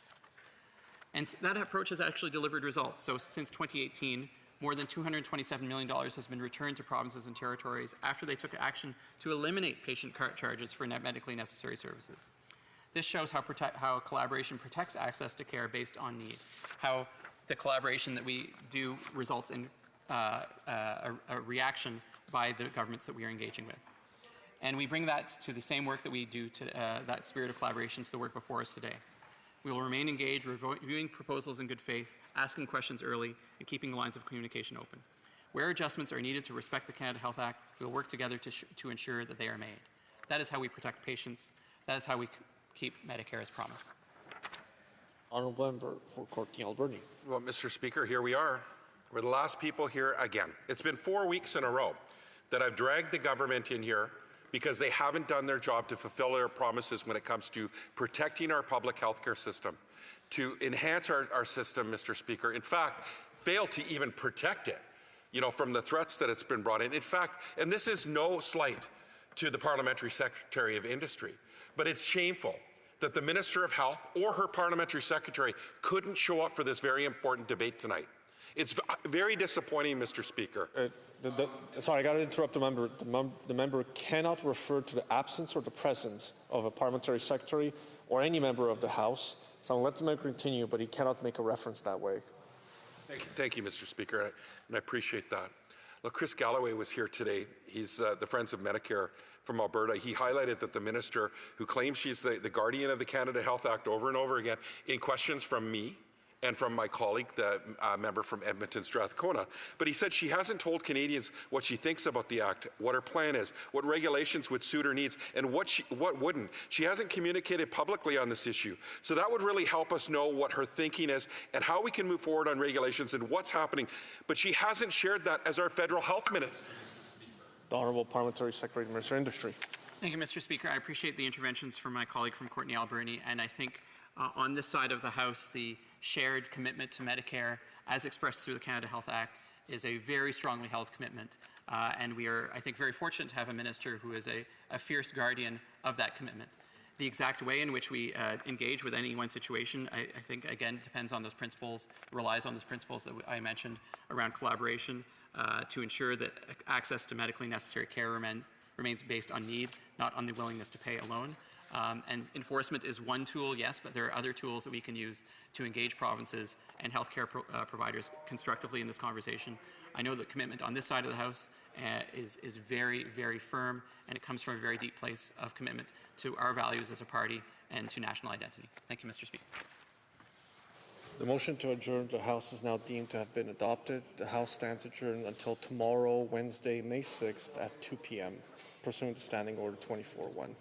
And that approach has actually delivered results. So since 2018, more than $227 million has been returned to provinces and territories after they took action to eliminate patient cart charges for medically necessary services. This shows how collaboration protects access to care based on need, how the collaboration that we do results in a reaction by the governments that we are engaging with. And we bring that to the same work that we do to that spirit of collaboration to the work before us today. We will remain engaged, reviewing proposals in good faith, asking questions early, and keeping the lines of communication open. Where adjustments are needed to respect the Canada Health Act, we will work together to ensure that they are made. That is how we protect patients. That is how we keep Medicare as promised. Honourable Member for Courtney Alberni. Well, Mr. Speaker, here we are. We're the last people here again. It's been 4 weeks in a row that I've dragged the government in here because they haven't done their job to fulfill their promises when it comes to protecting our public health care system, to enhance our system, Mr. Speaker. In fact, fail to even protect it, from the threats that it's been brought in. In fact, and this is no slight to the Parliamentary Secretary of Industry, but it's shameful that the Minister of Health or her Parliamentary Secretary couldn't show up for this very important debate tonight. It's very disappointing, Mr. Speaker. Sorry, I got to interrupt the member. The member cannot refer to the absence or the presence of a parliamentary secretary or any member of the House. So I'll let the member continue, but he cannot make a reference that way. Thank you, Mr. Speaker, and I appreciate that. Look, Chris Galloway was here today. He's the Friends of Medicare from Alberta. He highlighted that the minister, who claims she's the guardian of the Canada Health Act over and over again, in questions from me and from my colleague, the member from Edmonton Strathcona. But he said she hasn't told Canadians what she thinks about the Act, what her plan is, what regulations would suit her needs, and what wouldn't. She hasn't communicated publicly on this issue. So that would really help us know what her thinking is and how we can move forward on regulations and what's happening. But she hasn't shared that as our federal health minister. The Honourable Parliamentary Secretary to Minister of Industry. Thank you, Mr. Speaker. I appreciate the interventions from my colleague from Courtney Alberni, and I think on this side of the House, the shared commitment to Medicare, as expressed through the Canada Health Act, is a very strongly held commitment. And we are, I think, very fortunate to have a minister who is a fierce guardian of that commitment. The exact way in which we engage with any one situation, I think, again, depends on those principles, relies on those principles that I mentioned around collaboration to ensure that access to medically necessary care remains based on need, not on the willingness to pay alone. And enforcement is one tool, yes, but there are other tools that we can use to engage provinces and healthcare providers constructively in this conversation. I know that commitment on this side of the House is very, very firm, and it comes from a very deep place of commitment to our values as a party and to national identity. Thank you, Mr. Speaker. The motion to adjourn the House is now deemed to have been adopted. The House stands adjourned until tomorrow, Wednesday, May 6th at 2 p.m., pursuant to Standing Order 24-1.